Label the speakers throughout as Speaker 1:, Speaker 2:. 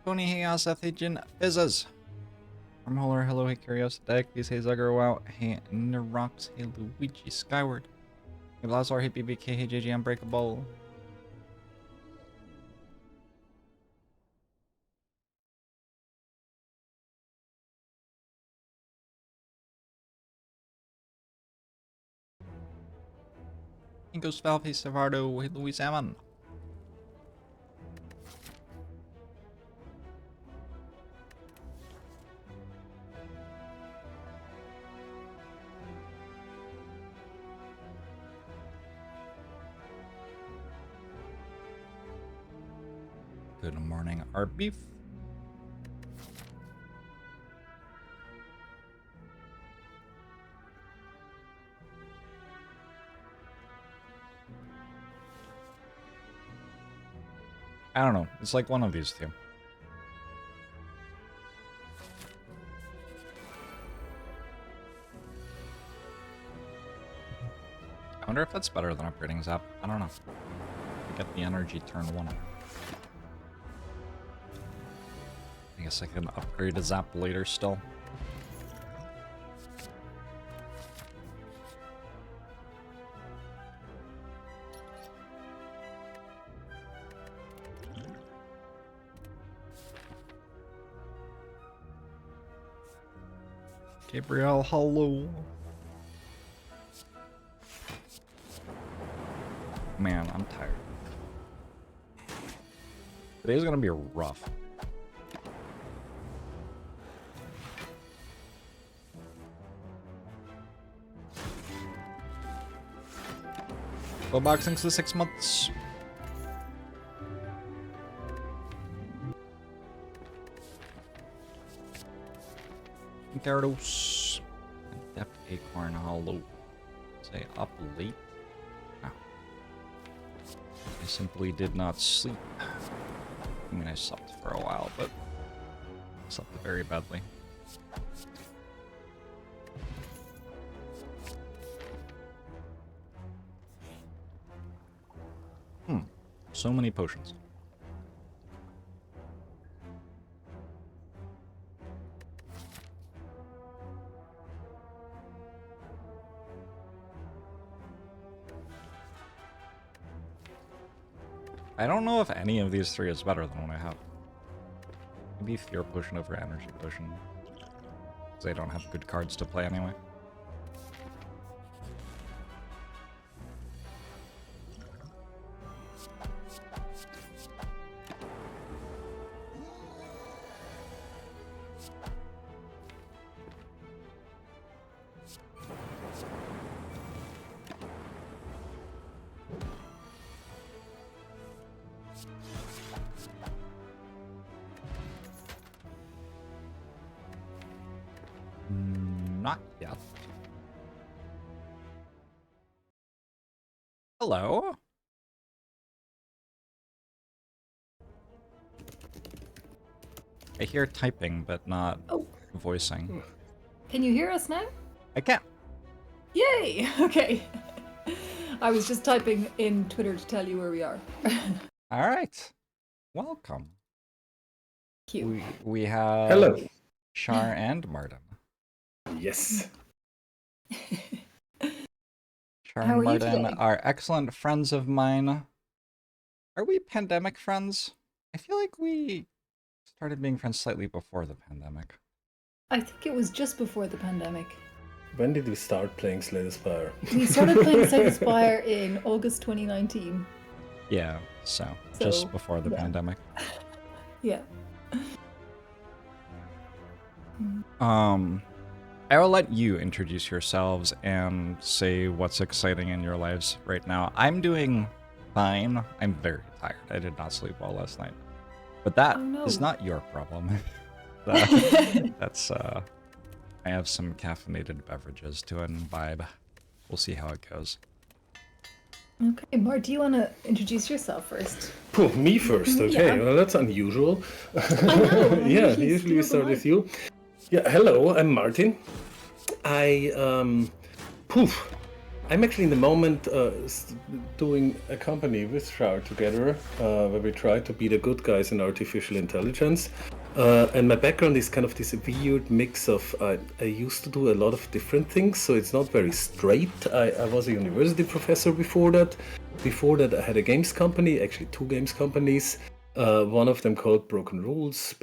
Speaker 1: Pony Hey Ascension Fizzes. From Holler, hello, hey Curiosity, please hey Zugger, wow, hey Nerox, hey Luigi, Skyward. Hey Blazor, hey BBK, hey JJ Unbreakable. Hey Ghost Valve, hey Savardo, hey Louis Salmon. Good morning, Art Beef. I don't know, it's like one of these two. I wonder if that's better than upgrading Zap. I don't know. I get the energy turn 1. I guess I can upgrade a Zap later still. Gabriel, hello. Man, I'm tired. Today's gonna be rough. Go boxing for 6 months. Gyarados. Adept Acorn Hollow. Say up late. No. I simply did not sleep. I mean, I slept for a while, but I slept very badly. So many potions. I don't know if any of these three is better than what I have. Maybe Fear Potion over Energy Potion. Because I don't have good cards to play anyway. Not yet. Hello? I hear typing, but not voicing.
Speaker 2: Can you hear us now?
Speaker 1: I can.
Speaker 2: Yay! Okay. I was just typing in Twitter to tell you where we are.
Speaker 1: All right. Welcome.
Speaker 2: Cute.
Speaker 1: We have
Speaker 3: Hello.
Speaker 1: Char and Martin.
Speaker 3: Yes.
Speaker 1: Char
Speaker 2: How
Speaker 1: and
Speaker 2: are you
Speaker 1: Martin
Speaker 2: today?
Speaker 1: are excellent friends of mine. Are we pandemic friends? I feel like we started being friends slightly before the pandemic.
Speaker 2: I think it was just before the pandemic.
Speaker 3: When did we start playing Slay the Spire?
Speaker 2: We started playing Slay the Spire in August 2019.
Speaker 1: Yeah, so
Speaker 2: So,
Speaker 1: just before the
Speaker 2: yeah.
Speaker 1: pandemic.
Speaker 2: Yeah.
Speaker 1: I will let you introduce yourselves and say what's exciting in your lives right now. I'm doing fine. I'm very tired. I did not sleep well last night. But that is not your problem. That's, I have some caffeinated beverages to imbibe. We'll see how it goes.
Speaker 2: Okay, Mart, do you want to introduce yourself first?
Speaker 3: Me first, okay.
Speaker 2: Yeah.
Speaker 3: Well, that's unusual.
Speaker 2: I know.
Speaker 3: Yeah, usually we start with you. Yeah, hello, I'm Martin. I I'm actually in the moment doing a company with Shar together, where we try to be the good guys in artificial intelligence. And my background is kind of this weird mix of, I used to do a lot of different things, so it's not very straight. I was a university professor before that. Before that, I had a games company, actually 2 games companies. One of them called Broken Rules.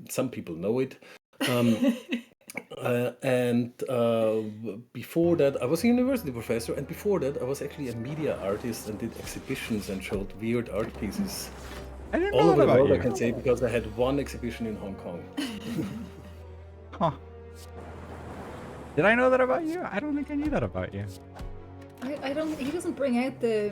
Speaker 3: Some people know it. Before that, I was a university professor, and before that, I was actually a media artist and did exhibitions and showed weird art pieces
Speaker 1: I didn't
Speaker 3: all
Speaker 1: know
Speaker 3: over
Speaker 1: that
Speaker 3: the
Speaker 1: about
Speaker 3: world, I
Speaker 1: you.
Speaker 3: can say, because I had one exhibition in Hong Kong.
Speaker 1: Huh. Did I know that about you? I don't think I knew that about you.
Speaker 2: I don't. He doesn't bring out the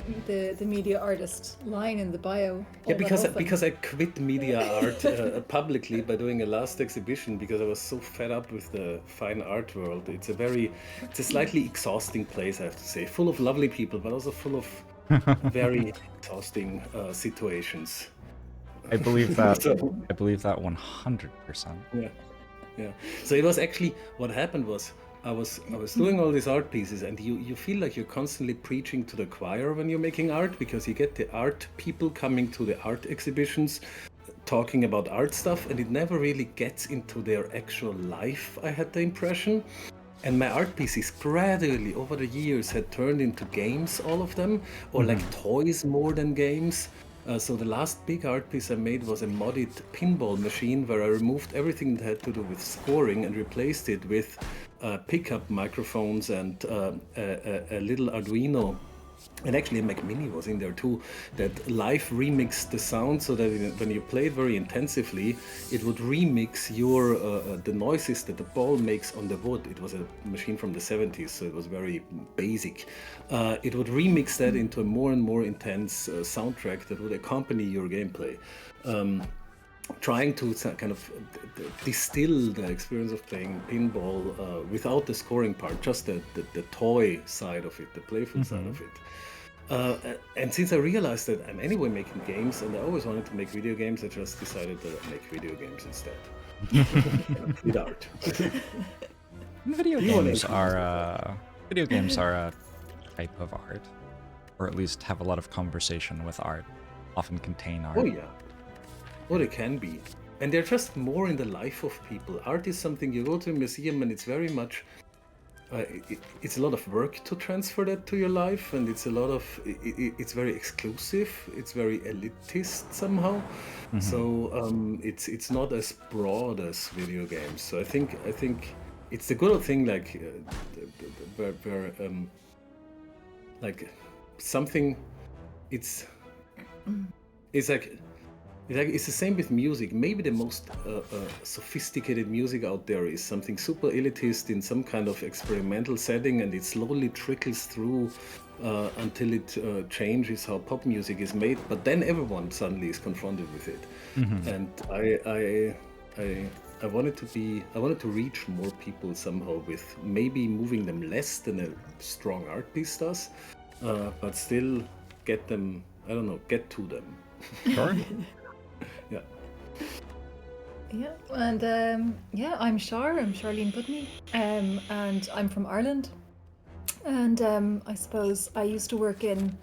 Speaker 2: media artist line in the bio.
Speaker 3: Yeah,
Speaker 2: all that
Speaker 3: because
Speaker 2: often.
Speaker 3: I quit media art publicly by doing a last exhibition because I was so fed up with the fine art world. It's a slightly exhausting place, I have to say, full of lovely people, but also full of very exhausting situations.
Speaker 1: I believe that.
Speaker 3: So,
Speaker 1: I believe that 100%.
Speaker 3: yeah. So it was actually what happened was I was doing all these art pieces, and you feel like you're constantly preaching to the choir when you're making art, because you get the art people coming to the art exhibitions talking about art stuff, and it never really gets into their actual life, I had the impression. And my art pieces gradually over the years had turned into games, all of them, or like toys more than games. So the last big art piece I made was a modded pinball machine where I removed everything that had to do with scoring and replaced it with pickup microphones and a little Arduino. And actually a Mac Mini was in there too, that live remixed the sound so that when you play it very intensively, it would remix your the noises that the ball makes on the wood. It was a machine from the 70s, so it was very basic. It would remix that into a more and more intense soundtrack that would accompany your gameplay. Trying to kind of distill the experience of playing pinball without the scoring part, just the toy side of it, the playful side of it. And since I realized that I'm anyway making games, and I always wanted to make video games, I just decided that I'd make video games instead. With art.
Speaker 1: Video games are a type of art, or at least have a lot of conversation with art, often contain art.
Speaker 3: Oh yeah. Oh, they can be. And they're just more in the life of people. Art is something you go to a museum and it's very much, it's a lot of work to transfer that to your life, and it's a lot of, it's very exclusive, it's very elitist somehow. So it's not as broad as video games. So I think it's the good thing, like where like something, it's like. It's the same with music. Maybe the most sophisticated music out there is something super elitist in some kind of experimental setting, and it slowly trickles through until it changes how pop music is made. But then everyone suddenly is confronted with it. And I wanted to reach more people somehow with maybe moving them less than a strong art piece does, but still get them. I don't know, get to them.
Speaker 1: Sure.
Speaker 3: Yeah.
Speaker 2: Yeah, and I'm Shar. I'm Charlene Putney, and I'm from Ireland. And I suppose I used to work in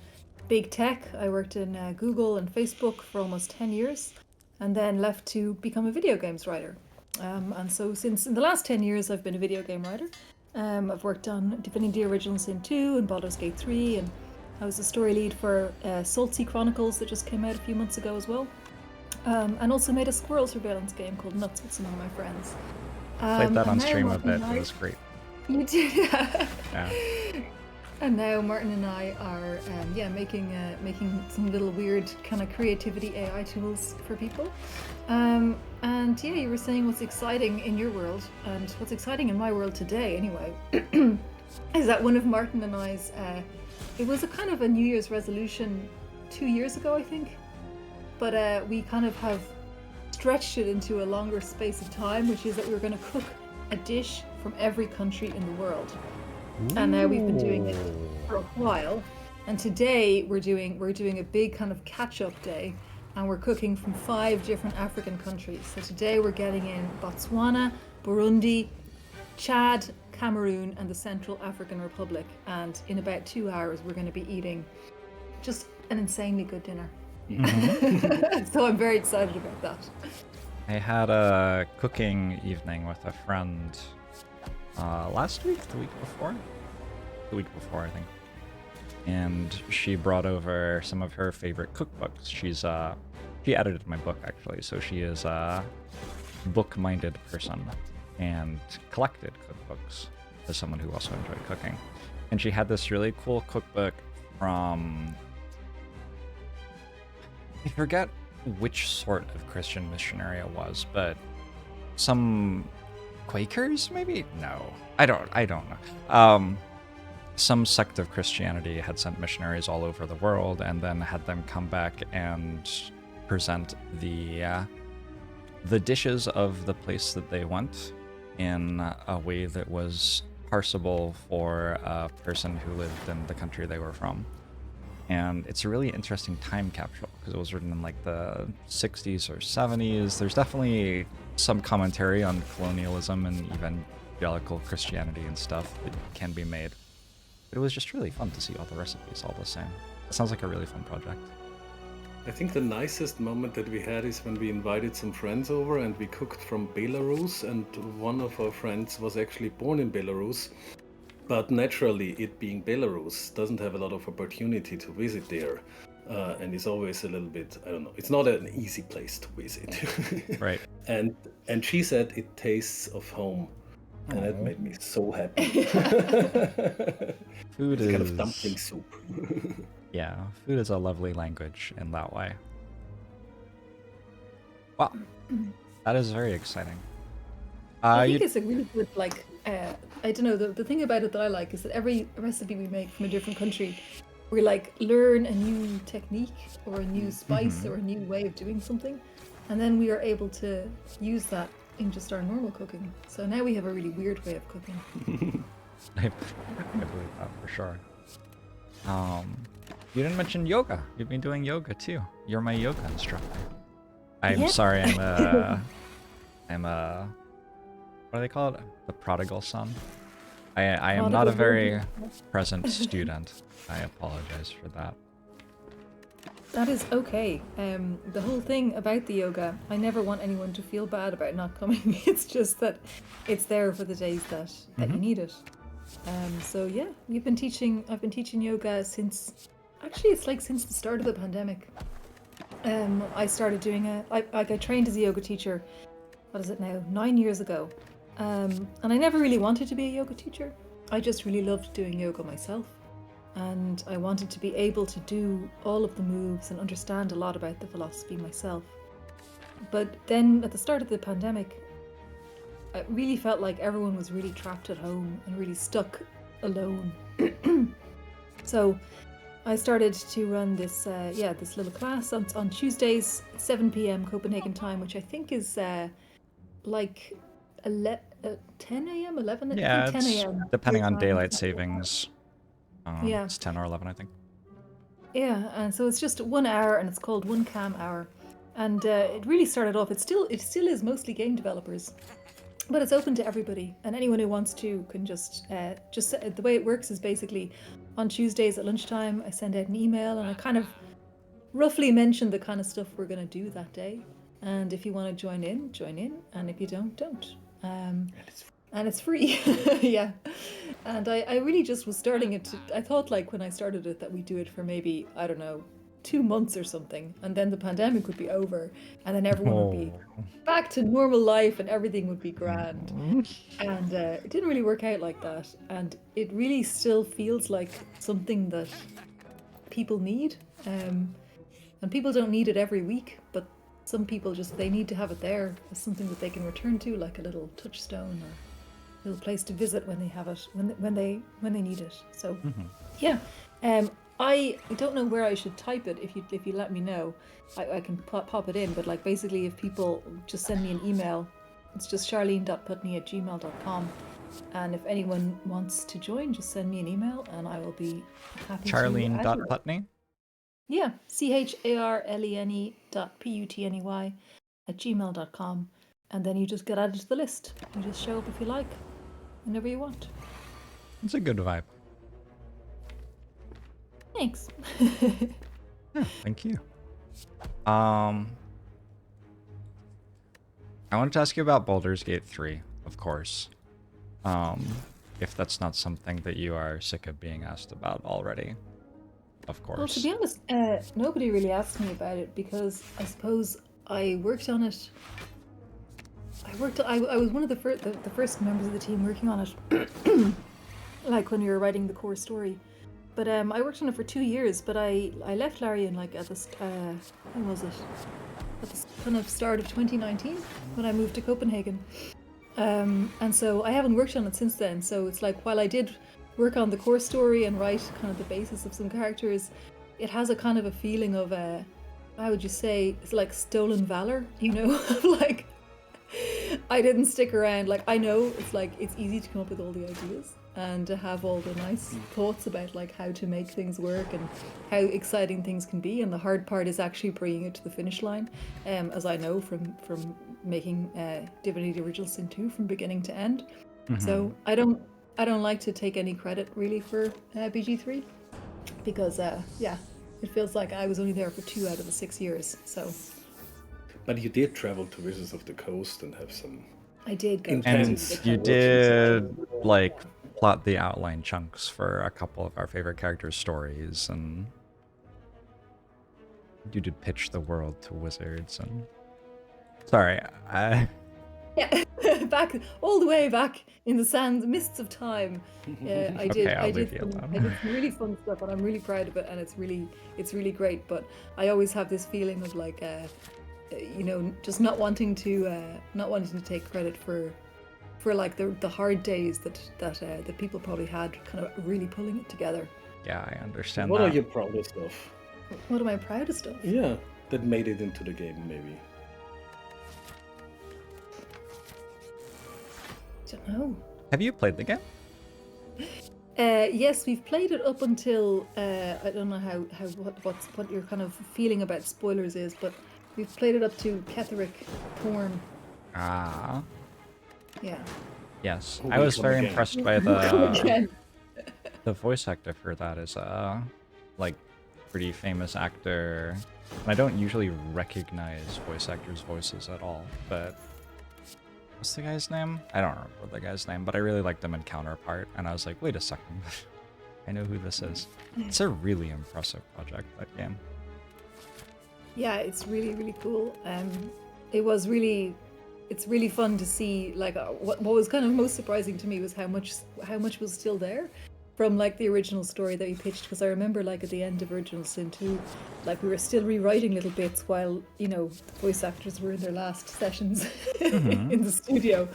Speaker 2: big tech. I worked in Google and Facebook for almost 10 years, and then left to become a video games writer. And so since in the last 10 years, I've been a video game writer. I've worked on Divinity Original Sin 2 and Baldur's Gate 3, and I was a story lead for Saltsea Chronicles that just came out a few months ago as well. And also made a squirrel surveillance game called Nuts with some of my friends.
Speaker 1: Played that on stream a
Speaker 2: Martin
Speaker 1: bit.
Speaker 2: and
Speaker 1: It was great.
Speaker 2: You did,
Speaker 1: Yeah.
Speaker 2: And now Martin and I are making some little weird kind of creativity AI tools for people. And yeah, you were saying what's exciting in your world, and what's exciting in my world today anyway, is that one of Martin and I's, it was a kind of a New Year's resolution 2 years ago, I think. But we kind of have stretched it into a longer space of time, which is that we were going to cook a dish from every country in the world. And now we've been doing it for a while. And today we're doing a big kind of catch-up day, and we're cooking from 5 different African countries. So today we're getting in Botswana, Burundi, Chad, Cameroon, and the Central African Republic. And in about 2 hours, we're going to be eating just an insanely good dinner. So I'm very excited about that.
Speaker 1: I had a cooking evening with a friend last week, the week before, I think. And she brought over some of her favorite cookbooks. She edited my book actually, so she is a book-minded person and collected cookbooks as someone who also enjoyed cooking. And she had this really cool cookbook from, I forget which sort of Christian missionary it was, but some Quakers maybe? No, I don't know. Some sect of Christianity had sent missionaries all over the world and then had them come back and present the dishes of the place that they went in a way that was parsable for a person who lived in the country they were from. And it's a really interesting time capsule because it was written in like the 60s or 70s. There's definitely some commentary on colonialism and evangelical Christianity and stuff that can be made. But it was just really fun to see all the recipes all the same. It sounds like a really fun project.
Speaker 3: I think the nicest moment that we had is when we invited some friends over and we cooked from Belarus, and one of our friends was actually born in Belarus. But naturally, it being Belarus doesn't have a lot of opportunity to visit there. And it's always a little bit, I don't know, it's not an easy place to visit.
Speaker 1: Right.
Speaker 3: And she said it tastes of home. And that made me so happy.
Speaker 1: Food
Speaker 3: it's
Speaker 1: is
Speaker 3: kind of dumpling soup.
Speaker 1: Yeah, food is a lovely language in that way. Wow, that is very exciting.
Speaker 2: I think it's a really good, like, I don't know, the thing about it that I like is that every recipe we make from a different country, we like learn a new technique or a new spice or a new way of doing something, and then we are able to use that in just our normal cooking. So now we have a really weird way of cooking.
Speaker 1: I believe that for sure. You didn't mention yoga. You've been doing yoga too. You're my yoga instructor. I'm sorry, I'm a what do they call it? The prodigal son. I am not a very present student. I apologize for that.
Speaker 2: That is okay. The whole thing about the yoga, I never want anyone to feel bad about not coming. It's just that it's there for the days that you need it. So yeah, I've been teaching yoga since, actually it's like since the start of the pandemic. I started doing I trained as a yoga teacher, what is it now, 9 years ago. And I never really wanted to be a yoga teacher. I just really loved doing yoga myself. And I wanted to be able to do all of the moves and understand a lot about the philosophy myself. But then at the start of the pandemic, I really felt like everyone was really trapped at home and really stuck alone. So I started to run this this little class on Tuesdays, 7 p.m. Copenhagen time, which I think is like 10 a.m., 11 a.m.
Speaker 1: Yeah,
Speaker 2: 10 a.m.
Speaker 1: depending on daylight savings.
Speaker 2: Yeah.
Speaker 1: It's 10 or 11, I think.
Speaker 2: Yeah, and so it's just 1 hour, and it's called One Cam Hour. And it really started off. It still is mostly game developers, but it's open to everybody, and anyone who wants to can just the way it works is basically on Tuesdays at lunchtime I send out an email and I kind of roughly mention the kind of stuff we're going to do that day. And if you want to join in, and if you don't. And it's free. Yeah. And I really just was starting it I thought like when I started it that we'd do it for maybe, I don't know, 2 months or something, and then the pandemic would be over, and then everyone would be back to normal life and everything would be grand. And it didn't really work out like that, and it really still feels like something that people need, and people don't need it every week, but some people they need to have it there as something that they can return to, like a little touchstone or a little place to visit when they have it, when they need it. So yeah. I don't know where I should type it. If you let me know, I can pop it in. But like basically, if people just send me an email, it's just charlene.putney@gmail.com. And if anyone wants to join, just send me an email, and I will be happy.
Speaker 1: Charlene.putney.
Speaker 2: Yeah, CHARLENE.PUTNEY@gmail.com, and then you just get added to the list. You just show up if you like. whenever you want.
Speaker 1: It's a good vibe.
Speaker 2: Thanks.
Speaker 1: Yeah, thank you. I wanted to ask you about Baldur's Gate 3, of course. If that's not something that you are sick of being asked about already, of course.
Speaker 2: Well, to be honest, nobody really asked me about it because I suppose I worked on it. I was one of the first members of the team working on it, like when we were writing the core story. But I worked on it for 2 years. But I left Larian like at the when was it? At the kind of start of 2019 when I moved to Copenhagen. And so I haven't worked on it since then. So it's like while I did work on the core story and write kind of the basis of some characters, it has a kind of a feeling of how would you say, it's like stolen valor, you know? Like I didn't stick around. Like I know it's easy to come up with all the ideas and to have all the nice thoughts about like how to make things work and how exciting things can be, and the hard part is actually bringing it to the finish line, as I know from making Divinity Original Sin 2 from beginning to end. So I don't like to take any credit really for BG3 because yeah, it feels like I was only there for 2 out of the 6 years. So
Speaker 3: But you did travel to Wizards of the Coast and have some.
Speaker 2: I did go
Speaker 3: Intense.
Speaker 2: to
Speaker 1: You did like plot the outline chunks for a couple of our favorite characters' stories, and you did pitch the world to Wizards. And sorry,
Speaker 2: yeah, back all the way back in the mists of time. I did.
Speaker 1: Okay, I'll
Speaker 2: I
Speaker 1: leave
Speaker 2: did.
Speaker 1: you
Speaker 2: Some,
Speaker 1: alone.
Speaker 2: I did some really fun stuff, and I'm really proud of it. And it's really great. But I always have this feeling of like, you know, just not wanting to take credit for like the hard days that people probably had, kind of really pulling it together.
Speaker 1: yeah, I understand
Speaker 3: What
Speaker 1: that.
Speaker 3: are you proudest of?
Speaker 2: What am I proudest of?
Speaker 3: Yeah, that made it into the game, maybe.
Speaker 2: Don't know.
Speaker 1: Have you played the game?
Speaker 2: Yes, we've played it up until I don't know what your kind of feeling about spoilers is, but we've played it up to Ketheric Thorn.
Speaker 1: Ah,
Speaker 2: Yeah.
Speaker 1: yes.
Speaker 3: Oh,
Speaker 1: I was
Speaker 3: come
Speaker 1: very
Speaker 3: again.
Speaker 1: impressed by
Speaker 2: Again.
Speaker 1: the voice actor for that is like pretty famous actor. And I don't usually recognize voice actors' voices at all, but what's the guy's name? I don't remember the guy's name, but I really liked him in Counterpart, and I was like, wait a second, I know who this is. It's a really impressive project, that game.
Speaker 2: Yeah, it's really cool. It's really fun to see. Like what was kind of most surprising to me was how much was still there from like the original story that we pitched. Because I remember like at the end of Original Sin 2, like we were still rewriting little bits while, you know, the voice actors were in their last sessions in the studio.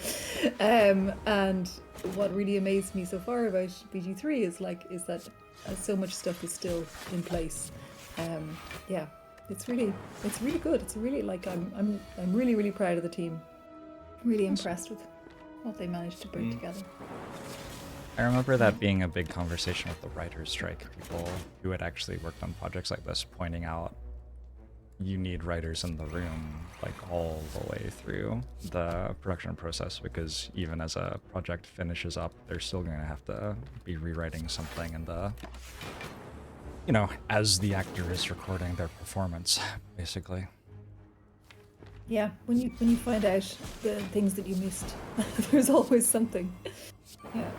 Speaker 2: And what really amazed me so far about BG3 is that so much stuff is still in place. Yeah, it's really good. It's really like I'm really proud of the team. Really impressed with what they managed to bring together.
Speaker 1: I remember that being a big conversation with the writer's strike. People who had actually worked on projects like this pointing out you need writers in the room like all the way through the production process, because even as a project finishes up, they're still going to have to be rewriting something in the, you know, as the actor is recording their performance, basically.
Speaker 2: Yeah, when you find out the things that you missed, there's always something. Yeah.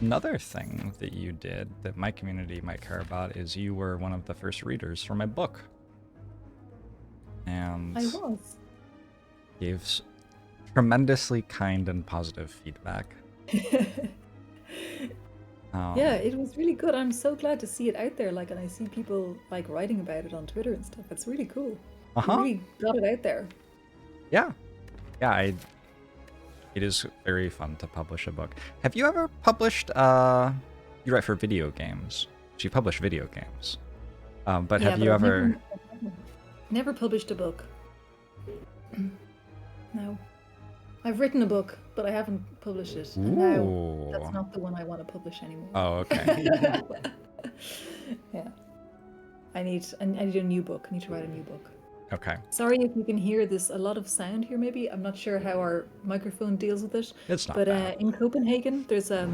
Speaker 1: Another thing that you did that my community might care about is you were one of the first readers for my book. And
Speaker 2: I was.
Speaker 1: gave tremendously kind and positive feedback.
Speaker 2: Yeah, it was really good. I'm so glad to see it out there. Like, and I see people like writing about it on Twitter and stuff. It's really cool. You really got it out there.
Speaker 1: Yeah. It is very fun to publish a book. Have you ever published, you write for video games. So you publish video games. But
Speaker 2: Yeah,
Speaker 1: have
Speaker 2: but
Speaker 1: you
Speaker 2: I've
Speaker 1: ever...
Speaker 2: never published a book. No. I've written a book, but I haven't published it. And now that's not the one I want to publish anymore.
Speaker 1: Oh, okay.
Speaker 2: Yeah. I need a new book. I need to write a new book.
Speaker 1: Okay.
Speaker 2: Sorry if you can hear this, a lot of sound here maybe. I'm not sure how our microphone deals with it.
Speaker 1: It's not
Speaker 2: But
Speaker 1: bad.
Speaker 2: in Copenhagen, there's a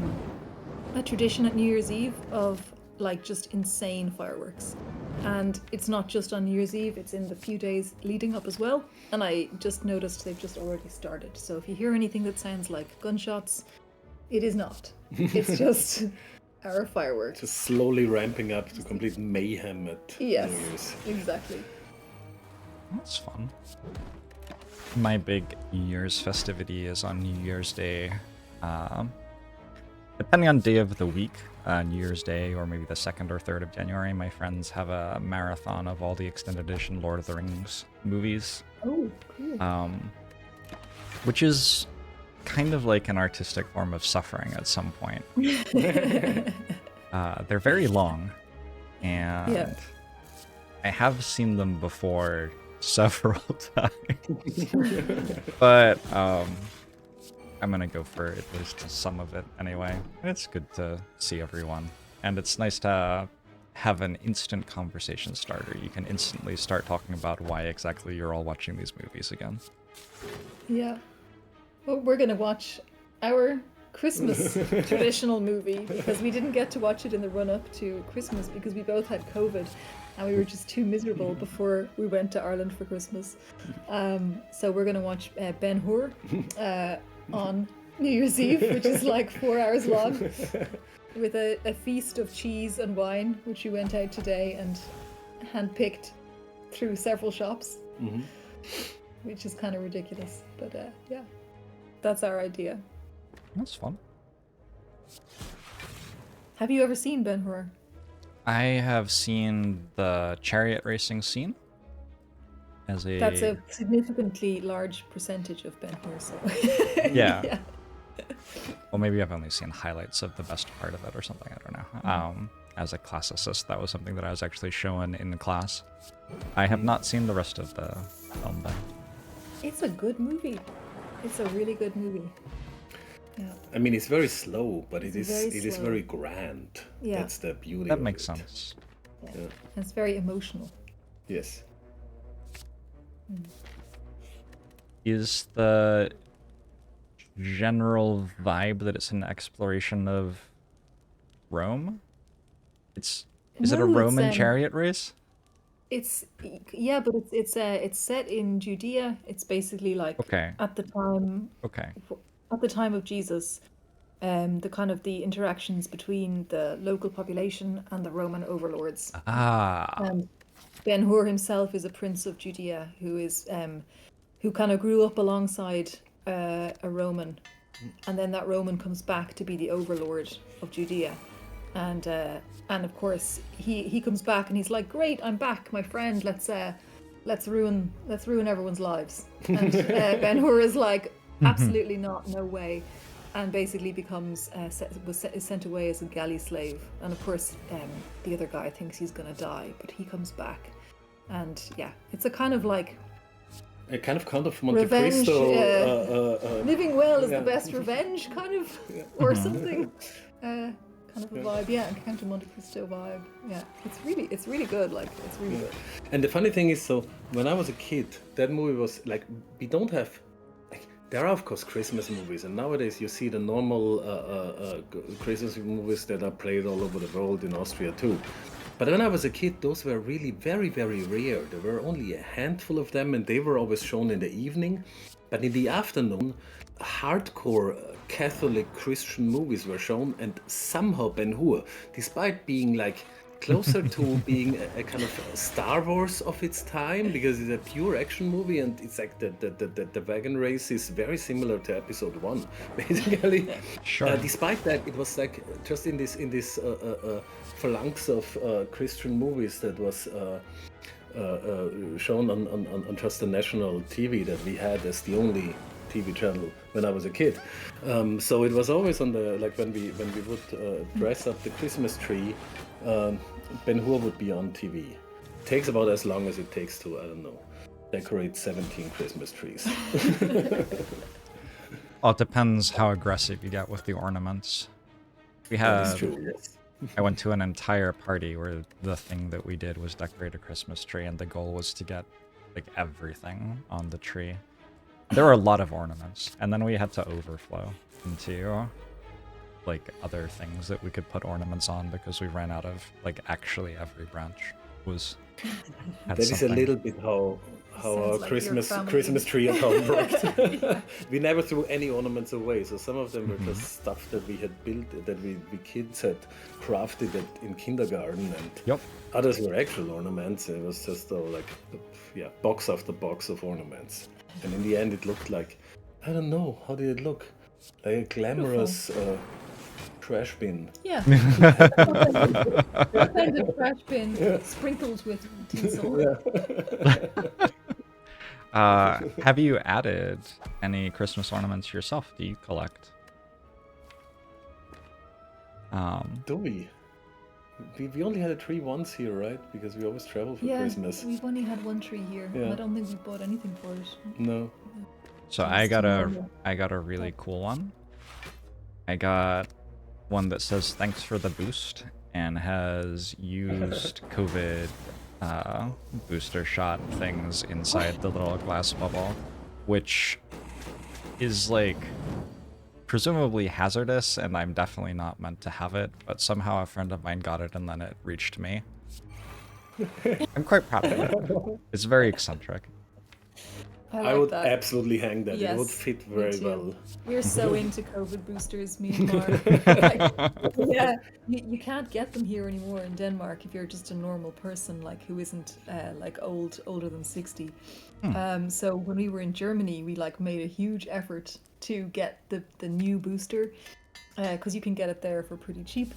Speaker 2: tradition at New Year's Eve of like just insane fireworks. And it's not just on New Year's Eve, it's in the few days leading up as well. And I just noticed they've just already started. So if you hear anything that sounds like gunshots, it is not. It's just our fireworks.
Speaker 3: Just slowly ramping up to complete mayhem at
Speaker 2: Yes,
Speaker 3: New Year's.
Speaker 2: exactly.
Speaker 1: That's fun. My big New Year's festivity is on New Year's Day. Depending on day of the week, New Year's Day or maybe the 2nd or 3rd of January, my friends have a marathon of all the extended edition Lord of the Rings movies.
Speaker 2: Oh, cool.
Speaker 1: Which is kind of like an artistic form of suffering at some point. They're very long, and
Speaker 2: Yeah.
Speaker 1: I have seen them before several times. But I'm gonna go for at least some of it anyway. It's good to see everyone, and it's nice to have an instant conversation starter. You can instantly start talking about why exactly you're all watching these movies again.
Speaker 2: Yeah. Well, we're going to watch our Christmas traditional movie because we didn't get to watch it in the run-up to Christmas because we both had COVID and we were just too miserable before we went to Ireland for Christmas. So we're going to watch Ben-Hur on New Year's Eve, which is like 4 hours long, with a feast of cheese and wine, which we went out today and handpicked through several shops, which is kind of ridiculous. But yeah. That's our idea.
Speaker 1: That's fun.
Speaker 2: Have you ever seen Ben-Hur?
Speaker 1: I have seen the chariot racing scene. That's
Speaker 2: a significantly large percentage of Ben-Hur, so...
Speaker 1: Yeah. Well, maybe I've only seen highlights of the best part of it or something, I don't know. As a classicist, that was something that I was actually shown in class. I have not seen the rest of the film, though.
Speaker 2: It's a good movie. It's a really good movie. Yeah.
Speaker 3: I mean, it's very slow, but it is
Speaker 2: slow.
Speaker 3: very grand.
Speaker 2: Yeah.
Speaker 3: That's the beauty
Speaker 1: That
Speaker 3: of
Speaker 1: makes
Speaker 3: it.
Speaker 1: sense.
Speaker 2: Yeah.
Speaker 3: Yeah.
Speaker 2: It's very emotional.
Speaker 3: Yes.
Speaker 1: Is the general vibe that it's an exploration of Rome? Is it a
Speaker 2: No, it's,
Speaker 1: Roman chariot race?
Speaker 2: It's but it's set in Judea. It's basically like
Speaker 1: Okay.
Speaker 2: at the time of Jesus, the kind of the interactions between the local population and the Roman overlords.
Speaker 1: Ah.
Speaker 2: And Ben-Hur himself is a prince of Judea who kind of grew up alongside a Roman, and then that Roman comes back to be the overlord of Judea. And of course he comes back and he's like, great, I'm back, my friend, let's ruin everyone's lives. And Ben-Hur is like, absolutely not, no way, and basically becomes is sent away as a galley slave. And of course the other guy thinks he's gonna die, but he comes back. And yeah, it's a kind of like
Speaker 3: A kind of Monte
Speaker 2: revenge,
Speaker 3: Cristo.
Speaker 2: living well is
Speaker 3: yeah.
Speaker 2: the best revenge, kind of, or something. Kind of a vibe, yeah, and Count of Monte Cristo vibe. Yeah, it's really good. Like, it's really good.
Speaker 3: And the funny thing is, so when I was a kid, that movie was like, we don't have, like, there are of course Christmas movies, and nowadays you see the normal Christmas movies that are played all over the world, in Austria too. But when I was a kid, those were really very, very rare. There were only a handful of them, and they were always shown in the evening. But in the afternoon, hardcore Catholic Christian movies were shown, and somehow Ben-Hur, despite being like closer to being a kind of Star Wars of its time, because it's a pure action movie, and it's like the wagon race is very similar to episode 1, basically.
Speaker 1: Sure.
Speaker 3: Despite that, it was like just in this phalanx of Christian movies that was shown on just the national TV that we had as the only TV channel when I was a kid. So it was always on the, like, when we would dress up the Christmas tree, Ben-Hur would be on TV. It takes about as long as it takes to, I don't know, decorate 17 Christmas trees.
Speaker 1: Well, it depends how aggressive you get with the ornaments. We
Speaker 3: That is
Speaker 1: had
Speaker 3: true, yes.
Speaker 1: I went to an entire party where the thing that we did was decorate a Christmas tree, and the goal was to get like everything on the tree. There were a lot of ornaments, and then we had to overflow into like other things that we could put ornaments on because we ran out of like actually every branch was had
Speaker 3: That is a
Speaker 1: something.
Speaker 3: little bit how
Speaker 2: Sounds
Speaker 3: our
Speaker 2: like
Speaker 3: Christmas
Speaker 2: your family.
Speaker 3: Christmas tree at home worked. We never threw any ornaments away, so some of them were just stuff that we had built, that we kids had crafted it in kindergarten, and
Speaker 1: Yep.
Speaker 3: others were actual ornaments. It was just like box after box of ornaments, and in the end it looked like, I don't know, how did it look? Like a glamorous trash bin.
Speaker 2: Yeah. Kind of trash bin sprinkled with tinsel.
Speaker 1: Have you added any Christmas ornaments yourself? Do you collect?
Speaker 3: Do we? We only had a tree once here, right? Because we always travel for
Speaker 2: Yeah,
Speaker 3: Christmas.
Speaker 2: we've only had one tree here. and
Speaker 3: Yeah.
Speaker 2: I don't think we bought anything for it.
Speaker 3: No.
Speaker 1: So
Speaker 2: It's
Speaker 1: I got
Speaker 2: too
Speaker 1: a
Speaker 2: normal.
Speaker 1: really cool one. I got one that says thanks for the boost and has used COVID booster shot things inside the little glass bubble, which is like presumably hazardous, and I'm definitely not meant to have it, but somehow a friend of mine got it and then it reached me. I'm quite proud of it. It's very eccentric.
Speaker 2: I
Speaker 3: I
Speaker 2: like
Speaker 3: would
Speaker 2: that.
Speaker 3: absolutely hang that. It would
Speaker 2: Yes,
Speaker 3: fit
Speaker 2: me
Speaker 3: very
Speaker 2: too.
Speaker 3: well.
Speaker 2: We're so into COVID boosters, me and Mark. Like, yeah, you can't get them here anymore in Denmark if you're just a normal person, like who isn't like older than 60. So when we were in Germany, we like made a huge effort to get the new booster because you can get it there for pretty cheap,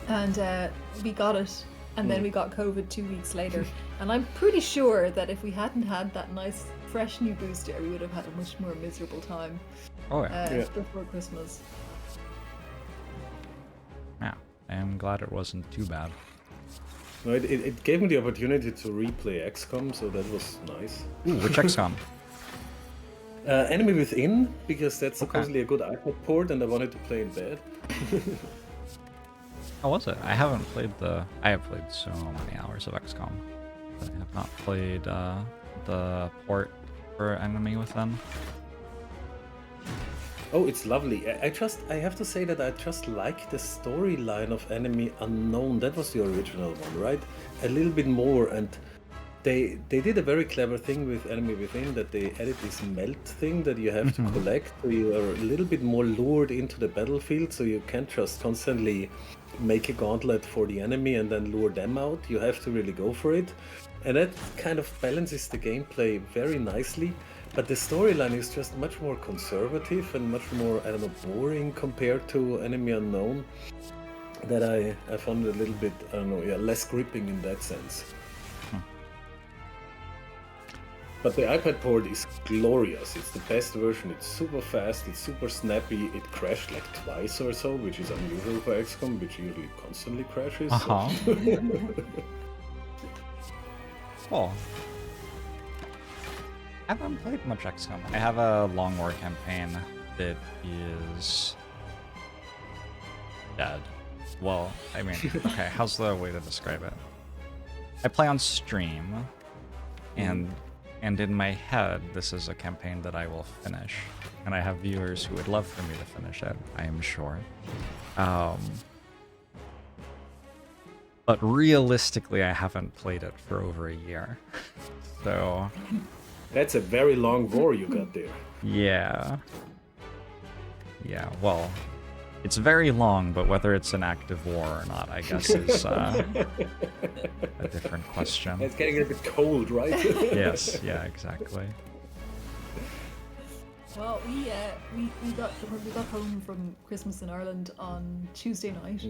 Speaker 2: and we got it. And then we got COVID 2 weeks later. And I'm pretty sure that if we hadn't had that nice, fresh new booster, we would have had a much more miserable time
Speaker 1: Oh yeah.
Speaker 2: before Christmas.
Speaker 1: Yeah. I'm glad it wasn't too bad.
Speaker 3: No, it gave me the opportunity to replay XCOM, so that was nice.
Speaker 1: Ooh, which XCOM?
Speaker 3: Enemy Within, because that's
Speaker 1: Okay.
Speaker 3: supposedly a good iPad port, and I wanted to play in bed.
Speaker 1: How was it? I haven't played I have played so many hours of XCOM, but I have not played the port for Enemy Within.
Speaker 3: Oh, it's lovely. I have to say that I just like the storyline of Enemy Unknown. That was the original one, right? A little bit more, and they did a very clever thing with Enemy Within, that they added this melt thing that you have to collect, so you are a little bit more lured into the battlefield, so you can't just constantly make a gauntlet for the enemy and then lure them out. You have to really go for it, and that kind of balances the gameplay very nicely. But the storyline is just much more conservative and much more, I don't know, boring compared to Enemy Unknown, that I found it a little bit, I don't know, yeah, less gripping in that sense. But the iPad port is glorious. It's the best version. It's super fast, it's super snappy. It crashed like twice or so, which is unusual for XCOM, which usually constantly crashes.
Speaker 1: Uh-huh. Cool. I haven't played much XCOM. I have a long war campaign that is dead. Well, I mean, okay, how's the way to describe it? I play on stream, and in my head, this is a campaign that I will finish, and I have viewers who would love for me to finish it, I am sure. But realistically, I haven't played it for over a year. So,
Speaker 3: That's a very long war you got there.
Speaker 1: yeah. Yeah, well, it's very long, but whether it's an active war or not, I guess is a different question.
Speaker 3: It's getting a bit cold, right?
Speaker 1: Yes, yeah, exactly.
Speaker 2: Well, we got home from Christmas in Ireland on Tuesday night,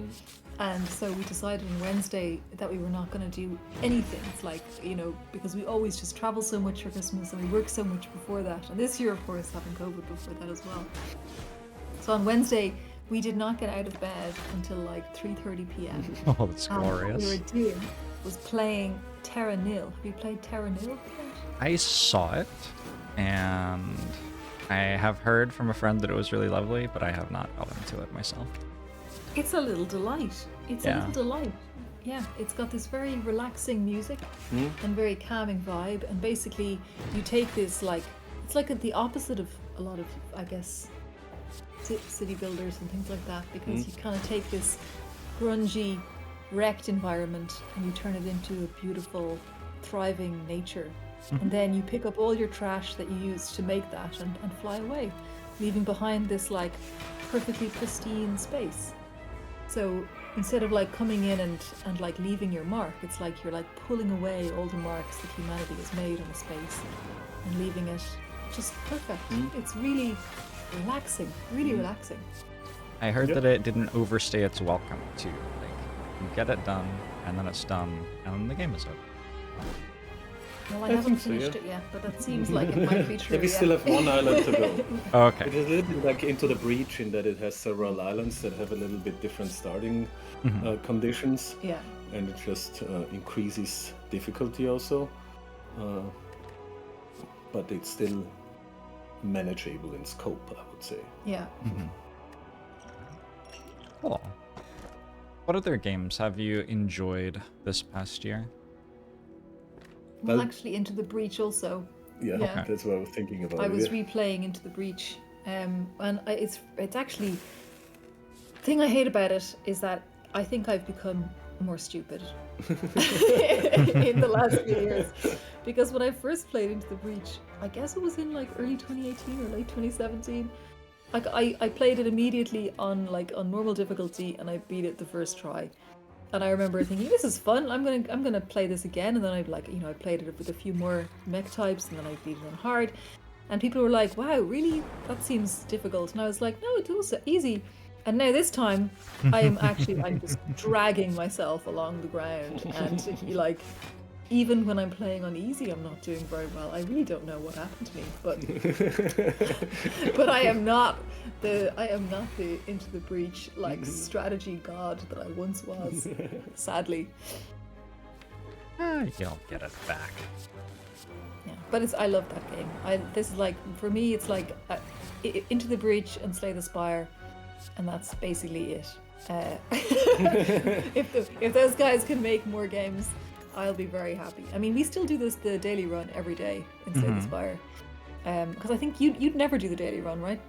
Speaker 2: and so we decided on Wednesday that we were not going to do anything. It's like, you know, because we always just travel so much for Christmas and we work so much before that, and this year, of course, having COVID before that as well. So on Wednesday, we did not get out of bed until like 3:30 p.m.
Speaker 1: Oh, that's
Speaker 2: And what
Speaker 1: glorious.
Speaker 2: we were doing was playing Terra Nil. Have you played Terra Nil yet?
Speaker 1: I saw it, and I have heard from a friend that it was really lovely, but I have not got into it myself.
Speaker 2: It's a little delight. It's a
Speaker 1: Yeah.
Speaker 2: little delight. Yeah, it's got this very relaxing music and very calming vibe. And basically, you take this it's like the opposite of a lot of, I guess, city builders and things like that, because you kind of take this grungy, wrecked environment and you turn it into a beautiful, thriving nature. And then you pick up all your trash that you used to make that and fly away, leaving behind this like perfectly pristine space. So instead of like coming in and like leaving your mark, it's like you're like pulling away all the marks that humanity has made on the space and leaving it just perfect. It's really relaxing, really relaxing.
Speaker 1: I heard that it didn't overstay its welcome too. Like, you get it done, and then it's done, and then the game is over.
Speaker 2: Well, I haven't finished it yet, but that seems like it might be true.
Speaker 3: We still have one island to go.
Speaker 1: Okay.
Speaker 3: It is a little bit like Into the Breach in that it has several islands that have a little bit different starting conditions.
Speaker 2: Yeah.
Speaker 3: And it just increases difficulty also. But it's still manageable in scope, I would say.
Speaker 2: Yeah.
Speaker 1: Cool. What other games have you enjoyed this past year?
Speaker 2: Well, actually, Into the Breach also.
Speaker 3: Yeah,
Speaker 2: Yeah.
Speaker 3: that's what I was thinking about.
Speaker 2: I was replaying Into the Breach, and it's actually the thing I hate about it is that I think I've become more stupid in the last few years. Because when I first played Into the Breach, I guess it was in like early 2018 or late 2017. Like I played it immediately on normal difficulty, and I beat it the first try. And I remember thinking, this is fun. I'm gonna play this again. And then I played it with a few more mech types, and then I beat it on hard. And people were like, "Wow, really? That seems difficult." And I was like, "No, it was easy." And now this time, I'm just dragging myself along the ground, and even when I'm playing on easy, I'm not doing very well. I really don't know what happened to me, but I am not the Into the Breach strategy god that I once was. Sadly.
Speaker 1: You'll get it back.
Speaker 2: Yeah, but I love that game. This is for me, it's Into the Breach and Slay the Spire, and that's basically it. If those guys can make more games, I'll be very happy. I mean, we still do the daily run every day in Slay the Spire. Because I think you'd never do the daily run, right?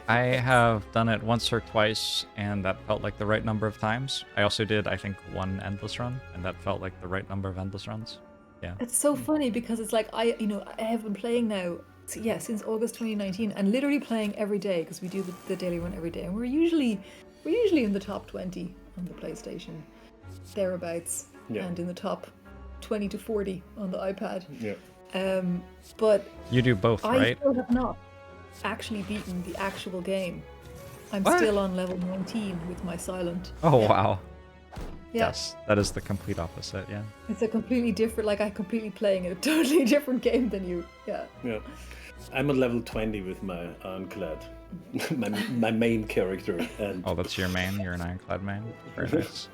Speaker 1: I have done it once or twice, and that felt like the right number of times. I also did, I think, one endless run, and that felt like the right number of endless runs. Yeah.
Speaker 2: It's so funny because it's like I have been playing now, since August 2019, and literally playing every day because we do the daily run every day, and we're usually in the top 20 on the PlayStation, thereabouts.
Speaker 3: Yeah.
Speaker 2: And in the top 20 to 40 on the iPad.
Speaker 3: Yeah.
Speaker 2: But
Speaker 1: You do both,
Speaker 2: I
Speaker 1: right?
Speaker 2: still have not actually beaten the actual game. I'm
Speaker 1: What?
Speaker 2: still on level 19 with my silent.
Speaker 1: Oh,
Speaker 2: Yeah.
Speaker 1: wow.
Speaker 2: Yeah.
Speaker 1: Yes, that is the complete opposite, yeah.
Speaker 2: It's a completely different, I'm completely playing a totally different game than you. Yeah.
Speaker 3: Yeah. I'm on level 20 with my Ironclad, my main character. And
Speaker 1: Oh, that's your main? You're an Ironclad main? Very nice.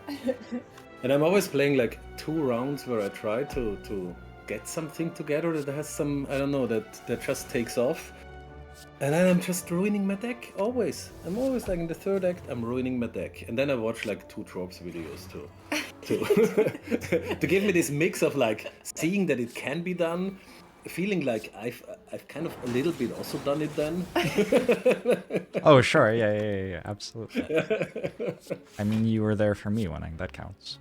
Speaker 3: And I'm always playing 2 rounds where I try to get something together that has some, I don't know, that just takes off. And then I'm just ruining my deck, always. I'm always in the third act, I'm ruining my deck. And then I watch 2 JORBS videos to give me this mix of seeing that it can be done, feeling like I've kind of a little bit also done it then.
Speaker 1: Oh, sure, yeah, absolutely. I mean, you were there for me winning, that counts.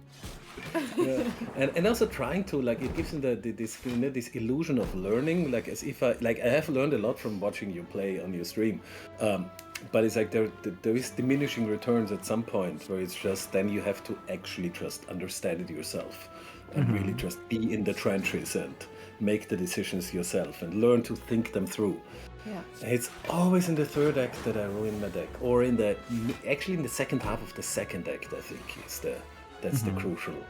Speaker 3: Yeah. And also trying to it gives me this illusion of learning, as if I have learned a lot from watching you play on your stream, but it's there is diminishing returns at some point where it's just then you have to actually just understand it yourself and really just be in the trenches and make the decisions yourself and learn to think them through.
Speaker 2: Yeah.
Speaker 3: It's always in the third act that I ruin my deck, or in the second half of the second act. I think that's the crucial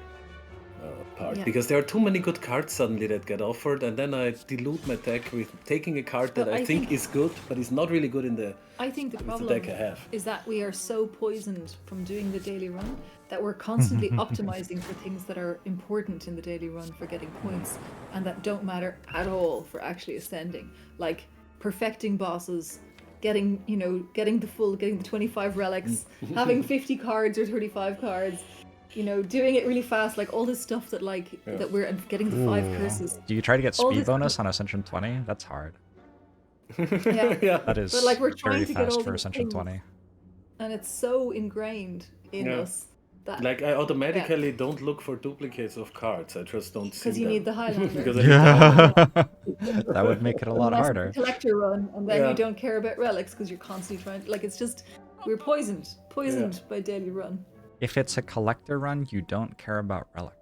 Speaker 3: part,
Speaker 2: Yeah.
Speaker 3: because there are too many good cards suddenly that get offered, and then I dilute my deck with taking a card that
Speaker 2: But
Speaker 3: I think is good, but is not really good in the.
Speaker 2: I think the
Speaker 3: the
Speaker 2: problem
Speaker 3: deck I have.
Speaker 2: is that we are so poisoned from doing the daily run that we're constantly optimizing for things that are important in the daily run for getting points and that don't matter at all for actually ascending, like perfecting bosses, getting the 25 relics, having 50 cards or 35 cards, you know, doing it really fast, like all this stuff that that we're getting the 5
Speaker 1: Ooh.
Speaker 2: curses.
Speaker 1: Do you try to get
Speaker 2: All
Speaker 1: speed
Speaker 2: this
Speaker 1: bonus on Ascension 20? That's hard.
Speaker 2: Yeah.
Speaker 1: That is
Speaker 2: But like we're trying
Speaker 1: very
Speaker 2: to get
Speaker 1: fast
Speaker 2: all
Speaker 1: for
Speaker 2: these
Speaker 1: Ascension
Speaker 2: things,
Speaker 1: 20.
Speaker 2: and it's so ingrained in
Speaker 3: Yeah.
Speaker 2: us that
Speaker 3: Like I automatically don't look for duplicates of cards. I just don't see
Speaker 2: because you
Speaker 3: them.
Speaker 2: need the Highlander.
Speaker 3: Because I need the Highlander.
Speaker 1: That would make it a lot
Speaker 2: Unless
Speaker 1: harder.
Speaker 2: it's a collector run, and then
Speaker 3: Yeah.
Speaker 2: you don't care about relics because you're constantly trying. Like it's just we're poisoned by daily run.
Speaker 1: If it's a collector run, you don't care about relics.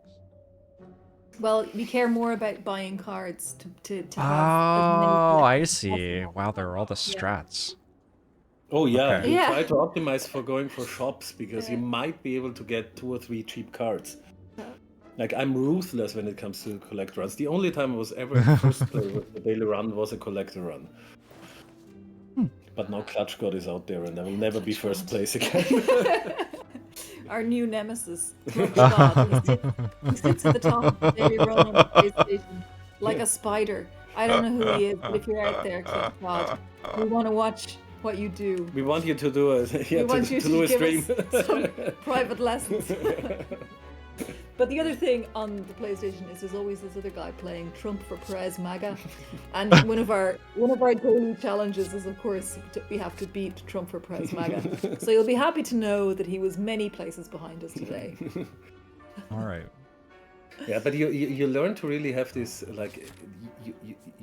Speaker 2: Well, we care more about buying cards to have.
Speaker 1: Oh, I
Speaker 2: as
Speaker 1: see.
Speaker 2: many
Speaker 1: Wow, there are all the strats.
Speaker 3: Oh yeah,
Speaker 1: Okay.
Speaker 3: you
Speaker 2: Yeah.
Speaker 3: try to optimize for going for shops because you might be able to get 2 or 3 cheap cards. Like I'm ruthless when it comes to collector runs. The only time I was ever in first place with the daily run was a collector run. But now Clutch God is out there and I will never be first place again.
Speaker 2: Our new nemesis. Clutch God. He sits at the top of the daily run on the PlayStation like a spider. I don't know who he is, but if you're out there, Clutch God, we want to watch what you do.
Speaker 3: We want you to do a
Speaker 2: We want you to
Speaker 3: do a
Speaker 2: give
Speaker 3: stream.
Speaker 2: us some private lessons. But the other thing on the PlayStation is there's always this other guy playing Trump for Perez MAGA, and one of our daily challenges is, of course, we have to beat Trump for Perez MAGA. So you'll be happy to know that he was many places behind us today.
Speaker 1: All right.
Speaker 3: Yeah, but you learn to really have this, like,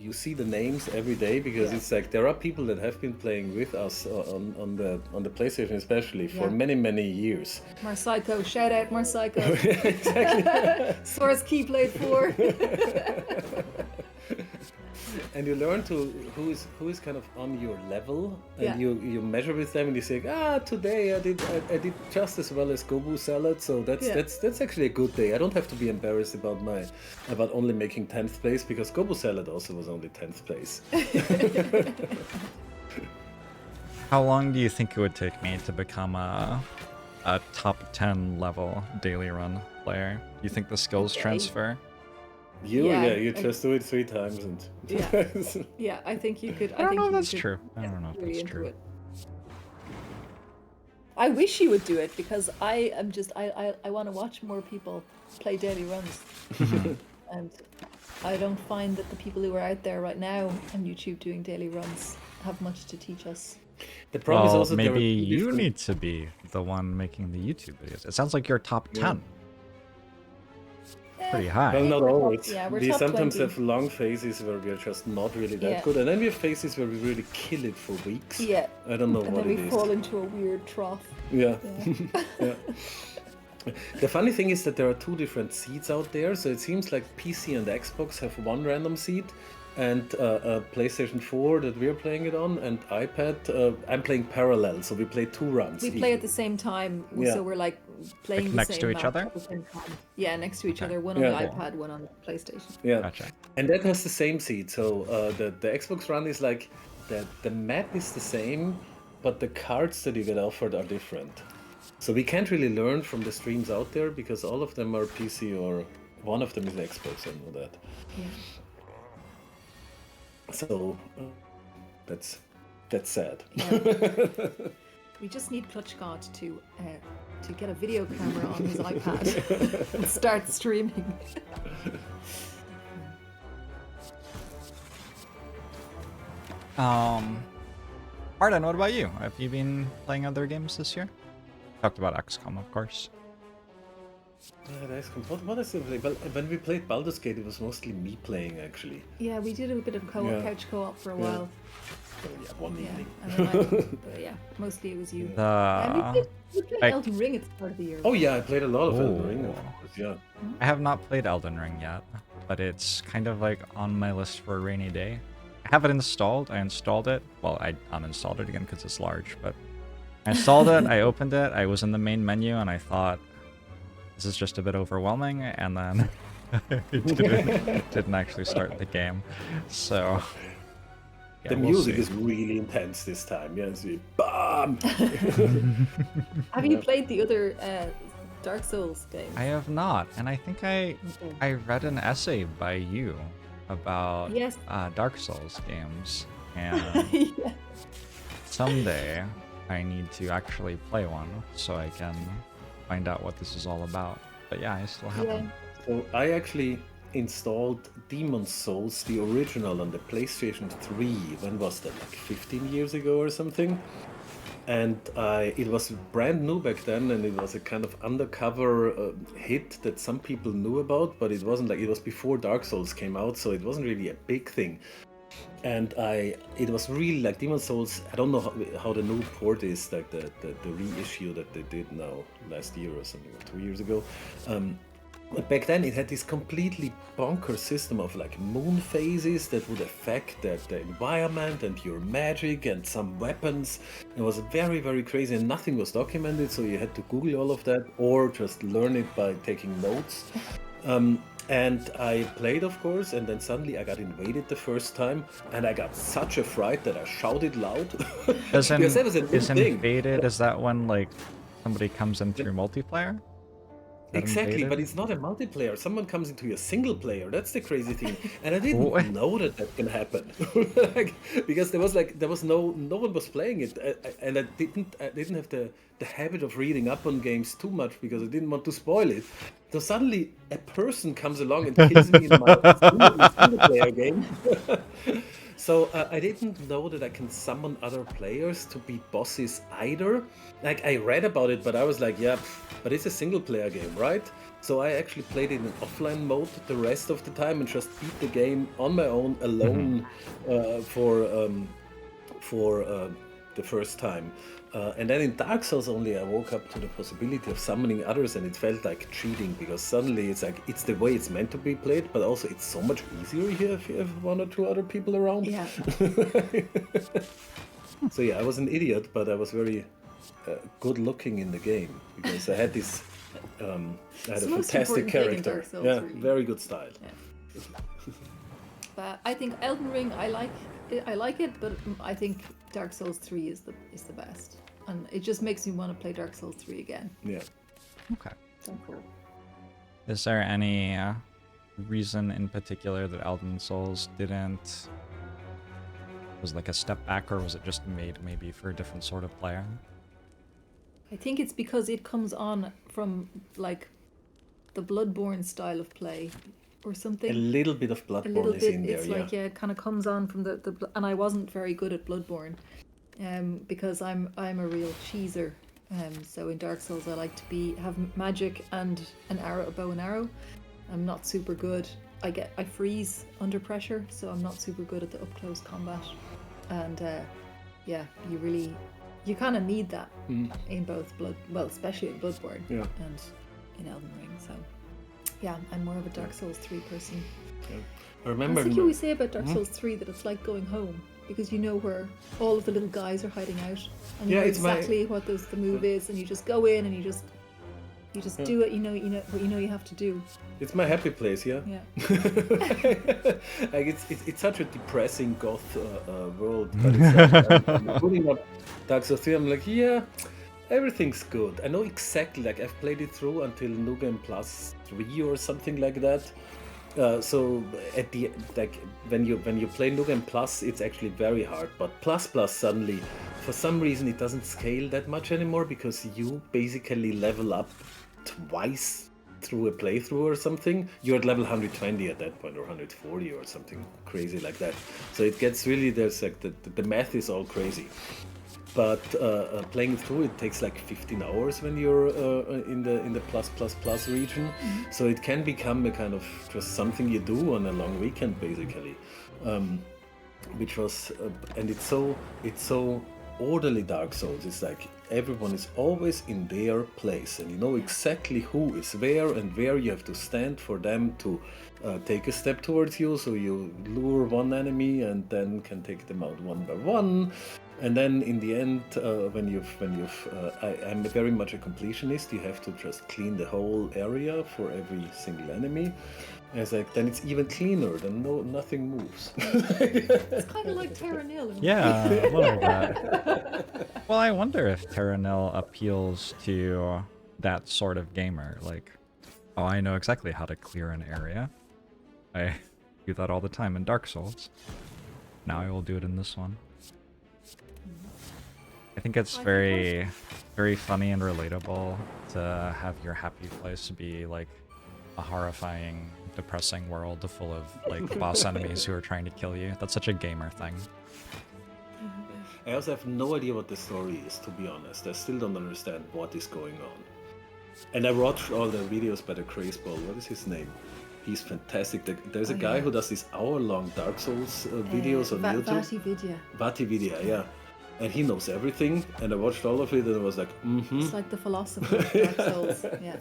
Speaker 3: you see the names every day because it's like there are people that have been playing with us on the PlayStation especially for many years.
Speaker 2: Marsyko, shout out Marsyko.
Speaker 3: Exactly.
Speaker 2: Source Keyblade 4.
Speaker 3: And you learn to who is kind of on your level, and you measure with them, and you say, today I did just as well as Gobu Salad, so that's actually a good day. I don't have to be embarrassed about only making 10th place because Gobu Salad also was only 10th place.
Speaker 1: How long do you think it would take me to become a top 10 level daily run player? Do you think the skills transfer?
Speaker 3: You just do it 3 times and
Speaker 2: Yeah, I think you could.
Speaker 1: I don't know if that's
Speaker 2: you could
Speaker 1: true. I don't know if
Speaker 2: really
Speaker 1: that's
Speaker 2: into
Speaker 1: true.
Speaker 2: it. I wish you would do it because I am just I want to watch more people play daily runs, and I don't find that the people who are out there right now on YouTube doing daily runs have much to teach us.
Speaker 3: The problem is
Speaker 1: Well,
Speaker 3: also there
Speaker 1: maybe
Speaker 3: are
Speaker 1: you
Speaker 3: different-
Speaker 1: need to be the one making the YouTube videos. It sounds like you're top 10. Pretty high.
Speaker 3: Well, not
Speaker 2: We're top-
Speaker 3: always.
Speaker 2: yeah, we're
Speaker 3: We
Speaker 2: top
Speaker 3: sometimes
Speaker 2: 20.
Speaker 3: have long phases where we are just not really that
Speaker 2: Yeah.
Speaker 3: good, and then we have phases where we really kill it for weeks.
Speaker 2: Yeah,
Speaker 3: I don't know
Speaker 2: and
Speaker 3: what
Speaker 2: then
Speaker 3: it
Speaker 2: we
Speaker 3: is.
Speaker 2: fall into a weird trough.
Speaker 3: Yeah.
Speaker 2: Yeah.
Speaker 3: Yeah. The funny thing is that there are 2 different seeds out there, so it seems like PC and Xbox have one random seed, and PlayStation 4 that we're playing it on, and iPad, I'm playing parallel, so we play 2 runs.
Speaker 2: We play at the same time,
Speaker 3: Yeah.
Speaker 2: so we're like playing
Speaker 1: Like
Speaker 2: the
Speaker 1: next
Speaker 2: same
Speaker 1: to each
Speaker 2: map
Speaker 1: other?
Speaker 2: at the same time. Yeah, next to each
Speaker 1: Okay.
Speaker 2: other. One on
Speaker 3: Yeah.
Speaker 2: the iPad, one on the PlayStation.
Speaker 3: Yeah.
Speaker 1: Gotcha.
Speaker 3: And that has the same seed. So the Xbox run is like the map is the same, but the cards that you get offered are different. So we can't really learn from the streams out there because all of them are PC or one of them is Xbox. I know that.
Speaker 2: Yeah.
Speaker 3: So that's sad.
Speaker 2: Yeah. We just need Clutch God to get a video camera on his iPad and start streaming.
Speaker 1: Arden, what about you? Have you been playing other games this year? Talked about XCOM, of course.
Speaker 3: What is it? Well, when we played Baldur's Gate, it was mostly me playing actually.
Speaker 2: Yeah, we did a bit of couch co-op for a while.
Speaker 3: So, yeah, one
Speaker 2: Yeah,
Speaker 3: evening.
Speaker 2: and then mostly it was you. And we played
Speaker 1: like-
Speaker 2: Elden Ring at the start of the year.
Speaker 3: Oh yeah, I played a lot of Elden
Speaker 1: Oh.
Speaker 3: Ring, of course. Yeah.
Speaker 1: I have not played Elden Ring yet, but it's kind of like on my list for a rainy day. I have it installed. I installed it. Well, I uninstalled it again because it's large, but I installed it. I opened it. I was in the main menu, and I thought, this is just a bit overwhelming, and then it didn't actually start the game. So yeah,
Speaker 3: The
Speaker 1: we'll
Speaker 3: music
Speaker 1: see.
Speaker 3: is really intense this time. Yeah, it's really BAM!
Speaker 2: Have you played the other Dark Souls games?
Speaker 1: I have not, and I think I read an essay by you about
Speaker 2: Yes.
Speaker 1: Dark Souls games, and
Speaker 2: Yeah.
Speaker 1: someday I need to actually play one so I can find out what this is all about. But yeah, I still haven't.
Speaker 3: So I actually installed Demon's Souls, the original, on the PlayStation 3. When was that? Like 15 years ago or something? And it was brand new back then, and it was a kind of undercover hit that some people knew about, but it wasn't like, it was before Dark Souls came out, so it wasn't really a big thing. And it was really like Demon's Souls. I don't know how the new port is, like the reissue that they did now last year or something, or 2 years ago. But back then it had this completely bonkers system of like moon phases that would affect the environment and your magic and some weapons. It was very, very crazy, and nothing was documented, so you had to Google all of that or just learn it by taking notes. And I played, of course, and then suddenly I got invaded the first time, and I got such a fright that I shouted loud. Because that was a new thing.
Speaker 1: Invaded, is that when like somebody comes in through multiplayer?
Speaker 3: Exactly, but it's not a multiplayer. Someone comes into a single player. That's the crazy thing, and I didn't know that can happen. Because there was no one was playing it, and I didn't have the habit of reading up on games too much because I didn't want to spoil it. So suddenly a person comes along and kills me in my single player game. So I didn't know that I can summon other players to beat bosses either. Like, I read about it, but I was like, yeah, but it's a single player game, right? So I actually played it in offline mode the rest of the time and just beat the game on my own, alone, for the first time. And then in Dark Souls only I woke up to the possibility of summoning others, and it felt like cheating, because suddenly it's like, it's the way it's meant to be played, but also it's so much easier here if you have one or two other people around.
Speaker 2: Yeah.
Speaker 3: So yeah, I was an idiot, but I was very good looking in the game, because I had this I had a fantastic character. Yeah, really. Very good style.
Speaker 2: Yeah. But I think Elden Ring, I like it, but I think Dark Souls 3 is the best, and it just makes me want to play Dark Souls 3 again.
Speaker 3: Yeah.
Speaker 1: Okay.
Speaker 2: So cool.
Speaker 1: Is there any reason in particular that Elden Souls didn't was like a step back, or was it just made maybe for a different sort of player?
Speaker 2: I think it's because it comes on from like the Bloodborne style of play or something.
Speaker 3: A little bit of Bloodborne is in there,
Speaker 2: it's like, yeah, it kind of comes on from the and I wasn't very good at Bloodborne, because I'm a real cheeser. So in Dark Souls I like to have magic and a bow and arrow. I'm not super good. I freeze under pressure, so I'm not super good at the up close combat. And yeah, you kind of need that in both especially in Bloodborne and in Elden Ring. So yeah, I'm more of a Dark Souls 3 person.
Speaker 3: Yeah. I remember.
Speaker 2: It's like you always say about Dark Souls 3 that it's like going home, because you know where all of the little guys are hiding out, and you know exactly what the move is, and you just go in and you just do it. You know what you have to do.
Speaker 3: It's my happy place, yeah.
Speaker 2: Yeah.
Speaker 3: Like it's such a depressing goth world, but it's like, I'm putting up Dark Souls 3. I'm like, yeah, everything's good. I know exactly. Like, I've played it through until New Game Plus 3 or something like that. So at the when you play New Game Plus, it's actually very hard. But Plus suddenly, for some reason, it doesn't scale that much anymore, because you basically level up twice through a playthrough or something. You're at level 120 at that point, or 140 or something crazy like that. So it gets really, there's like the math is all crazy. But playing it through, it takes like 15 hours when you're in the plus region. So it can become a kind of just something you do on a long weekend, basically. Which was and it's so orderly. Dark Souls, it's like everyone is always in their place, and you know exactly who is where and where you have to stand for them to take a step towards you. So you lure one enemy and then can take them out one by one. And then in the end, I'm very much a completionist. You have to just clean the whole area for every single enemy. And it's like, then it's even cleaner. Then nothing moves.
Speaker 2: It's kind of like Terra Nil.
Speaker 1: Yeah, a little bit. Well, I wonder if Terra Nil appeals to that sort of gamer. Like, oh, I know exactly how to clear an area. I do that all the time in Dark Souls. Now I will do it in this one. I think it's very, very funny and relatable to have your happy place be like a horrifying, depressing world full of like boss enemies who are trying to kill you. That's such a gamer thing.
Speaker 3: I also have no idea what the story is, to be honest. I still don't understand what is going on. And I watched all the videos by the Crazeball. What is his name? He's fantastic. There's a guy who does these hour-long Dark Souls videos on YouTube. VOD, yeah. And he knows everything, and I watched all of it, and I was like,
Speaker 2: It's like the philosopher of Dark Souls, yeah.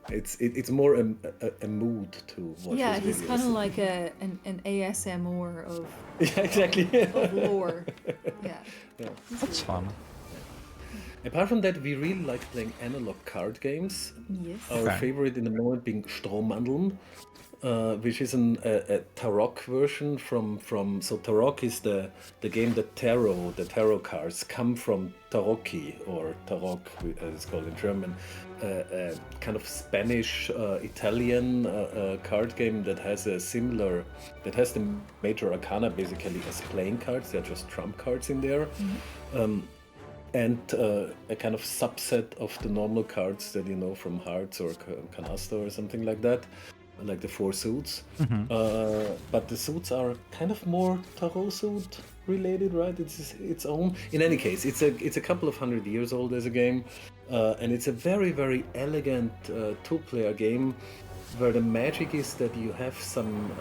Speaker 3: It's more a mood to watch.
Speaker 2: Yeah,
Speaker 3: his
Speaker 2: he's
Speaker 3: videos.
Speaker 2: kind of like an ASMR of
Speaker 3: Yeah, exactly.
Speaker 2: of lore. Yeah.
Speaker 1: That's fun.
Speaker 3: Apart from that, we really like playing analog card games.
Speaker 2: Yes.
Speaker 3: Our favorite in the moment being Strohmandeln, which is a Tarok version from so Tarok is the game that the tarot cards come from Tarocchi, or Tarok as it's called in German, kind of Spanish Italian card game that has the major arcana basically as playing cards. They're just trump cards in there. And a kind of subset of the normal cards that you know from Hearts or Canasta or something like that, like the 4 suits. But the suits are kind of more tarot suit related, right? It's its own. In any case, it's a couple of 100 years old as a game, and it's a very, very elegant 2-player game where the magic is that you have some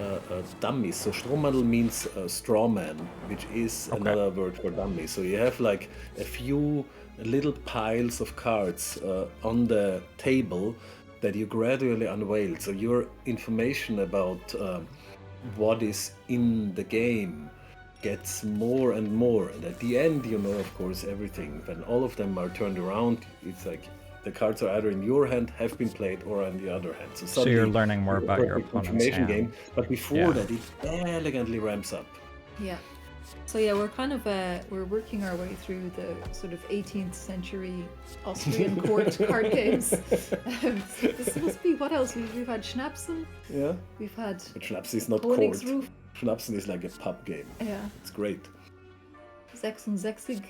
Speaker 3: dummies. So Strohmandel means straw man, which is another word for dummy. So you have like a few little piles of cards on the table that you gradually unveil. So your information about what is in the game gets more and more. And at the end, you know, of course, everything. When all of them are turned around, it's like the cards are either in your hand, have been played, or on the other hand.
Speaker 1: So you're learning more about your opponent's hand.
Speaker 3: Game, but before that, it elegantly ramps up.
Speaker 2: Yeah. So yeah, we're kind of we're working our way through the sort of 18th century Austrian court card games. This must be what else? We've had Schnapsen.
Speaker 3: Yeah.
Speaker 2: We've had.
Speaker 3: But Schnapsen is not court. Schnapsen is like a pub game.
Speaker 2: Yeah.
Speaker 3: It's great.
Speaker 2: Sechs und Sechzig.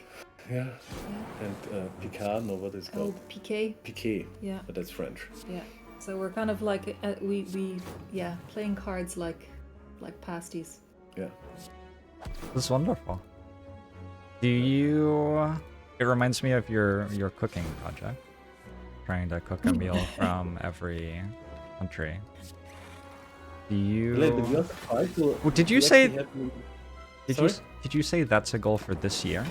Speaker 3: Yeah. And Picard, no, what is it called?
Speaker 2: Piquet.
Speaker 3: Piquet.
Speaker 2: Yeah.
Speaker 3: But that's French.
Speaker 2: Yeah. So we're kind of like we playing cards like pasties.
Speaker 3: Yeah.
Speaker 1: That's wonderful. Do you? It reminds me of your cooking project, trying to cook a meal from every country. Do you? Did you say? Did you say that's a goal for this year?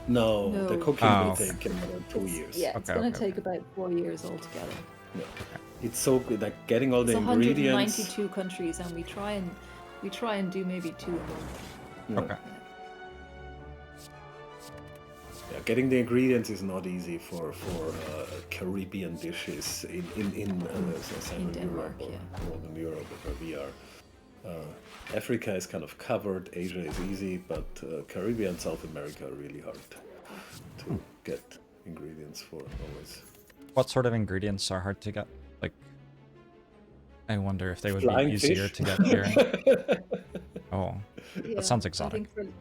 Speaker 3: No, the cooking will take another 2 years.
Speaker 2: Yeah, it's going to take about 4 years altogether.
Speaker 3: Yeah. It's so good, like getting all the ingredients.
Speaker 2: 192 countries, and we try and do maybe 2 a month.
Speaker 1: Okay.
Speaker 3: Yeah, getting the ingredients is not easy for Caribbean dishes in Southern Europe or Northern Europe, where we are. Africa is kind of covered, Asia is easy, but Caribbean, South America are really hard to get ingredients for always.
Speaker 1: What sort of ingredients are hard to get? Like, I wonder if they would
Speaker 3: Flying
Speaker 1: be easier
Speaker 3: fish?
Speaker 1: to get here. Oh, that sounds exotic.
Speaker 2: I think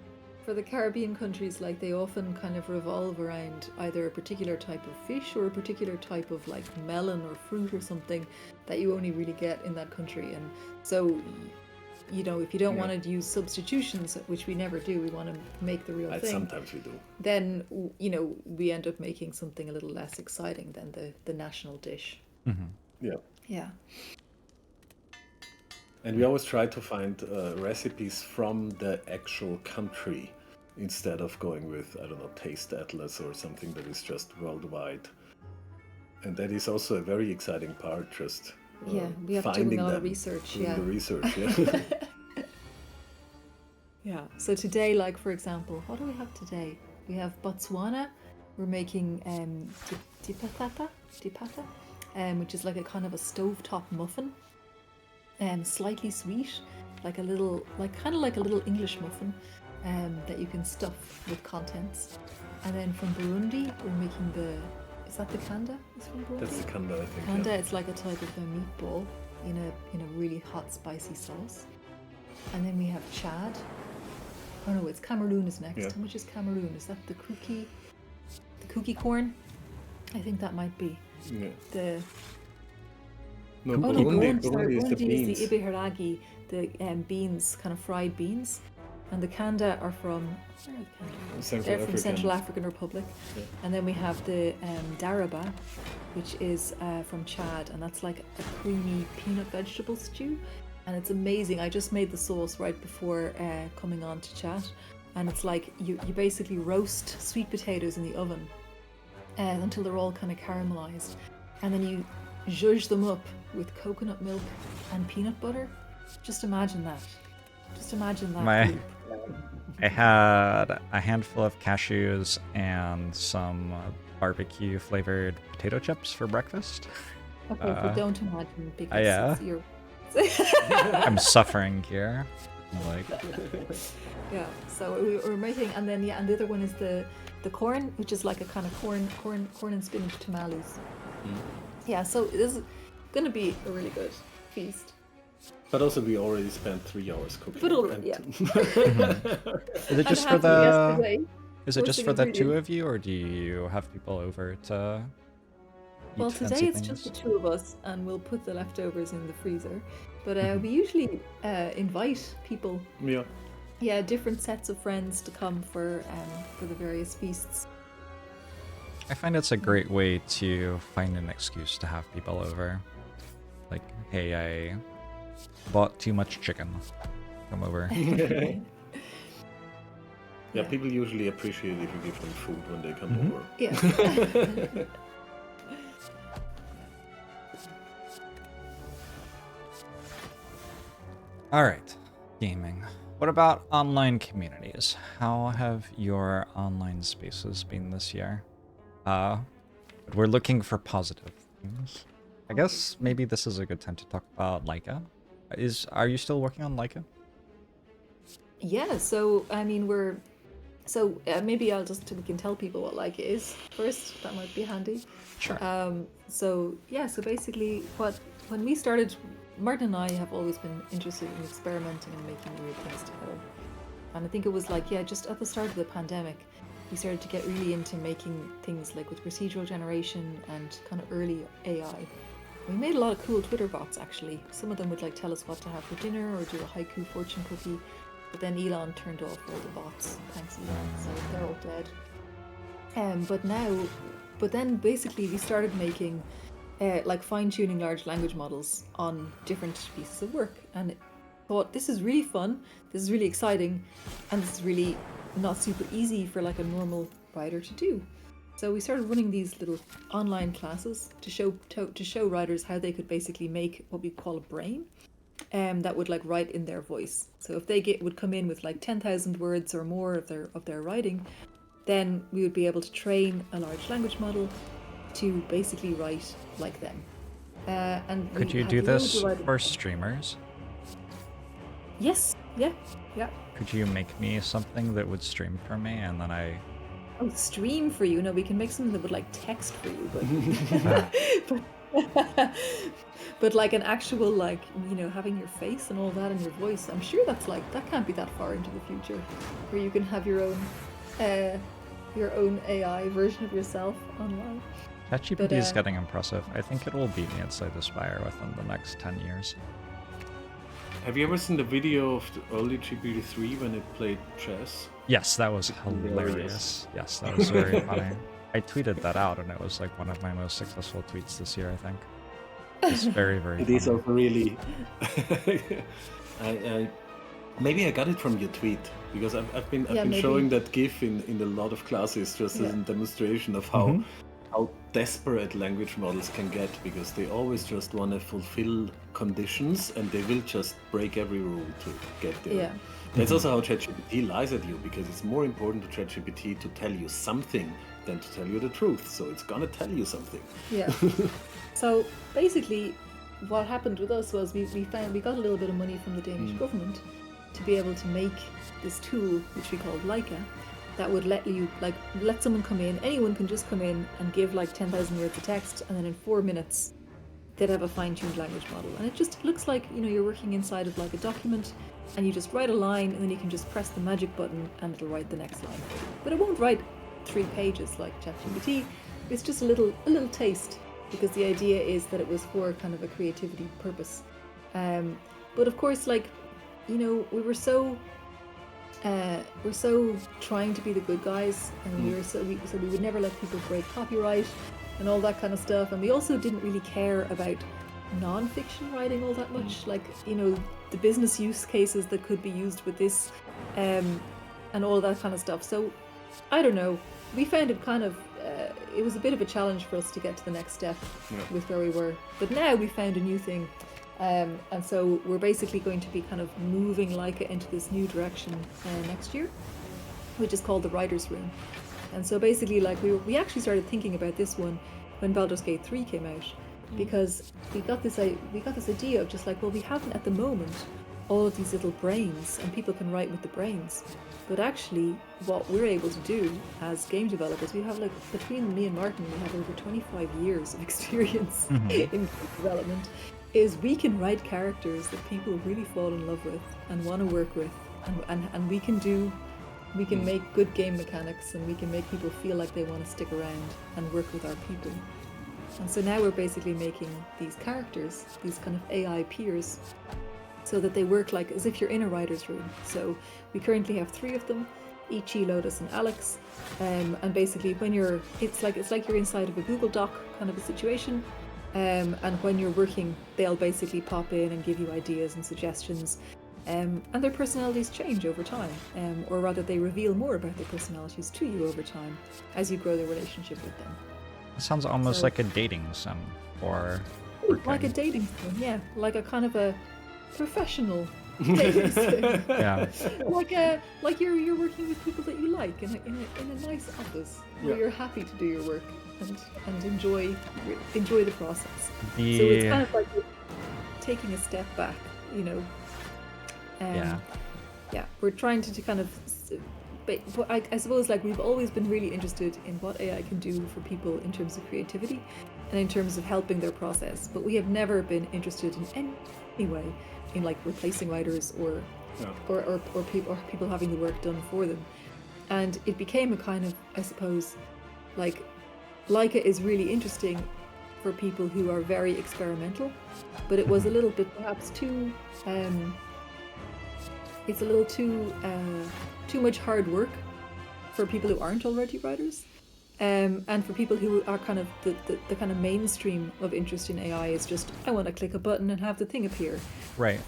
Speaker 2: for the Caribbean countries, like they often kind of revolve around either a particular type of fish or a particular type of like melon or fruit or something that you only really get in that country. And so, you know, if you don't want to use substitutions, which we never do, we want to make the real thing.
Speaker 3: Sometimes we do.
Speaker 2: Then, you know, we end up making something a little less exciting than the national dish.
Speaker 1: Mm-hmm.
Speaker 3: Yeah.
Speaker 2: Yeah.
Speaker 3: And we always try to find recipes from the actual country instead of going with, I don't know, Taste Atlas or something that is just worldwide. And that is also a very exciting part, just
Speaker 2: we have to do a lot of research.
Speaker 3: The research, yeah.
Speaker 2: Yeah. So today, like for example, what do we have today? We have Botswana. We're making dipata, which is like a kind of a stovetop muffin, slightly sweet, like a little English muffin, that you can stuff with contents. And then from Burundi, we're making is that the kanda? It's from Burundi?
Speaker 3: That's the kanda, I think.
Speaker 2: Kanda,
Speaker 3: yeah.
Speaker 2: it's like a type of a meatball in a really hot, spicy sauce. And then we have Chad. Oh no, it's Cameroon is next.
Speaker 3: Yeah.
Speaker 2: How much is Cameroon? Is that the cookie corn? I think that might be
Speaker 3: Yeah.
Speaker 2: the.
Speaker 3: No,
Speaker 2: Oh no,
Speaker 3: Burundi,
Speaker 2: Burundi, sorry,
Speaker 3: Burundi is the
Speaker 2: Burundi
Speaker 3: beans.
Speaker 2: is the ibiharagi, the beans, kind of fried beans, and the kanda are from where are the kanda?
Speaker 3: Central
Speaker 2: They're from
Speaker 3: African.
Speaker 2: Central African Republic,
Speaker 3: Yeah.
Speaker 2: and then we have the daraba, which is from Chad, and that's like a creamy peanut vegetable stew, and it's amazing. I just made the sauce right before coming on to chat, and it's like you basically roast sweet potatoes in the oven until they're all kind of caramelized, and then you zhuzh them up with coconut milk and peanut butter. Just imagine that. Just imagine that.
Speaker 1: My-
Speaker 2: Loop.
Speaker 1: I had a handful of cashews and some barbecue flavored potato chips for breakfast.
Speaker 2: Okay, but don't imagine because
Speaker 1: yeah.
Speaker 2: it's your.
Speaker 1: I'm suffering here. Like,
Speaker 2: Yeah, so we're making, and then and the other one is the corn, which is like a kind of corn and spinach tamales. Yeah, so this is gonna be a really good feast.
Speaker 3: But also, we already spent 3 hours cooking.
Speaker 2: But already, yeah.
Speaker 1: is it just for
Speaker 2: And
Speaker 1: the?
Speaker 2: yesterday,
Speaker 1: Is it just
Speaker 2: roasting
Speaker 1: for the two
Speaker 2: ingredient.
Speaker 1: of you, or do you have people over to?
Speaker 2: Well,
Speaker 1: eat
Speaker 2: today
Speaker 1: fancy
Speaker 2: it's
Speaker 1: things?
Speaker 2: just the two of us, and we'll put the leftovers in the freezer. But we usually invite people,
Speaker 3: Yeah.
Speaker 2: different sets of friends to come for the various feasts.
Speaker 1: I find it's a great way to find an excuse to have people over. Like, hey, I bought too much chicken. Come over.
Speaker 3: Yeah, people usually appreciate if you give them food when they come
Speaker 1: Mhm.
Speaker 3: over.
Speaker 2: Yeah.
Speaker 1: Alright, gaming. What about online communities? How have your online spaces been this year? We're looking for positive things. I guess maybe this is a good time to talk about Leica. Are you still working on Leica?
Speaker 2: Yeah, so I mean maybe we can tell people what Leica is first. That might be handy.
Speaker 1: Sure.
Speaker 2: So basically when we started, Martin and I have always been interested in experimenting and making weird things together. And I think it was just at the start of the pandemic, we started to get really into making things like with procedural generation and kind of early AI. We made a lot of cool Twitter bots actually. Some of them would tell us what to have for dinner or do a haiku fortune cookie. But then Elon turned off all the bots. Thanks, Elon. So they're all dead. But then basically we started making fine-tuning large language models on different pieces of work, and thought this is really fun, this is really exciting, and this is really not super easy for a normal writer to do. So we started running these little online classes to show writers how they could basically make what we call a brain. That would write in their voice. So if they would come in with 10,000 words or more of their writing, then we would be able to train a large language model to basically write like them. And
Speaker 1: Could
Speaker 2: we
Speaker 1: you
Speaker 2: had
Speaker 1: do
Speaker 2: loads
Speaker 1: this
Speaker 2: of writing-
Speaker 1: for streamers?
Speaker 2: Yes. Yeah.
Speaker 1: Could you make me something that would stream for me, and then I...
Speaker 2: Oh, stream for you. No, we can make something that would text for you, but an actual having your face and all that and your voice. I'm sure that's that can't be that far into the future, where you can have your own AI version of yourself online.
Speaker 1: ChatGPT is getting impressive. I think it will beat me inside the Spire within the next 10 years.
Speaker 3: Have you ever seen the video of the early GPT-3 when it played chess?
Speaker 1: Yes, that was hilarious. Yes, that was very funny. I tweeted that out, and it was one of my most successful tweets this year, I think. It's very, very
Speaker 3: It
Speaker 1: funny.
Speaker 3: is also really... Maybe I got it from your tweet, because I've been
Speaker 2: maybe.
Speaker 3: showing that GIF in a lot of classes just as a demonstration of how desperate language models can get, because they always just want to fulfill conditions and they will just break every rule to get there.
Speaker 2: Yeah.
Speaker 3: That's also how ChatGPT lies at you, because it's more important to ChatGPT to tell you something than to tell you the truth. So it's gonna tell you something.
Speaker 2: Yeah. So basically, what happened with us was we got a little bit of money from the Danish government to be able to make this tool, which we called Leica, that would let you let someone come in. Anyone can just come in and give 10,000 words of text, and then in 4 minutes they'd have a fine-tuned language model. And it just looks like you're working inside of a document, and you just write a line, and then you can just press the magic button and it'll write the next line. But it won't write 3 pages like ChatGPT. it's just a little taste, because the idea is that it was for kind of a creativity purpose. But of course, like, you know, we're so trying to be the good guys, and we would never let people break copyright and all that kind of stuff. And we also didn't really care about non-fiction writing all that much, like, you know, the business use cases that could be used with this, and all that kind of stuff. So I don't know, we found it kind of it was a bit of a challenge for us to get to the next step with where we were. But now we found a new thing, and so we're basically going to be kind of moving Leica into this new direction next year, which is called the Writer's Room. And so basically, like, we actually started thinking about this one when Baldur's Gate 3 came out, because we got this idea of just like, well, we haven't at the moment all of these little brains, and people can write with the brains. But actually, what we're able to do as game developers, we have, like, between me and Martin, we have over 25 years of experience in game development, is we can write characters that people really fall in love with and want to work with, and we can make good game mechanics, and we can make people feel like they want to stick around and work with our people. And so now we're basically making these characters, these kind of AI peers, so that they work like as if you're in a writer's room. So we currently have 3 of them, Ichi, Lotus, and Alex. And basically, when it's like you're inside of a Google Doc kind of a situation. And when you're working, they'll basically pop in and give you ideas and suggestions. And their personalities change over time, or rather, they reveal more about their personalities to you over time as you grow the relationship with them.
Speaker 1: It sounds almost like a dating sim for working.
Speaker 2: Like a dating sim, yeah, like a kind of a professional dating sim.
Speaker 1: Yeah.
Speaker 2: Like you're working with people that you like in a nice office where you're happy to do your work and enjoy the process. So it's kind of like taking a step back, you know. Yeah, we're trying to kind of, but I suppose, like, we've always been really interested in what AI can do for people in terms of creativity and in terms of helping their process, but we have never been interested in any way in, like, replacing writers or people having the work done for them. And it became a kind of, I suppose, like, Leica is really interesting for people who are very experimental, but it was a little bit perhaps too it's a little too much hard work for people who aren't already writers, and for people who are kind of the kind of mainstream of interest in AI is just, I want to click a button and have the thing appear.
Speaker 1: Right.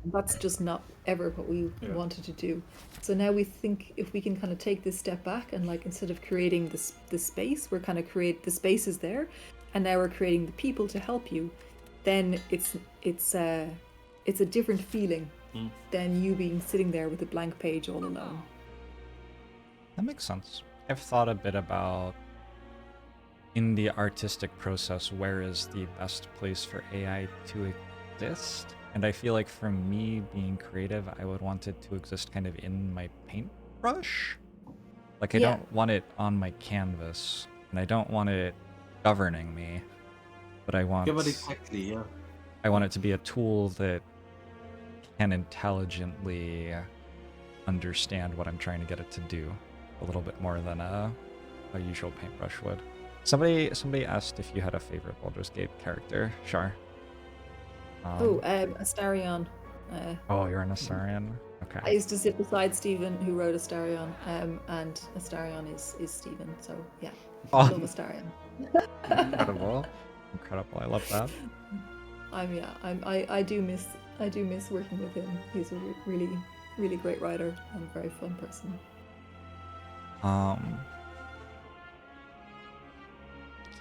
Speaker 2: That's just not ever what we wanted to do. So now we think if we can kind of take this step back and, like, instead of creating this space, we're kind of create the space is there, and now we're creating the people to help you. Then it's a different feeling than you being sitting there with a blank page all alone.
Speaker 1: That makes sense. I've thought a bit about, in the artistic process, where is the best place for AI to exist? And I feel like for me, being creative, I would want it to exist kind of in my paintbrush. Like, I don't want it on my canvas, and I don't want it governing me, but I want...
Speaker 3: Yeah, but exactly, yeah.
Speaker 1: I want it to be a tool that can intelligently understand what I'm trying to get it to do a little bit more than a usual paintbrush would. Somebody asked if you had a favorite Baldur's Gate character. Shar.
Speaker 2: Astarion.
Speaker 1: Oh, you're an Astarion? Okay.
Speaker 2: I used to sit beside Stephen, who wrote Astarion, and Astarion is Stephen, so yeah. I love Astarion.
Speaker 1: Incredible. I love that.
Speaker 2: I do miss working with him. He's a really, really great writer and a very fun person.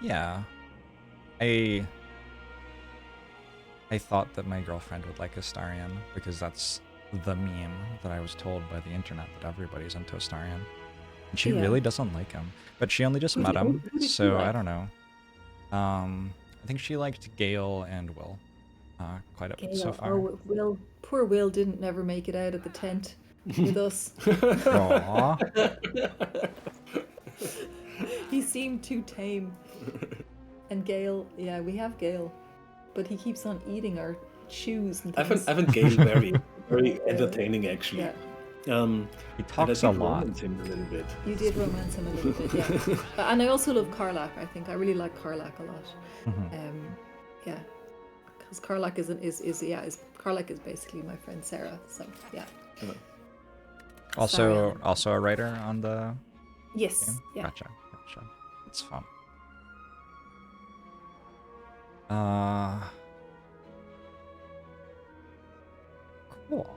Speaker 1: Yeah. I thought that my girlfriend would like Astarion because that's the meme that I was told by the internet, that everybody's into Astarion. And she really doesn't like him. But she only just met him, so I don't know. I think she liked Gale and Will quite a bit so far.
Speaker 2: Oh, poor Will didn't never make it out of the tent with us.
Speaker 1: Aww.
Speaker 2: He seemed too tame. And Gale, yeah, we have Gale, but he keeps on eating our shoes and things.
Speaker 3: I find Gale very, very entertaining, actually.
Speaker 2: Yeah.
Speaker 1: He talks a lot.
Speaker 3: Him a little bit.
Speaker 2: You did romance him a little bit, yeah. And I also love Karlak. I think I really like Karlak a lot. Yeah, because Karlak is Karlak is basically my friend Sarah. So yeah.
Speaker 1: Also a writer on the
Speaker 2: Yes.
Speaker 1: game?
Speaker 2: Yeah.
Speaker 1: Gotcha. It's fun. Cool.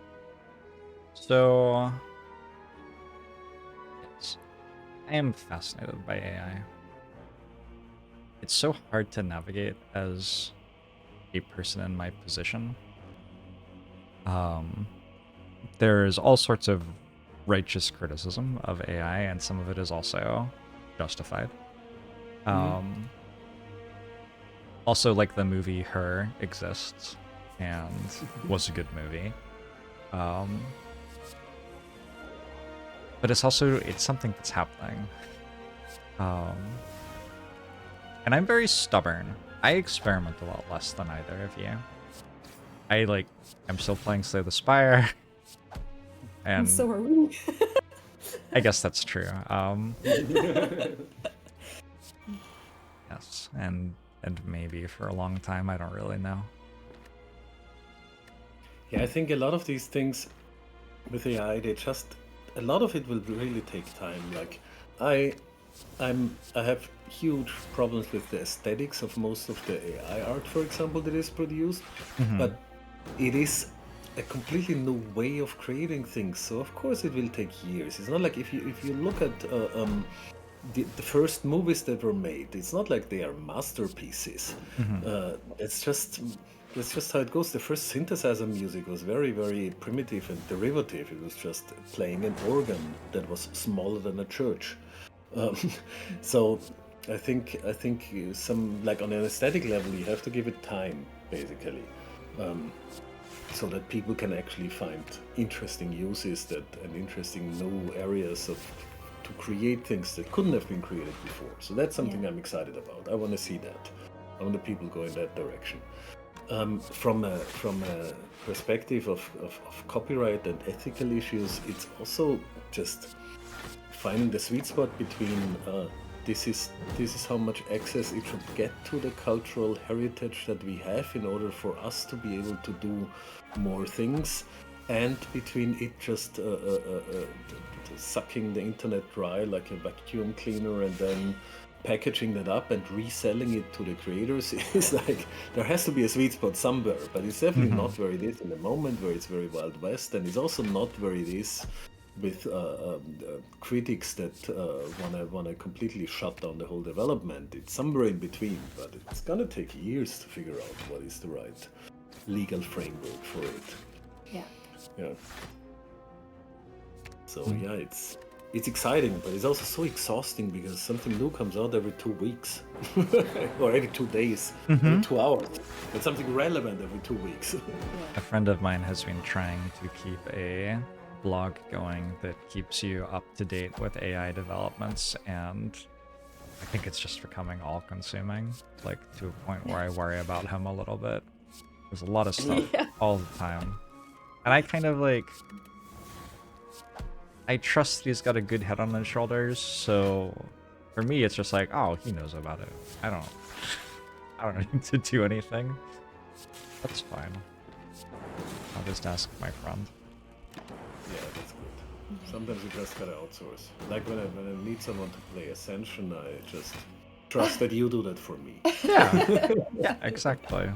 Speaker 1: So, yes, I am fascinated by AI. It's so hard to navigate as a person in my position. There's all sorts of righteous criticism of AI, and some of it is also justified. Also, like, the movie Her exists and was a good movie. But it's something that's happening. And I'm very stubborn. I experiment a lot less than either of you. I'm still playing Slay the Spire. And
Speaker 2: so are we.
Speaker 1: I guess that's true. Yes, and maybe for a long time, I don't really know.
Speaker 3: Yeah, I think a lot of these things with AI, a lot of it will really take time. Like, I have huge problems with the aesthetics of most of the AI art, for example, that is produced, but it is a completely new way of creating things. So of course it will take years. It's not like if you look at the first movies that were made, it's not like they are masterpieces. That's just how it goes. The first synthesizer music was very, very primitive and derivative. It was just playing an organ that was smaller than a church. So I think some, like, on an aesthetic level, you have to give it time, basically, so that people can actually find interesting uses and interesting new areas to create things that couldn't have been created before. So that's something I'm excited about. I want to see that. I want the people go in that direction. From a perspective of copyright and ethical issues, it's also just finding the sweet spot between this is how much access it should get to the cultural heritage that we have in order for us to be able to do more things, and between it just sucking the internet dry like a vacuum cleaner and then packaging that up and reselling it to the creators. Is like, there has to be a sweet spot somewhere, but it's definitely not where it is in the moment, where it's very Wild West, and it's also not where it is with critics that wanna completely shut down the whole development. It's somewhere in between, but it's gonna take years to figure out what is the right legal framework for it. Yeah. So yeah, it's exciting, but it's also so exhausting because something new comes out every 2 weeks or every 2 days, every 2 hours, and something relevant every 2 weeks.
Speaker 1: A friend of mine has been trying to keep a blog going that keeps you up to date with AI developments, and I think it's just becoming all-consuming, like, to a point where I worry about him a little bit. There's a lot of stuff all the time, and I kind of, like, I trust that he's got a good head on his shoulders, so for me it's just like, oh, he knows about it. I don't need to do anything. That's fine. I'll just ask my friend.
Speaker 3: Yeah, that's good. Sometimes you just gotta outsource. Like when I need someone to play Ascension, I just trust that you do that for me.
Speaker 1: Yeah, yeah, exactly.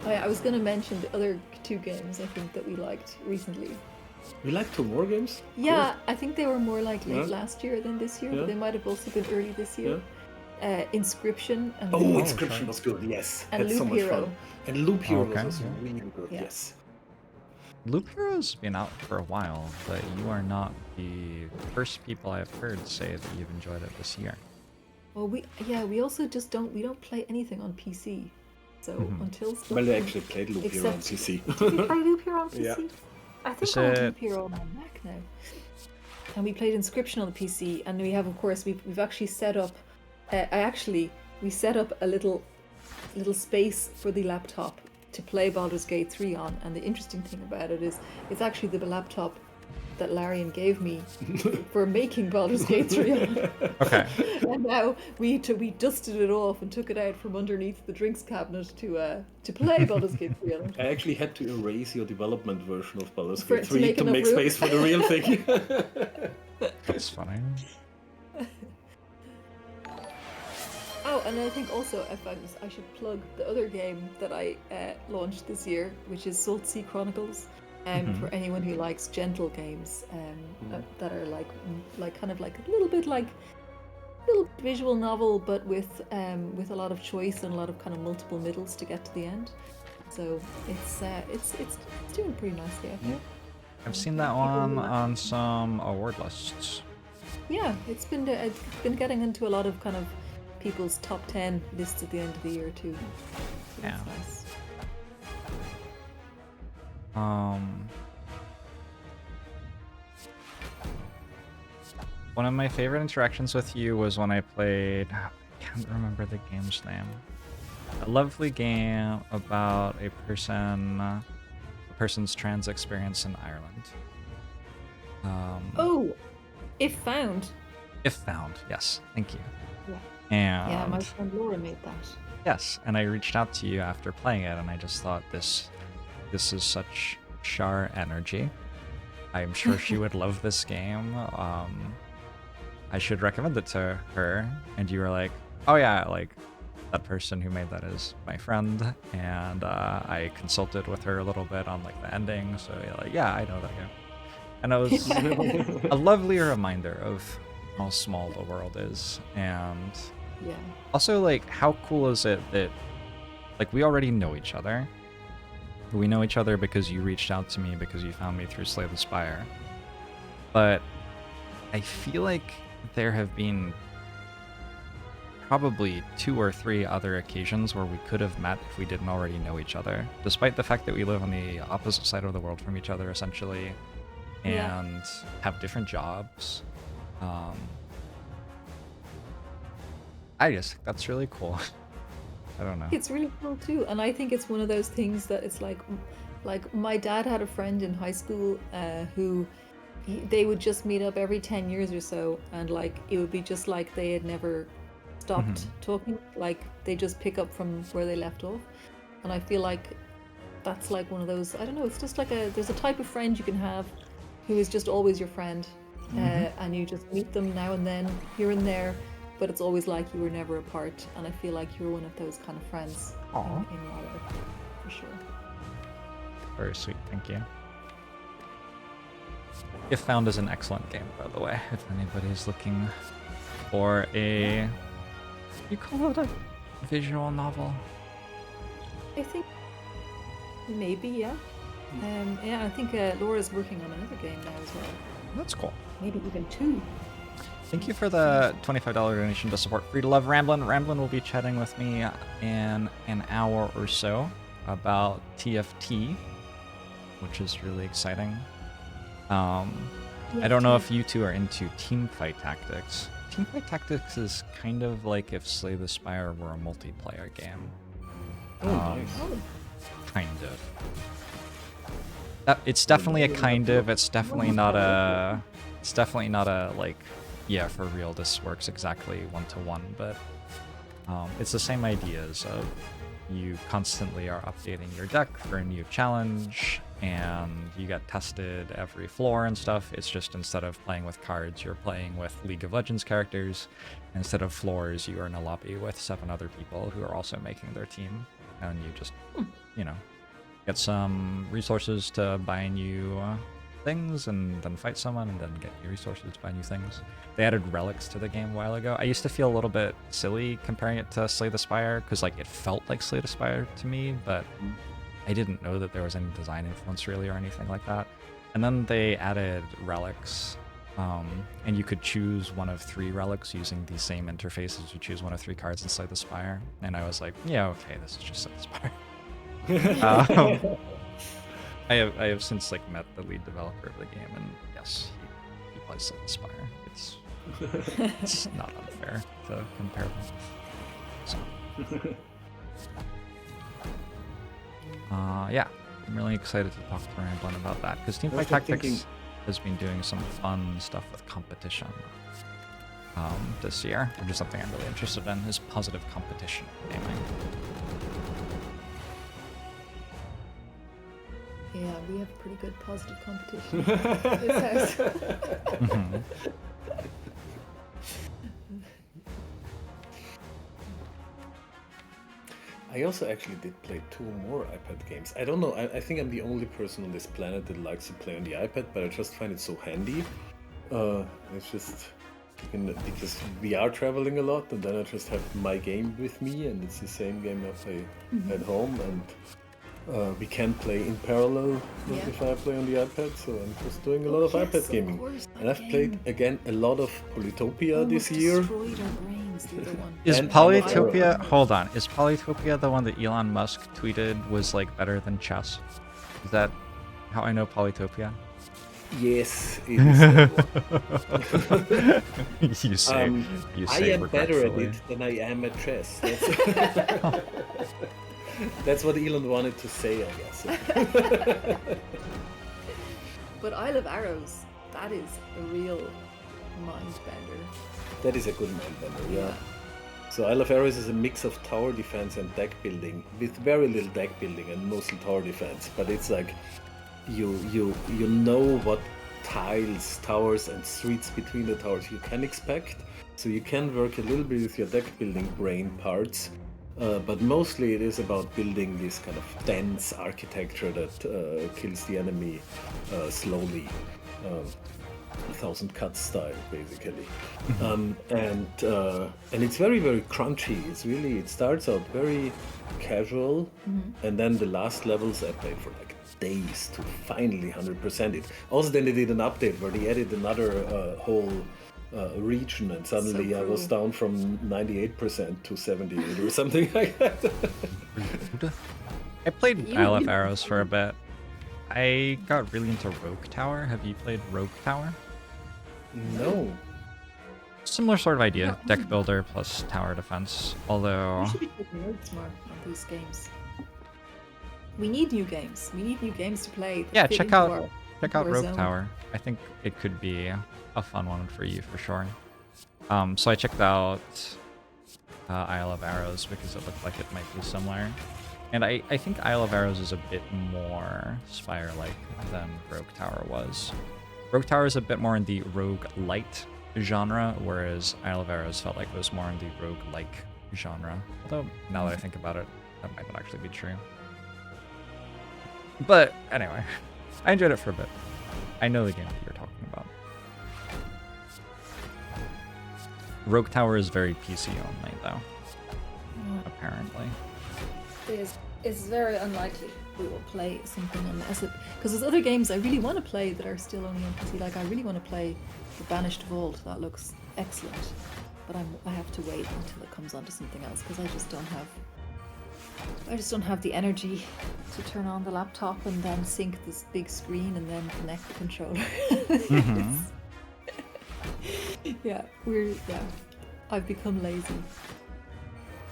Speaker 2: I was going to mention the other 2 games I think that we liked recently.
Speaker 3: We like 2 more games?
Speaker 2: Yeah,
Speaker 3: Cool.
Speaker 2: I think they were more like late last year than this year, but they might have also been early this year. Inscription and
Speaker 3: Inscription was good, yes.
Speaker 2: And
Speaker 3: That's so
Speaker 2: Loop
Speaker 3: much
Speaker 2: Hero.
Speaker 3: fun. And Loop Hero was
Speaker 1: Okay,
Speaker 3: also
Speaker 1: yeah.
Speaker 3: really good,
Speaker 2: Yeah.
Speaker 3: yes.
Speaker 1: Loop Hero's been out for a while, but you are not the first people I've heard say that you've enjoyed it this year.
Speaker 2: Well, we also just don't play anything on PC. So until stuff
Speaker 3: Well, I actually played Loop Hero on
Speaker 2: Except-
Speaker 3: PC.
Speaker 2: Did we play Loop Hero on PC?
Speaker 3: Yeah.
Speaker 2: I think
Speaker 1: Is
Speaker 2: I have
Speaker 1: it-
Speaker 2: Loop Hero on my Mac now. And we played Inscription on the PC, and we have, of course, we've actually set up. We set up a little little space for the laptop to play Baldur's Gate 3 on. And the interesting thing about it is it's actually the laptop that Larian gave me for making Baldur's Gate 3 on.
Speaker 1: Okay.
Speaker 2: And now we dusted it off and took it out from underneath the drinks cabinet to play Baldur's Gate 3 on it.
Speaker 3: I actually had to erase your development version of Baldur's
Speaker 2: For-
Speaker 3: Gate
Speaker 2: to
Speaker 3: 3
Speaker 2: make
Speaker 3: to
Speaker 2: enough
Speaker 3: make
Speaker 2: room.
Speaker 3: space for the real thing.
Speaker 1: That's funny.
Speaker 2: Oh, and I think also I should plug the other game that I launched this year, which is Salt Sea Chronicles. For anyone who likes gentle games that are like kind of like a little bit like little visual novel, but with a lot of choice and a lot of kind of multiple middles to get to the end. So it's doing pretty nicely, I think.
Speaker 1: I've seen that one on some award lists.
Speaker 2: Yeah, it's been getting into a lot of kind of people's top 10 lists at the end of the year too. So
Speaker 1: Yeah.
Speaker 2: that's nice.
Speaker 1: One of my favorite interactions with you was when I played, I can't remember the game's name. A lovely game about a person's trans experience in Ireland.
Speaker 2: Oh, If Found.
Speaker 1: If Found, yes, thank you.
Speaker 2: Yeah.
Speaker 1: And
Speaker 2: Yeah, my friend Laura made that.
Speaker 1: yes, and I reached out to you after playing it, and I just thought this is such Char energy. I'm sure she would love this game. I should recommend it to her. And you were like, oh yeah, like that person who made that is my friend. And I consulted with her a little bit on like the ending. So like, yeah, I know that game. And it was a lovely reminder of how small the world is. And
Speaker 2: Yeah.
Speaker 1: also, like, how cool is it that, like, we already know each other. We know each other because you reached out to me because you found me through Slay the Spire. But I feel like there have been probably 2 or 3 other occasions where we could have met if we didn't already know each other, despite the fact that we live on the opposite side of the world from each other, essentially,
Speaker 2: Yeah.
Speaker 1: and have different jobs. I just think that's really cool. I don't know.
Speaker 2: It's really cool too, and I think it's one of those things that it's like my dad had a friend in high school who they would just meet up every 10 years or so, and like it would be just like they had never stopped talking, like they just pick up from where they left off. And I feel like that's like one of those, I don't know, it's just like there's a type of friend you can have who is just always your friend, and you just meet them now and then here and there, but it's always like you were never apart. And I feel like you're one of those kind of friends in my life, for sure.
Speaker 1: Very sweet, thank you. If Found is an excellent game, by the way, if anybody's looking for a... You call it a visual novel?
Speaker 2: I think maybe, yeah. Yeah, I think Laura's working on another game now as well.
Speaker 1: That's cool.
Speaker 2: Maybe even 2.
Speaker 1: Thank you for the $25 donation to support Free2Luv. Ramblin will be chatting with me in an hour or so about TFT, which is really exciting. I don't know if you two are into teamfight tactics. Teamfight tactics is kind of like if Slay the Spire were a multiplayer game.
Speaker 3: Oh, nice.
Speaker 1: Kind of. It's definitely a kind of. It's definitely not a. It's definitely not a like. Yeah, for real, this works exactly 1-to-1, but it's the same ideas of you constantly are updating your deck for a new challenge, and you get tested every floor and stuff. It's just instead of playing with cards, you're playing with League of Legends characters. Instead of floors, you are in a lobby with 7 other people who are also making their team, and you just, you know, get some resources to buy new things, and then fight someone, and then get new resources to buy new things. They added relics to the game a while ago. I used to feel a little bit silly comparing it to Slay the Spire, because like it felt like Slay the Spire to me, but I didn't know that there was any design influence really or anything like that. And then they added relics, and you could choose one of 3 relics using the same interface as you choose one of 3 cards in Slay the Spire. And I was like, yeah, okay, this is just Slay the Spire. I have since like met the lead developer of the game, and yes, he plays Slay the Spire. It's not unfair to compare them. So. Yeah, I'm really excited to talk to Ramblin about that because Teamfight
Speaker 3: was
Speaker 1: Tactics
Speaker 3: thinking-
Speaker 1: has been doing some fun stuff with competition this year, which is something I'm really interested in, is positive competition gaming.
Speaker 2: Yeah, we have pretty good positive competition in this house.
Speaker 1: Mhm.
Speaker 3: I also actually did play 2 more iPad games. I don't know, I think I'm the only person on this planet that likes to play on the iPad, but I just find it so handy. It's just because we are traveling a lot, and then I just have my game with me, and it's the same game I play at home, and we can play in parallel
Speaker 2: Yeah.
Speaker 3: if I play on the iPad, so I'm just doing a lot of
Speaker 2: Yes,
Speaker 3: iPad
Speaker 2: of
Speaker 3: gaming.
Speaker 2: course,
Speaker 3: And
Speaker 2: that
Speaker 3: I've played
Speaker 2: game
Speaker 3: again a lot of Polytopia this
Speaker 2: almost
Speaker 3: year.
Speaker 2: destroyed our brains, the other one.
Speaker 1: Is
Speaker 3: And
Speaker 1: Polytopia,
Speaker 2: Arrow.
Speaker 1: hold on, is Polytopia the one that Elon Musk tweeted was like better than chess? Is that how I know Polytopia?
Speaker 3: Yes, it is that one.
Speaker 1: you say, you
Speaker 3: I
Speaker 1: say
Speaker 3: am better at
Speaker 1: regretfully.
Speaker 3: it than I am at chess. That's what Elon wanted to say, I guess.
Speaker 2: But Isle of Arrows, that is a real mind bender.
Speaker 3: That is a good mind bender, yeah. So Isle of Arrows is a mix of tower defense and deck building, with very little deck building and mostly tower defense. But it's like you know what tiles, towers, and streets between the towers you can expect. So you can work a little bit with your deck building brain parts. But mostly it is about building this kind of dense architecture that kills the enemy slowly, 1,000 cuts style, basically. And it's very, very crunchy. It starts out very casual, and then the last levels I played for like days to finally 100% it. Also, then they did an update where they added another whole region, and suddenly
Speaker 2: So
Speaker 3: I was
Speaker 2: cool.
Speaker 3: down from 98% to 78 or something like that.
Speaker 1: I played
Speaker 2: You-
Speaker 1: Isle of
Speaker 2: you-
Speaker 1: Arrows for a bit. I got really into Rogue Tower. Have you played Rogue Tower?
Speaker 3: No.
Speaker 1: Similar sort of idea, deck builder plus tower defense. Although,
Speaker 2: We should be taking notes more on these games. We need new games. We need new games to play. that
Speaker 1: yeah,
Speaker 2: fit
Speaker 1: check
Speaker 2: into
Speaker 1: out
Speaker 2: our-
Speaker 1: check out
Speaker 2: our
Speaker 1: Rogue
Speaker 2: zone.
Speaker 1: Tower. I think it could be a fun one for you for sure. So I checked out Isle of Arrows because it looked like it might be similar. And I think Isle of Arrows is a bit more Spire-like than Rogue Tower was. Rogue Tower is a bit more in the rogue-lite genre, whereas Isle of Arrows felt like it was more in the rogue-like genre. Although, now that I think about it, that might not actually be true. But, anyway, I enjoyed it for a bit. I know the game that you're talking about. Rogue Tower is very PC only, though, apparently.
Speaker 2: It's very unlikely we will play something unless it, because there's other games I really want to play that are still only on PC. Like I really want to play The Banished Vault. That looks excellent, but I have to wait until it comes onto something else because I just don't have the energy to turn on the laptop and then sync this big screen and then connect the controller. I've become lazy.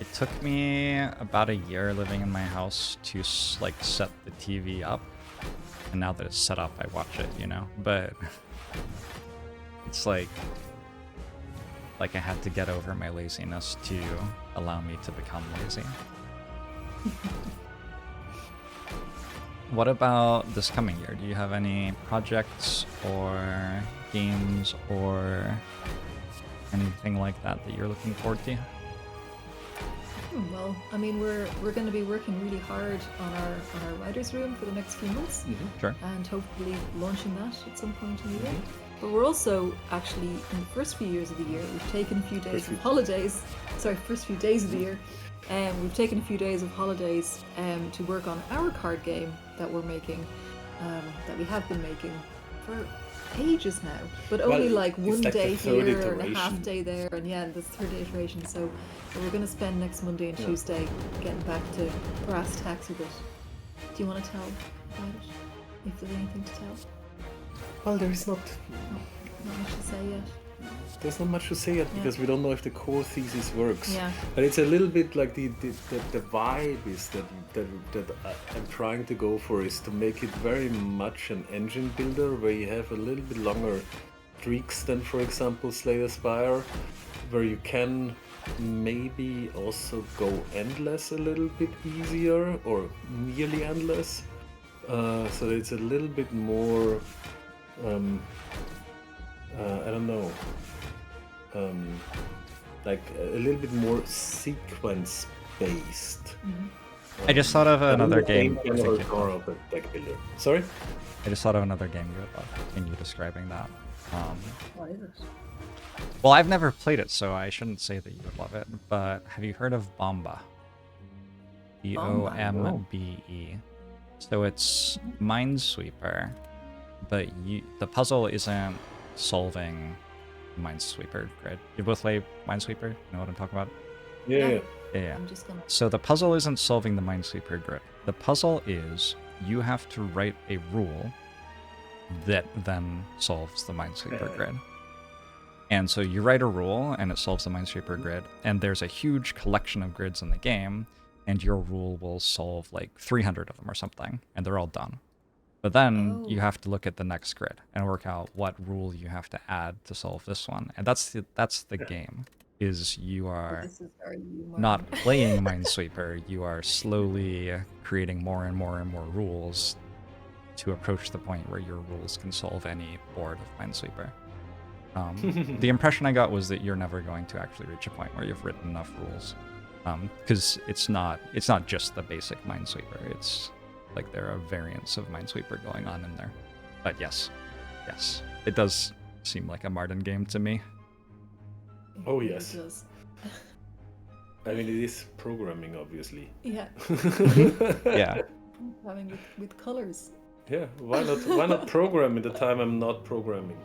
Speaker 1: It took me about a year living in my house to like set the TV up, and now that it's set up, I watch it, you know. But it's like I had to get over my laziness to allow me to become lazy. What about this coming year? Do you have any projects or games or anything like that you're looking forward to?
Speaker 2: Well, I mean, we're going to be working really hard on our writers' room for the next few months,
Speaker 1: Sure.
Speaker 2: and hopefully launching that at some point in the year. But we're also actually in the first few years of the year, we've taken a few days of holidays. Sorry, first few days of the year, we've taken a few days of holidays to work on our card game that we're making, that we have been making for ages now, but only
Speaker 3: Well,
Speaker 2: like
Speaker 3: it's
Speaker 2: one
Speaker 3: like the
Speaker 2: day
Speaker 3: third
Speaker 2: here and a half
Speaker 3: iteration.
Speaker 2: day there, and yeah, this third iteration. So we're going to spend next Monday and Tuesday getting back to brass tacks with it. Do you want to tell about it? If there's anything to tell?
Speaker 3: Well, there is not.
Speaker 2: Not much to say yet.
Speaker 3: there's not much to say yet because we don't know if the core thesis works.
Speaker 2: Yeah.
Speaker 3: But it's a little bit like the vibe is that I'm trying to go for is to make it very much an engine builder where you have a little bit longer streaks than, for example, Slay the Spire, where you can maybe also go endless a little bit easier or nearly endless. So it's a little bit more, I don't know, like a little bit more sequence based.
Speaker 1: I just thought of another game. I
Speaker 3: General
Speaker 1: think
Speaker 3: genre of a deck builder. Sorry?
Speaker 1: I just thought of another game you would love in you describing that.
Speaker 2: What is it?
Speaker 1: Well, I've never played it, so I shouldn't say that you would love it, but have you heard of Bomba? B-O-M-B-E. So it's Minesweeper, but the puzzle isn't solving Minesweeper grid. You both play Minesweeper? You know what I'm talking about?
Speaker 3: Yeah.
Speaker 1: Yeah.
Speaker 2: I'm just gonna.
Speaker 1: So the puzzle isn't solving the Minesweeper grid. The puzzle is you have to write a rule that then solves the Minesweeper grid. And so you write a rule and it solves the Minesweeper grid, and there's a huge collection of grids in the game, and your rule will solve like 300 of them or something, and they're all done. But then you have to look at the next grid and work out what rule you have to add to solve this one. And that's the game. Is you are not playing Minesweeper, you are slowly creating more and more and more rules to approach the point where your rules can solve any board of Minesweeper. The impression I got was that you're never going to actually reach a point where you've written enough rules, because it's not just the basic Minesweeper. It's like there are variants of Minesweeper going on in there. But yes, it does seem like a Martin game to me.
Speaker 3: Oh yes.
Speaker 2: It does.
Speaker 3: I mean, it is programming, obviously.
Speaker 2: Yeah.
Speaker 1: Yeah.
Speaker 2: Having with colors.
Speaker 3: Yeah. Why not program in the time I'm not programming?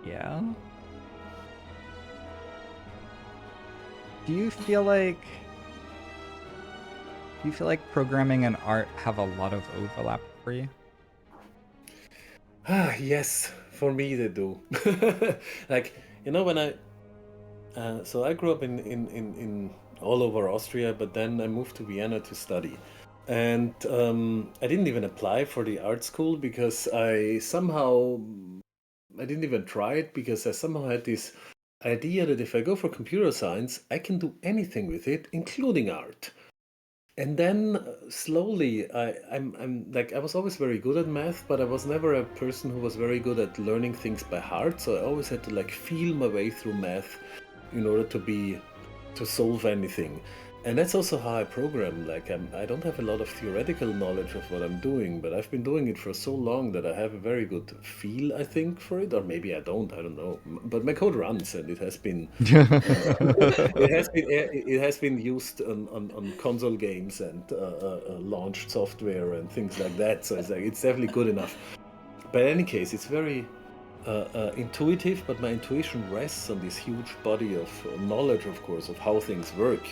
Speaker 1: Yeah. Do you feel like programming and art have a lot of overlap for you?
Speaker 3: Yes, for me they do. Like, you know, when so I grew up in all over Austria, but then I moved to Vienna to study. And I didn't even apply for the art school because I didn't even try it because I somehow had this idea that if I go for computer science, I can do anything with it, including art. And then slowly, I'm like, I was always very good at math, but I was never a person who was very good at learning things by heart. So I always had to like feel my way through math in order to solve anything. And that's also how I program. Like I don't have a lot of theoretical knowledge of what I'm doing, but I've been doing it for so long that I have a very good feel, I think, for it. Or maybe I don't know. But my code runs, and it has been it has been used on console games and launched software and things like that. So it's definitely good enough. But in any case, it's very intuitive. But my intuition rests on this huge body of knowledge, of course, of how things work.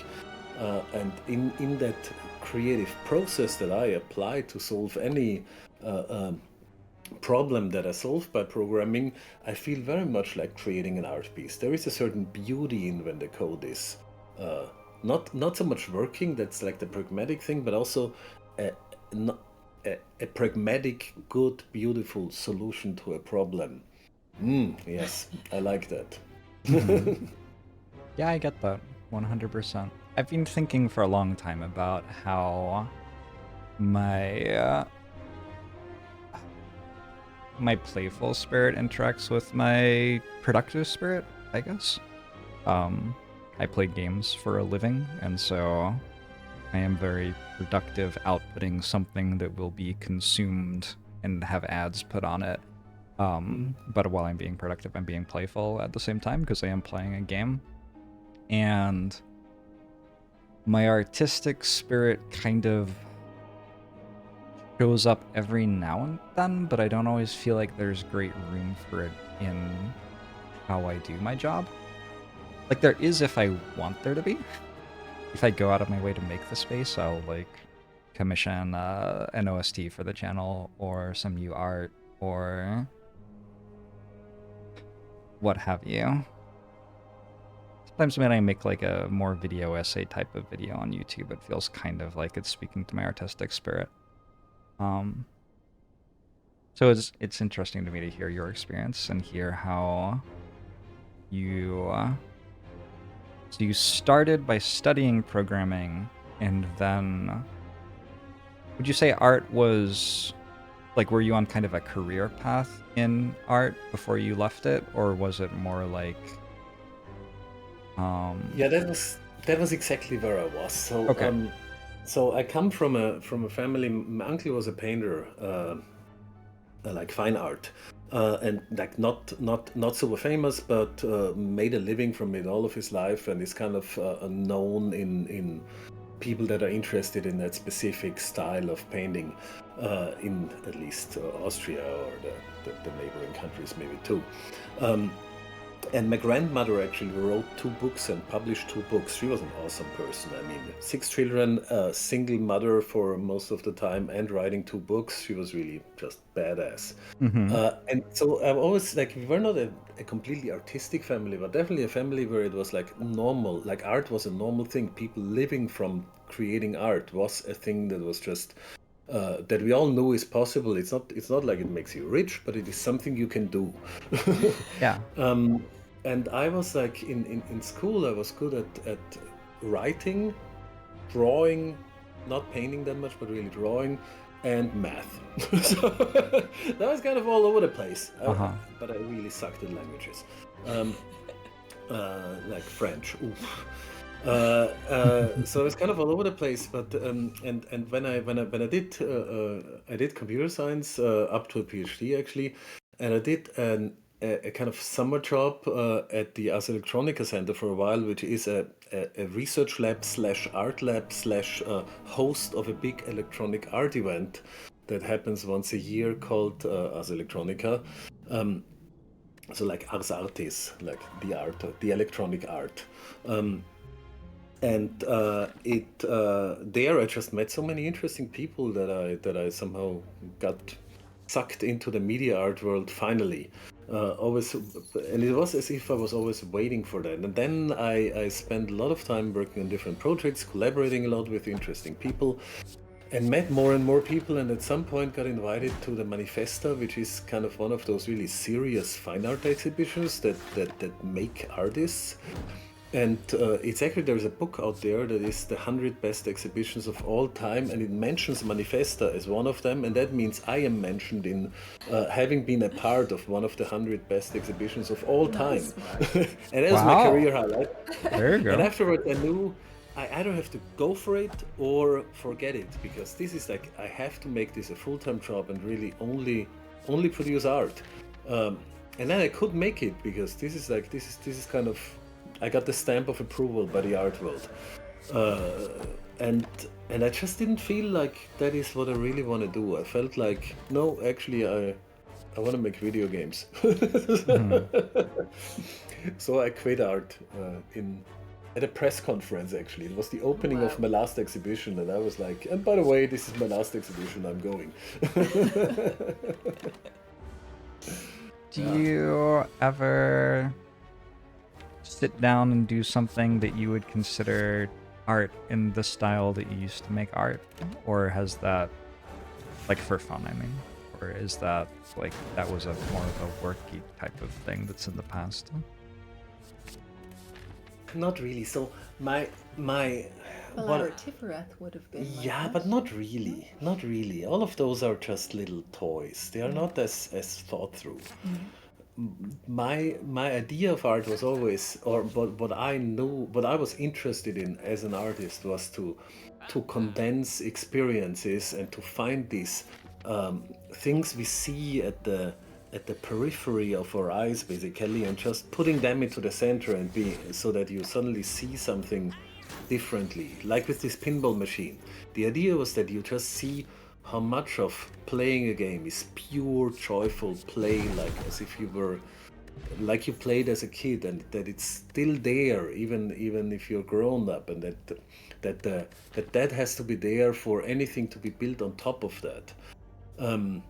Speaker 3: And in that creative process that I apply to solve any problem that I solve by programming, I feel very much like creating an art piece. There is a certain beauty in when the code is not so much working, that's like the pragmatic thing, but also a pragmatic, good, beautiful solution to a problem. Yes, I like that.
Speaker 1: Yeah, I get that 100%. I've been thinking for a long time about how my playful spirit interacts with my productive spirit, I guess. I play games for a living, and so I am very productive outputting something that will be consumed and have ads put on it. But while I'm being productive, I'm being playful at the same time because I am playing a game. And my artistic spirit kind of shows up every now and then, but I don't always feel like there's great room for it in how I do my job. Like there is if I want there to be. If I go out of my way to make the space, I'll like commission an OST for the channel or some new art or what have you. Sometimes when I make like a more video essay type of video on YouTube, it feels kind of like it's speaking to my artistic spirit. So it's interesting to me to hear your experience and hear how you so you started by studying programming, and then would you say art was like, were you on kind of a career path in art before you left it, or was it more like
Speaker 3: Yeah, that was exactly where I was. So
Speaker 1: Okay.
Speaker 3: So I come from a family. My uncle was a painter, like fine art, and like not super famous, but made a living from it all of his life, and is kind of known in people that are interested in that specific style of painting, in at least Austria or the neighboring countries maybe too. And my grandmother actually wrote 2 books and published 2 books. She was an awesome person. I mean, 6 children, a single mother for most of the time, and writing 2 books. She was really just badass. And so I've always, like, we were not a completely artistic family, but definitely a family where it was like normal, like art was a normal thing. People living from creating art was a thing that was just that we all know is possible. It's not like it makes you rich, but it is something you can do.
Speaker 1: Yeah.
Speaker 3: And I was like in school, I was good at writing, drawing, not painting that much, but really drawing, and math. So that was kind of all over the place. But I really sucked at languages, like French. Oof. So it's kind of all over the place. But and when I did computer science up to a PhD actually, and I did a kind of summer job at the Ars Electronica Center for a while, which is a research lab / art lab / host of a big electronic art event that happens once a year called Ars Electronica. So like Ars Artis, like the art, the electronic art. And there I just met so many interesting people that I somehow got sucked into the media art world finally. And it was as if I was always waiting for that. And then I spent a lot of time working on different projects, collaborating a lot with interesting people, and met more and more people. And at some point got invited to the Manifesta, which is kind of one of those really serious fine art exhibitions that make artists. And it's actually, there's a book out there that is the 100 best exhibitions of all time, and it mentions Manifesta as one of them, and that means I am mentioned in having been a part of one of the 100 best exhibitions of all time. And that was my career highlight.
Speaker 1: There you go.
Speaker 3: And afterwards I knew I either have to go for it or forget it, because this is like, I have to make this a full-time job and really only produce art. And then I could make it, because this is kind of, I got the stamp of approval by the art world, and I just didn't feel like that is what I really want to do. I felt like, no, actually, I want to make video games. So I quit art at a press conference. Actually, it was the opening of my last exhibition, and I was like, and by the way, this is my last exhibition. I'm going.
Speaker 1: Do you ever sit down and do something that you would consider art in the style that you used to make art? Or has that, like, for fun, I mean? Or is that, like, that was a more of a worky type of thing that's in the past?
Speaker 3: Not really. So my
Speaker 2: Well, our Tiferath would have been.
Speaker 3: Yeah,
Speaker 2: like
Speaker 3: but
Speaker 2: that.
Speaker 3: not really. Not really. All of those are just little toys. They are not as thought through. My idea of art was always, or what I knew, what I was interested in as an artist was to condense experiences and to find these things we see at the periphery of our eyes, basically, and just putting them into the center and so that you suddenly see something differently. Like with this pinball machine, the idea was that you just see how much of playing a game is pure joyful play, like as if you were, like you played as a kid, and that it's still there even if you're grown up, and that has to be there for anything to be built on top of that. And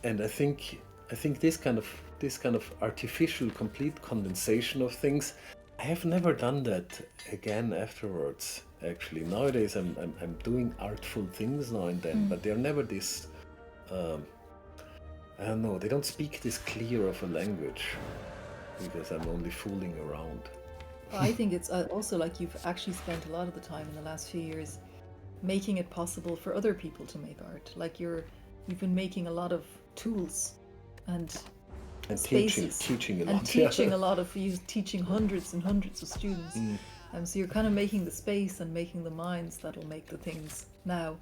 Speaker 3: I think this kind of this kind of artificial, complete condensation of things. I have never done that again afterwards. Actually, nowadays I'm doing artful things now and then, but they're never this. I don't know. They don't speak this clear of a language because I'm only fooling around.
Speaker 2: I think it's also like you've actually spent a lot of the time in the last few years making it possible for other people to make art. Like you've been making a lot of tools and spaces
Speaker 3: teaching a lot.
Speaker 2: And teaching a lot of you, teaching hundreds and hundreds of students. So you're kind of making the space and making the minds that'll make the things now,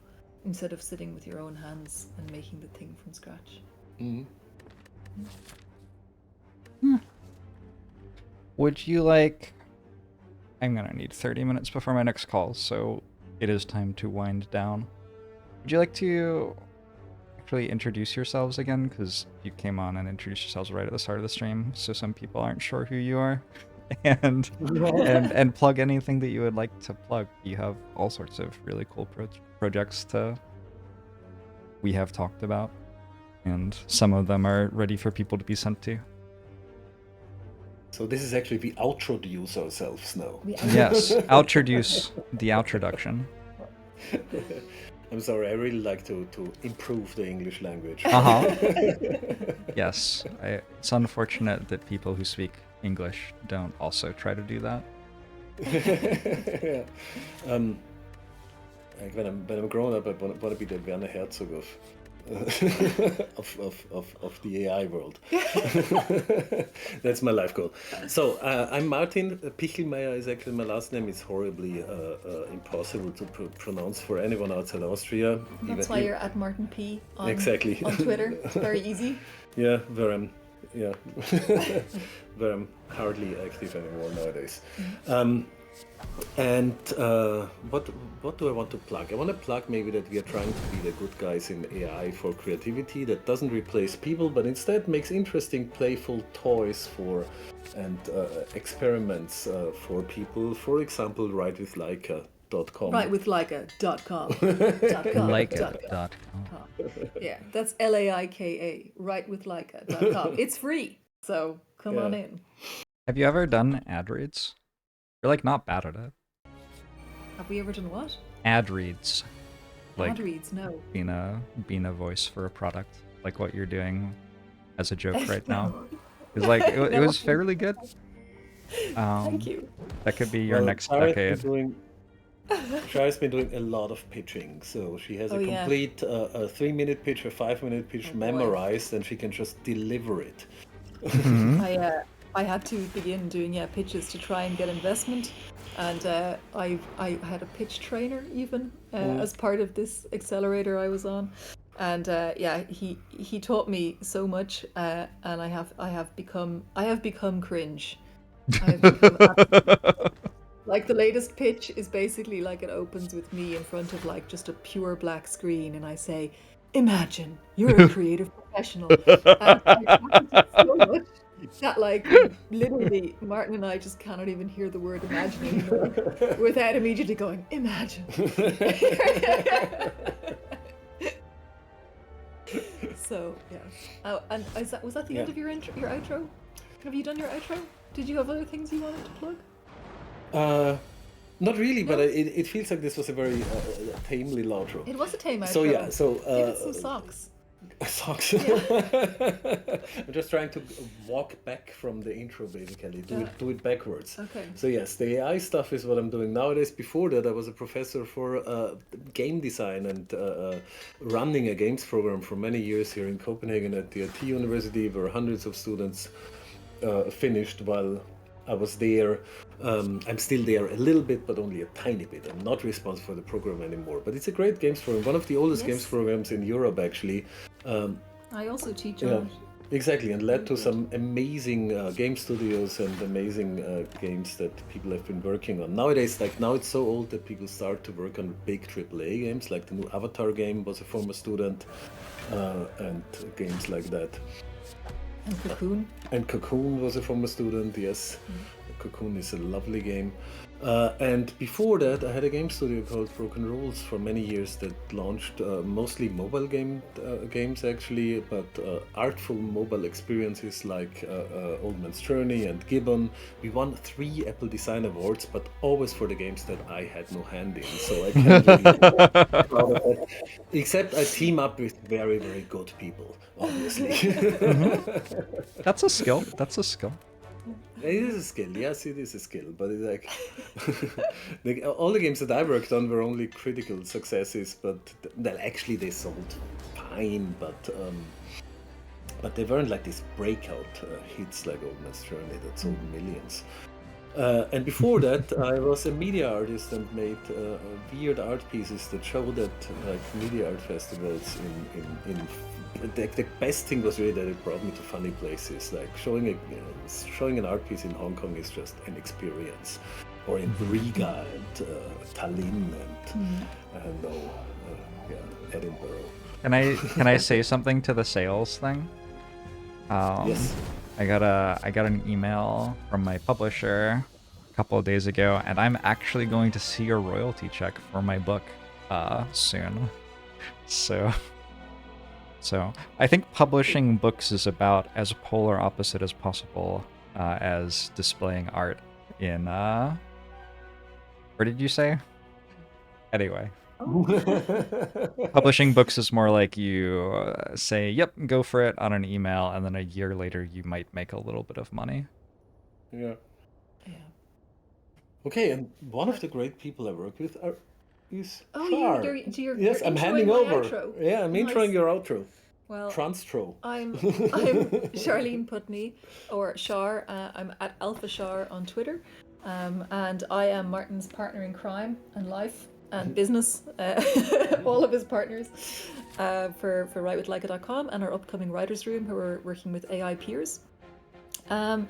Speaker 2: instead of sitting with your own hands and making the thing from scratch.
Speaker 1: Would you like... I'm gonna need 30 minutes before my next call, so it is time to wind down. Would you like to actually introduce yourselves again? Because you came on and introduced yourselves right at the start of the stream, so some people aren't sure who you are. And plug anything that you would like to plug. You have all sorts of really cool projects we have talked about, and some of them are ready for people to be sent to.
Speaker 3: So this is actually we outroduce ourselves now.
Speaker 1: Yes, outroduce the outroduction.
Speaker 3: I'm sorry, I really like to improve the English language.
Speaker 1: Yes, it's unfortunate that people who speak English don't also try to do that.
Speaker 3: Yeah. Like when I'm grown up, I want to be the Werner Herzog of the AI world. That's my life goal. So I'm Martin. Pichelmeier is actually my last name. It's horribly impossible to pronounce for anyone outside Austria.
Speaker 2: That's why you're at Martin P on,
Speaker 3: exactly.
Speaker 2: on Twitter. It's very easy.
Speaker 3: Yeah, where I'm hardly active anymore nowadays. And what do I want to plug? I want to plug maybe that we are trying to be the good guys in AI for creativity that doesn't replace people, but instead makes interesting, playful toys and experiments for people. For example, writewithleica.com.
Speaker 2: Writewithleica.com.
Speaker 1: Leica.com.
Speaker 2: Yeah, that's Laika. Writewithleica.com. It's free, so come on in.
Speaker 1: Have you ever done ad reads? You're like not bad at it.
Speaker 2: Have we ever done what?
Speaker 1: Ad reads. Like
Speaker 2: ad reads, no.
Speaker 1: Being a voice for a product, like what you're doing as a joke right now. It's like it was fairly good.
Speaker 2: Thank you.
Speaker 1: That could be your next decade.
Speaker 3: Shara's been doing a lot of pitching, so she has a complete 3-minute pitch, a 5-minute pitch memorized, and she can just deliver it.
Speaker 2: I had to begin doing pitches to try and get investment, and I had a pitch trainer even as part of this accelerator I was on, and he taught me so much, and I have become cringe. I have become like the latest pitch is basically like it opens with me in front of like just a pure black screen, and I say, "Imagine you're a creative professional." And I practiced so much that like literally Martin and I just cannot even hear the word imagine anymore without immediately going, "Imagine." So yeah. And was that the end of your outro? Have you done your outro? Did you have other things you wanted to plug?
Speaker 3: Not really, but it feels like this was a very tamely outro.
Speaker 2: It was a tame outro.
Speaker 3: So yeah,
Speaker 2: give it some socks.
Speaker 3: Socks. I'm just trying to walk back from the intro, basically. Do it backwards.
Speaker 2: Okay.
Speaker 3: So yes, the AI stuff is what I'm doing nowadays. Before that, I was a professor for game design and running a games program for many years here in Copenhagen at the IT University, where hundreds of students finished while I was there. I'm still there a little bit, but only a tiny bit. I'm not responsible for the program anymore. But it's a great games program, one of the oldest games programs in Europe, actually.
Speaker 2: I also teach on it.
Speaker 3: Exactly, and led to some amazing game studios and amazing games that people have been working on. Nowadays, now it's so old that people start to work on big AAA games, like the new Avatar game was a former student, and games like that.
Speaker 2: And Cocoon.
Speaker 3: And Cocoon was a former student, yes. Cocoon is a lovely game. And before that, I had a game studio called Broken Rules for many years that launched mostly mobile games actually, but artful mobile experiences like Old Man's Journey and Gibbon. We won 3 Apple Design Awards, but always for the games that I had no hand in, so I can't really be proud of it. Except I team up with very, very good people, obviously.
Speaker 1: That's a skill. That's a skill.
Speaker 3: It is a skill, yes, it is a skill, but it's like all the games that I worked on were only critical successes, but well, actually they sold fine, but they weren't like these breakout hits like Old Man's Journey that sold millions. And before that, I was a media artist and made weird art pieces that showed at like media art festivals in the best thing was really that it brought me to funny places. Like showing an art piece in Hong Kong is just an experience, or in Riga and Tallinn and Edinburgh.
Speaker 1: Can I say something to the sales thing?
Speaker 3: Yes.
Speaker 1: I got an email from my publisher a couple of days ago, and I'm actually going to see a royalty check for my book soon. So I think publishing books is about as polar opposite as possible as displaying art in where did you say? Anyway. Publishing books is more like you say, yep, go for it on an email, and then a year later you might make a little bit of money.
Speaker 3: Yeah. Okay, and one of the great people I work with is Char. Yes, I'm handing over. Outro. Yeah, I'm introing your outro.
Speaker 2: Well,
Speaker 3: Transtro.
Speaker 2: I'm Charlene Putney, or Char. I'm at Alpha Char on Twitter, and I am Martin's partner in crime and life and business, all of his partners, for writewithleica.com and our upcoming writers' room, who are working with AI peers. And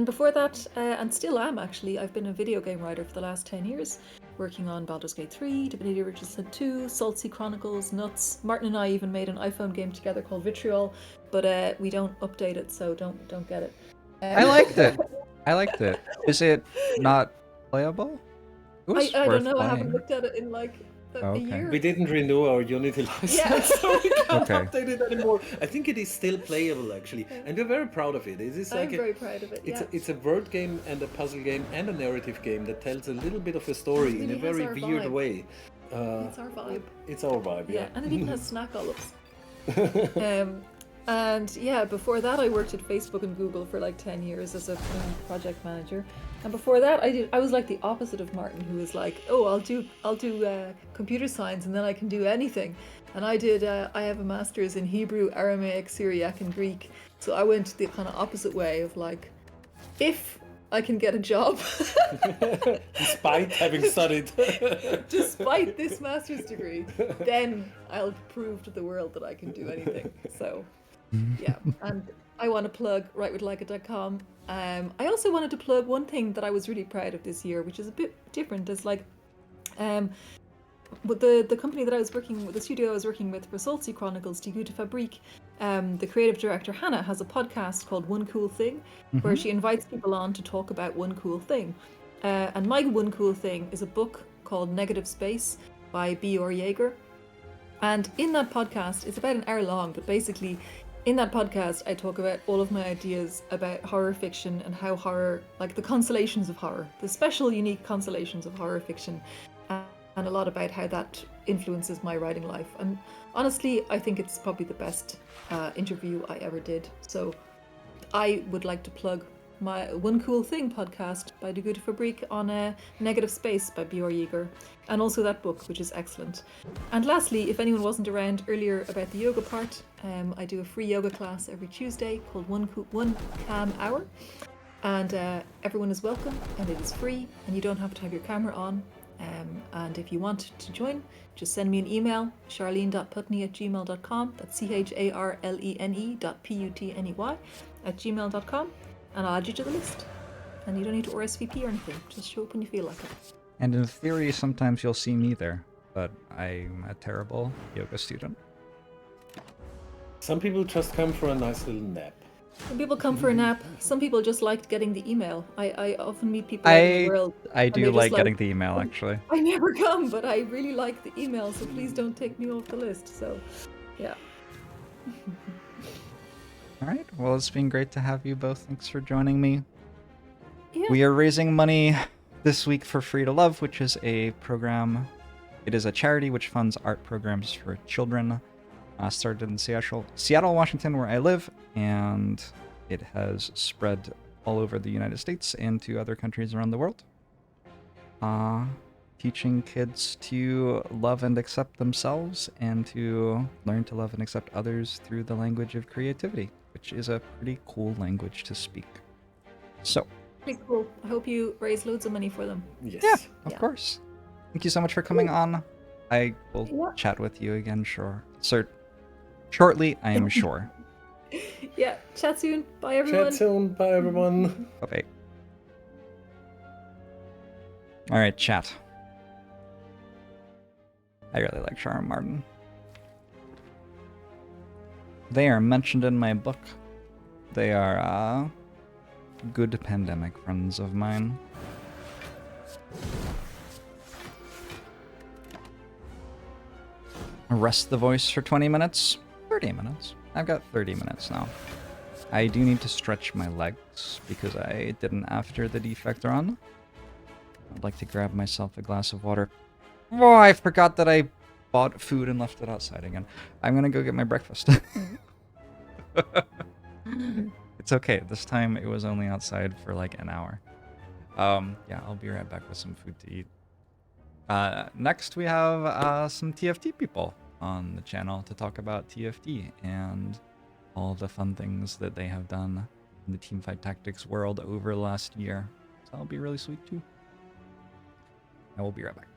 Speaker 2: before that, and still am actually, I've been a video game writer for the last 10 years, working on Baldur's Gate 3, Divinity Original Sin 2, Salt Sea Chronicles, Nuts. Martin and I even made an iPhone game together called Vitriol, but we don't update it, so don't get it.
Speaker 1: I liked it. Is it not playable?
Speaker 2: I don't know. Playing. I haven't looked at it in like a year.
Speaker 3: We didn't renew our Unity license, so we can't update it anymore. I think it is still playable actually, and we're very proud of it. It is like
Speaker 2: I'm very proud of it.
Speaker 3: It's a word game and a puzzle game and a narrative game that tells a little bit of a story really in a very weird way.
Speaker 2: It's our vibe.
Speaker 3: It's our vibe, yeah.
Speaker 2: And it even has snack olives. And yeah, before that I worked at Facebook and Google for like 10 years as a project manager. And before that I was like the opposite of Martin, who was like, oh, I'll do computer science and then I can do anything. And I have a master's in Hebrew, Aramaic, Syriac and Greek. So I went the kind of opposite way of like, if I can get a job.
Speaker 3: Despite having studied.
Speaker 2: Despite this master's degree, then I'll prove to the world that I can do anything. So yeah, and I want to plug writewithleica.com. I also wanted to plug one thing that I was really proud of this year, which is a bit different. Is like, with the company that I was working with, the studio I was working with for Salt Sea Chronicles, Die Gute Fabrik, the creative director Hannah has a podcast called One Cool Thing, where she invites people on to talk about one cool thing. And my one cool thing is a book called Negative Space by B.R. Yeager. And in that podcast, it's about an hour long, but basically in that podcast, I talk about all of my ideas about horror fiction and how horror, like the consolations of horror, the special, unique consolations of horror fiction, and a lot about how that influences my writing life. And honestly, I think it's probably the best interview I ever did. So I would like to plug my One Cool Thing podcast by Die Gute Fabrik on Negative Space by B.R. Yeager, and also that book, which is excellent. And lastly, if anyone wasn't around earlier about the yoga part, I do a free yoga class every Tuesday called One Calm Hour, and everyone is welcome, and it is free, and you don't have to have your camera on. And if you want to join, just send me an email, charlene.putney@gmail.com. That's charlene.putney@gmail.com. And I'll add you to the list. And you don't need to RSVP or anything. Just show up when you feel like it.
Speaker 1: And in theory, sometimes you'll see me there, but I'm a terrible yoga student.
Speaker 3: Some people just come for a nice little nap.
Speaker 2: When people come for a nap, some people just liked getting the email. I often meet people out in the world.
Speaker 1: I
Speaker 2: and
Speaker 1: do
Speaker 2: they're just
Speaker 1: like getting the email, actually.
Speaker 2: I never come, but I really like the email, so please don't take me off the list. So, yeah.
Speaker 1: All right. Well, it's been great to have you both. Thanks for joining me.
Speaker 2: Yeah.
Speaker 1: We are raising money this week for Free2Luv, which is a program. It is a charity which funds art programs for children. Started in Seattle, Washington, where I live, and it has spread all over the United States and to other countries around the world. Teaching kids to love and accept themselves and to learn to love and accept others through the language of creativity, which is a pretty cool language to speak. So,
Speaker 2: Pretty cool. I hope you raise loads of money for them.
Speaker 3: Yes.
Speaker 1: yeah, of course. Thank you so much for coming on. I will chat with you again, shortly, I am sure.
Speaker 2: Yeah, chat soon. Bye, everyone.
Speaker 3: Chat soon. Bye, everyone.
Speaker 1: Bye. All right, chat. I really like Sharon Martin. They are mentioned in my book. They are good pandemic friends of mine. Rest the voice for 20 minutes. 30 minutes. I've got 30 minutes now. I do need to stretch my legs because I didn't after the defect run. I'd like to grab myself a glass of water. Oh, I forgot that I bought food and left it outside again. I'm gonna go get my breakfast. It's okay. This time it was only outside for like an hour. Yeah, I'll be right back with some food to eat. Next we have some TFT people on the channel to talk about TFT and all the fun things that they have done in the Teamfight Tactics world over the last year. So that'll be really sweet too. I will be right back.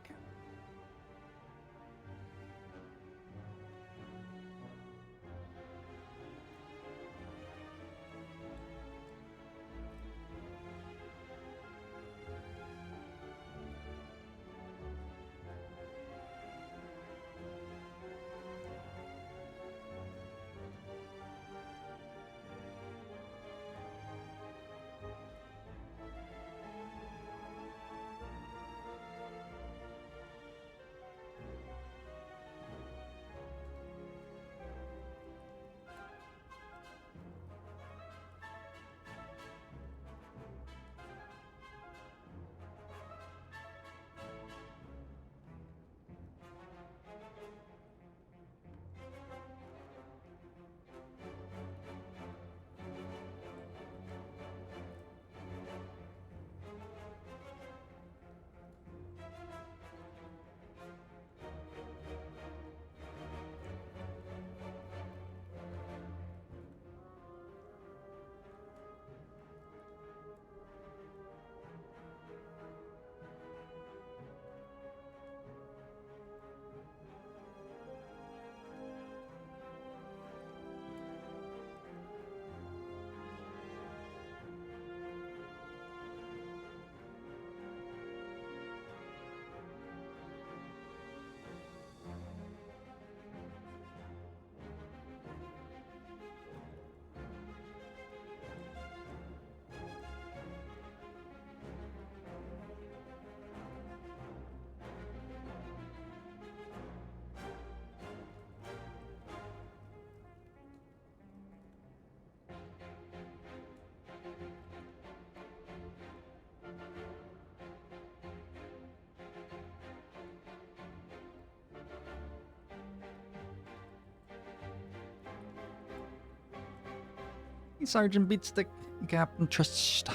Speaker 1: Sergeant Beatstick, Captain Trist,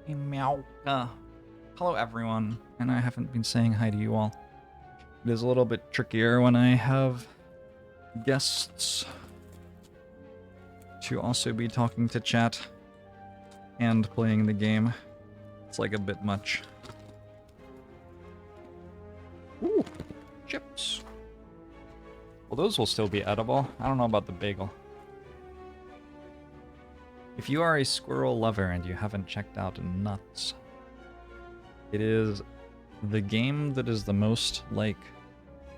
Speaker 1: meow. Hello everyone, and I haven't been saying hi to you all. It is a little bit trickier when I have guests to also be talking to chat and playing the game. It's like a bit much. Ooh, chips. Well, those will still be edible. I don't know about the bagel. If you are a squirrel lover and you haven't checked out Nuts, it is the game that is the most like,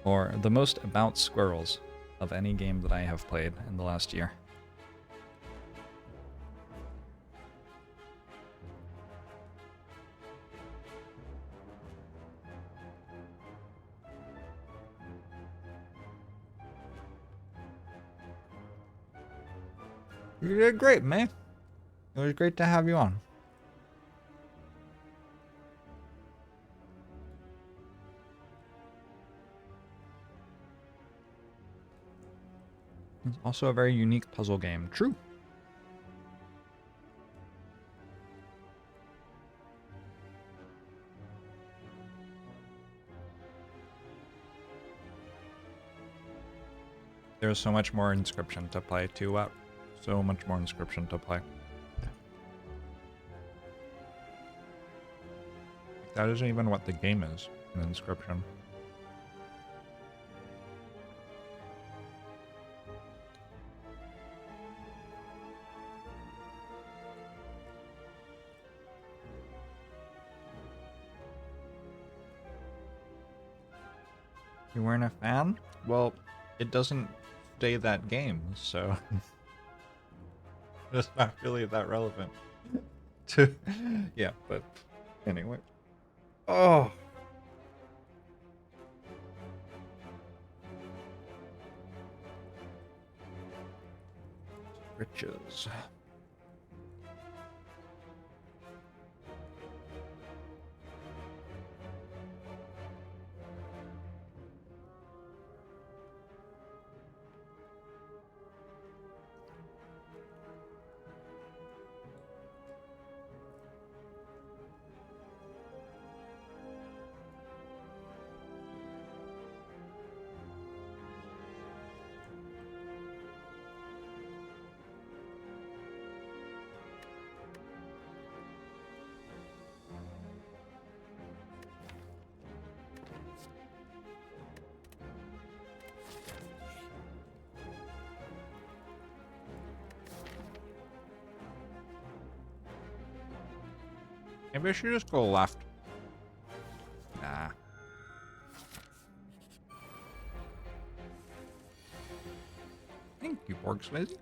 Speaker 1: or the most about squirrels of any game that I have played in the last year. You did great, man. It was great to have you on. It's also a very unique puzzle game. True. There's so much more Inscription to play too. So much more Inscription to play. That isn't even what the game is, an Inscription. You weren't a fan? Well, it doesn't stay that game, so it's not really that relevant. To yeah, but anyway. Oh. Riches. Maybe I should just go left. Nah. Thank you, Borgswizzy.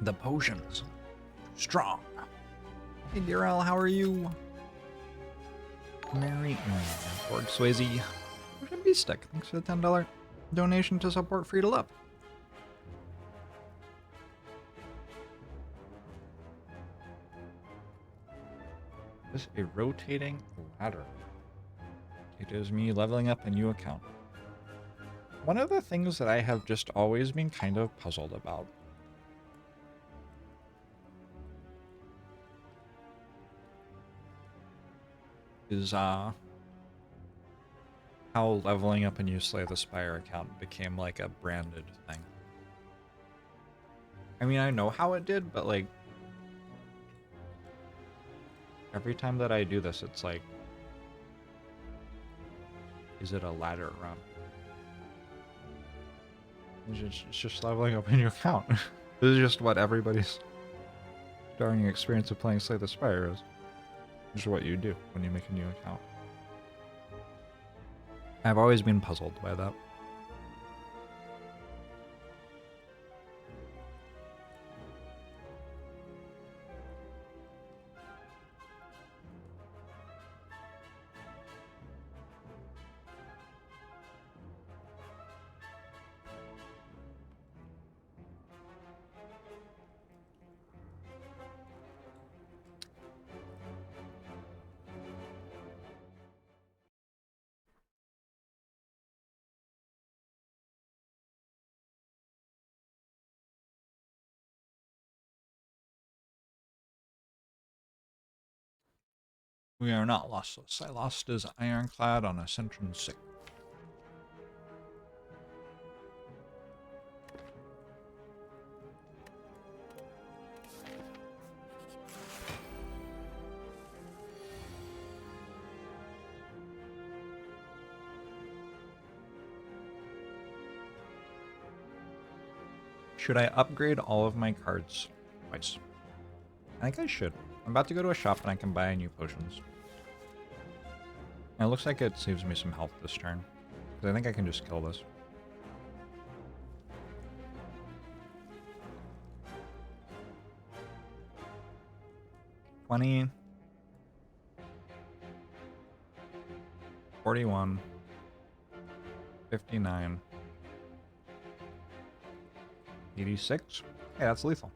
Speaker 1: The potions. Strong. Hey, Darrell, how are you? Mary Borg Swayze. Beestick, thanks for the $10 donation to support Free2Luv. This is a rotating ladder. It is me leveling up a new account. One of the things that I have just always been kind of puzzled about is how leveling up a new Slay the Spire account became like a branded thing. I mean, I know how it did, but like every time that I do this, it's like, is it a ladder run? It's just leveling up a new account. This is just what everybody's starting experience of playing Slay the Spire is. This is what you do when you make a new account. I've always been puzzled by that. We are not lossless. I lost as Ironclad on Ascension 6. Should I upgrade all of my cards twice? I think I should. I'm about to go to a shop and I can buy new potions. And it looks like it saves me some health this turn. Because I think I can just kill this. $20. 41. 59. 86. Hey, that's lethal.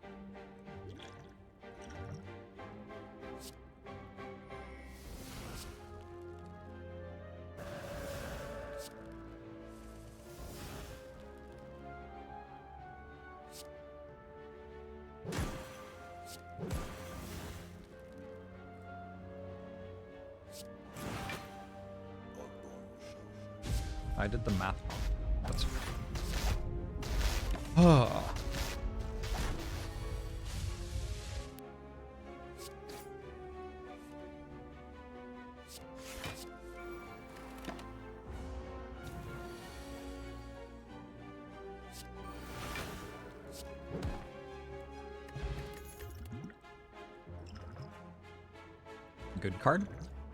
Speaker 1: I did the math wrong. That's oh. Good card.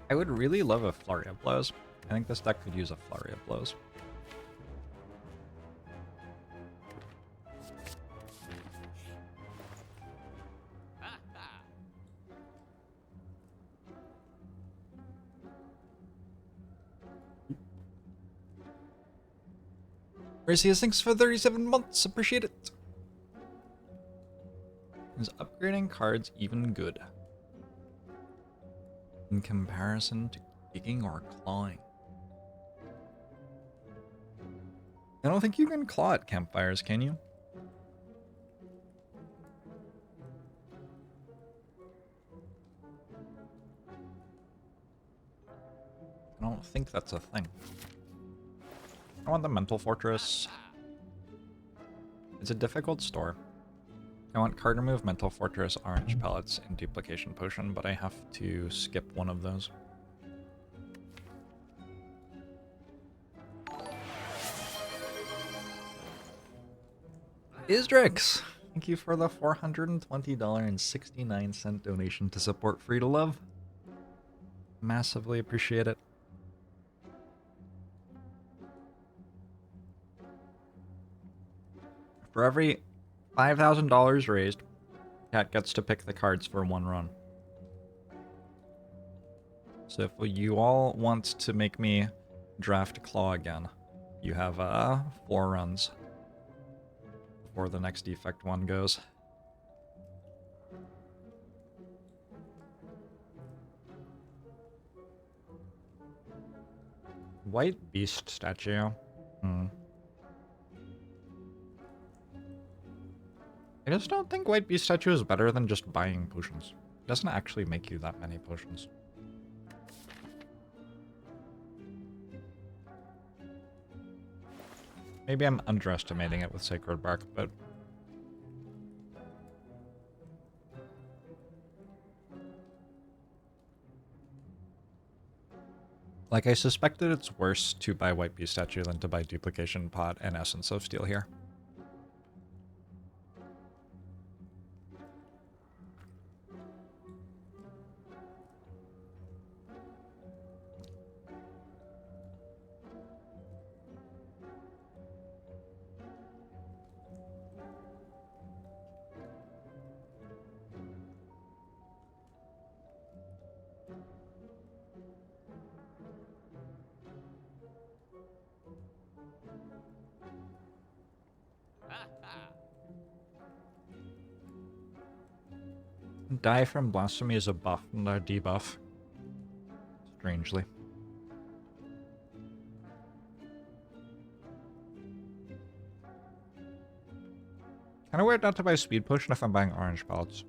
Speaker 1: I would really love a Flurry of Blows. I think this deck could use a Flurry of Blows. Mercius, thanks for 37 months. Appreciate it. Is upgrading cards even good in comparison to kicking or clawing? I don't think you can claw at campfires, can you? I don't think that's a thing. I want the Mental Fortress. It's a difficult store. I want card remove, Mental Fortress, Orange Pellets, and Duplication Potion, but I have to skip one of those. Isdrix! Thank you for the $420.69 donation to support Free2Luv. Massively appreciate it. For every $5,000 raised, Cat gets to pick the cards for one run. So if you all want to make me draft Claw again, you have 4 runs before the next defect one goes. White Beast statue. I just don't think White Beast statue is better than just buying potions. It doesn't actually make you that many potions. Maybe I'm underestimating it with Sacred Bark, but... like, I suspected it's worse to buy White Beast statue than to buy Duplication Pot and Essence of Steel here. Die from Blasphemy is a buff, not a debuff. Strangely. Kinda weird not to buy Speed Potion if I'm buying Orange Pellets.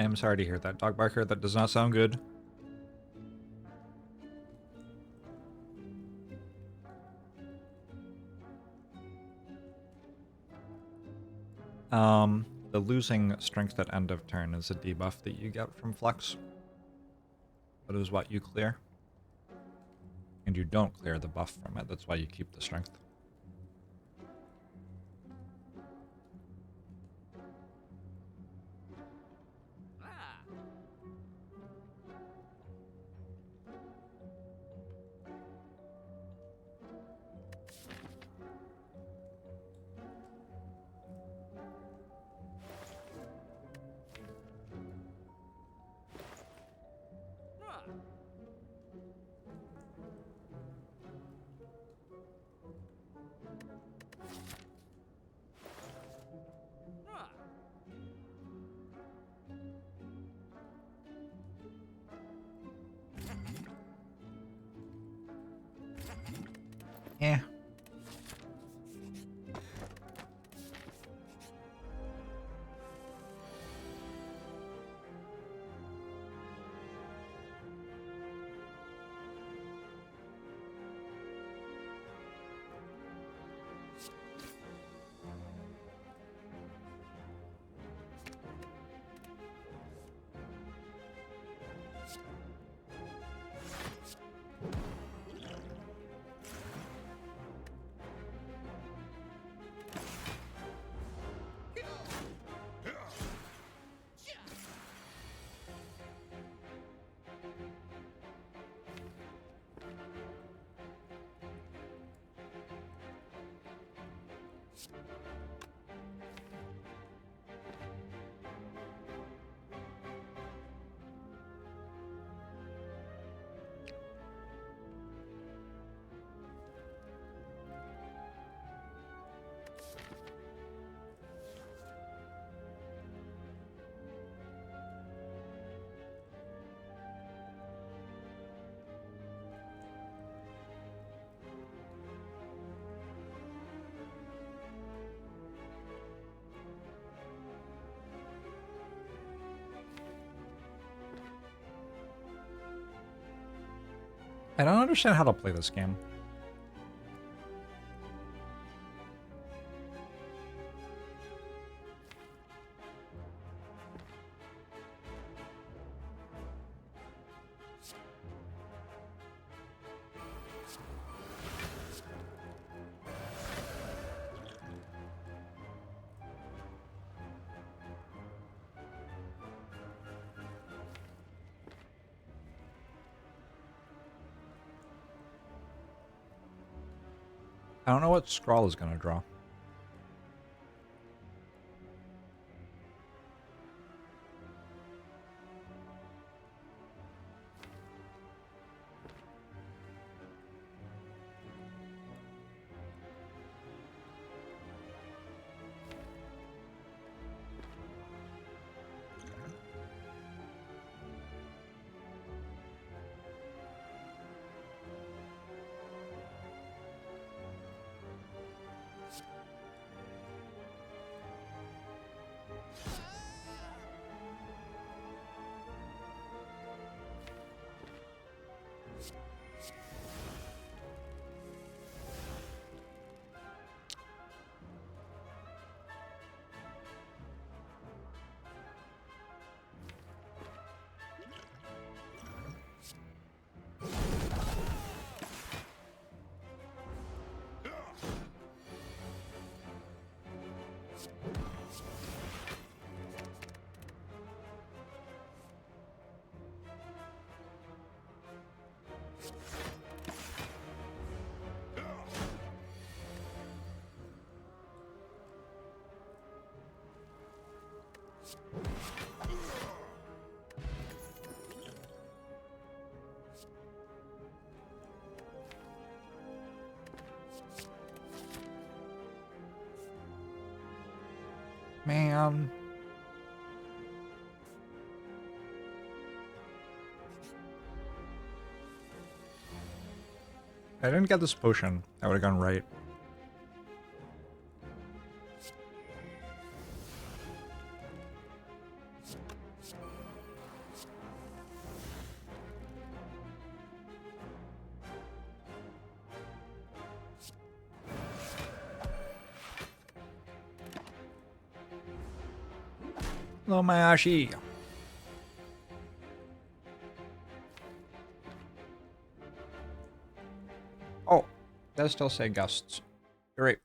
Speaker 1: I'm sorry to hear that, Dog Barker. That does not sound good. The losing strength at end of turn is a debuff that you get from Flex. That is what you clear. And you don't clear the buff from it, that's why you keep the strength. Yeah. I don't understand how to play this game. I don't know what Scrawl is going to draw. Man. I didn't get this potion. I would have gone right. Hello, Mayashi. Oh, does still say guests. You're right.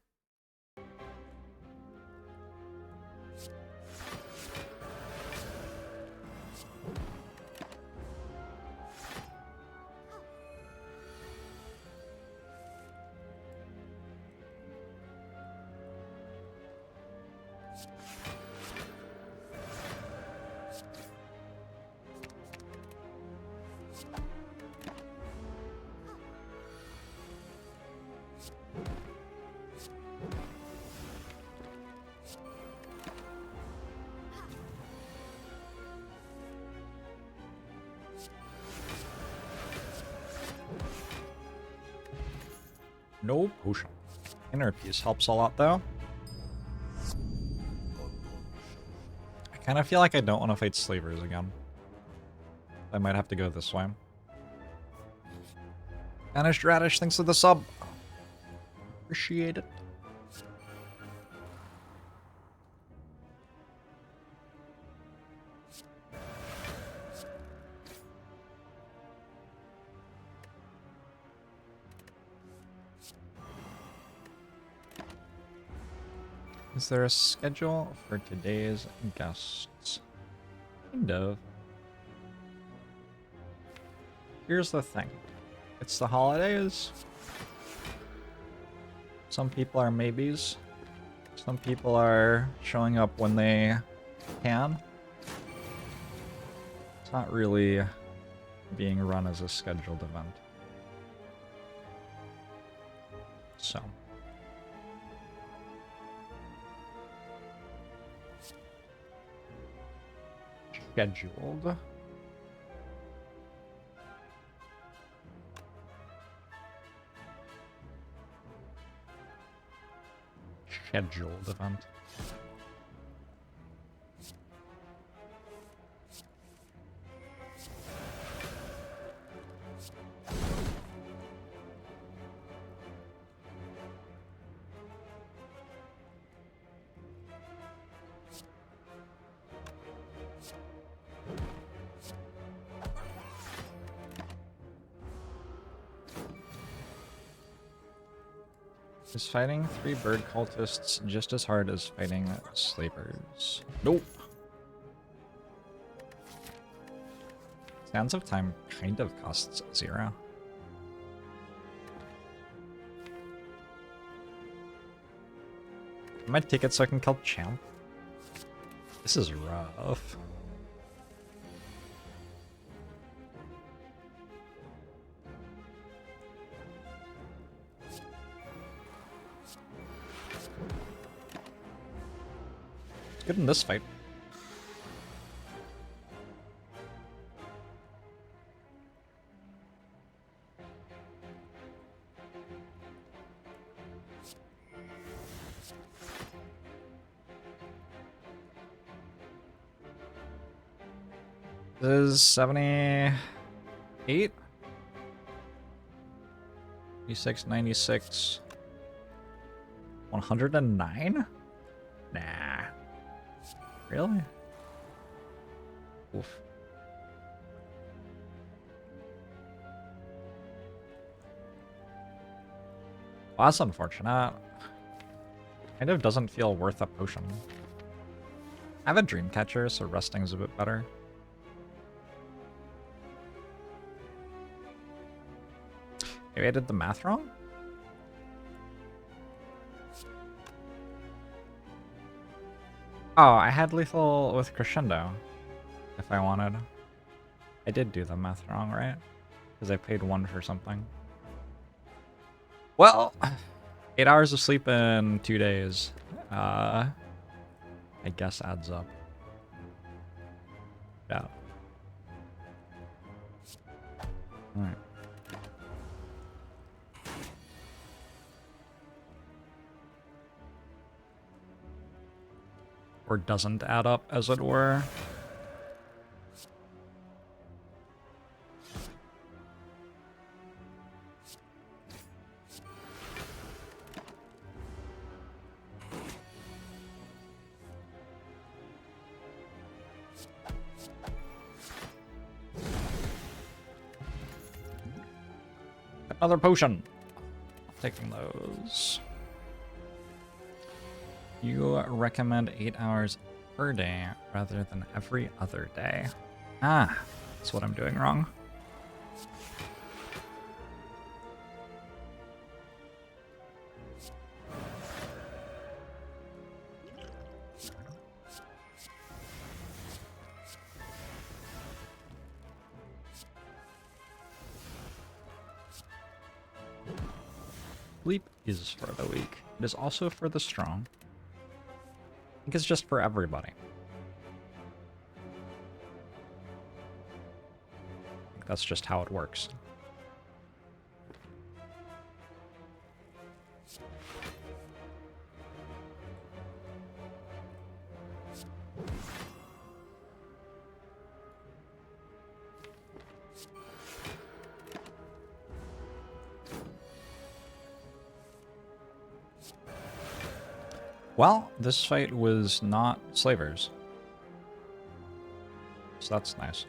Speaker 1: No potion. Inner peace helps a lot, though. I kind of feel like I don't want to fight slavers again. I might have to go this way. Vanished Radish, thanks for the sub. Appreciate it. Is there a schedule for today's guests? Kind of. Here's the thing. It's the holidays. Some people are maybes. Some people are showing up when they can. It's not really being run as a scheduled event. So. Scheduled. Scheduled event. Is fighting 3 bird cultists just as hard as fighting slavers? Nope. Sands of Time kind of costs 0. I might take it so I can kill Champ. This is rough. Good in this fight. This is 78? 86, 96. 109? Nah. Really? Oof. Well, that's unfortunate. Kind of doesn't feel worth a potion. I have a dream catcher, so resting's a bit better. Maybe I did the math wrong? Oh, I had lethal with Crescendo, if I wanted. I did do the math wrong, right? Because I paid 1 for something. Well, 8 hours of sleep in 2 days. I guess adds up. Yeah. Alright. Or doesn't add up, as it were. Another potion. I'm taking those. You recommend 8 hours per day rather than every other day. Ah, that's what I'm doing wrong. Sleep is for the weak. It is also for the strong. I think it's just for everybody. I think that's just how it works. Well, this fight was not slavers. So that's nice.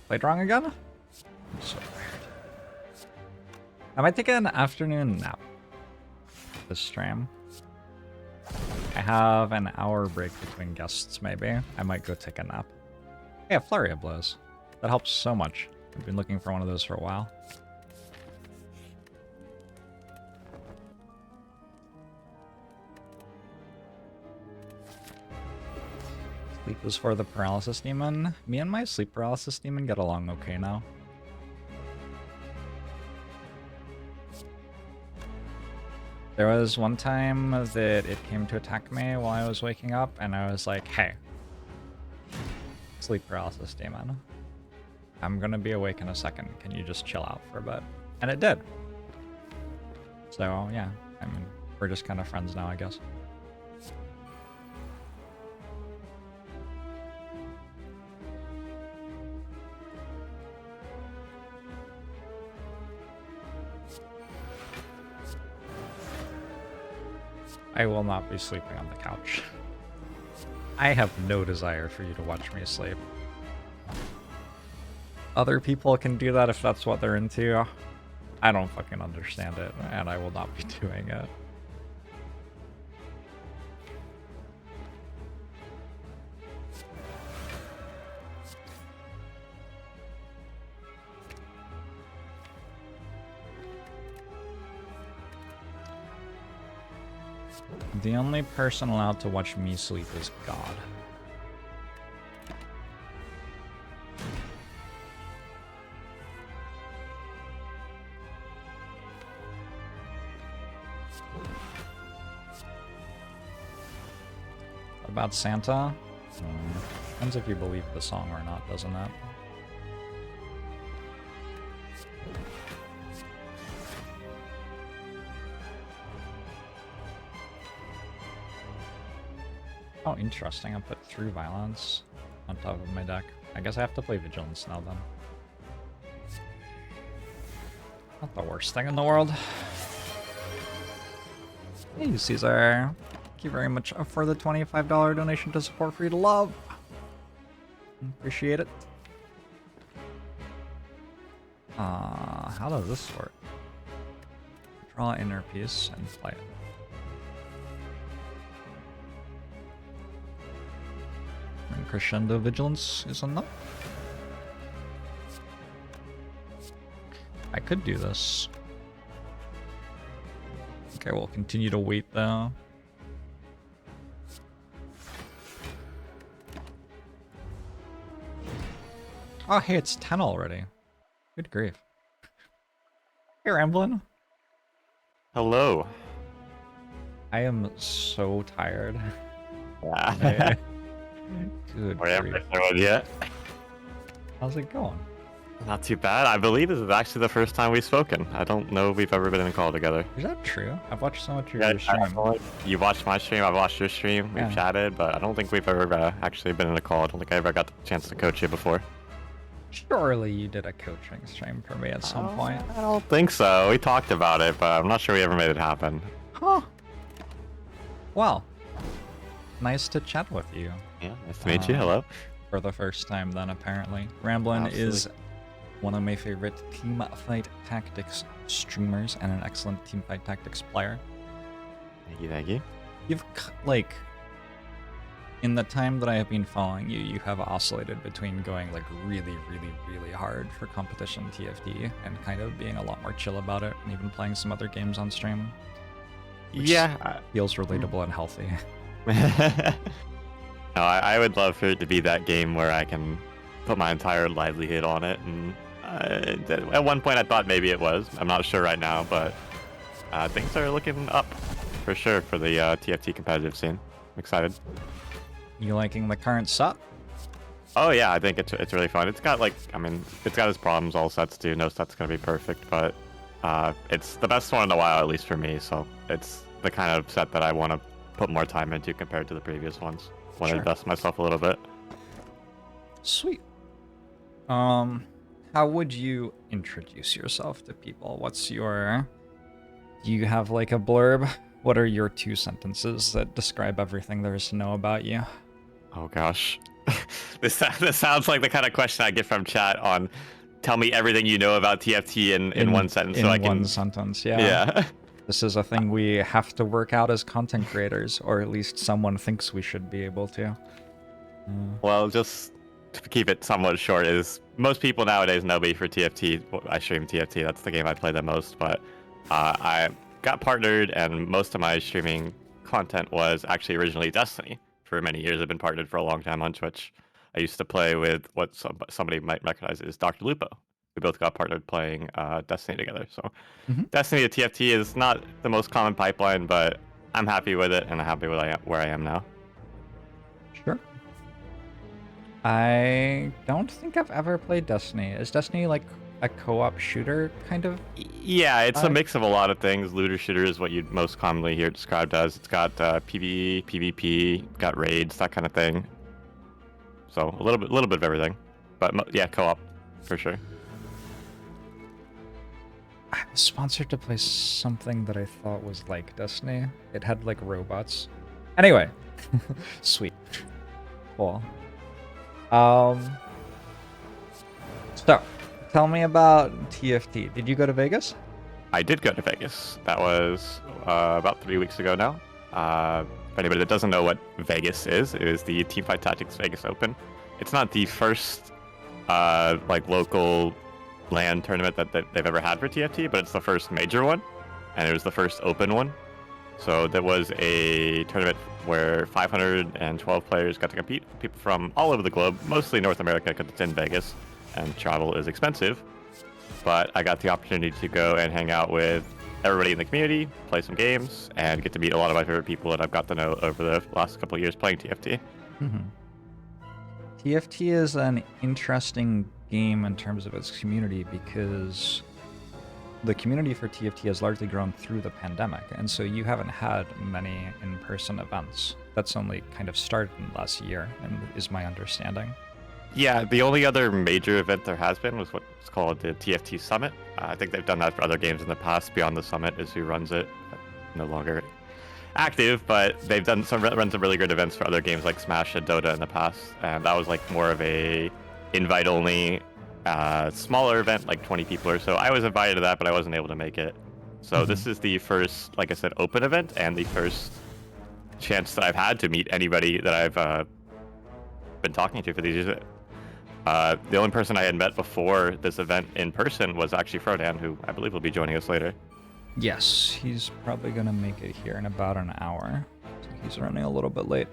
Speaker 1: Played wrong again? So weird. I might take an afternoon nap this stream. I have an hour break between guests, maybe. I might go take a nap. Hey, a flurry of blows. That helps so much. I've been looking for one of those for a while. Sleep was for the paralysis demon. Me and my sleep paralysis demon get along okay now. There was one time that it came to attack me while I was waking up, and I was like, hey, sleep paralysis demon, I'm gonna be awake in a second. Can you just chill out for a bit? And it did. So, yeah, I mean, we're just kind of friends now, I guess. I will not be sleeping on the couch. I have no desire for you to watch me sleep. Other people can do that if that's what they're into. I don't fucking understand it, and I will not be doing it. The only person allowed to watch me sleep is God. What about Santa? Depends if you believe the song or not, doesn't it? Oh, interesting. I put through violence on top of my deck. I guess I have to play vigilance now then. Not the worst thing in the world. Hey, Caesar. Thank you very much for the $25 donation to support Free2Luv. Appreciate it. How does this work? Draw inner piece and play it. And crescendo vigilance is enough. I could do this. Okay, we'll continue to wait though. Oh, hey, it's 10 already. Good grief. Hey, Ramblin'.
Speaker 4: Hello.
Speaker 1: I am so tired.
Speaker 4: Yeah.
Speaker 1: Good
Speaker 4: Or
Speaker 1: grief.
Speaker 4: yet.
Speaker 1: How's it going?
Speaker 4: Not too bad. I believe this is actually the first time we've spoken. I don't know if we've ever been in a call together.
Speaker 1: Is that true? I've watched so much of
Speaker 4: Yeah,
Speaker 1: your stream.
Speaker 4: you watched my stream, I've watched your stream, we've
Speaker 1: Yeah.
Speaker 4: chatted, but I don't think we've ever actually been in a call. I don't think I ever got the chance to coach you before.
Speaker 1: Surely you did a coaching stream for me at some point.
Speaker 4: I don't think so. We talked about it, but I'm not sure we ever made it happen.
Speaker 1: Huh. Well, nice to chat with you
Speaker 4: Yeah, nice to meet you. Hello.
Speaker 1: for the first time then, apparently. Ramblin is one of my favorite team fight tactics streamers and an excellent team fight tactics player.
Speaker 4: Thank you, thank you.
Speaker 1: You've, like, in the time that I have been following you, you have oscillated between going, like, really, really, really hard for competition TFT and kind of being a lot more chill about it and even playing some other games on stream. Which
Speaker 4: Yeah.
Speaker 1: feels relatable and healthy.
Speaker 4: No, I would love for it to be that game where I can put my entire livelihood on it. And at one point I thought maybe it was. I'm not sure right now, but things are looking up for sure for the TFT competitive scene. I'm excited.
Speaker 1: You liking the current set?
Speaker 4: Oh yeah, I think it's really fun. It's got like, I mean, it's got its problems. All sets do. No set's gonna be perfect, but it's the best one in a while, at least for me. So it's the kind of set that I want to put more time into compared to the previous ones. Want to
Speaker 1: Sure.
Speaker 4: invest myself a little bit.
Speaker 1: Sweet. How would you introduce yourself to people? What's your... Do you have like a blurb? What are your 2 sentences that describe everything there is to know about you?
Speaker 4: Oh gosh, this sounds like the kind of question I get from chat on. Tell me everything you know about TFT in one sentence,
Speaker 1: In
Speaker 4: so I can.
Speaker 1: one sentence, yeah.
Speaker 4: Yeah.
Speaker 1: This is a thing we have to work out as content creators, or at least someone thinks we should be able to.
Speaker 4: Well, just to keep it somewhat short, is most people nowadays know me for TFT. I stream TFT. That's the game I play the most. But I got partnered, and most of my streaming content was actually originally Destiny. For many years, I've been partnered for a long time on Twitch. I used to play with what somebody might recognize as Dr. Lupo. We both got partnered playing Destiny together. So Destiny to TFT is not the most common pipeline, but I'm happy with it, and I'm happy with where I am now.
Speaker 1: Sure. I don't think I've ever played Destiny. Is Destiny like a co-op shooter, kind of?
Speaker 4: Yeah, it's a mix of a lot of things. Looter shooter is what you'd most commonly hear it described as. It's got PvE, PvP, got raids, that kind of thing. So a little bit of everything, but yeah, co-op for sure.
Speaker 1: I was sponsored to play something that I thought was like Destiny. It had like robots. Anyway, sweet, cool. So, tell me about TFT. Did you go to Vegas?
Speaker 4: I did go to Vegas. That was about 3 weeks ago now. For anybody that doesn't know what Vegas is, it is the Teamfight Tactics Vegas Open. It's not the first like local LAN tournament that they've ever had for TFT, but it's the first major one, and it was the first open one. So there was a tournament where 512 players got to compete. People from all over the globe, mostly North America, because it's in Vegas, and travel is expensive. But I got the opportunity to go and hang out with everybody in the community, play some games, and get to meet a lot of my favorite people that I've got to know over the last couple of years playing TFT.
Speaker 1: TFT is an interesting game in terms of its community because the community for TFT has largely grown through the pandemic, and so you haven't had many in-person events. That's only kind of started in the last year, and is my understanding.
Speaker 4: Yeah, the only other major event there has been was what's called the TFT Summit. I think they've done that for other games in the past. Beyond the Summit is who runs it. No longer active, but they've run some really good events for other games like Smash and Dota in the past. And that was like more of a invite-only, smaller event, like 20 people or so. I was invited to that, but I wasn't able to make it. So this is the first, like I said, open event, and the first chance that I've had to meet anybody that I've been talking to for these years. The only person I had met before this event in person was actually Frodan, who I believe will be joining us later.
Speaker 1: Yes, he's probably going to make it here in about an hour. So he's running a little bit late.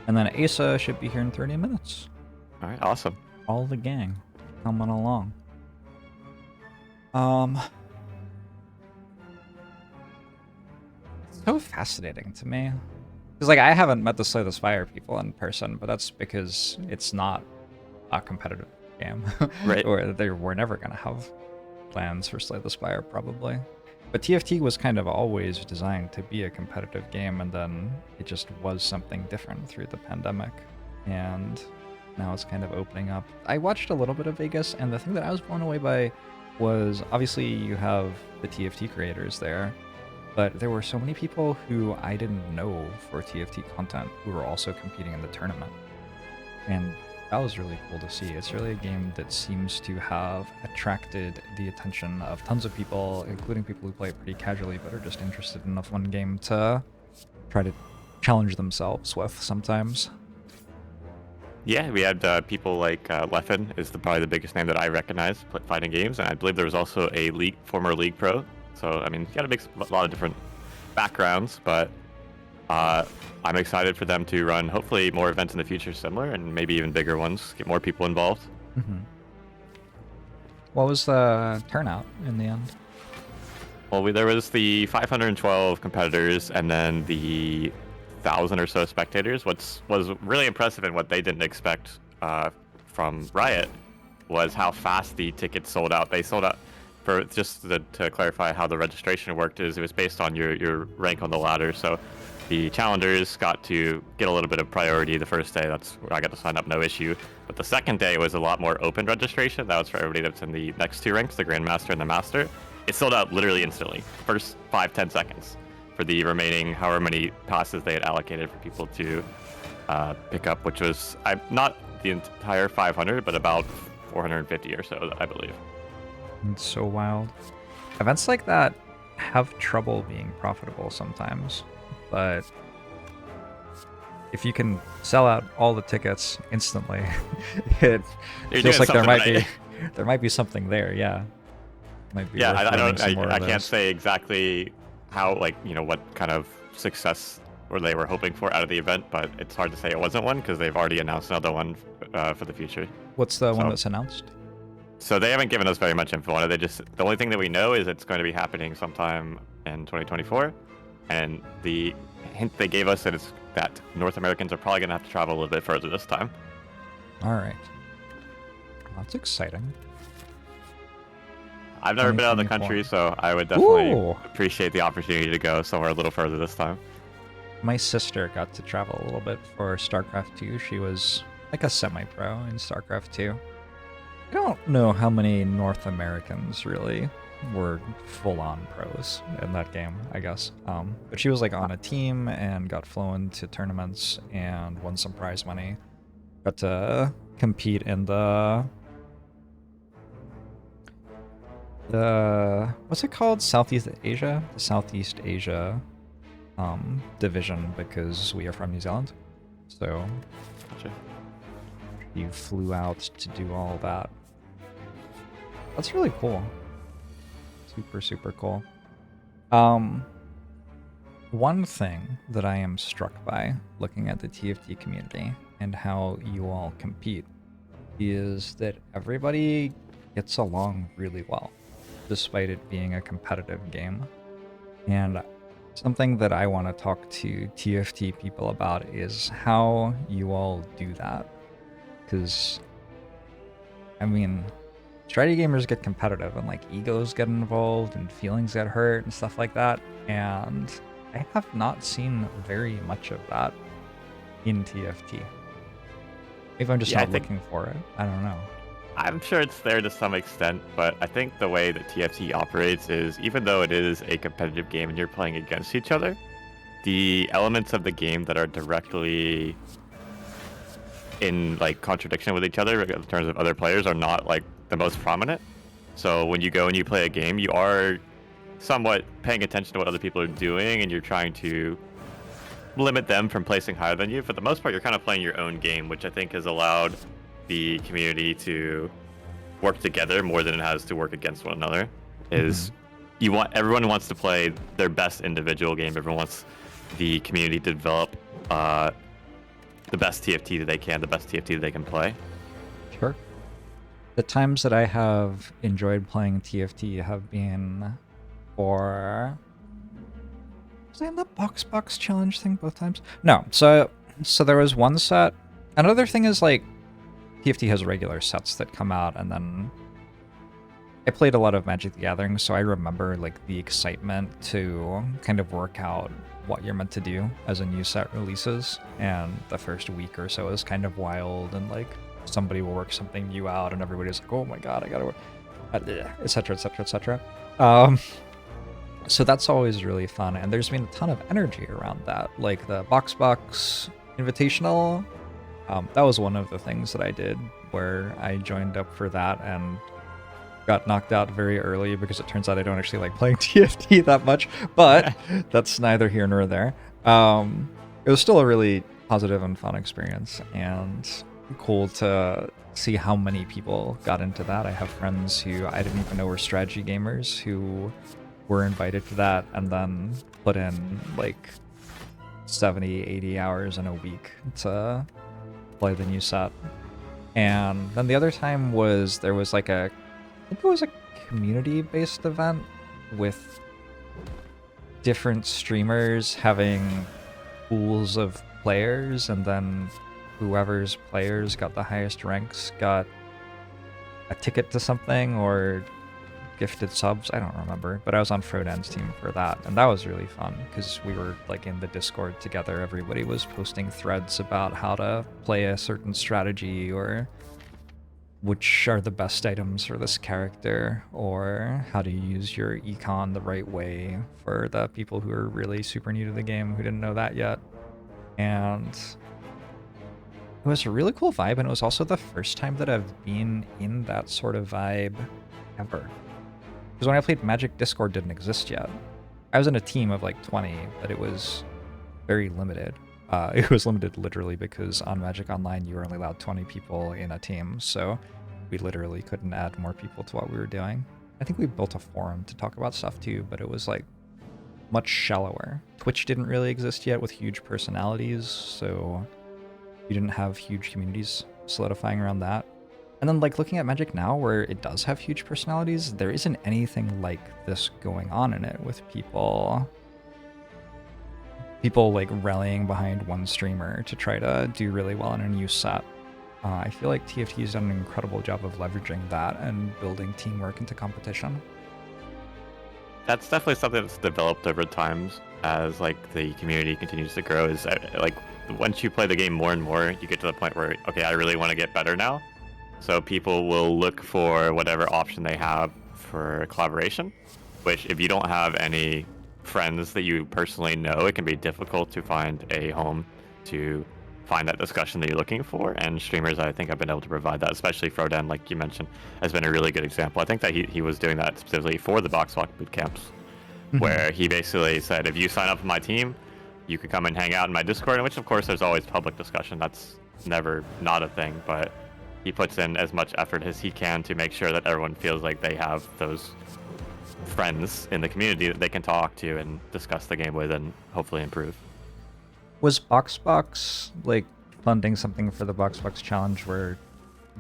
Speaker 1: And then Asa should be here in 30 minutes.
Speaker 4: All right, awesome.
Speaker 1: All the gang coming along. So fascinating to me. Because like I haven't met the Slay the Spire people in person, but that's because it's not a competitive game,
Speaker 4: Right.
Speaker 1: or we're never gonna have plans for Slay the Spire probably. But TFT was kind of always designed to be a competitive game, and then it just was something different through the pandemic, and now it's kind of opening up. I watched a little bit of Vegas, and the thing that I was blown away by was obviously you have the TFT creators there, but there were so many people who I didn't know for TFT content who were also competing in the tournament. And that was really cool to see. It's really a game that seems to have attracted the attention of tons of people, including people who play it pretty casually but are just interested in a fun game to try to challenge themselves with sometimes.
Speaker 4: Yeah, we had people like Leffen is probably the biggest name that I recognize fighting games, and I believe there was also a former League Pro. So I mean, you got to mix a lot of different backgrounds, but I'm excited for them to run hopefully more events in the future similar, and maybe even bigger ones, get more people involved.
Speaker 1: Mm-hmm. What was the turnout in the end?
Speaker 4: Well, there was the 512 competitors, and then the 1,000 or so spectators. What was really impressive and what they didn't expect from Riot was how fast the tickets sold out. They sold out for to clarify how the registration worked is it was based on your rank on the ladder. So the challengers got to get a little bit of priority the first day. That's where I got to sign up, no issue. But the second day was a lot more open registration. That was for everybody that's in the next two ranks, the Grandmaster and the Master. It sold out literally instantly, first 5-10 seconds. For the remaining however many passes they had allocated for people to pick up, which was not the entire 500, but about 450 or so, I believe.
Speaker 1: It's so wild. Events like that have trouble being profitable sometimes, but if you can sell out all the tickets instantly, it feels like there might be something there. Yeah, might be.
Speaker 4: Yeah, I can't say exactly how, what kind of success or they were hoping for out of the event, but it's hard to say it wasn't one because they've already announced another one for the future.
Speaker 1: What's the one that's announced?
Speaker 4: So they haven't given us very much info on it. The only thing that we know is it's going to be happening sometime in 2024, and the hint they gave us is that North Americans are probably going to have to travel a little bit further this time.
Speaker 1: All right, that's exciting.
Speaker 4: I've never been out of the country, so I would definitely appreciate the opportunity to go somewhere a little further this time.
Speaker 1: My sister got to travel a little bit for StarCraft 2. She was like a semi-pro in StarCraft 2. I don't know how many North Americans really were full-on pros in that game, I guess. But she was like on a team and got flown to tournaments and won some prize money. Got to compete in the what's it called? Southeast Asia? The Southeast Asia division, because we are from New Zealand. So
Speaker 4: Gotcha.
Speaker 1: you flew out to do all that. That's really cool. Super, super cool. One thing that I am struck by looking at the TFT community and how you all compete is that everybody gets along really well, despite it being a competitive game. And something that I want to talk to TFT people about is how you all do that. Because, I mean, strategy gamers get competitive and like egos get involved and feelings get hurt and stuff like that. And I have not seen very much of that in TFT. Maybe I'm just not looking for it. I don't know.
Speaker 4: I'm sure it's there to some extent, but I think the way that TFT operates is, even though it is a competitive game and you're playing against each other, the elements of the game that are directly in like contradiction with each other in terms of other players are not like the most prominent. So when you go and you play a game, you are somewhat paying attention to what other people are doing, and you're trying to limit them from placing higher than you. For the most part, you're kind of playing your own game, which I think has allowed the community to work together more than it has to work against one another. Everyone wants to play their best individual game. Everyone wants the community to develop the best TFT that they can, the best TFT that they can play.
Speaker 1: Sure. The times that I have enjoyed playing TFT have been for Was I in the box challenge thing both times? No. So there was one set. Another thing is like TFT has regular sets that come out, and then I played a lot of Magic the Gathering, so I remember like the excitement to kind of work out what you're meant to do as a new set releases. And the first week or so is kind of wild, and like somebody will work something new out, and everybody's like, "Oh my god, I gotta work," etc., etc., etc. So that's always really fun, and there's been a ton of energy around that, like the Box Invitational. That was one of the things that I did where I joined up for that and got knocked out very early because it turns out I don't actually like playing TFT that much, but that's neither here nor there. It was still a really positive and fun experience, and cool to see how many people got into that. I have friends who I didn't even know were strategy gamers who were invited to that and then put in like 70, 80 hours in a week to play the new set. And then the other time was there was like I think it was a community-based event with different streamers having pools of players, and then whoever's players got the highest ranks got a ticket to something or gifted subs. I don't remember, but I was on Frodan's team for that, and that was really fun because we were like in the Discord together. Everybody was posting threads about how to play a certain strategy, or which are the best items for this character, or how to use your econ the right way for the people who are really super new to the game who didn't know that yet. And it was a really cool vibe, and it was also the first time that I've been in that sort of vibe ever. Because when I played Magic, Discord didn't exist yet. I was in a team of like 20, but it was very limited. It was limited literally because on Magic Online you were only allowed 20 people in a team, so we literally couldn't add more people to what we were doing. I think we built a forum to talk about stuff too, but it was like much shallower. Twitch didn't really exist yet with huge personalities, so you didn't have huge communities solidifying around that. And then like looking at Magic now, where it does have huge personalities, there isn't anything like this going on in it, with people like rallying behind one streamer to try to do really well in a new set. I feel like TFT's done an incredible job of leveraging that and building teamwork into competition.
Speaker 4: That's definitely something that's developed over time as like the community continues to grow. Is like once you play the game more and more, you get to the point where, okay, I really want to get better now. So people will look for whatever option they have for collaboration, which if you don't have any friends that you personally know, it can be difficult to find a home to find that discussion that you're looking for. And streamers, I think, have been able to provide that, especially Frodan, like you mentioned, has been a really good example. I think that he was doing that specifically for the Box Walk boot camps, where he basically said, if you sign up for my team, you can come and hang out in my Discord, which of course there's always public discussion. That's never not a thing, but he puts in as much effort as he can to make sure that everyone feels like they have those friends in the community that they can talk to and discuss the game with and hopefully improve.
Speaker 1: Was Boxbox like funding something for the Boxbox challenge where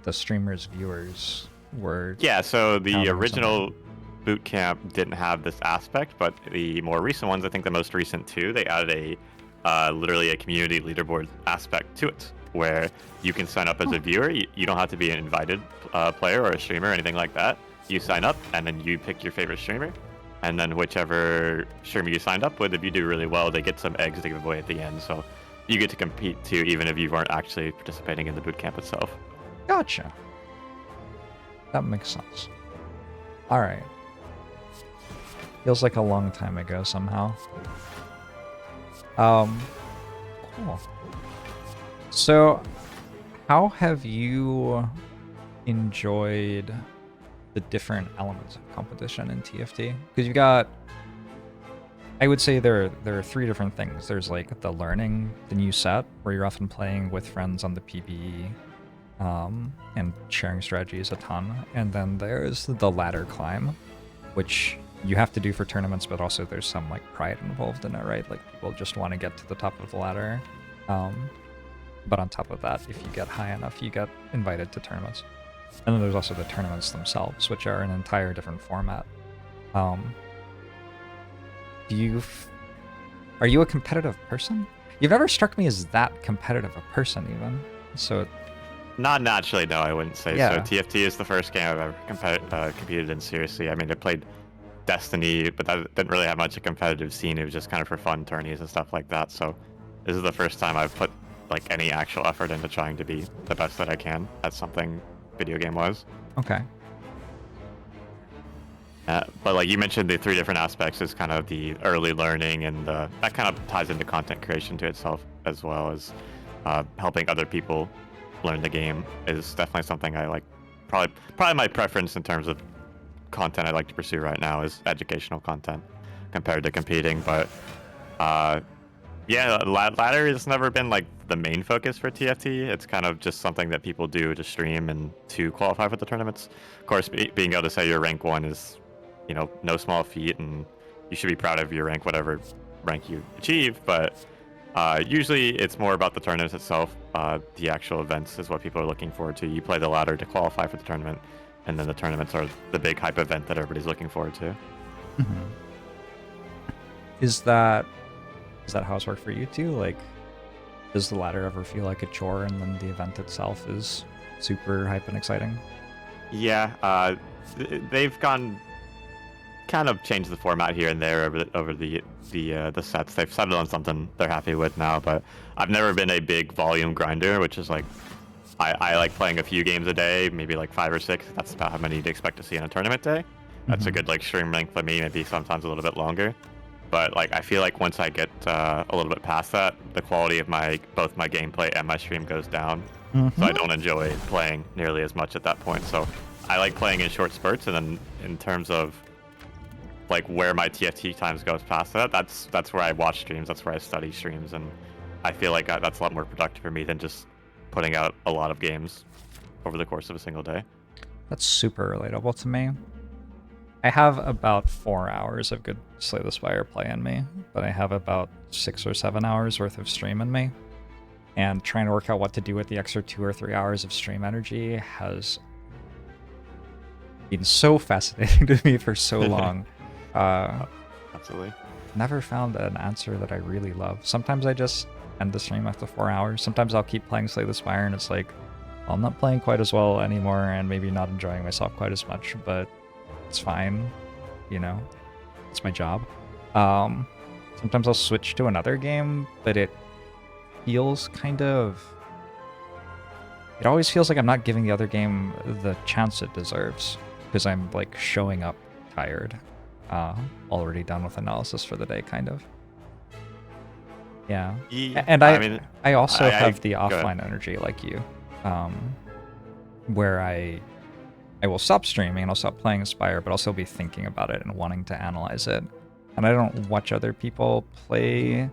Speaker 1: the streamers' viewers were?
Speaker 4: Yeah, so the original
Speaker 1: something?
Speaker 4: boot camp didn't have this aspect, but the more recent ones, I think the most recent two, they added a literally a community leaderboard aspect to it, where you can sign up as a viewer. You don't have to be an invited player or a streamer or anything like that. You sign up and then you pick your favorite streamer, and then whichever streamer you signed up with, if you do really well, they get some eggs to give away at the end. So you get to compete too, even if you weren't actually participating in the bootcamp itself.
Speaker 1: Gotcha. That makes sense. All right. Feels like a long time ago somehow. Cool. So, how have you enjoyed the different elements of competition in TFT? Because you got, I would say there are three different things. There's like the learning the new set, where you're often playing with friends on the PvE and sharing strategies a ton. And then there's the ladder climb, which you have to do for tournaments, but also there's some like pride involved in it, right? Like people just want to get to the top of the ladder. But on top of that, if you get high enough, you get invited to tournaments. And then there's also the tournaments themselves, which are an entire different format. Do you Are you a competitive person? You've never struck me as that competitive a person, even. So,
Speaker 4: Not naturally, no, I wouldn't say
Speaker 1: Yeah.
Speaker 4: so. TFT is the first game I've ever competed in seriously. I mean, I played Destiny, but that didn't really have much of a competitive scene. It was just kind of for fun tourneys and stuff like that. So this is the first time I've put like any actual effort into trying to be the best that I can at something video game wise.
Speaker 1: okay.
Speaker 4: But like you mentioned, the three different aspects is kind of the early learning, and that kind of ties into content creation to itself, as well as helping other people learn the game is definitely something I like. Probably my preference in terms of content I'd like to pursue right now is educational content compared to competing. But yeah, ladder has never been like the main focus for TFT. It's kind of just something that people do to stream and to qualify for the tournaments. Of course, being able to say you're rank 1 is, you know, no small feat, and you should be proud of your rank, whatever rank you achieve. But usually it's more about the tournaments itself. The actual events is what people are looking forward to. You play the ladder to qualify for the tournament, and then the tournaments are the big hype event that everybody's looking forward to.
Speaker 1: Mm-hmm. Is that how it's worked for you too? Like, does the ladder ever feel like a chore, and then the event itself is super hype and exciting?
Speaker 4: Yeah, they've kind of changed the format here and there over the sets. They've settled on something they're happy with now, but I've never been a big volume grinder, which is like I like playing a few games a day, maybe like 5 or 6. That's about how many you'd expect to see in a tournament day. That's a good like stream length for me, maybe sometimes a little bit longer. But like I feel like once I get a little bit past that, the quality of both my gameplay and my stream goes down. So I don't enjoy playing nearly as much at that point. So I like playing in short spurts, and then in terms of like where my TFT times goes past that, that's where I watch streams, that's where I study streams, and I feel like that's a lot more productive for me than just putting out a lot of games over the course of a single day.
Speaker 1: That's super relatable to me. I have about 4 hours of good Slay the Spire play in me, but I have about 6 or 7 hours worth of stream in me. And trying to work out what to do with the extra 2 or 3 hours of stream energy has been so fascinating to me for so long.
Speaker 4: Absolutely.
Speaker 1: Never found an answer that I really love. Sometimes I just end the stream after 4 hours. Sometimes I'll keep playing Slay the Spire, and it's like, well, I'm not playing quite as well anymore, and maybe not enjoying myself quite as much, but it's fine, you know? It's my job. Sometimes I'll switch to another game, but it feels kind of... It always feels like I'm not giving the other game the chance it deserves, because I'm, like, showing up tired. Already done with analysis for the day, kind of. Yeah. And I also have the offline energy like you, where I will stop streaming and I'll stop playing Spire, but I'll still be thinking about it and wanting to analyze it. And I don't watch other people play.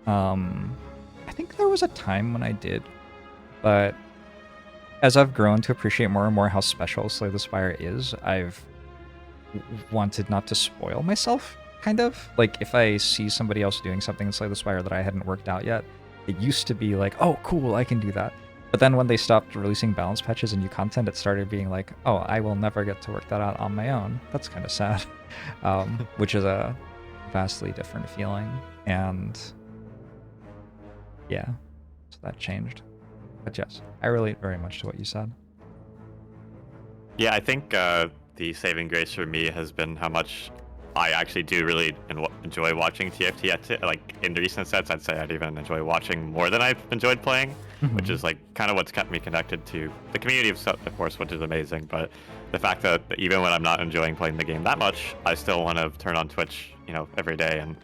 Speaker 1: I think there was a time when I did, but as I've grown to appreciate more and more how special Slay the Spire is, I've wanted not to spoil myself, kind of. Like, if I see somebody else doing something in Slay the Spire that I hadn't worked out yet, it used to be like, oh, cool, I can do that. But then when they stopped releasing balance patches and new content, it started being like, oh, I will never get to work that out on my own. That's kind of sad, which is a vastly different feeling. And yeah, so that changed. But yes, I relate very much to what you said.
Speaker 4: Yeah, I think the saving grace for me has been how much I actually do really enjoy watching TFT. Like in recent sets, I'd say I'd even enjoy watching more than I've enjoyed playing, which is like kind of what's kept me connected to the community, of course, which is amazing. But the fact that even when I'm not enjoying playing the game that much, I still want to turn on Twitch, you know, every day and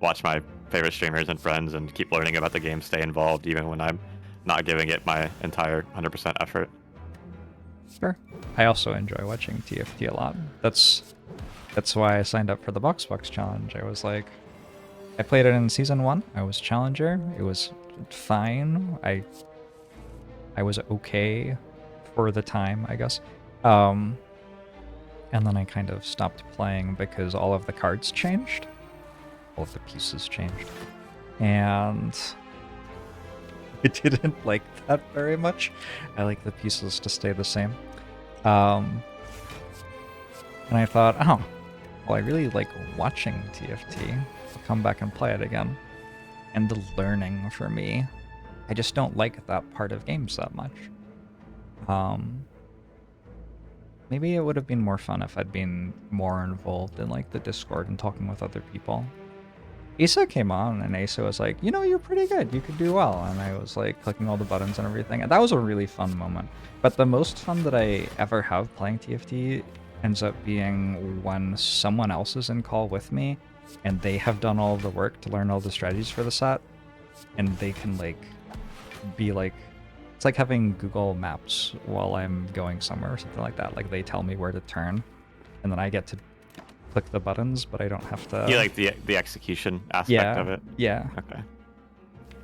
Speaker 4: watch my favorite streamers and friends and keep learning about the game, stay involved, even when I'm not giving it my entire 100% effort.
Speaker 1: Sure. I also enjoy watching TFT a lot. That's why I signed up for the Box challenge. I was like, I played it in season 1. I was challenger. It was fine. I was okay for the time, I guess. And then I kind of stopped playing because all of the cards changed. All of the pieces changed. And I didn't like that very much. I like the pieces to stay the same. And I thought, oh, well, I really like watching TFT. I'll come back and play it again. and the learning for me. I just don't like that part of games that much. Maybe it would have been more fun if I'd been more involved in like the Discord and talking with other people. Asa came on and Asa was like, you know, you're pretty good, you could do well. And I was like clicking all the buttons and everything. And that was a really fun moment. But the most fun that I ever have playing TFT ends up being when someone else is in call with me and they have done all the work to learn all the strategies for the set. And they can like be like, it's like having Google Maps while I'm going somewhere or something like that. Like they tell me where to turn and then I get to click the buttons, but I don't have to.
Speaker 4: You like the execution aspect of it?
Speaker 1: Yeah.
Speaker 4: Okay.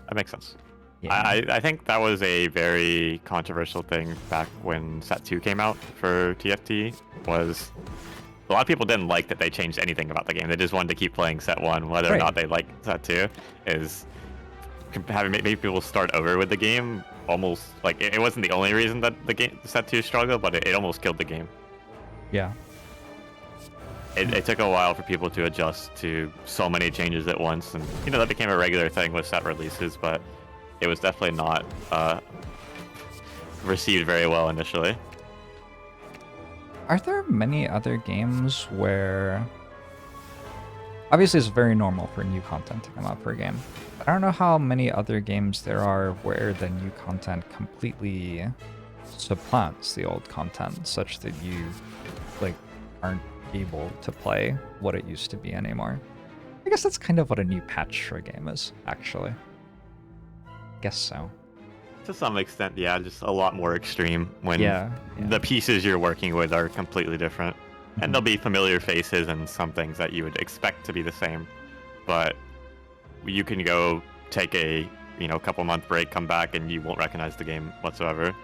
Speaker 4: That makes sense.
Speaker 1: Yeah.
Speaker 4: I think that was a very controversial thing back when Set 2 came out for TFT, was a lot of people didn't like that they changed anything about the game. They just wanted to keep playing Set 1, whether or not they liked Set 2, is having maybe people start over with the game. Almost like it wasn't the only reason that the game Set 2 struggled, but it almost killed the game.
Speaker 1: Yeah.
Speaker 4: It took a while for people to adjust to so many changes at once, and you know that became a regular thing with set releases, but it was definitely not received very well initially.
Speaker 1: Are there many other games where... Obviously it's very normal for new content to come out per game, but I don't know how many other games there are where the new content completely supplants the old content, such that you like aren't able to play what it used to be anymore. I guess that's kind of what a new patch for a game is, actually. Guess so.
Speaker 4: To some extent, yeah, just a lot more extreme when
Speaker 1: Yeah.
Speaker 4: the pieces you're working with are completely different. And there'll be familiar faces and some things that you would expect to be the same. But you can go take a, couple month break, come back, and you won't recognize the game whatsoever.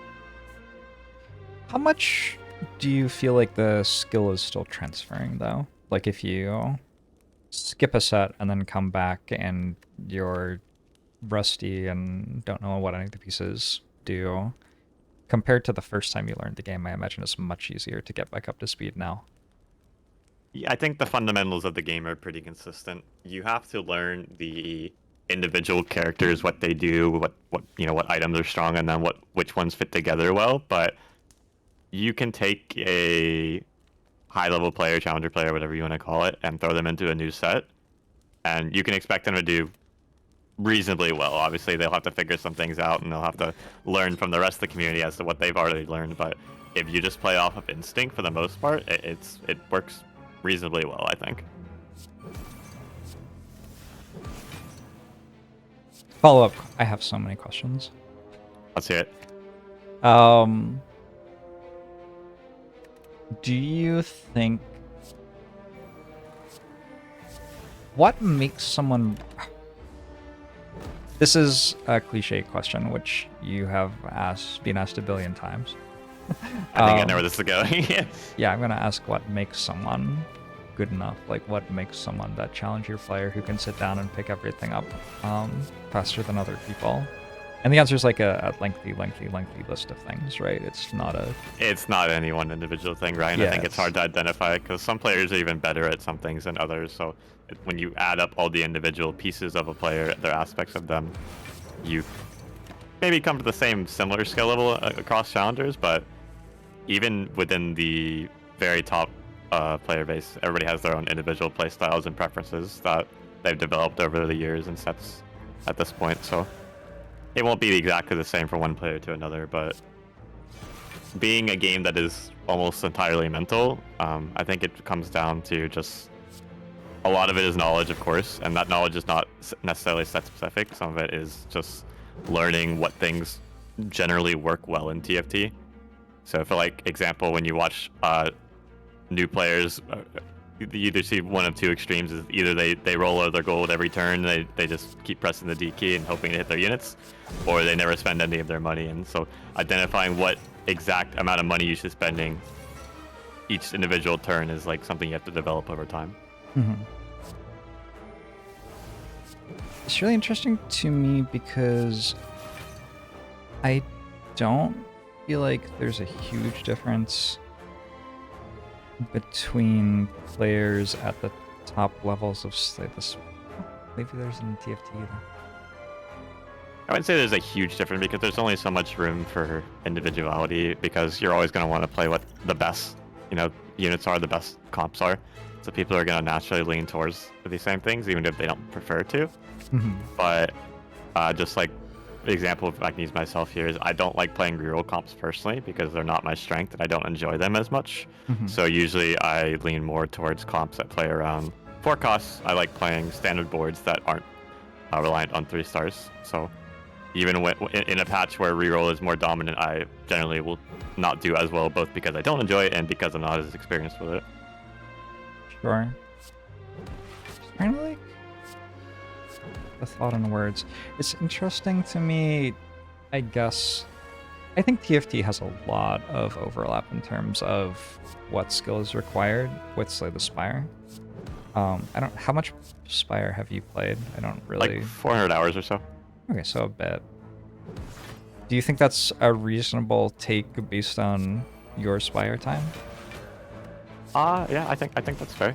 Speaker 1: How much do you feel like the skill is still transferring, though? Like if you skip a set and then come back and you're rusty and don't know what any of the pieces do, compared to the first time you learned the game, I imagine it's much easier to get back up to speed now.
Speaker 4: Yeah, I think the fundamentals of the game are pretty consistent. You have to learn the individual characters, what they do, what items are strong, and then which ones fit together well. But you can take a high-level player, challenger player, whatever you want to call it, and throw them into a new set, and you can expect them to do reasonably well. Obviously, they'll have to figure some things out, and they'll have to learn from the rest of the community as to what they've already learned. But if you just play off of instinct for the most part, it works reasonably well, I think.
Speaker 1: Follow up. I have so many questions.
Speaker 4: Let's hear it.
Speaker 1: Do you think... What makes someone... This is a cliche question, which you have been asked a billion times.
Speaker 4: I think I know where this is going.
Speaker 1: Yeah, I'm going to ask what makes someone good enough. Like, what makes someone that challenger player who can sit down and pick everything up faster than other people? And the answer is like a lengthy list of things, right? It's not any one individual thing, right? Yeah,
Speaker 4: I think it's hard to identify because some players are even better at some things than others. So when you add up all the individual pieces of a player, their aspects of them, you maybe come to the similar skill level across challengers, but even within the very top player base, everybody has their own individual play styles and preferences that they've developed over the years and sets at this point. So it won't be exactly the same from one player to another, but being a game that is almost entirely mental, I think it comes down to just a lot of it is knowledge, of course, and that knowledge is not necessarily set specific. Some of it is just learning what things generally work well in TFT. So for like example, when you watch new players, you either see one of two extremes: is either they roll or their gold every turn, they just keep pressing the D key and hoping to hit their units, or they never spend any of their money. And so identifying what exact amount of money you should spending each individual turn is like something you have to develop over time.
Speaker 1: Mm-hmm. It's really interesting to me because I don't feel like there's a huge difference between players at the top levels of say this. Maybe there's in TFT either.
Speaker 4: I wouldn't say there's a huge difference because there's only so much room for individuality because you're always going to want to play what the best, units are, the best comps are. So people are going to naturally lean towards the same things, even if they don't prefer to.
Speaker 1: Mhm.
Speaker 4: But just like the example, if I can use myself here, is I don't like playing reroll comps personally because they're not my strength and I don't enjoy them as much.
Speaker 1: Mhm.
Speaker 4: So usually I lean more towards comps that play around 4 costs. I like playing standard boards that aren't reliant on 3 stars. So even when, in a patch where reroll is more dominant, I generally will not do as well, both because I don't enjoy it and because I'm not as experienced with it.
Speaker 1: Sure. Kind of like the thought in words. It's interesting to me, I guess. I think TFT has a lot of overlap in terms of what skill is required with Slay the Spire. How much Spire have you played? I don't really.
Speaker 4: Like 400 hours or so.
Speaker 1: Okay, so a bit. Do you think that's a reasonable take based on your Spire time?
Speaker 4: Yeah, I think that's fair.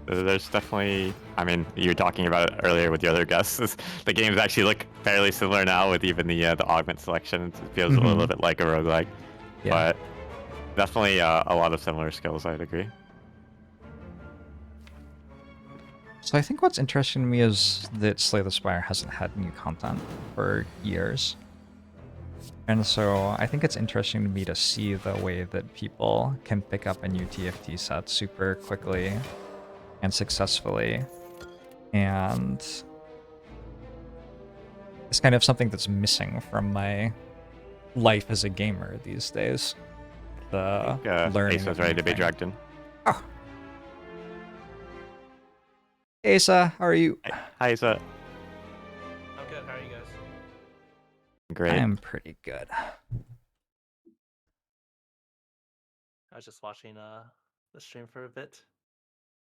Speaker 4: There's definitely, I mean, you were talking about it earlier with the other guests. The games actually look fairly similar now with even the augment selection. It feels a little bit like a roguelike. Yeah. But definitely a lot of similar skills, I'd agree.
Speaker 1: So I think what's interesting to me is that Slay the Spire hasn't had new content for years. And so I think it's interesting to me to see the way that people can pick up a new TFT set super quickly and successfully. And it's kind of something that's missing from my life as a gamer these days. The learning.
Speaker 4: Asa's ready to be dragged in.
Speaker 1: Oh. Asa, how are you?
Speaker 4: Hi, Asa.
Speaker 5: I'm good. How are you guys?
Speaker 4: Great.
Speaker 1: I'm pretty good.
Speaker 5: I was just watching the stream for a bit.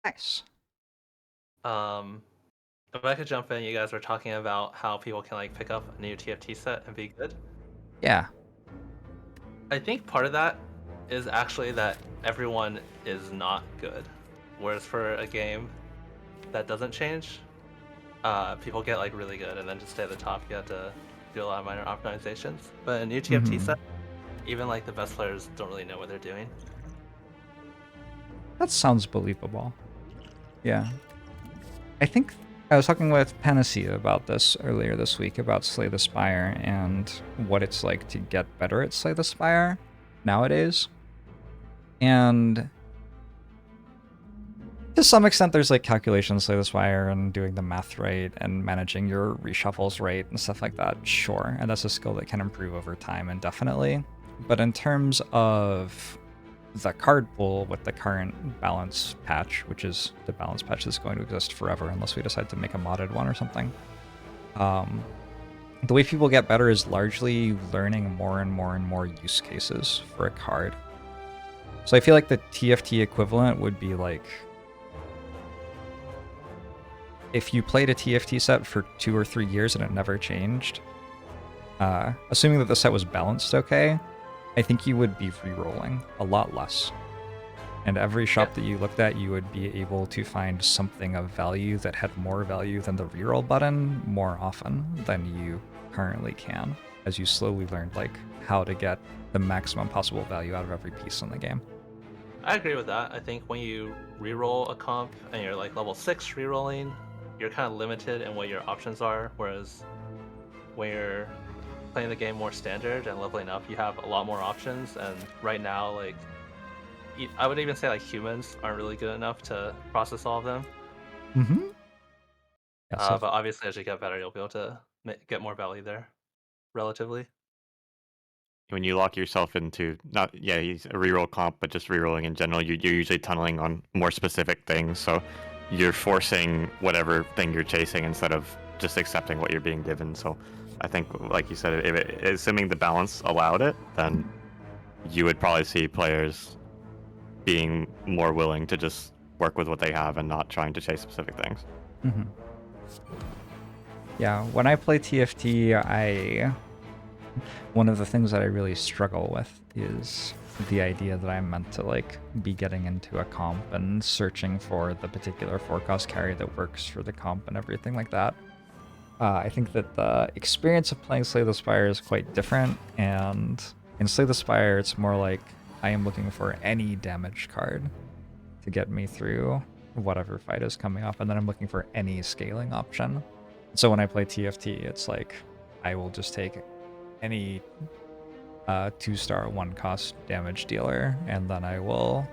Speaker 1: Nice.
Speaker 5: If I could jump in, you guys were talking about how people can like pick up a new TFT set and be good.
Speaker 1: Yeah.
Speaker 5: I think part of that is actually that everyone is not good. Whereas for a game that doesn't change, people get like really good and then just stay at the top. You have to do a lot of minor optimizations. But a new TFT set, even like the best players don't really know what they're doing.
Speaker 1: That sounds believable. Yeah. I think I was talking with Panacea about this earlier this week about Slay the Spire and what it's like to get better at Slay the Spire nowadays. And to some extent, there's like calculations, Slay the Spire, and doing the math right and managing your reshuffles right and stuff like that. Sure. And that's a skill that can improve over time indefinitely. But in terms of the card pool with the current balance patch, which is the balance patch that's going to exist forever unless we decide to make a modded one or something. The way people get better is largely learning more and more and more use cases for a card. So I feel like the TFT equivalent would be like if you played a TFT set for 2 or 3 years and it never changed, assuming that the set was balanced okay, I think you would be re-rolling a lot less. And every shop that you looked at, you would be able to find something of value that had more value than the reroll button more often than you currently can, as you slowly learned like how to get the maximum possible value out of every piece in the game.
Speaker 5: I agree with that. I think when you reroll a comp and you're like level 6 rerolling, you're kind of limited in what your options are, whereas when you're playing the game more standard and leveling up, you have a lot more options. And right now, like, I would even say like humans aren't really good enough to process all of them.
Speaker 1: Yeah,
Speaker 5: but obviously, as you get better, you'll be able to get more value there, relatively.
Speaker 4: When you lock yourself into he's a reroll comp, but just rerolling in general, you're usually tunneling on more specific things. So you're forcing whatever thing you're chasing instead of just accepting what you're being given. So I think, like you said, assuming the balance allowed it, then you would probably see players being more willing to just work with what they have and not trying to chase specific things.
Speaker 1: Yeah, when I play TFT, one of the things that I really struggle with is the idea that I'm meant to like be getting into a comp and searching for the particular 4-cost carry that works for the comp and everything like that. I think that the experience of playing Slay the Spire is quite different, and in Slay the Spire, it's more like I am looking for any damage card to get me through whatever fight is coming up, and then I'm looking for any scaling option. So when I play TFT, it's like I will just take any 2-star 1-cost damage dealer, and then I will,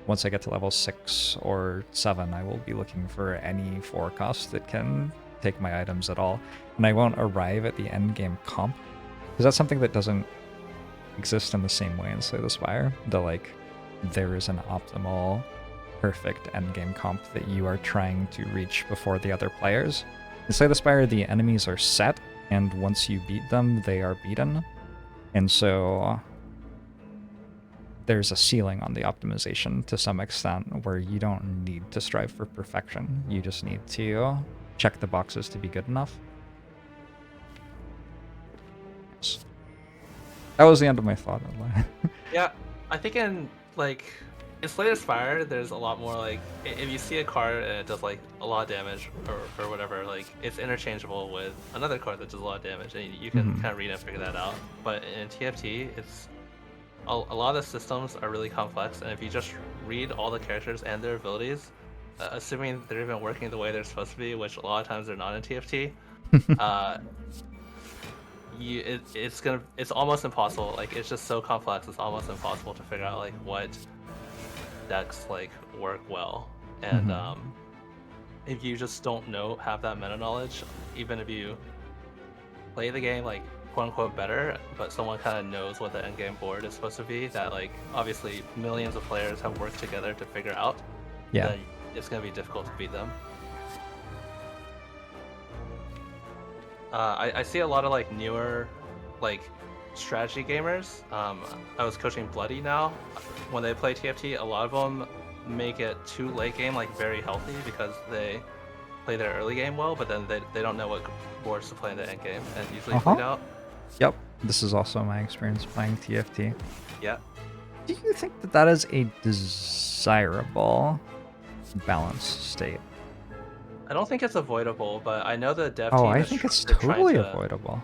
Speaker 1: once I get to level 6 or 7, I will be looking for any 4-cost that can take my items at all. And I won't arrive at the end game comp, because that's something that doesn't exist in the same way in Slay the Spire. There is an optimal, perfect end game comp that you are trying to reach before the other players. In Slay the Spire, the enemies are set, and once you beat them, they are beaten. And so there's a ceiling on the optimization to some extent where you don't need to strive for perfection. You just need to check the boxes to be good enough. That was the end of my thought.
Speaker 5: Yeah, I think in Slay the Spire, there's a lot more if you see a card and it does a lot of damage or whatever, it's interchangeable with another card that does a lot of damage, and you can kind of read and figure that out. But in TFT, it's a lot of the systems are really complex, and if you just read all the characters and their abilities, assuming they're even working the way they're supposed to be, which a lot of times they're not in TFT, it's almost impossible. It's just so complex. It's almost impossible to figure out what decks work well. And if you just don't have that meta knowledge, even if you play the game quote unquote better, but someone kind of knows what the end game board is supposed to be, that obviously millions of players have worked together to figure out, then it's going to be difficult to beat them. I see a lot of newer strategy gamers. I was coaching Bloody now. When they play TFT, a lot of them make it too late game very healthy because they play their early game well, but then they don't know what boards to play in the end game, and usually bleed out.
Speaker 1: Yep, this is also my experience playing TFT.
Speaker 5: Yeah.
Speaker 1: Do you think that that is a desirable balance state?
Speaker 5: I don't think it's avoidable, but I know the dev
Speaker 1: Oh,
Speaker 5: team
Speaker 1: I
Speaker 5: is
Speaker 1: think it's
Speaker 5: they're trying
Speaker 1: totally
Speaker 5: to...
Speaker 1: avoidable.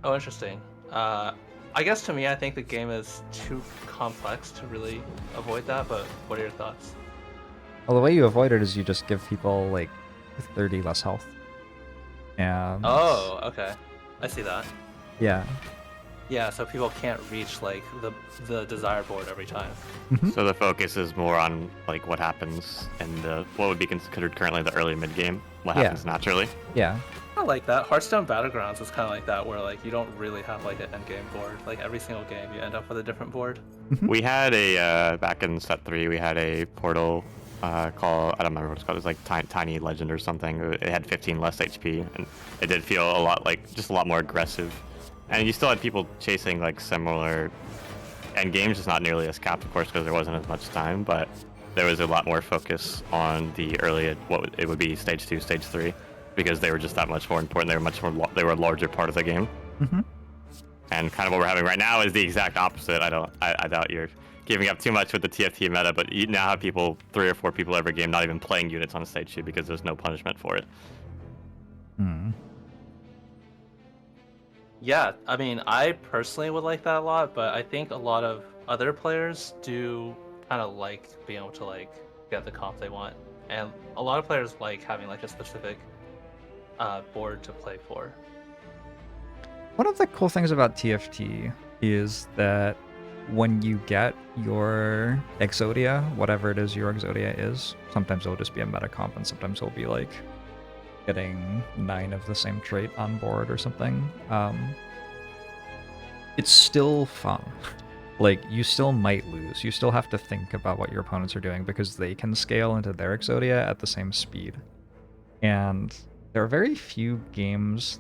Speaker 5: Oh, interesting. I guess to me, I think the game is too complex to really avoid that, but what are your thoughts?
Speaker 1: Well, the way you avoid it is you just give people 30 less health. And
Speaker 5: Oh, okay. I see that.
Speaker 1: yeah.
Speaker 5: Yeah, so people can't reach the desired board every time.
Speaker 4: So the focus is more on what happens in the what would be considered currently the early mid game, what happens naturally.
Speaker 1: Yeah.
Speaker 5: I like that. Hearthstone Battlegrounds is kind of like that, where you don't really have an end game board. Every single game, you end up with a different board.
Speaker 4: We had a back in set 3, we had a portal called, I don't remember what it's called. It was Tiny Legend or something. It had 15 less HP, and it did feel a lot just a lot more aggressive. And you still had people chasing similar end games, just not nearly as capped, of course, because there wasn't as much time. But there was a lot more focus on the early, it would be stage 2, stage 3, because they were just that much more important. They were much more, they were a larger part of the game. And kind of what we're having right now is the exact opposite. I doubt you're giving up too much with the TFT meta, but you now have people, 3 or 4 people every game, not even playing units on stage 2 because there's no punishment for it.
Speaker 5: Yeah, I mean, I personally would like that a lot, but I think a lot of other players do kind of like being able to get the comp they want, and a lot of players like having a specific board to play for.
Speaker 1: One of the cool things about TFT is that when you get your Exodia, whatever it is your Exodia is, sometimes it'll just be a meta comp, and sometimes it'll be getting 9 of the same trait on board or something. It's still fun. You still might lose. You still have to think about what your opponents are doing because they can scale into their Exodia at the same speed. And there are very few games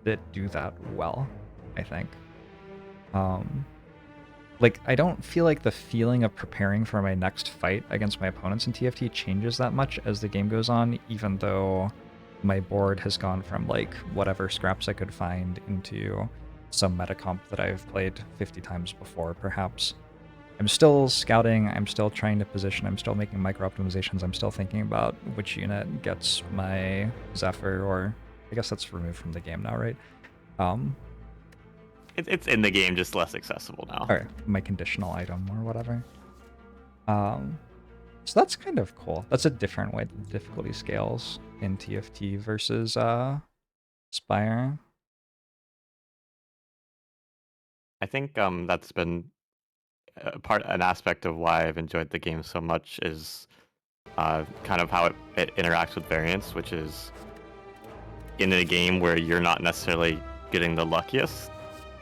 Speaker 1: that do that well, I think. I don't feel like the feeling of preparing for my next fight against my opponents in TFT changes that much as the game goes on, even though my board has gone from whatever scraps I could find into some meta comp that I've played 50 times before, perhaps. I'm still scouting, I'm still trying to position, I'm still making micro optimizations, I'm still thinking about which unit gets my Zephyr, or I guess that's removed from the game now, right?
Speaker 4: It's in the game, just less accessible now.
Speaker 1: Or my conditional item or whatever. So that's kind of cool. That's a different way the difficulty scales in TFT versus Spire.
Speaker 4: I think that's been an aspect of why I've enjoyed the game so much is kind of how it interacts with variance, which is in a game where you're not necessarily getting the luckiest,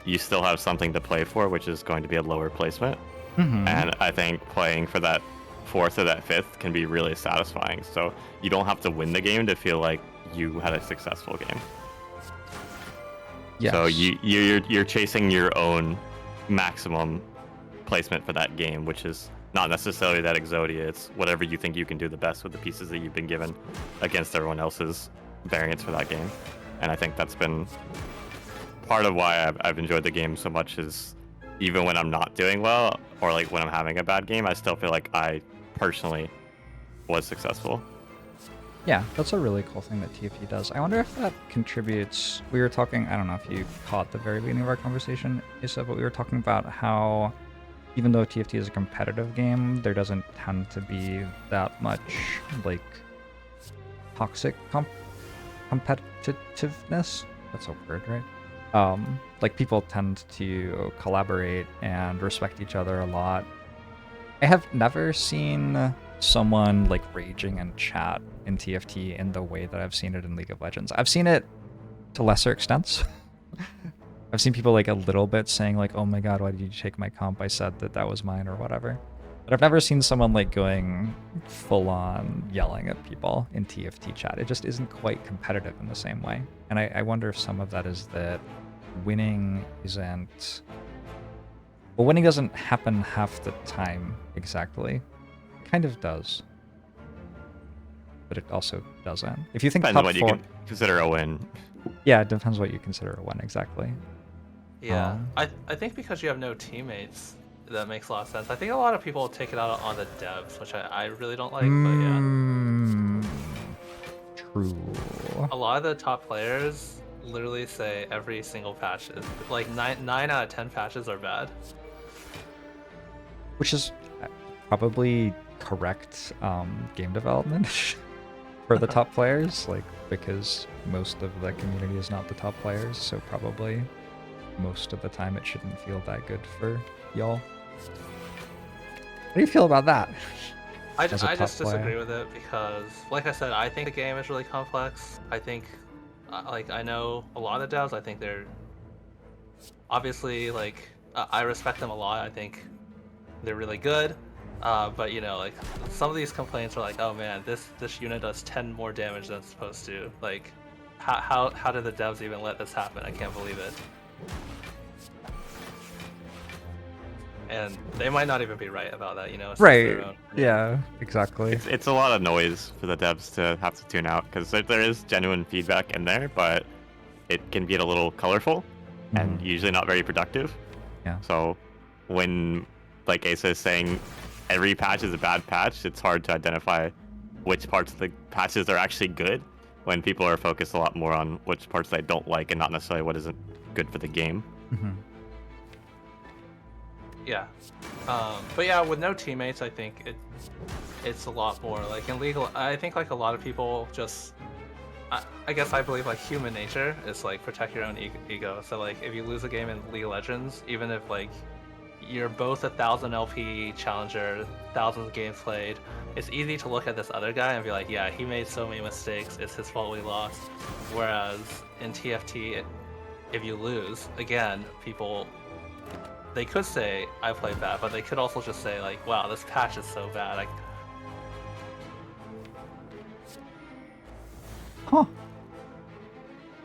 Speaker 4: you still have something to play for, which is going to be a lower placement. And I think playing for that 4th or that 5th can be really satisfying. So you don't have to win the game to feel like you had a successful game.
Speaker 1: Yes.
Speaker 4: So you're chasing your own maximum placement for that game, which is not necessarily that Exodia. It's whatever you think you can do the best with the pieces that you've been given against everyone else's variants for that game. And I think that's been part of why I've enjoyed the game so much, is even when I'm not doing well, or like when I'm having a bad game, I still feel like I personally was successful.
Speaker 1: Yeah, that's a really cool thing that TFT does. I wonder if that contributes. We were talking, I don't know if you caught the very beginning of our conversation, Issa, but we were talking about how even though TFT is a competitive game, there doesn't tend to be that much like toxic competitiveness. That's a word, right? Like people tend to collaborate and respect each other a lot. I have never seen someone like raging in chat in TFT in the way that I've seen it in League of Legends. I've seen it to lesser extents. I've seen people like a little bit saying like, oh my god, why did you take my comp? I said that was mine or whatever. But I've never seen someone like going full on yelling at people in TFT chat. It just isn't quite competitive in the same way. And I wonder if some of that is that winning isn't... Well, winning doesn't happen half the time exactly. It kind of does. But it also doesn't. If you think
Speaker 4: Depends on
Speaker 1: top
Speaker 4: what
Speaker 1: four...
Speaker 4: you can consider a win.
Speaker 1: Yeah, it depends what you consider a win, exactly.
Speaker 5: Yeah, I think because you have no teammates, that makes a lot of sense. I think a lot of people take it out on the devs, which I really don't like, but yeah.
Speaker 1: True.
Speaker 5: A lot of the top players literally say every single patch is like 9 out of 10 patches are bad.
Speaker 1: Which is probably correct game development for the top players, like because most of the community is not the top players, so probably most of the time it shouldn't feel that good for y'all. How do you feel about that?
Speaker 5: I just disagree with it because, like I said, I think the game is really complex. I think, like, I know a lot of the devs, I think they're obviously, like, I respect them a lot. I think they're really good. But, you know, like, some of these complaints are like, oh man, this unit does 10 more damage than it's supposed to. Like, how did the devs even let this happen? I can't believe it. And they might not even be right about that, you know? It's
Speaker 1: Right.
Speaker 5: their own.
Speaker 1: Yeah, exactly.
Speaker 4: It's a lot of noise for the devs to have to tune out, because there is genuine feedback in there, but it can get a little colorful and usually not very productive.
Speaker 1: Yeah.
Speaker 4: So when, like Asa is saying, every patch is a bad patch, it's hard to identify which parts of the patches are actually good when people are focused a lot more on which parts they don't like and not necessarily what isn't good for the game.
Speaker 5: Yeah. But yeah, with no teammates, I think it's a lot more like in League. I think like a lot of people just, I guess I believe like human nature is like protect your own ego. So like if you lose a game in League of Legends, even if like you're both 1,000 LP challenger, thousands of games played, it's easy to look at this other guy and be like, yeah, he made so many mistakes, it's his fault we lost. Whereas in TFT, if you lose, again, people, they could say I played bad, but they could also just say like, wow, this patch is so bad.
Speaker 1: Huh.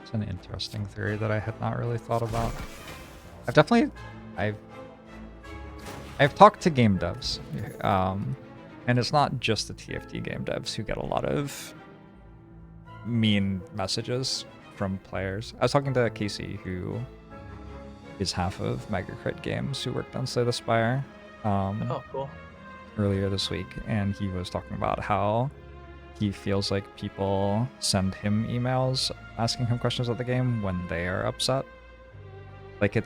Speaker 1: It's an interesting theory that I had not really thought about. I've talked to game devs, and it's not just the TFT game devs who get a lot of mean messages from players. I was talking to Casey, who is half of Mega Crit Games, who worked on Slay the Spire.
Speaker 5: Oh, cool.
Speaker 1: earlier this week, and he was talking about how he feels like people send him emails asking him questions of the game when they are upset. Like it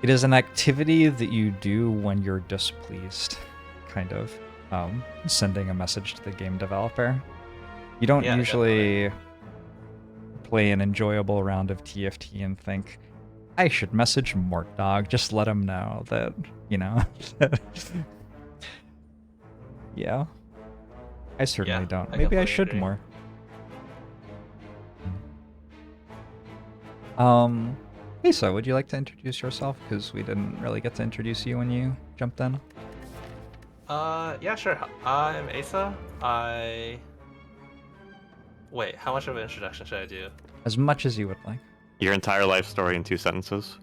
Speaker 1: is an activity that you do when you're displeased, kind of, sending a message to the game developer. You don't
Speaker 5: Yeah,
Speaker 1: usually play an enjoyable round of TFT and think, I should message Mortdog, just let him know that, you know. Yeah. I certainly
Speaker 5: Yeah,
Speaker 1: don't.
Speaker 5: I
Speaker 1: Maybe I
Speaker 5: completely
Speaker 1: should
Speaker 5: agree.
Speaker 1: more. Lisa, would you like to introduce yourself? Because we didn't really get to introduce you when you jumped in.
Speaker 5: Yeah, sure. I'm Asa. Wait, how much of an introduction should I do?
Speaker 1: As much as you would like.
Speaker 4: Your entire life story in 2 sentences.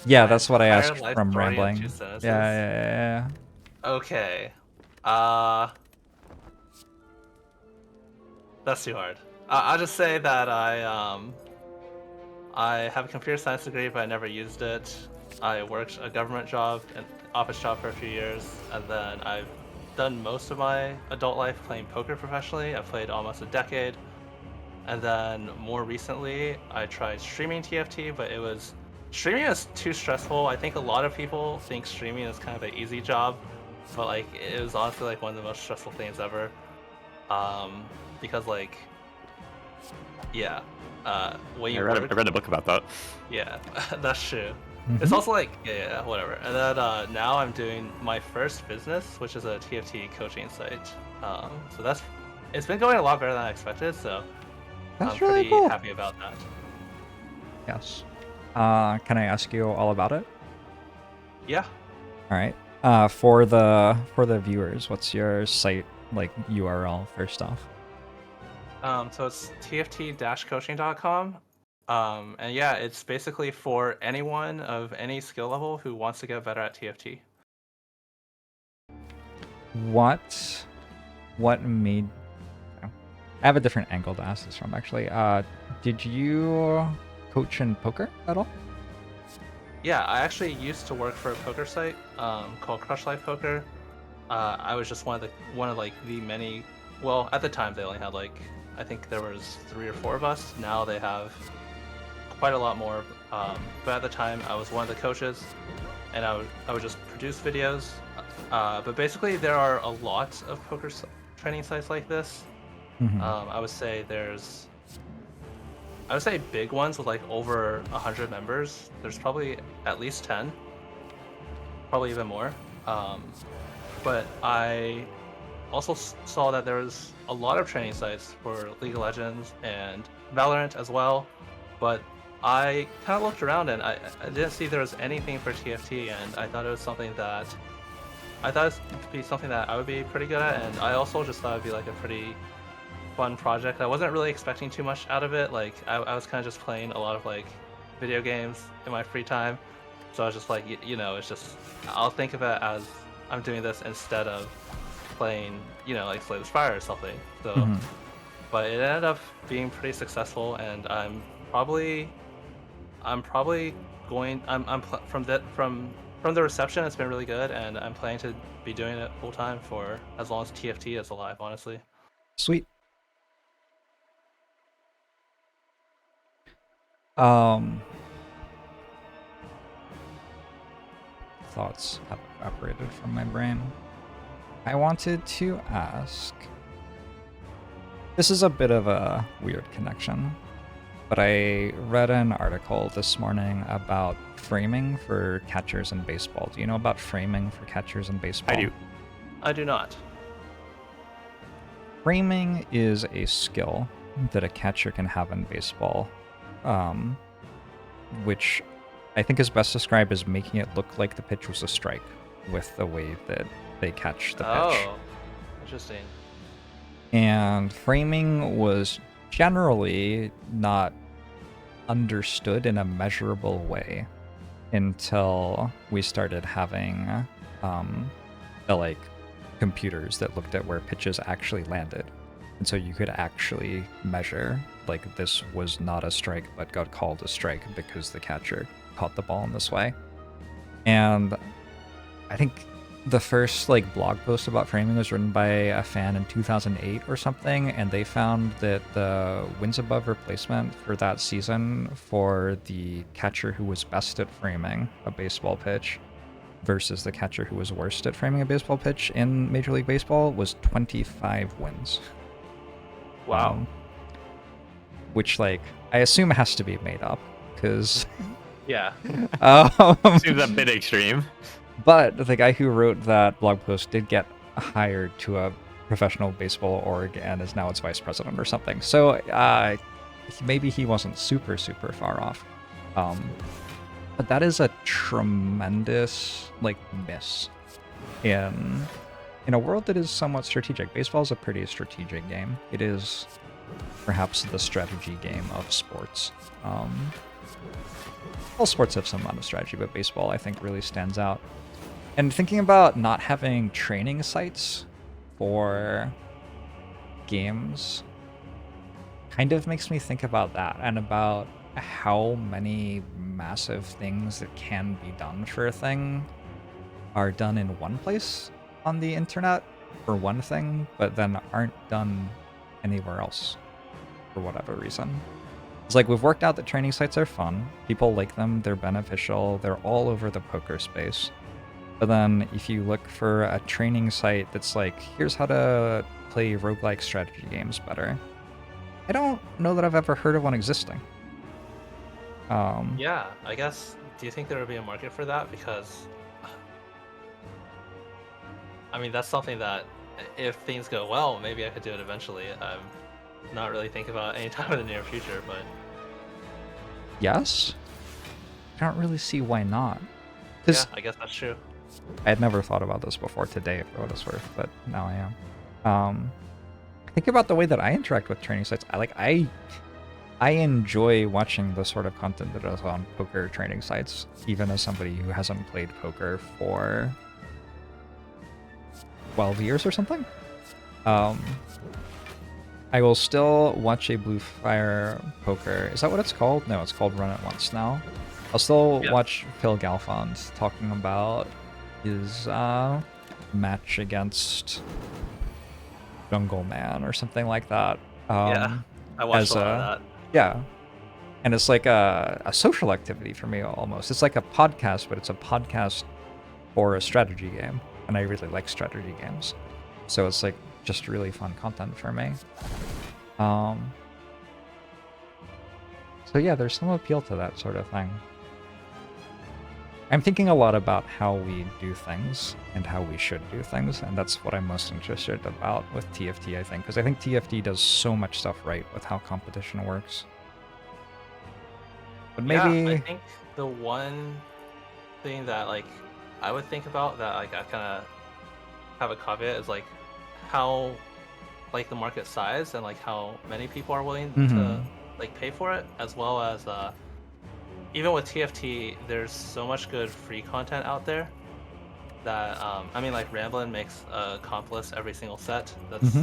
Speaker 1: Yeah,
Speaker 5: My
Speaker 1: that's what I
Speaker 5: entire
Speaker 1: asked
Speaker 5: life
Speaker 1: from
Speaker 5: story in 2
Speaker 1: rambling.
Speaker 5: sentences?
Speaker 1: Yeah.
Speaker 5: Okay. That's too hard. I'll just say that I have a computer science degree, but I never used it. I worked a government job, an office job for a few years, and then I've done most of my adult life playing poker professionally. I've played almost a decade. And then more recently, I tried streaming TFT, but streaming is too stressful. I think a lot of people think streaming is kind of an easy job, but like it was honestly like one of the most stressful things ever. Because like, yeah, when
Speaker 4: I
Speaker 5: you
Speaker 4: read,
Speaker 5: work,
Speaker 4: I read a book about that.
Speaker 5: yeah, that's true.
Speaker 1: Mhm.
Speaker 5: It's also like, yeah, whatever. And then now I'm doing my first business, which is a TFT coaching site. So it's been going a lot better than I expected. So
Speaker 1: That's
Speaker 5: I'm
Speaker 1: really
Speaker 5: pretty
Speaker 1: cool.
Speaker 5: happy about that.
Speaker 1: Yes. Can I ask you all about it?
Speaker 5: Yeah.
Speaker 1: All right. For the viewers, what's your site like URL first off?
Speaker 5: So it's tft-coaching.com. And yeah, it's basically for anyone of any skill level who wants to get better at TFT.
Speaker 1: What made? I have a different angle to ask this from actually. Did you coach in poker at all?
Speaker 5: Yeah, I actually used to work for a poker site called Crush Life Poker. I was just one of like the many. Well, at the time they only had like, I think there was 3 or 4 of us. Now they have quite a lot more. But at the time I was one of the coaches, and I would just produce videos. But basically there are a lot of poker training sites like this.
Speaker 1: Mhm.
Speaker 5: I would say big ones with like over 100 members. There's probably at least 10, probably even more. But I also saw that there was a lot of training sites for League of Legends and Valorant as well. But I kind of looked around and I didn't see there was anything for TFT, and I thought it was something that I thought it would be something that I would be pretty good at, and I also just thought it'd be like a pretty fun project. I wasn't really expecting too much out of it. Like I was kind of just playing a lot of like video games in my free time, so I was just like, you know, it's just I'll think of it as I'm doing this instead of playing, you know, like Spire or something. So,
Speaker 1: Mhm.
Speaker 5: but it ended up being pretty successful, and I'm probably going. From the reception, it's been really good, and I'm planning to be doing it full time for as long as TFT is alive. Honestly.
Speaker 1: Sweet. Thoughts have evaporated from my brain. I wanted to ask. This is a bit of a weird connection, but I read an article this morning about framing for catchers in baseball. Do you know about framing for catchers in baseball?
Speaker 4: I do.
Speaker 5: I do not.
Speaker 1: Framing is a skill that a catcher can have in baseball, which I think is best described as making it look like the pitch was a strike with the way that they catch the pitch.
Speaker 5: Oh, interesting.
Speaker 1: And framing was generally not understood in a measurable way until we started having like computers that looked at where pitches actually landed. And so you could actually measure, like, this was not a strike but got called a strike because the catcher caught the ball in this way. And I think the first like blog post about framing was written by a fan in 2008 or something, and they found that the wins above replacement for that season for the catcher who was best at framing a baseball pitch versus the catcher who was worst at framing a baseball pitch in Major League Baseball was 25 wins.
Speaker 5: Wow.
Speaker 1: Which, like, I assume has to be made up, because...
Speaker 5: Yeah.
Speaker 4: Seems a bit extreme.
Speaker 1: But the guy who wrote that blog post did get hired to a professional baseball org and is now its vice president or something. So maybe he wasn't super far off. But that is a tremendous like miss in a world that is somewhat strategic. Baseball is a pretty strategic game. It is perhaps the strategy game of sports. All sports have some amount of strategy, but baseball I think really stands out. And thinking about not having training sites for games kind of makes me think about that and about how many massive things that can be done for a thing are done in one place on the internet for one thing, but then aren't done anywhere else for whatever reason. It's like we've worked out that training sites are fun, people like them, they're beneficial, they're all over the poker space. But then if you look for a training site that's like, here's how to play roguelike strategy games better, I don't know that I've ever heard of one existing.
Speaker 5: Yeah, I guess, do you think there would be a market for that? Because, I mean, that's something that, if things go well, maybe I could do it eventually. I'm not really thinking about any time in the near future, but...
Speaker 1: Yes? I don't really see why not.
Speaker 5: Yeah, I guess that's true.
Speaker 1: I had never thought about this before today, for what it's worth, but now I am. Think about the way that I interact with training sites. I enjoy watching the sort of content that is on poker training sites, even as somebody who hasn't played poker for 12 years or something. I will still watch a Blue Fire poker. Is that what it's called? No, it's called Run It Once now. I'll still watch Phil Galfond talking about his match against Jungle Man or something like that.
Speaker 5: Yeah, I watched a lot of that.
Speaker 1: Yeah. And it's like a social activity for me almost. It's like a podcast, but it's a podcast for a strategy game. And I really like strategy games. So it's like just really fun content for me. So yeah, there's some appeal to that sort of thing. I'm thinking a lot about how we do things and how we should do things, and that's what I'm most interested about with TFT, I think, because I think TFT does so much stuff right with how competition works. But maybe...
Speaker 5: Yeah, I think the one thing that, like, I would think about that, like, I kind of have a caveat is, like, how, like, the market size and, like, how many people are willing to, like, pay for it, as well as, even with TFT, there's so much good free content out there that, I mean, like, Ramblin' makes a comp list every single set that's,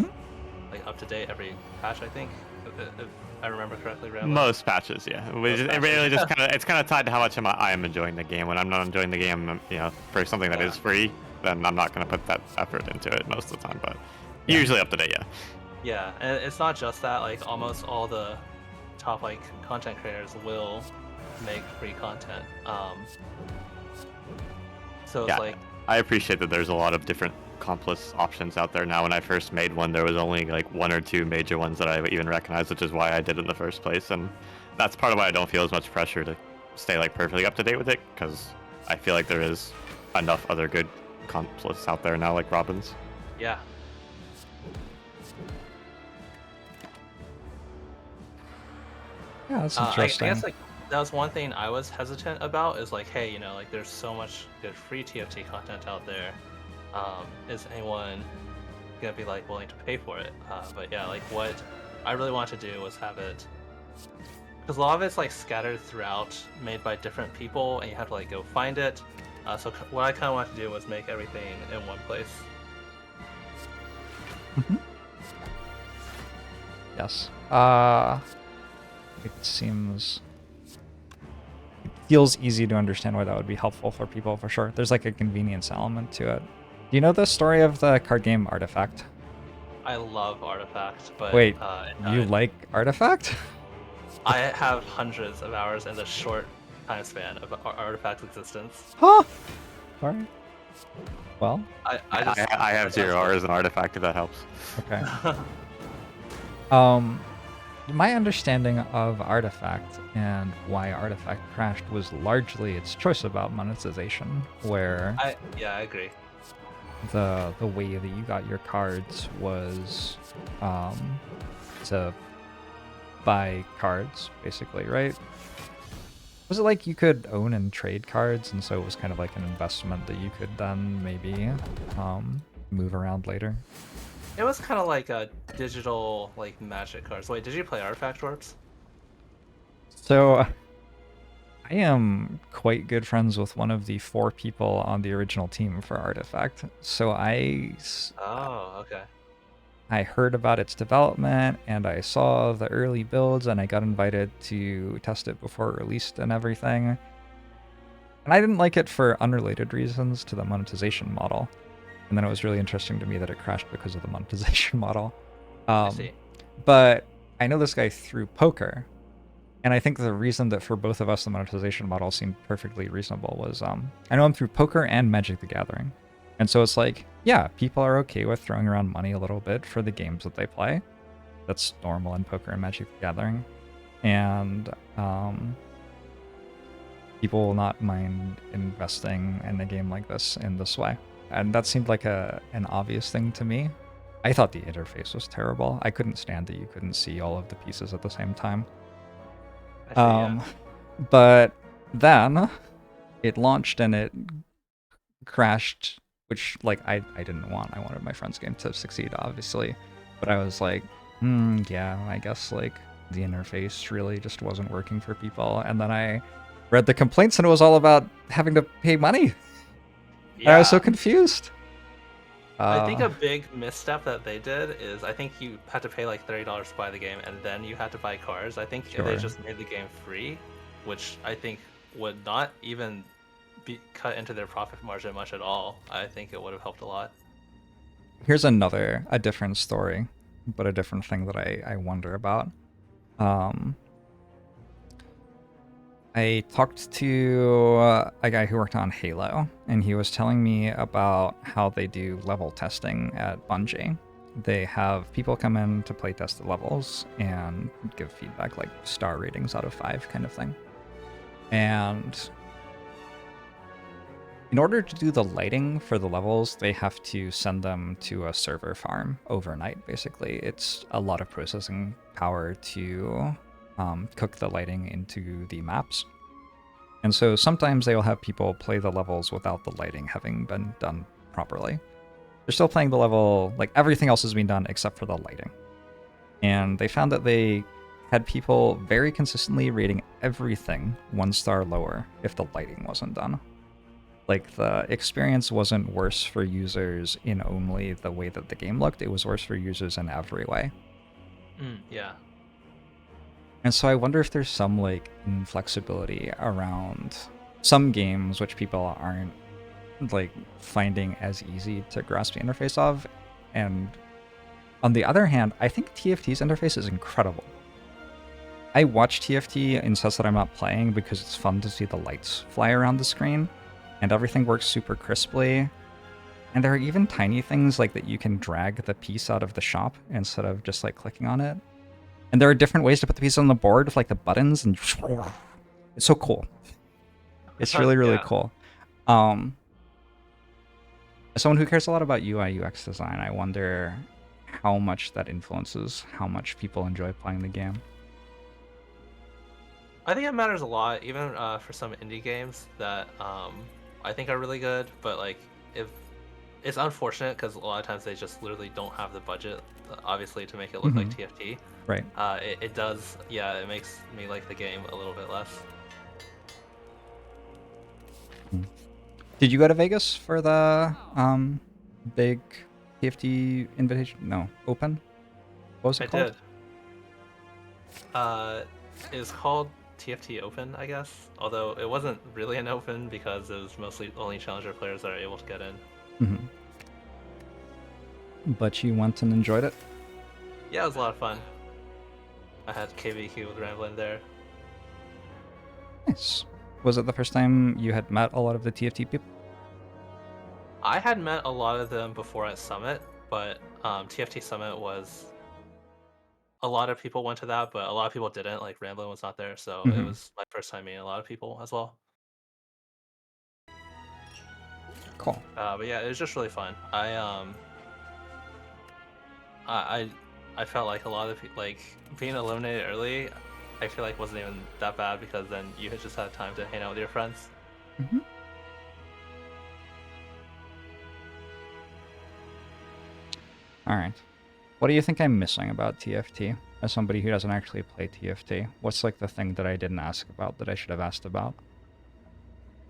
Speaker 5: like, up to date every patch, I think, if I remember correctly, Ramblin'.
Speaker 4: Most patches, yeah. It really just kind of, it's kind of tied to how much I am enjoying the game. When I'm not enjoying the game, you know, for something that is free, then I'm not going to put that effort into it most of the time, but usually up to date, yeah.
Speaker 5: Yeah, and it's not just that, like, almost all the top, like, content creators will make free content. So it's like...
Speaker 4: I appreciate that there's a lot of different comp list options out there now. When I first made one, there was only like 1 or 2 major ones that I even recognized, which is why I did it in the first place. And that's part of why I don't feel as much pressure to stay like perfectly up to date with it, because I feel like there is enough other good comp lists out there now, like Robin's.
Speaker 5: Yeah.
Speaker 1: Yeah, that's interesting.
Speaker 5: I guess, like, that was one thing I was hesitant about, is like, hey, you know, like, there's so much good free TFT content out there. Is anyone gonna be, like, willing to pay for it? But yeah, like, what I really wanted to do was have it, because a lot of it's, like, scattered throughout, made by different people, and you have to, like, go find it. So what I kind of wanted to do was make everything in one place.
Speaker 1: Yes. It seems feels easy to understand why that would be helpful for people for sure. There's like a convenience element to it. Do you know the story of the card game Artifact?
Speaker 5: I love Artifact, but
Speaker 1: Wait,
Speaker 5: it
Speaker 1: you
Speaker 5: died.
Speaker 1: like Artifact?
Speaker 5: I have hundreds of hours in the short time span of Artifact's existence.
Speaker 1: Huh? Alright. Well,
Speaker 5: I just
Speaker 4: I have 0 hours in Artifact, if that helps.
Speaker 1: okay. My understanding of Artifact and why Artifact crashed was largely its choice about monetization, where
Speaker 5: I agree.
Speaker 1: the way that you got your cards was to buy cards, basically, right? Was it like you could own and trade cards, and so it was kind of like an investment that you could then maybe move around later?
Speaker 5: It was kind of like a digital like Magic cards. Wait, did you play Artifact JORBS?
Speaker 1: So I am quite good friends with one of the 4 people on the original team for Artifact. So
Speaker 5: Oh, okay.
Speaker 1: I heard about its development and I saw the early builds and I got invited to test it before it released and everything. And I didn't like it for unrelated reasons to the monetization model. And then it was really interesting to me that it crashed because of the monetization model.
Speaker 5: I see.
Speaker 1: But I know this guy through poker. And I think the reason that for both of us the monetization model seemed perfectly reasonable was I know him through poker and Magic the Gathering. And so it's like, yeah, people are okay with throwing around money a little bit for the games that they play. That's normal in poker and Magic the Gathering. And people will not mind investing in a game like this in this way. And that seemed like an obvious thing to me. I thought the interface was terrible. I couldn't stand that you couldn't see all of the pieces at the same time.
Speaker 5: I see, yeah.
Speaker 1: But then it launched and it crashed, which like I didn't want. I wanted my friend's game to succeed, obviously. But I was like, yeah, I guess like the interface really just wasn't working for people. And then I read the complaints and it was all about having to pay money. And I was so confused.
Speaker 5: I think a big misstep that they did is I think you had to pay like $30 to buy the game, and then you had to buy cards. I think if they just made the game free, which I think would not even be cut into their profit margin much at all, I think it would have helped a lot.
Speaker 1: Here's a different story, but a different thing that I wonder about. I talked to a guy who worked on Halo, and he was telling me about how they do level testing at Bungie. They have people come in to play test the levels and give feedback, like star ratings out of 5 kind of thing. And in order to do the lighting for the levels, they have to send them to a server farm overnight, basically. It's a lot of processing power to cook the lighting into the maps. And so sometimes they will have people play the levels without the lighting having been done properly. They're still playing the level, like everything else is being done except for the lighting. And they found that they had people very consistently rating everything 1 star lower if the lighting wasn't done. Like the experience wasn't worse for users in only the way that the game looked, it was worse for users in every way.
Speaker 5: Yeah.
Speaker 1: And so I wonder if there's some like inflexibility around some games which people aren't like finding as easy to grasp the interface of. And on the other hand, I think TFT's interface is incredible. I watch TFT in sets that I'm not playing because it's fun to see the lights fly around the screen and everything works super crisply. And there are even tiny things like that you can drag the piece out of the shop instead of just like clicking on it. And there are different ways to put the pieces on the board with like the buttons, and it's so cool. It's really, really cool. As someone who cares a lot about UI UX design, I wonder how much that influences how much people enjoy playing the game.
Speaker 5: I think it matters a lot, even for some indie games that I think are really good, but like if it's unfortunate because a lot of times they just literally don't have the budget, obviously, to make it look like TFT.
Speaker 1: Right.
Speaker 5: It does, yeah, it makes me like the game a little bit less.
Speaker 1: Did you go to Vegas for the big TFT invitation? No, open? What was it called?
Speaker 5: I did. It's called TFT Open, I guess. Although it wasn't really an open because it was mostly only challenger players that are able to get in.
Speaker 1: Mm-hmm. But you went and enjoyed it?
Speaker 5: Yeah, it was a lot of fun. I had KVQ with Ramblin there.
Speaker 1: Nice. Was it the first time you had met a lot of the TFT people?
Speaker 5: I had met a lot of them before at Summit, but TFT Summit was... A lot of people went to that, but a lot of people didn't. Like, Ramblin was not there, so it was my first time meeting a lot of people as well.
Speaker 1: Cool.
Speaker 5: But yeah, it was just really fun. I felt like a lot of like being eliminated early, I feel like wasn't even that bad because then you had just had time to hang out with your friends.
Speaker 1: Mm-hmm. All right. What do you think I'm missing about TFT? As somebody who doesn't actually play TFT, what's like the thing that I didn't ask about that I should have asked about?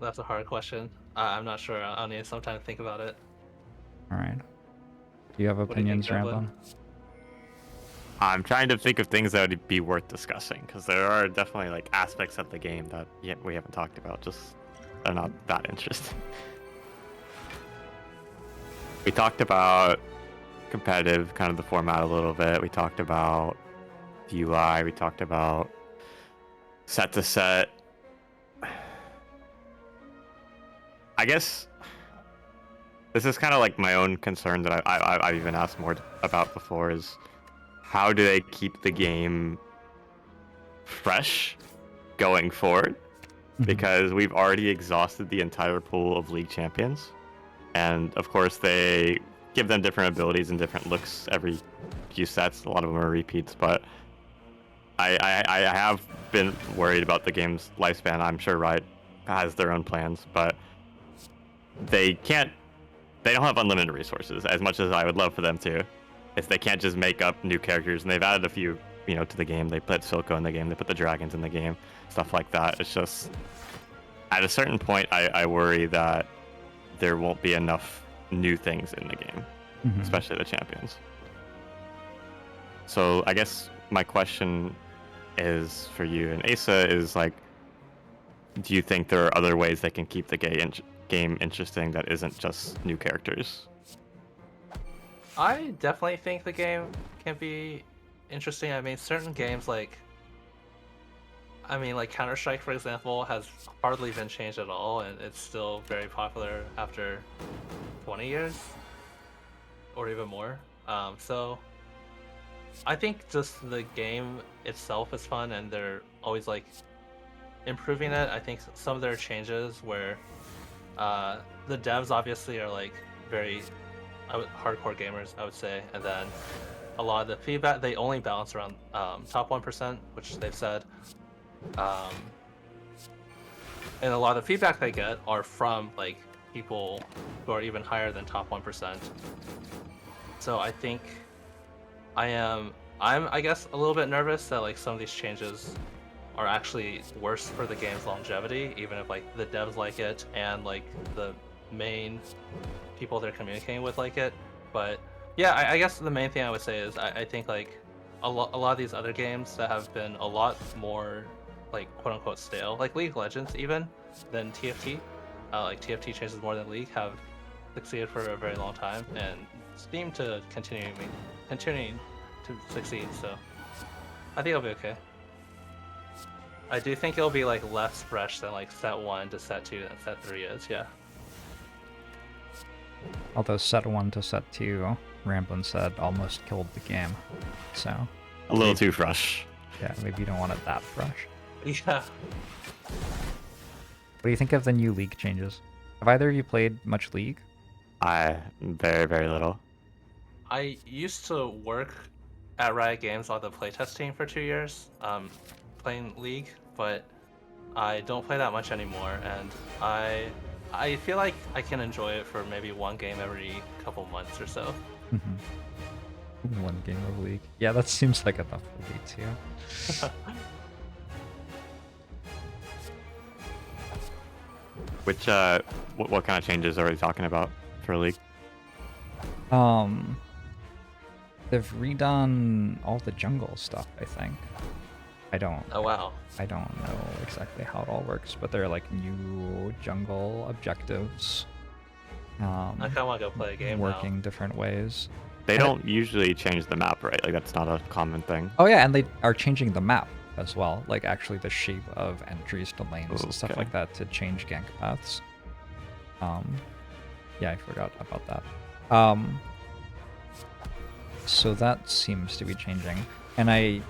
Speaker 5: That's a hard question. I'm not sure. I'll need some time to think about it.
Speaker 1: All right. Do you have
Speaker 5: What do you think,
Speaker 1: opinions,
Speaker 5: Ramblin?
Speaker 1: Ramblin?
Speaker 4: I'm trying to think of things that would be worth discussing because there are definitely like aspects of the game that we haven't talked about. Just are not that interesting. We talked about competitive, kind of the format a little bit. We talked about the UI. We talked about set to set. I guess this is kind of like my own concern that I've even asked more about before is how do they keep the game fresh going forward? Because we've already exhausted the entire pool of league champions. And of course, they give them different abilities and different looks every few sets. A lot of them are repeats, but I have been worried about the game's lifespan. I'm sure Riot has their own plans, but they don't have unlimited resources as much as I would love for them to. If they can't just make up new characters, and they've added a few, to the game. They put Silco in the game, they put the dragons in the game, stuff like that. It's just, at a certain point, I worry that there won't be enough new things in the game, especially the champions. So I guess my question is for you and Asa is like, do you think there are other ways they can keep the game interesting that isn't just new characters?
Speaker 5: I definitely think the game can be interesting. I mean, certain games like Counter-Strike, for example, has hardly been changed at all, and it's still very popular after 20 years or even more. So I think just the game itself is fun, and they're always like improving it. I think some of their changes where the devs obviously are like very hardcore gamers, I would say, and then a lot of the feedback, they only balance around top 1%, which they've said. And a lot of the feedback they get are from like people who are even higher than top 1%. So I think I'm I guess a little bit nervous that like some of these changes are actually worse for the game's longevity, even if like the devs like it and like the main people they're communicating with like it. But yeah, I guess the main thing I would say is I think like a lot of these other games that have been a lot more like quote unquote stale, like League of Legends even, than TFT. Like TFT changes more than League have succeeded for a very long time and seem to continuing to succeed. So I think it'll be okay. I do think it'll be like less fresh than like set 1 to set 2 than set 3 is, yeah.
Speaker 1: Although set 1 to set 2, Ramblin said almost killed the game. So
Speaker 4: A little too fresh.
Speaker 1: yeah, maybe you don't want it that fresh.
Speaker 5: Yeah.
Speaker 1: What do you think of the new League changes? Have either of you played much League?
Speaker 4: Very, very little.
Speaker 5: I used to work at Riot Games on the playtest team for 2 years, playing League, but I don't play that much anymore, and I feel like I can enjoy it for maybe one game every couple months or so.
Speaker 1: One game of League. Yeah, that seems like enough for me too.
Speaker 4: Which what kind of changes are we talking about for League?
Speaker 1: They've redone all the jungle stuff, I think. I don't
Speaker 5: Oh wow.
Speaker 1: know exactly how it all works, but there are like new jungle objectives.
Speaker 5: I kind of want to go play a game
Speaker 1: Working different ways.
Speaker 4: They
Speaker 1: And
Speaker 4: don't usually change the map, right? Like that's not a common thing.
Speaker 1: Oh yeah, and they are changing the map as well, like actually the shape of entries to lanes and stuff
Speaker 4: Okay.
Speaker 1: like that to change gank paths. Yeah, I forgot about that. So that seems to be changing, and I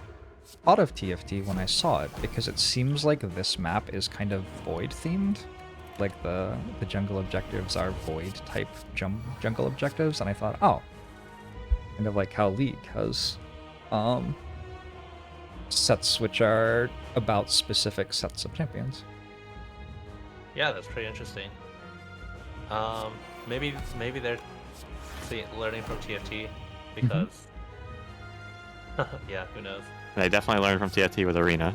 Speaker 1: thought of TFT when I saw it because it seems like this map is kind of void themed. Like the jungle objectives are void type jungle objectives, and I thought, oh, kind of like how League has sets which are about specific sets of champions.
Speaker 5: Yeah, that's pretty interesting. Maybe they're learning from TFT because yeah, who knows?
Speaker 4: They definitely learned from TFT with Arena.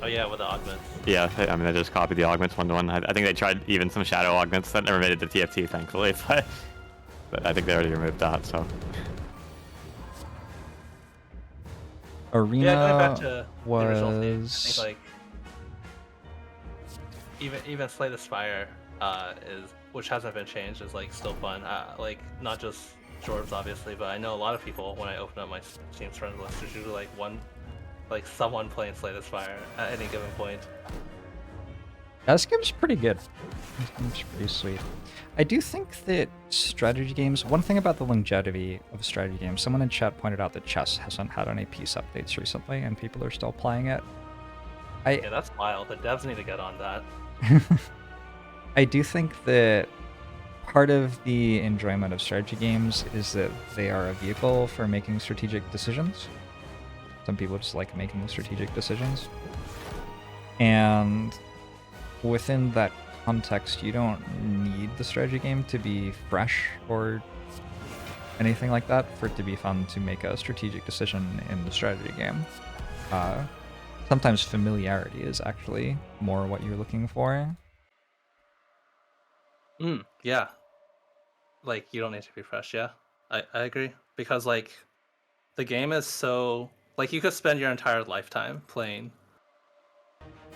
Speaker 5: Oh yeah, with the augments.
Speaker 4: Yeah, I mean they just copied the augments 1-to-1. I think they tried even some shadow augments that never made it to TFT, thankfully, but I think they already removed that. So
Speaker 1: Arena
Speaker 5: Yeah, going back to the original theme, I
Speaker 1: was
Speaker 5: think like even Slay the Spire is, which hasn't been changed, is like still fun. Like not just Jorbs obviously, but I know a lot of people when I open up my Steam's friends list, there's usually like someone playing Slay the Spire at any given point.
Speaker 1: This game's pretty good. This game's pretty sweet. I do think that strategy games, one thing about the longevity of strategy games, someone in chat pointed out that chess hasn't had any peace updates recently and people are still playing it.
Speaker 5: Yeah, that's wild. The devs need to get on that.
Speaker 1: I do think that part of the enjoyment of strategy games is that they are a vehicle for making strategic decisions. Some people just like making strategic decisions. And within that context, you don't need the strategy game to be fresh or anything like that for it to be fun to make a strategic decision in the strategy game. Sometimes familiarity is actually more what you're looking for.
Speaker 5: Yeah. Like you don't need to be fresh, yeah. I agree. Because like the game is so like you could spend your entire lifetime playing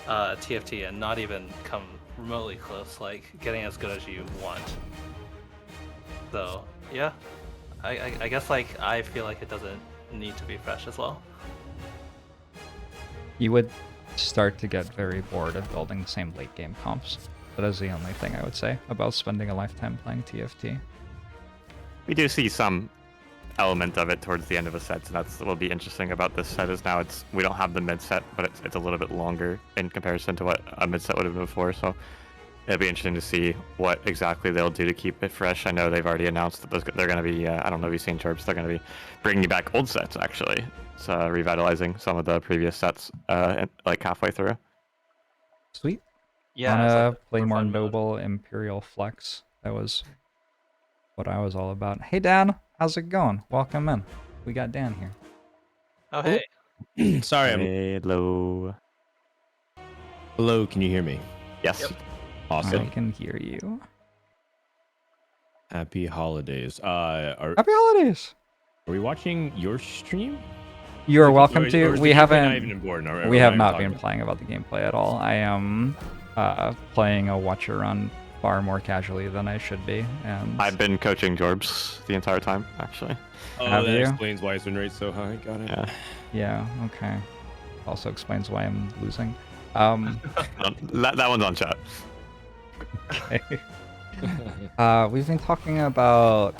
Speaker 5: TFT and not even come remotely close, like getting as good as you want. So yeah. I guess like I feel like it doesn't need to be fresh as well.
Speaker 1: You would start to get very bored of building the same late game comps. That is the only thing I would say about spending a lifetime playing TFT.
Speaker 4: we do see some element of it towards the end of a set, so that's what will be interesting about this set is now we don't have the mid set, but it's a little bit longer in comparison to what a mid set would have been before. So it'll be interesting to see what exactly they'll do to keep it fresh. I know they've already announced that they're going to be, I don't know if you've seen JORBS, they're going to be bringing back old sets actually. It's revitalizing some of the previous sets like halfway through.
Speaker 1: Sweet.
Speaker 5: Yeah.
Speaker 1: Wanna play
Speaker 5: for
Speaker 1: more
Speaker 5: fun mode.
Speaker 1: Noble Imperial Flex? That was what I was all about. Hey Dan, how's it going? Welcome in. We got Dan here.
Speaker 5: Oh hey.
Speaker 6: Sorry,
Speaker 4: Hello.
Speaker 6: hello. Can you hear me?
Speaker 4: Yes.
Speaker 5: Yep.
Speaker 6: Awesome.
Speaker 1: I can hear you.
Speaker 6: Happy holidays. Are
Speaker 1: Happy holidays.
Speaker 6: we watching your stream?
Speaker 1: You're
Speaker 6: Or
Speaker 1: welcome
Speaker 6: is-
Speaker 1: to.
Speaker 6: or is
Speaker 1: We
Speaker 6: the gameplay
Speaker 1: haven't.
Speaker 6: Not even important. Or
Speaker 1: We
Speaker 6: am
Speaker 1: have
Speaker 6: I
Speaker 1: not
Speaker 6: talking
Speaker 1: been
Speaker 6: about-
Speaker 1: playing about the gameplay at all. I am playing a watcher run far more casually than I should be, and
Speaker 4: I've been coaching Jorbs the entire time, actually.
Speaker 6: Oh,
Speaker 1: Have
Speaker 6: that
Speaker 1: you?
Speaker 6: explains why his win rate's so high. Got it.
Speaker 4: Yeah.
Speaker 1: yeah, okay. Also explains why I'm losing.
Speaker 4: That one's on chat.
Speaker 1: We've been talking about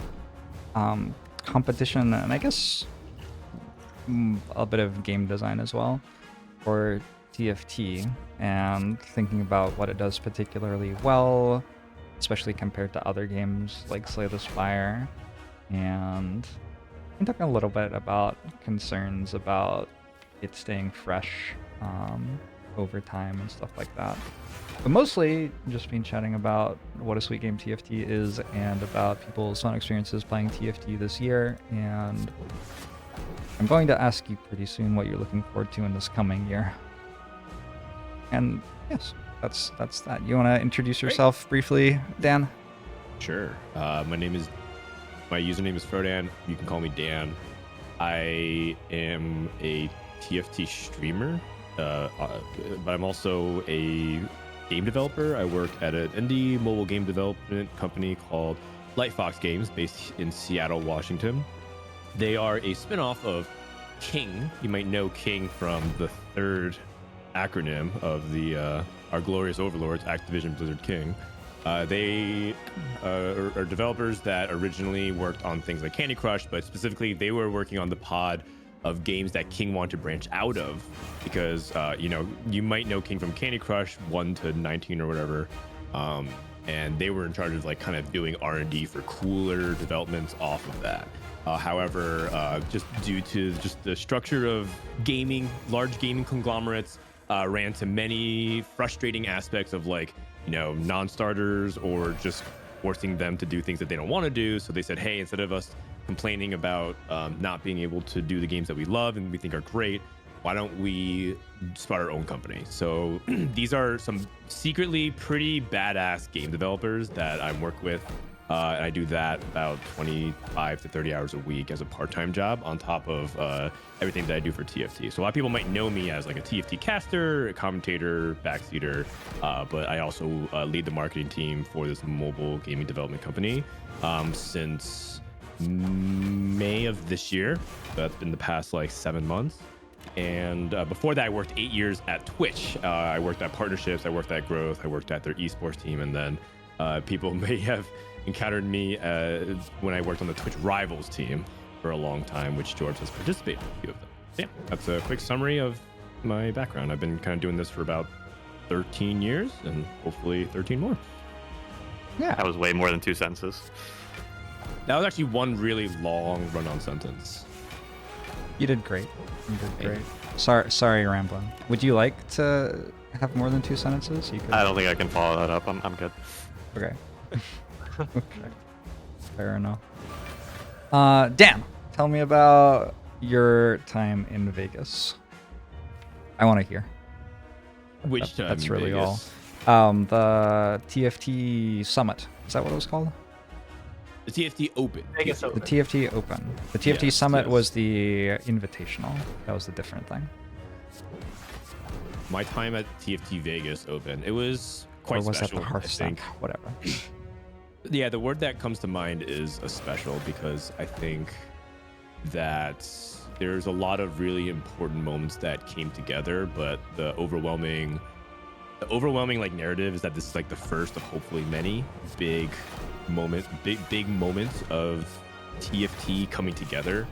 Speaker 1: competition and I guess a bit of game design as well for TFT and thinking about what it does particularly well, especially compared to other games like Slay the Spire. And I'm talking a little bit about concerns about it staying fresh over time and stuff like that. But mostly just been chatting about what a sweet game TFT is and about people's fun experiences playing TFT this year. And I'm going to ask you pretty soon what you're looking forward to in this coming year. And yes, that's that. You want to introduce yourself briefly, Dan?
Speaker 6: Sure. My username is Frodan. You can call me Dan. I am a TFT streamer, but I'm also a game developer. I work at an indie mobile game development company called Lightfox Games, based in Seattle, Washington. They are a spinoff of King. You might know King from the third acronym of the our glorious overlords, Activision Blizzard King. They are developers that originally worked on things like Candy Crush, but specifically they were working on the pod of games that King wanted to branch out of, because you might know King from Candy Crush 1 to 19 or whatever, and they were in charge of like kind of doing R&D for cooler developments off of that. However, just due to just the structure of gaming, large gaming conglomerates ran to many frustrating aspects of like, non-starters or just forcing them to do things that they don't want to do. So they said, hey, instead of us complaining about not being able to do the games that we love and we think are great, why don't we start our own company? So these are some secretly pretty badass game developers that I work with. And I do that about 25 to 30 hours a week as a part-time job on top of everything that I do for TFT. So a lot of people might know me as like a TFT caster, a commentator, backseater, but I also lead the marketing team for this mobile gaming development company since May of this year. So that's been the past like 7 months. And before that, I worked 8 years at Twitch. I worked at partnerships, I worked at growth, I worked at their esports team, and then people may have encountered me when I worked on the Twitch Rivals team for a long time, which JORBS has participated in a few of them. So yeah, that's a quick summary of my background. I've been kind of doing this for about 13 years and hopefully 13 more.
Speaker 1: Yeah.
Speaker 4: That was way more than 2 sentences.
Speaker 6: That was actually one really long run-on sentence.
Speaker 1: You did great. You did great. Sorry, rambling. Would you like to have more than 2 sentences? You could...
Speaker 4: I don't think I can follow that up. I'm good.
Speaker 1: Okay. Okay. Fair enough. Dan, tell me about your time in Vegas. I want to hear.
Speaker 6: Which time?
Speaker 1: That's really
Speaker 6: Vegas?
Speaker 1: all. The TFT Summit. Is that what it was called?
Speaker 6: The TFT Open.
Speaker 5: Vegas
Speaker 1: The
Speaker 5: Open.
Speaker 1: TFT Open. The TFT
Speaker 6: Yes,
Speaker 1: Summit
Speaker 6: yes.
Speaker 1: was the Invitational. That was the different thing.
Speaker 6: My time at TFT Vegas Open, it was quite
Speaker 1: or was
Speaker 6: special.
Speaker 1: that the
Speaker 6: I
Speaker 1: Hearthstone?
Speaker 6: think.
Speaker 1: Whatever.
Speaker 6: Yeah, the word that comes to mind is a special, because I think that there's a lot of really important moments that came together, but the overwhelming like narrative is that this is like the first of hopefully many big moments of TFT coming together.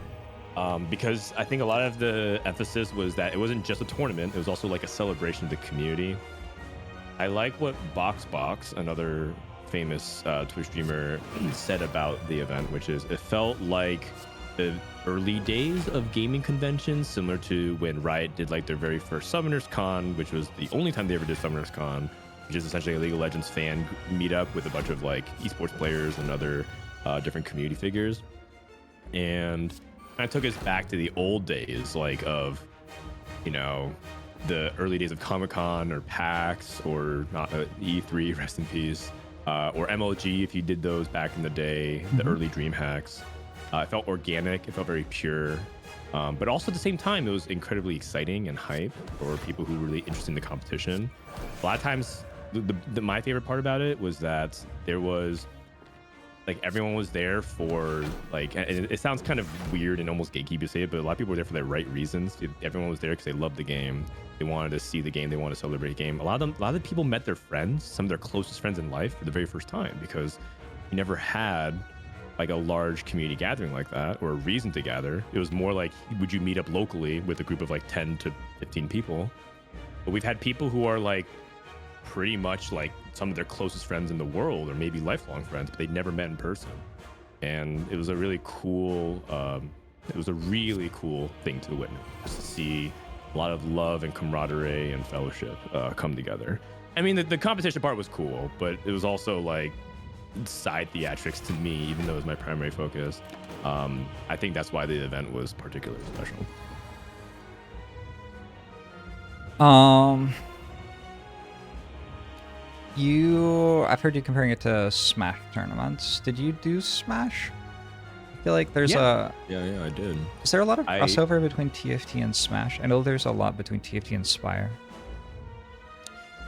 Speaker 6: Because I think a lot of the emphasis was that it wasn't just a tournament, it was also like a celebration of the community. I like what Box, another famous Twitch streamer, said about the event, which is it felt like the early days of gaming conventions, similar to when Riot did like their very first Summoners Con, which was the only time they ever did Summoners Con, which is essentially a League of Legends fan meetup with a bunch of like esports players and other different community figures. And I took us back to the old days, like of, the early days of Comic-Con or PAX or not E3, rest in peace, or MLG if you did those back in the day, the early dream hacks. It felt organic, it felt very pure, but also at the same time, it was incredibly exciting and hype for people who were really interested in the competition. A lot of times, my favorite part about it was that there was, like, everyone was there for, like, and it sounds kind of weird and almost gatekeepy to say it, but a lot of people were there for the right reasons. Everyone was there because they loved the game. They wanted to see the game. They wanted to celebrate the game. A lot of the people met their friends, some of their closest friends in life, for the very first time, because you never had like a large community gathering like that, or a reason to gather. It was more like, would you meet up locally with a group of like 10 to 15 people? But we've had people who are like pretty much like some of their closest friends in the world, or maybe lifelong friends, but they'd never met in person. And it was a really cool thing to witness, just to see a lot of love and camaraderie and fellowship come together. I mean, the competition part was cool, but it was also like side theatrics to me, even though it was my primary focus. I think that's why the event was particularly special.
Speaker 1: I've heard you comparing it to Smash tournaments. Did you do Smash? feel like there's
Speaker 6: Yeah, I did.
Speaker 1: Is there a lot of
Speaker 6: I-
Speaker 1: crossover between TFT and Smash? I know there's a lot between TFT and Spire.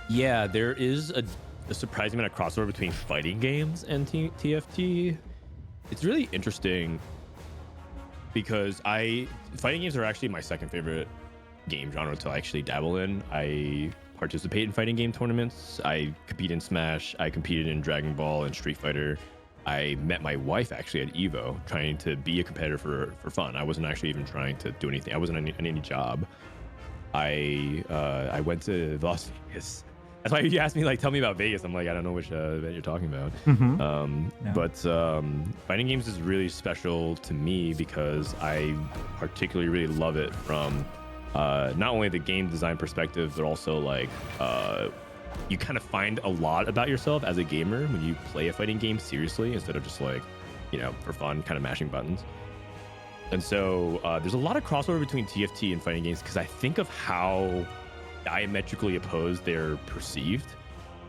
Speaker 6: Yeah, there is a surprising amount of crossover between fighting games and TFT. It's really interesting because fighting games are actually my second favorite game genre to actually dabble in. I participate in fighting game tournaments. I compete in Smash. I competed in Dragon Ball and Street Fighter. I met my wife actually at Evo, trying to be a competitor for fun. I wasn't actually even trying to do anything. I wasn't on any job. I went to Las Vegas. That's why you asked me, like, tell me about Vegas. I'm like, I don't know which event you're talking about.
Speaker 1: Yeah.
Speaker 6: But fighting games is really special to me because I particularly really love it from not only the game design perspective, but also like you kind of find a lot about yourself as a gamer when you play a fighting game seriously instead of just like, for fun, kind of mashing buttons. And so there's a lot of crossover between TFT and fighting games because I think of how diametrically opposed they're perceived.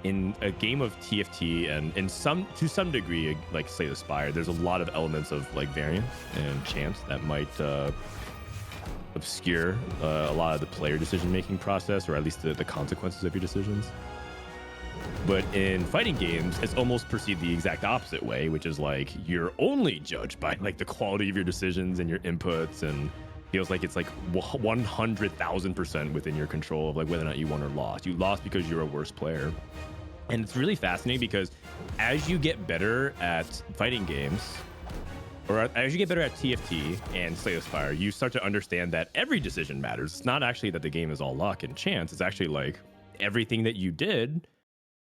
Speaker 6: In a game of TFT and to some degree, like say the Spire, there's a lot of elements of like variance and chance that might obscure a lot of the player decision-making process, or at least the consequences of your decisions. But in fighting games, it's almost perceived the exact opposite way, which is like you're only judged by like the quality of your decisions and your inputs, and feels like it's like 100,000% within your control of like whether or not you won or lost. You lost because you're a worse player. And it's really fascinating because as you get better at fighting games, or as you get better at TFT and Slay the Spire, you start to understand that every decision matters. It's not actually that the game is all luck and chance. It's actually like everything that you did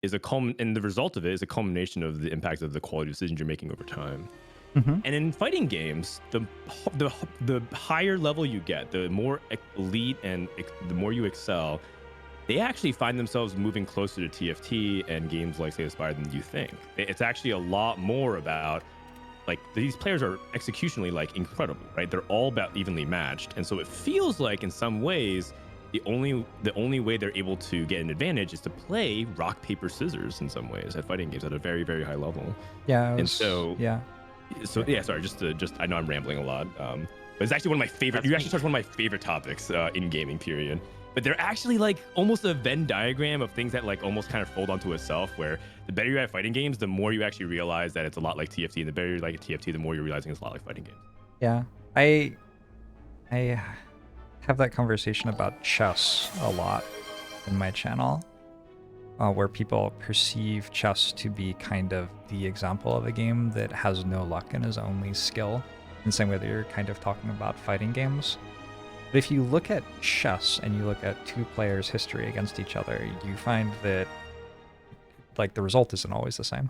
Speaker 6: is and the result of it is a culmination of the impact of the quality decisions you're making over time. And in fighting games, the higher level you get, the more elite and the more you excel, they actually find themselves moving closer to TFT and games like Slay the Spire than you think. It's actually a lot more about, like, these players are executionally like incredible, right? They're all about evenly matched, and so it feels like in some ways the only way they're able to get an advantage is to play rock paper scissors in some ways at fighting games at a very, very high level.
Speaker 1: Yeah.
Speaker 6: Sorry, I know I'm rambling a lot, but it's actually one of my favorite. You actually touched one of my favorite topics in gaming, period. But they're actually like almost a Venn diagram of things that like almost kind of fold onto itself, where the better you're at fighting games, the more you actually realize that it's a lot like TFT, and the better you're like at TFT, the more you're realizing it's a lot like fighting games.
Speaker 1: Yeah, I have that conversation about chess a lot in my channel, where people perceive chess to be kind of the example of a game that has no luck and is only skill, in the same way that you're kind of talking about fighting games. But if you look at chess and you look at two players' history against each other, you find that like the result isn't always the same.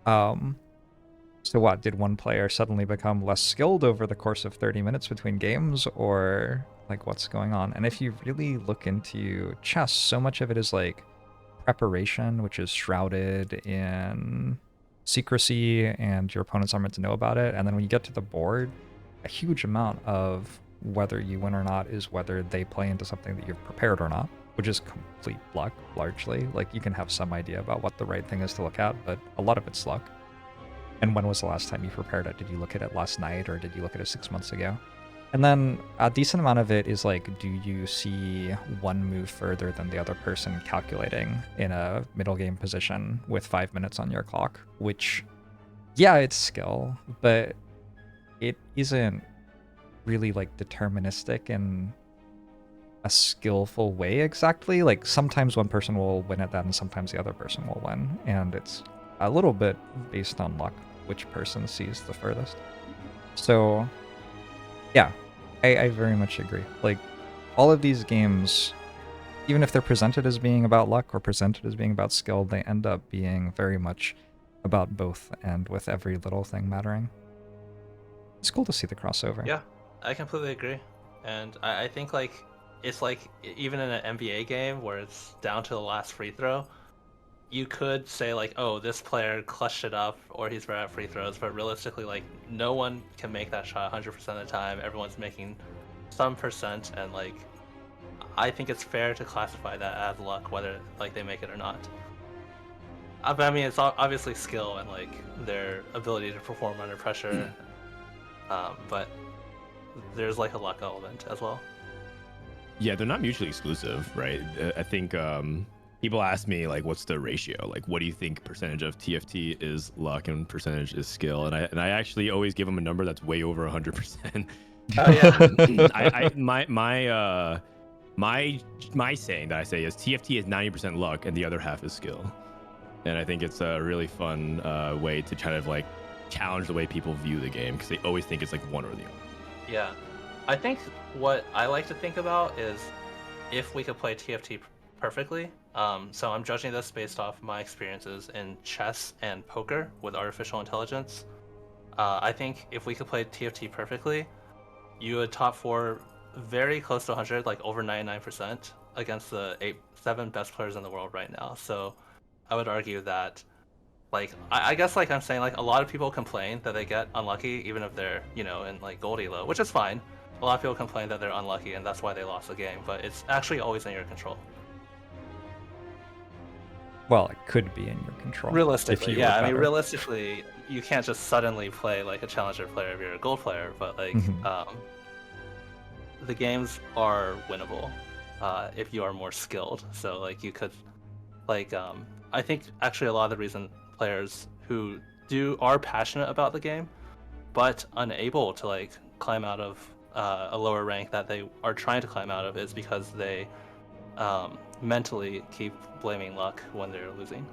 Speaker 1: So what, did one player suddenly become less skilled over the course of 30 minutes between games, or like what's going on? And if you really look into chess, so much of it is like preparation, which is shrouded in secrecy and your opponents aren't meant to know about it. And then when you get to the board, a huge amount of whether you win or not is whether they play into something that you've prepared or not, which is complete luck, largely. Like, you can have some idea about what the right thing is to look at, but a lot of it's luck. And when was the last time you prepared it? Did you look at it last night, or did you look at it 6 months ago? And then a decent amount of it is like, do you see one move further than the other person calculating in a middle game position with 5 minutes on your clock? Which, yeah, it's skill, but it isn't really like deterministic in a skillful way exactly. Like, sometimes one person will win at that and sometimes the other person will win, and it's a little bit based on luck which person sees the furthest. So yeah, I very much agree. Like, all of these games, even if they're presented as being about luck or presented as being about skill, they end up being very much about both, and with every little thing mattering. It's cool to see the crossover.
Speaker 5: Yeah, I completely agree. And I think like it's like even in an NBA game where it's down to the last free throw, you could say like, oh, this player clutched it up or he's better at free throws, but realistically, like, no one can make that shot 100% of the time. Everyone's making some percent, and like, I think it's fair to classify that as luck, whether like they make it or not. But I mean, it's obviously skill and like their ability to perform under pressure. but there's like a luck element as well.
Speaker 6: Yeah, they're not mutually exclusive, right? I think people ask me like, what's the ratio? Like, what do you think percentage of TFT is luck and percentage is skill? And I actually always give them a number that's way over 100%.
Speaker 5: Oh yeah.
Speaker 6: My saying that I say is TFT is 90% luck and the other half is skill. And I think it's a really fun way to kind of like challenge the way people view the game because they always think it's like one or the other.
Speaker 5: Yeah, I think what I like to think about is if we could play TFT perfectly. So I'm judging this based off my experiences in chess and poker with artificial intelligence. I think if we could play TFT perfectly, you would top 4 very close to 100, like over 99% against the 7 best players in the world right now. So I would argue that, like, I guess like I'm saying, like a lot of people complain that they get unlucky even if they're, you know, in like gold elo, which is fine. A lot of people complain that they're unlucky and that's why they lost the game, but it's actually always in your control.
Speaker 1: Well, it could be in your control.
Speaker 5: Realistically, yeah. I mean, realistically, you can't just suddenly play like a challenger player if you're a gold player, but like, the games are winnable if you are more skilled. So like you could, like, I think actually a lot of the reason players who are passionate about the game, but unable to like climb out of a lower rank that they are trying to climb out of is because they mentally keep blaming luck when they're losing.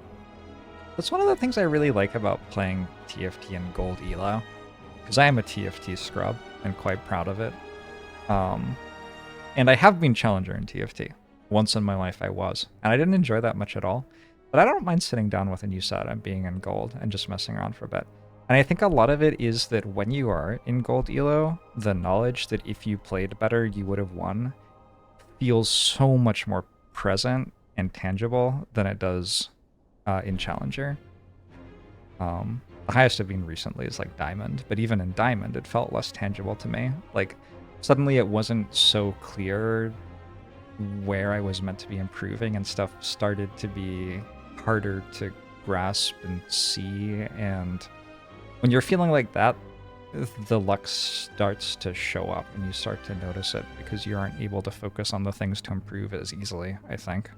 Speaker 1: That's one of the things I really like about playing TFT and Gold Elo, because I am a TFT scrub and quite proud of it. And I have been Challenger in TFT. Once in my life I was, and I didn't enjoy that much at all. But I don't mind sitting down with a new set and being in Gold and just messing around for a bit. And I think a lot of it is that when you are in Gold Elo, the knowledge that if you played better, you would have won feels so much more present and tangible than it does in Challenger. The highest I've been recently is like Diamond, but even in Diamond, it felt less tangible to me. Like, suddenly it wasn't so clear where I was meant to be improving, and stuff started to be harder to grasp and see. And when you're feeling like that, the luck starts to show up and you start to notice it because you aren't able to focus on the things to improve as easily, I think.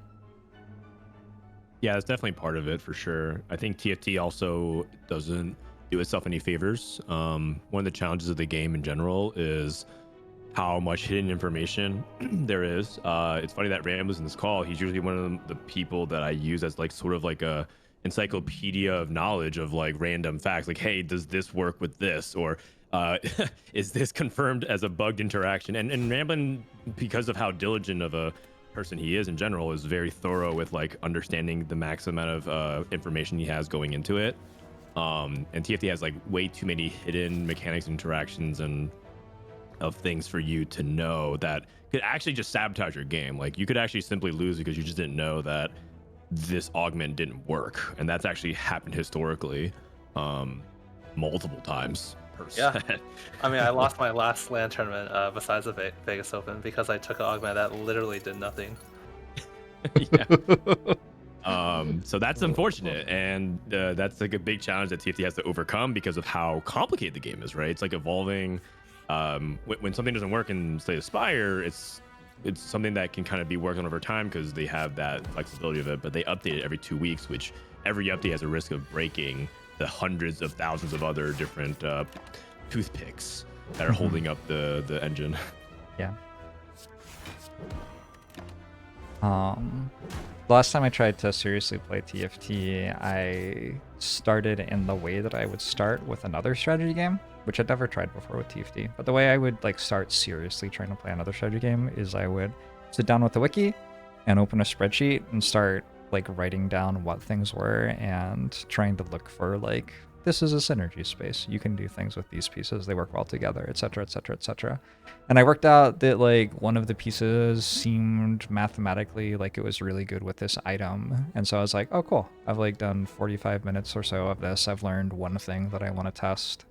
Speaker 6: Yeah, that's definitely part of it for sure. I think TFT also doesn't do itself any favors. One of the challenges of the game in general is how much hidden information there is. It's funny that Ram was in this call. He's usually one of the people that I use as like sort of like a encyclopedia of knowledge of like random facts. Like, hey, does this work with this? Or is this confirmed as a bugged interaction? And Ramblin, because of how diligent of a person he is in general, is very thorough with like understanding the max amount of information he has going into it. And TFT has like way too many hidden mechanics, interactions, and of things for you to know that could actually just sabotage your game. Like, you could actually simply lose because you just didn't know that this augment didn't work, and that's actually happened historically multiple times per set.
Speaker 5: I mean, I lost my last LAN tournament besides the Vegas Open because I took an augment that literally did nothing.
Speaker 6: So that's unfortunate, and that's like a big challenge that TFT has to overcome because of how complicated the game is, right? It's like evolving. When something doesn't work in, say, Spire, it's something that can kind of be worked on over time because they have that flexibility of it, but they update it every 2 weeks, which every update has a risk of breaking the hundreds of thousands of other different toothpicks that are holding up the engine.
Speaker 1: Yeah. Last time I tried to seriously play TFT, I started in the way that I would start with another strategy game, which I'd never tried before with TFT. But the way I would like start seriously trying to play another strategy game is I would sit down with the wiki and open a spreadsheet and start like writing down what things were and trying to look for like, this is a synergy space. You can do things with these pieces. They work well together, etc., etc., etc. And I worked out that like one of the pieces seemed mathematically like it was really good with this item. And so I was like, oh, cool. I've like done 45 minutes or so of this. I've learned one thing that I want to test.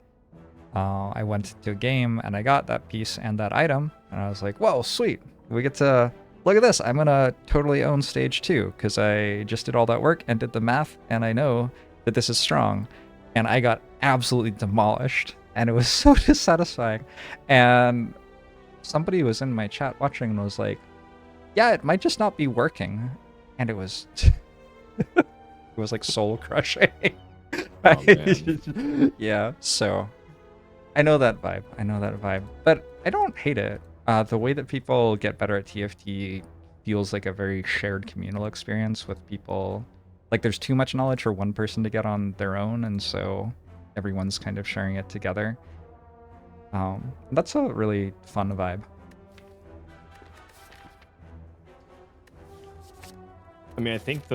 Speaker 1: I went to a game and I got that piece and that item. And I was like, whoa, sweet. We get to look at this. I'm going to totally own stage 2 because I just did all that work and did the math. And I know that this is strong. And I got absolutely demolished and it was so dissatisfying. And somebody was in my chat watching and was like, yeah, it might just not be working. And it was it was like soul crushing.
Speaker 6: Oh, man.
Speaker 1: Yeah, so I know that vibe, but I don't hate it. The way that people get better at TFT feels like a very shared communal experience with people. Like there's too much knowledge for one person to get on their own, and so everyone's kind of sharing it together. That's a really fun vibe.
Speaker 6: I mean, I think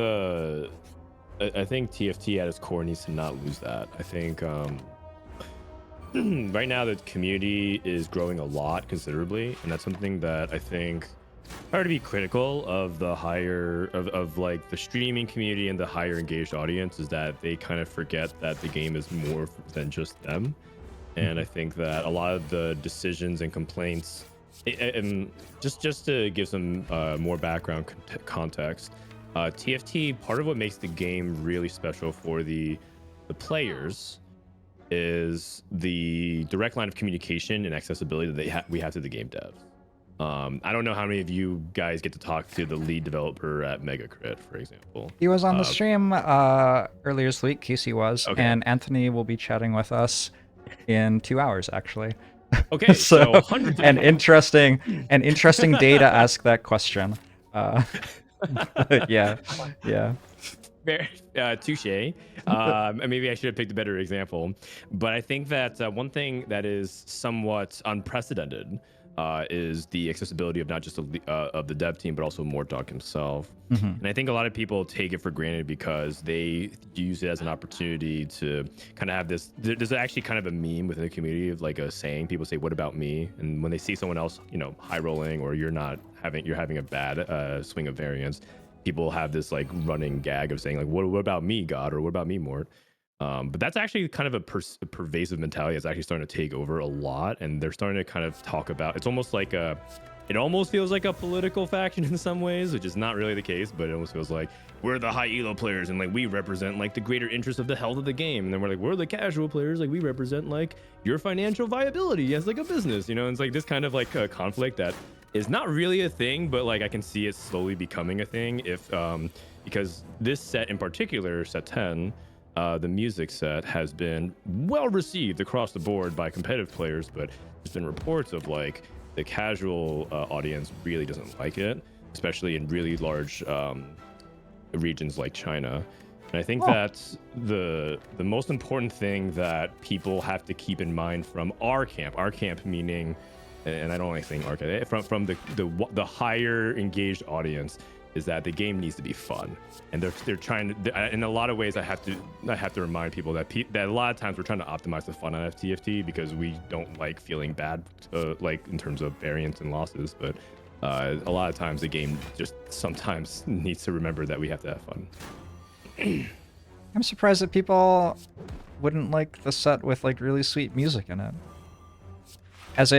Speaker 6: TFT at its core needs to not lose that. I think right now the community is growing a lot considerably, and that's something that I think hard to be critical of the higher of like the streaming community and the higher engaged audience is that they kind of forget that the game is more than just them. And I think that a lot of the decisions and complaints, and just to give some more background context, TFT, part of what makes the game really special for the players is the direct line of communication and accessibility that we have to the game devs. I don't know how many of you guys get to talk to the lead developer at Megacrit, for example.
Speaker 1: He was on the stream earlier this week, Casey was,
Speaker 6: okay.
Speaker 1: And Anthony will be chatting with us in 2 hours, actually.
Speaker 6: Okay, so
Speaker 1: an interesting day to ask that question. Yeah.
Speaker 6: Touche. Maybe I should have picked a better example, but I think that one thing that is somewhat unprecedented is the accessibility of not just of the dev team, but also Mortdog himself. And I think a lot of people take it for granted because they use it as an opportunity to kind of have this. There's actually kind of a meme within the community of like a saying. People say, "What about me?" And when they see someone else, high rolling, or you're having a bad swing of variance, people have this like running gag of saying like, what about me, God? Or what about me, Mort? But that's actually kind of a pervasive mentality that's actually starting to take over a lot. And they're starting to kind of talk about, it's almost like it almost feels like a political faction in some ways, which is not really the case, but it almost feels like we're the high elo players and like we represent like the greater interest of the health of the game. And then we're like, we're the casual players, like we represent like your financial viability as like a business, and it's like this kind of like a conflict that is not really a thing, but like I can see it slowly becoming a thing because this set in particular, set 10, the music set has been well received across the board by competitive players, but there's been reports of like the casual audience really doesn't like it, especially in really large regions like China. And I think that the most important thing that people have to keep in mind from our camp meaning, and I don't like saying arcade, from the higher engaged audience, is that the game needs to be fun, and they're trying to. In a lot of ways, I have to remind people that a lot of times we're trying to optimize the fun out of TFT because we don't like feeling bad, like in terms of variance and losses. But a lot of times the game just sometimes needs to remember that we have to have fun.
Speaker 1: I'm surprised that people wouldn't like the set with like really sweet music in it. As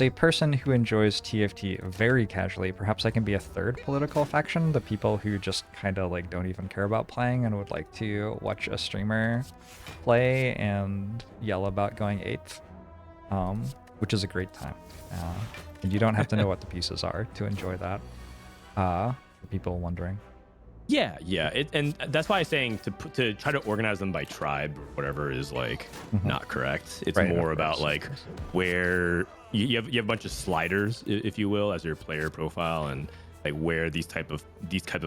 Speaker 1: a person who enjoys TFT very casually, perhaps I can be a third political faction, the people who just kind of like don't even care about playing and would like to watch a streamer play and yell about going 8th, which is a great time. And you don't have to know what the pieces are to enjoy that, for people wondering.
Speaker 6: Yeah, and that's why I'm saying to try to organize them by tribe or whatever is like not correct. It's
Speaker 1: Right,
Speaker 6: more
Speaker 1: of
Speaker 6: about
Speaker 1: course,
Speaker 6: like where you have a bunch of sliders, if you will, as your player profile, and like where these type of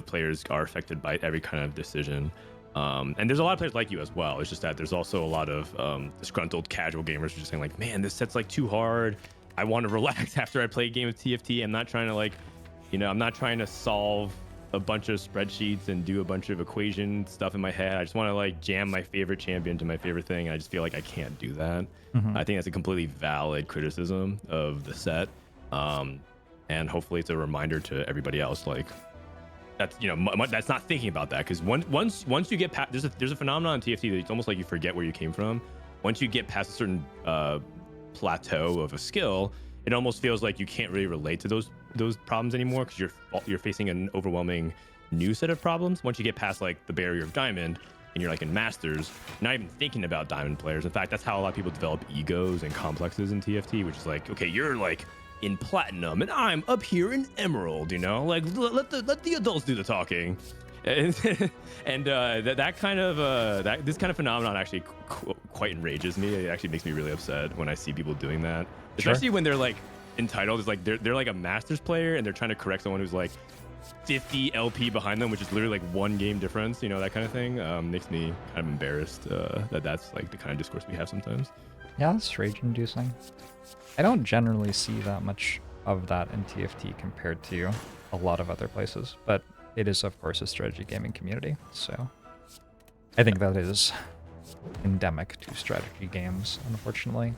Speaker 6: players are affected by every kind of decision. And there's a lot of players like you as well. It's just that there's also a lot of disgruntled casual gamers who are just saying like, man, this set's like too hard. I want to relax after I play a game of TFT. I'm not trying to like, I'm not trying to solve a bunch of spreadsheets and do a bunch of equation stuff in my head. I just want to like jam my favorite champion to my favorite thing. And I just feel like I can't do that. I think that's a completely valid criticism of the set. And hopefully it's a reminder to everybody else, like that's, that's not thinking about that. Cause once you get past, there's a phenomenon in TFT that it's almost like you forget where you came from. Once you get past a certain plateau of a skill, it almost feels like you can't really relate to those problems anymore because you're facing an overwhelming new set of problems. Once you get past like the barrier of diamond, and you're like in Masters, not even thinking about Diamond players. In fact, that's how a lot of people develop egos and complexes in TFT, which is like, okay, you're like in Platinum, and I'm up here in Emerald, you know? Like, let the adults do the talking. And that kind of this kind of phenomenon actually quite enrages me. It actually makes me really upset when I see people doing that, especially when they're like entitled. It's like they're like a Masters player and they're trying to correct someone who's like 50 LP behind them, which is literally like 1 game difference. You know, that kind of thing makes me kind of embarrassed that that's like the kind of discourse we have sometimes.
Speaker 1: Yeah, it's rage-inducing. I don't generally see that much of that in TFT compared to a lot of other places, but it is, of course, a strategy gaming community, so I think that is endemic to strategy games, unfortunately.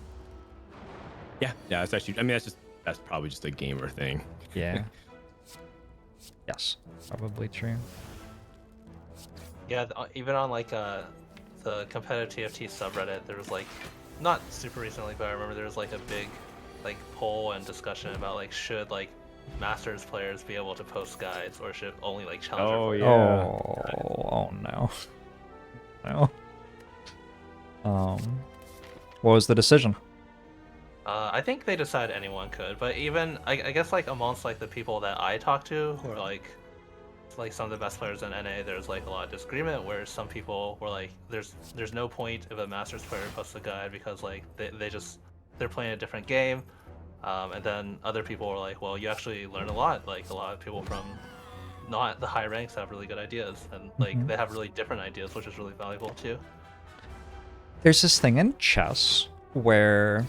Speaker 6: Yeah, that's actually, I mean, that's probably just a gamer thing.
Speaker 1: Yeah. Yes, probably true.
Speaker 5: Yeah, even on like the competitive TFT subreddit, there was like, not super recently, but I remember there was like a big like poll and discussion about like should like Masters players be able to post guides, or should only like Challenger players?
Speaker 1: Oh no. No. What was the decision?
Speaker 5: I think they decided anyone could, but even I guess like amongst like the people that I talked to, who are like some of the best players in NA, there's like a lot of disagreement. Where some people were like, there's no point if a Masters player posts a guide because like they're playing a different game. And then other people were like, well, you actually learn a lot. Like a lot of people from not the high ranks have really good ideas, and like they have really different ideas, which is really valuable too.
Speaker 1: There's this thing in chess where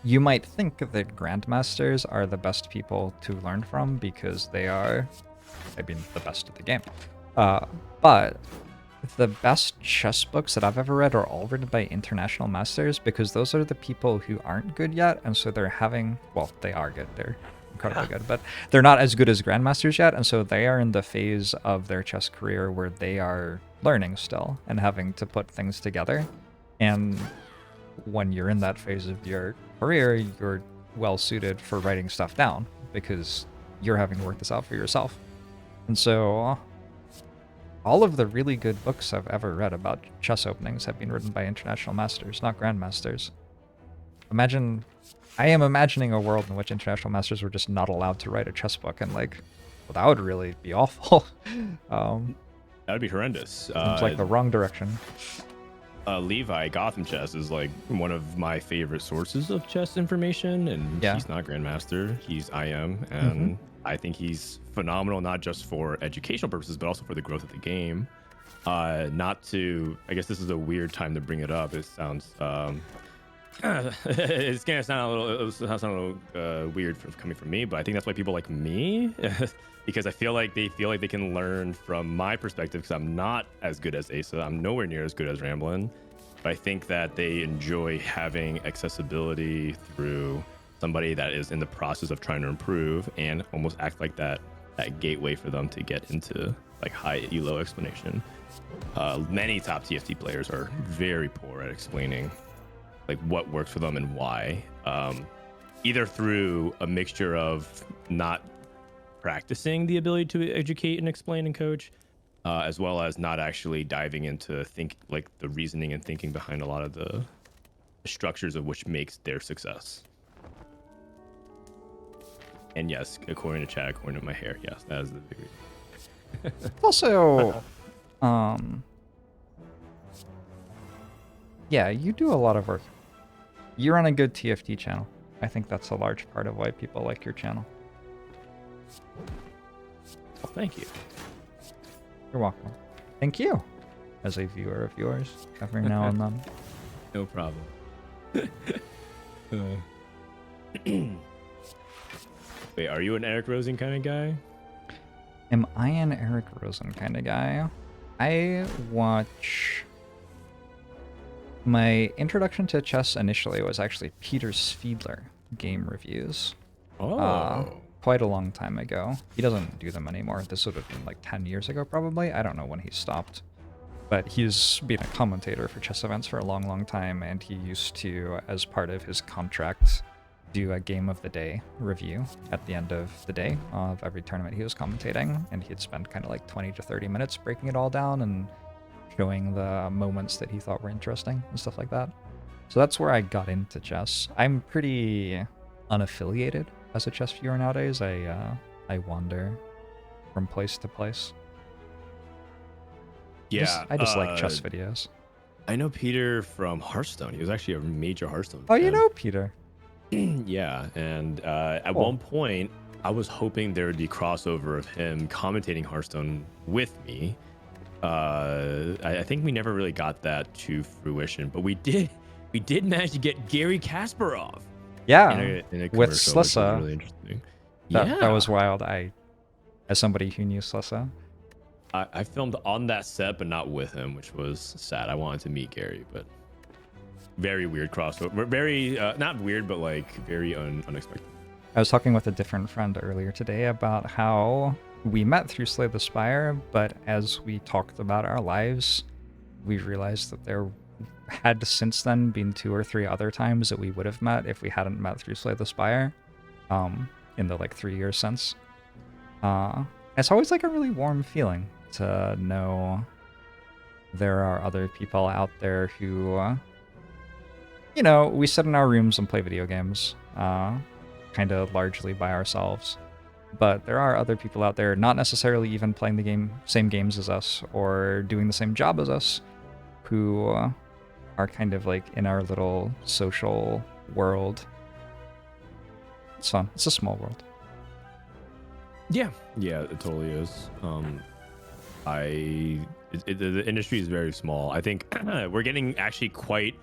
Speaker 1: you might think that grandmasters are the best people to learn from because they are, I mean, the best at the game. But the best chess books that I've ever read are all written by international masters, because those are the people who aren't good yet, and so they're having, well, they are good, they're incredibly good, but they're not as good as grandmasters yet, and so they are in the phase of their chess career where they are learning still and having to put things together. And when you're in that phase of your career, you're well suited for writing stuff down because you're having to work this out for yourself. And so all of the really good books I've ever read about chess openings have been written by international masters, not grandmasters. I am imagining a world in which international masters were just not allowed to write a chess book, and like, well, that would really be awful.
Speaker 6: That would be horrendous.
Speaker 1: Seems like the wrong direction.
Speaker 6: Levi Gotham Chess is like one of my favorite sources of chess information, and he's not grandmaster, he's IM, and I think he's phenomenal, not just for educational purposes, but also for the growth of the game. Not to, I guess this is a weird time to bring it up. It sounds, it's gonna sound a little weird coming from me, but I think that's why people like me, because I feel like they can learn from my perspective, because I'm not as good as Asa. I'm nowhere near as good as Ramblin', but I think that they enjoy having accessibility through somebody that is in the process of trying to improve, and almost act like that gateway for them to get into like high elo explanation. Many top TFT players are very poor at explaining like what works for them and why, either through a mixture of not practicing the ability to educate and explain and coach, as well as not actually diving into like the reasoning and thinking behind a lot of the structures of which makes their success. And yes, according to chat, according to my hair, yes, that is the big reason.
Speaker 1: Also, yeah, you do a lot of work. You run a good TFT channel. I think that's a large part of why people like your channel.
Speaker 6: Well, thank you.
Speaker 1: You're welcome. Thank you, as a viewer of yours, every now and then.
Speaker 6: No problem. Wait, are you an Eric Rosen kind of guy?
Speaker 1: Am I an Eric Rosen kind of guy? I watch... My introduction to chess initially was actually Peter Sfiedler game reviews. Quite a long time ago. He doesn't do them anymore. This would have been like 10 years ago, probably. I don't know when he stopped. But he's been a commentator for chess events for a long, long time, and he used to, as part of his contract, do a game of the day review at the end of the day of every tournament he was commentating, and he'd spend kind of like 20 to 30 minutes breaking it all down and showing the moments that he thought were interesting and stuff like that. So that's where I got into chess. I'm pretty unaffiliated as a chess viewer nowadays. I wander from place to place.
Speaker 6: Yeah,
Speaker 1: I just like chess videos.
Speaker 6: I know Peter from Hearthstone. He was actually a major Hearthstone
Speaker 1: Oh, you
Speaker 6: fan.
Speaker 1: know Peter?
Speaker 6: Yeah, and at
Speaker 1: Cool.
Speaker 6: one point, I was hoping there would be crossover of him commentating Hearthstone with me. I think we never really got that to fruition, but we did manage to get Gary Kasparov
Speaker 1: Yeah,
Speaker 6: in a
Speaker 1: with
Speaker 6: commercial, which was
Speaker 1: Slissa.
Speaker 6: really interesting.
Speaker 1: That was wild. As somebody who knew Slissa.
Speaker 6: I filmed on that set, but not with him, which was sad. I wanted to meet Gary, but very weird crossover. Very not weird, but like very unexpected.
Speaker 1: I was talking with a different friend earlier today about how we met through Slay the Spire, but as we talked about our lives, we realized that there had since then been 2 or 3 other times that we would have met if we hadn't met through Slay the Spire, in the like 3 years since. It's always like a really warm feeling to know there are other people out there who, we sit in our rooms and play video games, kind of largely by ourselves. But there are other people out there, not necessarily even playing the same games as us or doing the same job as us, who are kind of like in our little social world. It's fun. It's a small world.
Speaker 6: Yeah, it totally is. The industry is very small. I think we're getting actually quite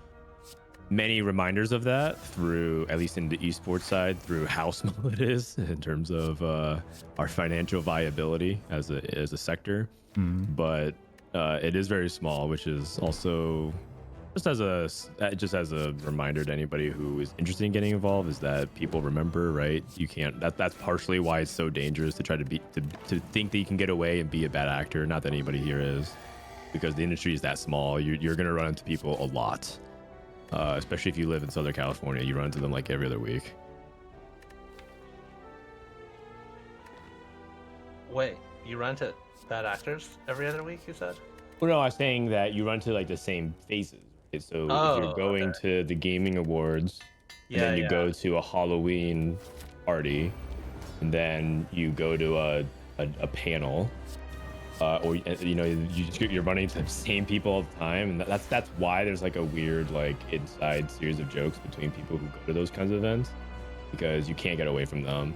Speaker 6: many reminders of that through, at least in the esports side, through how small it is in terms of our financial viability as a sector. But it is very small, which is also just as a reminder to anybody who is interested in getting involved, is that people remember, right? You can't. That's partially why it's so dangerous to try to think that you can get away and be a bad actor. Not that anybody here is, because the industry is that small. You're gonna run into people a lot, especially if you live in Southern California. You run into them like every other week.
Speaker 5: Wait, you run into bad actors every other week, you said?
Speaker 6: Well, no, I was saying that you run into like the same faces. So if you're going to the gaming awards, and then you go to a Halloween party, and then you go to a panel, or you're running into the same people all the time, and that's why there's like a weird like inside series of jokes between people who go to those kinds of events, because you can't get away from them.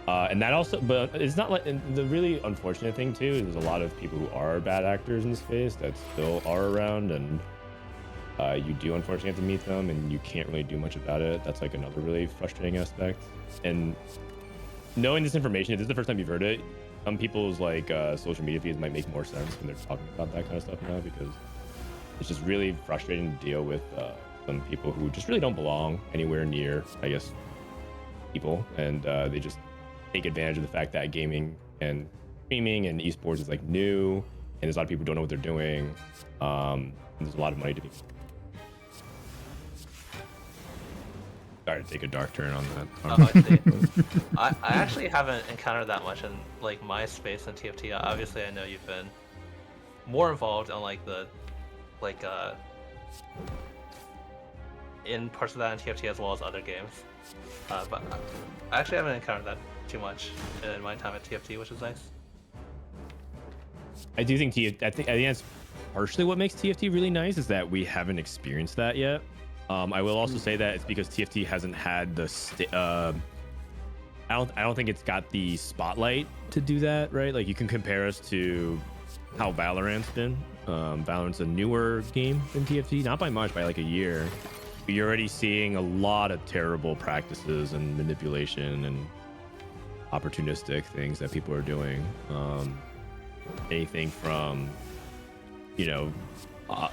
Speaker 6: And that also, but it's not like, and the really unfortunate thing too is there's a lot of people who are bad actors in the space that still are around, and you do unfortunately have to meet them, and you can't really do much about it. That's like another really frustrating aspect. And knowing this information, if this is the first time you've heard it, some people's like social media feeds might make more sense when they're talking about that kind of stuff now, because it's just really frustrating to deal with some people who just really don't belong anywhere near, I guess, people, and they just take advantage of the fact that gaming and streaming and esports is like new, and there's a lot of people who don't know what they're doing, and there's a lot of money to be. Sorry to take a dark turn on that.
Speaker 5: I see. I actually haven't encountered that much in like my space in TFT. Obviously, I know you've been more involved on like the in parts of that in TFT as well as other games. But I actually haven't encountered that too much in my time at TFT, which is nice.
Speaker 6: I do think I think that's partially what makes TFT really nice, is that we haven't experienced that yet. I will also say that it's because TFT hasn't had the I don't think it's got the spotlight to do that, right? Like you can compare us to how Valorant's been. Valorant's a newer game than TFT, not by much, by like a year. But you're already seeing a lot of terrible practices and manipulation and opportunistic things that people are doing. Anything from,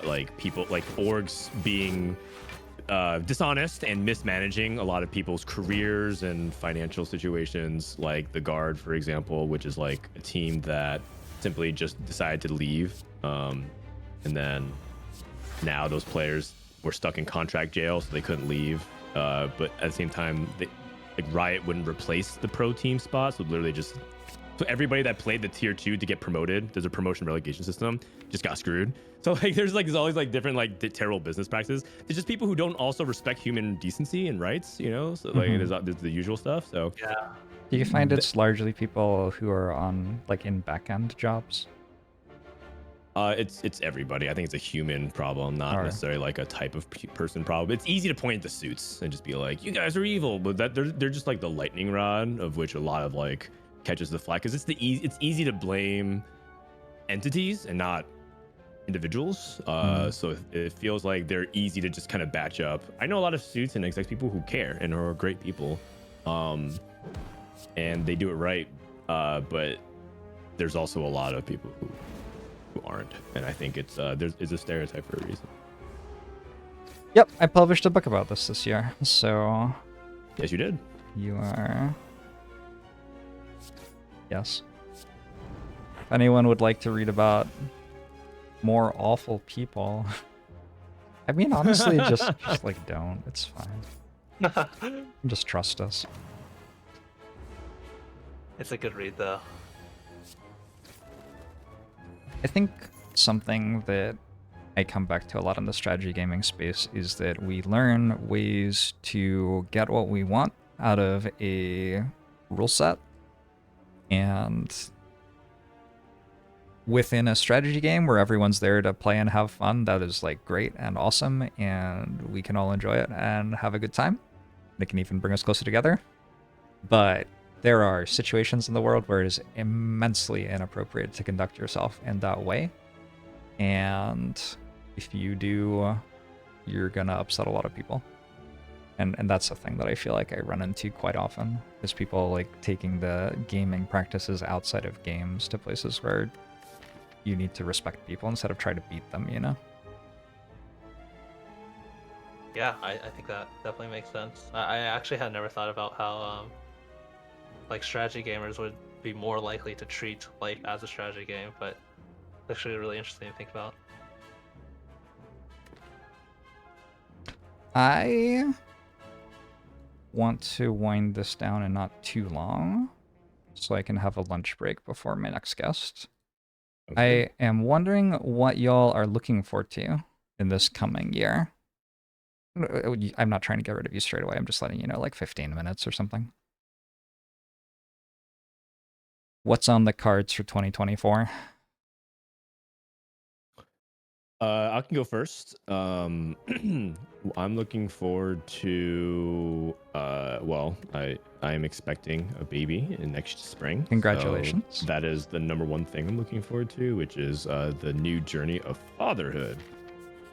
Speaker 6: like people like orgs being dishonest and mismanaging a lot of people's careers and financial situations, like the Guard, for example, which is like a team that simply just decided to leave, and then now those players were stuck in contract jail, so they couldn't leave, but at the same time Riot wouldn't replace the pro team spot, so literally just So everybody that played the tier 2 to get promoted, there's a promotion relegation system, just got screwed. So like there's always like different like terrible business practices. There's just people who don't also respect human decency and rights, you know. So like there's the usual stuff. So
Speaker 5: Yeah.
Speaker 1: Do you find it's largely people who are on like in back-end jobs?
Speaker 6: it's everybody. I think it's a human problem, not
Speaker 1: Alright.
Speaker 6: necessarily like a type of person problem. It's easy to point at the suits and just be like, you guys are evil, but that they're just like the lightning rod of which a lot of like catches the flag, because it's easy to blame entities and not individuals. So it feels like they're easy to just kind of batch up. I know a lot of suits and exec people who care and are great people, and they do it right, but there's also a lot of people who aren't, and I think it's a stereotype for a reason.
Speaker 1: Yep, I published a book about this year, so
Speaker 6: Yes, you did.
Speaker 1: you are... Yes. If anyone would like to read about more awful people, I mean, honestly, just like don't. It's fine. Just trust us.
Speaker 5: It's a good read though.
Speaker 1: I think something that I come back to a lot in the strategy gaming space is that we learn ways to get what we want out of a rule set. And within a strategy game where everyone's there to play and have fun, that is like great and awesome, and we can all enjoy it and have a good time. It can even bring us closer together. But there are situations in the world where it is immensely inappropriate to conduct yourself in that way. And if you do, you're gonna upset a lot of people. And that's the thing that I feel like I run into quite often, is people like taking the gaming practices outside of games to places where you need to respect people instead of try to beat them, you know?
Speaker 5: Yeah, I think that definitely makes sense. I actually had never thought about how like strategy gamers would be more likely to treat life as a strategy game, but it's actually really interesting to think about.
Speaker 1: I want to wind this down and not too long, so I can have a lunch break before my next guest.
Speaker 6: Okay.
Speaker 1: I am wondering what y'all are looking forward to in this coming year. I'm not trying to get rid of you straight away. I'm just letting you know, like 15 minutes or something. What's on the cards for 2024?
Speaker 6: I can go first. I'm looking forward to well, I am expecting a baby in next spring.
Speaker 1: Congratulations.
Speaker 6: So that is the number one thing I'm looking forward to, which is the new journey of fatherhood.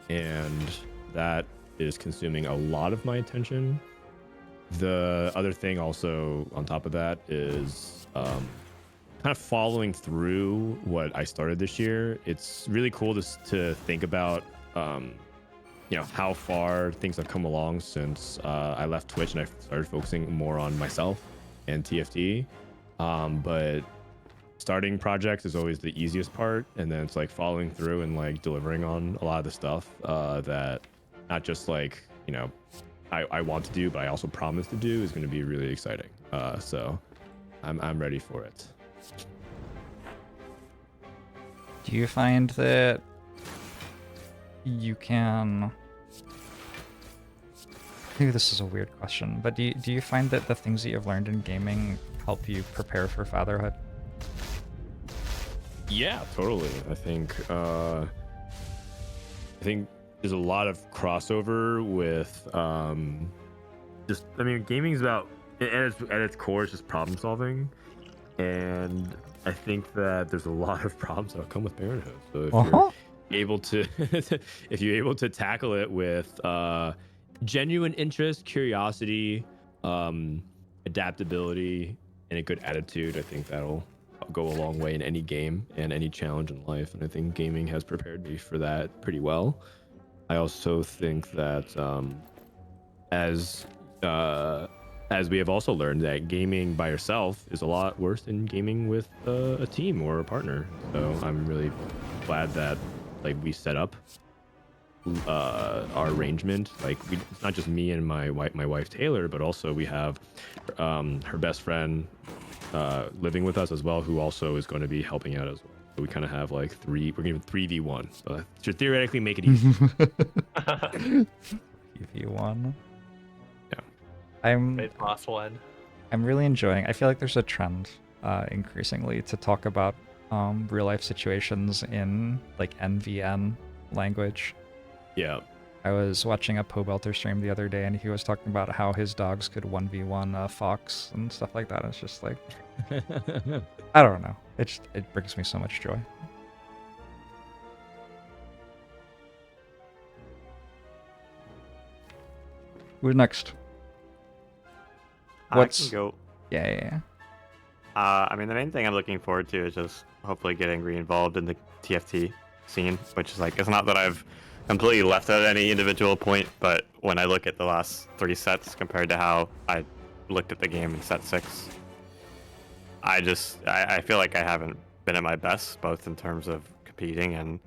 Speaker 6: And that is consuming a lot of my attention. The other thing also on top of that is kind of following through what I started this year. It's really cool to think about, you know, how far things have come along since I left Twitch and I started focusing more on myself and TFT. But starting projects is always the easiest part, and then it's like following through and like delivering on a lot of the stuff that not just like, you know, I want to do, but I also promise to do, is going to be really exciting. So I'm ready for it.
Speaker 1: Do you find that you can... Maybe this is a weird question, but do you find that the things that you've learned in gaming help you prepare for fatherhood?
Speaker 6: Yeah, totally. I think there's a lot of crossover with just, I mean, gaming's about, at its core, it's just problem solving, and I think that there's a lot of problems that come with parenthood. So if you're able to if you're able to tackle it with genuine interest, curiosity, adaptability, and a good attitude, I think that'll go a long way in any game and any challenge in life. And I think gaming has prepared me for that pretty well. I also think that as we have also learned, that gaming by yourself is a lot worse than gaming with a team or a partner. So I'm really glad that like we set up our arrangement. Like it's not just me and my wife Taylor, but also we have her best friend living with us as well, who also is going to be helping out as well. So we kind of have like we're going to 3v1. So that should theoretically make it easy.
Speaker 1: 3v1.
Speaker 6: Yeah.
Speaker 5: Great boss one.
Speaker 1: I'm really enjoying. I feel like there's a trend increasingly to talk about real life situations in like NVN language.
Speaker 6: Yeah.
Speaker 1: I was watching a Pobelter stream the other day, and he was talking about how his dogs could 1v1 a fox and stuff like that. It's just like, I don't know. It brings me so much joy. Who's next?
Speaker 4: I can go.
Speaker 1: Yeah.
Speaker 4: I mean, the main thing I'm looking forward to is just hopefully getting re-involved in the TFT scene, which is like, it's not that I've completely left at any individual point, but when I look at the last 3 sets compared to how I looked at the game in set 6, I feel like I haven't been at my best, both in terms of competing and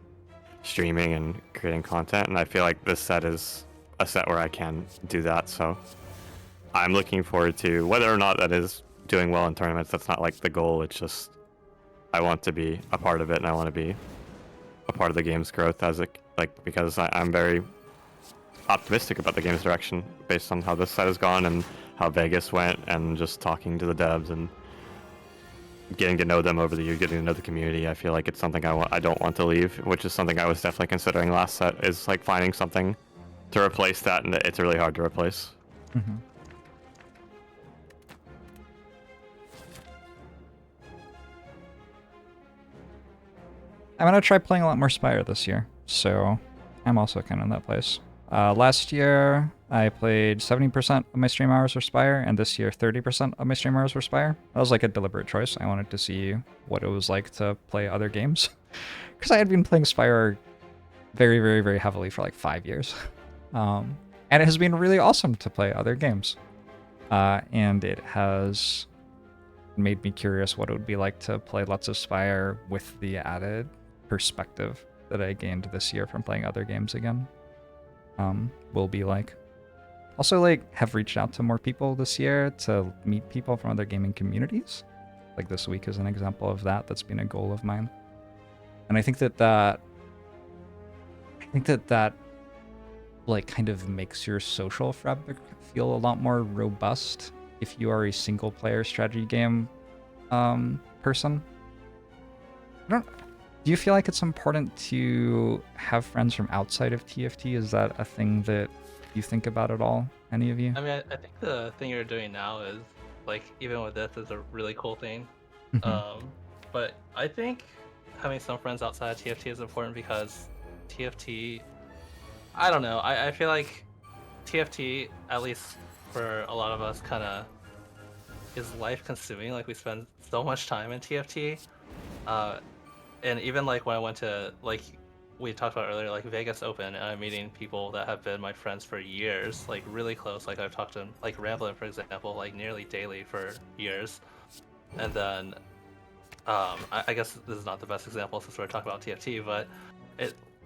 Speaker 4: streaming and creating content, and I feel like this set is a set where I can do that, so I'm looking forward to whether or not that is doing well in tournaments. That's not like the goal. It's just I want to be a part of it, and I want to be a part of the game's growth because I'm very optimistic about the game's direction based on how this set has gone and how Vegas went, and just talking to the devs and getting to know them over the year, getting to know the community. I feel like it's something I don't want to leave, which is something I was definitely considering last set, is like finding something to replace that, and it's really hard to replace.
Speaker 1: Mm-hmm. I'm gonna try playing a lot more Spire this year, so I'm also kind of in that place. Last year, I played 70% of my stream hours were Spire, and this year 30% of my stream hours were Spire. That was like a deliberate choice. I wanted to see what it was like to play other games, because I had been playing Spire very, very, very heavily for like 5 years. And it has been really awesome to play other games. And it has made me curious what it would be like to play lots of Spire with the added perspective that I gained this year from playing other games again. Will be like. Also, like, have reached out to more people this year to meet people from other gaming communities. Like this week is an example of that. That's been a goal of mine. And I think that like kind of makes your social fabric feel a lot more robust if you are a single player strategy game person. Do you feel like it's important to have friends from outside of TFT? Is that a thing that you think about at all? Any of you?
Speaker 5: I mean, I think the thing you're doing now is, like, even with this, is a really cool thing. But I think having some friends outside of TFT is important, because TFT, I don't know, I feel like TFT, at least for a lot of us, kind of is life consuming. Like, we spend so much time in TFT. And even like when I went to, like we talked about earlier, like Vegas Open, and I'm meeting people that have been my friends for years, like really close. Like I've talked to them, like Ramblin', for example, like nearly daily for years. And then, I guess this is not the best example since we're talking about TFT, but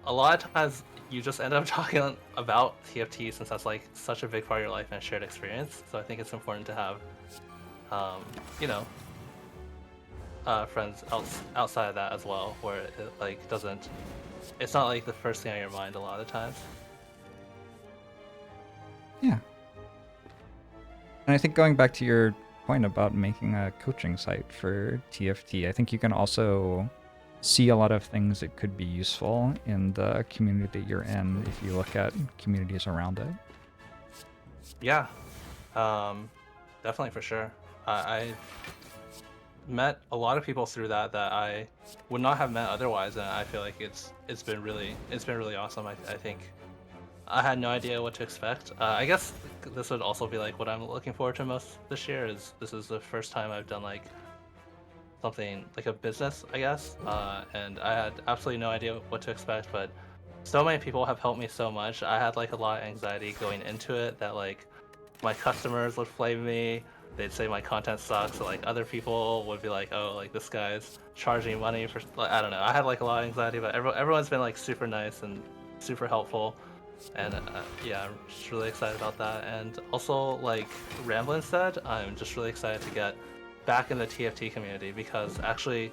Speaker 5: a lot of times you just end up talking about TFT, since that's like such a big part of your life and shared experience. So I think it's important to have, friends outside of that as well, where it like doesn't, it's not like the first thing on your mind a lot of times.
Speaker 1: Yeah. And I think going back to your point about making a coaching site for TFT, I think you can also see a lot of things that could be useful in the community that you're in if you look at communities around it.
Speaker 5: Yeah, definitely, for sure. I met a lot of people through that I would not have met otherwise, and I feel like it's been really awesome. I think I had no idea what to expect. I guess this would also be like what I'm looking forward to most this year. Is this is the first time I've done like something like a business, I guess, and I had absolutely no idea what to expect, but so many people have helped me so much. I had like a lot of anxiety going into it, that like my customers would flame me. They'd say my content sucks, so like other people would be like, oh, like this guy's charging money for, like, I don't know. I had like a lot of anxiety, but everyone's been like super nice and super helpful, and yeah, I'm just really excited about that. And also, like Ramblin' said, I'm just really excited to get back in the TFT community because actually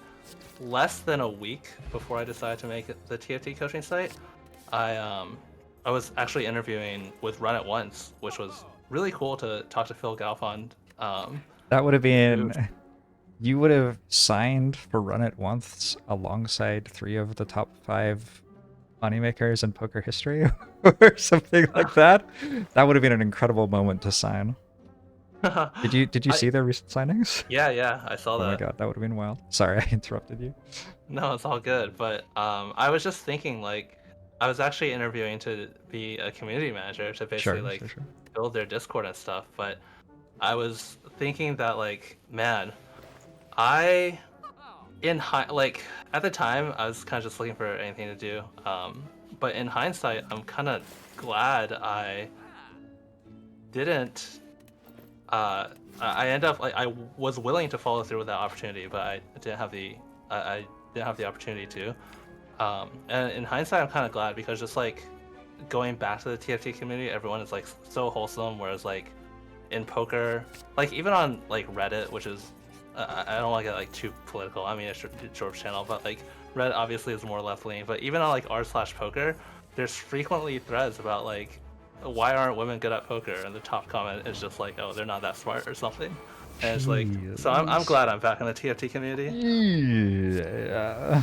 Speaker 5: less than a week before I decided to make the TFT coaching site, I was actually interviewing with Run It Once, which was really cool to talk to Phil Galfond.
Speaker 1: That would have been... You would have signed for Run It Once alongside 3 of the top 5 moneymakers in poker history or something like that. That would have been an incredible moment to sign. Did you see their recent signings?
Speaker 5: Yeah, I saw that.
Speaker 1: Oh my god, that would have been wild. Sorry, I interrupted you.
Speaker 5: No, it's all good. But I was just thinking, like, I was actually interviewing to be a community manager to basically
Speaker 1: Sure.
Speaker 5: build their Discord and stuff. But I was thinking that, like, man, at the time I was kind of just looking for anything to do. But in hindsight, I'm kind of glad I didn't. I end up I was willing to follow through with that opportunity, but I didn't have the opportunity to. And in hindsight, I'm kind of glad because just like going back to the TFT community, everyone is like so wholesome. Whereas like in poker, like even on like Reddit, which is I don't want to get like too political. I mean, it's JORBS channel, but like Reddit obviously is more left leaning. But even on like r/poker, there's frequently threads about like why aren't women good at poker, and the top comment is just like, oh, they're not that smart or something. And it's like, so I'm glad I'm back in the TFT community.
Speaker 1: Yeah.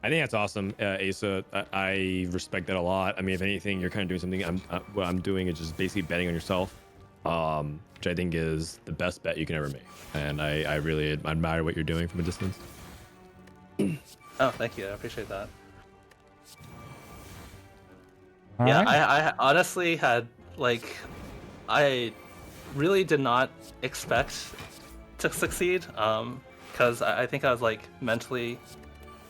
Speaker 6: I think that's awesome, Asa. I respect that a lot. I mean, if anything, you're kind of doing something. What I'm doing is just basically betting on yourself, which I think is the best bet you can ever make. And I really admire what you're doing from a distance.
Speaker 5: Oh, thank you. I appreciate that.
Speaker 1: All
Speaker 5: Yeah,
Speaker 1: right.
Speaker 5: I honestly had like, I really did not expect to succeed. Because I think I was like mentally,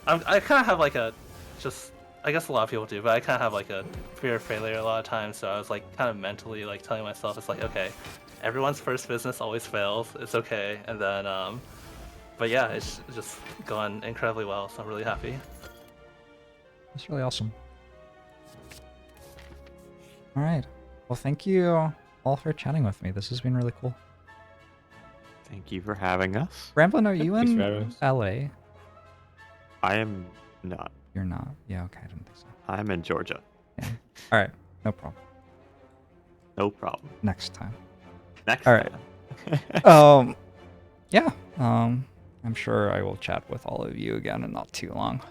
Speaker 5: I kind of have like a, just I guess a lot of people do, but I kind of have like a fear of failure a lot of times. So I was like kind of mentally like telling myself it's like, okay, everyone's first business always fails. It's okay. And then but yeah, it's just gone incredibly well. So I'm really happy.
Speaker 1: That's really awesome. All right. Well, thank you all for chatting with me. This has been really cool.
Speaker 4: Thank you for having us.
Speaker 1: Ramblin', are you
Speaker 6: Thanks
Speaker 1: in
Speaker 6: for having us.
Speaker 1: LA?
Speaker 4: I am not.
Speaker 1: You're not. Yeah, okay, I didn't think so.
Speaker 4: I'm in Georgia.
Speaker 1: Yeah. All right, no problem.
Speaker 4: No problem.
Speaker 1: Next time.
Speaker 4: Next
Speaker 1: All right.
Speaker 4: time.
Speaker 1: Yeah. I'm sure I will chat with all of you again in not too long.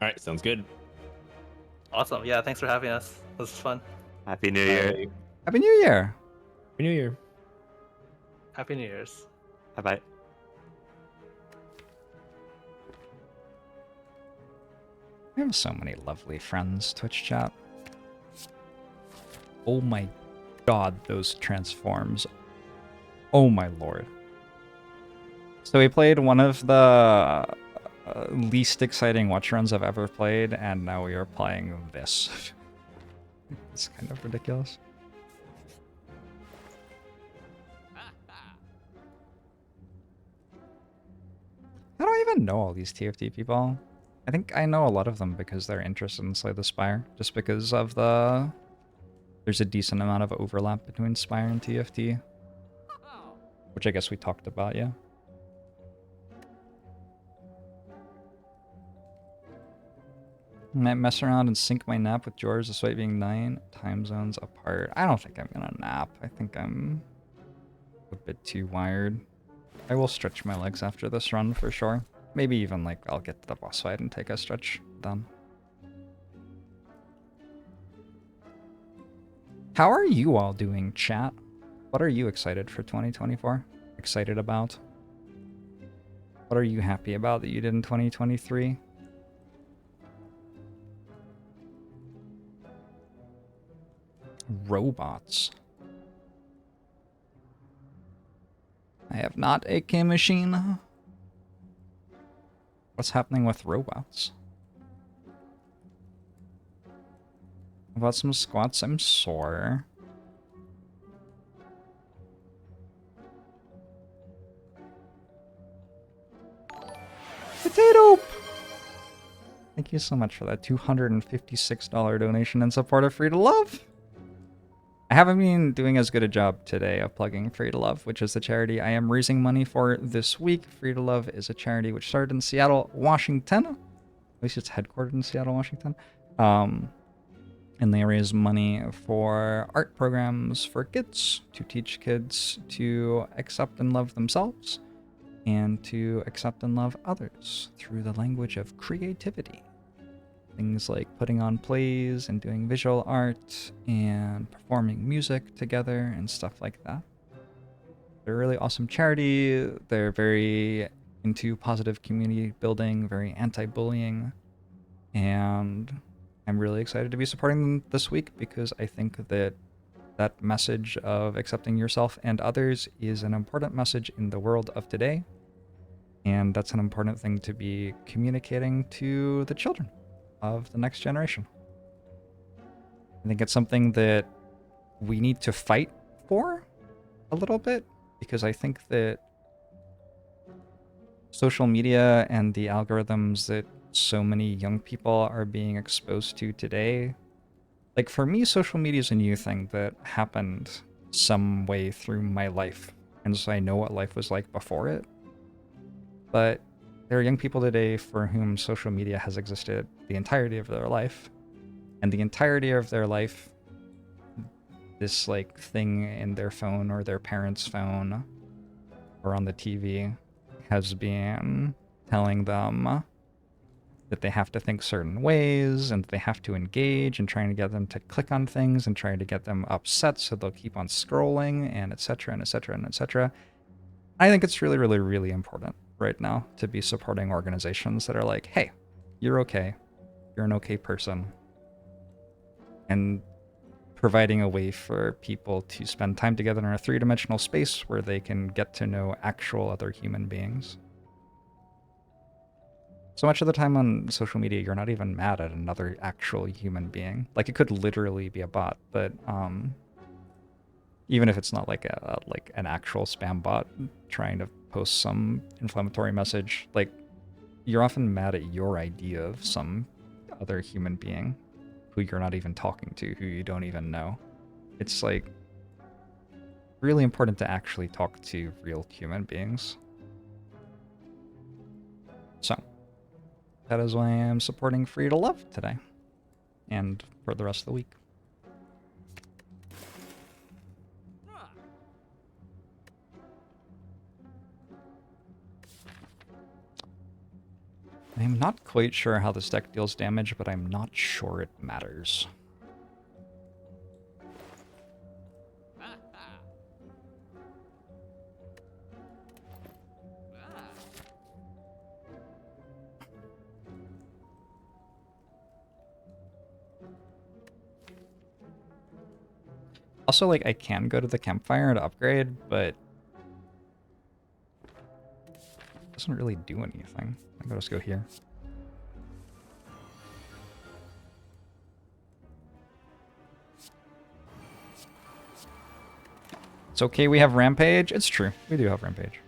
Speaker 6: All right, sounds good.
Speaker 5: Awesome. Yeah, thanks for having us. This was fun.
Speaker 4: Happy New Year.
Speaker 1: Happy New Year.
Speaker 6: Happy New Year.
Speaker 5: Happy New Year's.
Speaker 4: Bye bye.
Speaker 1: We have so many lovely friends, Twitch chat. Oh my god, those transforms. Oh my lord. So we played one of the least exciting watch runs I've ever played, and now we are playing this. It's kind of ridiculous. How do I even know all these TFT people? I think I know a lot of them because they're interested in Slay the Spire, just because of the... There's a decent amount of overlap between Spire and TFT. Which I guess we talked about, yeah. I might mess around and sync my nap with JORBS despite being 9 time zones apart. I don't think I'm gonna nap. I think I'm a bit too wired. I will stretch my legs after this run for sure. Maybe even like I'll get to the boss fight and take a stretch then. How are you all doing, chat? What are you excited for 2024? Excited about? What are you happy about that you did in 2023? Robots. I have not a AK machine. What's happening with robots? About some squats, I'm sore. Potato! Thank thank you so much for that $256 donation in support of Free2Luv. I haven't been doing as good a job today of plugging Free2Luv, which is the charity I am raising money for this week. Free2Luv is a charity which started in Seattle, Washington. At least it's headquartered in Seattle, Washington. And they raise money for art programs for kids, to teach kids to accept and love themselves, and to accept and love others through the language of creativity. Things like putting on plays and doing visual art and performing music together and stuff like that. They're a really awesome charity. They're very into positive community building, very anti-bullying, and I'm really excited to be supporting them this week because I think that that message of accepting yourself and others is an important message in the world of today, and that's an important thing to be communicating to the children of the next generation. I think it's something that we need to fight for a little bit, because I think that social media and the algorithms that so many young people are being exposed to today, like for me, social media is a new thing that happened some way through my life, and so I know what life was like before it. But there are young people today for whom social media has existed the entirety of their life, and the entirety of their life, this like thing in their phone or their parents' phone or on the TV has been telling them that they have to think certain ways and they have to engage and trying to get them to click on things and trying to get them upset so they'll keep on scrolling and etc. and etc. and etc. I think it's really, really, really important right now to be supporting organizations that are like, hey, you're okay. You're an okay person. And providing a way for people to spend time together in a three-dimensional space where they can get to know actual other human beings. So much of the time on social media, you're not even mad at another actual human being. Like, it could literally be a bot, but even if it's not like an actual spam bot trying to post some inflammatory message, like, you're often mad at your idea of some other human being who you're not even talking to, who you don't even know. It's like really important to actually talk to real human beings. So that is why I'm supporting Free2Luv today and for the rest of the week. I'm not quite sure how this deck deals damage, but I'm not sure it matters. Also, like, I can go to the campfire to upgrade, but it doesn't really do anything. I can just go here. It's okay, we have Rampage. It's true, we do have Rampage.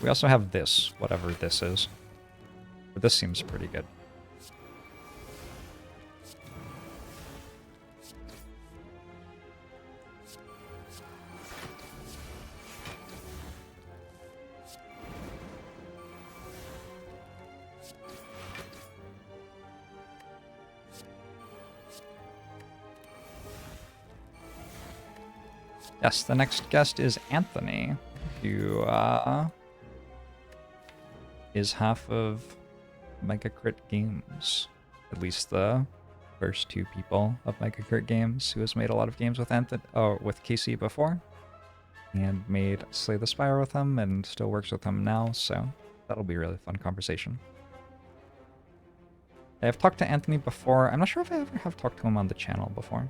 Speaker 1: We also have this, whatever this is. But this seems pretty good. Yes, the next guest is Anthony, who is half of Mega Crit Games. At least the first two people of Mega Crit Games, who has made a lot of games with with Casey before, and made Slay the Spire with him, and still works with him now. So that'll be a really fun conversation. I've talked to Anthony before. I'm not sure if I ever have talked to him on the channel before.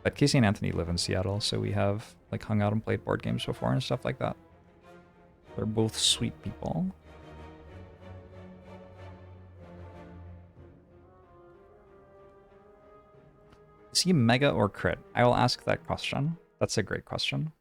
Speaker 1: But Casey and Anthony live in Seattle, so we have like hung out and played board games before and stuff like that. They're both sweet people. Is he Mega or Crit? I will ask that question. That's a great question.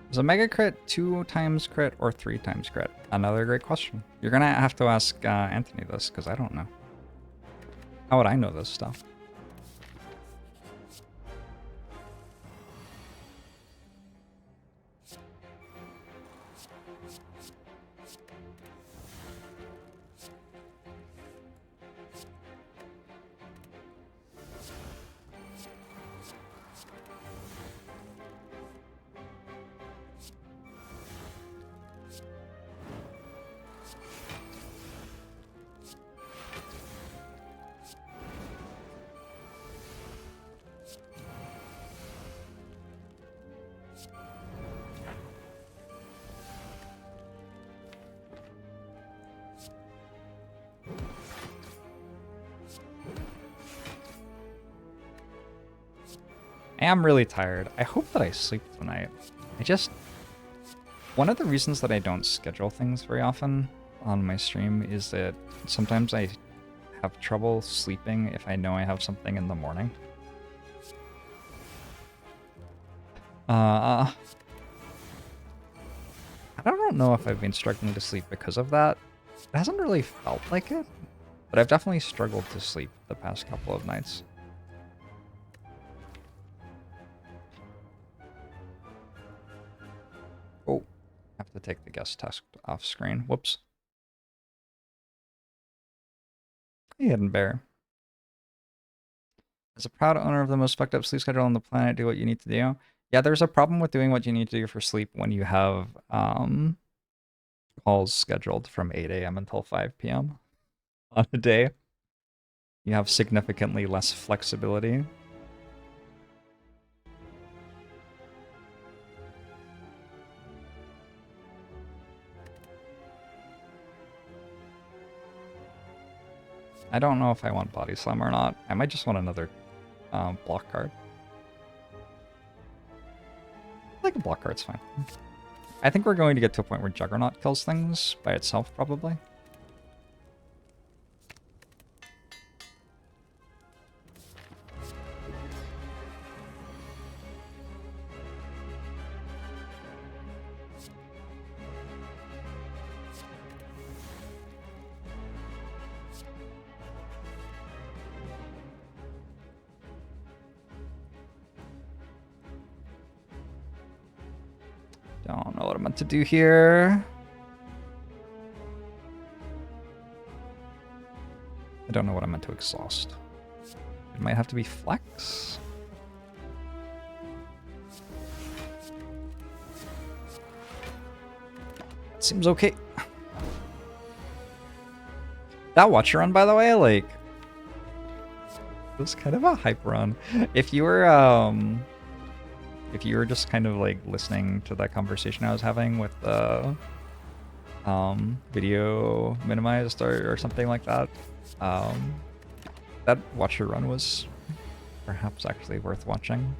Speaker 1: Is a mega crit 2 times crit or 3 times crit? Another great question. You're gonna have to ask Anthony this, because I don't know. How would I know this stuff? I am really tired. I hope that I sleep tonight. One of the reasons that I don't schedule things very often on my stream is that sometimes I have trouble sleeping if I know I have something in the morning. I don't know if I've been struggling to sleep because of that. It hasn't really felt like it, but I've definitely struggled to sleep the past couple of nights. Oh, I have to take the guest task off screen. Whoops. Hey, Hidden Bear. As a proud owner of the most fucked up sleep schedule on the planet, do what you need to do. Yeah, there's a problem with doing what you need to do for sleep when you have calls scheduled from 8 a.m. until 5 p.m. on a day. You have significantly less flexibility. I don't know if I want Body Slam or not. I might just want another block card. I think a block card's fine. I think we're going to get to a point where Juggernaut kills things by itself, probably. Don't know what I'm meant to do here. I don't know what I'm meant to exhaust. It might have to be Flex. Seems okay. That watch run, by the way, like, it was kind of a hype run. If you were just kind of like listening to that conversation I was having with the video minimized or something like that, that watch your run was perhaps actually worth watching.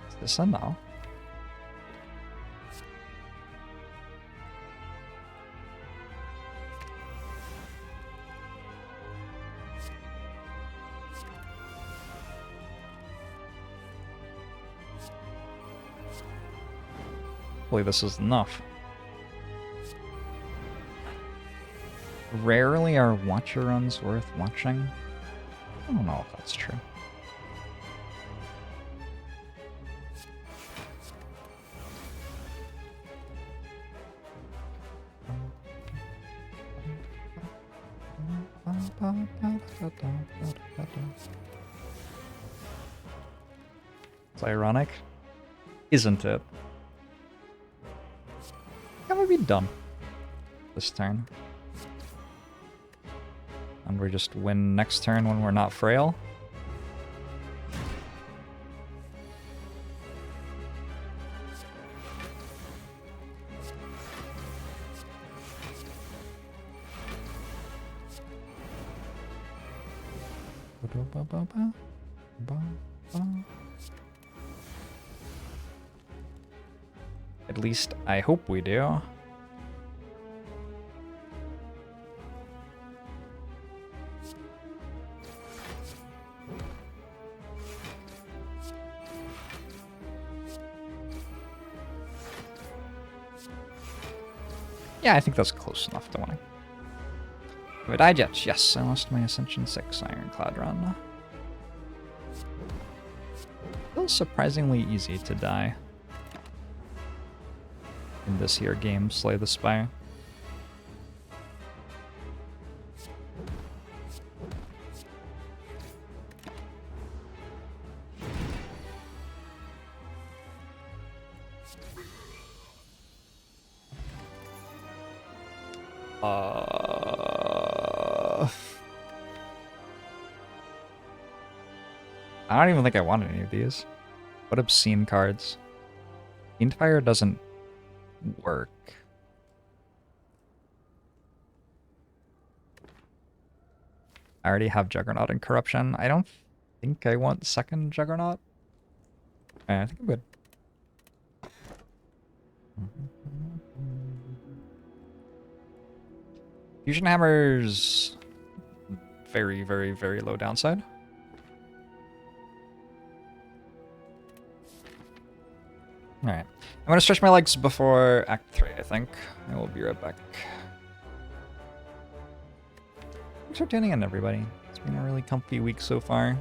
Speaker 1: Is this a no? Hopefully this is enough. Rarely are watcher runs worth watching. I don't know if that's true. It's ironic, isn't it? Can we be done this turn? And we just win next turn when we're not frail. At least I hope we do. Yeah, I think that's close enough to winning. Have I died yet? Yes, I lost my Ascension 6 Ironclad run. Feels surprisingly easy to die in this here game, Slay the Spire. I don't even think I want any of these. What obscene cards? Fiendfire doesn't work. I already have Juggernaut and Corruption. I don't think I want second Juggernaut. I think I'm good. Fusion Hammer's very, very, very low downside. Alright. I'm gonna stretch my legs before Act 3, I think. I will be right back. Thanks for tuning in, everybody. It's been a really comfy week so far.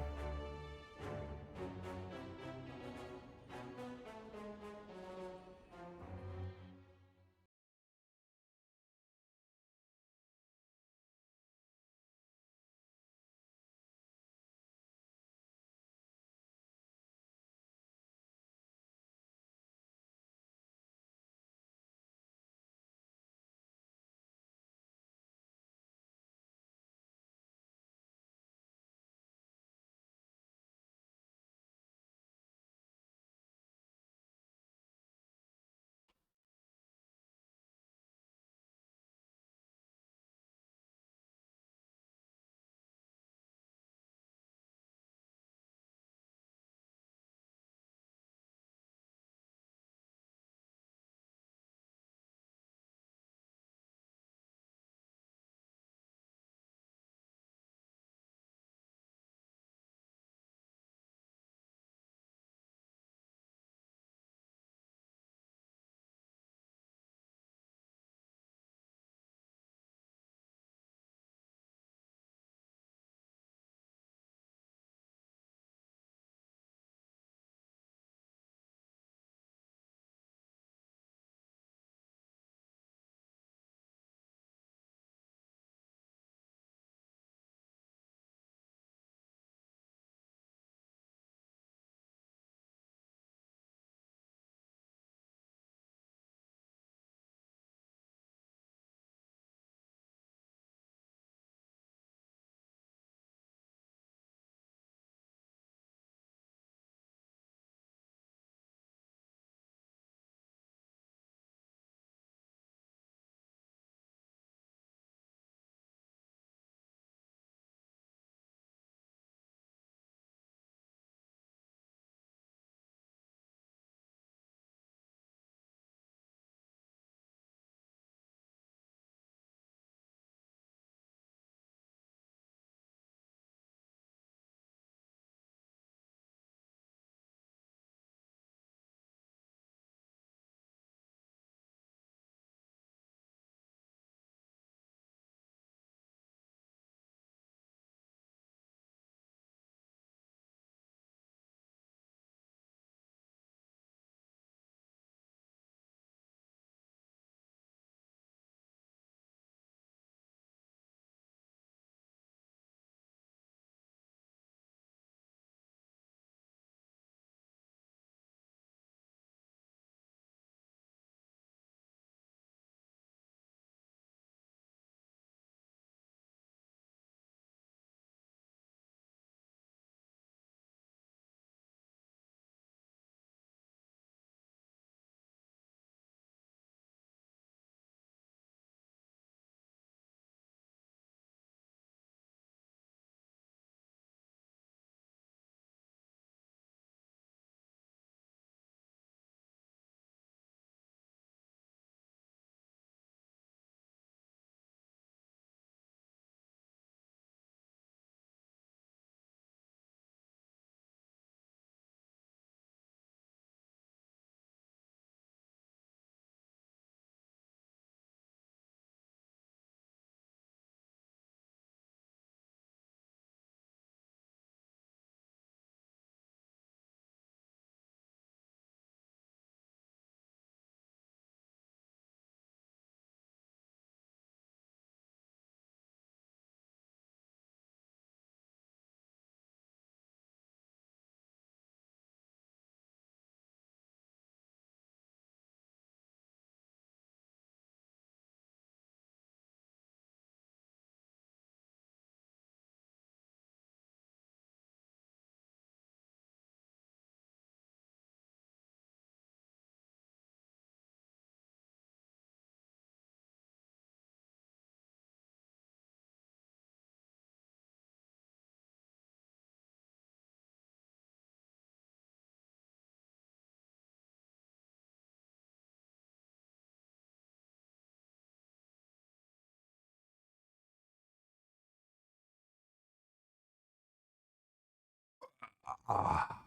Speaker 1: Ah.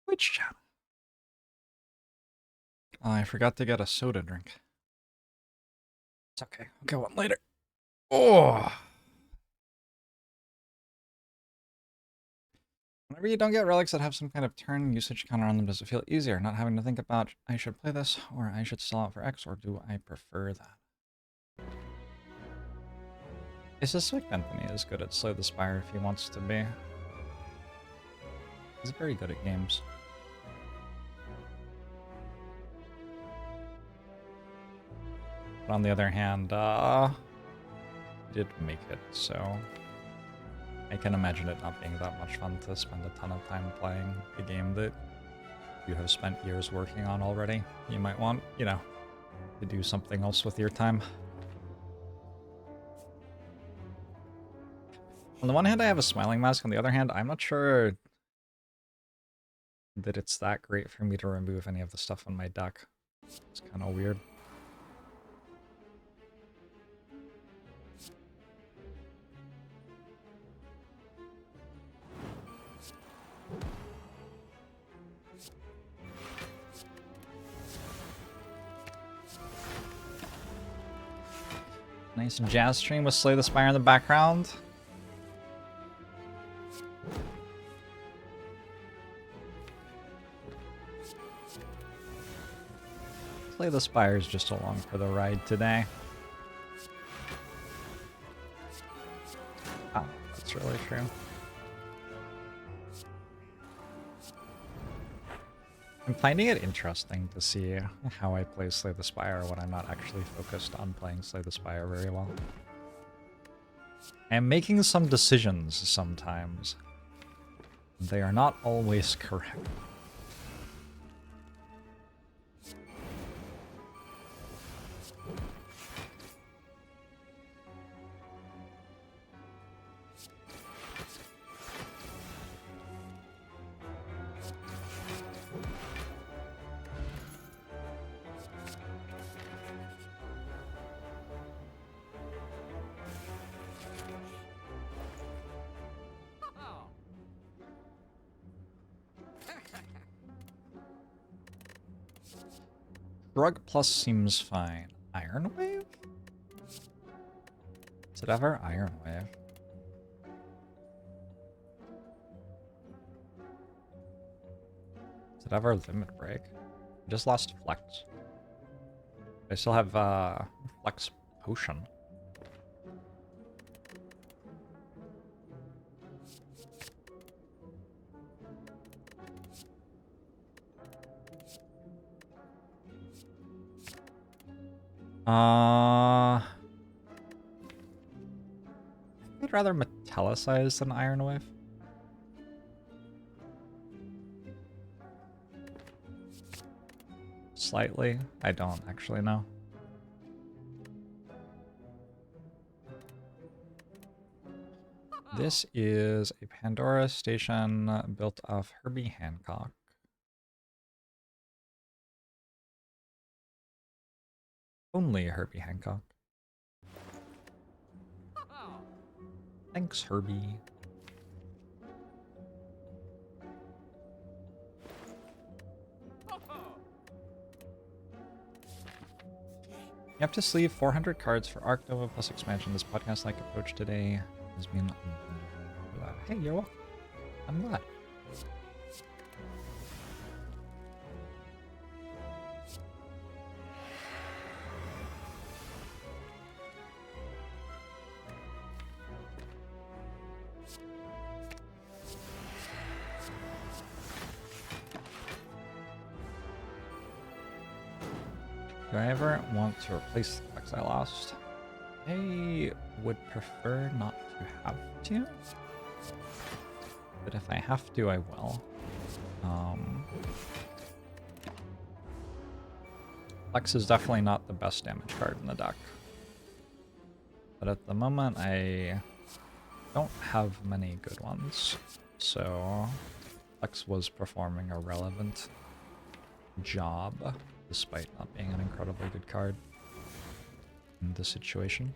Speaker 1: Which channel? Oh, I forgot to get a soda drink. It's okay. I'll get one later. Oh. Whenever you don't get relics that have some kind of turn usage counter on them, does it feel easier not having to think about I should play this or I should stall out for X, or do I prefer that? I suspect Anthony is good at Slay the Spire if he wants to be. He's very good at games. But on the other hand, did make it, so I can imagine it not being that much fun to spend a ton of time playing a game that you have spent years working on already. You might want, you know, to do something else with your time. On the one hand, I have a smiling mask. On the other hand, I'm not sure that it's that great for me to remove any of the stuff on my deck. It's kind of weird. Nice jazz stream with Slay the Spire in the background. Slay the Spire is just along for the ride today. Oh, that's really true. I'm finding it interesting to see how I play Slay the Spire when I'm not actually focused on playing Slay the Spire very well. I'm making some decisions sometimes. They are not always correct. Drug Plus seems fine. Iron Wave? Is it ever Iron Wave? Is it ever Limit Break? I just lost Flex. I still have Flex Potion. I'd rather metallicize than Iron Wave. Slightly. I don't actually know. This is a Pandora station built of Herbie Hancock. Only Herbie Hancock. Thanks, Herbie. You have to sleeve 400 cards for Arc Nova plus expansion. This podcast-like approach today has been... Hey, you're welcome. I'm glad. Do I ever want to replace the Flex I lost? I would prefer not to have to. But if I have to, I will. Flex is definitely not the best damage card in the deck. But at the moment, I don't have many good ones. So Flex was performing a relevant job, despite not being an incredibly good card in this situation.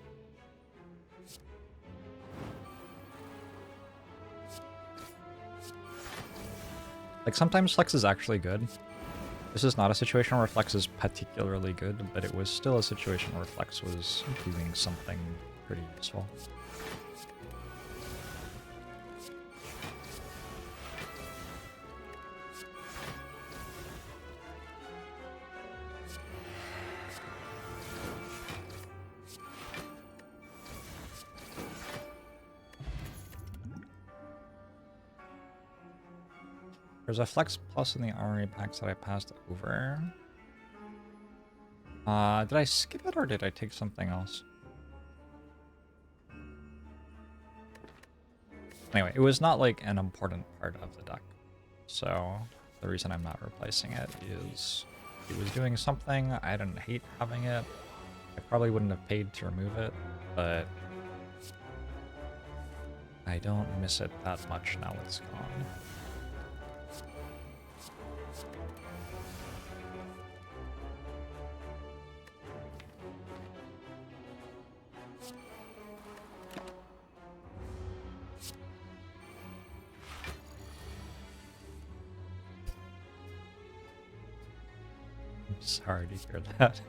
Speaker 1: Like, sometimes Flex is actually good. This is not a situation where Flex is particularly good, but it was still a situation where Flex was doing something pretty useful. There's a Flex Plus in the armory packs that I passed over. Did I skip it or did I take something else? Anyway, it was not like an important part of the deck. So the reason I'm not replacing it is it was doing something. I didn't hate having it. I probably wouldn't have paid to remove it, but I don't miss it that much now it's gone. Sorry to hear that.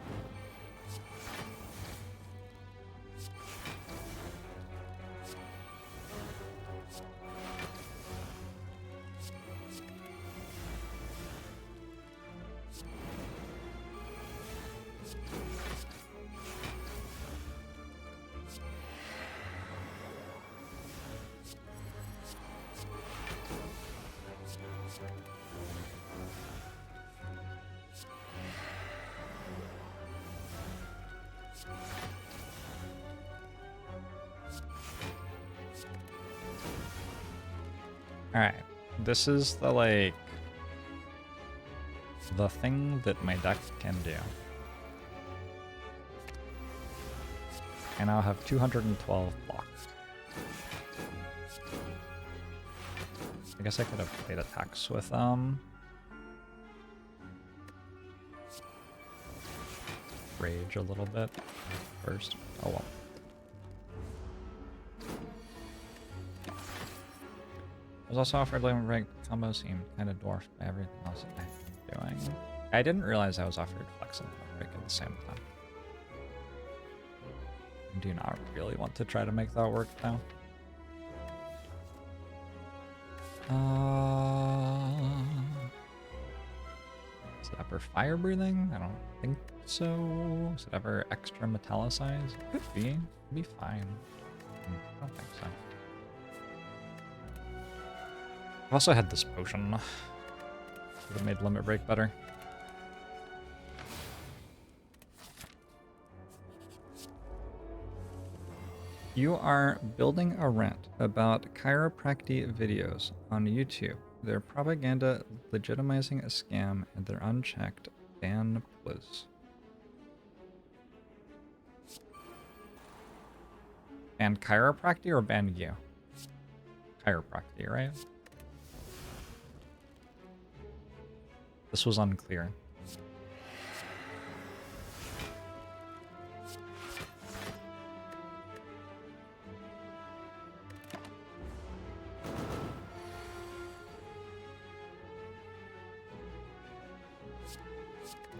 Speaker 1: Alright, this is the, like, the thing that my deck can do. I now have 212 blocks. I guess I could have played attacks with, Rage a little bit first. Oh well. I was also offered limit break. Combo seemed kind of dwarfed by everything else that I was doing. I didn't realize I was offered flex and limit break at the same time. I do not really want to try to make that work now. Is it ever fire breathing? I don't think so. Is it ever extra metallicized? Could be. It'd be fine. I don't think so. I've also had this potion. Would have made limit break better. You are building a rant about chiropractic videos on YouTube. Their propaganda legitimizing a scam and their unchecked ban please. Ban chiropractic or ban you? Chiropractic, right? This was unclear.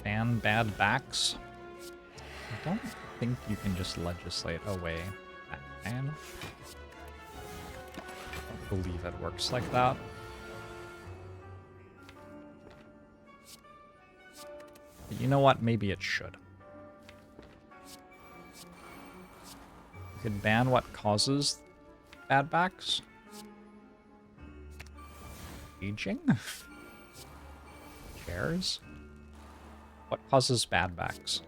Speaker 1: Ban bad backs. I don't think you can just legislate away that ban. I don't believe it works like that. But you know what? Maybe it should. You could ban what causes bad backs. Aging? Chairs? What causes bad backs?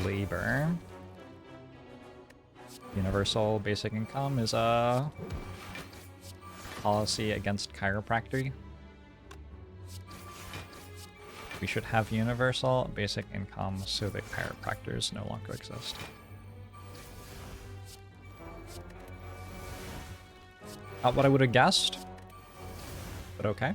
Speaker 1: Labor. Universal basic income is a policy against chiropractic. We should have universal basic income so that chiropractors no longer exist. Not what I would have guessed, but okay.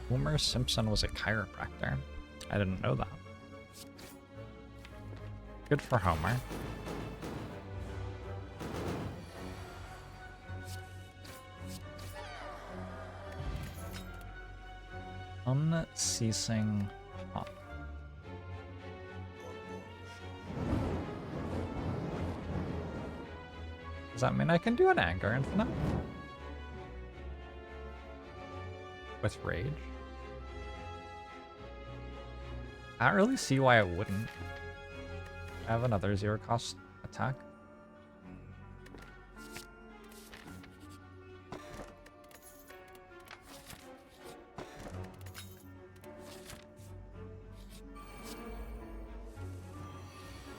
Speaker 1: Homer Simpson was a chiropractor. I didn't know that. Good for Homer. Unceasing hum. Does that mean I can do an anger infinite? With rage? I don't really see why I wouldn't. I have another 0 cost attack.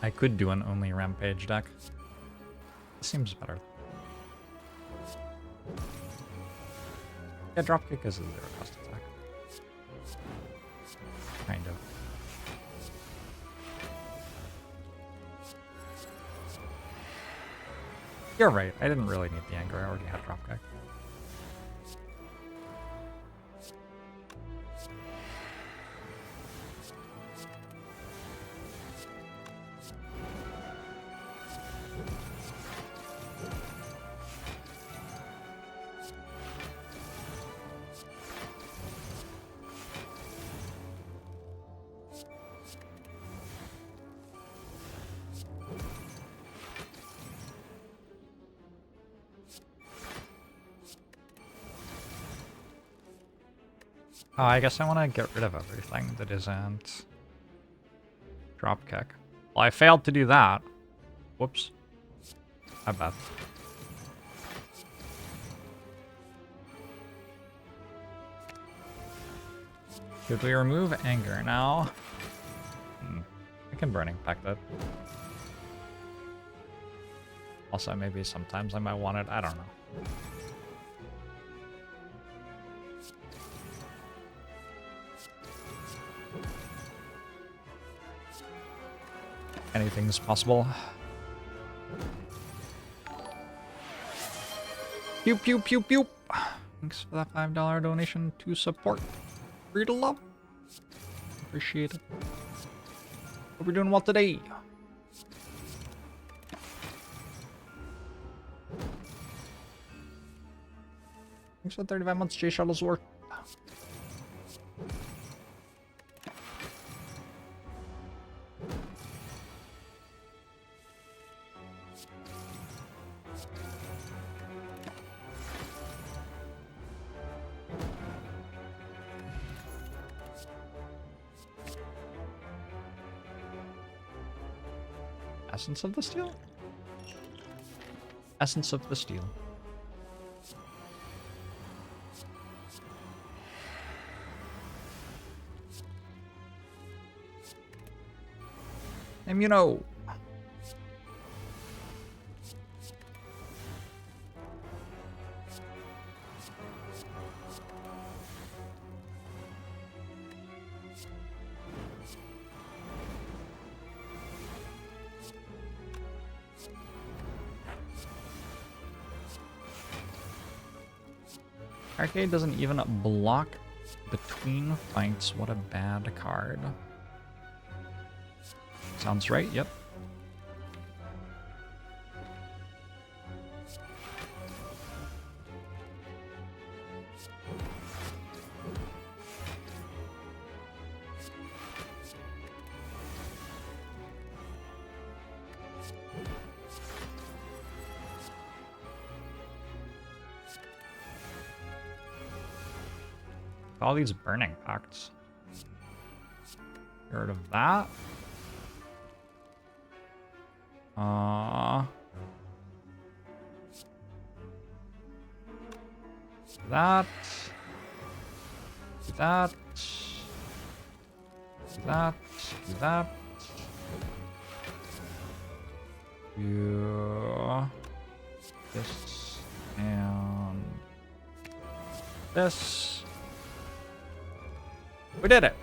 Speaker 1: I could do an only rampage deck. Seems better. Yeah, dropkick is a 0 cost attack. Kind of. You're right, I didn't really need the anger, I already had dropkick. Oh, I guess I want to get rid of everything that isn't dropkick. Well, I failed to do that. Whoops. My bad. Should we remove anger now? I can burning pack that. Also, maybe sometimes I might want it. I don't know. Anything's possible. Pew pew pew pew. Thanks for that $5 donation to support Free2Luv. Appreciate it. Hope you're doing well today. Thanks for 35 months, J Shuttlesworth. Essence of the Steel? Essence of the Steel. Immuno. Arcade doesn't even block between fights. What a bad card. Sounds right, yep. All these burning pacts. Get rid of that. That. That. That. That. Yeah. This and this. We did it.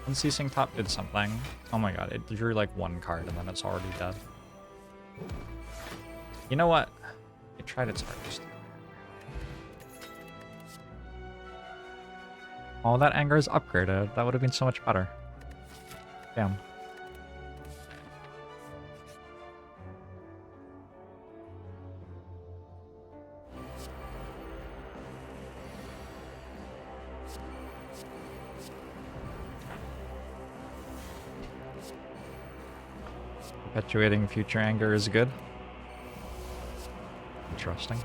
Speaker 1: Unceasing Top did something. Oh my god, it drew like one card and then it's already dead. You know what? It tried its hardest. Oh, that anger is upgraded. That would have been so much better. Damn. Perpetuating future anger is good. Interesting.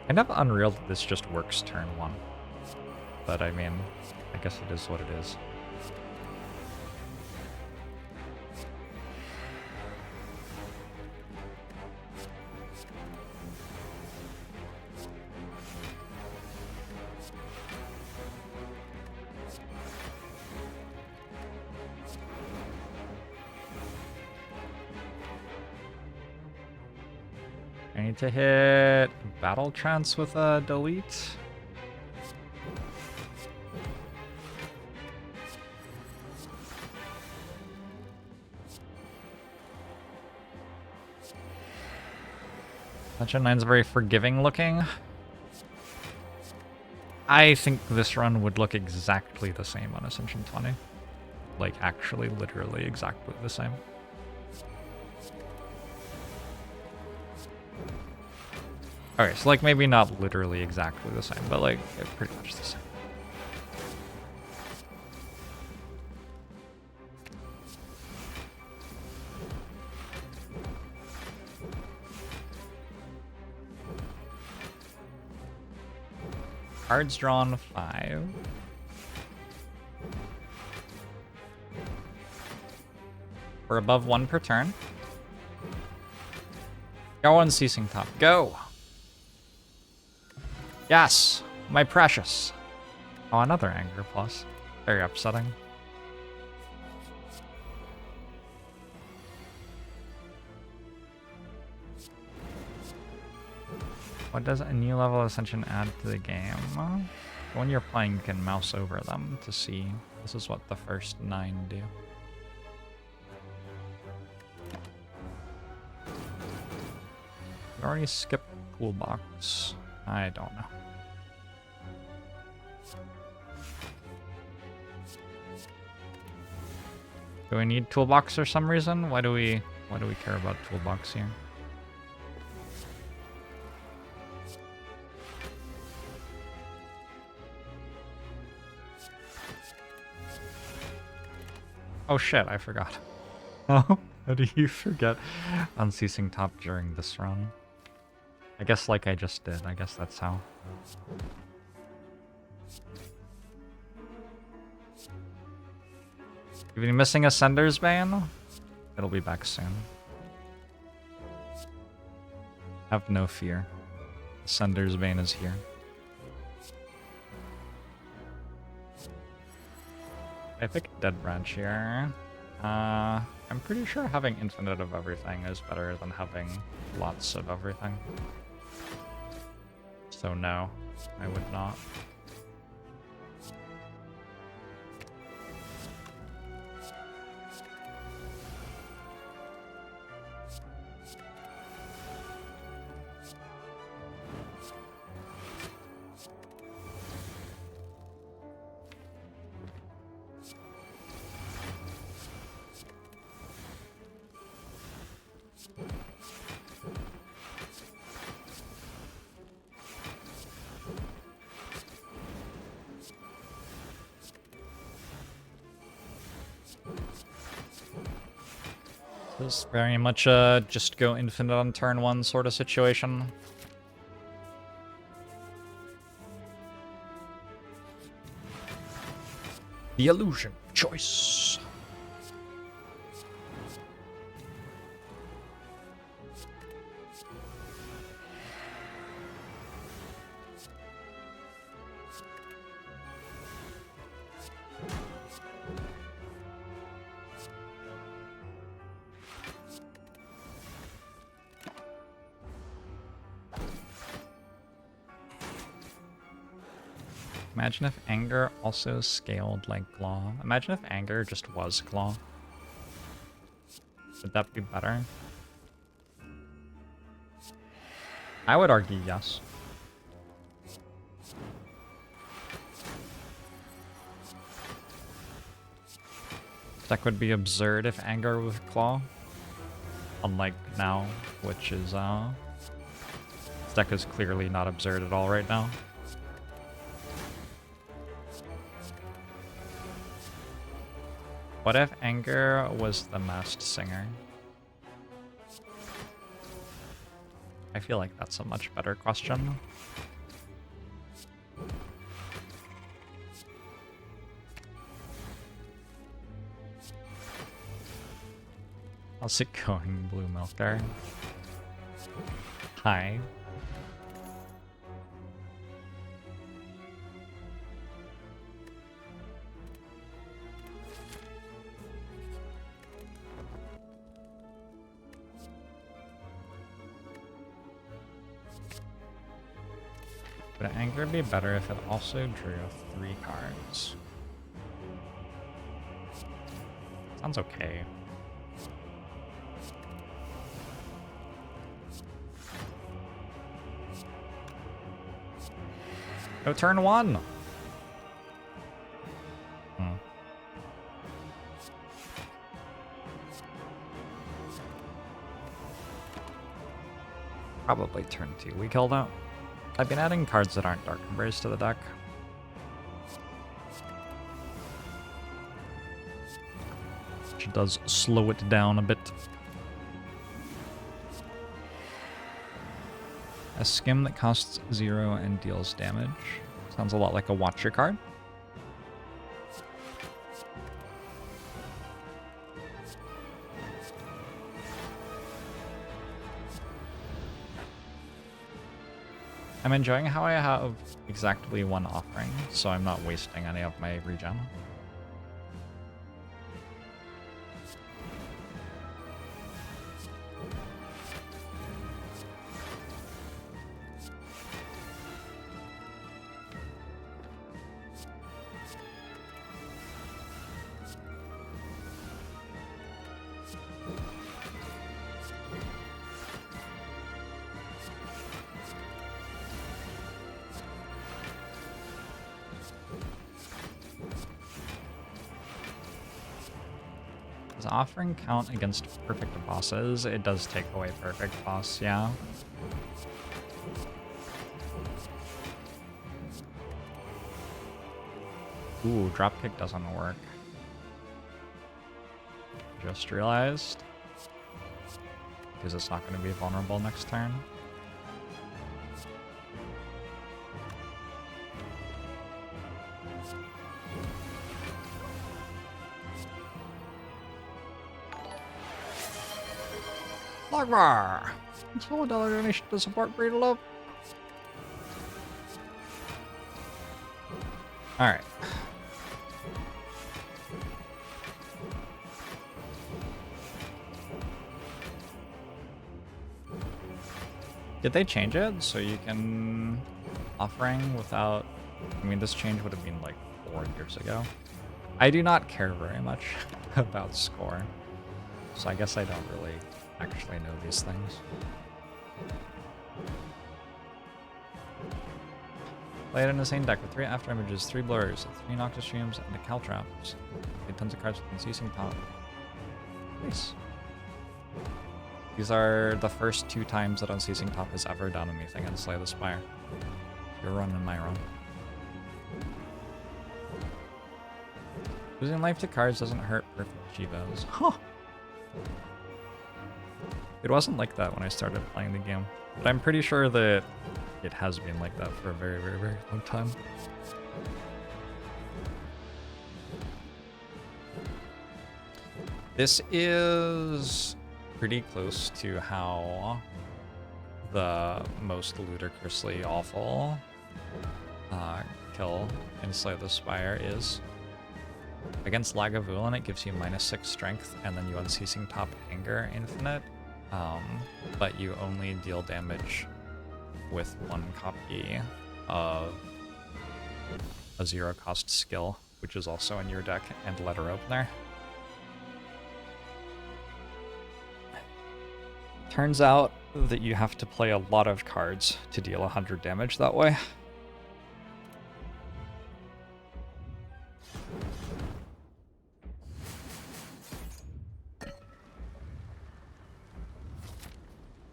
Speaker 1: Kind of unreal that this just works turn 1. But I mean, I guess it is what it is. I need to hit Battle Trance with a delete. Ascension 9's very forgiving looking. I think this run would look exactly the same on Ascension 20. Like, actually, literally exactly the same. Okay, so like maybe not literally exactly the same, but like pretty much the same. Cards drawn 5. We're above 1 per turn. Go Unceasing Top. Go! Yes! My precious! Oh, another Anger Plus. Very upsetting. What does a new level of Ascension add to the game? When you're playing, you can mouse over them to see. This is what the first 9 do. You already skipped Toolbox. I don't know. Do we need Toolbox for some reason? Why do we care about Toolbox here? Oh shit, I forgot. Oh, how do you forget Unceasing Top during this run? I guess like I just did. I guess that's how. You've been missing Ascender's Bane? It'll be back soon. Have no fear. Ascender's Bane is here. I pick Dead Branch here. I'm pretty sure having infinite of everything is better than having lots of everything. So no, I would not. This is very much a just go infinite on turn 1 sort of situation. The illusion of choice. Imagine if anger also scaled like claw. Imagine if anger just was claw. Would that be better? I would argue yes. Deck would be absurd if anger with claw. Unlike now, which is this deck is clearly not absurd at all right now. What if anger was the masked singer? I feel like that's a much better question. How's it going, Blue Milker? Hi. Would anger be better if it also drew 3 cards? Sounds okay. Go turn 1! Probably turn 2 we killed out. I've been adding cards that aren't Dark Embrace to the deck. Which does slow it down a bit. A skim that costs 0 and deals damage. Sounds a lot like a Watcher card. I'm enjoying how I have exactly 1 offering, so I'm not wasting any of my regen. Does offering count against perfect bosses? It does take away perfect boss, yeah. Ooh, dropkick doesn't work. Just realized. Because it's not going to be vulnerable next turn. Logmar! It's $1 donation to support Free2Luv. Alright. Did they change it so you can offering without... I mean, this change would have been like 4 years ago. I do not care very much about score, so I guess I don't really actually know these things. Play it in the same deck with 3 after images, 3 blurs, 3 Noctis Streams, and a Caltraps. Get tons of cards with Unceasing Top. Nice. These are the first 2 times that Unceasing Top has ever done anything in Slay the Spire. Your run and my run. Losing life to cards doesn't hurt perfect Chivos. Huh! It wasn't like that when I started playing the game, but I'm pretty sure that it has been like that for a very, very, very long time. This is pretty close to how the most ludicrously awful kill in Slay the Spire is. Against Lagavulin, it gives you -6 strength, and then you Unceasing Top Anger Infinite. But you only deal damage with 1 copy of a 0-cost skill, which is also in your deck, and Letter Opener. Turns out that you have to play a lot of cards to deal 100 damage that way.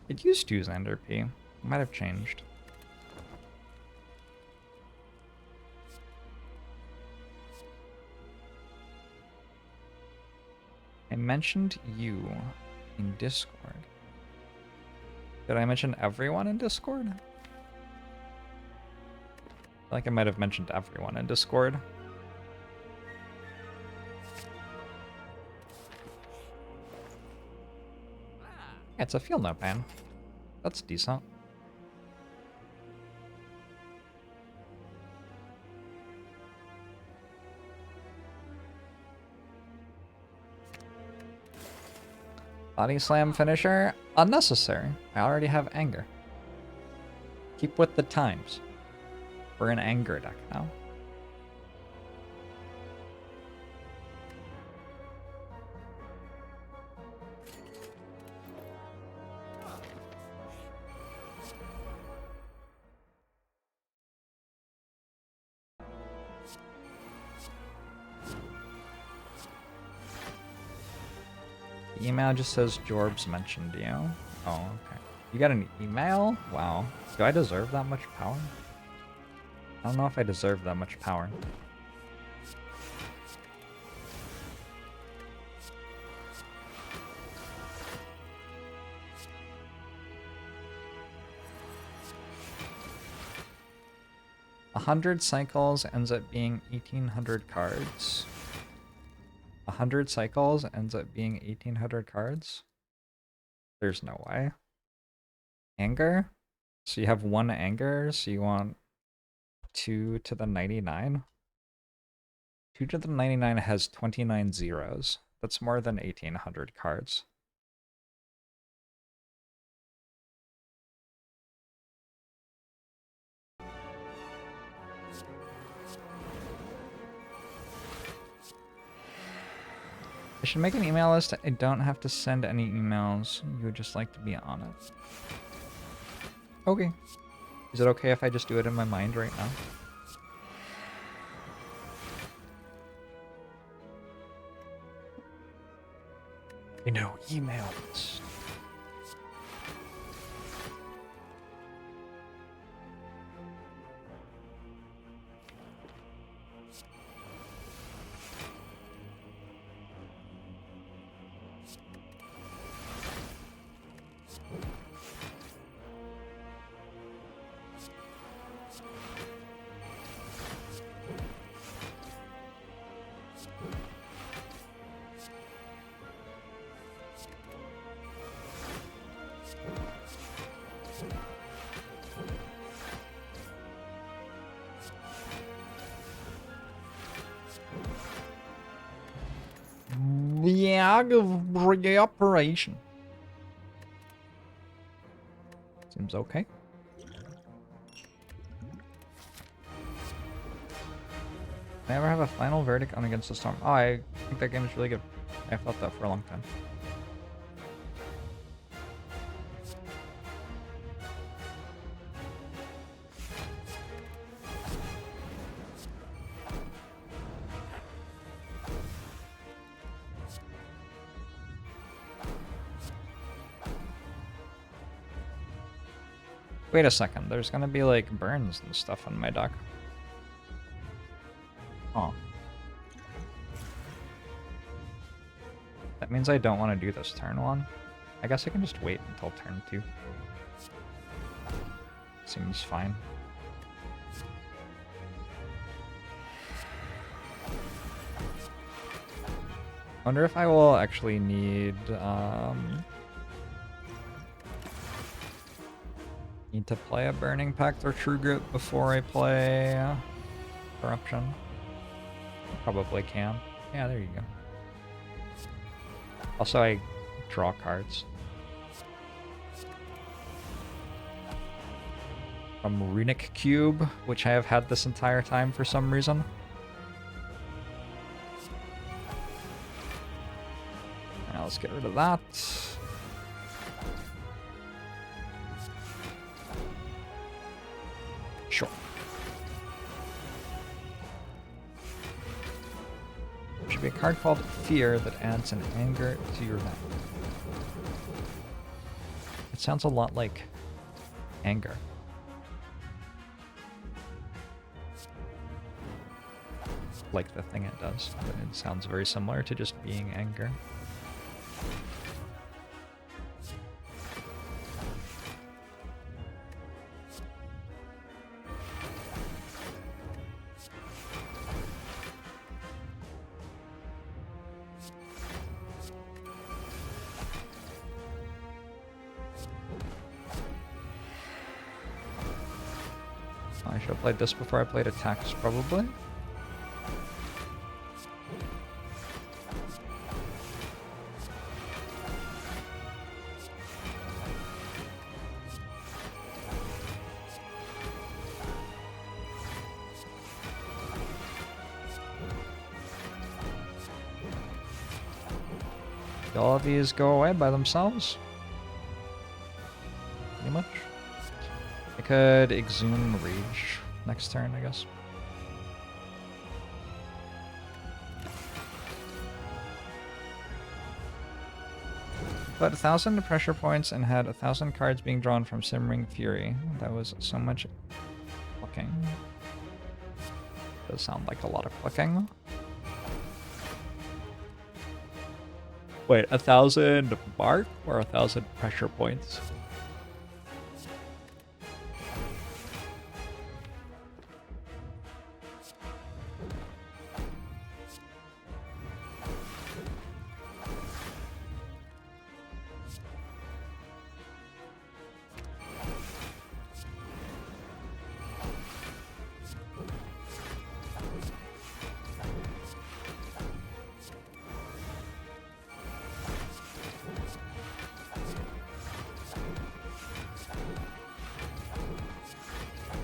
Speaker 1: It used to Xander P. It might have changed. I mentioned you in Discord. Did I mention everyone in Discord? I feel like I might have mentioned everyone in Discord. It's a Feel No Pain. That's decent. Body Slam finisher? Unnecessary. I already have Anger. Keep with the times. We're in Anger deck now. The email just says Jorbs mentioned you. Oh, okay. You got an email? Wow. Do I deserve that much power? I don't know if I deserve that much power. A 100 cycles ends up being 1,800 cards. 100 cycles ends up being 1,800 cards? There's no way. Anger? So you have 1 anger, so you want 2 to the 99? 2 to the 99 has 29 zeros. That's more than 1,800 cards. I should make an email list. I don't have to send any emails. You would just like to be on it. Okay. Is it okay if I just do it in my mind right now? You know, emails. The operation. Seems okay. I ever have a final verdict on Against the Storm? Oh, I think that game is really good. I felt that for a long time. Wait a second, there's gonna be like burns and stuff on my deck. Oh. That means I don't want to do this turn 1. I guess I can just wait until turn 2. Seems fine. Wonder if I will actually need to play a Burning Pact or True Grit before I play Corruption. Probably can. Yeah, there you go. Also, I draw cards. from Runic Cube, which I have had this entire time for some reason. Now let's get rid of that. Sure. There should be a card called Fear that adds an anger to your deck. It sounds a lot like anger. Like the thing it does, but it sounds very similar to just being anger. I should have played this before I played attacks, probably. Do all of these go away by themselves? Pretty much. I could Exhume Rage next turn, I guess. But 1,000 pressure points and had 1,000 cards being drawn from Simmering Fury. That was so much clicking. Does sound like a lot of clicking. Wait, 1,000 mark or 1,000 pressure points?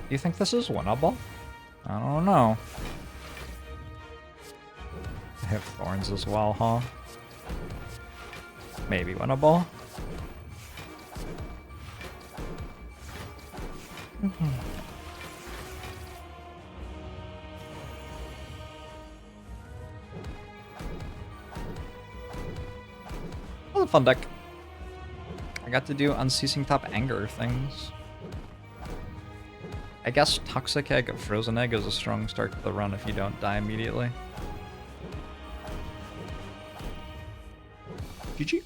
Speaker 1: Do you think this is winnable? I don't know. I have thorns as well, huh? Maybe winnable. That was a fun deck. I got to do Unceasing Top Anger things. I guess Toxic Egg of Frozen Egg is a strong start to the run if you don't die immediately. GG.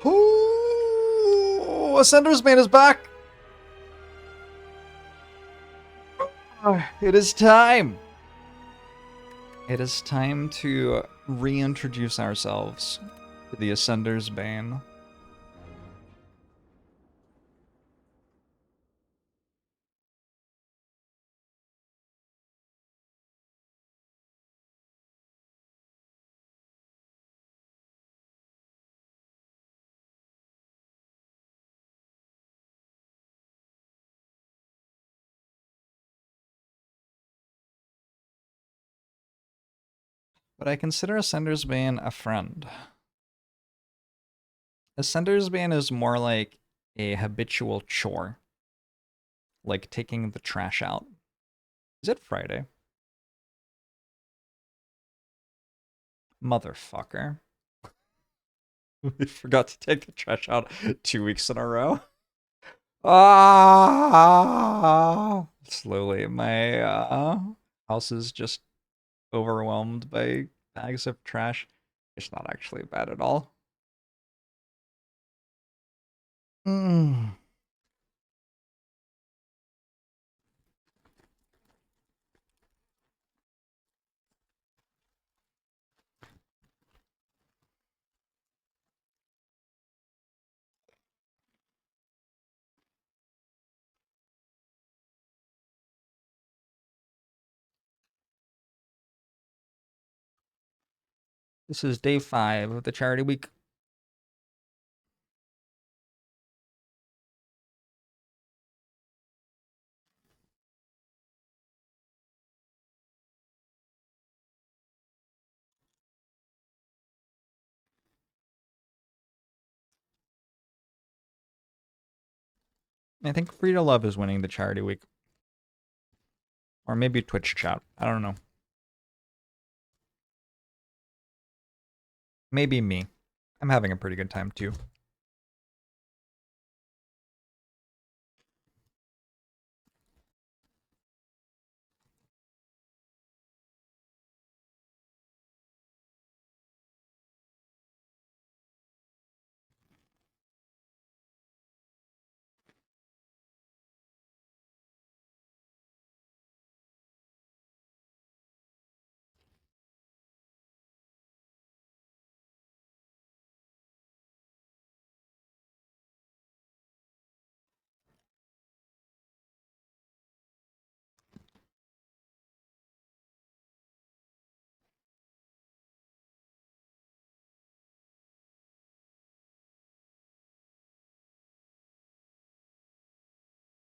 Speaker 1: Ooh, Ascender's Bane is back! It is time! It is time to reintroduce ourselves to the Ascender's Bane. But I consider Ascender's Bane a friend. Ascender's Bane is more like a habitual chore. Like taking the trash out. Is it Friday? Motherfucker. We forgot to take the trash out 2 weeks in a row. Ah! Slowly, my house is just overwhelmed by bags of trash. It's not actually bad at all. This is day 5 of the charity week. I think Free2Luv is winning the charity week. Or maybe Twitch chat. I don't know. Maybe me. I'm having a pretty good time too.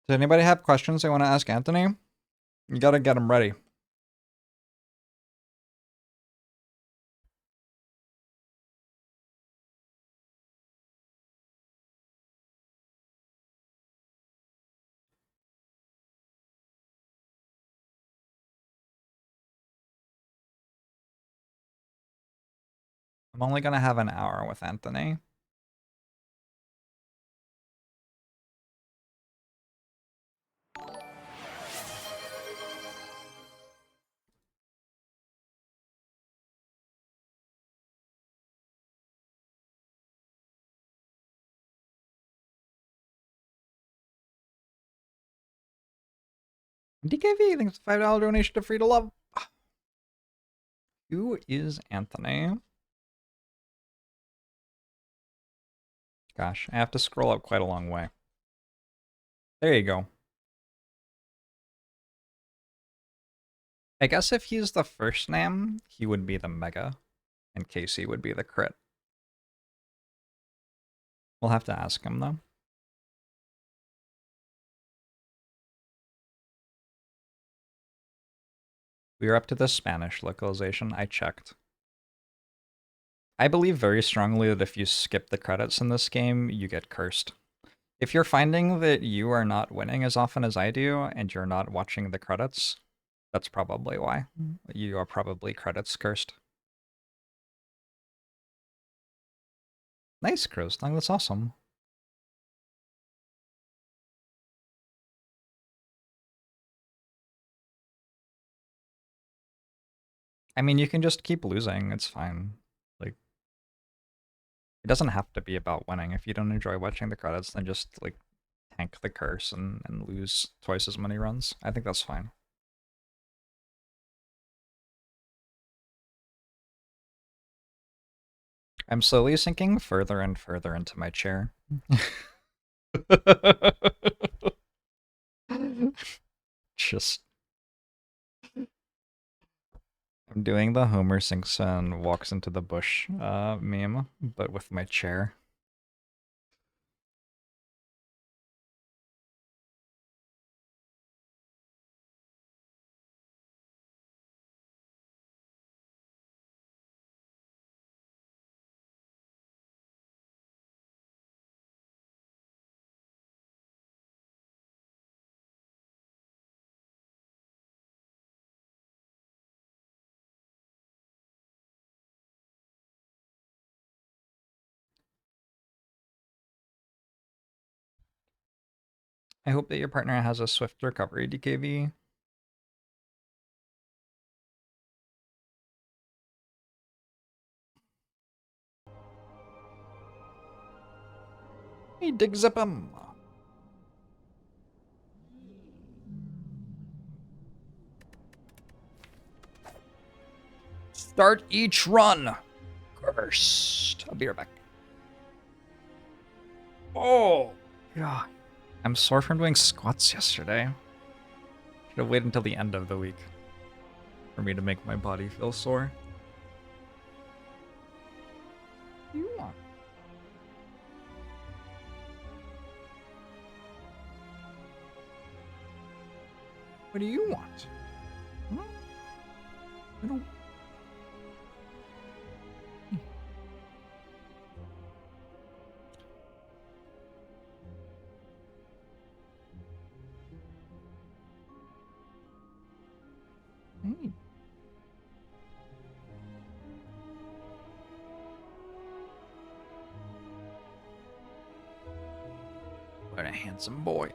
Speaker 1: Does anybody have questions they want to ask Anthony? You gotta get them ready. I'm only gonna have an hour with Anthony. DKV, thanks for $5 donation to Free2Luv. Who is Anthony? Gosh, I have to scroll up quite a long way. There you go. I guess if he's the first name, he would be the Mega, and Casey would be the crit. We'll have to ask him, though. We are up to the Spanish localization. I checked. I believe very strongly that if you skip the credits in this game, you get cursed. If you're finding that you are not winning as often as I do, and you're not watching the credits, that's probably why. You are probably credits cursed. Nice, Crowstung, that's awesome. I mean, you can just keep losing, it's fine. Like, it doesn't have to be about winning. If you don't enjoy watching the credits, then just, like, tank the curse and lose twice as many runs. I think that's fine. I'm slowly sinking further and further into my chair. Just... I'm doing the Homer Simpson walks into the bush meme, but with my chair. I hope that your partner has a swift recovery, DKV. Hey, dig zip him. Start each run. Cursed. I'll be right back. Oh, God. I'm sore from doing squats yesterday. Should have waited until the end of the week for me to make my body feel sore. What do you want? Hmm? I don't... Hey. What a handsome boy.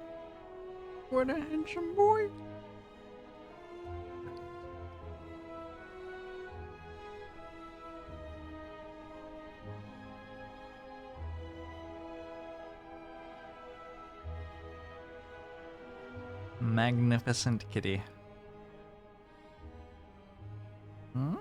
Speaker 1: What a handsome boy. Magnificent kitty. Hmm?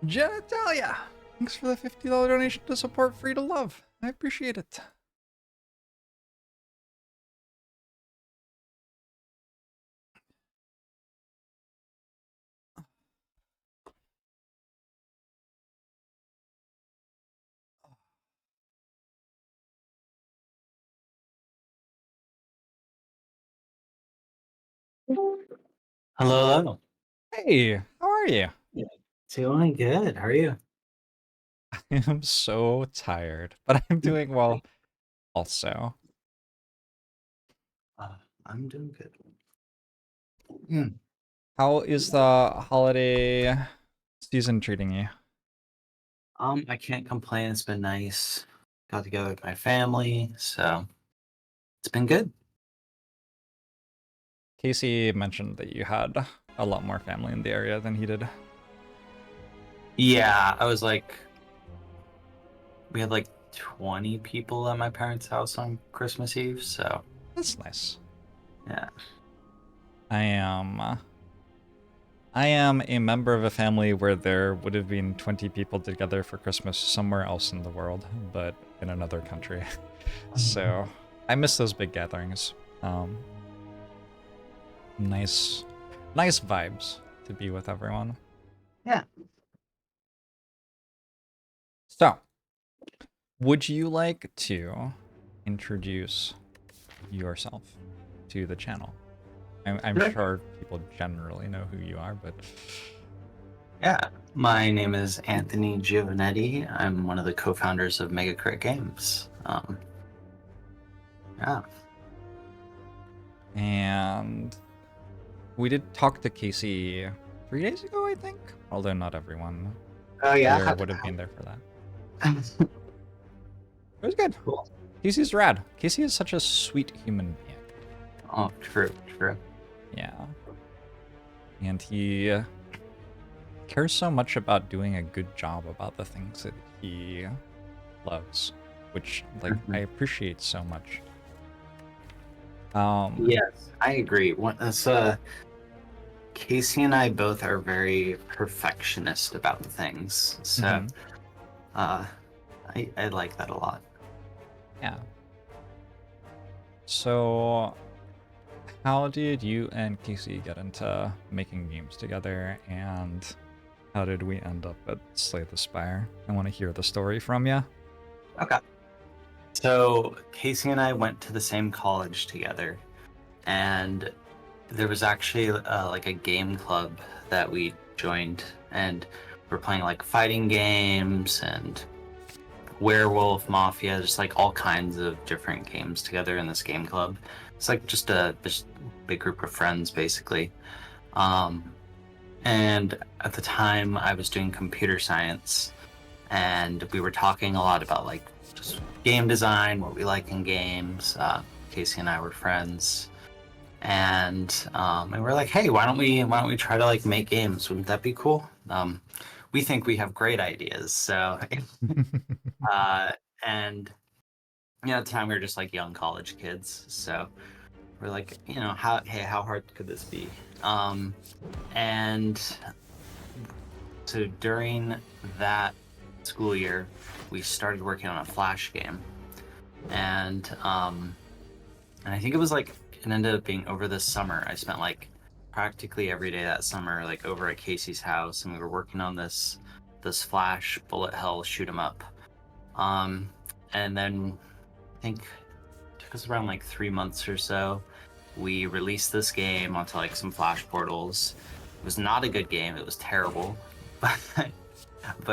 Speaker 1: Genitalia! Thanks for the $50 donation to support Free2Luv. I appreciate it.
Speaker 7: Hello.
Speaker 1: Hey, how are you?
Speaker 7: Yeah. Doing good. How are you?
Speaker 1: I am so tired, but I'm doing well also.
Speaker 7: Uh, I'm doing good. Hmm.
Speaker 1: How is the holiday season treating you?
Speaker 7: I can't complain. It's been nice. Got together with my family, so it's been good.
Speaker 1: Casey mentioned that you had a lot more family in the area than he did.
Speaker 7: Yeah, I was like, we had like 20 people at my parents' house on Christmas Eve, so
Speaker 1: That's nice.
Speaker 7: yeah.
Speaker 1: I am a member of a family where there would have been 20 people together for Christmas somewhere else in the world, but in another country. So I miss those big gatherings. Nice vibes to be with everyone.
Speaker 7: Yeah.
Speaker 1: So, would you like to introduce yourself to the channel? I'm
Speaker 7: Sure.
Speaker 1: sure people generally know who you are, but
Speaker 7: Yeah, my name is Anthony Giovanetti. I'm one of the co-founders of Mega Crit Games. Yeah.
Speaker 1: And we did talk to Casey 3 days ago, I think. Although not everyone
Speaker 7: Oh yeah.
Speaker 1: there would have been there for that.
Speaker 7: Cool.
Speaker 1: It was good. Casey's rad. Casey is such a sweet human being.
Speaker 7: Oh, true.
Speaker 1: Yeah. And he cares so much about doing a good job about the things that he loves, which like I appreciate so much.
Speaker 7: Yes, I agree. Casey and I both are very perfectionist about things, so I like that a lot.
Speaker 1: Yeah. So, how did you and Casey get into making games together, and how did we end up at Slay the Spire? I want to hear the story from you.
Speaker 7: Okay. So Casey and I went to the same college together, and there was actually like a game club that we joined, and we're playing like fighting games and werewolf mafia, just like all kinds of different games together in this game club. It's like just a big group of friends basically. And at the time I was doing computer science, and we were talking a lot about like just game design, what we like in games. Casey and I were friends, and we're like, hey, why don't we try to like make games? Wouldn't that be cool? We think we have great ideas. So, and at the time we were just like young college kids. So we're like, how hard could this be? And so during that school year, we started working on a Flash game, and I think it ended up being over this summer. I spent like practically every day that summer like over at Casey's house, and we were working on this Flash bullet hell shoot 'em up. And then I think it took us around like 3 months or so. We released this game onto like some Flash portals. It was not a good game. It was terrible, but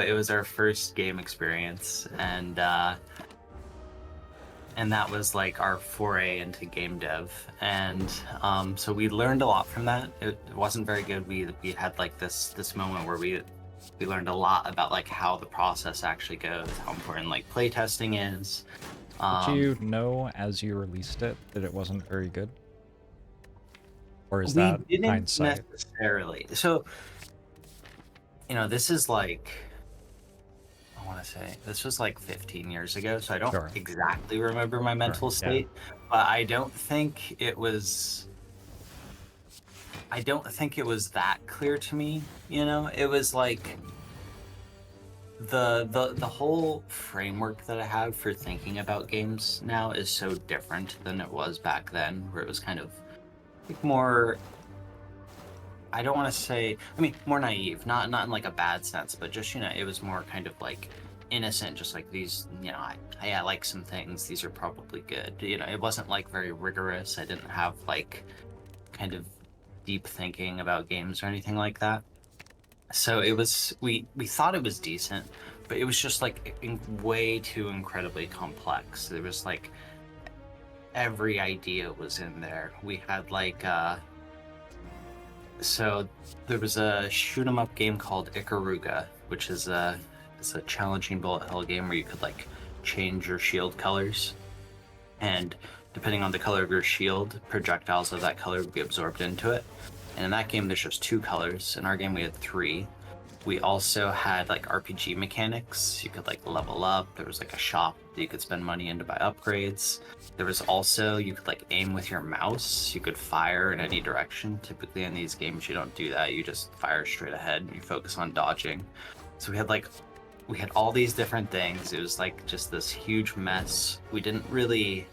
Speaker 7: it was our first game experience, and that was like our foray into game dev. And so we learned a lot from that. It wasn't very good. We had like this moment where we learned a lot about like how the process actually goes, how important like playtesting is.
Speaker 1: Did you know as you released it that it wasn't very good? Or is that hindsight?
Speaker 7: Necessarily. So, this is like, I want to say, this was like 15 years ago, so I don't exactly remember my mental state, but I don't think it was that clear to me, It was like the whole framework that I have for thinking about games now is so different than it was back then, where it was kind of like more, I don't want to say, more naive, not in like a bad sense, but just, it was more kind of like innocent, just like these, I like some things, these are probably good. It wasn't like very rigorous. I didn't have like kind of deep thinking about games or anything like that. So it was, we thought it was decent, but it was just like way too incredibly complex. There was like, every idea was in there. We had like, so there was a shoot 'em up game called Ikaruga, which is it's a challenging bullet hell game where you could like change your shield colors, and depending on the color of your shield, projectiles of that color would be absorbed into it. And in that game there's just 2 colors. In our game we had 3. We also had like RPG mechanics. You could like level up. There was like a shop that you could spend money in to buy upgrades. There was also, you could like aim with your mouse. You could fire in any direction. Typically in these games you don't do that. You just fire straight ahead and you focus on dodging. So we had all these different things. It was like just this huge mess. We didn't really,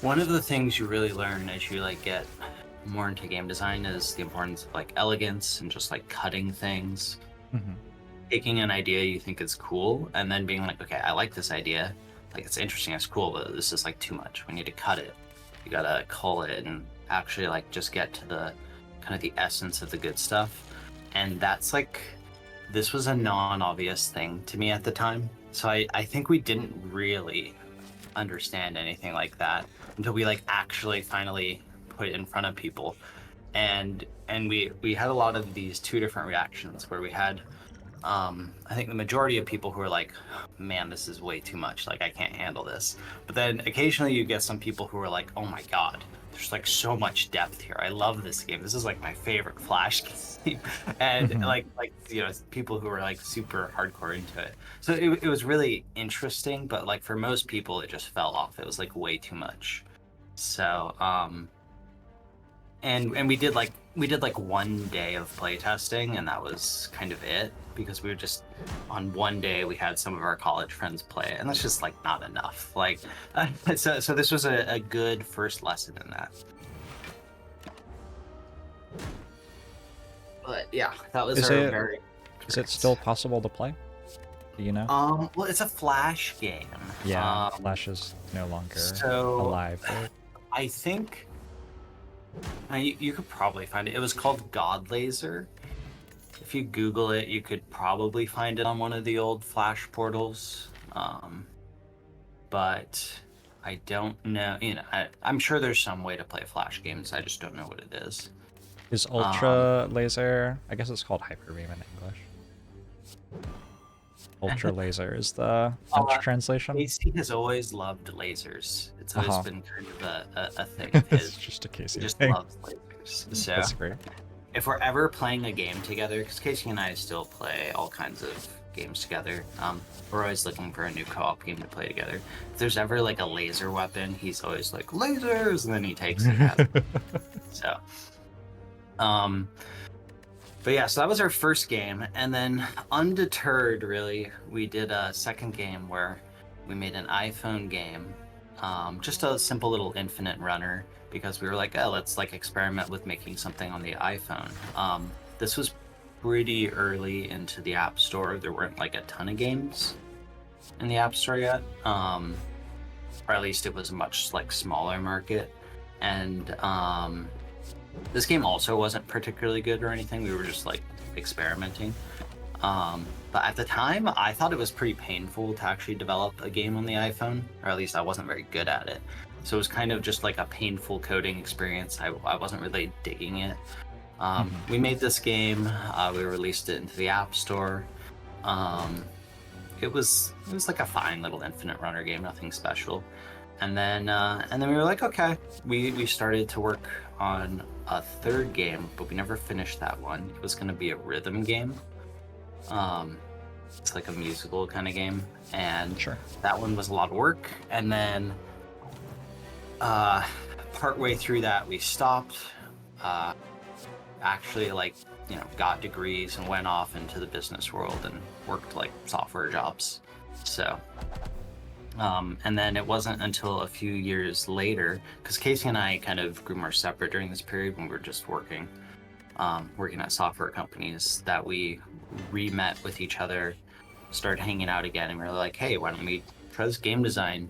Speaker 7: one of the things you really learn as you like get more into game design is the importance of like elegance and just like cutting things. Taking an idea you think is cool and then being like, okay, I like this idea, like it's interesting, it's cool, but this is like too much. We need to cut it. You gotta cull it and actually like just get to the kind of the essence of the good stuff. and that's like, this was a non-obvious thing to me at the time. So I think we didn't really understand anything like that until we like actually finally put it in front of people. And we had a lot of these two different reactions where we had I think the majority of people who are like, man, this is way too much, like I can't handle this. But then occasionally you get some people who are like, oh my god, there's like so much depth here, I love this game, this is like my favorite Flash game. And like you know, people who are like super hardcore into it. So it was really interesting, but like for most people it just fell off. It was like way too much. So and we did like 1 day of playtesting, and that was kind of it, because we were just on one day we had some of our college friends play it, and that's just like not enough. Like so this was a good first lesson in that. But yeah, that was very.
Speaker 1: Is it still possible to play? Do you know?
Speaker 7: Well, it's a Flash game.
Speaker 1: Yeah, Flash is no longer alive. Right?
Speaker 7: I think you could probably find it. It was called God Laser. If you Google it, you could probably find it on one of the old Flash portals. But I don't know. You know, I'm sure there's some way to play Flash games. I just don't know what it is.
Speaker 1: Is Ultra Laser? I guess it's called Hyper Beam in English. Ultra Laser is the French translation.
Speaker 7: Casey has always loved lasers. It's always been kind of a thing of his.
Speaker 1: It's just a Casey
Speaker 7: He just
Speaker 1: thing.
Speaker 7: loves lasers. So
Speaker 1: That's great.
Speaker 7: if we're ever playing a game together, because Casey and I still play all kinds of games together, we're always looking for a new co-op game to play together. If there's ever like a laser weapon, he's always like, lasers, and then he takes it out. So but yeah, so that was our first game, and then undeterred, really, we did a second game where we made an iPhone game, just a simple little infinite runner, because we were like, oh, let's like experiment with making something on the iPhone. This was pretty early into the App Store. There weren't like a ton of games in the App Store yet, or at least it was a much like smaller market, and this game also wasn't particularly good or anything. We were just like experimenting. But at the time, I thought it was pretty painful to actually develop a game on the iPhone, or at least I wasn't very good at it. So it was kind of just like a painful coding experience. I wasn't really digging it. We made this game. We released it into the App Store. It was like a fine little infinite runner game, nothing special. And then we were like, okay. We started to work on a third game, but we never finished that one. It was going to be a rhythm game. It's like a musical kind of game, and
Speaker 1: Sure.
Speaker 7: that one was a lot of work. And then partway through that, we stopped. Actually, like, you know, got degrees and went off into the business world and worked like software jobs. So. And then it wasn't until a few years later, because Casey and I kind of grew more separate during this period when we were just working at software companies, that we re-met with each other, started hanging out again, and we were like, hey, why don't we try this game design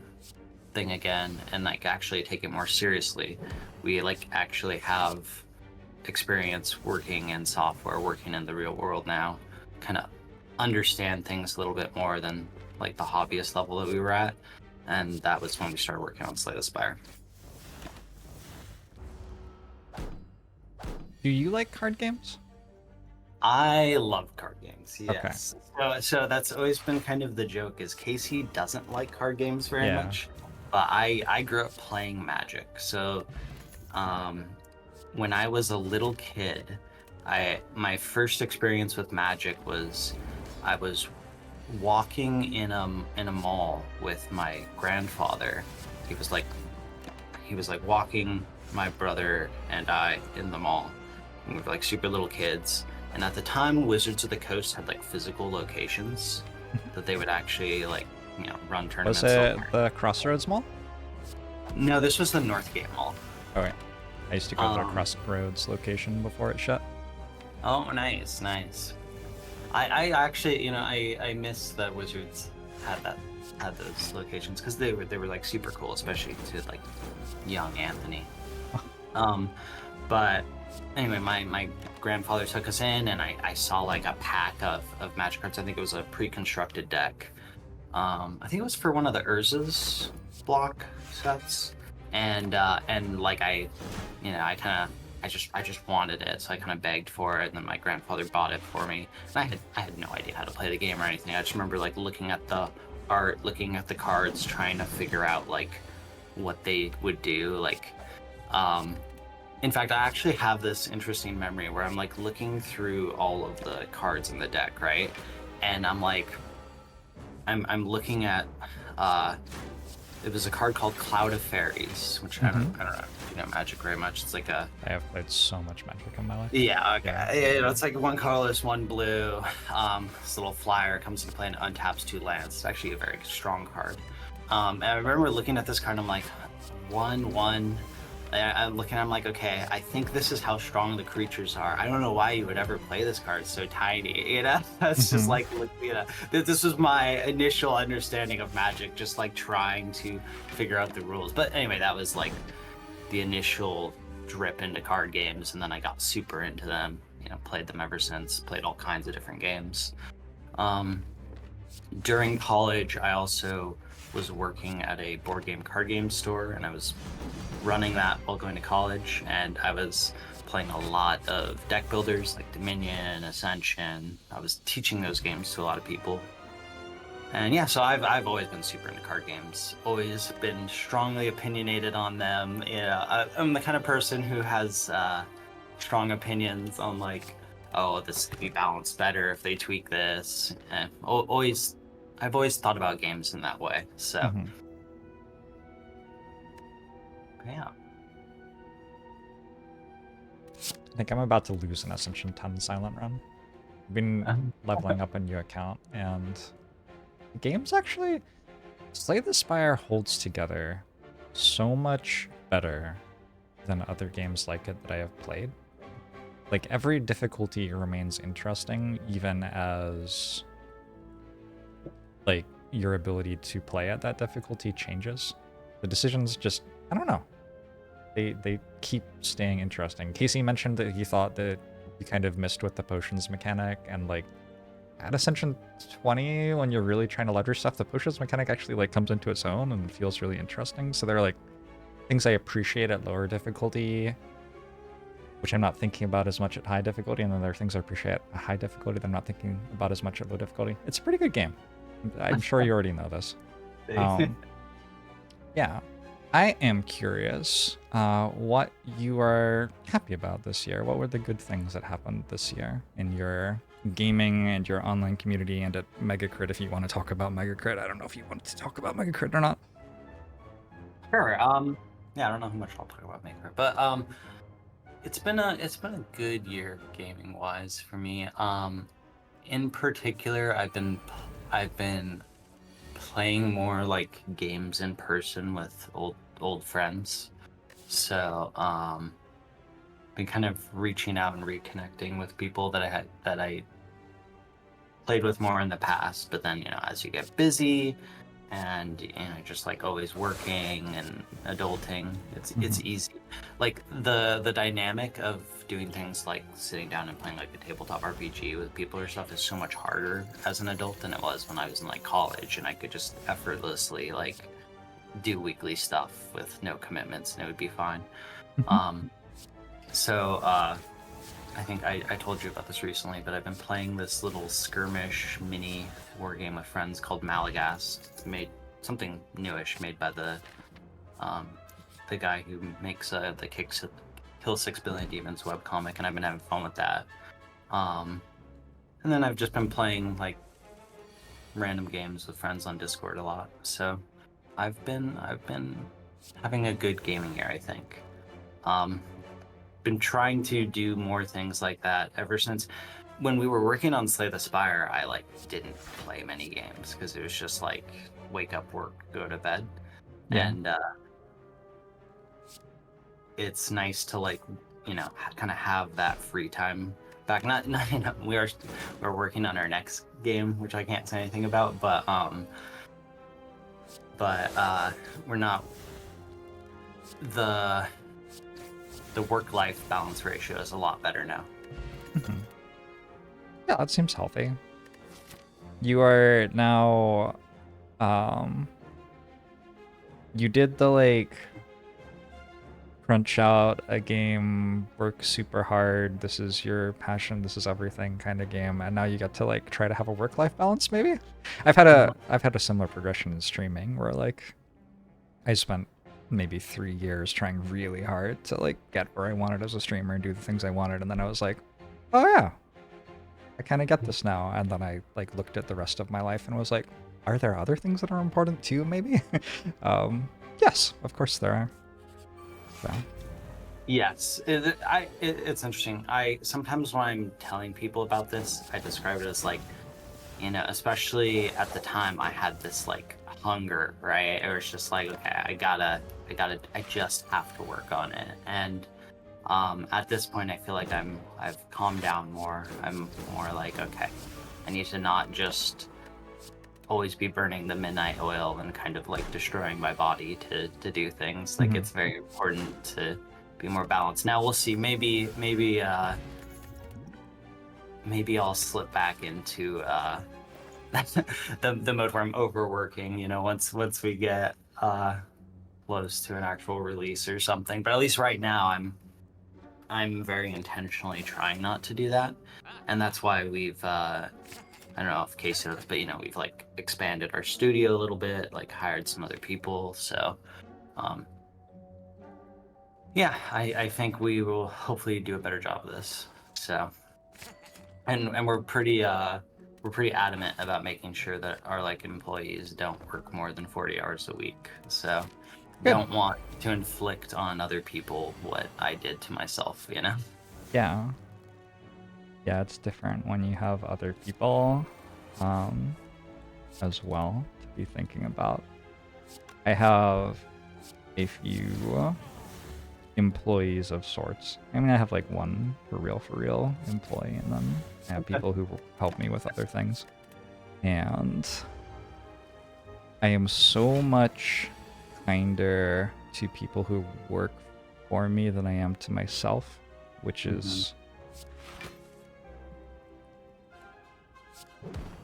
Speaker 7: thing again and like actually take it more seriously. We like actually have experience working in software, working in the real world now, kind of understand things a little bit more than like the hobbyist level that we were at, and that was when we started working on Slay the Spire.
Speaker 1: Do you like card games?
Speaker 7: I love card games, yes. Okay. So that's always been kind of the joke, is Casey doesn't like card games very much, but I grew up playing Magic. So when I was a little kid, my first experience with Magic was I was walking in a mall with my grandfather. He was like walking my brother and I in the mall. And we were like super little kids. And at the time, Wizards of the Coast had like physical locations that they would actually like, you know, run tournaments.
Speaker 1: Was it the Crossroads Mall?
Speaker 7: No, this was the Northgate Mall.
Speaker 1: Okay. I used to go to the Crossroads location before it shut.
Speaker 7: Oh, nice. I actually, you know, I miss that Wizards had those locations, because they were like super cool, especially to like young Anthony. But anyway, my grandfather took us in, and I saw like a pack of Magic cards. I think it was a pre-constructed deck. I think it was for one of the Urza's block sets, and like I just wanted it, so I kind of begged for it, and then my grandfather bought it for me. And I had no idea how to play the game or anything. I just remember like looking at the art, looking at the cards, trying to figure out like what they would do. Like, in fact, I actually have this interesting memory where I'm like looking through all of the cards in the deck, right? And I'm like, I'm looking at it was a card called Cloud of Fairies, which I don't know if you know Magic very much. It's like a...
Speaker 1: I have played so much Magic in my life.
Speaker 7: Yeah, okay. You know, it's like one colorless, one blue. This little flyer comes into play and untaps 2 lands. It's actually a very strong card. And I remember looking at this card and I'm like, 1/1. I'm looking, I'm like, okay, I think this is how strong the creatures are. I don't know why you would ever play this card. It's so tiny, you know? That's just like, you know, this was my initial understanding of Magic, just like trying to figure out the rules. But anyway, that was like the initial drip into card games, and then I got super into them, you know, played them ever since, played all kinds of different games. During college, I also was working at a board game card game store, and I was running that while going to college, and I was playing a lot of deck builders like Dominion, Ascension. I was teaching those games to a lot of people. And yeah, so I've always been super into card games, always been strongly opinionated on them. You know, I'm the kind of person who has strong opinions on like, oh, this could be balanced better if they tweak this. And I've always thought about games in that way. So yeah.
Speaker 1: I think I'm about to lose an Ascension 10 silent run. I've been leveling up a new account, and the game's actually... Slay the Spire holds together so much better than other games like it that I have played. Like, every difficulty remains interesting, even as like your ability to play at that difficulty changes. The decisions just, I don't know. They keep staying interesting. Casey mentioned that he thought that you kind of missed with the potions mechanic, and like at Ascension 20, when you're really trying to leverage stuff, the potions mechanic actually like comes into its own and feels really interesting. So there are like things I appreciate at lower difficulty, which I'm not thinking about as much at high difficulty, and then there are things I appreciate at high difficulty that I'm not thinking about as much at low difficulty. It's a pretty good game. I'm sure you already know this. Yeah. I am curious what you are happy about this year. What were the good things that happened this year in your gaming and your online community and at Megacrit, if you want to talk about Megacrit? I don't know if you wanted to talk about Megacrit or not.
Speaker 7: Sure. Yeah, I don't know how much I'll talk about Megacrit, but it's been a good year gaming wise for me. In particular, I've been playing more like games in person with old friends. So been kind of reaching out and reconnecting with people that I played with more in the past. But then, you know, as you get busy and, you know, just like always working and adulting, it's easy. Like the dynamic of doing things like sitting down and playing like a tabletop RPG with people or stuff is so much harder as an adult than it was when I was in like college, and I could just effortlessly like do weekly stuff with no commitments and it would be fine. So I think I told you about this recently, but I've been playing this little skirmish mini war game with friends called Malagast. It's made something newish, made by the guy who makes the Kill 6 Billion Demons webcomic, and I've been having fun with that. And then I've just been playing like random games with friends on Discord a lot. So I've been having a good gaming year, I think. Been trying to do more things like that ever since when we were working on Slay the Spire. I like didn't play many games because it was just like wake up, work, go to bed. And it's nice to like, you know, kind of have that free time back. Not you know, we're working on our next game, which I can't say anything about, but we're not the the work-life balance ratio is a lot better now.
Speaker 1: Yeah, that seems healthy. You are now, you did the like crunch out a game, work super hard, this is your passion, this is everything kind of game, and now you get to like try to have a work-life balance maybe? I've had a similar progression in streaming where like I spent maybe 3 years trying really hard to like get where I wanted as a streamer and do the things I wanted, and then I was like, oh yeah, I kind of get this now. And then I like looked at the rest of my life and was like, are there other things that are important too, maybe? Yes, of course there are. So.
Speaker 7: Yes, it's interesting. I sometimes when I'm telling people about this, I describe it as like, you know, especially at the time I had this like hunger, right? It was just like, okay, I just have to work on it. And at this point, I feel like I've calmed down more. I'm more like, okay, I need to not just always be burning the midnight oil and kind of like destroying my body to do things. Like it's very important to be more balanced. Now we'll see. Maybe I'll slip back into the mode where I'm overworking. You know, once we get close to an actual release or something. But at least right now, I'm very intentionally trying not to do that, and that's why we've I don't know if Casey knows, but you know, we've like expanded our studio a little bit, like hired some other people. So yeah, I think we will hopefully do a better job of this. So and we're pretty adamant about making sure that our like employees don't work more than 40 hours a week. So
Speaker 1: Good.
Speaker 7: Don't want to inflict on other people what I did to myself, you know?
Speaker 1: Yeah. Yeah, it's different when you have other people as well to be thinking about. I have a few employees of sorts. I mean, I have like one for real employee, and then I have people who help me with other things. And I am so much kinder to people who work for me than I am to myself, which is...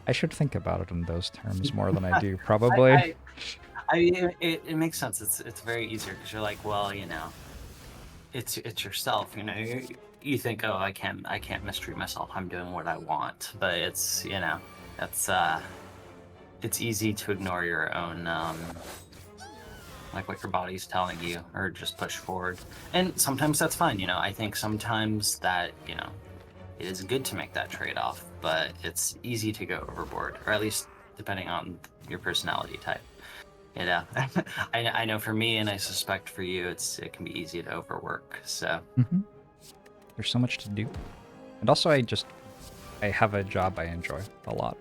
Speaker 1: I should think about it in those terms more than I do, probably.
Speaker 7: It makes sense. It's very easier because you're like, well, you know, it's yourself. You know, you think, oh, I can't mistreat myself. I'm doing what I want. But it's, you know, it's easy to ignore your own like what your body's telling you, or just push forward. And sometimes that's fine. You know, I think sometimes that, you know, it is good to make that trade-off, but it's easy to go overboard, or at least depending on your personality type. You know, I know for me, and I suspect for you, it can be easy to overwork. So
Speaker 1: there's so much to do, and also I have a job I enjoy a lot,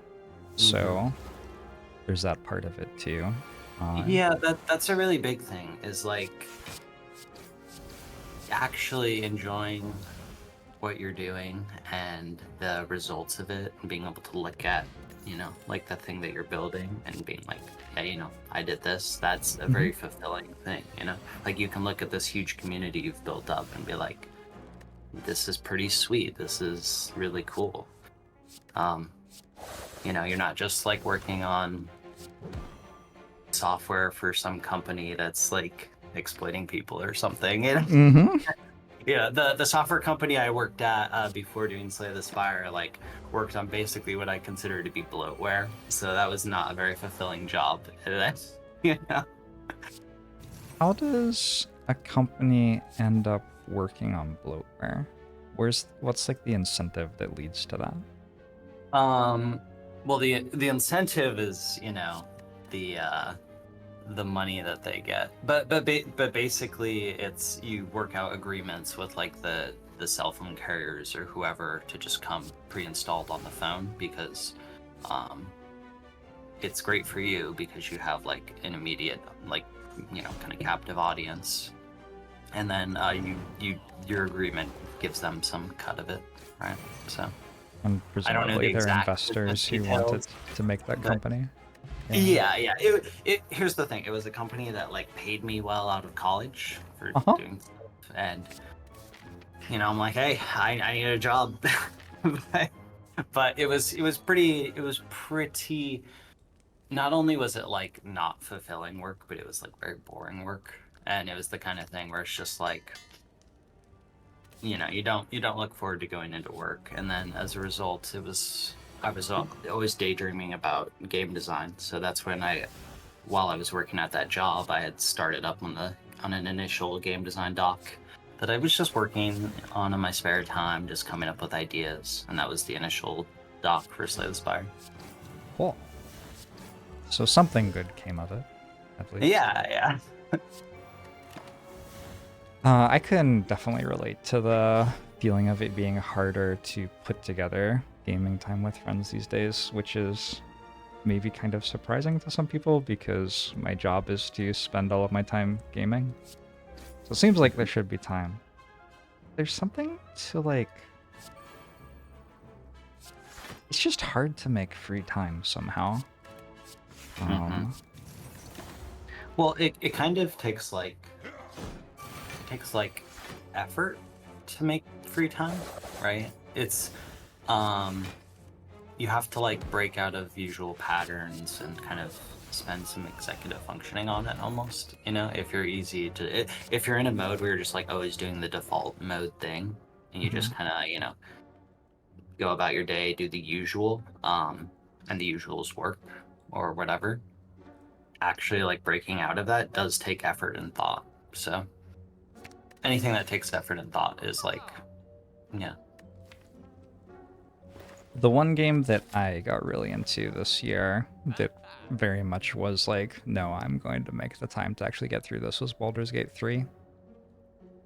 Speaker 1: so there's that part of it too.
Speaker 7: Yeah, that's a really big thing. Is like actually enjoying what you're doing and the results of it, and being able to look at, you know, like the thing that you're building and being like, yeah, you know, I did this. That's a very fulfilling thing, you know? Like you can look at this huge community you've built up and be like, this is pretty sweet. This is really cool. You know, you're not just like working on software for some company that's like exploiting people or something, you know? Yeah, the software company I worked at before doing Slay the Spire, like, worked on basically what I consider to be bloatware. So that was not a very fulfilling job. You know?
Speaker 1: How does a company end up working on bloatware? What's like the incentive that leads to that?
Speaker 7: Well, the incentive is, you know, the money that they get, but basically it's you work out agreements with like the cell phone carriers or whoever to just come pre-installed on the phone, because it's great for you because you have like an immediate, like, you know, kind of captive audience, and then your agreement gives them some cut of it, right? So
Speaker 1: And presumably they're investors who wanted to make that company.
Speaker 7: Yeah. Here's the thing. It was a company that like paid me well out of college for doing stuff, and I'm like, hey, I need a job. but it was pretty. Not only was it like not fulfilling work, but it was like very boring work, and it was the kind of thing where it's just like, you don't look forward to going into work, and then as a result, I was always daydreaming about game design. So that's when while I was working at that job, I had started up on an initial game design doc that I was just working on in my spare time, just coming up with ideas, and that was the initial doc for Slay the Spire.
Speaker 1: Cool. So something good came of it, at least.
Speaker 7: Yeah.
Speaker 1: I can definitely relate to the feeling of it being harder to put together gaming time with friends these days, which is maybe kind of surprising to some people because my job is to spend all of my time gaming. So it seems like there should be time. There's something to like... It's just hard to make free time somehow.
Speaker 7: Well, it kind of takes like effort to make free time, right? It's you have to like break out of usual patterns and kind of spend some executive functioning on it almost, if you're in a mode where you're just like always doing the default mode thing and you just kind of go about your day, do the usual and the usuals work or whatever. Actually, like breaking out of that does take effort and thought. So anything that takes effort and thought is like, yeah.
Speaker 1: The one game that I got really into this year that very much was like, no, I'm going to make the time to actually get through this was Baldur's Gate 3.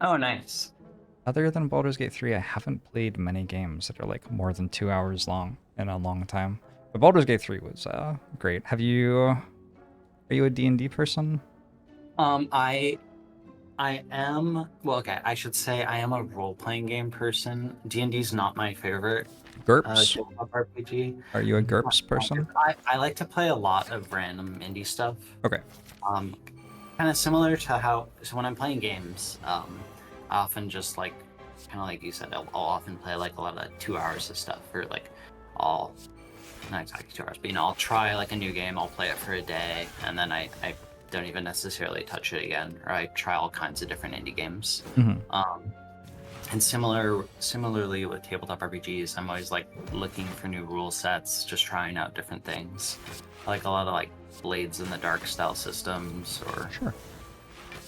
Speaker 7: Oh, nice.
Speaker 1: Other than Baldur's Gate 3, I haven't played many games that are like more than 2 hours long in a long time. But Baldur's Gate 3 was great. Are you a D&D person?
Speaker 7: I am, well, okay, I should say I am a role-playing game person. D&D's not my favorite
Speaker 1: GURPS?
Speaker 7: tabletop RPG.
Speaker 1: Are you a GURPS person?
Speaker 7: I like to play a lot of random indie stuff.
Speaker 1: Okay.
Speaker 7: Kind of similar to so when I'm playing games, I often just like, kind of like you said, I'll often play like a lot of 2 hours of stuff, or like not exactly 2 hours, but I'll try like a new game, I'll play it for a day, and then I don't even necessarily touch it again, or I try all kinds of different indie games. And similarly with tabletop RPGs, I'm always like looking for new rule sets, just trying out different things. I like a lot of like Blades in the Dark style systems, or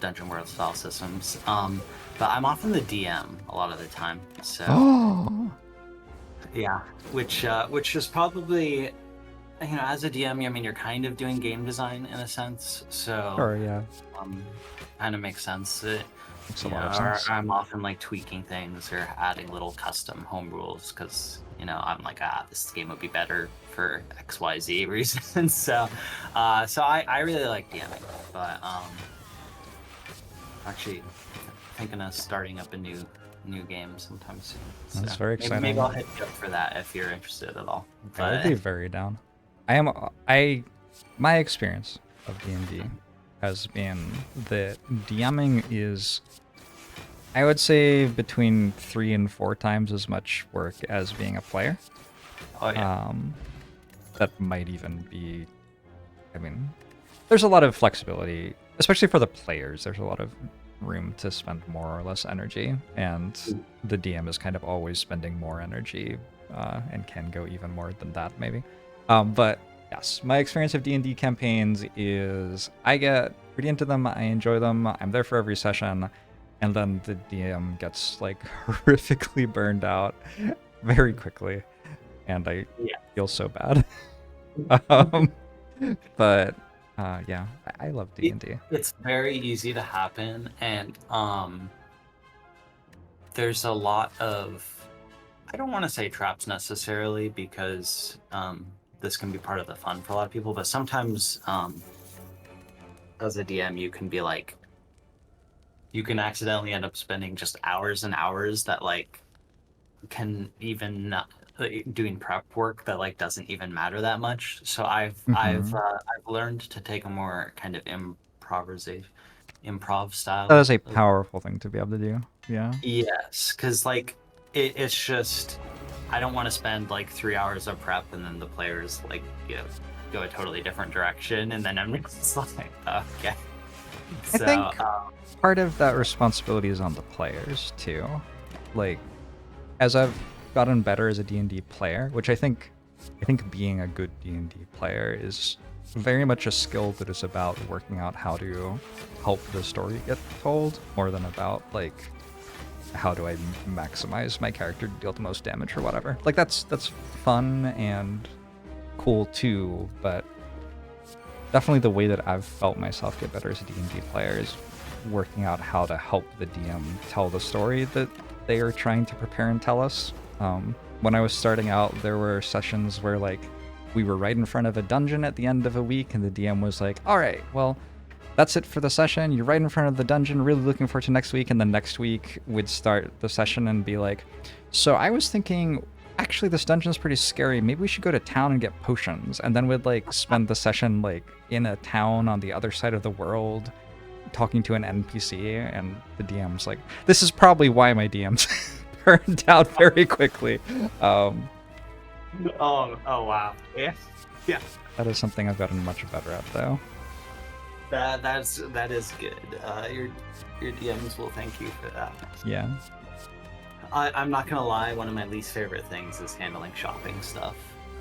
Speaker 7: Dungeon World style systems. But I'm often the DM a lot of the time, so yeah, which is probably, as a DM, I mean, you're kind of doing game design in a sense, so kind of makes sense.
Speaker 1: Makes a lot of sense.
Speaker 7: I'm often like tweaking things or adding little custom home rules because I'm like, this game would be better for XYZ reasons. So I really like DMing, but actually thinking of starting up a new game sometime soon.
Speaker 1: That's very exciting.
Speaker 7: Maybe I'll hit you up for that if you're interested at all.
Speaker 1: I would be very down. My experience of D&D has been that DMing is, I would say, between 3 and 4 times as much work as being a player.
Speaker 7: Oh yeah.
Speaker 1: That might even be, there's a lot of flexibility, especially for the players. There's a lot of room to spend more or less energy, and the DM is kind of always spending more energy and can go even more than that maybe. But yes, my experience of D&D campaigns is I get pretty into them, I enjoy them, I'm there for every session, and then the DM gets like horrifically burned out very quickly, and I feel so bad. But yeah, I love D&D.
Speaker 7: It's very easy to happen, and there's a lot of, I don't want to say traps necessarily, because this can be part of the fun for a lot of people, but sometimes as a DM you can be like, you can accidentally end up spending just hours and hours that like can even doing prep work that like doesn't even matter that much. So I've learned to take a more kind of improv style.
Speaker 1: That is a powerful thing to be able to do. Yeah.
Speaker 7: Yes, because like it's just I don't want to spend like 3 hours of prep and then the players like go a totally different direction, and then I'm just like, okay.
Speaker 1: I think part of that responsibility is on the players too. Like, as I've gotten better as a D&D player, which I think being a good D&D player is very much a skill that is about working out how to help the story get told, more than about like how do I maximize my character to deal the most damage or whatever. Like that's fun and cool too, but definitely the way that I've felt myself get better as a D&D player is working out how to help the DM tell the story that they are trying to prepare and tell us. When I was starting out, there were sessions where like we were right in front of a dungeon at the end of a week, and the DM was like, all right, well, that's it for the session. You're right in front of the dungeon, really looking forward to next week. And then next week we'd start the session and be like, so I was thinking, actually this dungeon's pretty scary. Maybe we should go to town and get potions. And then we'd like spend the session like in a town on the other side of the world talking to an NPC, and the DM's like, this is probably why my DMs burned out very quickly.
Speaker 7: Oh wow. Yeah.
Speaker 1: That is something I've gotten much better at though.
Speaker 7: That is good. Your DMs will thank you for that.
Speaker 1: Yeah.
Speaker 7: I'm not gonna lie. One of my least favorite things is handling shopping stuff.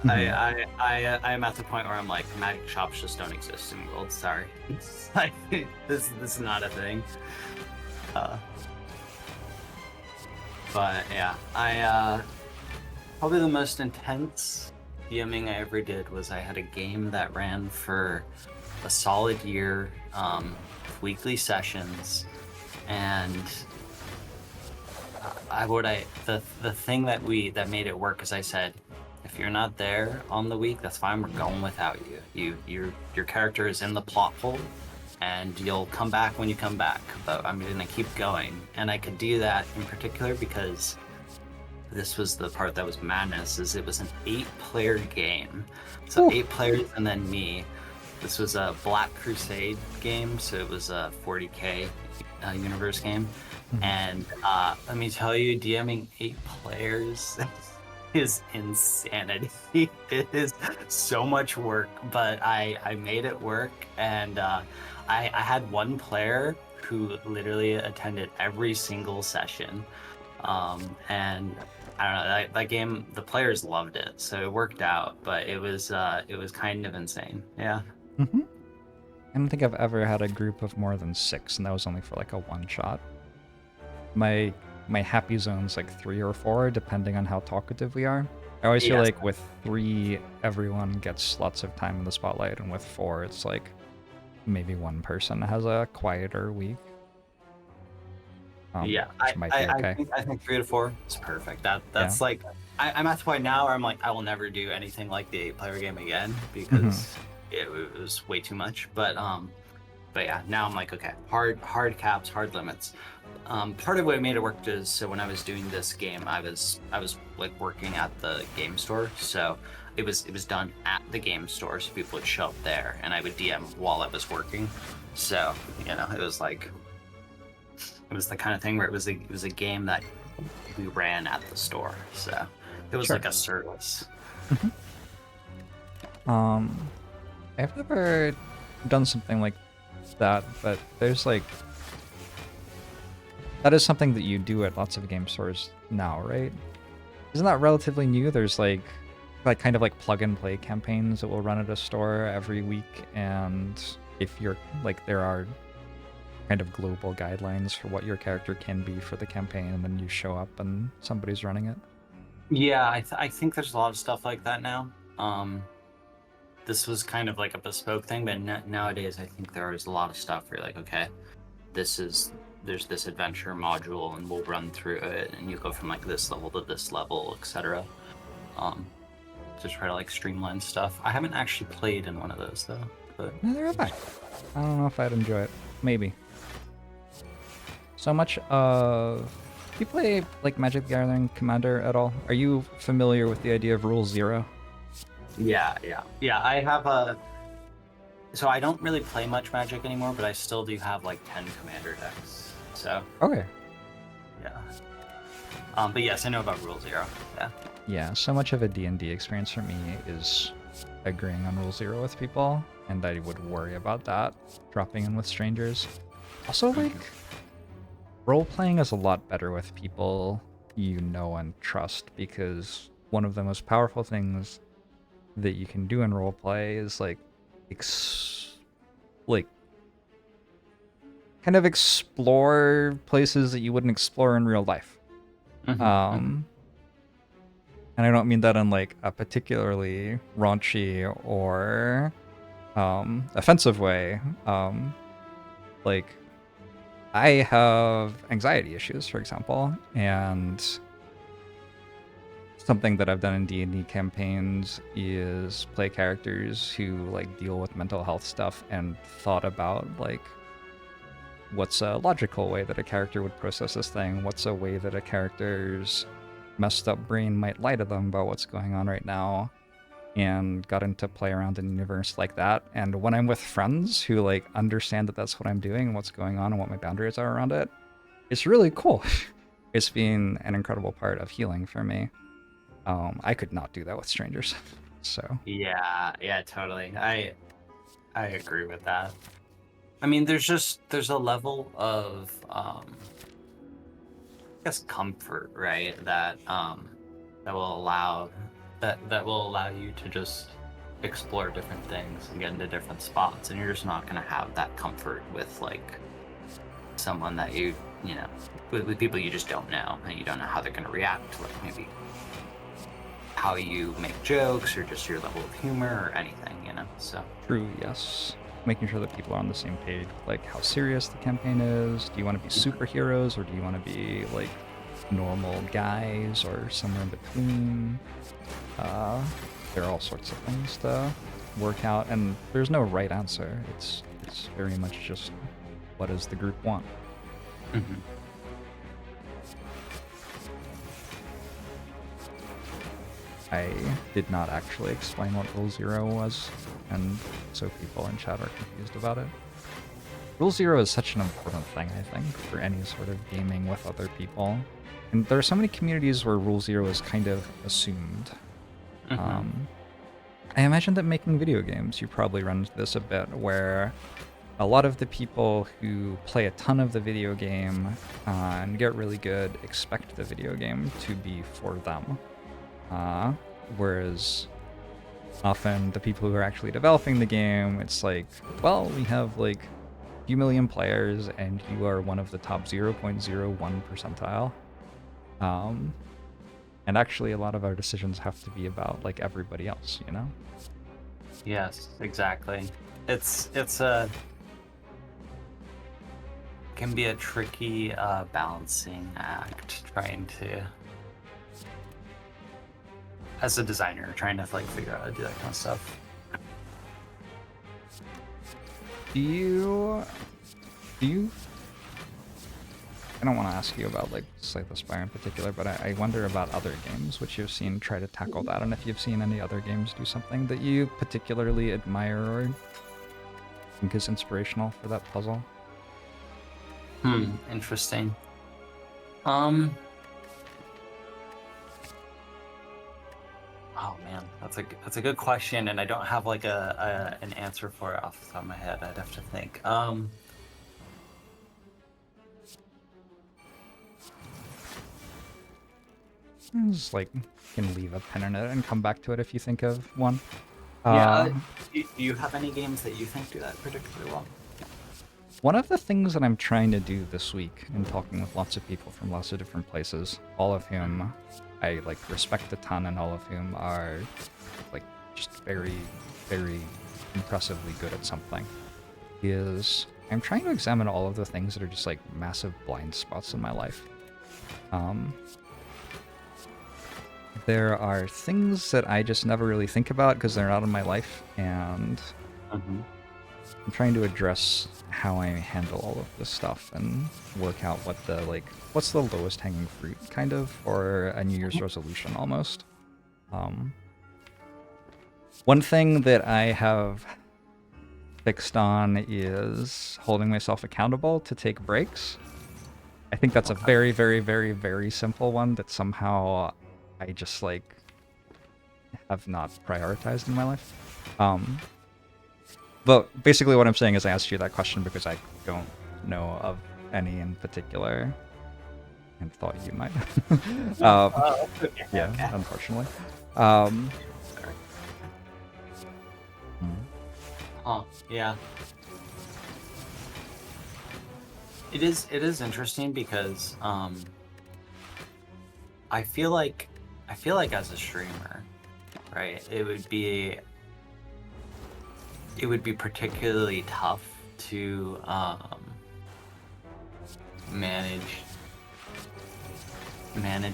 Speaker 7: I am at the point where I'm like, magic shops just don't exist in the world. Sorry, like this is not a thing. But yeah, I probably the most intense DMing I ever did was I had a game that ran for a solid year, weekly sessions, and the thing that made it work is I said, if you're not there on the week, that's fine. We're going without you. Your character is in the plot hole, and you'll come back when you come back. But I'm gonna keep going, and I could do that in particular because this was the part that was madness. Is it was an 8-player game, so 8 players and then me. This was a Black Crusade game, so it was a 40k universe game. And let me tell you, DMing 8 players is insanity. It is so much work, but I made it work. And I had one player who literally attended every single session. And I don't know, that game, the players loved it, so it worked out, but it was kind of insane. Yeah.
Speaker 1: I don't think I've ever had a group of more than 6, and that was only for like a one-shot. My happy zone's like 3 or 4, depending on how talkative we are. I always feel like with 3, everyone gets lots of time in the spotlight, and with 4, it's like maybe one person has a quieter week.
Speaker 7: Yeah,
Speaker 1: which might be okay.
Speaker 7: I think 3 to 4 is perfect. That's like I'm at the point now where I'm like, I will never do anything like the 8-player game again because it was way too much. But yeah, now I'm like, okay, hard caps, hard limits. Part of what made it work is, so when I was doing this game, I was like working at the game store, so it was done at the game store, so people would show up there, and I would DM while I was working. So it was like, it was the kind of thing where it was a game that we ran at the store, so it was like a service.
Speaker 1: I've never done something like that, but there's like, that is something that you do at lots of game stores now, right? Isn't that relatively new? There's like kind of like plug and play campaigns that will run at a store every week, and if you're like, there are kind of global guidelines for what your character can be for the campaign, and then you show up and somebody's running it.
Speaker 7: Yeah, I think there's a lot of stuff like that now. This was kind of like a bespoke thing, but nowadays I think there is a lot of stuff where you're like, okay, there's this adventure module, and we'll run through it, and you go from like this level to this level, etc. To try to like streamline stuff. I haven't actually played in one of those though, but
Speaker 1: Neither have I. I don't know if I'd enjoy it. Maybe. So much of... Do you play like Magic the Gathering Commander at all? Are you familiar with the idea of Rule 0?
Speaker 7: Yeah. I have So I don't really play much Magic anymore, but I still do have like 10 commander decks. So
Speaker 1: Okay.
Speaker 7: yeah. But yes, I know about Rule Zero. Yeah.
Speaker 1: Yeah, so much of a D&D experience for me is agreeing on Rule Zero with people, and I would worry about that dropping in with strangers. Also, like, role-playing is a lot better with people you know and trust, because one of the most powerful things that you can do in roleplay is, like, kind of explore places that you wouldn't explore in real life. And I don't mean that in like a particularly raunchy or offensive way. Like, I have anxiety issues, for example, and something that I've done in D&D campaigns is play characters who like deal with mental health stuff and thought about like what's a logical way that a character would process this thing, what's a way that a character's messed up brain might lie to them about what's going on right now, and got into play around in a universe like that. And when I'm with friends who like understand that that's what I'm doing and what's going on and what my boundaries are around it, it's really cool. It's been an incredible part of healing for me. I could not do that with strangers. So
Speaker 7: Yeah, totally. I agree with that. I mean, there's a level of I guess comfort, right? That will allow you to just explore different things and get into different spots, and you're just not gonna have that comfort with like someone that you know with people you just don't know, and you don't know how they're gonna react to like maybe how you make jokes or just your level of humor or anything, you know. So
Speaker 1: true, yes. Making sure that people are on the same page with like how serious the campaign is. Do you want to be superheroes, or do you want to be like normal guys, or somewhere in between? There are all sorts of things to work out, and there's no right answer. It's very much just what does the group want. I did not actually explain what Rule Zero was, and so people in chat are confused about it. Rule Zero is such an important thing, I think, for any sort of gaming with other people. And there are so many communities where Rule Zero is kind of assumed. I imagine that making video games, you probably run into this a bit, where a lot of the people who play a ton of the video game and get really good expect the video game to be for them. Whereas often the people who are actually developing the game, it's like, well, we have like a few million players and you are one of the top 0.01 percentile. And actually a lot of our decisions have to be about like everybody else, you know?
Speaker 7: yes, exactly. It's can be a tricky balancing act trying to, as a designer, trying to like figure out how to do that kind of stuff.
Speaker 1: Do you I don't want to ask you about like Slay the Spire in particular, but I wonder about other games which you've seen try to tackle that, and if you've seen any other games do something that you particularly admire or think is inspirational for that puzzle.
Speaker 7: Interesting. Oh man, that's a good question, and I don't have like an answer for it off the top of my head. I'd have to think.
Speaker 1: Just like you can leave a pin in it and come back to it if you think of one.
Speaker 7: Do you have any games that you think do that particularly well?
Speaker 1: One of the things that I'm trying to do this week in talking with lots of people from lots of different places, all of whom I like respect a ton, and all of whom are like just very, very impressively good at something, is I'm trying to examine all of the things that are just like massive blind spots in my life. There are things that I just never really think about because they're not in my life, and I'm trying to address how I handle all of this stuff and work out what's the lowest hanging fruit, kind of, or a New Year's resolution almost. One thing that I have fixed on is holding myself accountable to take breaks. I think that's a very, very, very, very simple one that somehow I just like have not prioritized in my life. But basically what I'm saying is I asked you that question because I don't know of any in particular and thought you might.
Speaker 7: Okay,
Speaker 1: Yeah,
Speaker 7: okay.
Speaker 1: unfortunately.
Speaker 7: Sorry.
Speaker 1: Hmm.
Speaker 7: Oh, yeah. It is interesting because I feel like as a streamer, right, it would be particularly tough to manage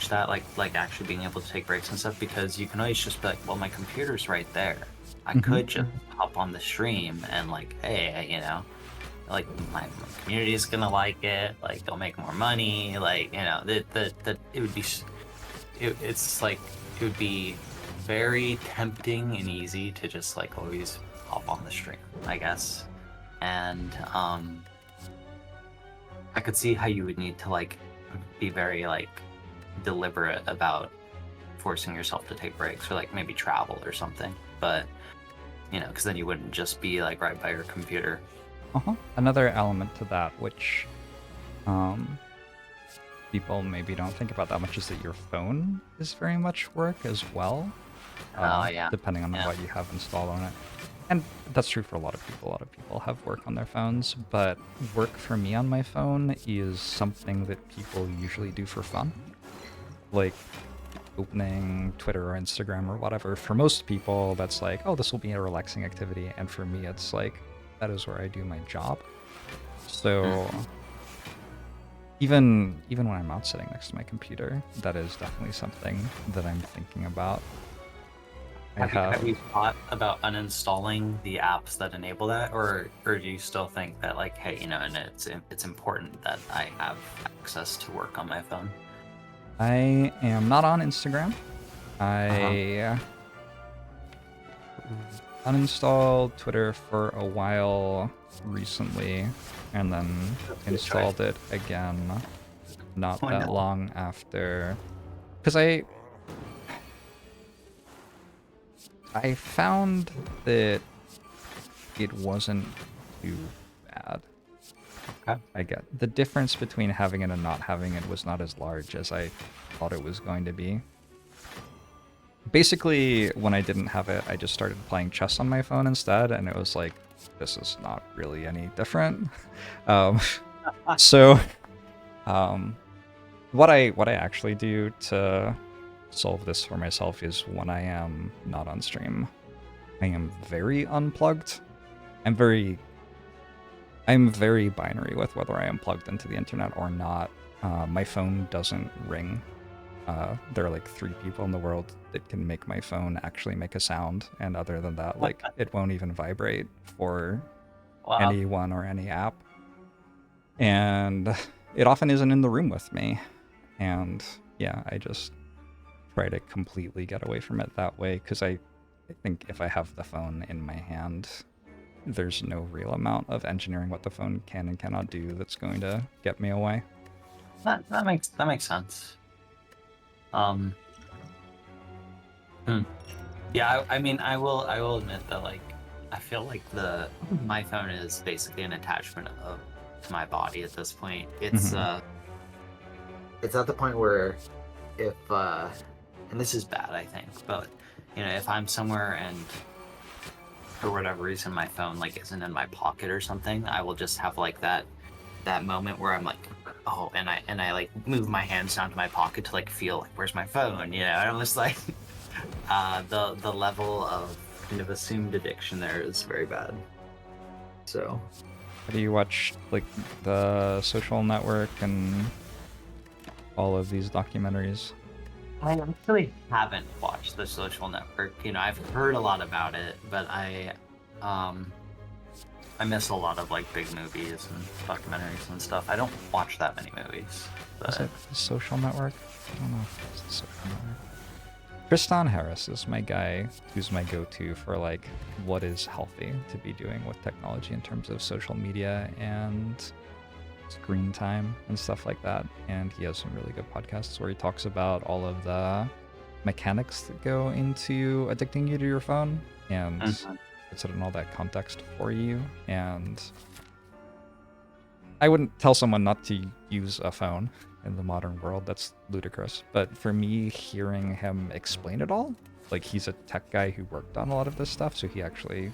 Speaker 7: that, like actually being able to take breaks and stuff, because you can always just be like, well, my computer's right there. I could just hop on the stream and like, hey, you know, like my community is gonna like it, like they'll make more money, like, you know, that it would be it's like it would be very tempting and easy to just like always hop on the stream, I guess. And I could see how you would need to like be very like deliberate about forcing yourself to take breaks, or like maybe travel or something, but you know, because then you wouldn't just be like right by your computer.
Speaker 1: Another element to that, which people maybe don't think about that much, is that your phone is very much work as well.
Speaker 7: Yeah.
Speaker 1: Depending on what you have installed on it. And that's true for a lot of people. A lot of people have work on their phones, but work for me on my phone is something that people usually do for fun. Like opening Twitter or Instagram or whatever. For most people, that's like, oh, this will be a relaxing activity. And for me, it's like, that is where I do my job. So even when I'm not sitting next to my computer, that is definitely something that I'm thinking about.
Speaker 7: Have you thought about uninstalling the apps that enable that, or do you still think that like, hey, you know, and it's important that I have access to work on my phone?
Speaker 1: I am not on Instagram. I uninstalled Twitter for a while recently, and then installed it again not that long after. Because I found that it wasn't too bad.
Speaker 7: Okay.
Speaker 1: I get the difference between having it and not having it was not as large as I thought it was going to be. Basically, when I didn't have it, I just started playing chess on my phone instead, and it was like, this is not really any different. So, what I actually do to solve this for myself is when I am not on stream, I am very unplugged. I'm very binary with whether I am plugged into the internet or not. My phone doesn't ring. There are like 3 people in the world that can make my phone actually make a sound, and other than that, like, it won't even vibrate for anyone or any app. And it often isn't in the room with me. And yeah, I just try to completely get away from it that way, because I think if I have the phone in my hand, there's no real amount of engineering what the phone can and cannot do that's going to get me away.
Speaker 7: That makes sense. Yeah, I mean, I will admit that, like, I feel like my phone is basically an attachment to my body at this point. It's it's at the point where if and this is bad, I think, but you know, if I'm somewhere and for whatever reason my phone like isn't in my pocket or something, I will just have like that moment where I'm like, oh, and I like move my hands down to my pocket to like feel like, where's my phone, you know? And I'm just like the level of kind of assumed addiction there is very bad. So
Speaker 1: have you watched like The Social Network and all of these documentaries?
Speaker 7: I actually haven't watched The Social Network. You know, I've heard a lot about it, but I miss a lot of like big movies and documentaries and stuff. I don't watch that many movies. But...
Speaker 1: Is it The Social Network? I don't know if it's The Social Network. Tristan Harris is my guy who's my go-to for like what is healthy to be doing with technology in terms of social media and screen time and stuff like that. And he has some really good podcasts where he talks about all of the mechanics that go into addicting you to your phone and puts it in all that context for you. And I wouldn't tell someone not to use a phone in the modern world. That's ludicrous. But for me, hearing him explain it all, like he's a tech guy who worked on a lot of this stuff, so he actually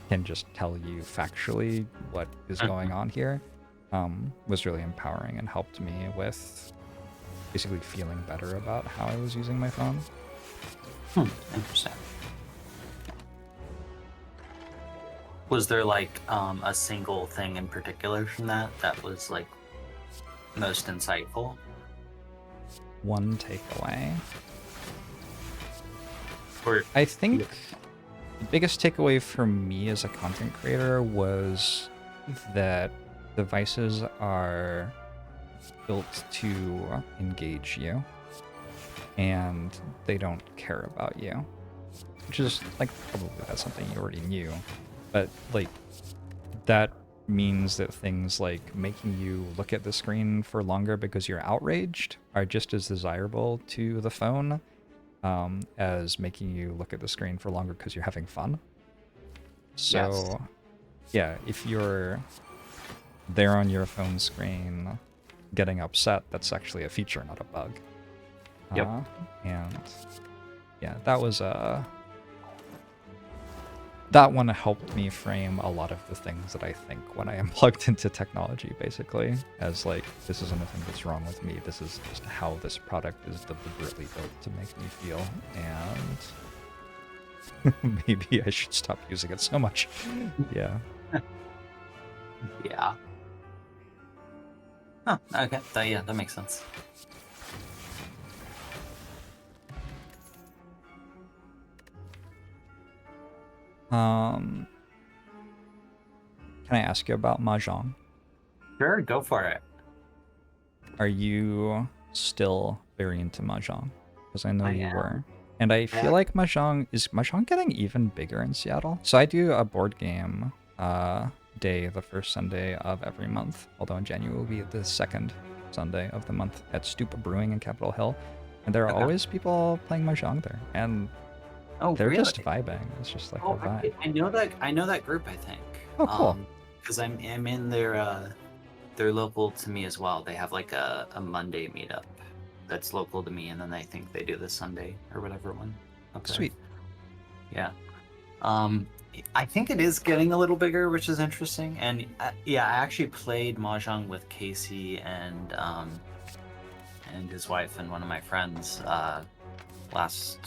Speaker 1: can just tell you factually what is going on here, was really empowering and helped me with basically feeling better about how I was using my phone.
Speaker 7: Interesting. Was there like a single thing in particular from that was like most insightful?
Speaker 1: One takeaway.
Speaker 7: Or
Speaker 1: I think the biggest takeaway for me as a content creator was that devices are built to engage you and they don't care about you, which is like probably that's something you already knew, but like that means that things like making you look at the screen for longer because you're outraged are just as desirable to the phone as making you look at the screen for longer because you're having fun. So yeah, if you're there on your phone screen getting upset, that's actually a feature, not a bug. And yeah, that was that one helped me frame a lot of the things that I think when I am plugged into technology, basically, as like, this isn't a thing that's wrong with me, this is just how this product is deliberately built to make me feel, and maybe I should stop using it so much. Yeah.
Speaker 7: Yeah. Oh, okay. That makes sense.
Speaker 1: Can I ask you about Mahjong?
Speaker 7: Sure, go for it.
Speaker 1: Are you still very into Mahjong? Because I know you were. And I feel like is Mahjong getting even bigger in Seattle? So I do a board game day the first Sunday of every month, although in January will be the second Sunday of the month at Stupa Brewing in Capitol Hill. And there are always people playing Mahjong there. And they're
Speaker 7: really?
Speaker 1: just vibing. It's just like a vibe.
Speaker 7: I know that group, I think.
Speaker 1: Oh, cool.
Speaker 7: Because I'm in their they're local to me as well. They have like a Monday meetup that's local to me, and then I think they do the Sunday or whatever one. Okay.
Speaker 1: Sweet.
Speaker 7: Yeah. I think it is getting a little bigger, which is interesting. And I actually played Mahjong with Casey and his wife and one of my friends last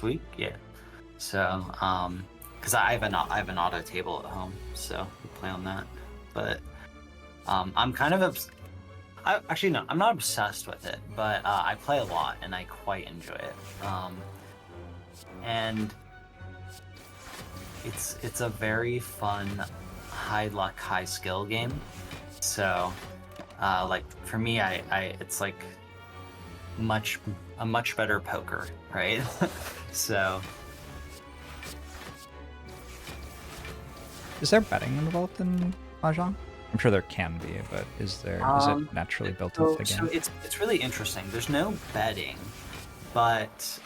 Speaker 7: week. Yeah. So because I have an auto table at home, so we play on that. But I'm kind of actually no, I'm not obsessed with it, but I play a lot and I quite enjoy it. And it's a very fun, high luck, high skill game. So like for me, it's like a much better poker, right? So
Speaker 1: is there betting involved in Mahjong? I'm sure there can be, but is it naturally built into the game?
Speaker 7: So it's really interesting. There's no betting, but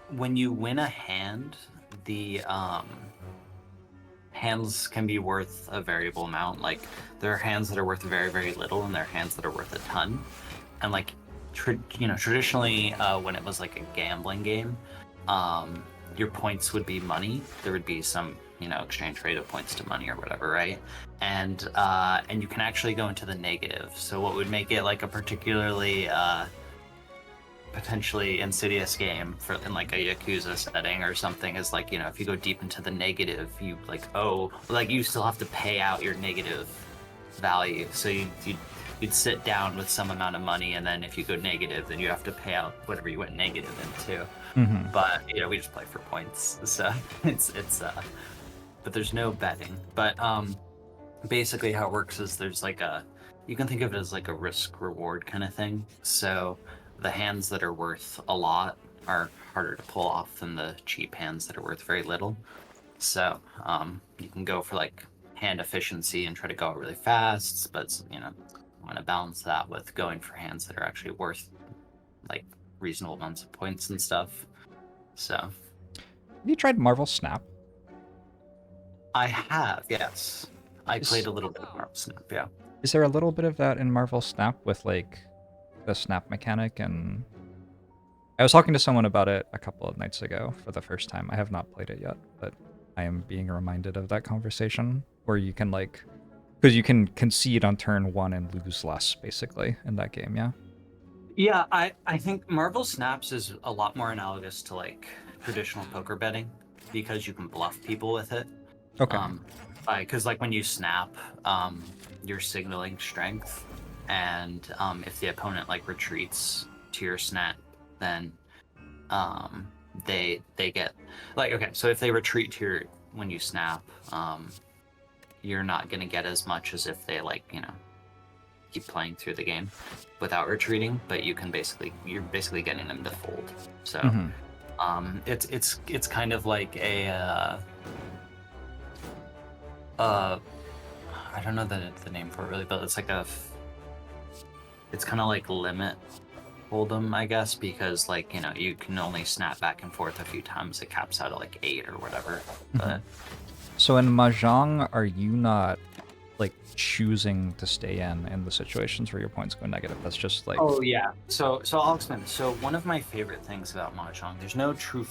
Speaker 7: when you win a hand, the hands can be worth a variable amount. Like there are hands that are worth very, very little, and there are hands that are worth a ton. And like traditionally, when it was like a gambling game, your points would be money. There would be some exchange rate of points to money or whatever, right? And you can actually go into the negative. So what would make it like a particularly potentially insidious game in like a Yakuza setting or something is like, if you go deep into the negative, you you still have to pay out your negative value. So you'd sit down with some amount of money, and then if you go negative, then you have to pay out whatever you went negative into.
Speaker 1: Mm-hmm.
Speaker 7: But we just play for points, so it's but there's no betting. But basically how it works is there's like you can think of it as like a risk reward kind of thing. So the hands that are worth a lot are harder to pull off than the cheap hands that are worth very little. So you can go for like hand efficiency and try to go out really fast, but you want to balance that with going for hands that are actually worth like reasonable amounts of points and stuff. So
Speaker 1: Have you tried Marvel Snap?
Speaker 7: I have, yes. I played a little bit of Marvel Snap, yeah.
Speaker 1: Is there a little bit of that in Marvel Snap with like the snap mechanic? And I was talking to someone about it a couple of nights ago for the first time. I have not played it yet, but I am being reminded of that conversation where you can like, because you can concede on turn 1 and lose less basically in that game, yeah?
Speaker 7: Yeah, I think Marvel Snaps is a lot more analogous to like traditional poker betting because you can bluff people with it.
Speaker 1: Okay.
Speaker 7: Because like when you snap, you're signaling strength, and if the opponent like retreats to your snap, then they get like, okay, so if they retreat to your when you snap, you're not gonna get as much as if they like keep playing through the game without retreating, but you're basically getting them to fold. So it's kind of like a I don't know the name for it really, but it's like it's kind of like limit hold'em, I guess, because like you can only snap back and forth a few times. It caps out at like 8 or whatever. But
Speaker 1: so in Mahjong, are you not like choosing to stay in the situations where your points go negative? That's just like...
Speaker 7: Oh yeah. So I'll explain. So one of my favorite things about Mahjong, there's no true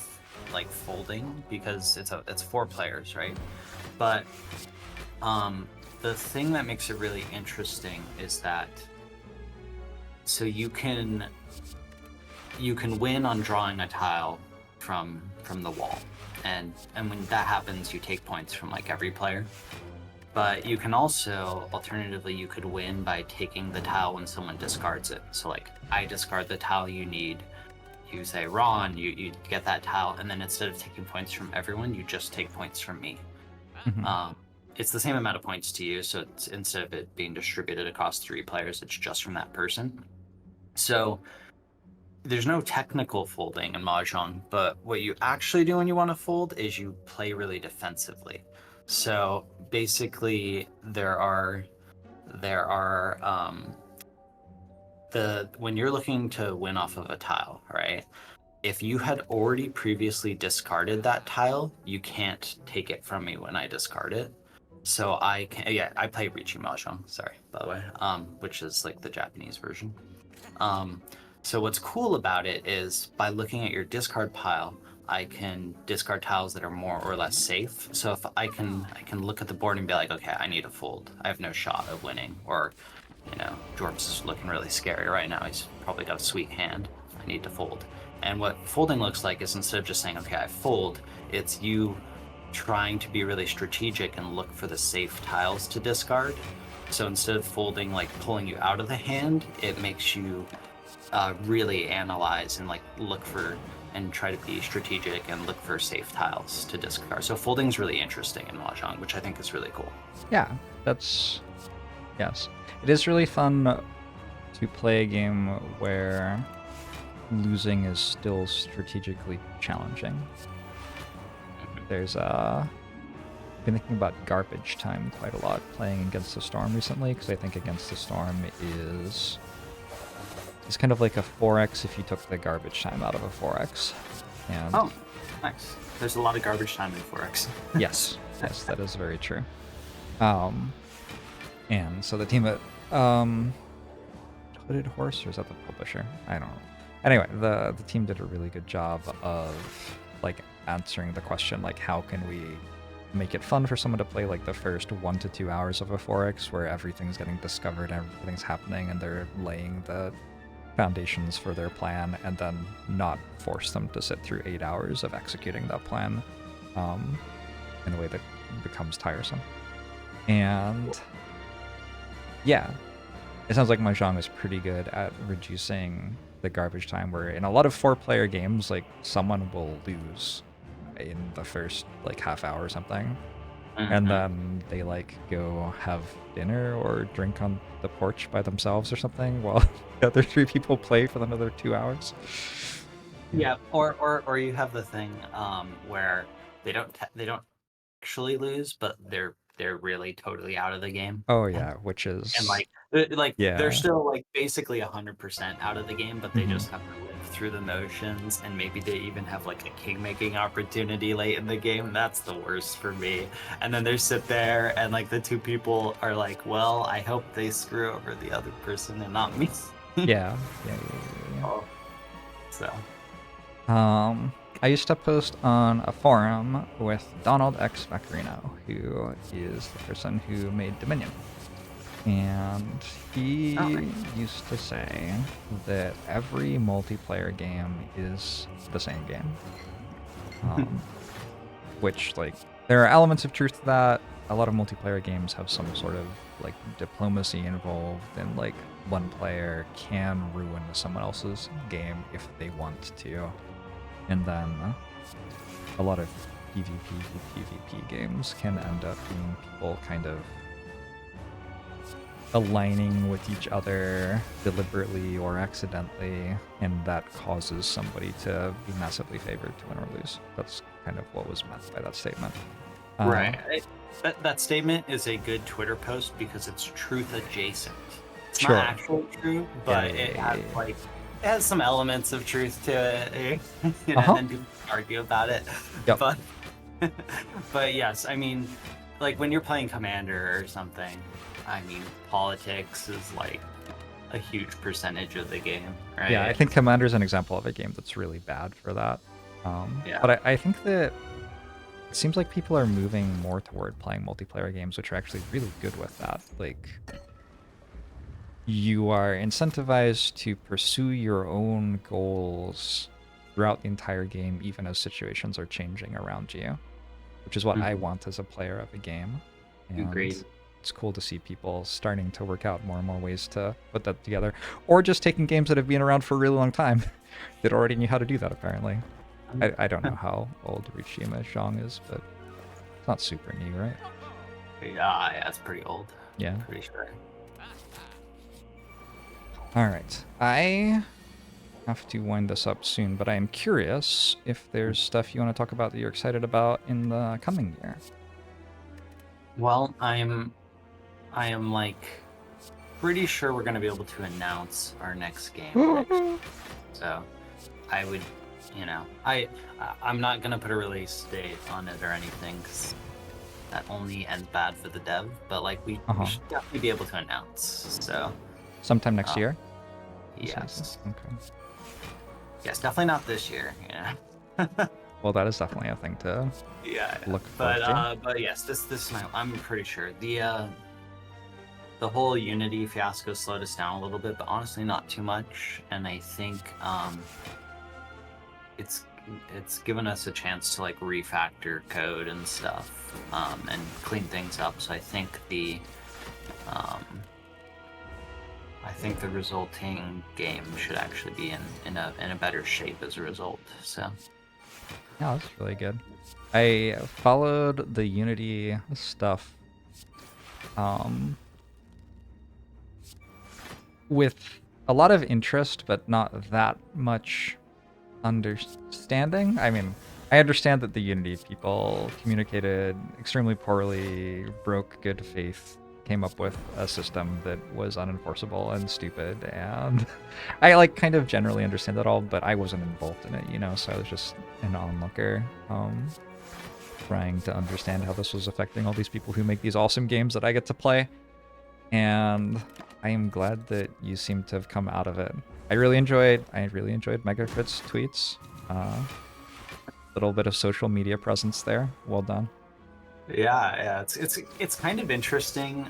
Speaker 7: like folding because it's 4 players, right? But the thing that makes it really interesting is that so you can win on drawing a tile from the wall, and when that happens, you take points from like every player. But you can also, alternatively, you could win by taking the tile when someone discards it. So like, I discard the tile you need, you say, Ron, you get that tile, and then instead of taking points from everyone, you just take points from me. It's the same amount of points to you, so it's, instead of it being distributed across 3 players, it's just from that person. So there's no technical folding in Mahjong, but what you actually do when you want to fold is you play really defensively. So basically, when you're looking to win off of a tile, right? If you had already previously discarded that tile, you can't take it from me when I discard it. So I play Riichi Mahjong, sorry, by the way, which is like the Japanese version. So what's cool about it is by looking at your discard pile, I can discard tiles that are more or less safe. So if I can look at the board and be like, okay, I need to fold. I have no shot of winning. Or, JORBS is looking really scary right now. He's probably got a sweet hand. I need to fold. And what folding looks like is instead of just saying, okay, I fold, it's you trying to be really strategic and look for the safe tiles to discard. So instead of folding, like pulling you out of the hand, it makes you really analyze and like look for and try to be strategic and look for safe tiles to discard. So folding is really interesting in Mahjong, which I think is really cool.
Speaker 1: Yeah, yes. It is really fun to play a game where losing is still strategically challenging. There's I've been thinking about Garbage Time quite a lot playing Against the Storm recently, because I think Against the Storm is kind of like a 4x if you took the garbage time out of a 4x. And
Speaker 7: oh, nice. There's a lot of garbage time in 4x.
Speaker 1: yes, that is very true. And so the team at Hooded Horse, or is that the publisher? I don't know. Anyway, the team did a really good job of like answering the question, like how can we make it fun for someone to play like the first 1 to 2 hours of a 4x where everything's getting discovered, everything's happening, and they're laying the foundations for their plan, and then not force them to sit through 8 hours of executing that plan in a way that becomes tiresome. And yeah, it sounds like Mahjong is pretty good at reducing the garbage time, where in a lot of 4-player games, like someone will lose in the first like half hour or something, and then they like go have dinner or drink on the porch by themselves or something while the other 3 people play for another 2 hours.
Speaker 7: Yeah, or you have the thing where they don't actually lose, but they're really totally out of the game.
Speaker 1: Oh yeah, which is
Speaker 7: And like
Speaker 1: yeah.
Speaker 7: they're still like basically 100% out of the game, but they
Speaker 1: Mhm.
Speaker 7: just have to live through the motions, and maybe they even have like a king-making opportunity late in the game. That's the worst for me. And then they sit there, and like the 2 people are like, "Well, I hope they screw over the other person and not me."
Speaker 1: Yeah.
Speaker 7: Oh, so.
Speaker 1: I used to post on a forum with Donald X Vaccarino, who is the person who made Dominion. And he used to say that every multiplayer game is the same game. Which, like, there are elements of truth to that. A lot of multiplayer games have some sort of, like, diplomacy involved, and, like, one player can ruin someone else's game if they want to. And then a lot of PvP games can end up being people kind of aligning with each other deliberately or accidentally, and that causes somebody to be massively favored to win or lose. That's kind of what was meant by that statement.
Speaker 7: Right. That statement is a good Twitter post because it's truth adjacent. It's
Speaker 1: Sure.
Speaker 7: not actually true, but it has some elements of truth to it. You know, and people argue about it.
Speaker 1: Yep.
Speaker 7: But yes, I mean, like when you're playing Commander or something, I mean, politics is like a huge percentage of the game, right?
Speaker 1: Yeah, I think Commander's an example of a game that's really bad for that. But I think that it seems like people are moving more toward playing multiplayer games, which are actually really good with that. Like, you are incentivized to pursue your own goals throughout the entire game, even as situations are changing around you, which is what I want as a player of a game. And
Speaker 7: Agreed.
Speaker 1: it's cool to see people starting to work out more and more ways to put that together, or just taking games that have been around for a really long time that already knew how to do that, apparently. I don't know how old Rishima Zhang is, but it's not super new, right?
Speaker 7: Yeah, it's pretty old.
Speaker 1: Yeah.
Speaker 7: Pretty sure.
Speaker 1: Alright, I have to wind this up soon, but I am curious if there's stuff you want to talk about that you're excited about in the coming year.
Speaker 7: Well, I am like pretty sure we're gonna be able to announce our next game. So I would, you know, I'm not gonna put a release date on it or anything, 'cause that only ends bad for the dev. But like we should definitely be able to announce. So
Speaker 1: sometime next year.
Speaker 7: Yes.
Speaker 1: Okay.
Speaker 7: Yes, definitely not this year. Yeah.
Speaker 1: Well, that is definitely a thing to look forward to.
Speaker 7: But yes, this I'm pretty sure the whole Unity fiasco slowed us down a little bit, but honestly not too much. And I think it's given us a chance to like refactor code and stuff and clean things up. So I think the resulting game should actually be in a better shape as a result. So.
Speaker 1: Yeah, that's really good. I followed the Unity stuff with a lot of interest, but not that much understanding. I mean, I understand that the Unity people communicated extremely poorly, broke good faith, came up with a system that was unenforceable and stupid, and I like kind of generally understand that all, but I wasn't involved in it, you know, so I was just an onlooker, trying to understand how this was affecting all these people who make these awesome games that I get to play, and I am glad that you seem to have come out of it. I really enjoyed Megafit's tweets. Little bit of social media presence there. Well done.
Speaker 7: Yeah, it's kind of interesting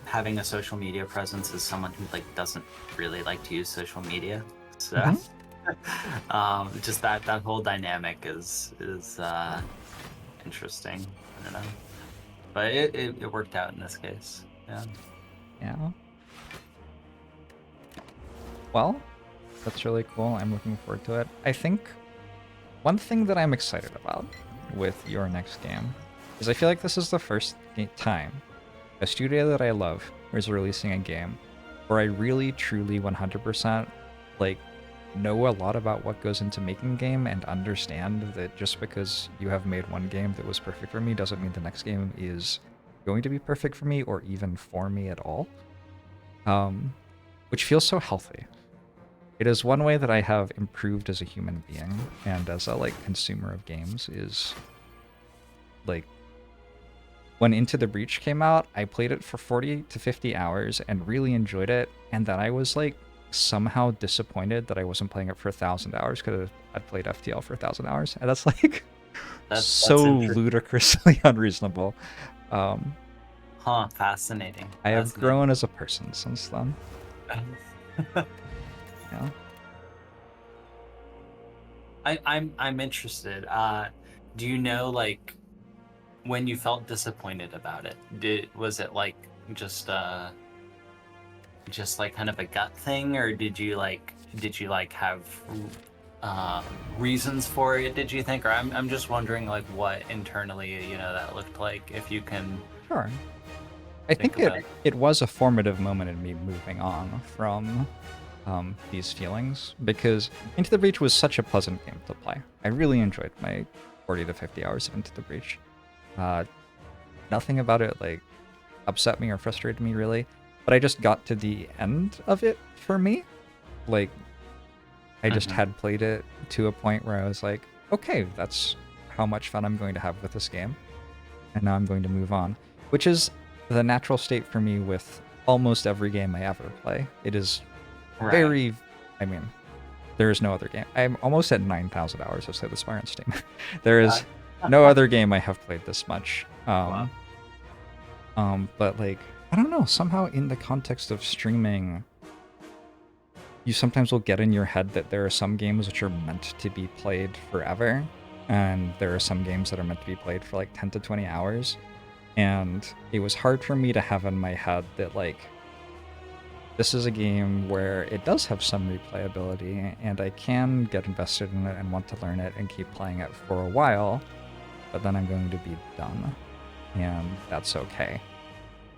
Speaker 7: having a social media presence as someone who like doesn't really like to use social media. So just that whole dynamic is interesting. I don't know, but it worked out in this case.
Speaker 1: Yeah. Well, that's really cool. I'm looking forward to it. I think one thing that I'm excited about with your next game is I feel like this is the first time a studio that I love is releasing a game where I really, truly, 100% like know a lot about what goes into making a game and understand that just because you have made one game that was perfect for me doesn't mean the next game is going to be perfect for me or even for me at all. Which feels so healthy. It is one way that I have improved as a human being and as a like consumer of games is like when Into the Breach came out, I played it for 40 to 50 hours and really enjoyed it, and then I was like somehow disappointed that I wasn't playing it for 1,000 hours because I'd played FTL for 1,000 hours, and that's like
Speaker 7: That's
Speaker 1: so ludicrously unreasonable.
Speaker 7: Fascinating.
Speaker 1: I have grown as a person since then. Yeah.
Speaker 7: I'm interested. Do you know like when you felt disappointed about it? Was it like just like kind of a gut thing, or did you have reasons for it? Did you think, or I'm just wondering like what internally that looked like, if you can.
Speaker 1: Sure. I think it was a formative moment in me moving on from these feelings, because Into the Breach was such a pleasant game to play. I really enjoyed my 40 to 50 hours of Into the Breach. Nothing about it like upset me or frustrated me really, but I just got to the end of it for me. Like, I just had played it to a point where I was like, okay, that's how much fun I'm going to have with this game, and now I'm going to move on, which is the natural state for me with almost every game I ever play. It is very, I mean, there is no other game. I'm almost at 9,000 hours of Slay the Spire on Steam. There is no other game I have played this much. But like, I don't know, somehow in the context of streaming, you sometimes will get in your head that there are some games which are meant to be played forever, and there are some games that are meant to be played for like 10 to 20 hours. And it was hard for me to have in my head that, like, this is a game where it does have some replayability, and I can get invested in it and want to learn it and keep playing it for a while, but then I'm going to be done. And that's okay.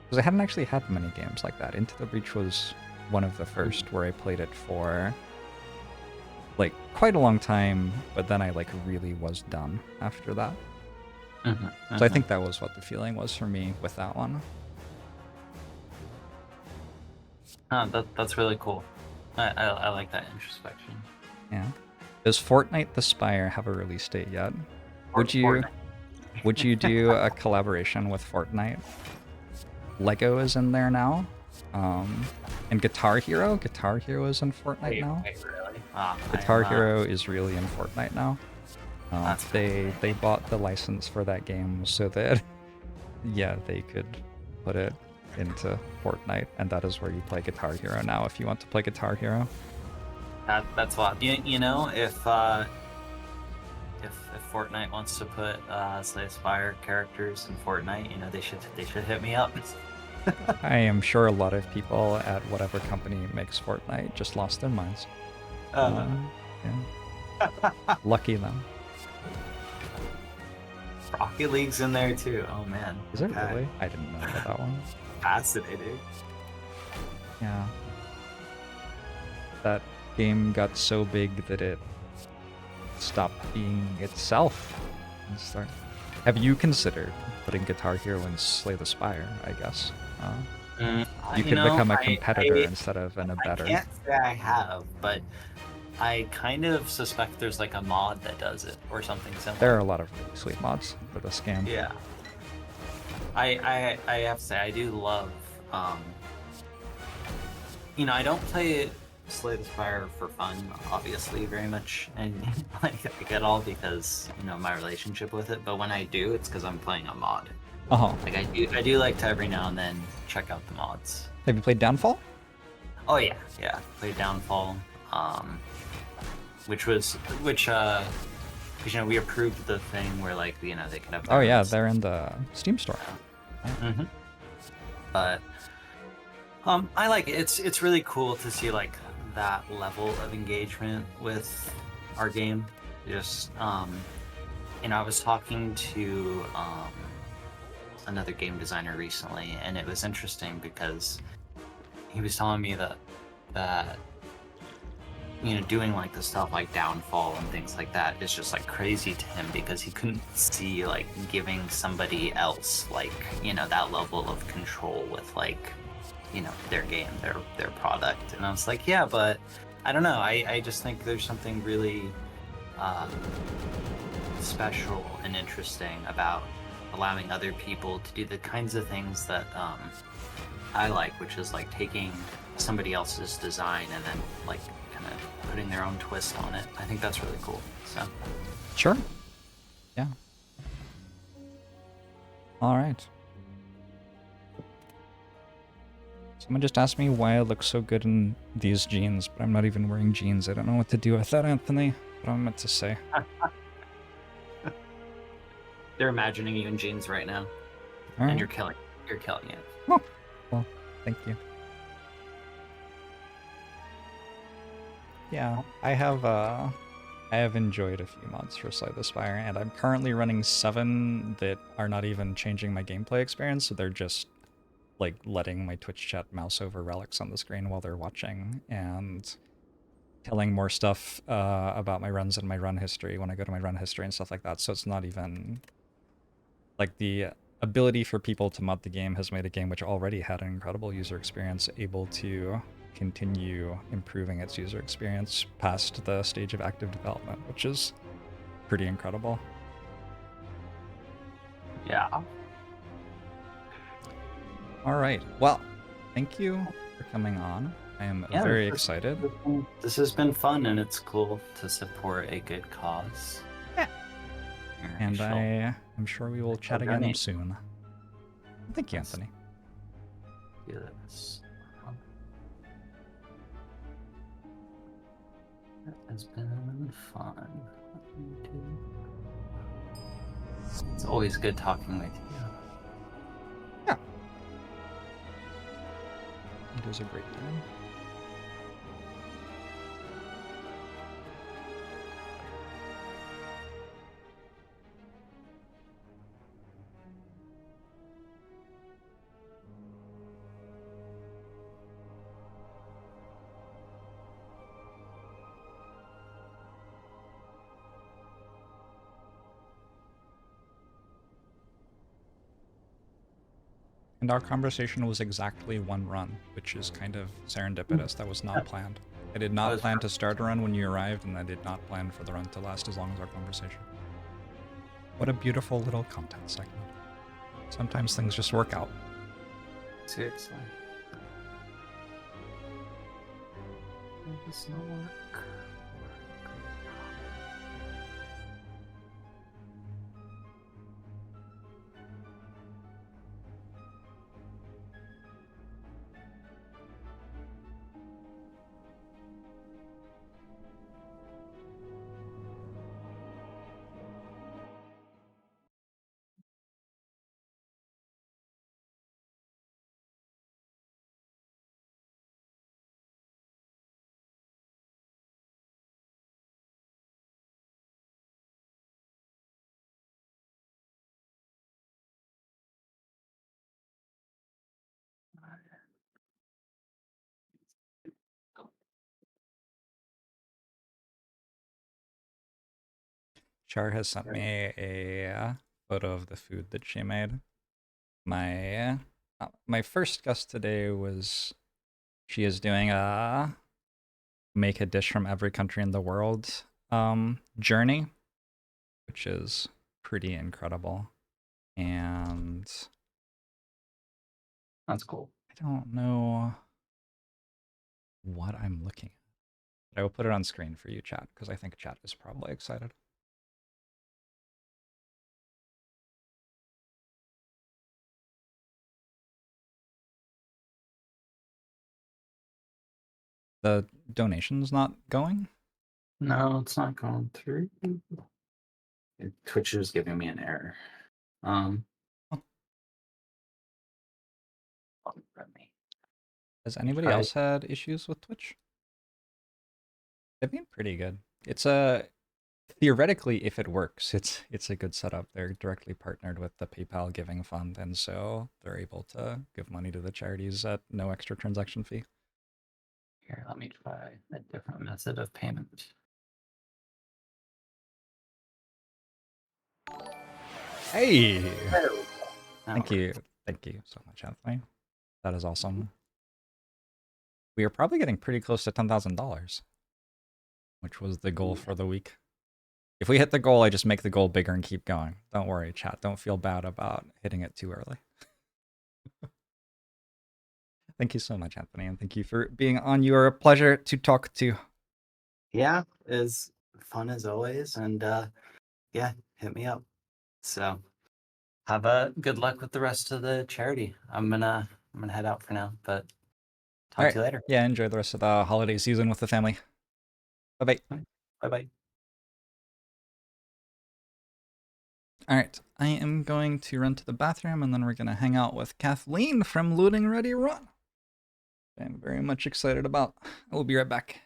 Speaker 1: Because I hadn't actually had many games like that. Into the Breach was one of the first where I played it for, like, quite a long time, but then I, like, really was done after that. So I think that was what the feeling was for me with that one.
Speaker 7: That's really cool. I like that introspection.
Speaker 1: Yeah. Does Fortnite the Spire have a release date yet? Would you do a collaboration with Fortnite? Lego is in there now. And Guitar Hero is in Fortnite now.
Speaker 7: Wait, really?
Speaker 1: Guitar Hero is really in Fortnite now. They bought the license for that game so that they could put it into Fortnite, and that is where you play Guitar Hero now if you want to play Guitar Hero.
Speaker 7: That's a lot. If Fortnite wants to put Slay the Spire characters in Fortnite, they should hit me up.
Speaker 1: I am sure a lot of people at whatever company makes Fortnite just lost their minds. Lucky them.
Speaker 7: Rocket League's in there too. Oh man.
Speaker 1: Is it really? I didn't know about that one.
Speaker 7: Fascinating.
Speaker 1: Yeah. That game got so big that it stopped being itself. Have you considered putting Guitar Hero and Slay the Spire, I guess? You could become a competitor instead of an abettor.
Speaker 7: I can't say I have, but I kind of suspect there's like a mod that does it or something similar.
Speaker 1: There are a lot of really sweet mods for this game.
Speaker 7: Yeah. I have to say, I do love, I don't play Slay the Spire for fun, obviously, very much, and like I get all because, my relationship with it, but when I do, it's because I'm playing a mod. Like I do like to every now and then check out the mods.
Speaker 1: Have you played Downfall?
Speaker 7: Oh yeah, played Downfall, which because we approved the thing where like they can have.
Speaker 1: Oh yeah, they're in the Steam store.
Speaker 7: Mm-hmm. But I like it. It's really cool to see like that level of engagement with our game. Just I was talking to another game designer recently, and it was interesting because he was telling me that doing like the stuff like Downfall and things like that is just like crazy to him because he couldn't see like giving somebody else like that level of control with like their game, their product. And I was like, yeah, but I don't know. I just think there's something really special and interesting about allowing other people to do the kinds of things that I like, which is like taking somebody else's design and then like kind of putting their own twist on it. I think that's really cool. So
Speaker 1: Sure. Yeah. All right. Someone just asked me why I look so good in these jeans, but I'm not even wearing jeans. I don't know what to do with that, Anthony. What am I meant to say?
Speaker 7: they're imagining you in jeans right now,
Speaker 1: All right.
Speaker 7: and you're killing it.
Speaker 1: Oh, well, thank you. Yeah, I have enjoyed a few mods for Slay the Spire, and I'm currently running 7 that are not even changing my gameplay experience, so they're just like letting my Twitch chat mouse over relics on the screen while they're watching, and telling more stuff about my runs and my run history when I go to my run history and stuff like that. So it's not even like the ability for people to mod the game has made a game which already had an incredible user experience able to continue improving its user experience past the stage of active development, which is pretty incredible.
Speaker 7: Yeah.
Speaker 1: All right. Well, thank you for coming on. I am very excited.
Speaker 7: This has been fun, and it's cool to support a good cause.
Speaker 1: Yeah. And I am sure we will chat again soon. Thank you, Anthony.
Speaker 7: Yes. That has been fun. It's always good talking with you.
Speaker 1: Yeah. It was a great time. And our conversation was exactly 1 run, which is kind of serendipitous. That was not planned. I did not plan to start a run when you arrived, and I did not plan for the run to last as long as our conversation. What a beautiful little content segment. Sometimes things just work out.
Speaker 7: Seriously. It does not work.
Speaker 1: Char has sent me a photo of the food that she made. My first guess today was she is doing a make a dish from every country in the world journey, which is pretty incredible. And
Speaker 7: That's cool.
Speaker 1: I don't know what I'm looking at. I will put it on screen for you, chat, because I think chat is probably excited. The donation's not going?
Speaker 7: No, it's not going through. Twitch is giving me an error.
Speaker 1: Has anybody else had issues with Twitch? They've been pretty good. It's a theoretically, if it works, it's a good setup. They're directly partnered with the PayPal Giving Fund, and so they're able to give money to the charities at no extra transaction fee.
Speaker 7: Here, let me try a different method of payment.
Speaker 1: Hey,
Speaker 7: There we go. Now
Speaker 1: thank
Speaker 7: we're-
Speaker 1: you so much, Anthony. That is awesome. We are probably getting pretty close to $10,000, which was the goal for the week. If we hit the goal, I just make the goal bigger and keep going. Don't worry, chat. Don't feel bad about hitting it too early. Thank you so much, Anthony, and thank you for being on. You are a pleasure to talk to.
Speaker 7: Yeah, it's fun as always, and yeah, hit me up. So have a good luck with the rest of the charity. I'm gonna head out for now, but talk
Speaker 1: All right.
Speaker 7: to you later.
Speaker 1: Yeah, enjoy the rest of the holiday season with the family. Bye-bye.
Speaker 7: Bye bye.
Speaker 1: All right, I am going to run to the bathroom, and then we're going to hang out with Kathleen from Loading Ready Run. I'm very much excited about. I will be right back.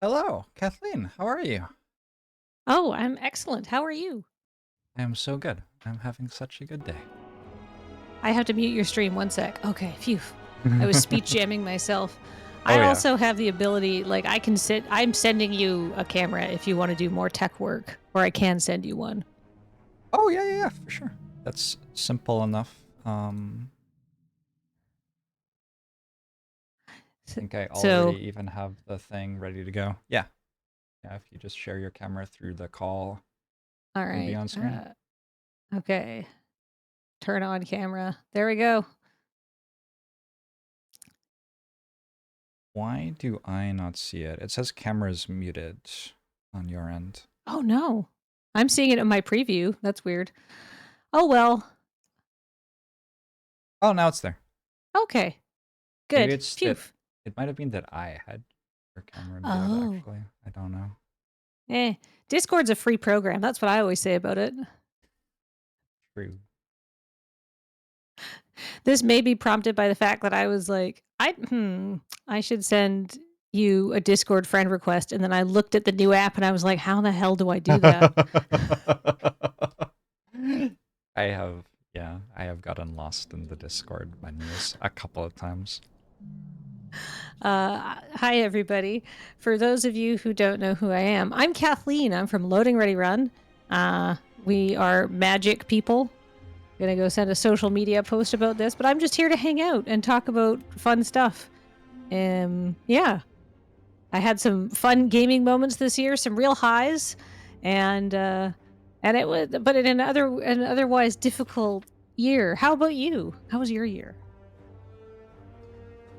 Speaker 1: Hello, Kathleen. How are you?
Speaker 8: Oh, I'm excellent. How are you?
Speaker 1: I am so good. I'm having such a good day.
Speaker 8: I have to mute your stream 1 sec. Okay, phew. I was speech jamming myself.
Speaker 1: Oh,
Speaker 8: I
Speaker 1: yeah.
Speaker 8: also have the ability, like I can sit, I'm sending you a camera if you want to do more tech work, or I can send you one.
Speaker 1: Oh, yeah, for sure. That's simple enough. I think I
Speaker 8: So-
Speaker 1: already even have the thing ready to go. Yeah. Yeah, if you just share your camera through the call.
Speaker 8: All
Speaker 1: It'll be
Speaker 8: right.
Speaker 1: on screen.
Speaker 8: Okay. Turn on camera. There we go.
Speaker 1: Why do I not see it? It says camera's muted on your end.
Speaker 8: Oh no. I'm seeing it in my preview. That's weird. Oh well.
Speaker 1: Oh, now it's there.
Speaker 8: Okay. Good.
Speaker 1: Maybe it's
Speaker 8: Phew.
Speaker 1: that it might have been that I had your camera muted,
Speaker 8: Oh.
Speaker 1: actually. I don't know.
Speaker 8: Discord's a free program. That's what I always say about it.
Speaker 1: True.
Speaker 8: This may be prompted by the fact that I was like, I should send you a Discord friend request, and then I looked at the new app and I was like, how the hell do I do that?
Speaker 1: I have gotten lost in the Discord menus a couple of times.
Speaker 8: Hi everybody. For those of you who don't know who I am, I'm Kathleen. I'm from Loading Ready Run. We are magic people. gonna go send a social media post about this, but I'm just here to hang out and talk about fun stuff. Yeah, I had some fun gaming moments this year, some real highs, and it was, but in an otherwise difficult year. How about you? How was your year?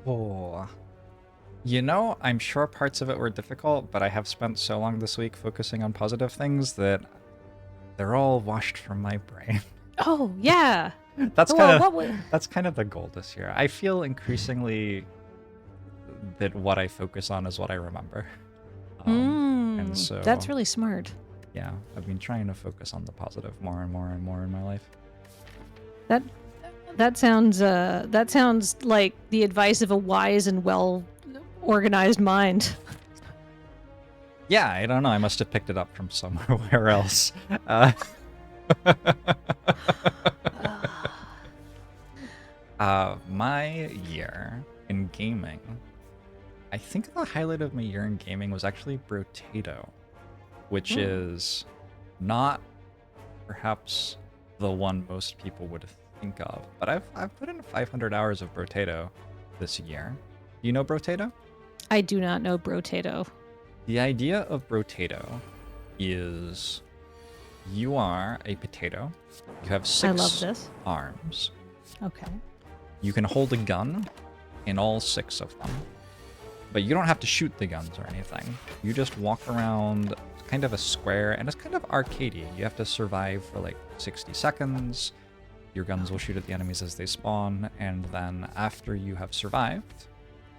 Speaker 1: Oh, you know, I'm sure parts of it were difficult, but I have spent so long this week focusing on positive things that they're all washed from my brain.
Speaker 8: Oh yeah,
Speaker 1: That's
Speaker 8: Well,
Speaker 1: kind of the goal this year. I feel increasingly that what I focus on is what I remember. And so
Speaker 8: that's really smart.
Speaker 1: yeah, I've been trying to focus on the positive more and more and more in my life.
Speaker 8: That sounds like the advice of a wise and well organized mind.
Speaker 1: Yeah, I don't know. I must have picked it up from somewhere else. My year in gaming, I think the highlight of my year in gaming was actually Brotato, which is not perhaps the one most people would think of, but I've put in 500 hours of Brotato this year. Do you know Brotato?
Speaker 8: I do not know Brotato.
Speaker 1: The idea of Brotato is you are a potato. You have 6
Speaker 8: I love this.
Speaker 1: arms.
Speaker 8: Okay.
Speaker 1: You can hold a gun in all 6 of them. But you don't have to shoot the guns or anything. You just walk around kind of a square, and it's kind of arcadey. You have to survive for like 60 seconds. Your guns will shoot at the enemies as they spawn, and then after you have survived,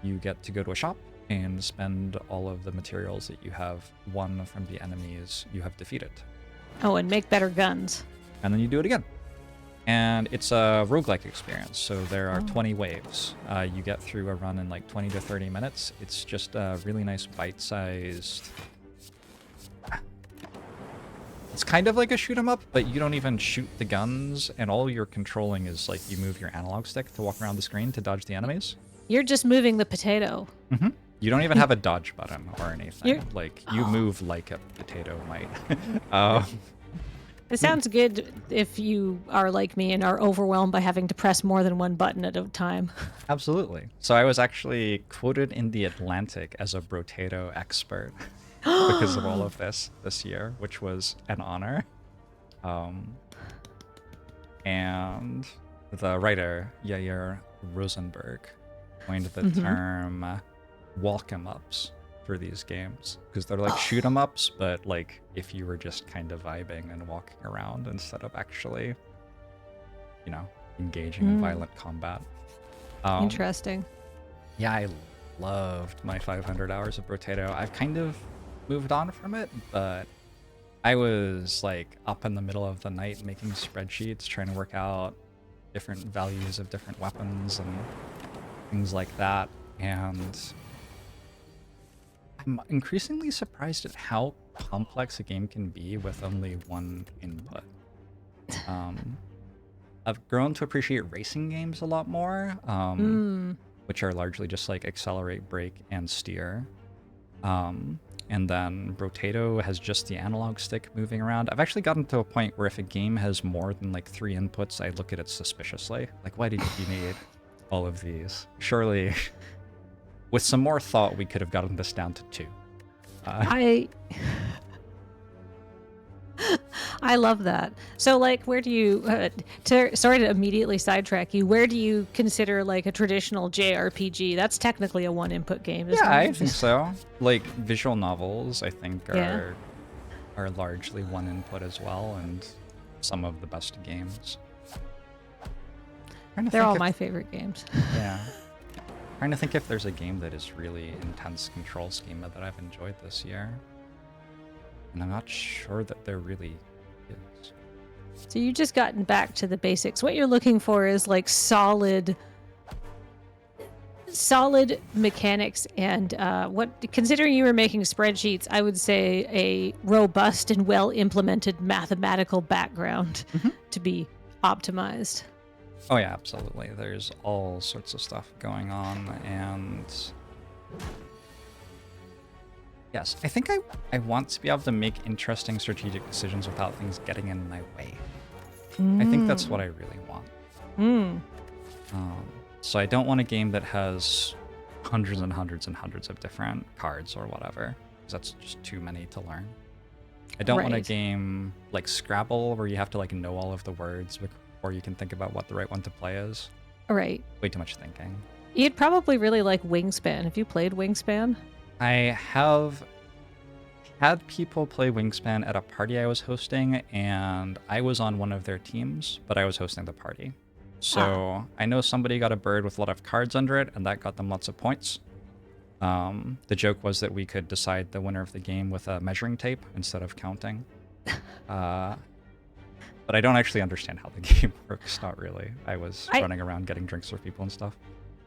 Speaker 1: you get to go to a shop and spend all of the materials that you have won from the enemies you have defeated.
Speaker 8: Oh, and make better guns.
Speaker 1: And then you do it again. And it's a roguelike experience, so there are 20 waves. You get through a run in like 20 to 30 minutes. It's just a really nice bite-sized... It's kind of like a shoot 'em up, but you don't even shoot the guns, and all you're controlling is like you move your analog stick to walk around the screen to dodge the enemies.
Speaker 8: You're just moving the potato.
Speaker 1: Mm-hmm. You don't even have a dodge button or anything. Like, you move like a potato might.
Speaker 8: It sounds good if you are like me and are overwhelmed by having to press more than one button at a time.
Speaker 1: Absolutely. So I was actually quoted in The Atlantic as a Brotato expert because of all of this year, which was an honor. And the writer, Yair Rosenberg, coined the term walk-em-ups for these games, because they're like shoot 'em ups, but like if you were just kind of vibing and walking around instead of actually, you know, engaging in violent combat.
Speaker 8: Interesting.
Speaker 1: Yeah, I loved my 500 hours of Brotato. I've kind of moved on from it, but I was like up in the middle of the night making spreadsheets, trying to work out different values of different weapons and things like that, and I'm increasingly surprised at how complex a game can be with only one input. I've grown to appreciate racing games a lot more, which are largely just like accelerate, brake, and steer. And then Brotato has just the analog stick moving around. I've actually gotten to a point where if a game has more than like 3 inputs, I look at it suspiciously. Like, why did you need all of these? Surely, with some more thought, we could have gotten this down to 2.
Speaker 8: I love that. So, like, where do you, sorry to immediately sidetrack you, where do you consider, like, a traditional JRPG? That's technically a one-input game, isn't it?
Speaker 1: Yeah, I think so. Like, visual novels, I think, are largely one input as well, and some of the best games.
Speaker 8: They're all my favorite games.
Speaker 1: Yeah. Trying to think if there's a game that is really intense control schema that I've enjoyed this year. And I'm not sure that there really is.
Speaker 8: So you've just gotten back to the basics. What you're looking for is like solid mechanics and considering you were making spreadsheets, I would say a robust and well implemented mathematical background to be optimized.
Speaker 1: Oh yeah, absolutely. There's all sorts of stuff going on, and yes, I think I want to be able to make interesting strategic decisions without things getting in my way. I think that's what I really want.
Speaker 8: Mm.
Speaker 1: So I don't want a game that has hundreds and hundreds and hundreds of different cards or whatever, because that's just too many to learn. I don't want a
Speaker 8: Right.
Speaker 1: game like Scrabble where you have to like know all of the words before you can think about what the right one to play is.
Speaker 8: Right.
Speaker 1: Way too much thinking.
Speaker 8: You'd probably really like Wingspan. Have you played Wingspan?
Speaker 1: I have had people play Wingspan at a party I was hosting, and I was on one of their teams, but I was hosting the party. So I know somebody got a bird with a lot of cards under it, and that got them lots of points. The joke was that we could decide the winner of the game with a measuring tape instead of counting. But I don't actually understand how the game works, not really. I was running around getting drinks for people and stuff.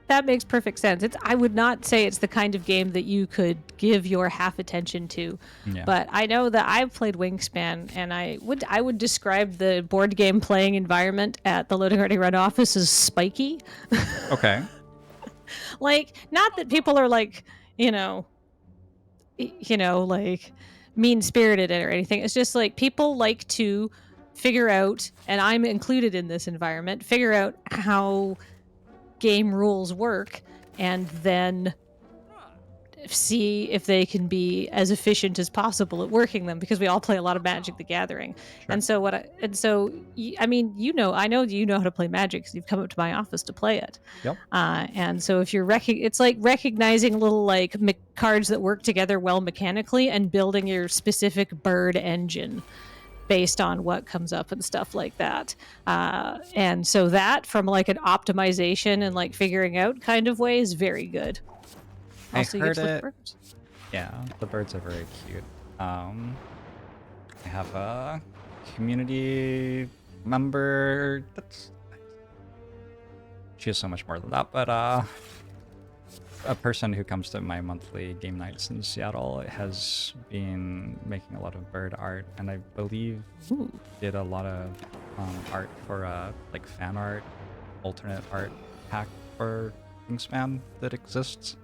Speaker 8: That makes perfect sense. I would not say it's the kind of game that you could give your half attention to,
Speaker 1: Yeah.
Speaker 8: but I know that I've played Wingspan, and I would describe the board game playing environment at the Loading Ready Run office as spiky.
Speaker 1: Okay.
Speaker 8: Like, not that people are like, like mean-spirited or anything. It's just like people like to figure out, and I'm included in this environment, figure out how game rules work and then see if they can be as efficient as possible at working them, because we all play a lot of Magic the Gathering.
Speaker 1: Sure.
Speaker 8: I mean, I know you know how to play Magic because you've come up to my office to play it.
Speaker 1: Yep.
Speaker 8: And so if you're it's like recognizing little like cards that work together well mechanically and building your specific bird engine based on what comes up and stuff like that. And so that from like an optimization and like figuring out kind of way is very good.
Speaker 1: I
Speaker 8: Also, you get
Speaker 1: heard
Speaker 8: to look
Speaker 1: it.
Speaker 8: at birds.
Speaker 1: Yeah, the birds are very cute. I have a community member that's... She is so much more than that, but a person who comes to my monthly game nights in Seattle has been making a lot of bird art, and I believe
Speaker 8: Ooh.
Speaker 1: did a lot of art for like fan art, alternate art pack for Wingspan that exists.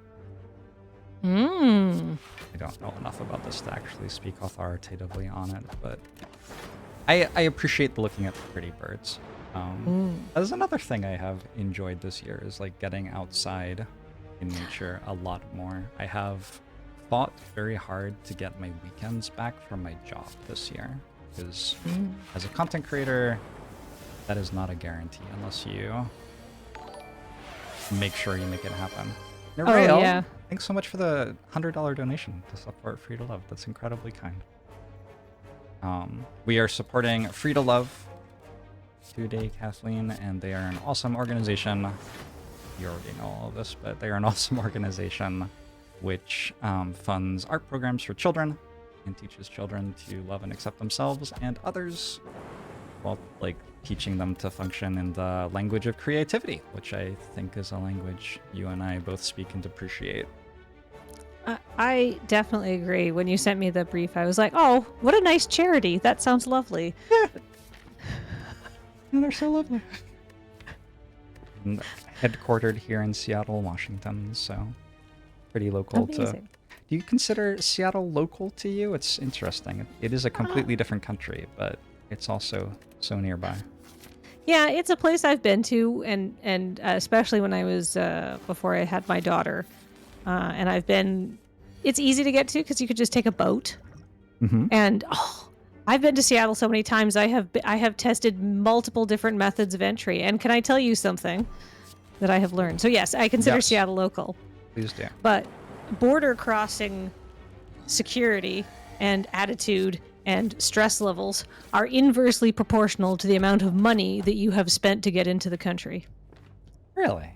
Speaker 8: Mm.
Speaker 1: I don't know enough about this to actually speak authoritatively on it, but I appreciate looking at the pretty birds. That's another thing I have enjoyed this year is like getting outside in nature a lot more. I have fought very hard to get my weekends back from my job this year, because as a content creator, that is not a guarantee unless you make sure you make it happen. Narelle,
Speaker 8: yeah.
Speaker 1: thanks so much for the $100 donation to support Free2Luv. That's incredibly kind. We are supporting Free2Luv today, Kathleen, and they are an awesome organization. You already know all of this, but they are an awesome organization which funds art programs for children and teaches children to love and accept themselves and others, while like teaching them to function in the language of creativity, which I think is a language you and I both speak and appreciate.
Speaker 8: I definitely agree. When you sent me the brief, I was like, oh, what a nice charity. That sounds lovely.
Speaker 1: And they're so lovely. And headquartered here in Seattle, Washington, so pretty local to...
Speaker 8: Amazing.
Speaker 1: Do you consider Seattle local to you? It's interesting. It is a completely different country, but it's also so nearby.
Speaker 8: Yeah, it's a place I've been to, and especially when I was before I had my daughter, and I've been. It's easy to get to because you could just take a boat, and I've been to Seattle so many times. I have tested multiple different methods of entry, and can I tell you something that I have learned? So yes, I consider
Speaker 1: Yes.
Speaker 8: Seattle local,
Speaker 1: Please do.
Speaker 8: but border crossing security and attitude and stress levels are inversely proportional to the amount of money that you have spent to get into the country.
Speaker 1: Really?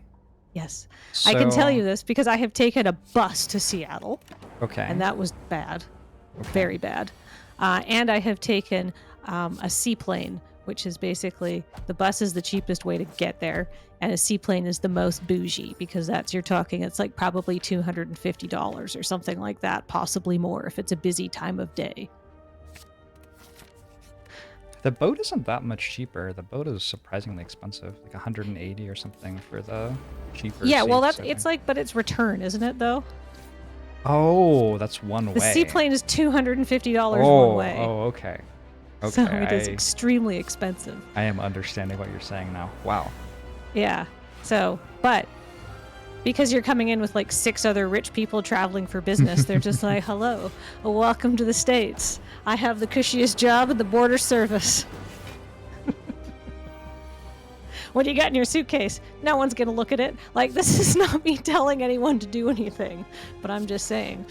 Speaker 8: Yes. I can tell
Speaker 1: So-
Speaker 8: you this because I have taken a bus to Seattle,
Speaker 1: Okay.
Speaker 8: and that was bad. Very bad. And I have taken a seaplane, which is basically the bus is the cheapest way to get there, and a seaplane is the most bougie because it's like probably $250 or something like that, possibly more if it's a busy time of day.
Speaker 1: The boat isn't that much cheaper. The boat is surprisingly expensive, like 180 or something for the cheaper
Speaker 8: Yeah, well,
Speaker 1: seats, I
Speaker 8: it's
Speaker 1: think.
Speaker 8: like, but it's return, isn't it, though?
Speaker 1: Oh, that's one
Speaker 8: The
Speaker 1: way.
Speaker 8: seaplane is $250
Speaker 1: oh,
Speaker 8: one way.
Speaker 1: Oh, okay. Okay,
Speaker 8: So it is extremely expensive.
Speaker 1: I am understanding what you're saying now. Wow.
Speaker 8: Yeah. So, but because you're coming in with like 6 other rich people traveling for business, they're just like, hello, welcome to the States. I have the cushiest job in the border service. What do you got in your suitcase? No one's going to look at it. Like, this is not me telling anyone to do anything, but I'm just saying.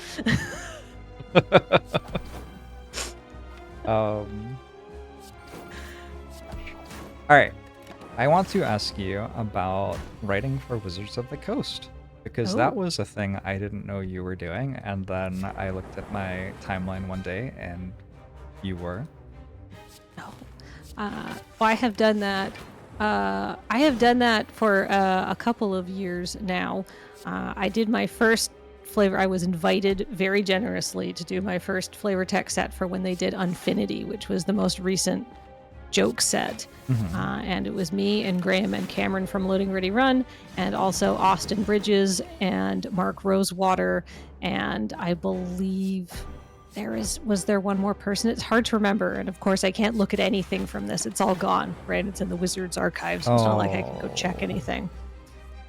Speaker 1: All right. I want to ask you about writing for Wizards of the Coast, because that was a thing I didn't know you were doing, and then I looked at my timeline one day and you were.
Speaker 8: Well, I have done that. I have done that for a couple of years now. I did my first flavor. I was invited very generously to do my first flavor text set for when they did Unfinity, which was the most recent joke set. And it was me and Graham and Cameron from Loading Ready Run, and also Austin Bridges and Mark Rosewater, and I believe was there one more person? It's hard to remember, and of course I can't look at anything from this. It's all gone, right? It's in the Wizards archives. It's not like I can go check anything.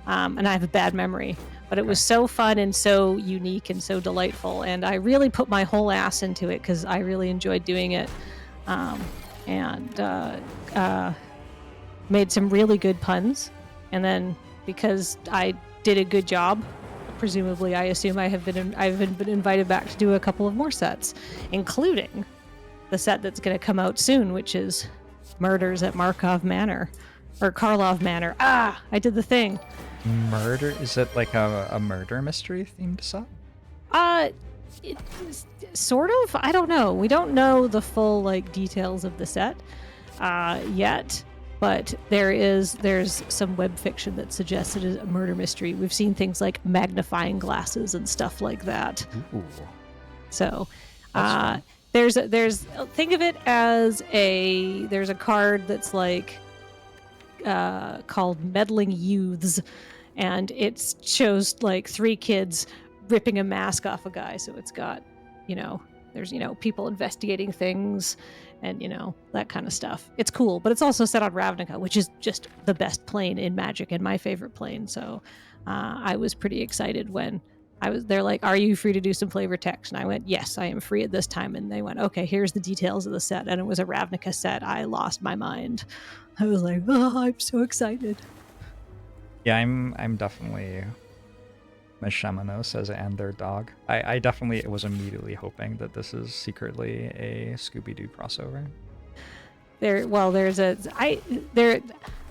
Speaker 8: And I have a bad memory, but it was so fun and so unique and so delightful, and I really put my whole ass into it because I really enjoyed doing it. And made some really good puns, and then because I did a good job, presumably I assume I've been invited back to do a couple of more sets, including the set that's going to come out soon, which is Murders at Karlov Manor. I did the thing.
Speaker 1: Murder? Is it like a murder mystery themed set?
Speaker 8: Sort of. I don't know. We don't know the full like details of the set yet, but there's some web fiction that suggests it is a murder mystery. We've seen things like magnifying glasses and stuff like that.
Speaker 1: Ooh.
Speaker 8: So there's think of it as there's a card that's like called Meddling Youths, and it shows like 3 kids ripping a mask off a guy. So it's got, there's, people investigating things and, that kind of stuff. It's cool, but it's also set on Ravnica, which is just the best plane in Magic and my favorite plane. So I was pretty excited when they're like, are you free to do some flavor text? And I went, yes, I am free at this time. And they went, okay, here's the details of the set. And it was a Ravnica set. I lost my mind. I was like, oh, I'm so excited.
Speaker 1: Yeah, I'm definitely Mishamano says and their dog. I definitely was immediately hoping that this is secretly a Scooby-Doo crossover.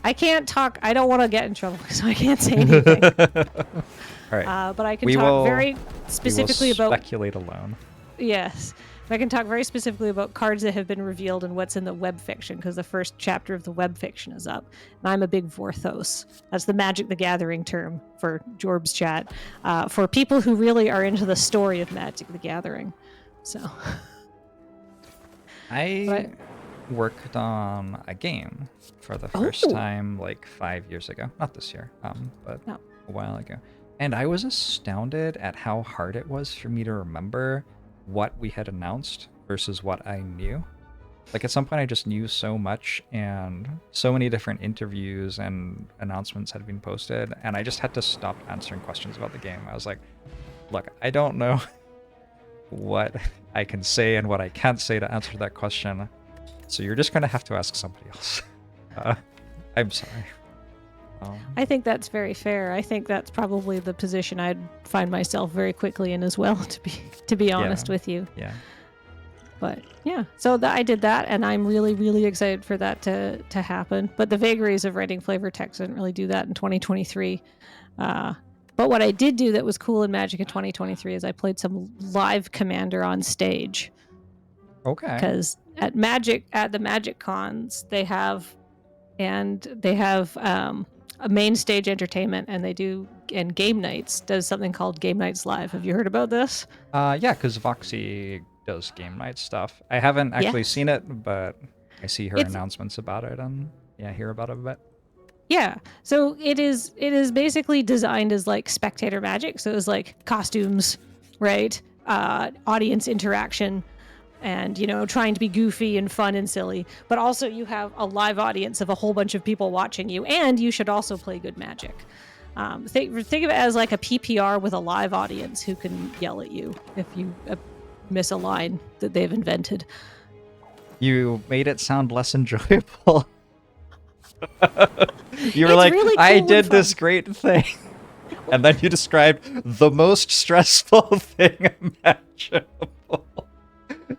Speaker 1: I can't talk. I don't want to get in trouble, so I can't say anything. All right.
Speaker 8: But I can talk very specifically about
Speaker 1: speculate alone.
Speaker 8: Yes. I can talk very specifically about cards that have been revealed and what's in the web fiction, because the first chapter of the web fiction is up. And I'm a big Vorthos. That's the Magic the Gathering term for JORBS chat. For people who really are into the story of Magic the Gathering. So.
Speaker 1: I worked on a game for the first time like 5 years ago. Not this year, but a while ago. And I was astounded at how hard it was for me to remember what we had announced versus what I knew. Like at some point I just knew so much, and so many different interviews and announcements had been posted, and I just had to stop answering questions about the game. I was like, look, I don't know what I can say and what I can't say to answer that question, so you're just gonna have to ask somebody else. I'm sorry.
Speaker 8: I think that's very fair. I think that's probably the position I'd find myself very quickly in as well, to be honest with you.
Speaker 1: Yeah.
Speaker 8: But yeah, so I did that, and I'm really, really excited for that to happen. But the vagaries of writing flavor text, I didn't really do that in 2023. But what I did do that was cool in Magic in 2023 is I played some live Commander on stage.
Speaker 1: Okay.
Speaker 8: Because at the Magic cons, they have a main stage entertainment, and Game Nights does something called Game Nights Live. Have you heard about this?
Speaker 1: Yeah, because Voxy does Game Night stuff. I haven't actually seen it, but I see her announcements about it and hear about it a bit.
Speaker 8: Yeah, so it is basically designed as like spectator Magic. So it's like costumes, right? Audience interaction, and trying to be goofy and fun and silly, but also you have a live audience of a whole bunch of people watching you, and you should also play good Magic. Think of it as like a PPR with a live audience who can yell at you if you miss a line that they've invented.
Speaker 1: You made it sound less enjoyable. You were
Speaker 8: It's
Speaker 1: like,
Speaker 8: really
Speaker 1: I
Speaker 8: cool and
Speaker 1: did
Speaker 8: fun."
Speaker 1: this great thing. And then you described the most stressful thing imaginable.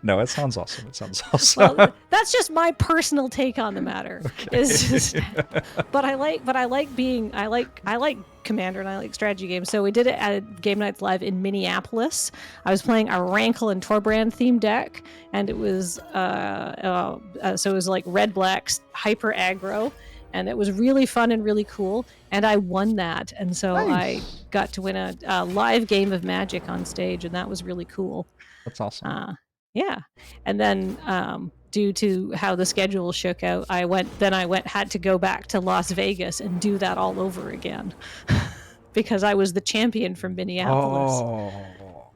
Speaker 1: No, it sounds awesome. It sounds awesome.
Speaker 8: Well, that's just my personal take on the matter. Is just, but I like Commander and I like strategy games. So we did it at Game Nights Live in Minneapolis. I was playing a Rankle and Torbrand themed deck, and it was so it was like red blacks hyper aggro, and it was really fun and really cool. And I won that, and so I got to win a live game of Magic on stage, and that was really cool.
Speaker 1: That's awesome.
Speaker 8: Yeah, and then due to how the schedule shook out, I had to go back to Las Vegas and do that all over again because I was the champion from Minneapolis.
Speaker 1: Oh.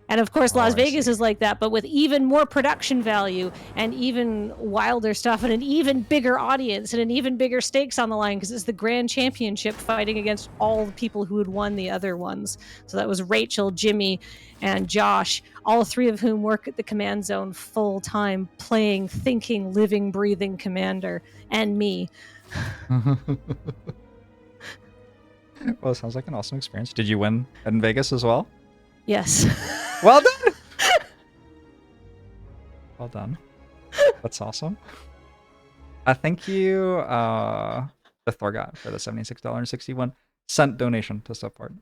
Speaker 8: And of course, Las
Speaker 1: I
Speaker 8: Vegas
Speaker 1: see.
Speaker 8: is like that, but with even more production value and even wilder stuff and an even bigger audience and an even bigger stakes on the line because it's the grand championship fighting against all the people who had won the other ones. So that was Rachel, Jimmy, and Josh, all three of whom work at the command zone full time, playing, thinking, living, breathing Commander, and me.
Speaker 1: Well, it sounds like an awesome experience. Did you win in Vegas as well?
Speaker 8: Yes.
Speaker 1: Well done. Well done. That's awesome. Thank you, the Thorgot, for the $76.61 donation to support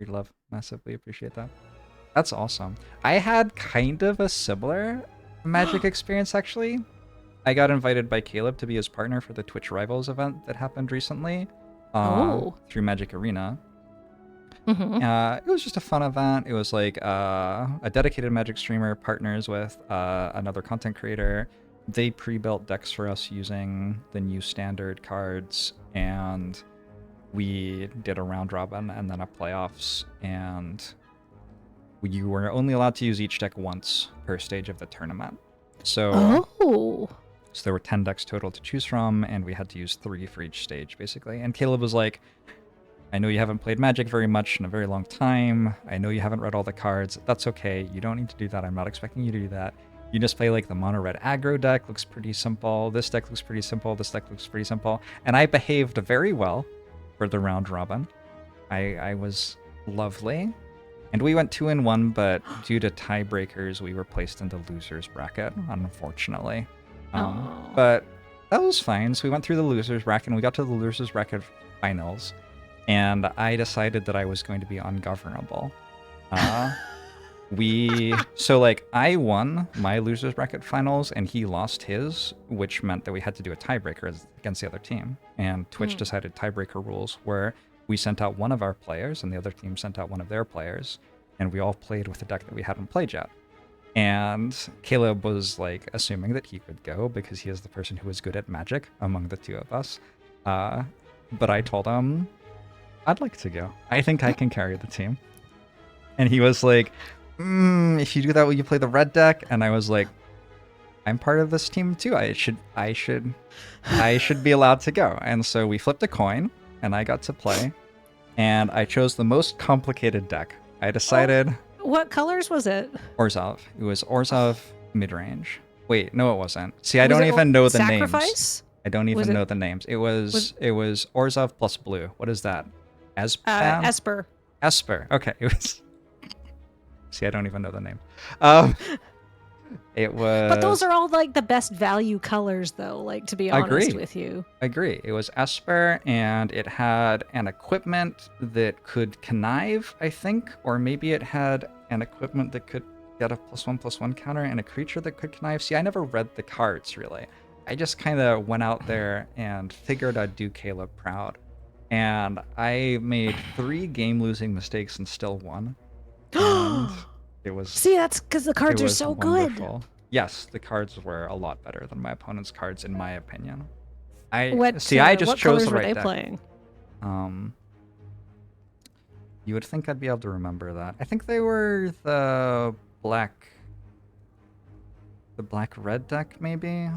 Speaker 1: Free2Luv. Massively appreciate that. That's awesome. I had kind of a similar Magic experience, actually. I got invited by Caleb to be his partner for the Twitch Rivals event that happened recently through Magic Arena.
Speaker 8: Mm-hmm.
Speaker 1: It was just a fun event. It was like a dedicated Magic streamer partners with another content creator. They pre-built decks for us using the new standard cards, and we did a round robin and then a playoffs, and you were only allowed to use each deck once per stage of the tournament. So there were 10 decks total to choose from, and we had to use 3 for each stage, basically. And Caleb was like, I know you haven't played Magic very much in a very long time. I know you haven't read all the cards. That's okay. You don't need to do that. I'm not expecting you to do that. You just play like the mono red aggro deck. Looks pretty simple. This deck looks pretty simple. This deck looks pretty simple. And I behaved very well for the round robin. I was lovely. And we went 2-1, but due to tiebreakers, we were placed in the loser's bracket, unfortunately. But that was fine. So we went through the loser's bracket, and we got to the loser's bracket finals. And I decided that I was going to be ungovernable. I won my loser's bracket finals, and he lost his, which meant that we had to do a tiebreaker against the other team. And Twitch decided tiebreaker rules where we sent out one of our players, and the other team sent out one of their players, and we all played with a deck that we hadn't played yet. And Caleb was like assuming that he could go because he is the person who is good at Magic among the two of us. But I told him, I'd like to go. I think I can carry the team. And he was like, if you do that, will you play the red deck? And I was like, I'm part of this team too. I should be allowed to go. And so we flipped a coin, and I got to play. And I chose the most complicated deck. I decided...
Speaker 8: What colors was it?
Speaker 1: Orzhov. It was Orzhov midrange. Wait, no, it wasn't. See, I don't even know the
Speaker 8: Sacrifice?
Speaker 1: names. I don't even know the names. It was Orzhov plus blue. What is that?
Speaker 8: Esper.
Speaker 1: Esper. Okay. It was. See, I don't even know the name. It was.
Speaker 8: But those are all like the best value colors, though. Like, to be honest with you.
Speaker 1: Agree. It was Esper, and it had an equipment that could connive, I think, or maybe it had an equipment that could get a +1/+1 counter and a creature that could connive. See, I never read the cards really. I just kind of went out there and figured I'd do Caleb proud. And I made 3 game-losing mistakes and still won. And it was...
Speaker 8: See, that's because the cards are so
Speaker 1: wonderful.
Speaker 8: good.
Speaker 1: Yes, the cards were a lot better than my opponent's cards, in my opinion. I just
Speaker 8: what
Speaker 1: chose
Speaker 8: colors
Speaker 1: the
Speaker 8: were
Speaker 1: right
Speaker 8: they
Speaker 1: deck.
Speaker 8: playing?
Speaker 1: You would think I'd be able to remember that. I think they were the black the black-red deck, maybe?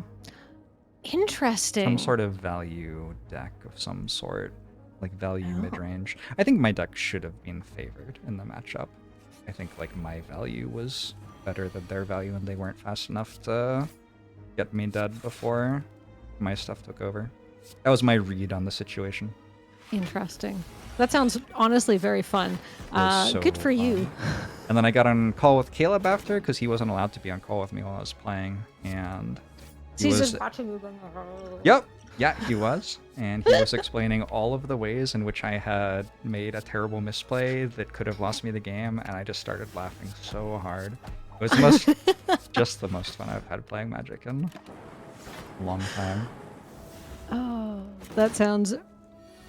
Speaker 8: Interesting.
Speaker 1: Some sort of value deck of some sort, like value
Speaker 8: Oh.
Speaker 1: mid-range. I think my deck should have been favored in the matchup. I think like my value was better than their value, and they weren't fast enough to get me dead before my stuff took over. That was my read on the situation.
Speaker 8: Interesting. That sounds honestly very fun.
Speaker 1: It was so
Speaker 8: Good for you.
Speaker 1: fun. And then I got on call with Caleb after, because he wasn't allowed to be on call with me while I was playing, and he
Speaker 8: He's
Speaker 1: was...
Speaker 8: just watching you.
Speaker 1: Yep. Yeah, he was. And he was explaining all of the ways in which I had made a terrible misplay that could have lost me the game, and I just started laughing so hard. It was the most, just the most fun I've had playing Magic in a long time.
Speaker 8: Oh, that sounds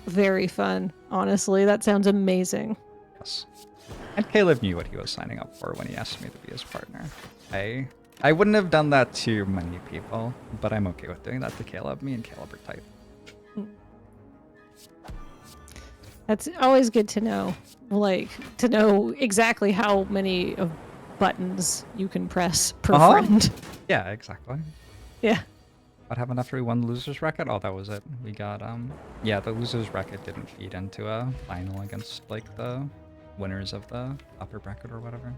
Speaker 8: very fun. Honestly, that sounds amazing.
Speaker 1: Yes. And Caleb knew what he was signing up for when he asked me to be his partner. I wouldn't have done that to many people, but I'm okay with doing that to Caleb. Me and Caleb are tight.
Speaker 8: That's always good to know. Like, to know exactly how many of buttons you can press per friend.
Speaker 1: Yeah, exactly.
Speaker 8: Yeah.
Speaker 1: What happened after we won the losers bracket? Oh, that was it. We got yeah, the losers bracket didn't feed into a final against like the winners of the upper bracket or whatever.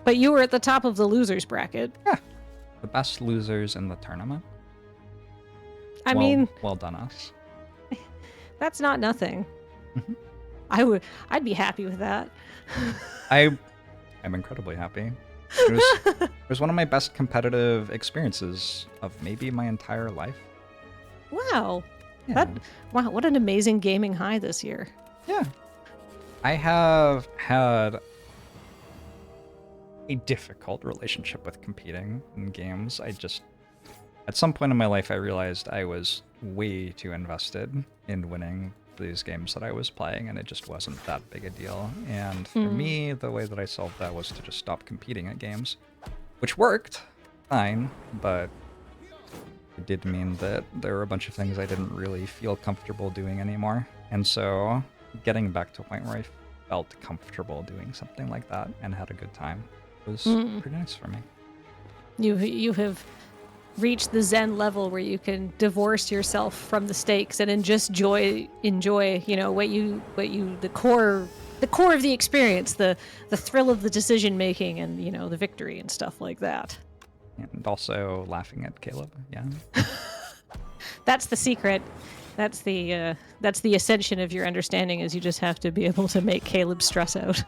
Speaker 8: But you were at the top of the losers bracket.
Speaker 1: Yeah, the best losers in the tournament.
Speaker 8: I mean,
Speaker 1: well done us.
Speaker 8: that's not nothing.
Speaker 1: Mhm.
Speaker 8: I'd be happy with that.
Speaker 1: I'm incredibly happy. It was one of my best competitive experiences of maybe my entire life.
Speaker 8: Wow.
Speaker 1: Yeah.
Speaker 8: Wow, what an amazing gaming high this year.
Speaker 1: Yeah. I have had a difficult relationship with competing in games. At some point in my life, I realized I was way too invested in winning these games that I was playing, and it just wasn't that big a deal. And for me, the way that I solved that was to just stop competing at games, which worked fine, but it did mean that there were a bunch of things I didn't really feel comfortable doing anymore. And so getting back to a point where I felt comfortable doing something like that and had a good time was pretty nice for me.
Speaker 8: You have reached the Zen level where you can divorce yourself from the stakes and then just enjoy, you know, the core of the experience, the thrill of the decision making, and you know, the victory and stuff like that.
Speaker 1: And also laughing at Caleb, yeah.
Speaker 8: That's the secret. That's the ascension of your understanding, is you just have to be able to make Caleb stress out.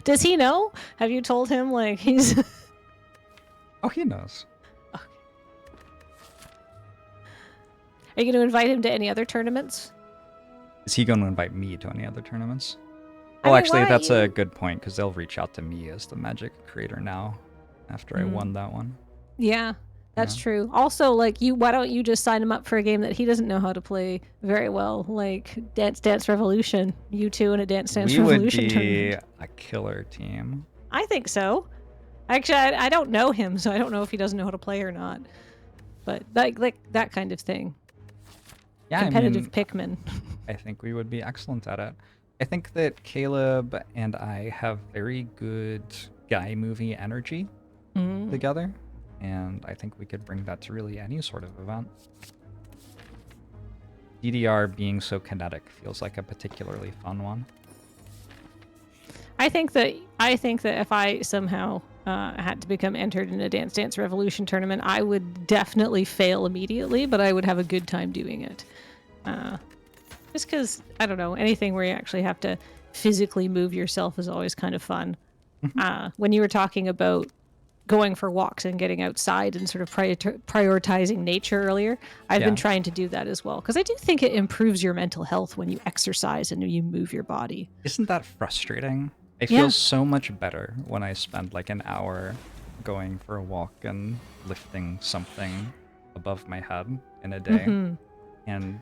Speaker 8: Does he know? Have you told him like he's
Speaker 1: Oh, he knows.
Speaker 8: Are you going to invite him to any other tournaments?
Speaker 1: Is he going to invite me to any other tournaments?
Speaker 8: I
Speaker 1: Well,
Speaker 8: mean,
Speaker 1: actually,
Speaker 8: why
Speaker 1: that's
Speaker 8: don't
Speaker 1: a
Speaker 8: you-
Speaker 1: good point, because they'll reach out to me as the Magic creator now, after I won that one.
Speaker 8: Yeah, that's
Speaker 1: Yeah.
Speaker 8: true. Also, like, why don't you just sign him up for a game that he doesn't know how to play very well, like Dance Dance Revolution? You two in a Dance Dance
Speaker 1: We would
Speaker 8: Revolution
Speaker 1: be
Speaker 8: tournament.
Speaker 1: a killer team.
Speaker 8: I think so. Actually, I don't know him, so I don't know if he doesn't know how to play or not. But like that kind of thing.
Speaker 1: Yeah, I
Speaker 8: Competitive
Speaker 1: mean,
Speaker 8: Pikmin.
Speaker 1: I think we would be excellent at it. I think that Caleb and I have very good guy movie energy together, and I think we could bring that to really any sort of event. DDR being so kinetic feels like a particularly fun one.
Speaker 8: I think that if I somehow had to become entered in a Dance Dance Revolution tournament, I would definitely fail immediately, but I would have a good time doing it. Just because, I don't know, anything where you actually have to physically move yourself is always kind of fun. When you were talking about going for walks and getting outside and sort of prioritizing nature earlier, I've been trying to do that as well, because I do think it improves your mental health when you exercise and you move your body.
Speaker 1: Isn't that frustrating? I feel so much better when I spend like an hour going for a walk and lifting something above my head in a day. And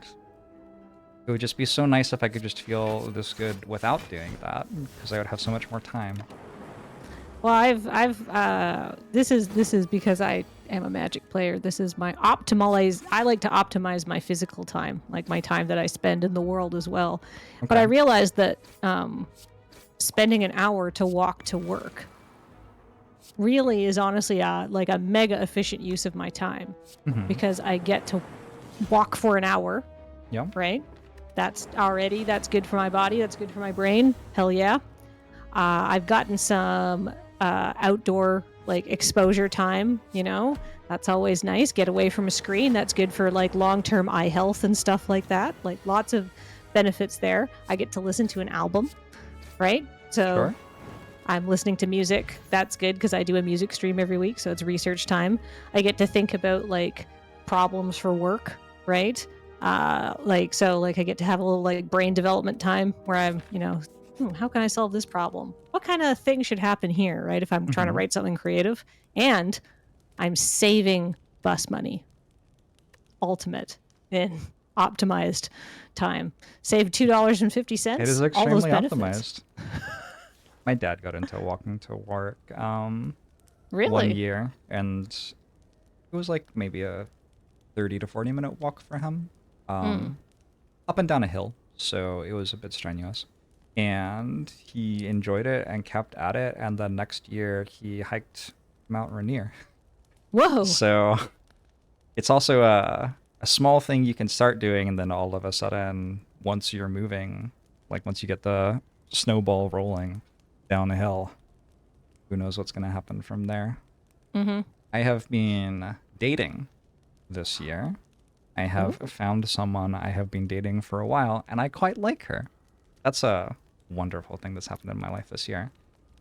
Speaker 1: it would just be so nice if I could just feel this good without doing that, because I would have so much more time.
Speaker 8: Well, this is because I am a Magic player. This is my I like to optimize my physical time, like my time that I spend in the world as well. Okay. But I realized that spending an hour to walk to work really is honestly like a mega efficient use of my time because I get to walk for an hour.
Speaker 1: Yeah.
Speaker 8: Right? That's good for my body. That's good for my brain. Hell yeah. I've gotten some outdoor like exposure time, you know, that's always nice. Get away from a screen. That's good for like long-term eye health and stuff like that. Like lots of benefits there. I get to listen to an album, right? So
Speaker 1: Sure.
Speaker 8: I'm listening to music. That's good because I do a music stream every week, so it's research time. I get to think about like problems for work, right? I get to have a little like brain development time where I'm, you know, how can I solve this problem? What kind of thing should happen here, right? If I'm trying to write something creative, and I'm saving bus money. Ultimate in optimized time. Save $2.50.
Speaker 1: It is
Speaker 8: all those
Speaker 1: extremely
Speaker 8: benefits.
Speaker 1: optimized. My dad got into walking to work
Speaker 8: Really?
Speaker 1: 1 year, and it was like maybe a 30 to 40 minute walk for him, up and down a hill, so it was a bit strenuous. And he enjoyed it and kept at it, and then next year he hiked Mount Rainier.
Speaker 8: Whoa.
Speaker 1: So it's also a small thing you can start doing, and then all of a sudden, once you're moving, like once you get the snowball rolling down a hill, who knows what's going to happen from there. I have been dating this year. I have found someone I have been dating for a while, and I quite like her. That's a wonderful thing that's happened in my life this year.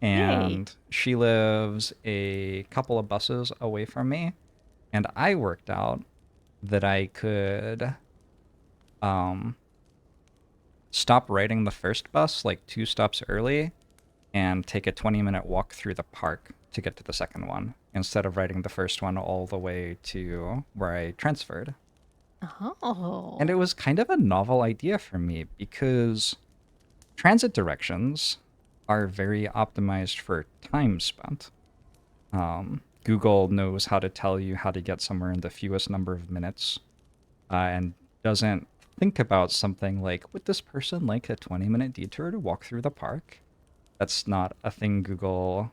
Speaker 1: And she lives a couple of buses away from me, and I worked out that I could stop riding the first bus like 2 stops early and take a 20-minute walk through the park to get to the second one, instead of riding the first one all the way to where I transferred.
Speaker 8: Oh.
Speaker 1: And it was kind of a novel idea for me because transit directions are very optimized for time spent. Google knows how to tell you how to get somewhere in the fewest number of minutes, and doesn't think about something like, would this person like a 20-minute detour to walk through the park? That's not a thing Google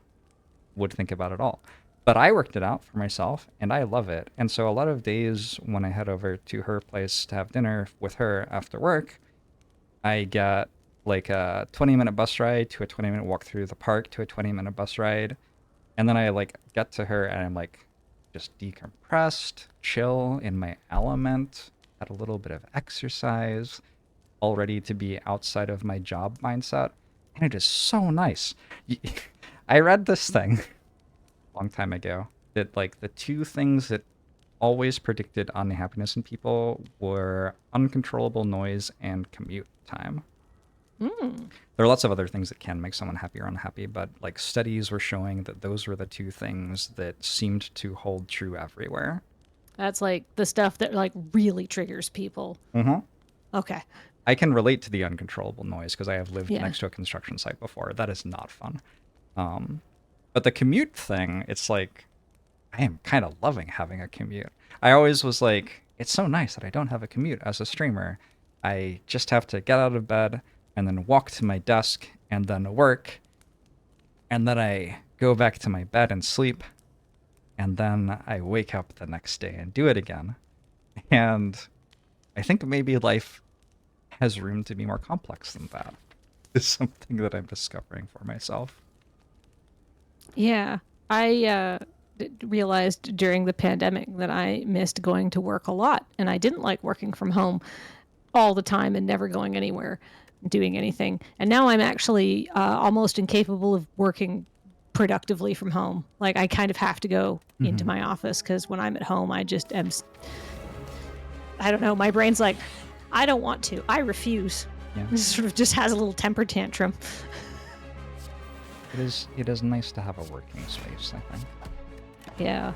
Speaker 1: would think about at all. But I worked it out for myself, and I love it. And so a lot of days when I head over to her place to have dinner with her after work, I get like a 20-minute bus ride to a 20-minute walk through the park to a 20-minute bus ride. And then I like get to her and I'm like just decompressed, chill in my element, had a little bit of exercise, all ready to be outside of my job mindset. And it is so nice. I read this thing a long time ago that like the 2 things that always predicted unhappiness in people were uncontrollable noise and commute time. There are lots of other things that can make someone happy or unhappy, but like studies were showing that those were the 2 things that seemed to hold true everywhere.
Speaker 8: That's like the stuff that like really triggers people. Okay.
Speaker 1: I can relate to the uncontrollable noise because I have lived
Speaker 8: Yeah.
Speaker 1: next to a construction site before. That is not fun. But the commute thing, it's like, I am kind of loving having a commute. I always was like, it's so nice that I don't have a commute as a streamer. I just have to get out of bed and then walk to my desk and then work. And then I go back to my bed and sleep. And then I wake up the next day and do it again. And I think maybe life has room to be more complex than that. It's something that I'm discovering for myself.
Speaker 8: Yeah. I realized during the pandemic that I missed going to work a lot, and I didn't like working from home all the time and never going anywhere, doing anything. And now I'm actually almost incapable of working productively from home. Like I kind of have to go into my office because when I'm at home, I just am. I don't know. My brain's like, I don't want to. I refuse.
Speaker 1: Yeah.
Speaker 8: It sort of just has a little temper tantrum.
Speaker 1: It is nice to have a working space, I think.
Speaker 8: Yeah.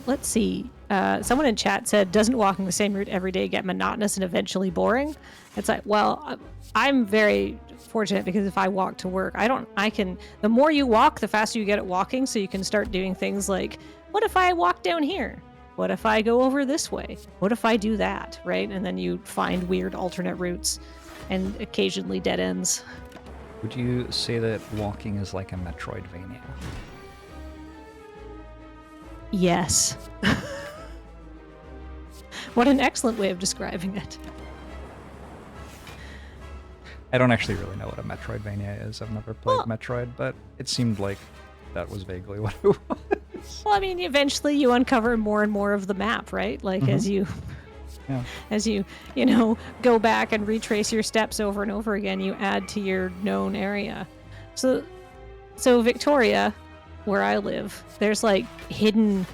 Speaker 8: Let's see. Someone in chat said, doesn't walking the same route every day get monotonous and eventually boring? It's like, well, I'm very fortunate because if I walk to work, the more you walk, the faster you get at walking. So you can start doing things like, what if I walk down here? What if I go over this way? What if I do that? Right? And then you find weird alternate routes and occasionally dead ends.
Speaker 1: Would you say that walking is like a Metroidvania?
Speaker 8: Yes. What an excellent way of describing it.
Speaker 1: I don't actually really know what a Metroidvania is. I've never played Metroid, but it seemed like that was vaguely what it was.
Speaker 8: Well, I mean, eventually you uncover more and more of the map, right? Like as you go back and retrace your steps over and over again, you add to your known area. So Victoria, where I live, there's like hidden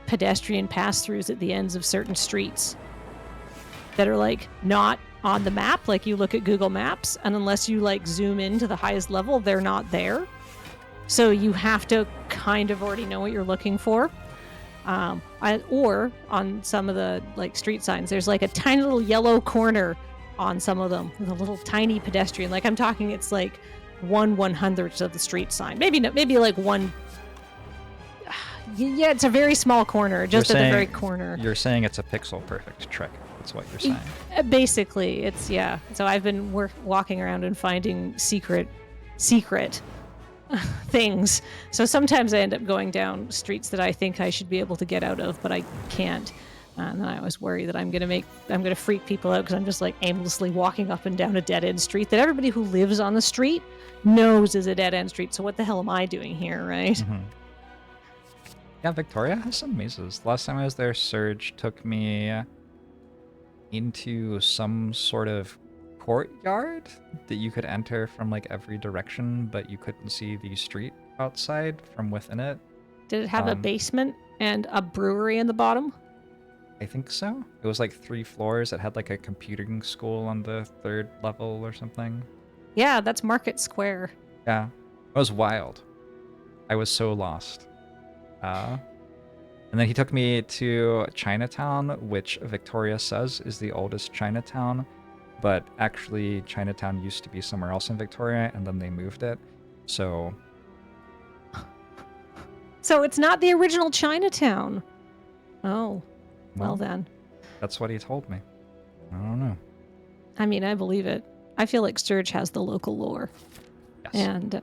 Speaker 8: pedestrian pass-throughs at the ends of certain streets that are like not on the map. Like you look at Google Maps, and unless you like zoom in to the highest level, they're not there. So you have to kind of already know what you're looking for. Or on some of the like street signs, there's like a tiny little yellow corner on some of them with a little tiny pedestrian. Like I'm talking, it's like 1/100th of the street sign. Maybe like one. Yeah, it's a very small corner, just at the very corner.
Speaker 1: You're saying it's a pixel perfect trick. That's what you're saying.
Speaker 8: Basically, it's yeah. So I've been walking around and finding secret things. So sometimes I end up going down streets that I think I should be able to get out of, but I can't. And then I always worry that I'm gonna freak people out because I'm just like aimlessly walking up and down a dead end street that everybody who lives on the street knows is a dead end street. So what the hell am I doing here, right?
Speaker 1: Mm-hmm. Yeah, Victoria has some mazes. Last time I was there, Surge took me into some sort of courtyard that you could enter from like every direction, but you couldn't see the street outside from within it.
Speaker 8: Did it have a basement and a brewery in the bottom?
Speaker 1: I think so. It was like 3 floors. It had like a computing school on the 3rd level or something.
Speaker 8: Yeah, that's Market Square.
Speaker 1: Yeah, it was wild. I was so lost. And then he took me to Chinatown, which Victoria says is the oldest Chinatown, but actually Chinatown used to be somewhere else in Victoria, and then they moved it. So
Speaker 8: it's not the original Chinatown. Oh, well then.
Speaker 1: That's what he told me. I don't know.
Speaker 8: I mean, I believe it. I feel like Sturge has the local lore.
Speaker 1: Yes.
Speaker 8: And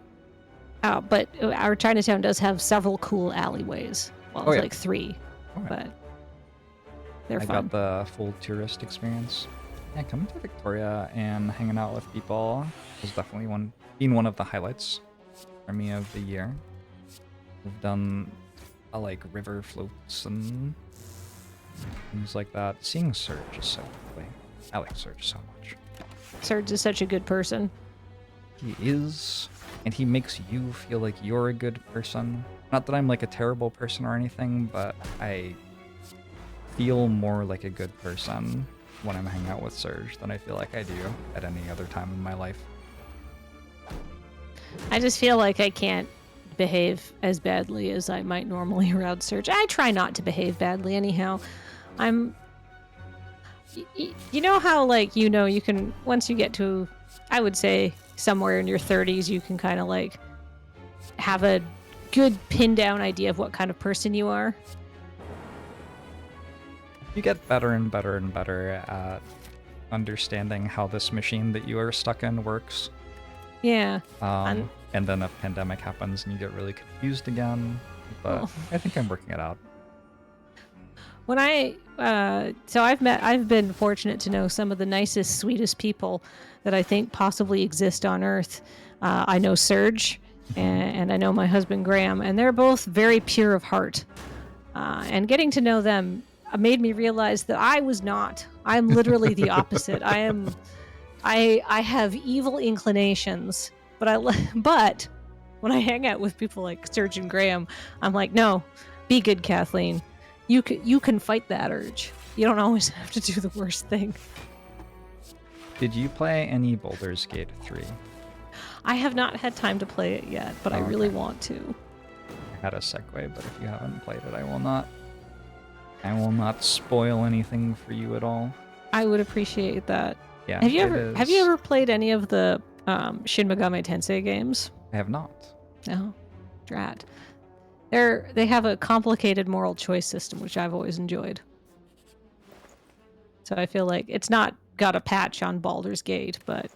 Speaker 8: but our Chinatown does have several cool alleyways. Well, it's like 3, but they're fun.
Speaker 1: I got the full tourist experience. Yeah, coming to Victoria and hanging out with people was definitely one of the highlights for me of the year. We've done like river floats and things like that. Seeing Surge is so lovely. I like Surge so much.
Speaker 8: Surge is such a good person.
Speaker 1: He is, and he makes you feel like you're a good person. Not that I'm like a terrible person or anything, but I feel more like a good person when I'm hanging out with Surge than I feel like I do at any other time in my life. I
Speaker 8: just feel like I can't behave as badly as I might normally around Surge. I try not to behave badly anyhow. You know how like, you can, once you get to, I would say somewhere in your 30s, you can kind of like have a good pinned down idea of what kind of person you are.
Speaker 1: You get better and better and better at understanding how this machine that you are stuck in works.
Speaker 8: Yeah.
Speaker 1: And then a pandemic happens and you get really confused again. But I think I'm working it out.
Speaker 8: When I've been fortunate to know some of the nicest, sweetest people that I think possibly exist on Earth. I know Surge, and I know my husband Graham, and they're both very pure of heart. And getting to know them made me realize that I was not. I'm literally the opposite. I have evil inclinations, but when I hang out with people like Surge and Graham, I'm like, no, be good, Kathleen. You can fight that urge. You don't always have to do the worst thing.
Speaker 1: Did you play any Baldur's Gate 3?
Speaker 8: I have not had time to play it yet, but I really want to.
Speaker 1: I had a segue, but if you haven't played it, I will not spoil anything for you at all.
Speaker 8: I would appreciate that.
Speaker 1: Yeah.
Speaker 8: Have you ever played any of the Shin Megami Tensei games?
Speaker 1: I have not.
Speaker 8: No. Drat. They have a complicated moral choice system, which I've always enjoyed. So I feel like it's not got a patch on Baldur's Gate, but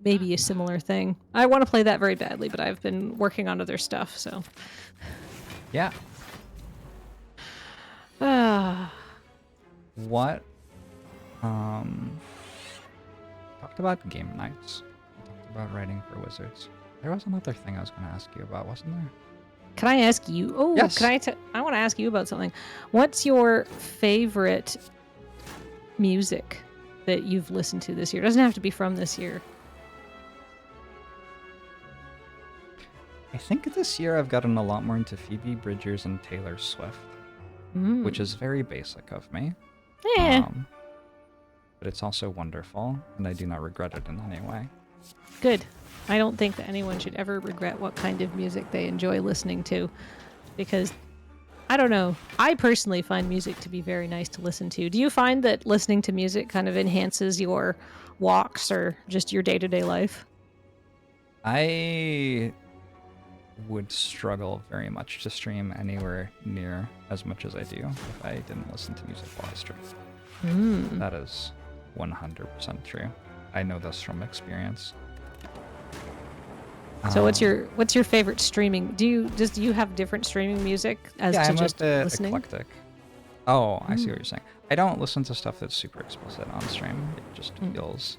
Speaker 8: maybe a similar thing. I want to play that very badly, but I've been working on other stuff, so.
Speaker 1: Yeah.
Speaker 8: Ah.
Speaker 1: What? Talked about game nights. Talked about writing for wizards. There was another thing I was going to ask you about, wasn't there?
Speaker 8: Can I ask you? Oh,
Speaker 1: Yes.
Speaker 8: I want to ask you about something. What's your favorite music that you've listened to this year? It doesn't have to be from this year.
Speaker 1: I think this year I've gotten a lot more into Phoebe Bridgers and Taylor Swift, which is very basic of me.
Speaker 8: Yeah.
Speaker 1: But it's also wonderful, and I do not regret it in any way.
Speaker 8: Good. I don't think that anyone should ever regret what kind of music they enjoy listening to, because I don't know. I personally find music to be very nice to listen to. Do you find that listening to music kind of enhances your walks or just your day-to-day life?
Speaker 1: I would struggle very much to stream anywhere near as much as I do if I didn't listen to music while I stream. That is 100% true. I know this from experience.
Speaker 8: So what's your favorite streaming? Do you have different streaming music as to
Speaker 1: I'm
Speaker 8: just
Speaker 1: a bit
Speaker 8: listening?
Speaker 1: eclectic. Oh, I see what you're saying. I don't listen to stuff that's super explicit on stream. It just feels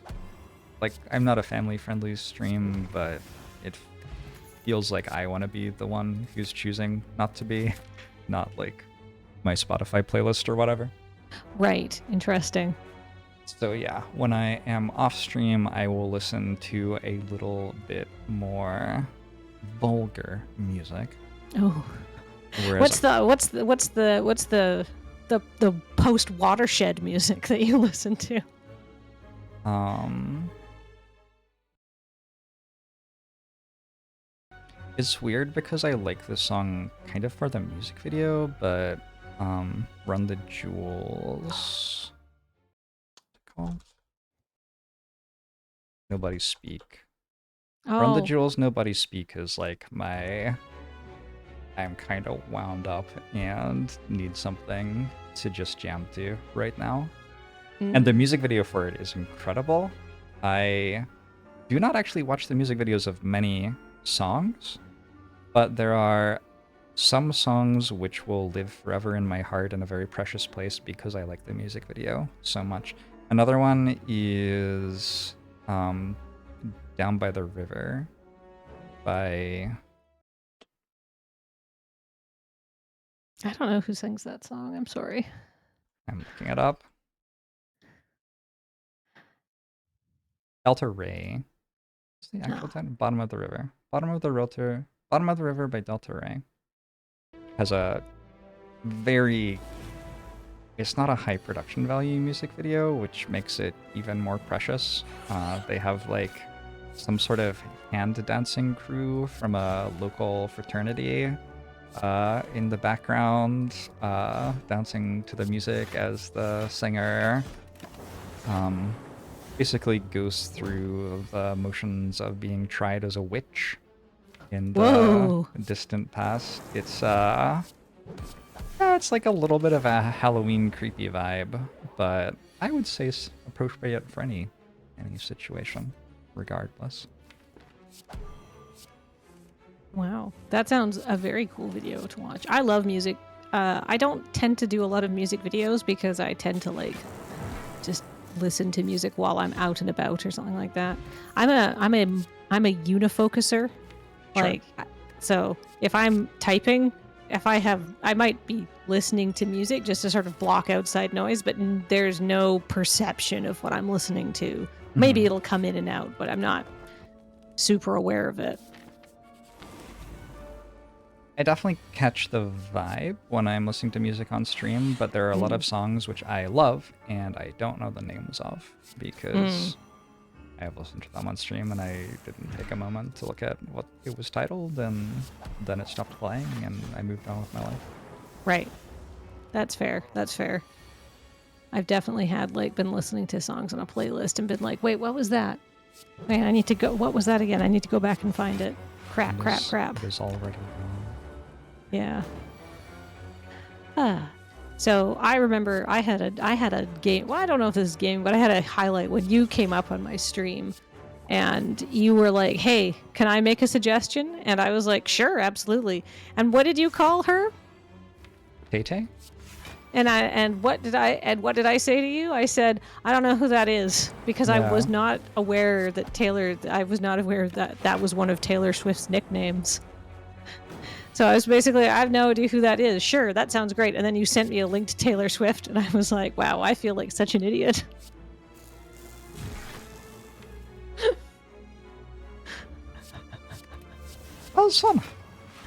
Speaker 1: like I'm not a family-friendly stream, but it feels like I want to be the one who's choosing not to be, not like my Spotify playlist or whatever.
Speaker 8: Right. Interesting.
Speaker 1: So yeah, when I am off stream, I will listen to a little bit more vulgar music.
Speaker 8: Oh.
Speaker 1: Whereas
Speaker 8: What's the post watershed music that you listen to?
Speaker 1: It's weird because I like this song kind of for the music video, but Run the Jewels. What's it called? Nobody Speak.
Speaker 8: Oh.
Speaker 1: Run the Jewels, Nobody Speak is like I'm kind of wound up and need something to just jam to right now. And the music video for it is incredible. I do not actually watch the music videos of many songs, but there are some songs which will live forever in my heart in a very precious place because I like the music video so much. Another one is Down by the River by...
Speaker 8: I don't know who sings that song. I'm sorry.
Speaker 1: I'm looking it up. Delta Ray. What's the actual title? Bottom of the River. Bottom of the River by Delta Ray. Has a very... It's not a high production value music video, which makes it even more precious. They have like some sort of hand dancing crew from a local fraternity in the background, dancing to the music as the singer basically goes through the motions of being tried as a witch in the distant past. It's it's like a little bit of a Halloween creepy vibe, but I would say it's appropriate for any situation, regardless.
Speaker 8: Wow, that sounds a very cool video to watch. I love music. I don't tend to do a lot of music videos because I tend to like just listen to music while I'm out and about or something like that. I'm a unifocuser.
Speaker 1: Sure.
Speaker 8: Like, so if I'm typing, I might be listening to music just to sort of block outside noise, but there's no perception of what I'm listening to. Maybe it'll come in and out, but I'm not super aware of it.
Speaker 1: I definitely catch the vibe when I'm listening to music on stream, but there are a lot of songs which I love and I don't know the names of because I have listened to them on stream and I didn't take a moment to look at what it was titled, and then it stopped playing and I moved on with my life.
Speaker 8: Right. That's fair. That's fair. I've definitely had been listening to songs on a playlist and been like, wait, what was that? Wait, I need to go. What was that again? I need to go back and find it. Crap.
Speaker 1: It is already gone.
Speaker 8: Yeah. So I remember I had a game. Well, I don't know if this is game, but I had a highlight when you came up on my stream and you were like, hey, can I make a suggestion? And I was like, sure, absolutely. And what did you call her?
Speaker 1: Tay-Tay?
Speaker 8: And what did I say to you? I said, I don't know who that is, because I was not aware that that was one of Taylor Swift's nicknames. So I was basically, I have no idea who that is. Sure, that sounds great. And then you sent me a link to Taylor Swift, and I was like, wow, I feel like such an idiot.
Speaker 1: That was fun.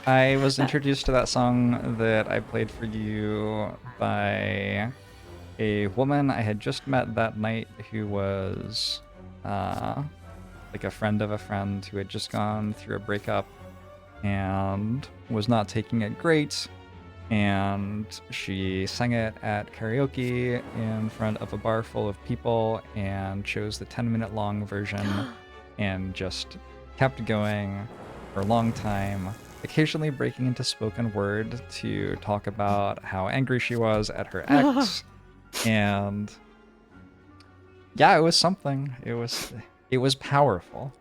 Speaker 1: I was introduced to that song that I played for you by a woman I had just met that night who was like a friend of a friend who had just gone through a breakup and was not taking it great. And she sang it at karaoke in front of a bar full of people and chose the 10-minute long version and just kept going for a long time, occasionally breaking into spoken word to talk about how angry she was at her ex. And yeah, it was something. It was powerful.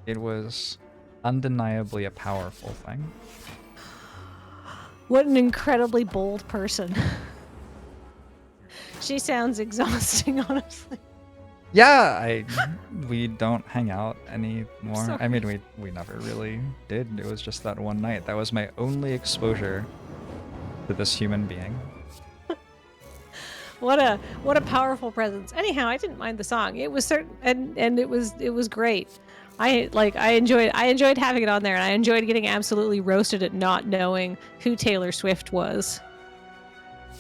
Speaker 1: It was undeniably a powerful thing.
Speaker 8: What an incredibly bold person. She sounds exhausting, honestly.
Speaker 1: Yeah, we don't hang out anymore.
Speaker 8: Sorry.
Speaker 1: I mean, we never really did. It was just that one night. That was my only exposure to this human being.
Speaker 8: What a powerful presence. Anyhow, I didn't mind the song. It was certain, and it was great. I enjoyed having it on there, and I enjoyed getting absolutely roasted at not knowing who Taylor Swift was.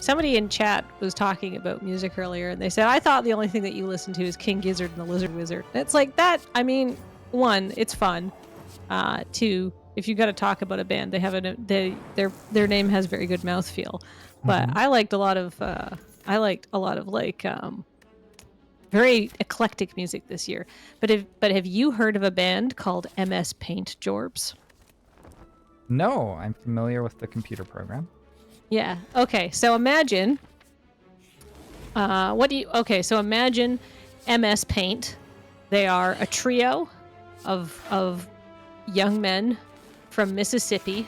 Speaker 8: Somebody in chat was talking about music earlier, and they said, I thought the only thing that you listened to is King Gizzard and the Lizard Wizard. And it's like that. I mean, one, it's fun. Two, if you got to talk about a band, their name has very good mouthfeel. But I liked a lot of like very eclectic music this year. But have you heard of a band called MS Paint JORBS?
Speaker 1: No, I'm familiar with the computer program.
Speaker 8: Yeah. Okay. So imagine. So imagine MS Paint. They are a trio of young men from Mississippi.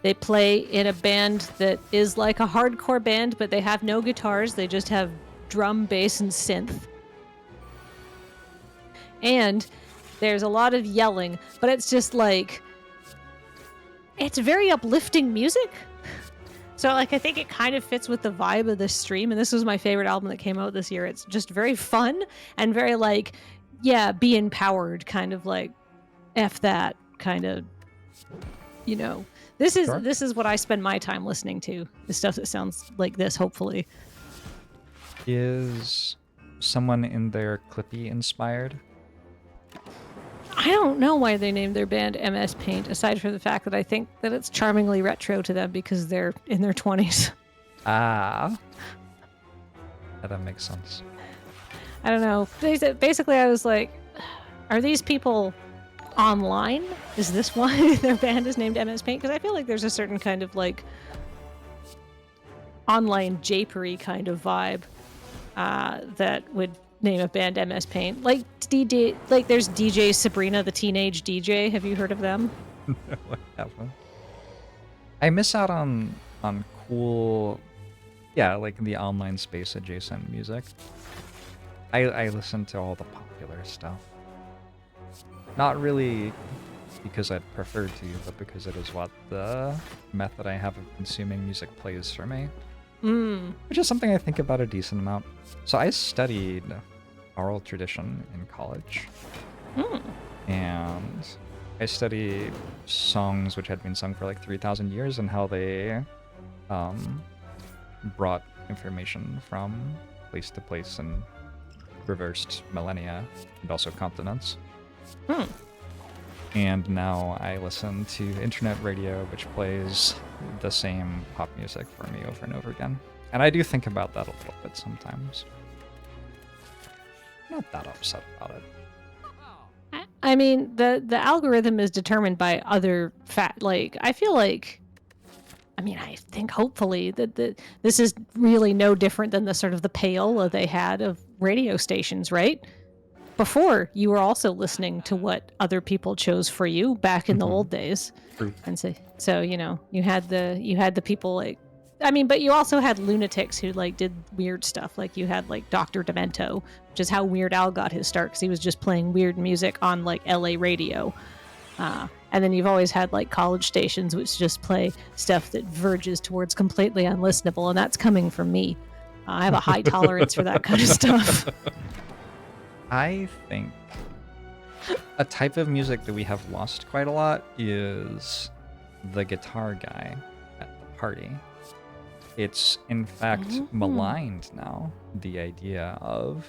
Speaker 8: They play in a band that is like a hardcore band, but they have no guitars. They just have drum, bass, and synth. And there's a lot of yelling, but it's just like, it's very uplifting music. So, like, I think it kind of fits with the vibe of this stream, and this was my favorite album that came out this year. It's just very fun and very, like, yeah, be empowered, kind of like, F that, kind of, you know. This is what I spend my time listening to, the stuff that sounds like this, hopefully.
Speaker 1: Is someone in there Clippy inspired?
Speaker 8: I don't know why they named their band MS Paint, aside from the fact that I think that it's charmingly retro to them because they're in their 20s.
Speaker 1: Ah. Yeah, that makes sense.
Speaker 8: I don't know. Basically, I was like, are these people online? Is this why their band is named MS Paint? Because I feel like there's a certain kind of, like, online japery kind of vibe that would name a band MS Paint. Like there's DJ Sabrina the Teenage DJ. Have you heard of them?
Speaker 1: No, I haven't. I miss out on cool, yeah, like the online space adjacent music. I listen to all the popular stuff. Not really because I'd prefer to, but because it is what the method I have of consuming music plays for me. Which is something I think about a decent amount. So I studied oral tradition in college. And I studied songs which had been sung for like 3,000 years and how they brought information from place to place and reversed millennia and also continents. And now I listen to internet radio, which plays the same pop music for me over and over again. And I do think about that a little bit sometimes. Not that upset about it.
Speaker 8: I mean, the algorithm is determined by other like, I feel like, I think hopefully that this is really no different than the sort of the payola they had of radio stations, right? Before, you were also listening to what other people chose for you back in the old days.
Speaker 1: True.
Speaker 8: And so you know, you had the people like, I mean, but you also had lunatics who like did weird stuff. Like you had like Dr. Demento, which is how Weird Al got his start, because he was just playing weird music on like LA radio. And then you've always had like college stations which just play stuff that verges towards completely unlistenable, and that's coming from me. I have a high tolerance for that kind of stuff.
Speaker 1: I think a type of music that we have lost quite a lot is the guitar guy at the party. It's in fact maligned now, the idea of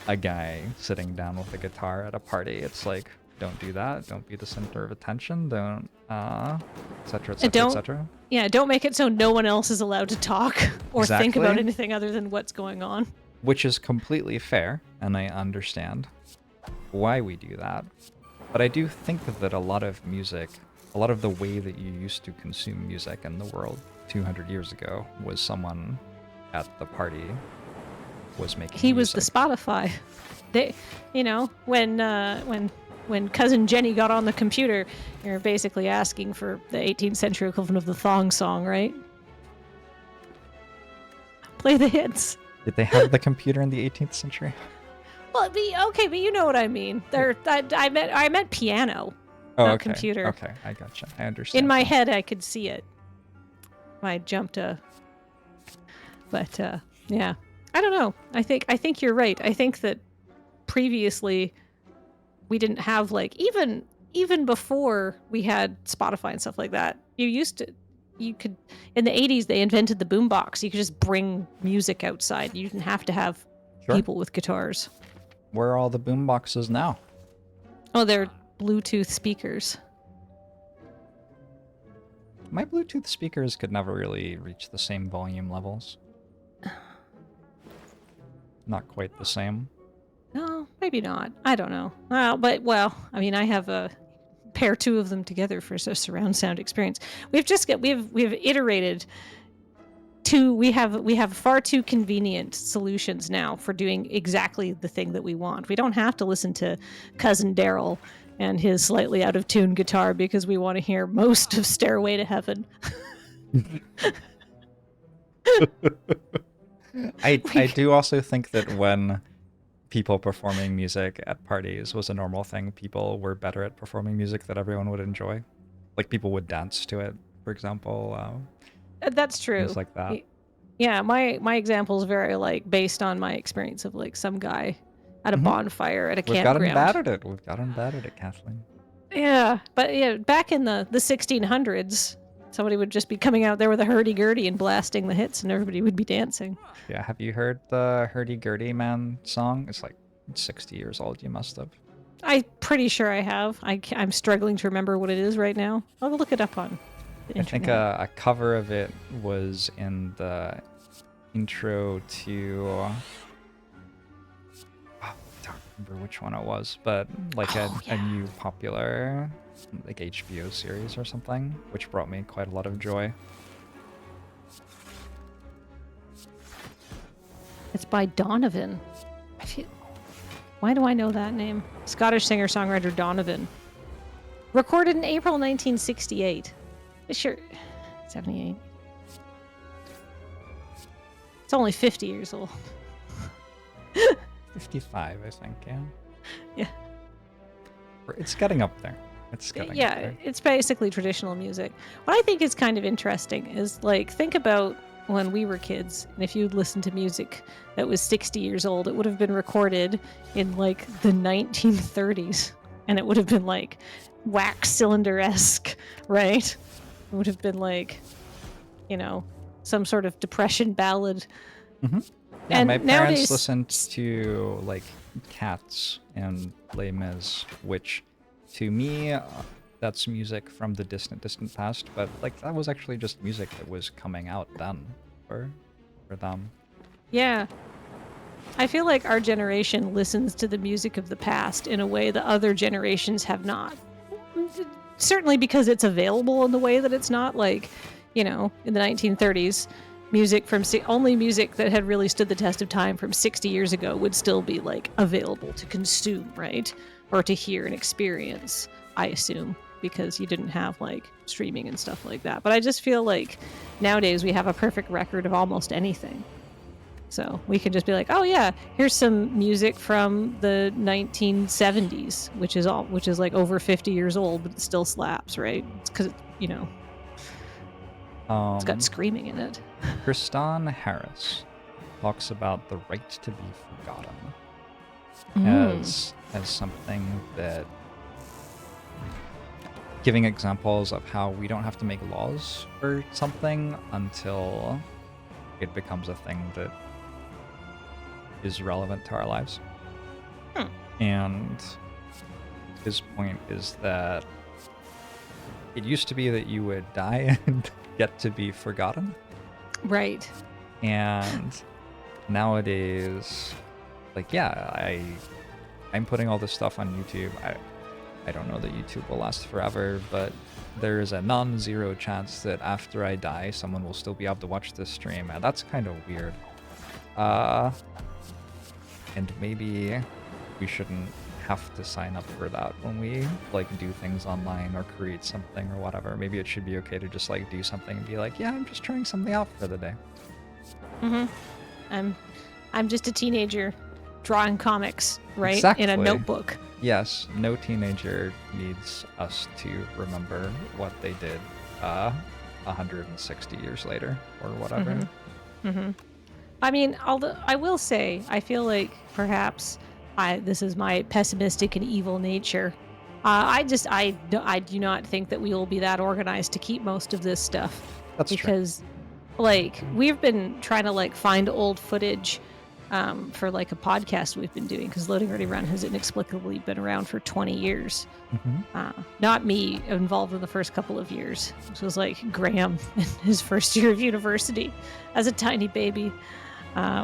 Speaker 1: a guy sitting down with a guitar at a party. It's like, don't do that, don't be the center of attention, don't etc, etc, etc.
Speaker 8: Yeah, don't make it so no one else is allowed to talk or think about anything other than what's going on.
Speaker 1: Which is completely fair, and I understand why we do that. But I do think that a lot of music, a lot of the way that you used to consume music in the world 200 years ago was someone at the party was making
Speaker 8: He
Speaker 1: music.
Speaker 8: was the Spotify. They, you know, when cousin Jenny got on the computer, you're basically asking for the 18th century equivalent of the thong song, right? Play the hits.
Speaker 1: Did they have the computer in the 18th century?
Speaker 8: Well, okay, but you know what I mean. I meant piano, not computer.
Speaker 1: Okay, I gotcha. I understand.
Speaker 8: In my head, I could see it. I jumped but yeah, I don't know. I think you're right. I think that previously we didn't have like even before we had Spotify and stuff like that. You could in the 80s they invented the boombox. You could just bring music outside. You didn't have to have people with guitars.
Speaker 1: Where are all the boomboxes now?
Speaker 8: Oh, they're Bluetooth speakers.
Speaker 1: My Bluetooth speakers could never really reach the same volume levels. Not quite the same.
Speaker 8: No, maybe not. I don't know. I mean, I have a pair two of them together for a surround sound experience. We've iterated we have far too convenient solutions now for doing exactly the thing that we want. We don't have to listen to cousin Daryl and his slightly out of tune guitar because we want to hear most of Stairway to Heaven.
Speaker 1: I do also think that when people performing music at parties was a normal thing, people were better at performing music that everyone would enjoy. Like people would dance to it, for example.
Speaker 8: That's true.
Speaker 1: Things like that.
Speaker 8: Yeah, my example is very like based on my experience of like some guy at a bonfire at a campground.
Speaker 1: We've gotten bad at it, Kathleen.
Speaker 8: Yeah, but yeah, back in the 1600s, somebody would just be coming out there with a hurdy-gurdy and blasting the hits, and everybody would be dancing.
Speaker 1: Yeah, have you heard the Hurdy-Gurdy Man song? It's like 60 years old, you must have.
Speaker 8: I'm pretty sure I have. I'm struggling to remember what it is right now. I'll look it up on the internet.
Speaker 1: I think a cover of it was in the intro to... I don't remember which one it was, but like a new popular like HBO series or something, which brought me quite a lot of joy.
Speaker 8: It's by Donovan. Why do I know that name? Scottish singer-songwriter Donovan. Recorded in April 1968. Sure, 78. It's only 50 years old.
Speaker 1: 55, I think, yeah.
Speaker 8: Yeah.
Speaker 1: It's getting up there.
Speaker 8: It's basically traditional music. What I think is kind of interesting is, like, think about when we were kids, and if you'd listened to music that was 60 years old, it would have been recorded in, like, the 1930s, and it would have been, like, wax cylinder-esque, right? It would have been, like, you know, some sort of depression ballad.
Speaker 1: Mm-hmm. Yeah,
Speaker 8: and
Speaker 1: my
Speaker 8: nowadays,
Speaker 1: parents listened to, like, Cats and Les Mis, which... To me, that's music from the distant past, but like that was actually just music that was coming out then for them.
Speaker 8: Yeah. I feel like our generation listens to the music of the past in a way that other generations have not. Certainly because it's available in the way that it's not, like, you know, in the 1930s, only music that had really stood the test of time from 60 years ago would still be like available to consume, right? Or to hear and experience, I assume. because you didn't have like streaming and stuff like that. But I just feel like nowadays we have a perfect record of almost anything. So we can just be like, oh yeah, here's some music from the 1970s, which is like over 50 years old, but it still slaps, right? It's because, you know, it's got screaming in it.
Speaker 1: Kristan Harris talks about the right to be forgotten as something that, giving examples of how we don't have to make laws or something until it becomes a thing that is relevant to our lives. And his point is that it used to be that you would die and get to be forgotten.
Speaker 8: Right.
Speaker 1: And nowadays, like, yeah, I'm putting all this stuff on YouTube. I don't know that YouTube will last forever, but there is a non-zero chance that after I die, someone will still be able to watch this stream, and that's kind of weird. And maybe we shouldn't have to sign up for that when we like do things online or create something or whatever. Maybe it should be okay to just like do something and be like, yeah, I'm just trying something out for the day.
Speaker 8: I'm just a teenager drawing comics, right?
Speaker 1: Exactly.
Speaker 8: In a notebook.
Speaker 1: Yes, no teenager needs us to remember what they did 160 years later or whatever.
Speaker 8: I mean, although I will say, I feel like perhaps this is my pessimistic and evil nature. I do not think that we will be that organized to keep most of this stuff.
Speaker 1: That's
Speaker 8: because, like, we've been trying to like find old footage for like a podcast we've been doing, because Loading Ready Run has inexplicably been around for 20 years. Not me involved in the first couple of years. This was like Graham in his first year of university as a tiny baby.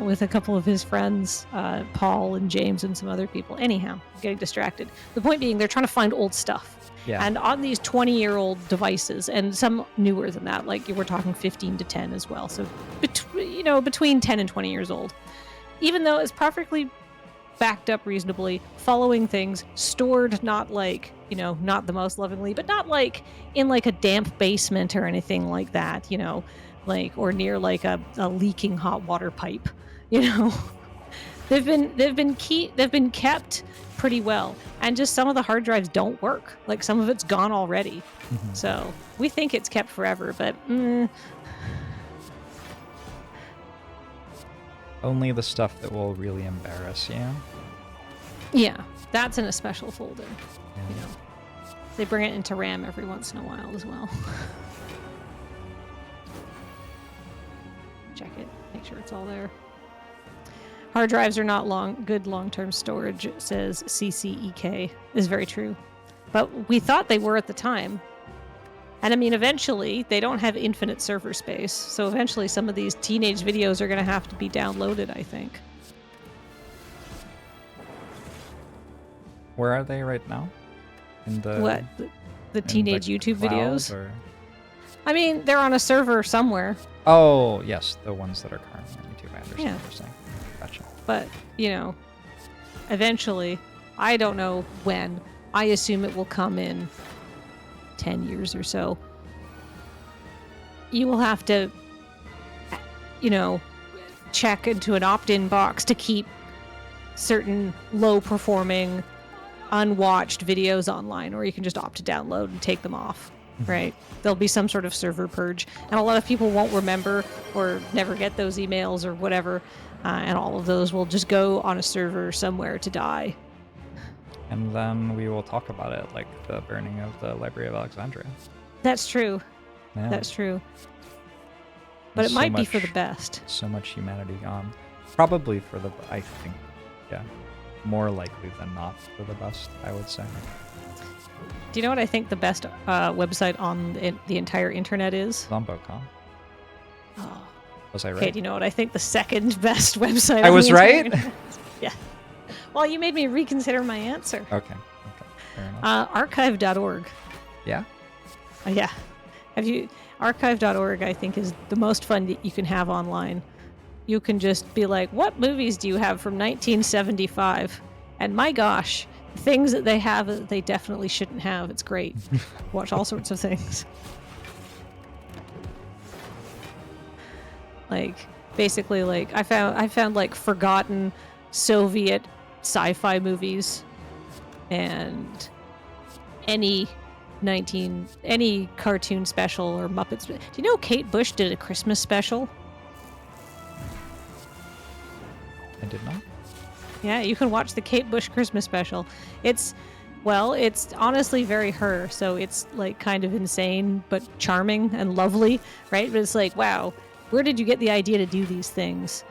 Speaker 8: With a couple of his friends, Paul and James and some other people. Anyhow, I'm getting distracted. The point being, they're trying to find old stuff.
Speaker 1: Yeah.
Speaker 8: And on these 20-year-old devices, and some newer than that, like we're talking 15 to 10 as well. So, between 10 and 20 years old. Even though it's perfectly backed up reasonably, following things, stored not like, not the most lovingly, but not like in like a damp basement or anything like that, like, or near like a leaking hot water pipe. They've been kept pretty well, and just some of the hard drives don't work. Like, some of it's gone already. So we think it's kept forever, but
Speaker 1: only the stuff that will really embarrass you.
Speaker 8: Yeah, that's in a special folder.
Speaker 1: Yeah.
Speaker 8: They bring it into RAM every once in a while as well. Check it, make sure it's all there. Hard drives are not good long-term storage, says CCEK. Is very true. But we thought they were at the time. And I mean, eventually, they don't have infinite server space, so eventually some of these teenage videos are going to have to be downloaded, I think.
Speaker 1: Where are they right now? In the
Speaker 8: what? The teenage YouTube
Speaker 1: cloud,
Speaker 8: videos?
Speaker 1: Or?
Speaker 8: I mean, they're on a server somewhere.
Speaker 1: Oh, yes, the ones that are currently on YouTube. I understand
Speaker 8: Yeah.
Speaker 1: what you're saying. Gotcha.
Speaker 8: But, eventually, I don't know when. I assume it will come in 10 years or so. You will have to, check into an opt-in box to keep certain low-performing, unwatched videos online, or you can just opt to download and take them off, right? There'll be some sort of server purge, and a lot of people won't remember or never get those emails or whatever, and all of those will just go on a server somewhere to die.
Speaker 1: And then we will talk about it, like the burning of the Library of Alexandria.
Speaker 8: That's true.
Speaker 1: Yeah.
Speaker 8: That's true. But
Speaker 1: There's
Speaker 8: it might be for the best.
Speaker 1: So much humanity gone. Probably for the, I think, yeah. More likely than not for the best, I would say.
Speaker 8: Do you know what I think the best website on the entire internet is?
Speaker 1: Zombocom.
Speaker 8: Oh.
Speaker 1: Was I right?
Speaker 8: Okay, do you know what I think the second best website
Speaker 1: I
Speaker 8: on
Speaker 1: was
Speaker 8: the entire
Speaker 1: right?
Speaker 8: internet is? Yeah. Well, you made me reconsider my answer.
Speaker 1: Okay. Fair enough.
Speaker 8: Archive.org.
Speaker 1: Yeah?
Speaker 8: Yeah. Archive.org, I think, is the most fun that you can have online. You can just be like, what movies do you have from 1975? And my gosh, things that they have that they definitely shouldn't have. It's great. Watch all sorts of things. Like, basically, like, I found like forgotten Soviet sci-fi movies and any cartoon special or Muppets. Do you know Kate Bush did a Christmas special?
Speaker 1: I did not.
Speaker 8: Yeah, you can watch the Kate Bush Christmas special. It's honestly very her, so it's like kind of insane but charming and lovely, right? But it's like, wow, where did you get the idea to do these things?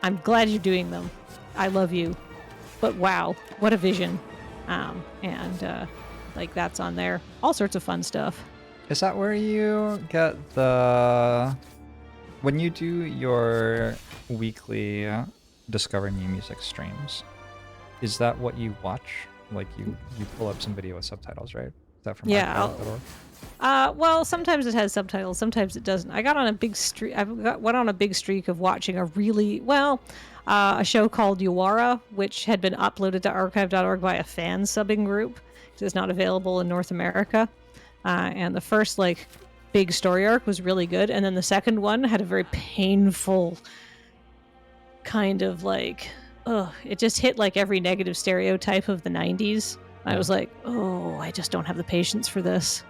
Speaker 8: I'm glad you're doing them. I love you. But wow, what a vision. Like that's on there. All sorts of fun stuff.
Speaker 1: Is that where you get when you do your weekly Discover New Music streams, is that what you watch? Like you pull up some video with subtitles, right? Is that from
Speaker 8: Yeah. Well, sometimes it has subtitles, sometimes it doesn't. I got on a big streak. Went on a big streak of watching a show called Yuwara, which had been uploaded to archive.org by a fan subbing group. It's not available in North America. And the first like big story arc was really good, and then the second one had a very painful kind of like, it just hit like every negative stereotype of the 90s. I was like, oh, I just don't have the patience for this.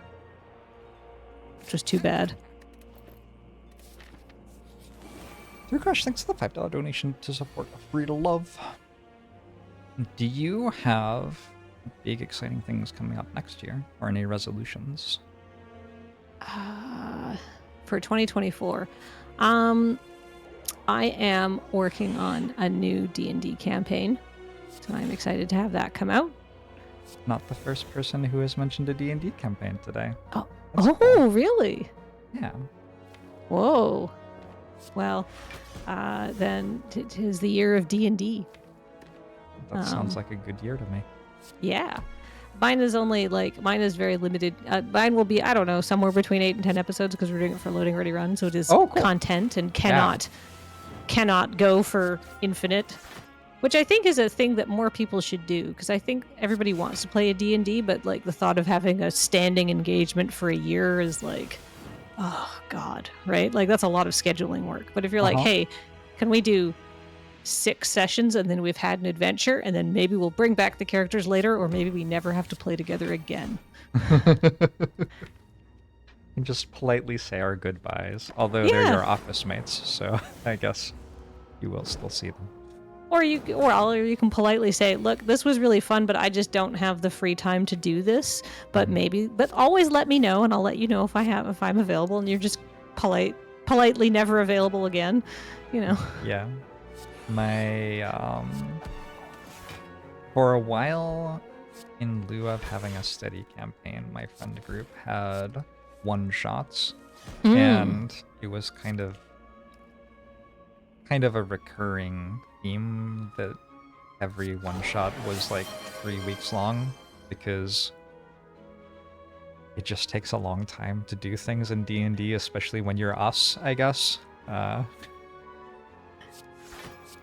Speaker 8: Which was too bad.
Speaker 1: Dear Crush, thanks for the $5 donation to support Free2Luv. Do you have big exciting things coming up next year, or any resolutions?
Speaker 8: For 2024, I am working on a new D&D campaign, so I'm excited to have that come out.
Speaker 1: Not the first person who has mentioned a D&D campaign today.
Speaker 8: Oh,
Speaker 1: That's cool.
Speaker 8: Really?
Speaker 1: Yeah.
Speaker 8: Whoa. Well, then it is the year of D&D.
Speaker 1: That sounds like a good year to me.
Speaker 8: Yeah. Mine is very limited. Mine will be, I don't know, somewhere between 8 and 10 episodes because we're doing it for Loading Ready Run, so it is
Speaker 1: cool.
Speaker 8: content and cannot go for infinite, which I think is a thing that more people should do, because I think everybody wants to play a D&D, but like the thought of having a standing engagement for a year is like, oh God, right? Like that's a lot of scheduling work. But if you're like, hey, can we do 6 sessions and then we've had an adventure and then maybe we'll bring back the characters later, or maybe we never have to play together again.
Speaker 1: And just politely say our goodbyes, although they're your office mates, so I guess you will still see them.
Speaker 8: Or you can politely say, look, this was really fun, but I just don't have the free time to do this. But always let me know, and I'll let you know if I'm available, and you're just politely never available again, you know.
Speaker 1: Yeah. My for a while, in lieu of having a steady campaign, my friend group had one-shots, and it was kind of a recurring theme that every one-shot was like 3 weeks long, because it just takes a long time to do things in D&D, especially when you're us, I guess.
Speaker 8: Well,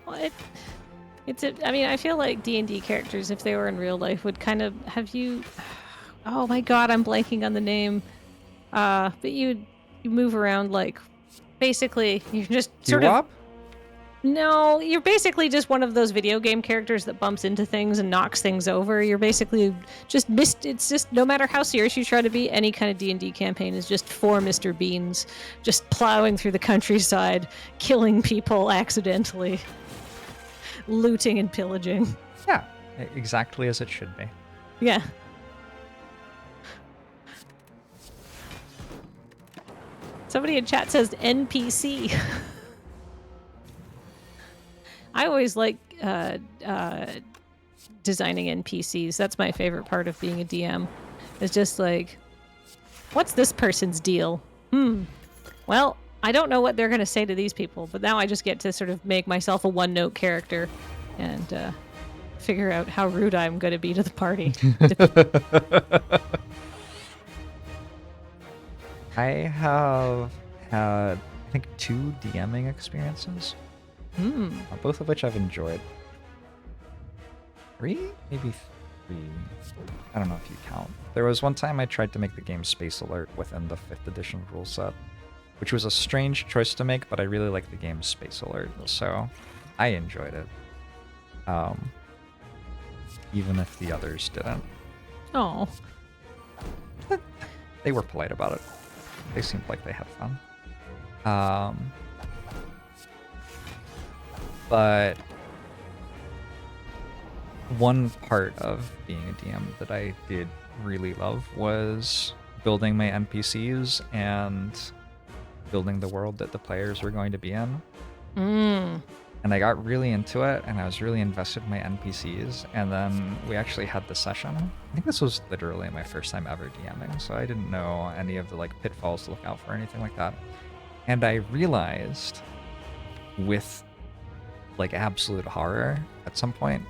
Speaker 8: I feel like D&D characters, if they were in real life, would kind of have you. Oh my God, I'm blanking on the name. But you move around like, basically, you're just sort of. No, you're basically just one of those video game characters that bumps into things and knocks things over. You're basically just it's just, no matter how serious you try to be, any kind of D&D campaign is just 4 Mr. Beans, just plowing through the countryside, killing people accidentally, looting and pillaging.
Speaker 1: Yeah, exactly as it should be.
Speaker 8: Yeah. Somebody in chat says NPC. I always like designing NPCs. That's my favorite part of being a DM. It's just like, what's this person's deal? Well, I don't know what they're going to say to these people, but now I just get to sort of make myself a one-note character and figure out how rude I'm going to be to the party.
Speaker 1: I have had, I think, 2 DMing experiences. Both of which I've enjoyed. 3? Maybe I don't know if you count. There was one time I tried to make the game Space Alert within the 5th edition rule set, which was a strange choice to make, but I really like the game Space Alert, so I enjoyed it. Even if the others didn't.
Speaker 8: Oh.
Speaker 1: They were polite about it. They seemed like they had fun. But one part of being a DM that I did really love was building my NPCs and building the world that the players were going to be in. And I got really into it, and I was really invested in my NPCs, and then we actually had the session. I think this was literally my first time ever DMing, so I didn't know any of the like pitfalls to look out for or anything like that. And I realized with like absolute horror at some point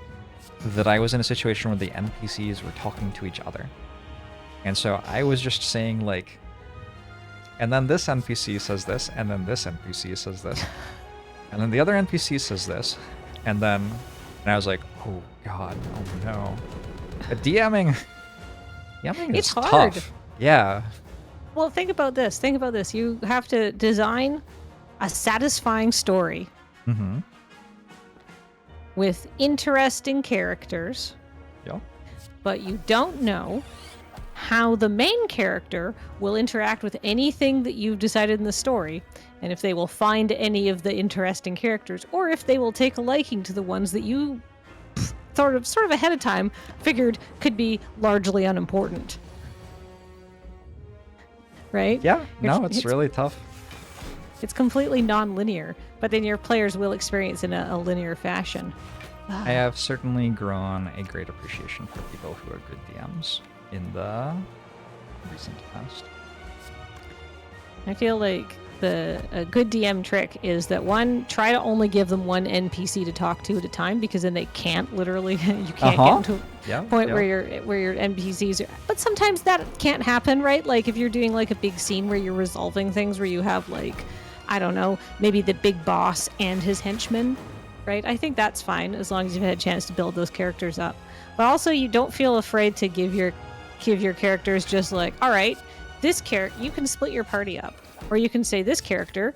Speaker 1: that I was in a situation where the NPCs were talking to each other. And so I was just saying like, and then this NPC says this, and then this NPC says this. And then the other NPC says this, and I was like, oh god, oh no. DMing
Speaker 8: It's
Speaker 1: is
Speaker 8: hard.
Speaker 1: tough. Yeah.
Speaker 8: Well, think about this. Think about this. You have to design a satisfying story
Speaker 1: Mm-hmm.
Speaker 8: with interesting characters,
Speaker 1: Yeah.
Speaker 8: but you don't know how the main character will interact with anything that you've decided in the story, and if they will find any of the interesting characters, or if they will take a liking to the ones that you sort of ahead of time figured could be largely unimportant. Right?
Speaker 1: Yeah.
Speaker 8: You're-
Speaker 1: No, it's really tough.
Speaker 8: It's completely non-linear, but then your players will experience in a linear fashion.
Speaker 1: I have certainly grown a great appreciation for people who are good DMs in the recent past.
Speaker 8: I feel like a good DM trick is that one, try to only give them one NPC to talk to at a time, because then they can't literally you can't get into
Speaker 1: Yeah.
Speaker 8: a point
Speaker 1: yeah.
Speaker 8: where your NPCs are. But sometimes that can't happen, right? Like if you're doing like a big scene where you're resolving things, where you have like, I don't know, maybe the big boss and his henchmen, right? I think that's fine as long as you've had a chance to build those characters up. But also, you don't feel afraid to give your characters just like, all right, this character, you can split your party up, or you can say this character,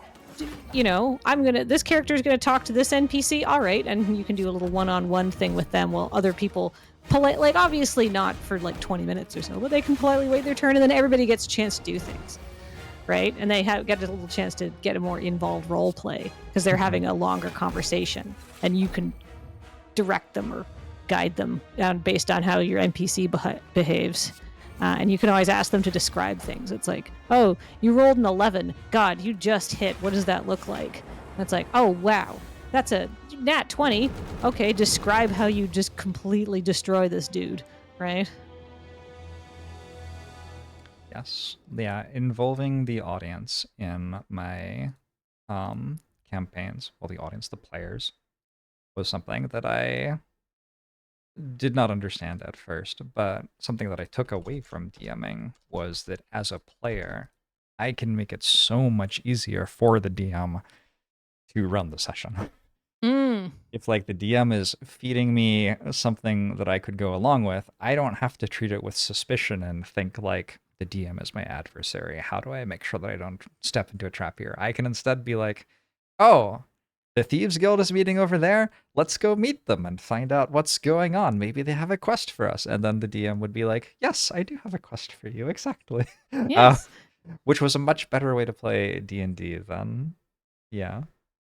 Speaker 8: you know, this character is gonna talk to this NPC, all right, and you can do a little one-on-one thing with them while other people like obviously not for like 20 minutes or so, but they can politely wait their turn, and then everybody gets a chance to do things. Right? And they get a little chance to get a more involved role play because they're having a longer conversation, and you can direct them or guide them based on how your NPC behaves. And you can always ask them to describe things. It's like, oh, you rolled an 11. God, you just hit. What does that look like? And it's like, oh, wow, that's a nat 20. Okay, describe how you just completely destroy this dude, right?
Speaker 1: Yes. Yeah, involving the audience in my campaigns, well, the audience, the players, was something that I did not understand at first, but something that I took away from DMing was that as a player, I can make it so much easier for the DM to run the session. If like the DM is feeding me something that I could go along with, I don't have to treat it with suspicion and think like the DM is my adversary. How do I make sure that I don't step into a trap here? I can instead be like, oh, the Thieves Guild is meeting over there. Let's go meet them and find out what's going on. Maybe they have a quest for us. And then the DM would be like, yes, I do have a quest for you. Exactly.
Speaker 8: Yes.
Speaker 1: Which was a much better way to play D&D than, yeah.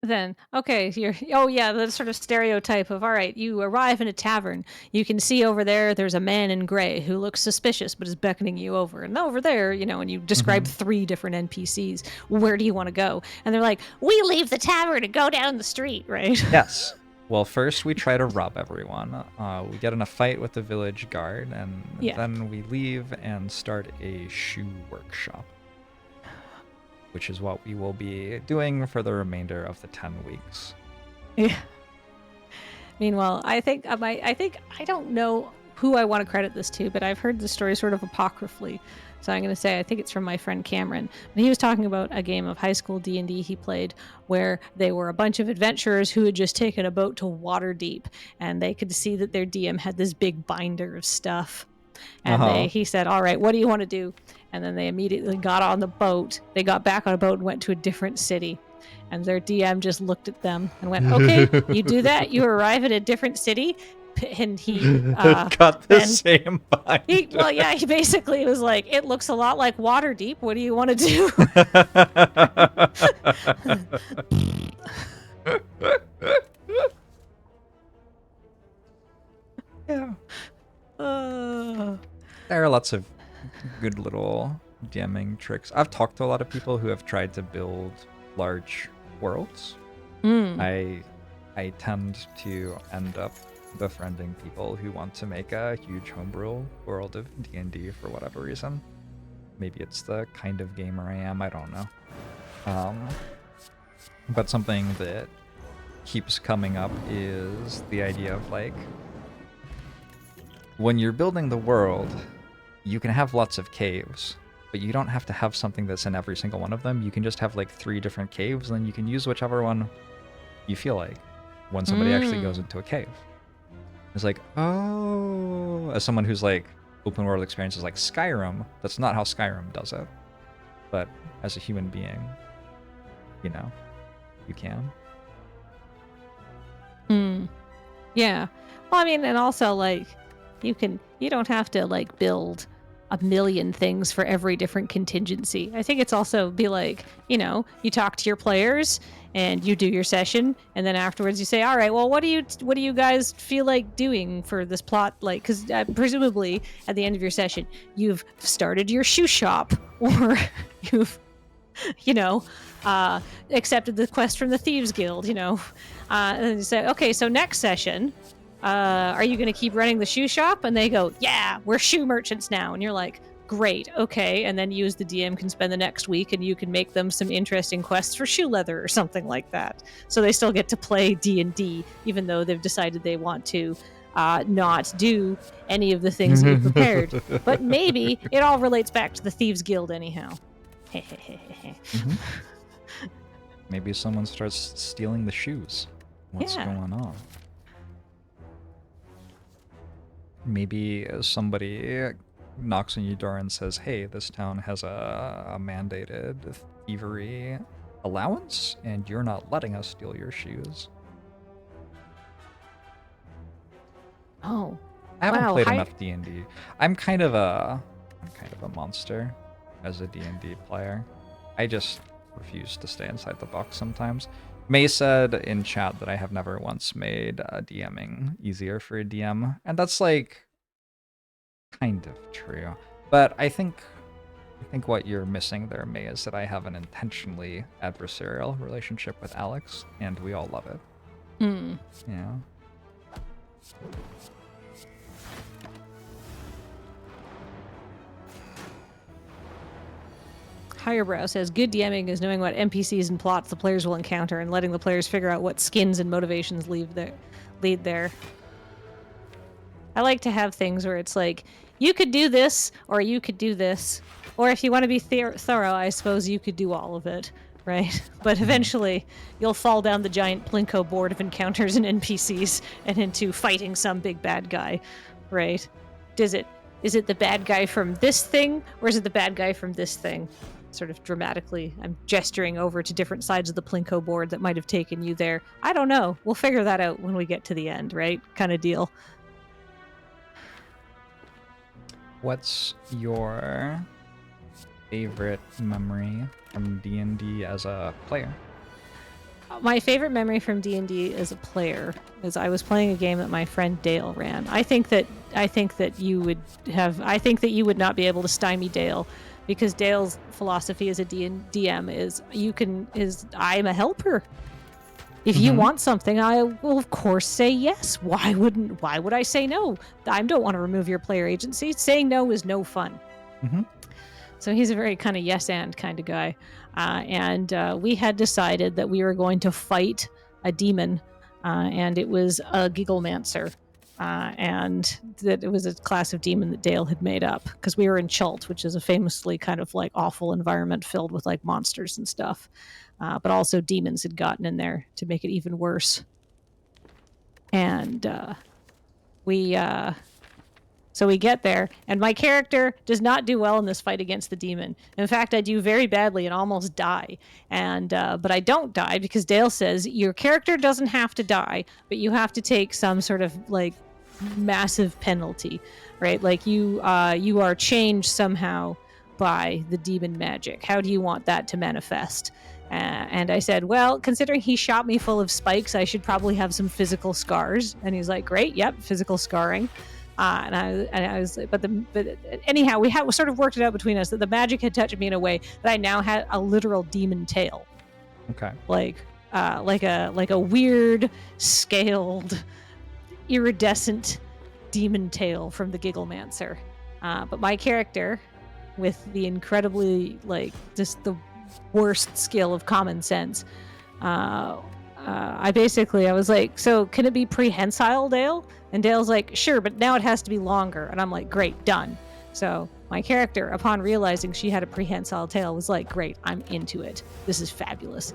Speaker 8: Then, okay, the sort of stereotype of, all right, you arrive in a tavern, you can see over there's a man in gray who looks suspicious but is beckoning you over, and over there, and you describe 3 different NPCs. Where do you want to go? And they're like, we leave the tavern and go down the street, right?
Speaker 1: Yes. Well, first we try to rob everyone. We get in a fight with the village guard, and then we leave and start a shoe workshop, which is what we will be doing for the remainder of the 10 weeks.
Speaker 8: Yeah. Meanwhile, I think I don't know who I want to credit this to, but I've heard the story sort of apocryphally. So I'm going to say I think it's from my friend Cameron. And he was talking about a game of high school D&D he played where they were a bunch of adventurers who had just taken a boat to Waterdeep, and they could see that their DM had this big binder of stuff. And he said, all right, what do you want to do? And then they immediately got on the boat. They got back on a boat and went to a different city. And their DM just looked at them and went, okay, you do that. You arrive at a different city. And he
Speaker 1: got the same bind.
Speaker 8: He basically was like, it looks a lot like Waterdeep. What do you want to do?
Speaker 1: Yeah. There are lots of good little DMing tricks. I've talked to a lot of people who have tried to build large worlds. I tend to end up befriending people who want to make a huge homebrew world of D&D for whatever reason. Maybe it's the kind of gamer I am, I don't know. But something that keeps coming up is the idea of, like, when you're building the world, you can have lots of caves, but you don't have to have something that's in every single one of them. You can just have like 3 different caves, and then you can use whichever one you feel like when somebody actually goes into a cave. It's like, oh, as someone who's like open world experiences like Skyrim, that's not how Skyrim does it. But as a human being, you know, you can.
Speaker 8: Yeah. Well, I mean, and also like you don't have to like build a million things for every different contingency. I think it's also be like, you know, you talk to your players and you do your session, and then afterwards you say, all right, well, what do you guys feel like doing for this plot? Like, because presumably at the end of your session, you've started your shoe shop, or you've, you know, accepted the quest from the Thieves Guild, you know, and then you say, okay, so next session, are you going to keep running the shoe shop? And they go, yeah, we're shoe merchants now. And you're like, great, okay. And then you as the DM can spend the next week and you can make them some interesting quests for shoe leather or something like that. So they still get to play D&D, even though they've decided they want to not do any of the things that you prepared. But maybe it all relates back to the Thieves Guild anyhow.
Speaker 1: Maybe someone starts stealing the shoes. What's going on? Maybe somebody knocks on your door and says, hey, this town has a mandated thievery allowance, and you're not letting us steal your shoes.
Speaker 8: Oh.
Speaker 1: I haven't played enough D&D. I'm kind of a monster as a D&D player. I just refuse to stay inside the box sometimes. May said in chat that I have never once made DMing easier for a DM, and that's like kind of true. But I think what you're missing there, May, is that I have an intentionally adversarial relationship with Alex, and we all love it. Yeah.
Speaker 8: Higherbrow says, good DMing is knowing what NPCs and plots the players will encounter and letting the players figure out what skins and motivations lead there. I like to have things where it's like, you could do this, or you could do this. Or if you want to be thorough, I suppose you could do all of it, right? But eventually, you'll fall down the giant Plinko board of encounters and NPCs and into fighting some big bad guy, right? Is it the bad guy from this thing, or is it the bad guy from this thing? Sort of dramatically, I'm gesturing over to different sides of the Plinko board that might have taken you there. I don't know. We'll figure that out when we get to the end, right? Kind of deal.
Speaker 1: What's your favorite memory from D&D as a player?
Speaker 8: My favorite memory from D&D as a player is I was playing a game that my friend Dale ran. I think that you would not be able to stymie Dale, because Dale's philosophy as a DM is I'm a helper. If you want something, I will of course say yes. Why would I say no? I don't want to remove your player agency. Saying no is no fun. So he's a very kind of yes and kind of guy. And we had decided that we were going to fight a demon, and it was a Gigglemancer. and that it was a class of demon that Dale had made up because we were in Chult, which is a famously kind of like awful environment filled with like monsters and stuff, but also demons had gotten in there to make it even worse. And so we get there, and my character does not do well in this fight against the demon. In fact, I do very badly and almost die. And but I don't die because Dale says your character doesn't have to die, but you have to take some sort of like massive penalty, right? Like you are changed somehow by the demon magic. How do you want that to manifest? And I said, well, considering he shot me full of spikes, I should probably have some physical scars. And he's like, great, yep, physical scarring. And I was like, but anyhow, we sort of worked it out between us that the magic had touched me in a way that I now had a literal demon tail.
Speaker 1: Okay.
Speaker 8: Like a weird, scaled, iridescent demon tail from the Gigglemancer. But my character, with the incredibly just the worst skill of common sense, I was like, so can it be prehensile, Dale? And Dale's like, sure, but now it has to be longer. And I'm like, great, done. So my character, upon realizing she had a prehensile tail, was like, great, I'm into it. This is fabulous.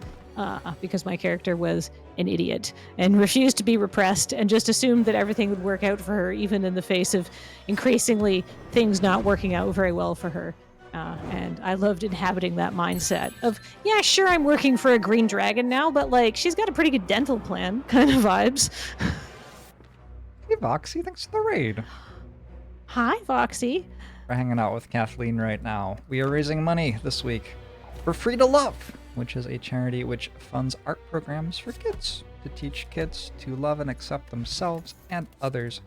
Speaker 8: Because my character was an idiot and refused to be repressed and just assumed that everything would work out for her, even in the face of increasingly things not working out very well for her. And I loved inhabiting that mindset of, yeah, sure, I'm working for a green dragon now, but like, she's got a pretty good dental plan kind of vibes.
Speaker 1: Hey, Voxy, thanks for the raid.
Speaker 8: Hi, Voxy.
Speaker 1: We're hanging out with Kathleen right now. We are raising money this week for Free2Luv, which is a charity which funds art programs for kids to teach kids to love and accept themselves and others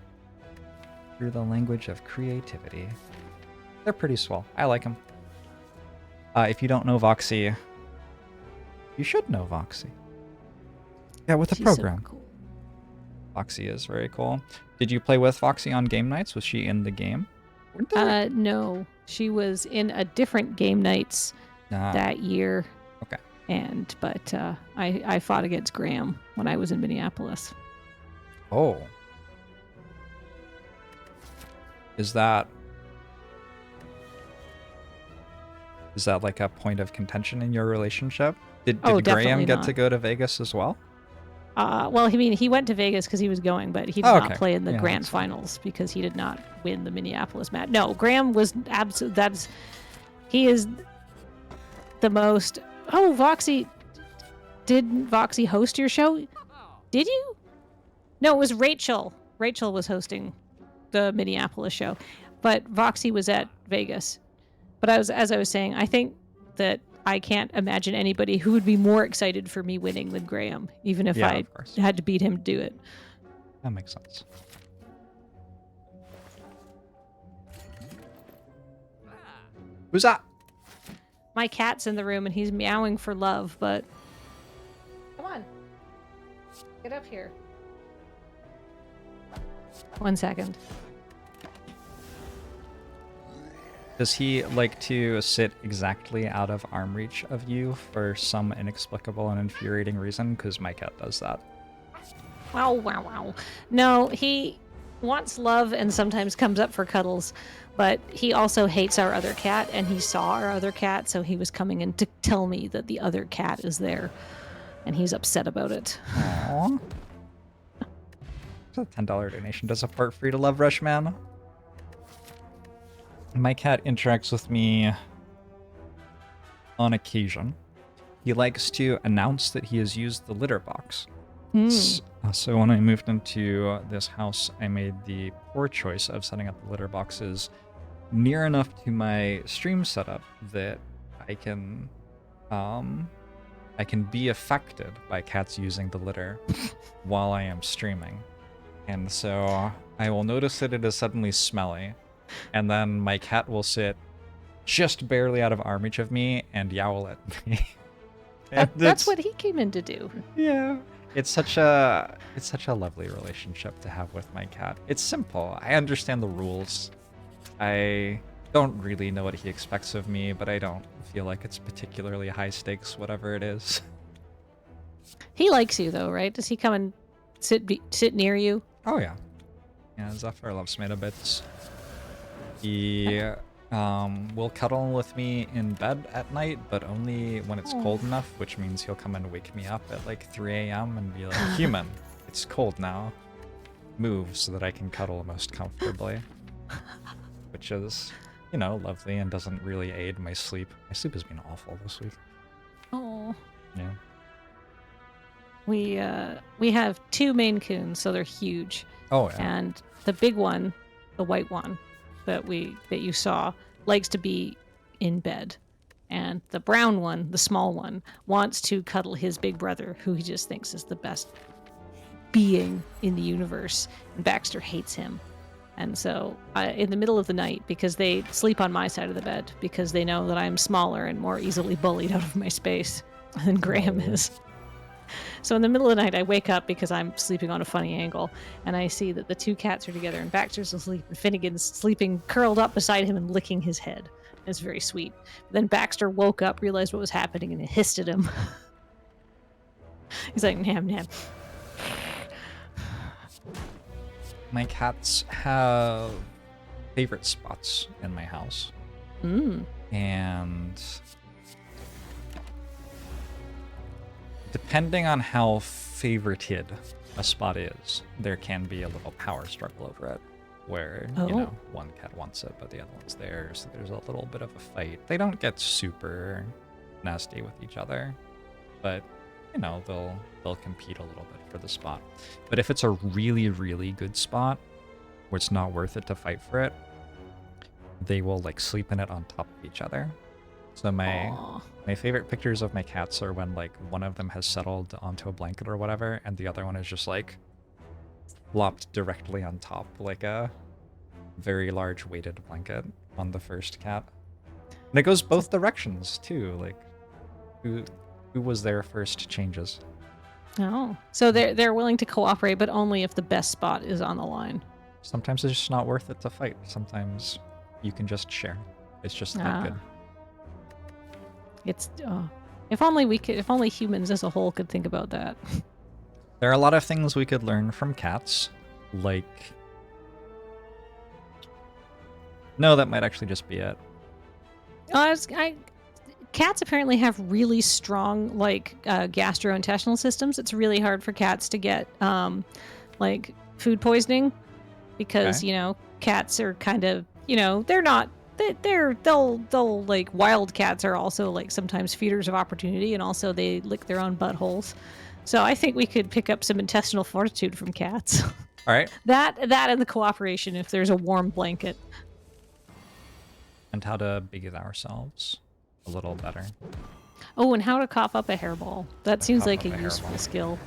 Speaker 1: through the language of creativity. They're pretty swell. I like them. If you don't know Voxy, you should know Voxy. Yeah, with the
Speaker 8: She's
Speaker 1: program.
Speaker 8: So cool.
Speaker 1: Voxy is very cool. Did you play with Voxy on game nights? Was she in the game?
Speaker 8: No, she was in a different game nights that year.
Speaker 1: Okay.
Speaker 8: But I fought against Graham when I was in Minneapolis.
Speaker 1: Oh. Is that like a point of contention in your relationship? Did Graham get to go to Vegas as well?
Speaker 8: Well, he went to Vegas because he was going, but he did not play in the grand finals because he did not win the Minneapolis match. No, Graham was he is the most. Oh, Voxy, did Voxy host your show? Did you? No, it was Rachel. Rachel was hosting the Minneapolis show, but Voxy was at Vegas. But as I was saying, I think that I can't imagine anybody who would be more excited for me winning than Graham, even if I had to beat him to do it.
Speaker 1: That makes sense. Who's that?
Speaker 8: My cat's in the room and he's meowing for love, but... Come on. Get up here. 1 second.
Speaker 1: Does he like to sit exactly out of arm reach of you for some inexplicable and infuriating reason? Because my cat does that.
Speaker 8: Wow, wow, wow. No, he wants love and sometimes comes up for cuddles, but he also hates our other cat, and he saw our other cat, so he was coming in to tell me that the other cat is there, and he's upset about it.
Speaker 1: Aww. It's a $10 donation to support Free2Luv, Rushman. My cat interacts with me on occasion. He likes to announce that he has used the litter box. So when I moved into this house, I made the poor choice of setting up the litter boxes near enough to my stream setup that I can be affected by cats using the litter while I am streaming. And so I will notice that it is suddenly smelly. And then my cat will sit just barely out of arm reach of me and yowl at me.
Speaker 8: That's what he came in to do.
Speaker 1: Yeah. It's such a lovely relationship to have with my cat. It's simple. I understand the rules. I don't really know what he expects of me, but I don't feel like it's particularly high stakes, whatever it is.
Speaker 8: He likes you though, right? Does he come and sit near you?
Speaker 1: Oh yeah. Yeah, Zephyr loves me to bits. He will cuddle with me in bed at night, but only when it's cold enough, which means he'll come and wake me up at like 3 a.m. and be like, human, it's cold now. Move so that I can cuddle most comfortably. Which is, you know, lovely and doesn't really aid my sleep. My sleep has been awful this week.
Speaker 8: Oh.
Speaker 1: Yeah.
Speaker 8: We have 2 Maine Coons, so they're huge.
Speaker 1: Oh, yeah.
Speaker 8: And the big one, the white one that you saw, likes to be in bed. And the brown one, the small one, wants to cuddle his big brother, who he just thinks is the best being in the universe. And Baxter hates him. And so in the middle of the night, because they sleep on my side of the bed, because they know that I'm smaller and more easily bullied out of my space than Graham is. So in the middle of the night, I wake up because I'm sleeping on a funny angle, and I see that the 2 cats are together, and Baxter's asleep, and Finnegan's sleeping curled up beside him and licking his head. It's very sweet. But then Baxter woke up, realized what was happening, and hissed at him. He's like, nam, nam.
Speaker 1: My cats have favorite spots in my house. And depending on how favorited a spot is, there can be a little power struggle over it. Where, you know, one cat wants it, but the other one's theirs. So there's a little bit of a fight. They don't get super nasty with each other, but, you know, they'll compete a little bit for the spot. But if it's a really, really good spot where it's not worth it to fight for it, they will, like, sleep in it on top of each other. So my favorite pictures of my cats are when, like, one of them has settled onto a blanket or whatever, and the other one is just, like, flopped directly on top, like a very large weighted blanket on the first cat. And it goes both directions, too. Like, who was there first changes.
Speaker 8: Oh. So they're willing to cooperate, but only if the best spot is on the line.
Speaker 1: Sometimes it's just not worth it to fight. Sometimes you can just share. It's just that good.
Speaker 8: It's if only humans as a whole could think about that.
Speaker 1: There are a lot of things we could learn from cats, like... No, that might actually just be it.
Speaker 8: Cats apparently have really strong, like, gastrointestinal systems. It's really hard for cats to get, like, food poisoning because, you know, cats are kind of, you know, they'll like, wild cats are also, like, sometimes feeders of opportunity, and also they lick their own buttholes. So I think we could pick up some intestinal fortitude from cats.
Speaker 1: All right.
Speaker 8: That and the cooperation if there's a warm blanket.
Speaker 1: And how to bathe ourselves a little better.
Speaker 8: Oh, and how to cough up a hairball. That seems like a useful
Speaker 1: hairball.
Speaker 8: skill.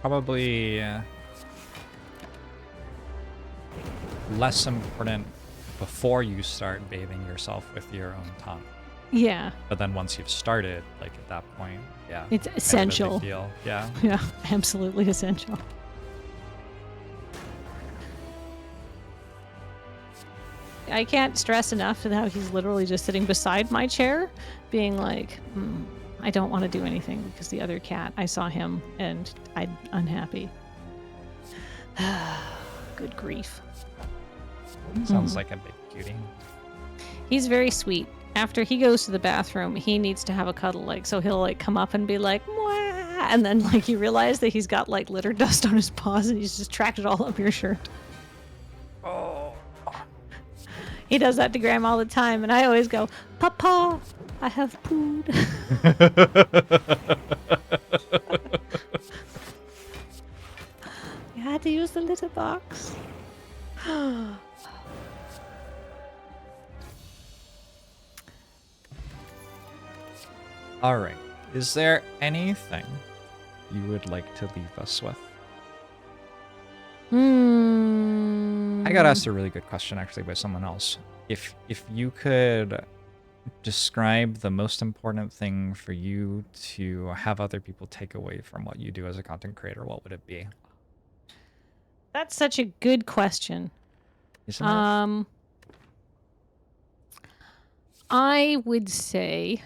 Speaker 1: Probably less important before you start bathing yourself with your own tongue.
Speaker 8: Yeah.
Speaker 1: But then once you've started, like at that point, yeah.
Speaker 8: It's
Speaker 1: kind of a
Speaker 8: essential.
Speaker 1: big deal. Yeah.
Speaker 8: Yeah, absolutely essential. I can't stress enough how he's literally just sitting beside my chair, being like, I don't want to do anything because the other cat, I saw him and I'm unhappy. Good grief.
Speaker 1: Sounds like a big cutie.
Speaker 8: He's very sweet. After he goes to the bathroom, he needs to have a cuddle, like, so he'll, like, come up and be like, mwah! And then, like, you realize that he's got, like, litter dust on his paws and he's just tracked it all up your shirt.
Speaker 1: Oh.
Speaker 8: He does that to Graham all the time, and I always go, Papa, I have pooed. You had to use the litter box.
Speaker 1: All right. Is there anything you would like to leave us with? I got asked a really good question actually by someone else. If you could describe the most important thing for you to have other people take away from what you do as a content creator, what would it be?
Speaker 8: That's such a good question.
Speaker 1: Isn't it?
Speaker 8: I would say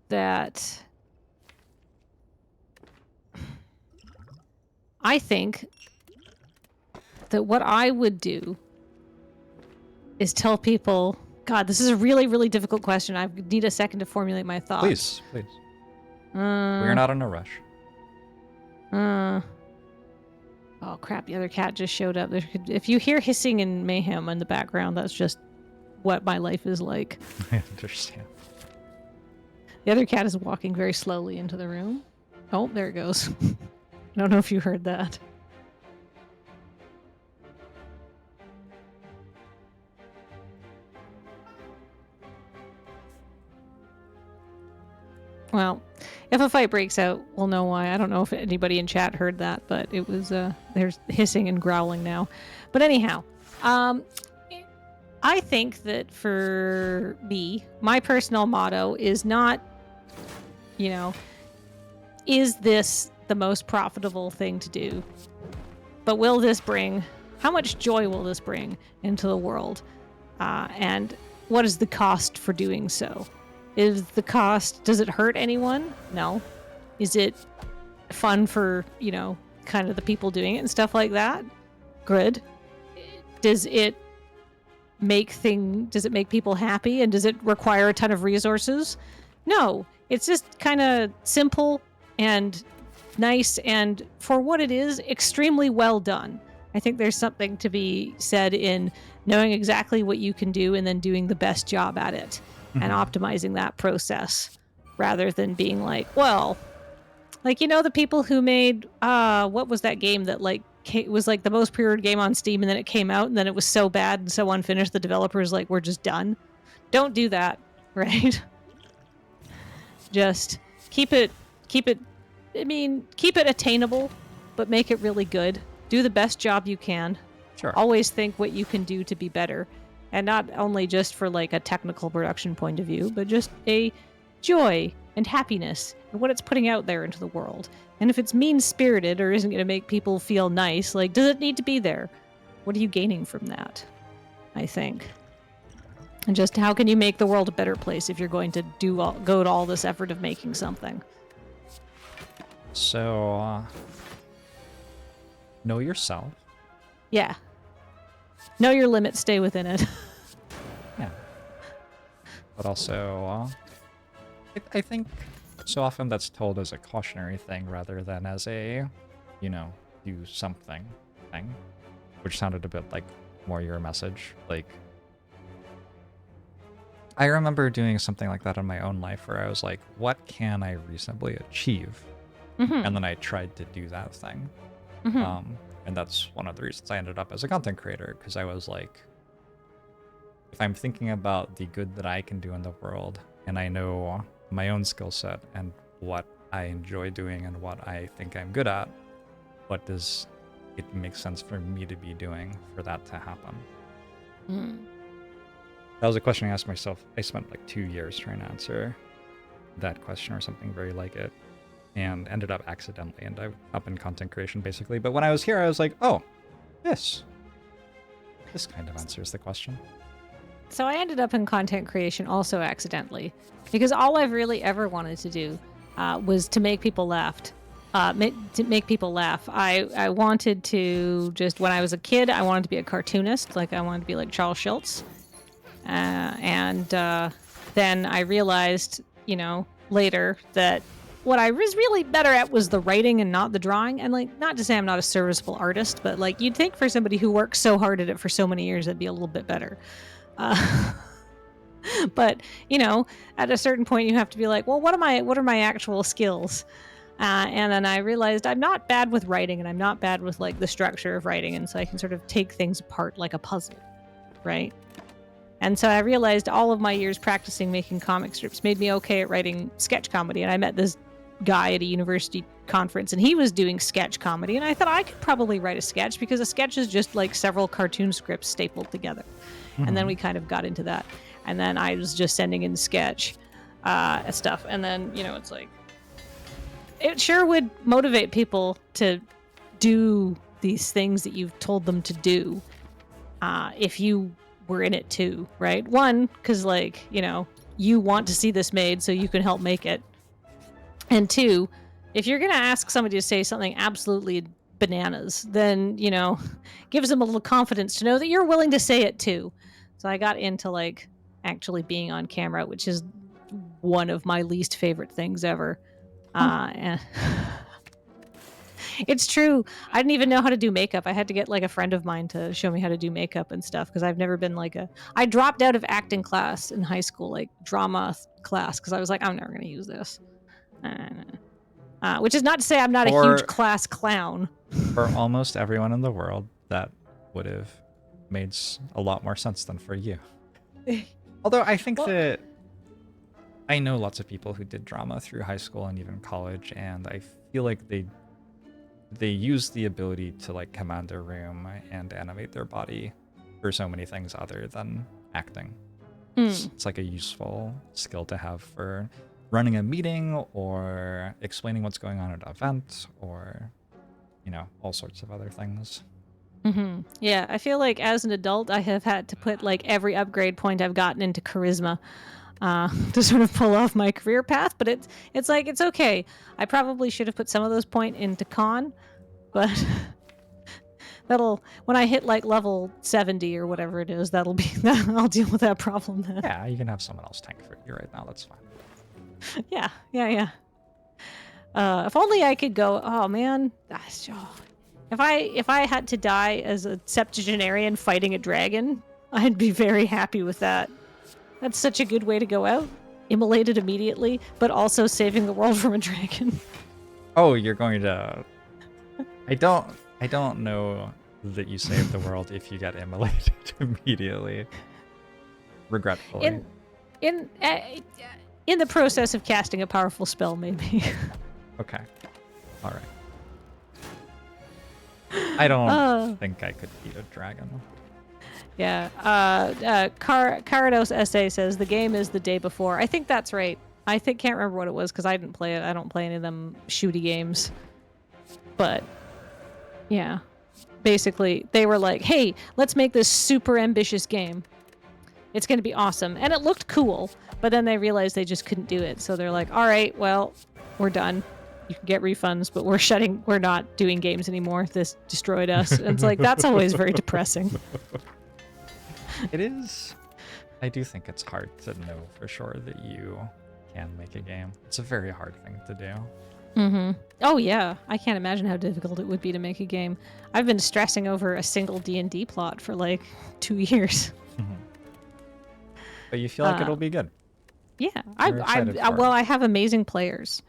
Speaker 8: that I think that what I would do is tell people, God, this is a really, really difficult question. I need a second to formulate my thoughts.
Speaker 1: Please. We're not in a rush.
Speaker 8: Oh crap, the other cat just showed up. If you hear hissing and mayhem in the background, that's just what my life is like.
Speaker 1: I understand.
Speaker 8: The other cat is walking very slowly into the room. Oh, there it goes. I don't know if you heard that. Well, if a fight breaks out, we'll know why. I don't know if anybody in chat heard that, but it was, there's hissing and growling now. But anyhow, I think that for me, my personal motto is not, is this the most profitable thing to do? But how much joy will this bring into the world? And what is the cost for doing so? Does it hurt anyone? No. Is it fun for, kind of the people doing it and stuff like that? Good. Does it make people happy, and does it require a ton of resources? No. It's just kind of simple and nice, and for what it is, extremely well done. I think there's something to be said in knowing exactly what you can do and then doing the best job at it. And optimizing that process rather than being like, the people who made, what was that game that was like the most pre-ordered game on Steam, and then it came out and then it was so bad and so unfinished, the developers like, we're just done. Don't do that, right? Just keep it attainable, but make it really good. Do the best job you can.
Speaker 1: Sure.
Speaker 8: Always think what you can do to be better. And not only just for like a technical production point of view, but just a joy and happiness and what it's putting out there into the world. And if it's mean-spirited or isn't going to make people feel nice, does it need to be there? What are you gaining from that? I think. And just how can you make the world a better place if you're going to go to all this effort of making something?
Speaker 1: So, know yourself.
Speaker 8: Yeah. Know your limits, stay within it.
Speaker 1: Yeah. But also, I think so often that's told as a cautionary thing rather than as a, do something thing, which sounded a bit like more your message. I remember doing something like that in my own life where I was like, what can I reasonably achieve?
Speaker 8: Mm-hmm.
Speaker 1: And then I tried to do that thing.
Speaker 8: Mm-hmm.
Speaker 1: And that's one of the reasons I ended up as a content creator, because I was like, if I'm thinking about the good that I can do in the world, and I know my own skill set and what I enjoy doing and what I think I'm good at, what does it make sense for me to be doing for that to happen? That was a question I asked myself. I spent 2 years trying to answer that question or something very like it, and ended up accidentally ended up in content creation basically. But when I was here, I was like, oh, this kind of answers the question.
Speaker 8: So I ended up in content creation also accidentally, because all I've really ever wanted to do was to make people laugh. I wanted to when I was a kid, I wanted to be a cartoonist. I wanted to be like Charles Schultz. And then I realized, later that what I was really better at was the writing and not the drawing. And not to say I'm not a serviceable artist, but you'd think for somebody who works so hard at it for so many years, that'd be a little bit better. But at a certain point you have to be like, well, what are my actual skills? And then I realized I'm not bad with writing, and I'm not bad with the structure of writing. And so I can sort of take things apart like a puzzle. Right. And so I realized all of my years practicing making comic strips made me okay at writing sketch comedy. And I met this guy at a university conference, and he was doing sketch comedy. And I thought I could probably write a sketch, because a sketch is just several cartoon scripts stapled together. Mm-hmm. And then we kind of got into that. And then I was just sending in sketch stuff. And then, it's it sure would motivate people to do these things that you've told them to do if you were in it too, right? One, because you want to see this made so you can help make it. And two, if you're going to ask somebody to say something absolutely bananas, then, you know, gives them a little confidence to know that you're willing to say it too. So I got into like actually being on camera, which is one of my least favorite things ever. And it's true. I didn't even know how to do makeup. I had to get like a friend of mine to show me how to do makeup and stuff because I've never been like I dropped out of acting class in high school, like drama class, because I was like, I'm never going to use this. Which is not to say I'm not a huge class clown.
Speaker 1: For almost everyone in the world, that would have made a lot more sense than for you. Although I think that I know lots of people who did drama through high school and even college, and I feel like they use the ability to like command a room and animate their body for so many things other than acting. It's like a useful skill to have for running a meeting or explaining what's going on at an event or, you know, all sorts of other things.
Speaker 8: Yeah, I feel like as an adult, I have had to put like every upgrade point I've gotten into charisma to sort of pull off my career path. But it's like, it's okay. I probably should have put some of those points into con, but when I hit like level 70 or whatever it is, I'll deal with that problem then.
Speaker 1: Yeah, you can have someone else tank for you right now. That's fine.
Speaker 8: Yeah. If only I could go. Oh man, if I had to die as a septuagenarian fighting a dragon, I'd be very happy with that. That's such a good way to go out. Immolated immediately, but also saving the world from a dragon.
Speaker 1: Oh, you're going to... I don't know that you save the world if you get immolated immediately. Regretfully.
Speaker 8: In the process of casting a powerful spell, maybe.
Speaker 1: Okay. All right. I don't think I could beat a dragon.
Speaker 8: Yeah. Carados SA says the game is the day before. I think that's right. Can't remember what it was because I didn't play it. I don't play any of them shooty games. But yeah, basically they were like, "Hey, let's make this super ambitious game. It's going to be awesome," and it looked cool. But then they realized they just couldn't do it, so they're like, "All right, well, we're done. You can get refunds, but we're not doing games anymore. This destroyed us." And it's like that's always very depressing.
Speaker 1: It is. I do think it's hard to know for sure that you can make a game. It's a very hard thing to do.
Speaker 8: Oh yeah, I can't imagine how difficult it would be to make a game. I've been stressing over a single D&D plot for like 2 years.
Speaker 1: But you feel like it'll be good.
Speaker 8: Yeah, I have amazing players.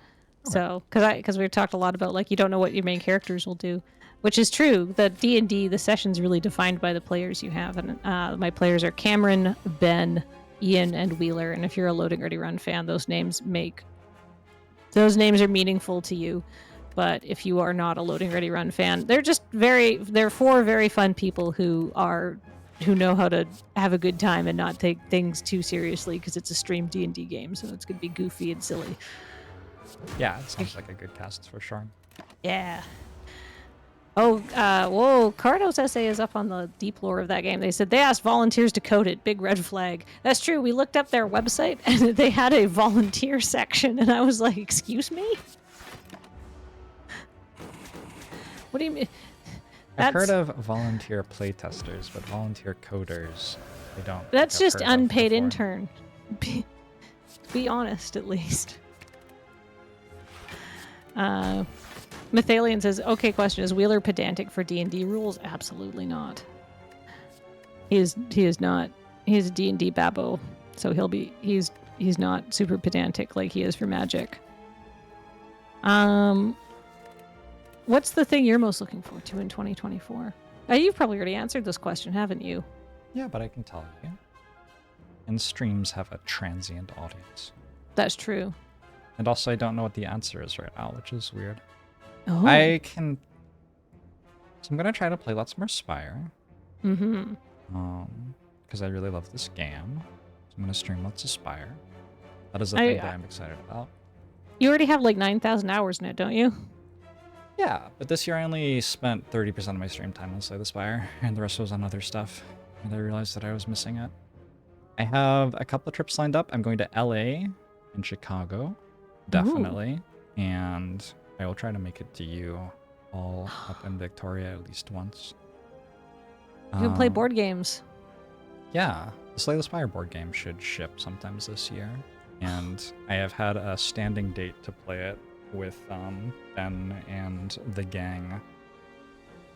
Speaker 8: Okay. So, because we've talked a lot about like you don't know what your main characters will do, which is true. The D&D, the session's really defined by the players you have, and my players are Cameron, Ben, Ian, and Wheeler. And if you're a Loading Ready Run fan, those names are meaningful to you. But if you are not a Loading Ready Run fan, they're four very fun people who know how to have a good time and not take things too seriously because it's a streamed D&D game, so it's going to be goofy and silly.
Speaker 1: Yeah, it sounds like a good cast for sure.
Speaker 8: Yeah. Oh, whoa, Cardo's essay is up on the deep lore of that game. They said they asked volunteers to code it. Big red flag. That's true. We looked up their website and they had a volunteer section, and I was like, excuse me? What do you mean?
Speaker 1: I've heard of volunteer playtesters, but volunteer coders, I don't.
Speaker 8: That's just unpaid intern. Be honest, at least. Mathalian says, okay, question, is Wheeler pedantic for D&D rules? Absolutely not. He is not. He's a D&D babbo, so he's not super pedantic like he is for Magic. What's the thing you're most looking forward to in 2024? You've probably already answered this question, haven't you?
Speaker 1: Yeah, but I can tell you. And streams have a transient audience.
Speaker 8: That's true.
Speaker 1: And also, I don't know what the answer is right now, which is weird.
Speaker 8: Oh.
Speaker 1: So I'm gonna try to play lots more Spire. Because I really love this game. So I'm gonna stream lots of Spire. That is the thing that I'm excited about.
Speaker 8: You already have like 9,000 hours in it, don't you?
Speaker 1: Yeah, but this year I only spent 30% of my stream time on Slay the Spire, and the rest was on other stuff. And I realized that I was missing it. I have a couple of trips lined up. I'm going to LA and Chicago, definitely. Ooh. And I will try to make it to you all up in Victoria at least once.
Speaker 8: You can play
Speaker 1: Um,
Speaker 8: board games.
Speaker 1: Yeah, the Slay the Spire board game should ship sometimes this year, and I have had a standing date to play it with Ben and the gang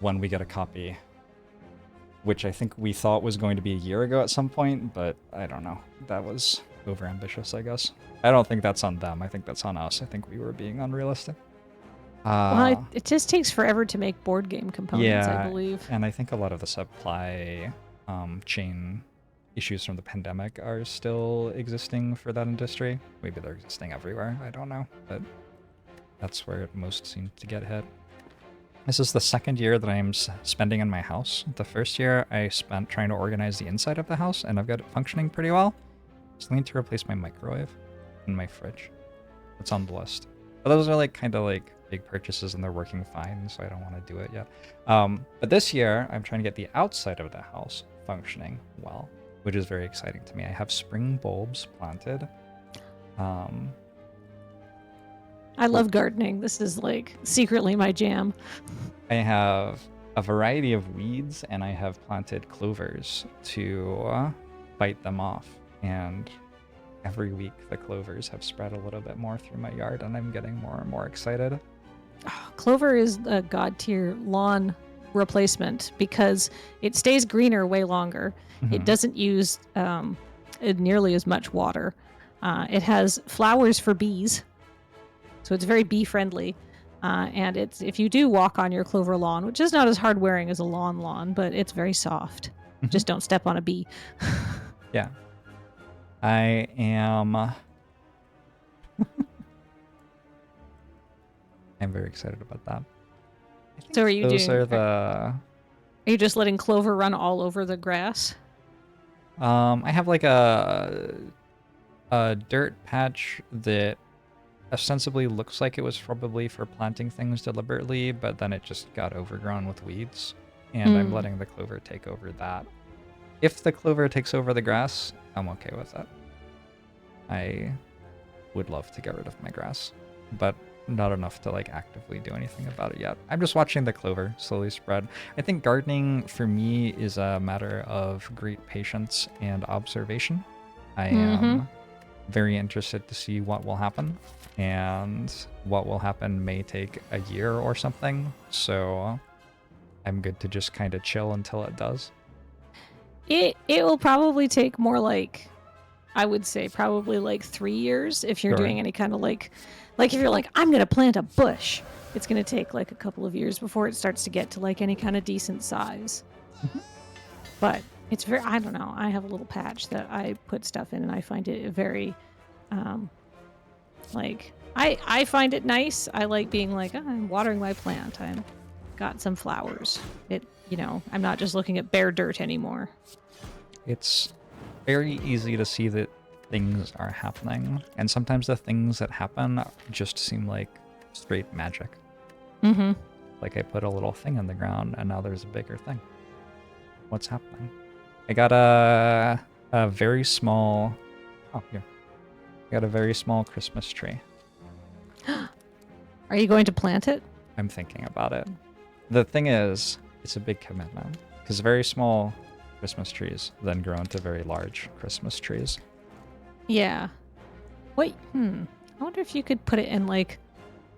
Speaker 1: when we get a copy, which I think we thought was going to be a year ago at some point, but I don't know. That was overambitious, I guess. I don't think that's on them. I think that's on us. I think we were being unrealistic.
Speaker 8: Well, it just takes forever to make board game components,
Speaker 1: yeah,
Speaker 8: I believe.
Speaker 1: and I think a lot of the supply chain issues from the pandemic are still existing for that industry. Maybe they're existing everywhere. I don't know, but that's where it most seems to get hit. This is the second year that I'm spending in my house. The first year I spent trying to organize the inside of the house, and I've got it functioning pretty well. Just need to replace my microwave and my fridge. It's on the list. But those are like kind of like big purchases, and they're working fine, so I don't want to do it yet. But this year, I'm trying to get the outside of the house functioning well, which is very exciting to me. I have spring bulbs planted.
Speaker 8: I love gardening. This is like secretly my jam.
Speaker 1: I have a variety of weeds, and I have planted clovers to fight them off. And every week, the clovers have spread a little bit more through my yard, and I'm getting more and more excited.
Speaker 8: Oh, clover is a god tier lawn replacement because it stays greener way longer. It doesn't use nearly as much water. It has flowers for bees, so it's very bee friendly. And it's if you do walk on your clover lawn, which is not as hard wearing as a lawn, but it's very soft. Just don't step on a bee.
Speaker 1: Yeah. I am... I'm very excited about that.
Speaker 8: So are you
Speaker 1: Those
Speaker 8: doing?
Speaker 1: are the...
Speaker 8: Are you just letting clover run all over the grass?
Speaker 1: I have like a dirt patch that ostensibly looks like it was probably for planting things deliberately, but then it just got overgrown with weeds, and I'm letting the clover take over that. If the clover takes over the grass, I'm okay with that. I would love to get rid of my grass, but not enough to like actively do anything about it yet. I'm just watching the clover slowly spread. I think gardening for me is a matter of great patience and observation. I am very interested to see what will happen, and what will happen may take a year or something, so I'm good to just kind of chill until it does.
Speaker 8: It will probably take more like, I would say probably like 3 years if you're doing any kind of like if you're like, I'm going to plant a bush. It's going to take like a couple of years before it starts to get to like any kind of decent size. But it's very, I don't know. I have a little patch that I put stuff in, and I find it very, like, I find it nice. I like being like, oh, I'm watering my plant. I'm got some flowers. I'm not just looking at bare dirt anymore.
Speaker 1: It's very easy to see that things are happening, and sometimes the things that happen just seem like straight magic. Like I put a little thing in the ground, and now there's a bigger thing. What's happening? I got a very small... Oh, here. I got a very small Christmas tree.
Speaker 8: Are you going to plant it?
Speaker 1: I'm thinking about it. The thing is, it's a big commitment, because very small Christmas trees then grow into very large Christmas trees.
Speaker 8: Yeah. Wait, I wonder if you could put it in like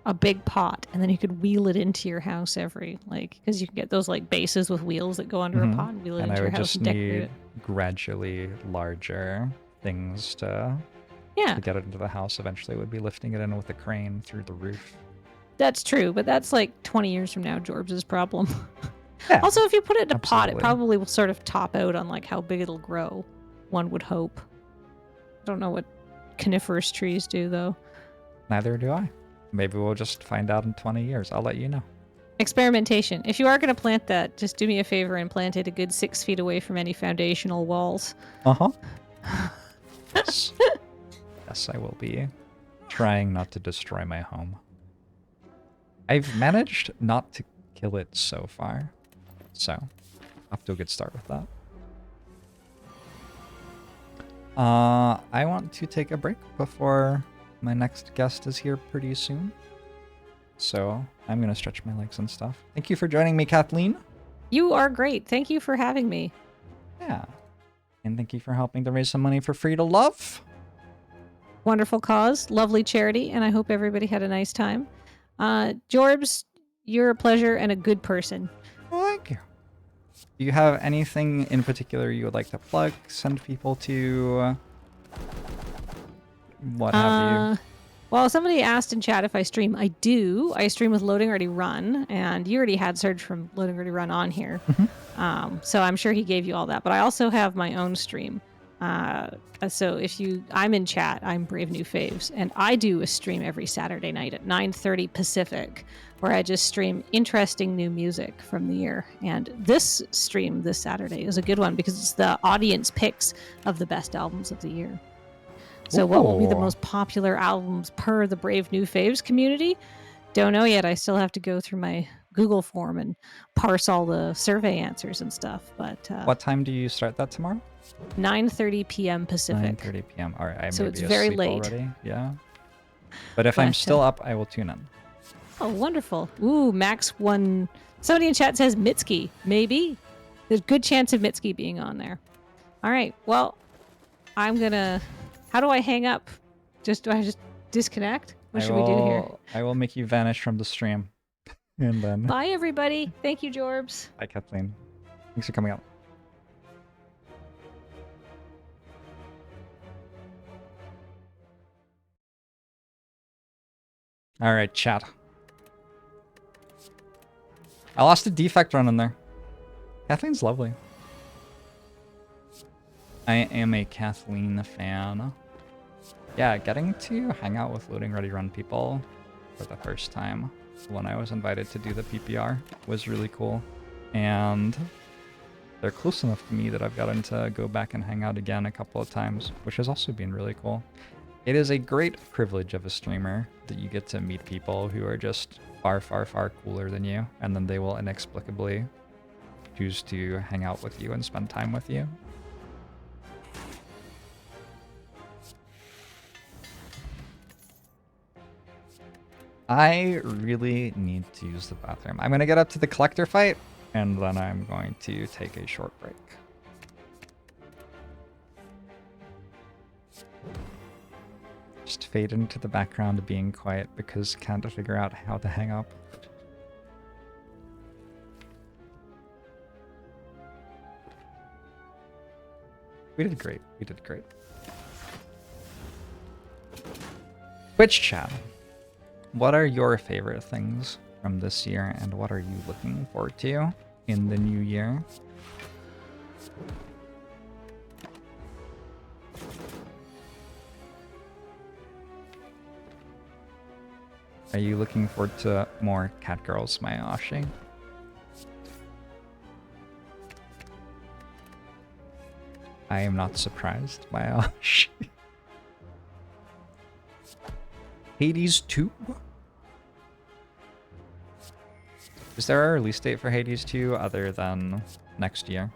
Speaker 8: a big pot, and then you could wheel it into your house because you can get those like bases with wheels that go under a pot and wheel it
Speaker 1: And
Speaker 8: into
Speaker 1: I
Speaker 8: your
Speaker 1: would
Speaker 8: house
Speaker 1: just
Speaker 8: and decorate
Speaker 1: need
Speaker 8: it.
Speaker 1: gradually larger things to get it into the house. Eventually, would be lifting it in with a crane through the roof.
Speaker 8: That's true, but that's like 20 years from now, Jorbs' problem.
Speaker 1: Yeah,
Speaker 8: Also, if you put it in a pot, it
Speaker 1: absolutely.
Speaker 8: probably will sort of top out on like how big it'll grow. One would hope. I don't know what coniferous trees do, though.
Speaker 1: Neither do I. Maybe we'll just find out in 20 years. I'll let you know.
Speaker 8: Experimentation. If you are going to plant that, just do me a favor and plant it a good 6 feet away from any foundational walls.
Speaker 1: Yes. Yes, I will be trying not to destroy my home. I've managed not to kill it so far, so off to a good start with that. I want to take a break before my next guest is here pretty soon. So I'm going to stretch my legs and stuff. Thank you for joining me, Kathleen.
Speaker 8: You are great. Thank you for having me.
Speaker 1: Yeah. And thank you for helping to raise some money for Free2Luv.
Speaker 8: Wonderful cause, lovely charity, and I hope everybody had a nice time. Jorbs, you're a pleasure and a good person.
Speaker 1: Thank you. Do you have anything in particular you would like to plug, send people to? What have you?
Speaker 8: Well, somebody asked in chat if I stream. I do. I stream with Loading Ready Run, and you already had Surge from Loading Ready Run on here. So I'm sure he gave you all that. But I also have my own stream. So if I'm in chat, I'm Brave New Faves, and I do a stream every Saturday night at 9:30 Pacific, where I just stream interesting new music from the year. And this stream this Saturday is a good one because it's the audience picks of the best albums of the year. So what will be the
Speaker 1: Ooh.
Speaker 8: most popular albums per the Brave New Faves community? Don't know yet. I still have to go through my Google form and parse all the survey answers and stuff. But
Speaker 1: What time do you start that tomorrow?
Speaker 8: 9:30 p.m. Pacific.
Speaker 1: 9:30 p.m. All right, I
Speaker 8: So
Speaker 1: may
Speaker 8: it's
Speaker 1: be
Speaker 8: very
Speaker 1: asleep
Speaker 8: late.
Speaker 1: already. Yeah. But if I'm
Speaker 8: But,
Speaker 1: still up, I will tune in.
Speaker 8: Oh, wonderful. Ooh, Max won. Somebody in chat says Mitski. Maybe. There's a good chance of Mitski being on there. All right. Well, I'm going to... How do I hang up? Do I just disconnect? What should we do here?
Speaker 1: I will make you vanish from the stream. And then...
Speaker 8: Bye, everybody. Thank you, Jorbs.
Speaker 1: Bye, Kathleen. Thanks for coming out. All right, chat. I lost a defect run in there. Kathleen's lovely. I am a Kathleen fan. Yeah, getting to hang out with Loading Ready Run people for the first time when I was invited to do the PPR was really cool. And they're close enough to me that I've gotten to go back and hang out again a couple of times, which has also been really cool. It is a great privilege of a streamer that you get to meet people who are just far, far, far cooler than you, and then they will inexplicably choose to hang out with you and spend time with you. I really need to use the bathroom. I'm going to get up to the collector fight, and then I'm going to take a short break. Just fade into the background of being quiet because can't figure out how to hang up. We did great. We did great. Twitch chat. What are your favorite things from this year, and what are you looking forward to in the new year? Are you looking forward to more cat girls, my Ashi? I am not surprised, my Ashi. Hades 2? Is there a release date for Hades 2 other than next year?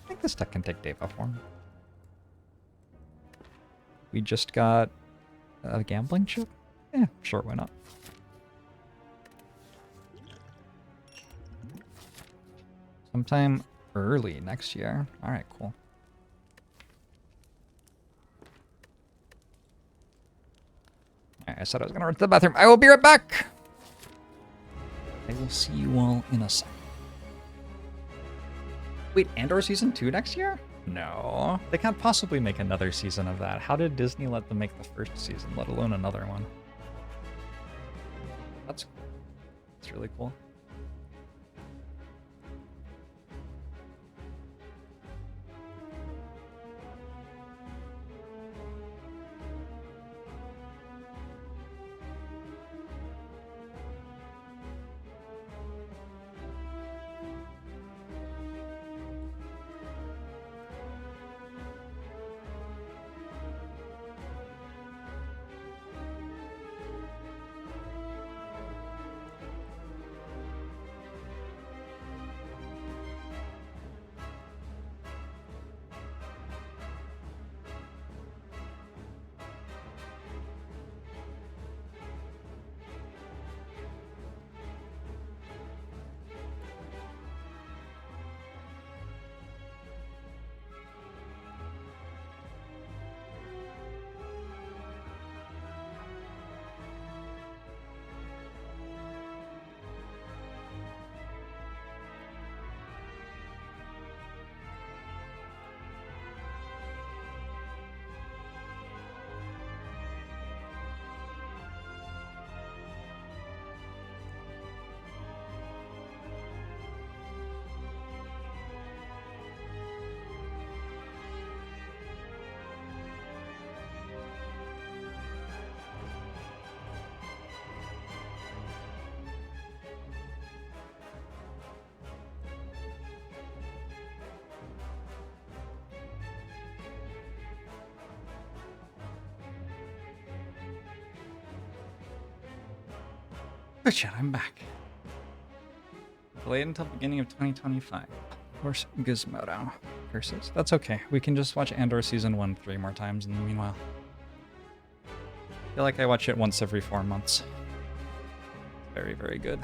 Speaker 1: I think this deck can take Deva form. We just got a gambling chip? Yeah, sure, why not? Sometime early next year. Alright, cool. I said I was gonna run to the bathroom. I will be right back! I will see you all in a sec. Wait, Andor Season 2 next year? No. They can't possibly make another season of that. How did Disney let them make the first season, let alone another one? That's cool. That's really cool. Good shit, I'm back. Delayed until beginning of 2025. Of course, Gizmodo. Curses. That's okay. We can just watch Andor Season 1 3 more times in the meanwhile. I feel like I watch it once every 4 months. Very, very good.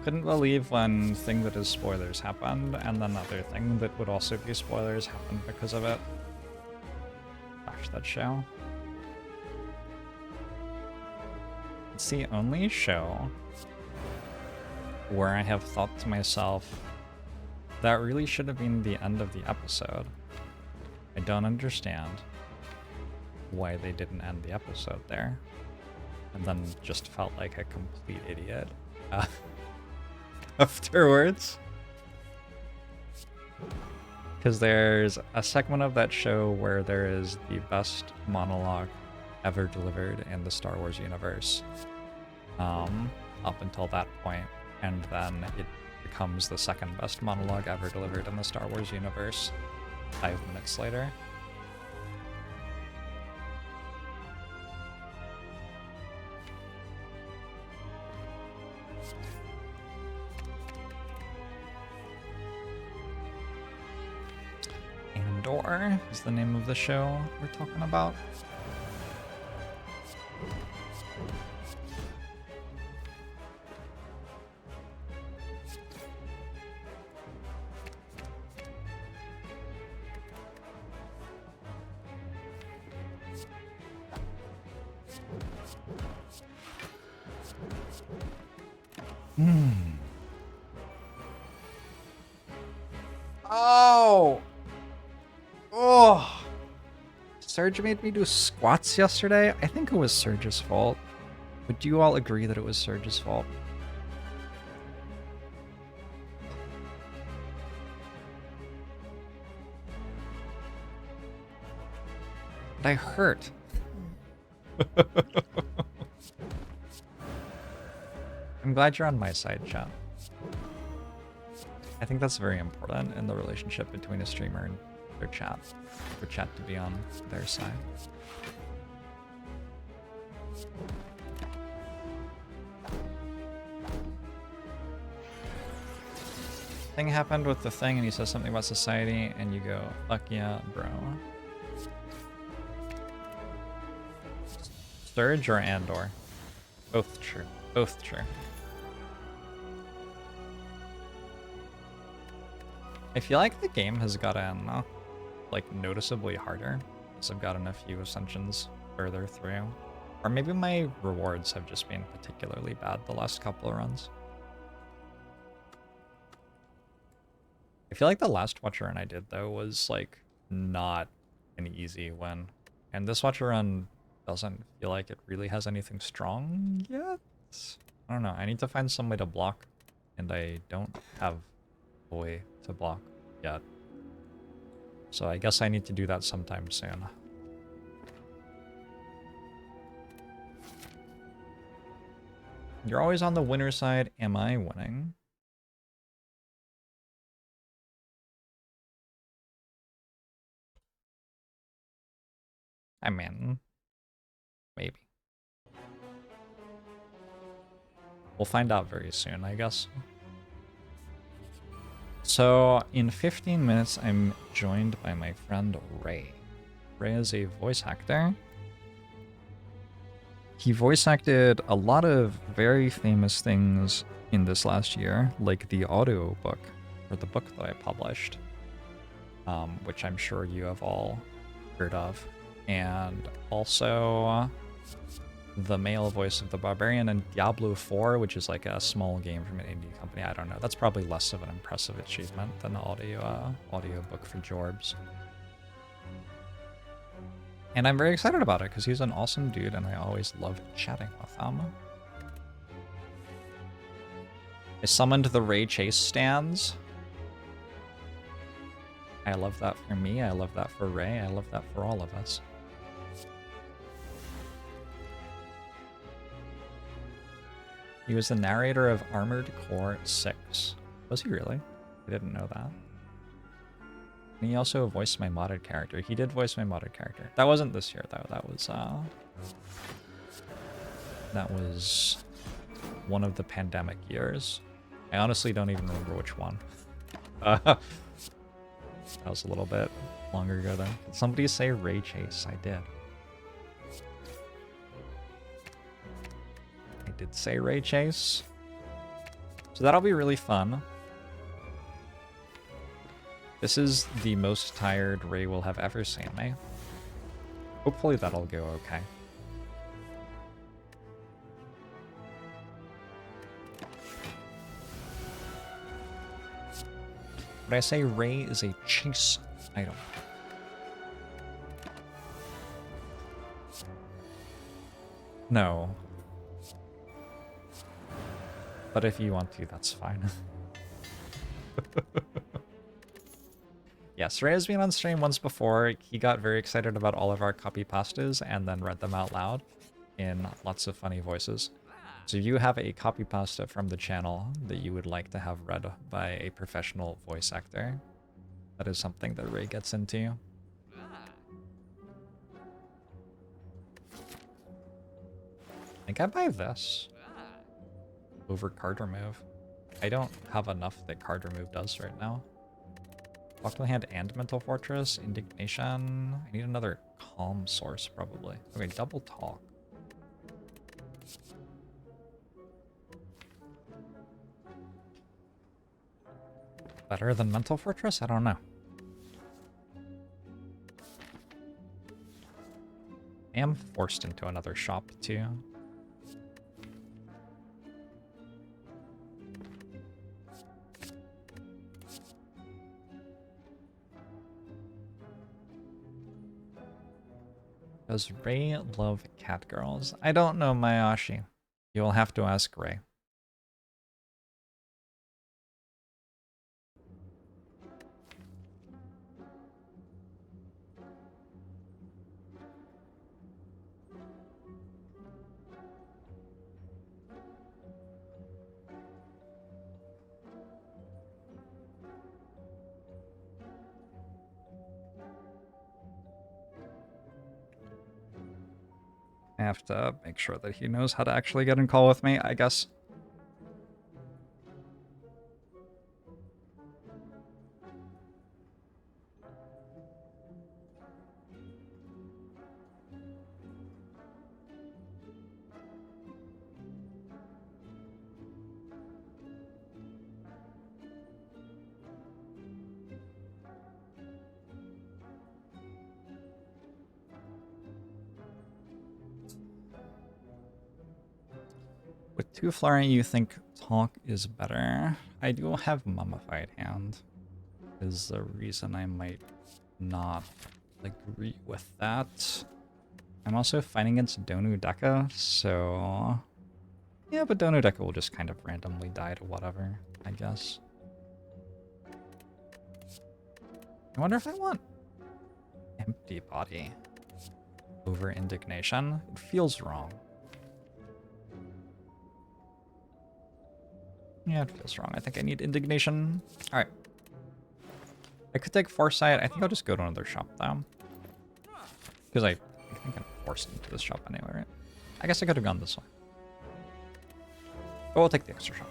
Speaker 1: Couldn't believe one thing that is spoilers happened, and then another thing that would also be spoilers happened because of it. Gosh, that show. It's the only show where I have thought to myself, that really should have been the end of the episode. I don't understand why they didn't end the episode there. And then just felt like a complete idiot. Afterwards, because there's a segment of that show where there is the best monologue ever delivered in the Star Wars universe, up until that point, and then it becomes the second best monologue ever delivered in the Star Wars universe 5 minutes later. Andor is the name of the show we're talking about. Oh! Oh! Serge made me do squats yesterday. I think it was Serge's fault. But do you all agree that it was Serge's fault? But I hurt. I'm glad you're on my side, chat. I think that's very important in the relationship between a streamer and their chat. For chat to be on their side. Thing happened with the thing and he says something about society and you go, fuck yeah, bro. Surge or Andor? Both true. Both true. I feel like the game has gotten, like, noticeably harder as I've gotten a few Ascensions further through. Or maybe my rewards have just been particularly bad the last couple of runs. I feel like the last Watcher run I did, though, was, like, not an easy win. And this Watcher run doesn't feel like it really has anything strong yet? I don't know, I need to find some way to block, and I don't have a way to block yet. So I guess I need to do that sometime soon. You're always on the winner side. Am I winning? I mean, maybe. We'll find out very soon, I guess. So, in 15 minutes, I'm joined by my friend Ray. Ray is a voice actor. He voice acted a lot of very famous things in this last year, like the audio book, or the book that I published, which I'm sure you have all heard of. And also the male voice of the Barbarian in Diablo 4, which is like a small game from an indie company. I don't know. That's probably less of an impressive achievement than the audio book for JORBS. And I'm very excited about it because he's an awesome dude and I always love chatting with him. I summoned the Ray Chase stands. I love that for me. I love that for Ray. I love that for all of us. He was the narrator of Armored Core 6. Was he really? I didn't know that. And he also voiced my modded character. He did voice my modded character. That wasn't this year though. That was one of the pandemic years. I honestly don't even remember which one. That was a little bit longer ago though. Did somebody say Ray Chase? I did. I did say Ray Chase. So that'll be really fun. This is the most tired Ray will have ever seen me. Hopefully that'll go okay. But I say Ray is a chase item. No. But if you want to, that's fine. Yes, Ray has been on stream once before. He got very excited about all of our copy pastas and then read them out loud in lots of funny voices. So if you have a copy pasta from the channel that you would like to have read by a professional voice actor, that is something that Ray gets into. I think I buy this over card remove. I don't have enough that card remove does right now. Talk to the hand and Mental Fortress, Indignation. I need another calm source probably. Okay, double talk. Better than Mental Fortress? I don't know. I am forced into another shop too. Does Ray love cat girls? I don't know, Mayashi. You'll have to ask Ray. I have to make sure that he knows how to actually get in call with me, I guess. With 2 Flurry, you think talk is better. I do have Mummified Hand. Is the reason I might not agree with that. I'm also fighting against Donu Deka, so... Yeah, but Donu Deka will just kind of randomly die to whatever, I guess. I wonder if I want Empty Body over Indignation. It feels wrong. Yeah, it feels wrong. I think I need Indignation. Alright. I could take Foresight. I think I'll just go to another shop, though. Because I think I'm forced into this shop anyway, right? I guess I could have gone this way. But we'll take the extra shop.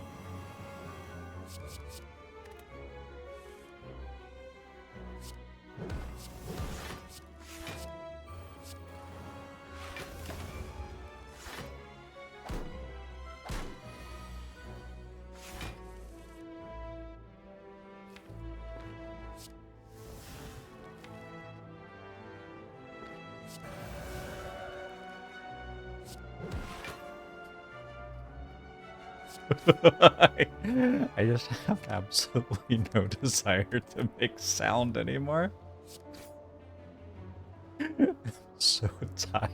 Speaker 1: I just have absolutely no desire to make sound anymore. I'm so tired.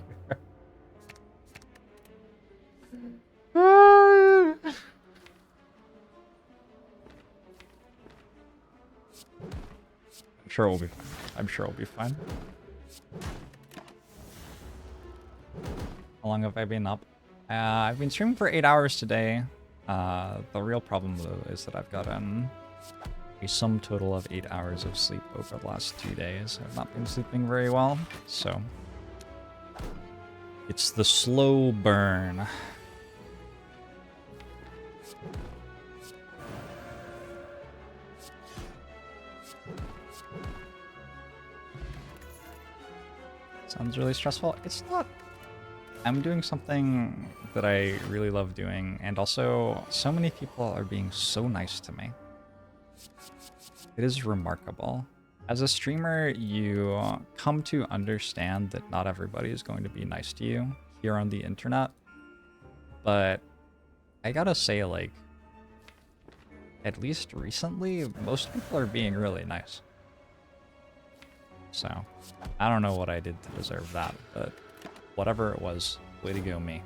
Speaker 1: sure we'll be fine. I'm sure we'll be fine. How long have I been up? I've been streaming for 8 hours today. The real problem, though, is that I've gotten a sum total of 8 hours of sleep over the last 2 days. I've not been sleeping very well, so it's the slow burn. Sounds really stressful. It's not. I'm doing something that I really love doing, and also so many people are being so nice to me. It is remarkable. As a streamer, you come to understand that not everybody is going to be nice to you here on the internet. But I gotta say, like, at least recently, most people are being really nice. So, I don't know what I did to deserve that, but whatever it was, way to go me.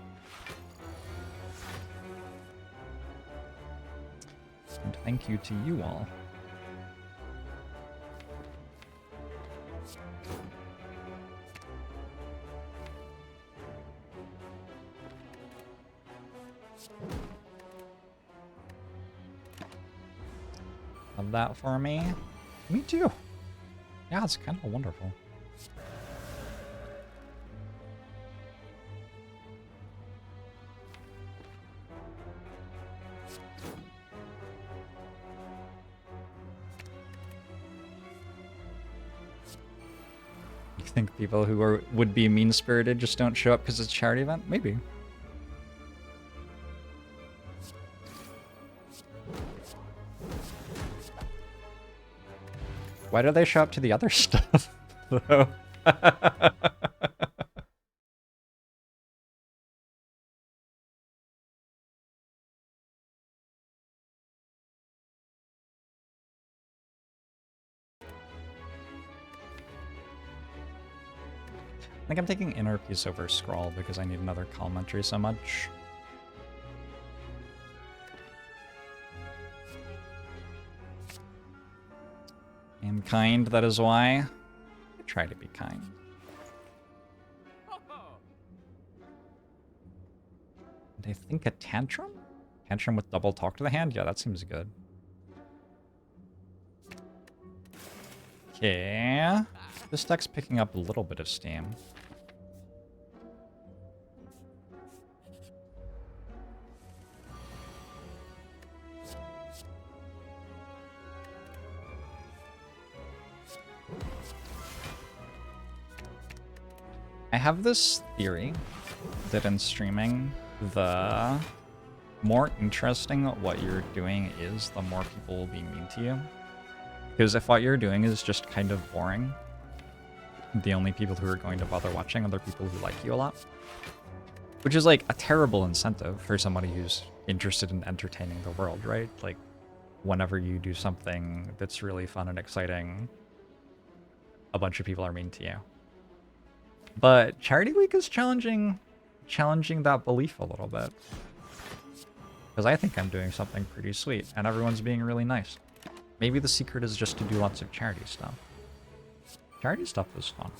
Speaker 1: And thank you to you all. Love that for me. Me too. Yeah, it's kind of wonderful. You think people who would be mean-spirited just don't show up because it's a charity event? Maybe. Why do they show up to the other stuff, though? I think I'm taking Inner Peace over Scrawl because I need another calm entry so much. I am kind, that is why. I try to be kind. And I think a Tantrum? Tantrum with double talk to the hand? Yeah, that seems good. Okay. This deck's picking up a little bit of steam. I have this theory that in streaming, the more interesting what you're doing is, the more people will be mean to you. Because if what you're doing is just kind of boring, the only people who are going to bother watching are the people who like you a lot. Which is like a terrible incentive for somebody who's interested in entertaining the world, right? Like, whenever you do something that's really fun and exciting, a bunch of people are mean to you. But Charity Week is challenging that belief a little bit. Because I think I'm doing something pretty sweet, and everyone's being really nice. Maybe the secret is just to do lots of charity stuff. Charity stuff is fun.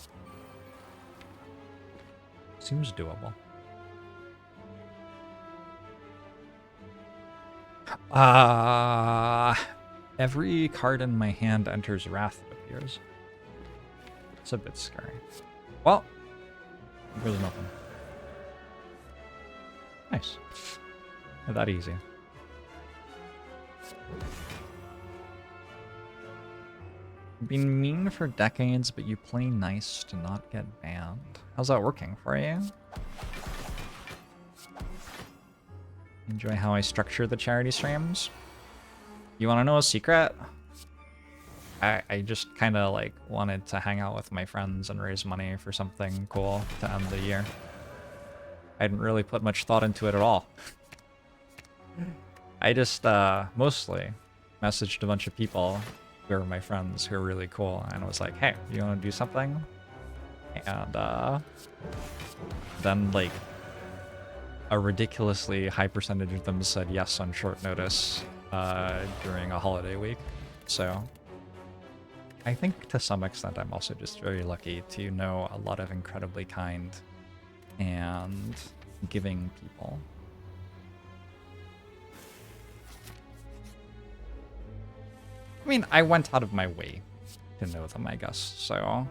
Speaker 1: Seems doable. Every card in my hand enters Wrath, it appears. It's a bit scary. Well, there's nothing. Nice. Not that easy. Been mean for decades, but you play nice to not get banned. How's that working for you? Enjoy how I structure the charity streams? You want to know a secret? I just kind of like wanted to hang out with my friends and raise money for something cool to end the year. I didn't really put much thought into it at all. I just mostly messaged a bunch of people who are my friends who are really cool and was like, hey, you want to do something? And then like a ridiculously high percentage of them said yes on short notice during a holiday week. So I think to some extent I'm also just very lucky to know a lot of incredibly kind and giving people. I mean, I went out of my way to know them, I guess, so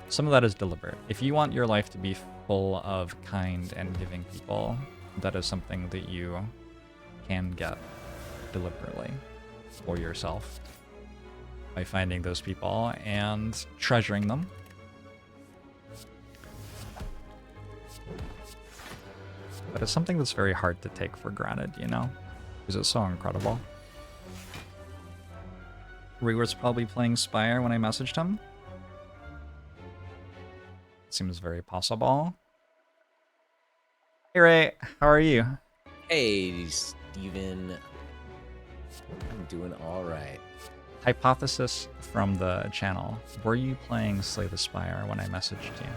Speaker 1: some of that is deliberate. If you want your life to be full of kind and giving people, that is something that you can get deliberately for yourself by finding those people and treasuring them. But it's something that's very hard to take for granted, you know? Because it's so incredible. Ray was probably playing Spire when I messaged him. Seems very possible. Hey Ray, how are you?
Speaker 9: Hey, Steven. I'm doing all right.
Speaker 1: Hypothesis from the channel. Were you playing Slay the Spire when I messaged you?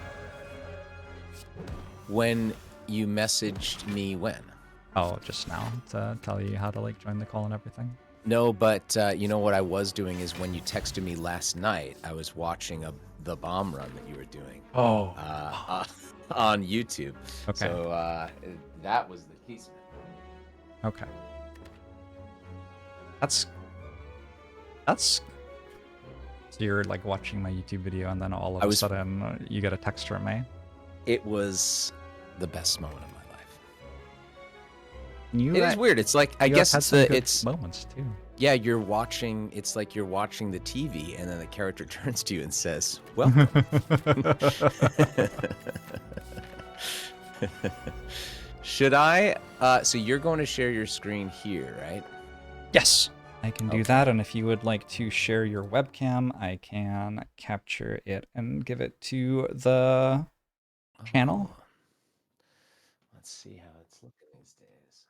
Speaker 9: When you messaged me when?
Speaker 1: Oh, just now to tell you how to like join the call and everything.
Speaker 9: No, but you know what I was doing is when you texted me last night, I was watching the bomb run that you were doing.
Speaker 1: Oh.
Speaker 9: On YouTube.
Speaker 1: Okay.
Speaker 9: So that was the case.
Speaker 1: Okay. That's so you're like watching my YouTube video and then all of a sudden you get a text from me.
Speaker 9: It was the best moment of my life.
Speaker 1: You,
Speaker 9: it is weird. It's like I guess it's
Speaker 1: moments too.
Speaker 9: Yeah, you're watching. It's like you're watching the TV, and then the character turns to you and says, "Welcome." Should I? So you're going to share your screen here, right?
Speaker 1: Yes, I can do that. And if you would like to share your webcam, I can capture it and give it to the channel.
Speaker 9: Let's see how it's looking these days.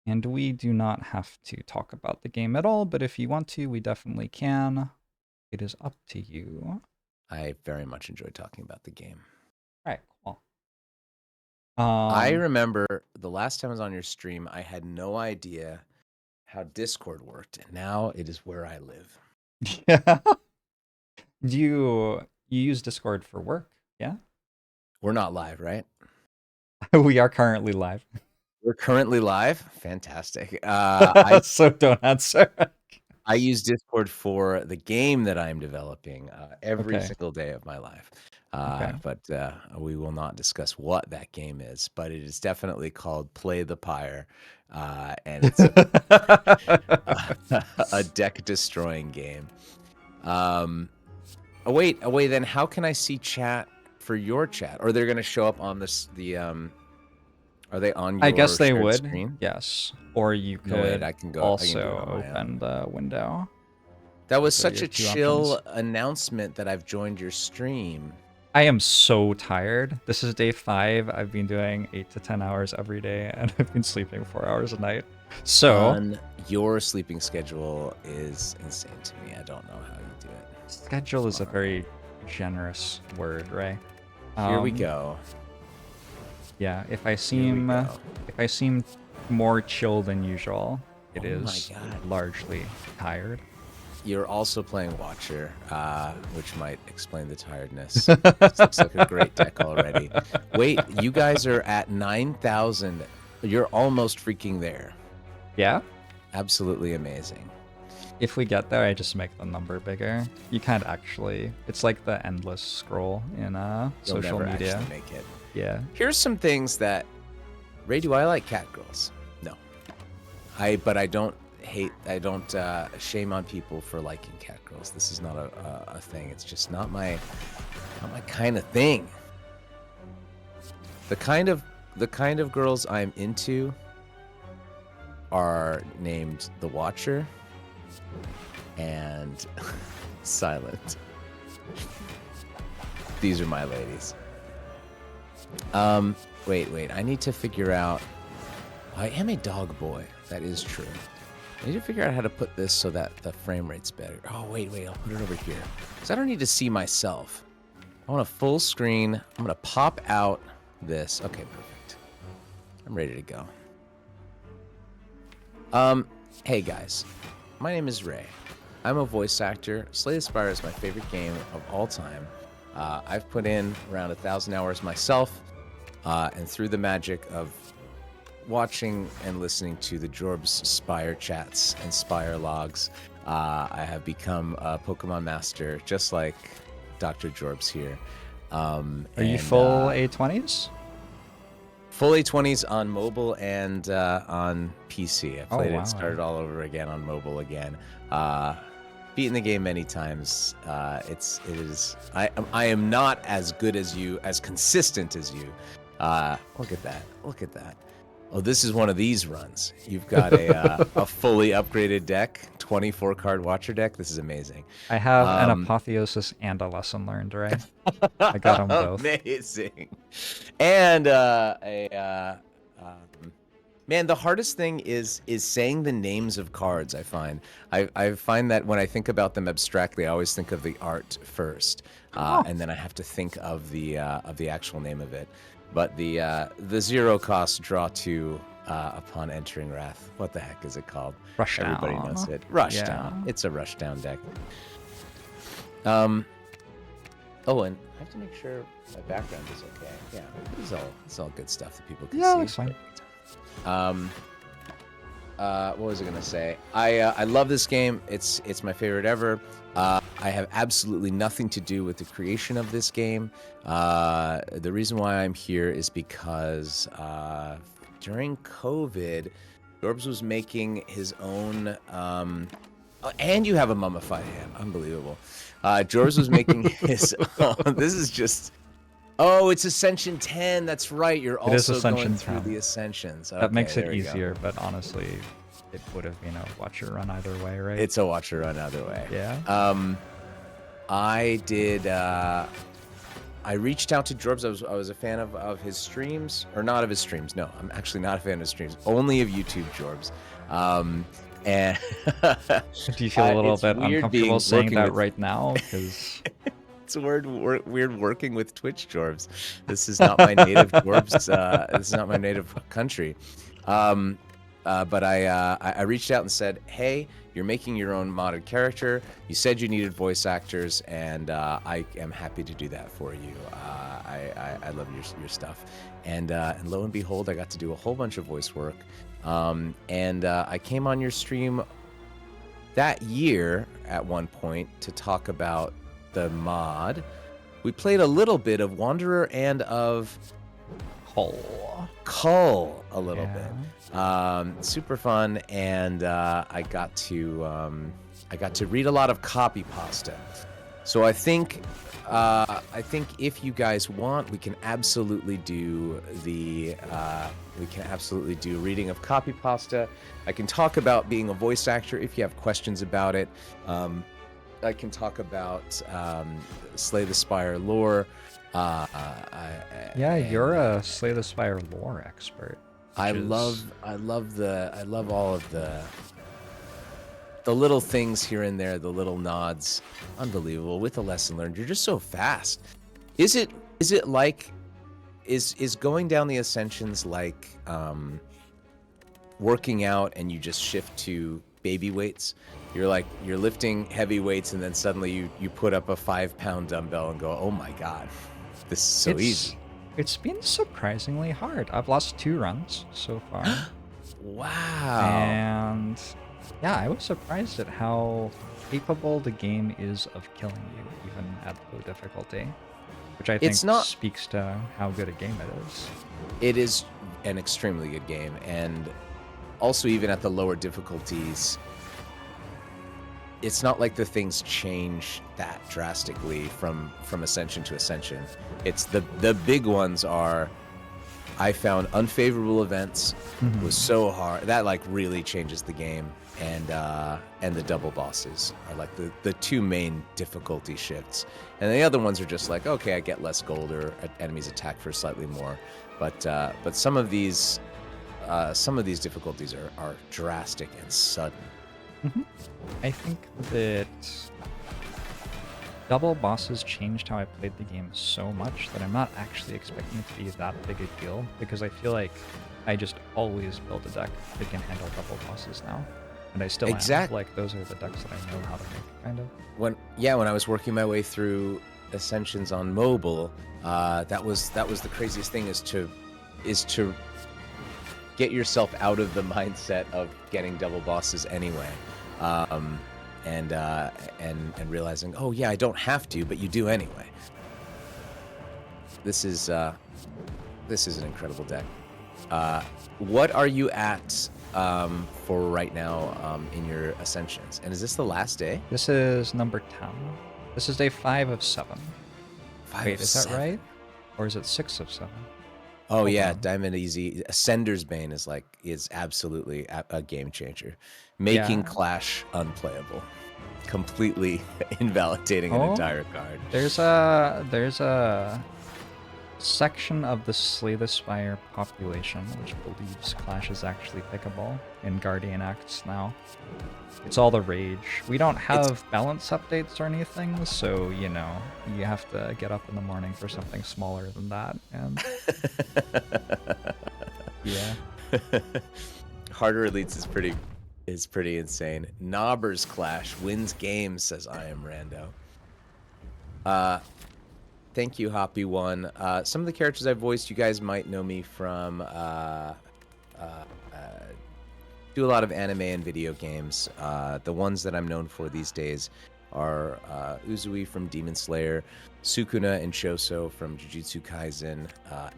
Speaker 1: And we do not have to talk about the game at all, but if you want to, we definitely can. It is up to you.
Speaker 9: I very much enjoy talking about the game.
Speaker 1: All right, cool.
Speaker 9: I remember the last time I was on your stream, I had no idea how Discord worked, and now it is where I live.
Speaker 1: Yeah. You use Discord for work, yeah?
Speaker 9: We're not live, right?
Speaker 1: We are currently live.
Speaker 9: We're currently live? Fantastic.
Speaker 1: So don't answer.
Speaker 9: I use Discord for the game that I'm developing every single day of my life. But we will not discuss what that game is, but it is definitely called Play the Pyre. And it's a deck destroying game. Wait, then how can I see chat for your chat? Or they're going to show up on this, are they on your
Speaker 1: I guess they would,
Speaker 9: screen?
Speaker 1: yes. Or you could
Speaker 9: I can go,
Speaker 1: also open the window.
Speaker 9: That was such a chill announcement that I've joined your stream.
Speaker 1: I am so tired. This is day 5. I've been doing 8 to 10 hours every day, and I've been sleeping 4 hours a night. So
Speaker 9: your sleeping schedule is insane to me. I don't know how you do it.
Speaker 1: Schedule is a very generous word, Ray.
Speaker 9: Here we go.
Speaker 1: Yeah, if I seem more chill than usual, it is largely tired.
Speaker 9: You're also playing Watcher, which might explain the tiredness. This looks like a great deck already. Wait, you guys are at 9,000. You're almost freaking there.
Speaker 1: Yeah?
Speaker 9: Absolutely amazing.
Speaker 1: If we get there, I just make the number bigger. You can't actually. It's like the endless scroll in social media.
Speaker 9: Actually make it.
Speaker 1: Yeah.
Speaker 9: Here's some things that... Ray, do I like cat girls? No. But I don't shame on people for liking cat girls. This is not a thing. It's just not my kind of thing. The kind of girls I'm into are named the Watcher and Silent. These are my ladies. Wait. I need to figure out. I am a dog boy. That is true. I need to figure out how to put this so that the frame rate's better. Oh, wait, I'll put it over here. Because I don't need to see myself. I want a full screen. I'm going to pop out this. Okay, perfect. I'm ready to go. Hey guys. My name is Ray. I'm a voice actor. Slay the Spire is my favorite game of all time. I've put in around 1,000 hours myself, and through the magic of watching and listening to the JORBS Spire chats and Spire logs, I have become a Pokemon master, just like Dr. JORBS here.
Speaker 1: Are you full A20s?
Speaker 9: Full A20s on mobile and on PC. I played
Speaker 1: wow.
Speaker 9: it, started all over again on mobile again. Beaten the game many times. It is. I am not as good as you, as consistent as you. Look at that. Look at that. Oh, this is one of these runs. You've got a fully upgraded deck, 24 card watcher deck. This is amazing.
Speaker 1: I have an apotheosis and a lesson learned, right? I got them both.
Speaker 9: Amazing. And man, the hardest thing is saying the names of cards. I find that when I think about them abstractly, I always think of the art first, and then I have to think of the actual name of it. But the 0 cost draw 2 upon entering Wrath. What the heck is it called?
Speaker 1: Rushdown.
Speaker 9: Everybody knows it. Rushdown. It's a Rushdown deck. Oh, and I have to make sure my background is okay. Yeah, it's all good stuff that people can see.
Speaker 1: Yeah, it's fine.
Speaker 9: What was I gonna say? I love this game. It's my favorite ever. I have absolutely nothing to do with the creation of this game. The reason why I'm here is because during COVID, JORBS was making his own. And you have a mummified hand. Unbelievable. JORBS was making his own. This is just. Oh, it's Ascension 10. That's right. You're also
Speaker 1: Ascension
Speaker 9: going through
Speaker 1: 10.
Speaker 9: the Ascensions. Okay,
Speaker 1: That makes it
Speaker 9: there we go.
Speaker 1: easier, but honestly, it would have been a watcher run either way, right?
Speaker 9: It's a watcher run either way.
Speaker 1: Yeah.
Speaker 9: I did. I reached out to JORBS. I was a fan of his streams, or not of his streams. No, I'm actually not a fan of his streams. Only of YouTube JORBS. And
Speaker 1: do you feel a little
Speaker 9: it's
Speaker 1: bit
Speaker 9: weird
Speaker 1: uncomfortable saying
Speaker 9: working
Speaker 1: that
Speaker 9: with-
Speaker 1: right now? Because
Speaker 9: it's weird working with Twitch JORBS. This is not my native JORBS. This is not my native country. But I reached out and said, hey, you're making your own modded character. You said you needed voice actors, and I am happy to do that for you. I love your stuff. And lo and behold, I got to do a whole bunch of voice work. And I came on your stream that year at one point to talk about the mod. We played a little bit of Wanderer and of Cull a little bit. Super fun, and I got to read a lot of copy pasta. So I think if you guys want, we can absolutely do reading of copy pasta. I can talk about being a voice actor if you have questions about it. I can talk about Slay the Spire lore.
Speaker 1: you're a Slay the Spire lore expert.
Speaker 9: I love all of the little things here and there, the little nods. Unbelievable. With a lesson learned, you're just so fast. Is it like is going down the Ascensions like working out and you just shift to baby weights? You're lifting heavy weights and then suddenly you put up a 5-pound dumbbell and go, oh my god, this is so easy.
Speaker 1: It's been surprisingly hard. I've lost 2 runs so far.
Speaker 9: Wow.
Speaker 1: And yeah, I was surprised at how capable the game is of killing you, even at low difficulty. Which I think speaks to how good a game it is.
Speaker 9: It is an extremely good game, and also even at the lower difficulties, it's not like the things change that drastically from Ascension to Ascension. It's the big ones are, I found unfavorable events was so hard that like really changes the game, and the double bosses are like the 2 main difficulty shifts, and the other ones are just like, okay, I get less gold or enemies attack for slightly more, but some of these difficulties are drastic and sudden.
Speaker 1: I think that double bosses changed how I played the game so much that I'm not actually expecting it to be that big a deal, because I feel like I just always build a deck that can handle double bosses now. And I still am.
Speaker 9: Exact-
Speaker 1: Like, those are the decks that I know how to make, kind of.
Speaker 9: When I was working my way through Ascensions on mobile, that was the craziest thing is to get yourself out of the mindset of getting double bosses anyway, and realizing, oh yeah, I don't have to, but you do anyway. This is an incredible deck. What are you at for right now in your Ascensions? And is this the last day?
Speaker 1: This is number 10. This is day 5 of 7. Wait, is that right? Or is it 6 of 7?
Speaker 9: Oh
Speaker 1: Hold
Speaker 9: yeah,
Speaker 1: on.
Speaker 9: Diamond Easy. Ascender's Bane is absolutely a game changer, making
Speaker 1: Yeah.
Speaker 9: Clash unplayable, completely invalidating an
Speaker 1: Oh.
Speaker 9: entire card.
Speaker 1: There's a section of the Slay the Spire population which believes Clash is actually pickable in Guardian Acts now. It's all the rage. We don't have balance updates or anything, so, you know, you have to get up in the morning for something smaller than that. And yeah.
Speaker 9: Harder Elites is pretty insane. Nobbers Clash wins games, says I am Rando. Thank you, Hoppy One. Some of the characters I voiced, you guys might know me from. Do a lot of anime and video games. The ones that I'm known for these days are Uzui from Demon Slayer, Sukuna and Choso from Jujutsu Kaisen,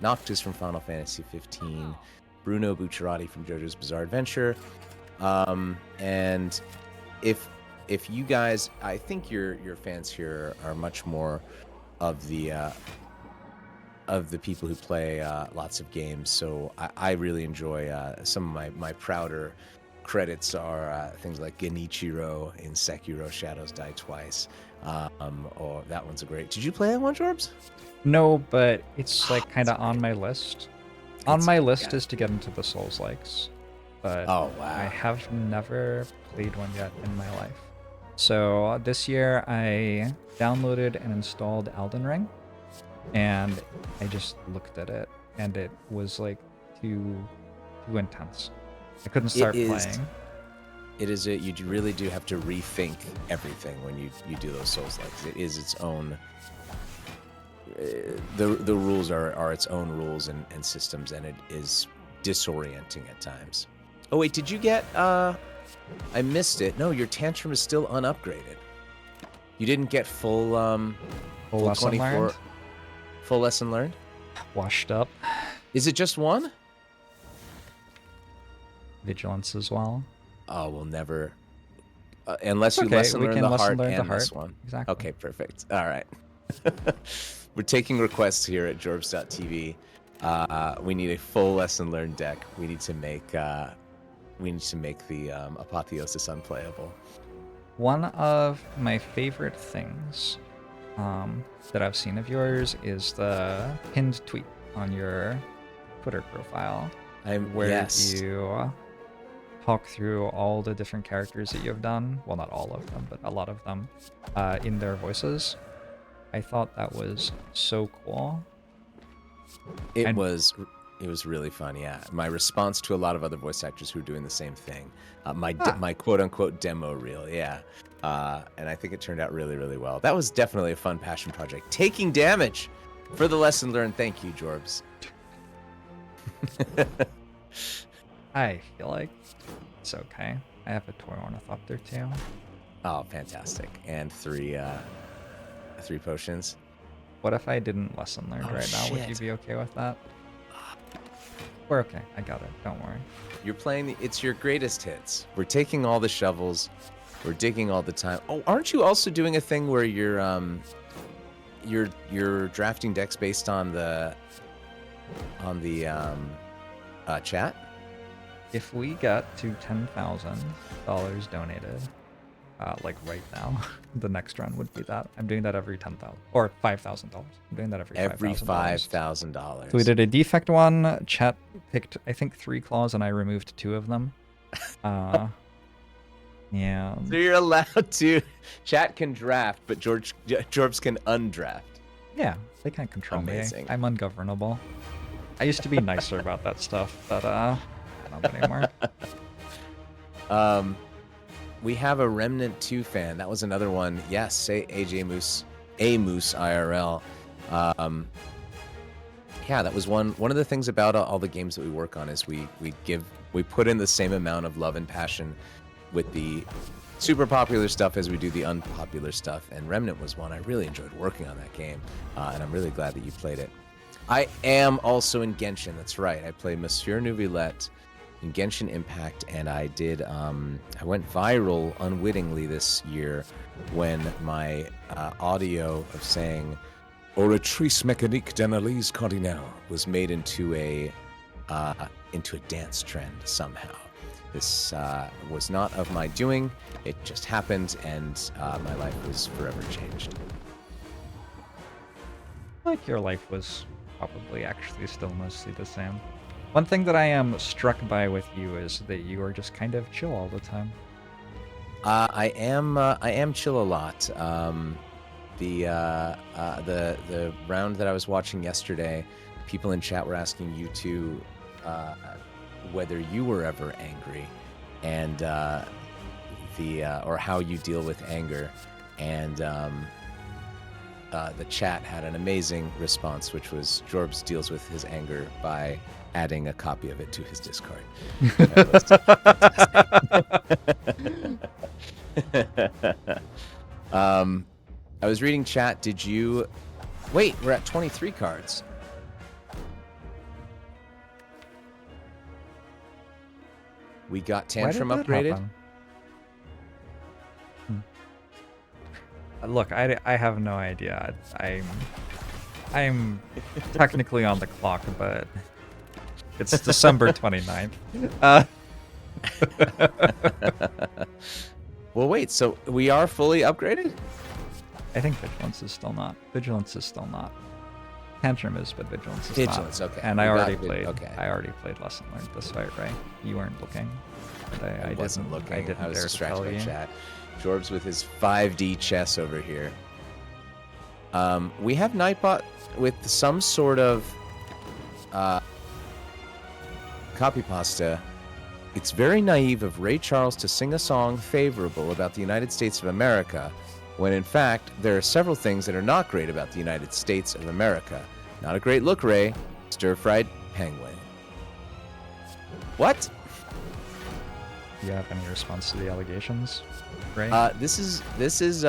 Speaker 9: Noctis from Final Fantasy 15, Bruno Bucciarati from JoJo's Bizarre Adventure, and if you guys, I think your fans here are much more of the people who play lots of games. So I really enjoy some of my prouder credits are things like Genichiro in Sekiro Shadows Die Twice. Or that one's a great. Did you play that one, Jorbs?
Speaker 1: No, but it's like kind of on my list. On my list
Speaker 9: yeah.
Speaker 1: is to get into the Souls-likes, but
Speaker 9: Oh, wow.
Speaker 1: I have never played one yet in my life. So this year I downloaded and installed Elden Ring, and I just looked at it, and it was like too intense. I couldn't start playing.
Speaker 9: You really do have to rethink everything when you do those Souls-likes. It is its own. The rules are its own rules and systems, and it is disorienting at times. Oh wait, did you get? I missed it. No, your Tantrum is still unupgraded. You didn't get full
Speaker 1: Lesson
Speaker 9: 24
Speaker 1: learned?
Speaker 9: full lesson learned.
Speaker 1: Washed up.
Speaker 9: Is it just one?
Speaker 1: Vigilance as well.
Speaker 9: Oh, we'll never. Unless you
Speaker 1: Okay,
Speaker 9: lesson
Speaker 1: we
Speaker 9: learn
Speaker 1: can
Speaker 9: the
Speaker 1: lesson
Speaker 9: heart
Speaker 1: learn the
Speaker 9: and this
Speaker 1: heart.
Speaker 9: one.
Speaker 1: Exactly.
Speaker 9: Okay, perfect. All right. We're taking requests here at JORBS.tv. We need a full lesson learned deck. We need to make the Apotheosis unplayable.
Speaker 1: One of my favorite things that I've seen of yours is the pinned tweet on your Twitter profile, where
Speaker 9: Yes.
Speaker 1: you talk through all the different characters that you have done. Well, not all of them, but a lot of them in their voices. I thought that was so cool.
Speaker 9: It was really fun, yeah. My response to a lot of other voice actors who are doing the same thing. My quote-unquote demo reel, yeah. And I think it turned out really, really well. That was definitely a fun passion project. Taking damage for the lesson learned. Thank you, Jorbs.
Speaker 1: I feel like it's okay. I have a toy ornithopter too.
Speaker 9: Oh, fantastic. And three potions.
Speaker 1: What if I didn't lesson learn
Speaker 9: Oh,
Speaker 1: right now? Would you
Speaker 9: shit.
Speaker 1: be okay with that? We're okay. I got it. Don't worry.
Speaker 9: You're playing it's your greatest hits. We're taking all the shovels. We're digging all the time. Oh, aren't you also doing a thing where you're drafting decks based on the chat?
Speaker 1: If we get to $10,000 donated, like right now, the next run would be that. I'm doing that every $10,000 or $5,000. I'm doing that every
Speaker 9: $5,000.
Speaker 1: So we did a defect one. Chat picked, I think, 3 claws, and I removed 2 of them. Yeah.
Speaker 9: So you're allowed to. Chat can draft, but Jorbs can undraft.
Speaker 1: Yeah, they can't control
Speaker 9: Amazing.
Speaker 1: me. I'm ungovernable. I used to be nicer about that stuff, but I don't anymore.
Speaker 9: we have a Remnant 2 fan. That was another one. Yes, say AJ Moose, A Moose IRL. Yeah, that was one of the things about all the games that we work on is we put in the same amount of love and passion with the super popular stuff as we do the unpopular stuff. And Remnant was one. I really enjoyed working on that game, and I'm really glad that you played it. I am also in Genshin. That's right. I play Monsieur Neuvillette in Genshin Impact, and I did. I went viral unwittingly this year when my audio of saying "Oratrice mécanique d'analyse cardinale" was made into a dance trend somehow. This was not of my doing. It just happened, and my life was forever changed.
Speaker 1: Like your life was probably actually still mostly the same. One thing that I am struck by with you is that you are just kind of chill all the time.
Speaker 9: I am chill a lot. The round that I was watching yesterday, people in chat were asking you two whether you were ever angry, and or how you deal with anger, and the chat had an amazing response, which was JORBS deals with his anger by adding a copy of it to his Discord. I was reading chat. Did you... Wait, we're at 23 cards. We got Tantrum
Speaker 1: Why did that
Speaker 9: upgraded.
Speaker 1: happen? Look, I have no idea. I'm technically on the clock, but it's December 29th.
Speaker 9: Well, wait, so we are fully upgraded?
Speaker 1: I think Vigilance is still not. Vigilance is still not. Tantrum is, but Vigilance is
Speaker 9: Vigilance,
Speaker 1: not.
Speaker 9: okay.
Speaker 1: And
Speaker 9: We
Speaker 1: I
Speaker 9: got
Speaker 1: already
Speaker 9: Vig-
Speaker 1: played.
Speaker 9: okay.
Speaker 1: I already played Lesson Learned this fight, right? You weren't looking. But I
Speaker 9: wasn't
Speaker 1: didn't,
Speaker 9: looking.
Speaker 1: I didn't
Speaker 9: was
Speaker 1: dare to
Speaker 9: distracted
Speaker 1: tell
Speaker 9: by
Speaker 1: you.
Speaker 9: chat. Jorbs with his 5D chess over here. We have Nightbot with some sort of copy pasta. It's very naive of Ray Charles to sing a song favorable about the United States of America, when in fact there are several things that are not great about the United States of America. Not a great look, Ray. Stir-fried penguin. What?
Speaker 1: Do you have any response to the allegations, Ray?
Speaker 9: There's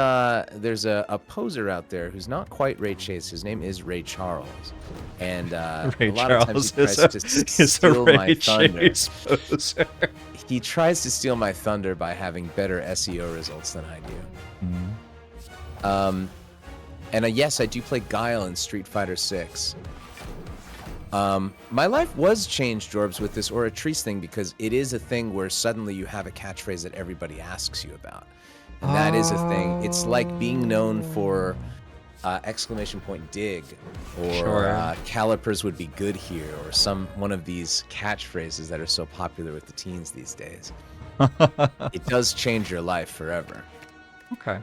Speaker 9: a poser out there who's not quite Ray Chase. His name is Ray Charles, and
Speaker 1: Ray
Speaker 9: a lot of times he
Speaker 1: Charles
Speaker 9: tries to
Speaker 1: is a
Speaker 9: steal my
Speaker 1: Ray
Speaker 9: thunder.
Speaker 1: Chase poser.
Speaker 9: He tries to steal my thunder by having better SEO results than I do.
Speaker 1: Mhm.
Speaker 9: And yes, I do play Guile in Street Fighter 6. My life was changed, Jorbs, with this Oratrice thing, because it is a thing where suddenly you have a catchphrase that everybody asks you about. And that is a thing. It's like being known for dig, or
Speaker 1: Sure.
Speaker 9: calipers would be good here, or one of these catchphrases that are so popular with the teens these days. It does change your life forever.
Speaker 1: Okay.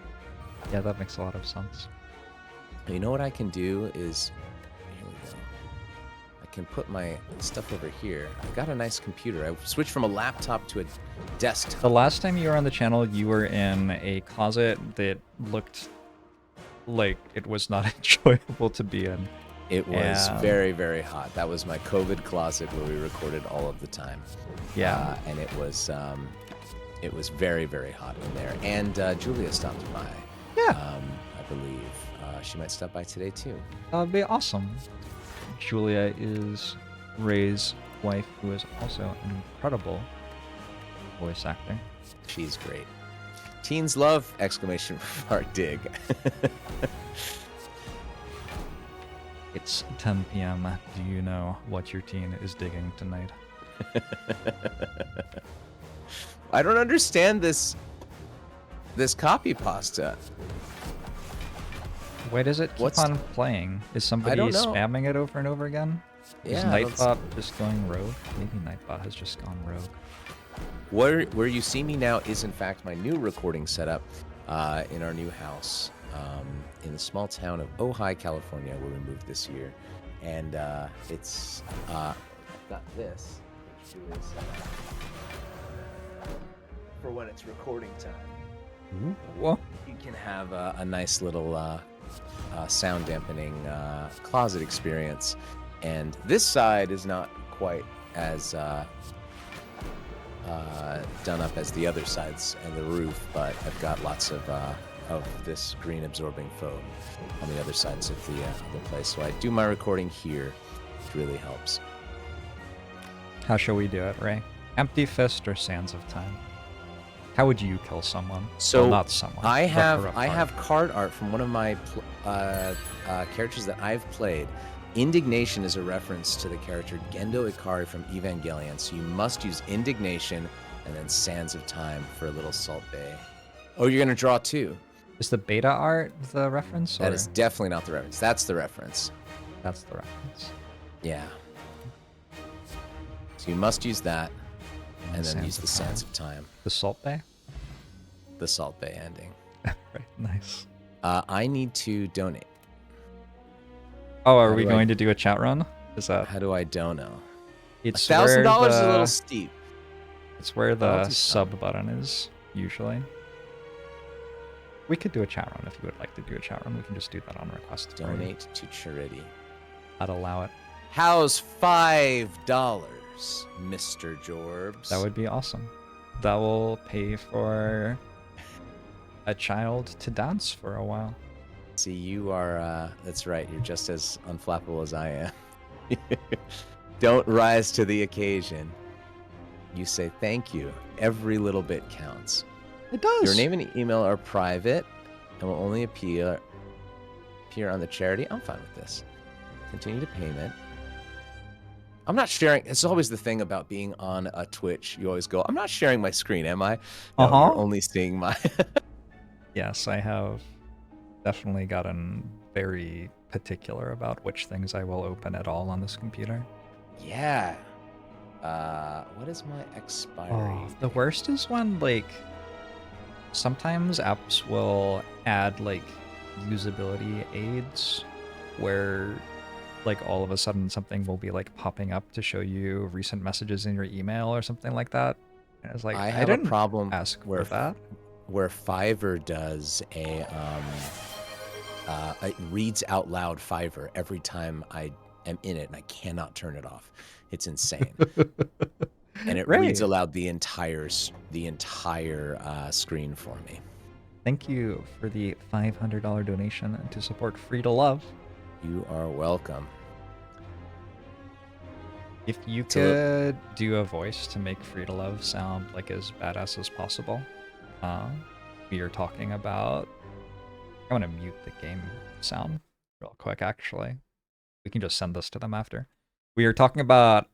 Speaker 1: Yeah, that makes a lot of sense.
Speaker 9: You know what I can do is, here we go. I can put my stuff over here. I got a nice computer. I switched from a laptop to a desktop.
Speaker 1: The last time you were on the channel, you were in a closet that looked like it was not enjoyable to be in.
Speaker 9: It was
Speaker 1: Yeah.
Speaker 9: very, very hot. That was my COVID closet where we recorded all of the time.
Speaker 1: Yeah.
Speaker 9: And it was very, very hot in there. And Julia stopped by.
Speaker 1: Yeah.
Speaker 9: I believe she might stop by today too.
Speaker 1: That would be awesome. Julia is Ray's wife, who is also an incredible voice actor.
Speaker 9: She's great. Teens love! Exclamation mark dig.
Speaker 1: It's 10 p.m. Do you know what your teen is digging tonight?
Speaker 9: I don't understand this copy pasta.
Speaker 1: Why does it keep
Speaker 9: What's-
Speaker 1: on playing? Is somebody
Speaker 9: don't know.
Speaker 1: spamming it over and over again? Is
Speaker 9: Yeah, I don't s-
Speaker 1: Nightbot just going rogue? Maybe Nightbot has just gone rogue.
Speaker 9: Where you see me now is in fact my new recording setup in our new house in the small town of Ojai, California, where we moved this year. And it's I've got this, which is for when it's recording time.
Speaker 1: Whoa.
Speaker 9: You can have a nice little sound dampening closet experience. And this side is not quite as done up as the other sides and the roof, but I've got lots of this green absorbing foam on the other sides of the other place. So I do my recording here, which really helps.
Speaker 1: How shall we do it, Ray? Empty Fist or Sands of Time? How would you kill someone?
Speaker 9: So
Speaker 1: well, not someone.
Speaker 9: I
Speaker 1: but
Speaker 9: have
Speaker 1: corrupt
Speaker 9: I
Speaker 1: art.
Speaker 9: have card art from one of my characters that I've played. Indignation is a reference to the character Gendo Ikari from Evangelion, so you must use Indignation and then Sands of Time for a little Salt Bay. Oh, you're gonna draw two.
Speaker 1: Is the beta art the reference?
Speaker 9: That
Speaker 1: or?
Speaker 9: is definitely not the reference. That's the reference.
Speaker 1: That's the reference.
Speaker 9: Yeah. So you must use that, and then
Speaker 1: Sands
Speaker 9: use
Speaker 1: of
Speaker 9: the
Speaker 1: Time.
Speaker 9: Sands of Time,
Speaker 1: The Salt Bay?
Speaker 9: the Salt Bay ending.
Speaker 1: Right, nice.
Speaker 9: I need to donate.
Speaker 1: Oh, are
Speaker 9: How
Speaker 1: we
Speaker 9: do I-
Speaker 1: going to do a chat run? Is that...
Speaker 9: How do I dono?
Speaker 1: It's
Speaker 9: $1,000
Speaker 1: where
Speaker 9: is a little
Speaker 1: the-
Speaker 9: steep.
Speaker 1: It's where
Speaker 9: I'll
Speaker 1: the
Speaker 9: do
Speaker 1: sub button is, usually. We could do a chat run if you would like to do a chat run. We can just do that on request. for you.
Speaker 9: Donate to charity.
Speaker 1: I'd allow it.
Speaker 9: How's $5, Mr. Jorbs?
Speaker 1: That would be awesome. That will pay for a child to dance for a while.
Speaker 9: See, you are, that's right, you're just as unflappable as I am. Don't rise to the occasion. You say thank you. Every little bit counts.
Speaker 1: It does.
Speaker 9: Your name and email are private and will only appear on the charity. I'm fine with this. Continue to payment. I'm not sharing. It's always the thing about being on a Twitch. You always go, I'm not sharing my screen, am I? No,
Speaker 1: Uh-huh.
Speaker 9: you're only seeing my...
Speaker 1: Yes, I have definitely gotten very particular about which things I will open at all on this computer.
Speaker 9: Yeah. What is my expiry?
Speaker 1: Oh, the worst is when, like, sometimes apps will add, like, usability aids where, like, all of a sudden something will be, like, popping up to show you recent messages in your email or something like that. And it's like,
Speaker 9: I have
Speaker 1: didn't
Speaker 9: a problem
Speaker 1: ask
Speaker 9: where
Speaker 1: for that.
Speaker 9: where Fiverr does it reads out loud Fiverr every time I am in it, and I cannot turn it off. It's insane. And it reads
Speaker 1: Right.
Speaker 9: aloud the entire screen for me.
Speaker 1: Thank you for the $500 donation to support Free2Luv.
Speaker 9: You are welcome.
Speaker 1: If you
Speaker 9: So-
Speaker 1: could do a voice to make Free2Luv sound like as badass as possible, we are talking about. I want to mute the game sound real quick, actually. We can just send this to them after. We are talking about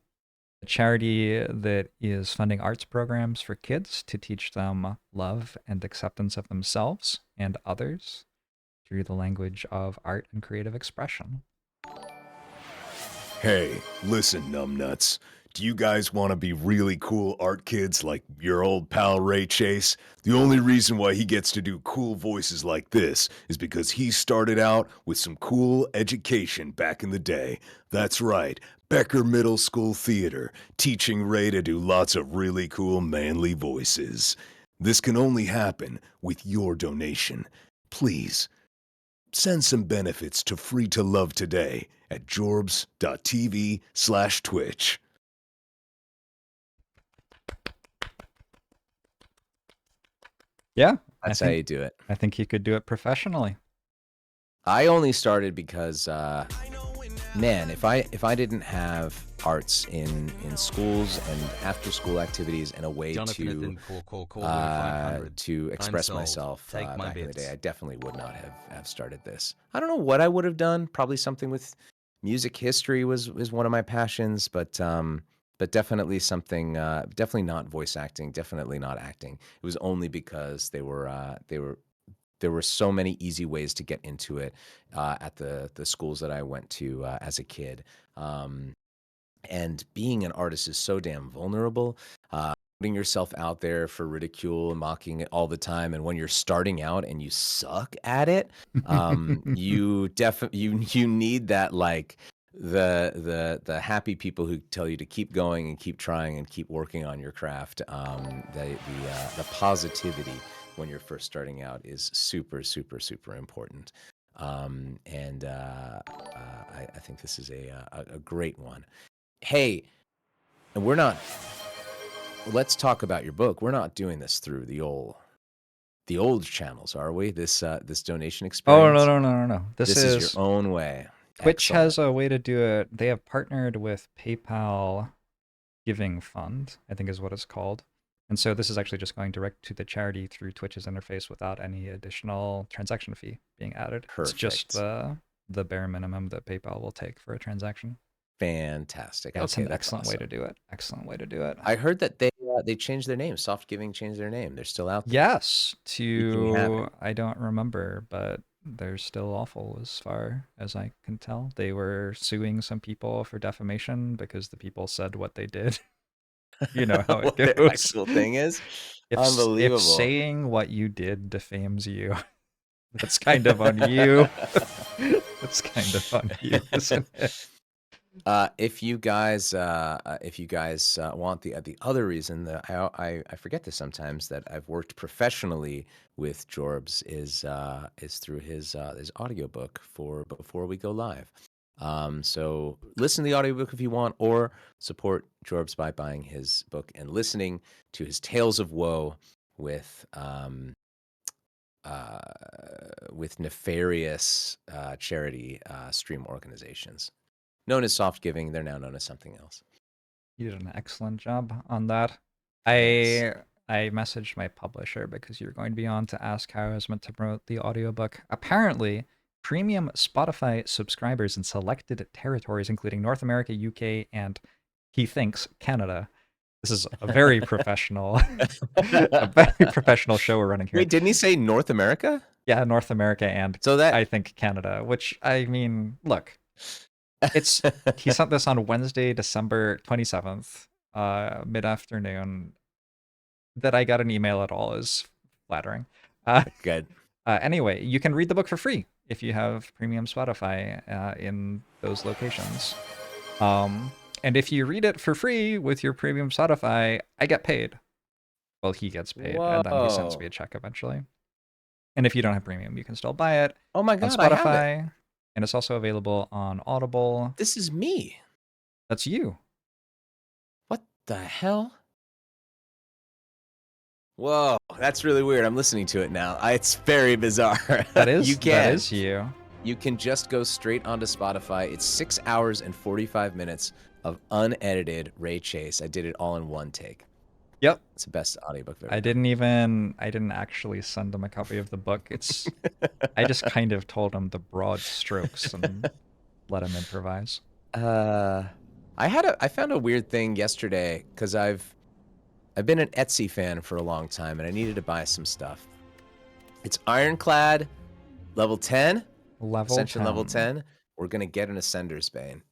Speaker 1: a charity that is funding arts programs for kids to teach them love and acceptance of themselves and others through the language of art and creative expression.
Speaker 10: Hey, listen, numbnuts. Do you guys want to be really cool art kids like your old pal Ray Chase? The only reason why he gets to do cool voices like this is because he started out with some cool education back in the day. That's right, Becker Middle School Theater, teaching Ray to do lots of really cool manly voices. This can only happen with your donation. Please, send some benefits to Free2Luv today at jorbs.tv/Twitch.
Speaker 1: Yeah,
Speaker 9: That's how you do it.
Speaker 1: I think you could do it professionally.
Speaker 9: I only started because, man, if I didn't have arts in schools and after school activities and a way to express myself back in the day, I definitely would not have started this. I don't know what I would have done. Probably something with music history was one of my passions, but definitely something. Definitely not voice acting. Definitely not acting. It was only because there were so many easy ways to get into it at the schools that I went to as a kid. And being an artist is so damn vulnerable. Putting yourself out there for ridicule and mocking it all the time, and when you're starting out and you suck at it, you need that like the happy people who tell you to keep going and keep trying and keep working on your craft. The positivity when you're first starting out is super important. I think this is a great one. Hey, and let's talk about your book. We're not doing this through the old channels, are we? This donation experience.
Speaker 1: Oh, no. This
Speaker 9: is
Speaker 1: is
Speaker 9: your own way.
Speaker 1: Twitch
Speaker 9: Excellent.
Speaker 1: has a way to do it. They have partnered with PayPal Giving Fund, I think is what it's called. And so this is actually just going direct to the charity through Twitch's interface without any additional transaction fee being added.
Speaker 9: Perfect.
Speaker 1: It's just the bare minimum that PayPal will take for a transaction.
Speaker 9: Fantastic.
Speaker 1: Yeah,
Speaker 9: okay,
Speaker 1: it's an
Speaker 9: that's
Speaker 1: excellent way
Speaker 9: awesome.
Speaker 1: to do it. Excellent way to do it.
Speaker 9: I heard that they changed their name. Soft Giving changed their name. They're still out there.
Speaker 1: Yes,
Speaker 9: You can have it.
Speaker 1: I don't remember, but they're still awful as far as I can tell. They were suing some people for defamation because the people said what they did. You know how it
Speaker 9: what
Speaker 1: goes.
Speaker 9: the actual thing is? Unbelievable.
Speaker 1: If saying what you did defames you, that's kind of on you. That's kind of on you, isn't it?
Speaker 9: If you guys want the other reason that I forget this sometimes, that I've worked professionally with JORBS is through his audiobook for Before We Go Live. So listen to the audiobook if you want, or support JORBS by buying his book and listening to his Tales of Woe with nefarious charity stream organizations. Known as Soft Giving, they're now known as something else.
Speaker 1: You did an excellent job on that.
Speaker 9: Thanks.
Speaker 1: I messaged my publisher because you're going to be on to ask how I was meant to promote the audiobook. Apparently, premium Spotify subscribers in selected territories, including North America, UK, and he thinks Canada. This is a very professional, a very professional show we're running here.
Speaker 9: Wait, didn't he say North America?
Speaker 1: Yeah, North America and
Speaker 9: so that
Speaker 1: I think Canada. Which I mean, look. He sent this on Wednesday, December 27th, mid-afternoon. That I got an email at all is flattering.
Speaker 9: Good.
Speaker 1: Anyway, you can read the book for free if you have premium Spotify in those locations. And if you read it for free with your premium Spotify, I get paid. Well, he gets paid, and then he sends me a check eventually. And if you don't have premium, you can still buy it.
Speaker 9: Oh my God,
Speaker 1: on Spotify.
Speaker 9: I have it.
Speaker 1: And it's also available on Audible.
Speaker 9: This is me.
Speaker 1: That's you.
Speaker 9: What the hell? Whoa, that's really weird. I'm listening to it now. It's very bizarre.
Speaker 1: That is
Speaker 9: you.
Speaker 1: That is you.
Speaker 9: You can just go straight onto Spotify. It's 6 hours and 45 minutes of unedited Ray Chase. I did it all in one take.
Speaker 1: Yep.
Speaker 9: It's the best audiobook I've ever
Speaker 1: I didn't actually send him a copy of the book. I just kind of told him the broad strokes and let him improvise.
Speaker 9: I found a weird thing yesterday because I've been an Etsy fan for a long time and I needed to buy some stuff. It's Ironclad level 10. Ascension level 10. We're gonna get an Ascender's Bane.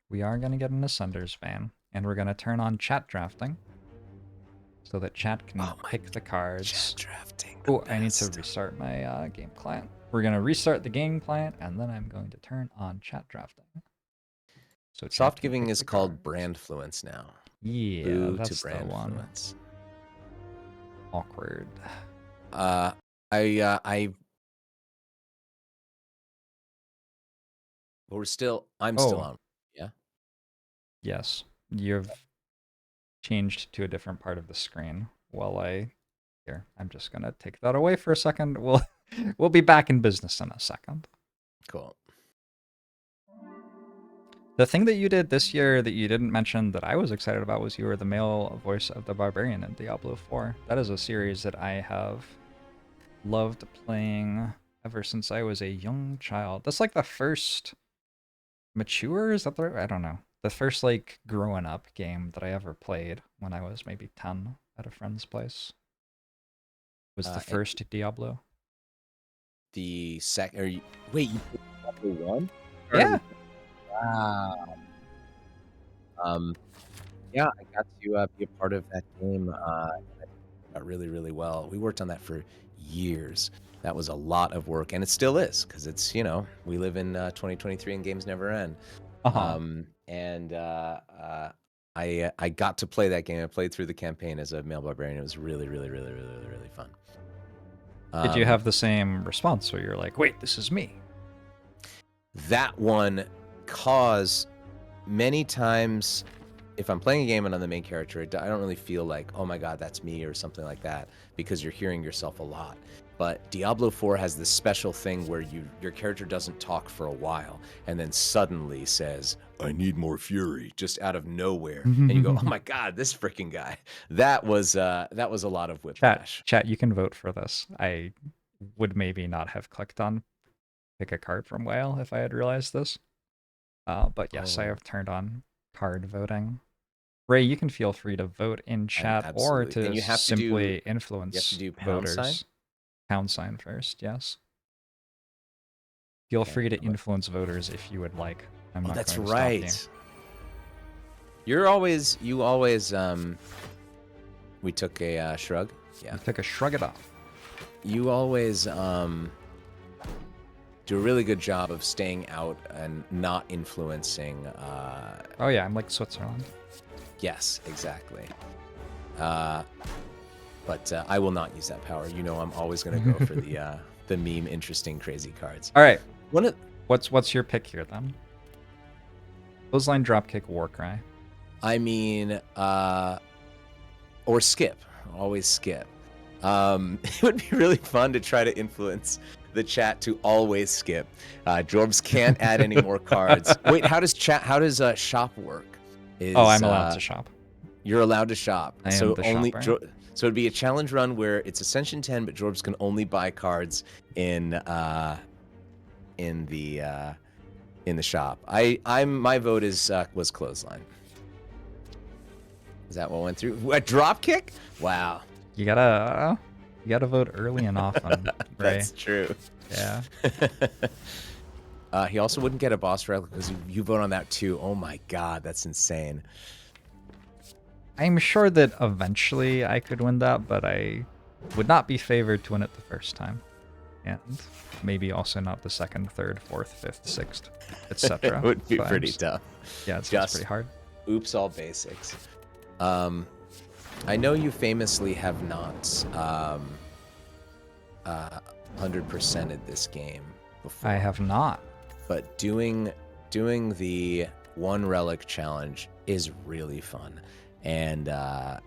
Speaker 1: We are gonna get an Ascender's Bane, and we're gonna turn on chat drafting. So that chat can pick the cards.
Speaker 9: Chat drafting.
Speaker 1: Oh, I need to restart my game client. We're going to restart the game client, and then I'm going to turn on chat drafting. So
Speaker 9: Soft Giving is called Brandfluence now.
Speaker 1: Yeah,
Speaker 9: Boo
Speaker 1: that's
Speaker 9: to
Speaker 1: the one.
Speaker 9: Brandfluence.
Speaker 1: Awkward.
Speaker 9: I'm still on. Yeah?
Speaker 1: Yes. You've changed to a different part of the screen here. I'm just gonna take that away for a second. We'll be back in business in a second.
Speaker 9: Cool.
Speaker 1: The thing that you did this year that you didn't mention that I was excited about was you were the male voice of the Barbarian in Diablo 4. That is a series that I have loved playing ever since I was a young child. That's like the first mature, is that the right? I don't know. The first like growing up game that I ever played when I was maybe 10 at a friend's place was the first Diablo.
Speaker 9: The second? Wait, you played Diablo 1?
Speaker 1: Yeah.
Speaker 9: Wow. Yeah, I got to be a part of that game really, really well. We worked on that for years. That was a lot of work, and it still is, because it's, we live in 2023 and games never end.
Speaker 1: Uh-huh.
Speaker 9: And I got to play that game. I played through the campaign as a male barbarian. It was really, really, really, really, really, really fun.
Speaker 1: Did you have the same response where you're like, wait, this is me?
Speaker 9: That one, cause many times if I'm playing a game and I'm the main character, I don't really feel like, oh my god, that's me or something like that, because you're hearing yourself a lot. But Diablo 4 has this special thing where your character doesn't talk for a while and then suddenly says,
Speaker 10: I need more fury.
Speaker 9: just out of nowhere, and you go, oh my god, this freaking guy. That was a lot of whiplash.
Speaker 1: Chat, you can vote for this. I would maybe not have clicked on pick a card from Whale if I had realized this. But yes, I have turned on card voting. Ray, you can feel free to vote in chat or
Speaker 9: Absolutely. And
Speaker 1: to
Speaker 9: you have to
Speaker 1: simply
Speaker 9: do-
Speaker 1: influence
Speaker 9: you have to do pound
Speaker 1: voters.
Speaker 9: sign?
Speaker 1: Pound sign first, yes. Feel
Speaker 9: Okay,
Speaker 1: free to
Speaker 9: how about-
Speaker 1: influence voters if you would like. I'm
Speaker 9: Oh,
Speaker 1: not
Speaker 9: that's
Speaker 1: going to stop you.
Speaker 9: right. You always we took a shrug. Yeah.
Speaker 1: You took a shrug it off.
Speaker 9: You always do a really good job of staying out and not influencing.
Speaker 1: Oh yeah, I'm like Switzerland.
Speaker 9: Yes, exactly. But I will not use that power. You know, I'm always going to go for the meme, interesting, crazy cards.
Speaker 1: All right,
Speaker 9: One of,
Speaker 1: what's your pick here then? Clothesline, dropkick, Warcry.
Speaker 9: I mean, or skip. Always skip. It would be really fun to try to influence the chat to always skip. JORBS can't add any more cards. Wait, how does shop work?
Speaker 1: I'm allowed to shop.
Speaker 9: You're allowed to shop.
Speaker 1: I am
Speaker 9: so
Speaker 1: the
Speaker 9: only
Speaker 1: shopper.
Speaker 9: so it'd be a challenge run where it's Ascension 10, but JORBS can only buy cards in the shop. My vote was clothesline. Is that what went through? A drop kick? Wow.
Speaker 1: You gotta vote early and often. Ray.
Speaker 9: That's true.
Speaker 1: Yeah.
Speaker 9: He also wouldn't get a boss relic because you vote on that too. Oh my god, that's insane.
Speaker 1: I'm sure that eventually I could win that, but I would not be favored to win it the first time. And maybe also not the second, third, fourth, fifth, sixth, etc.
Speaker 9: It would be pretty tough.
Speaker 1: Yeah, it's
Speaker 9: Just
Speaker 1: pretty hard.
Speaker 9: Oops, all basics. I know you famously have not 100%ed this game before.
Speaker 1: I have not.
Speaker 9: But doing the one relic challenge is really fun, and I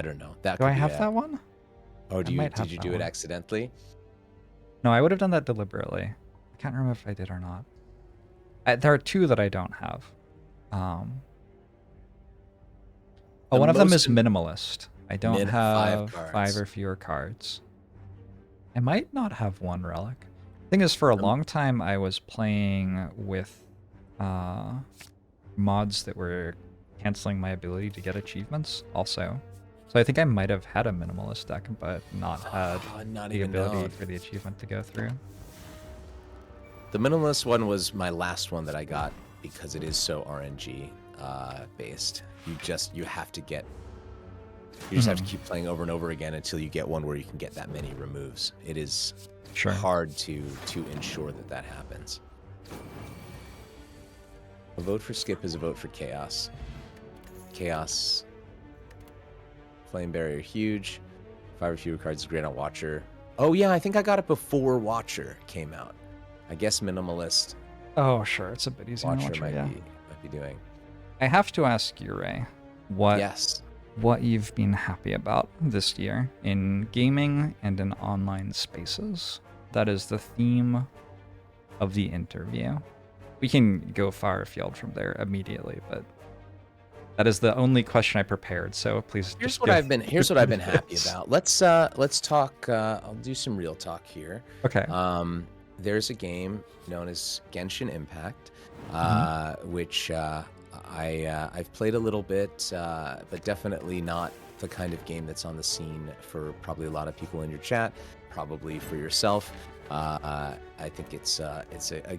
Speaker 9: don't know. That
Speaker 1: Do
Speaker 9: could
Speaker 1: I
Speaker 9: be
Speaker 1: have that one?
Speaker 9: Oh,
Speaker 1: I might
Speaker 9: did
Speaker 1: have
Speaker 9: you
Speaker 1: that
Speaker 9: do it
Speaker 1: one.
Speaker 9: accidentally?
Speaker 1: No, I would have done that deliberately. I can't remember if I did or not. There are two that I don't have. One of them is minimalist. I don't have 5 or fewer cards. I might not have one relic. Thing is, for a long time, I was playing with mods that were canceling my ability to get achievements also. So I think I might have had a minimalist deck, but not had the ability for the achievement to go through.
Speaker 9: The minimalist one was my last one that I got because it is so RNG based. You just have to have to keep playing over and over again until you get one where you can get that many removes. It is hard to ensure that happens. A vote for skip is a vote for chaos. Chaos. Flame barrier huge. 5 or fewer cards is great on Watcher. Oh yeah, I think I got it before Watcher came out. I guess minimalist.
Speaker 1: Oh sure, it's a bit easier on Watcher,
Speaker 9: might be doing.
Speaker 1: I have to ask you, Ray, what you've been happy about this year in gaming and in online spaces. That is the theme of the interview. We can go far afield from there immediately, but that is the only question I prepared. So please.
Speaker 9: Here's what I've been happy about. Let's talk. I'll do some real talk here.
Speaker 1: Okay.
Speaker 9: There's a game known as Genshin Impact, which I've played a little bit, but definitely not the kind of game that's on the scene for probably a lot of people in your chat, probably for yourself. I think it's a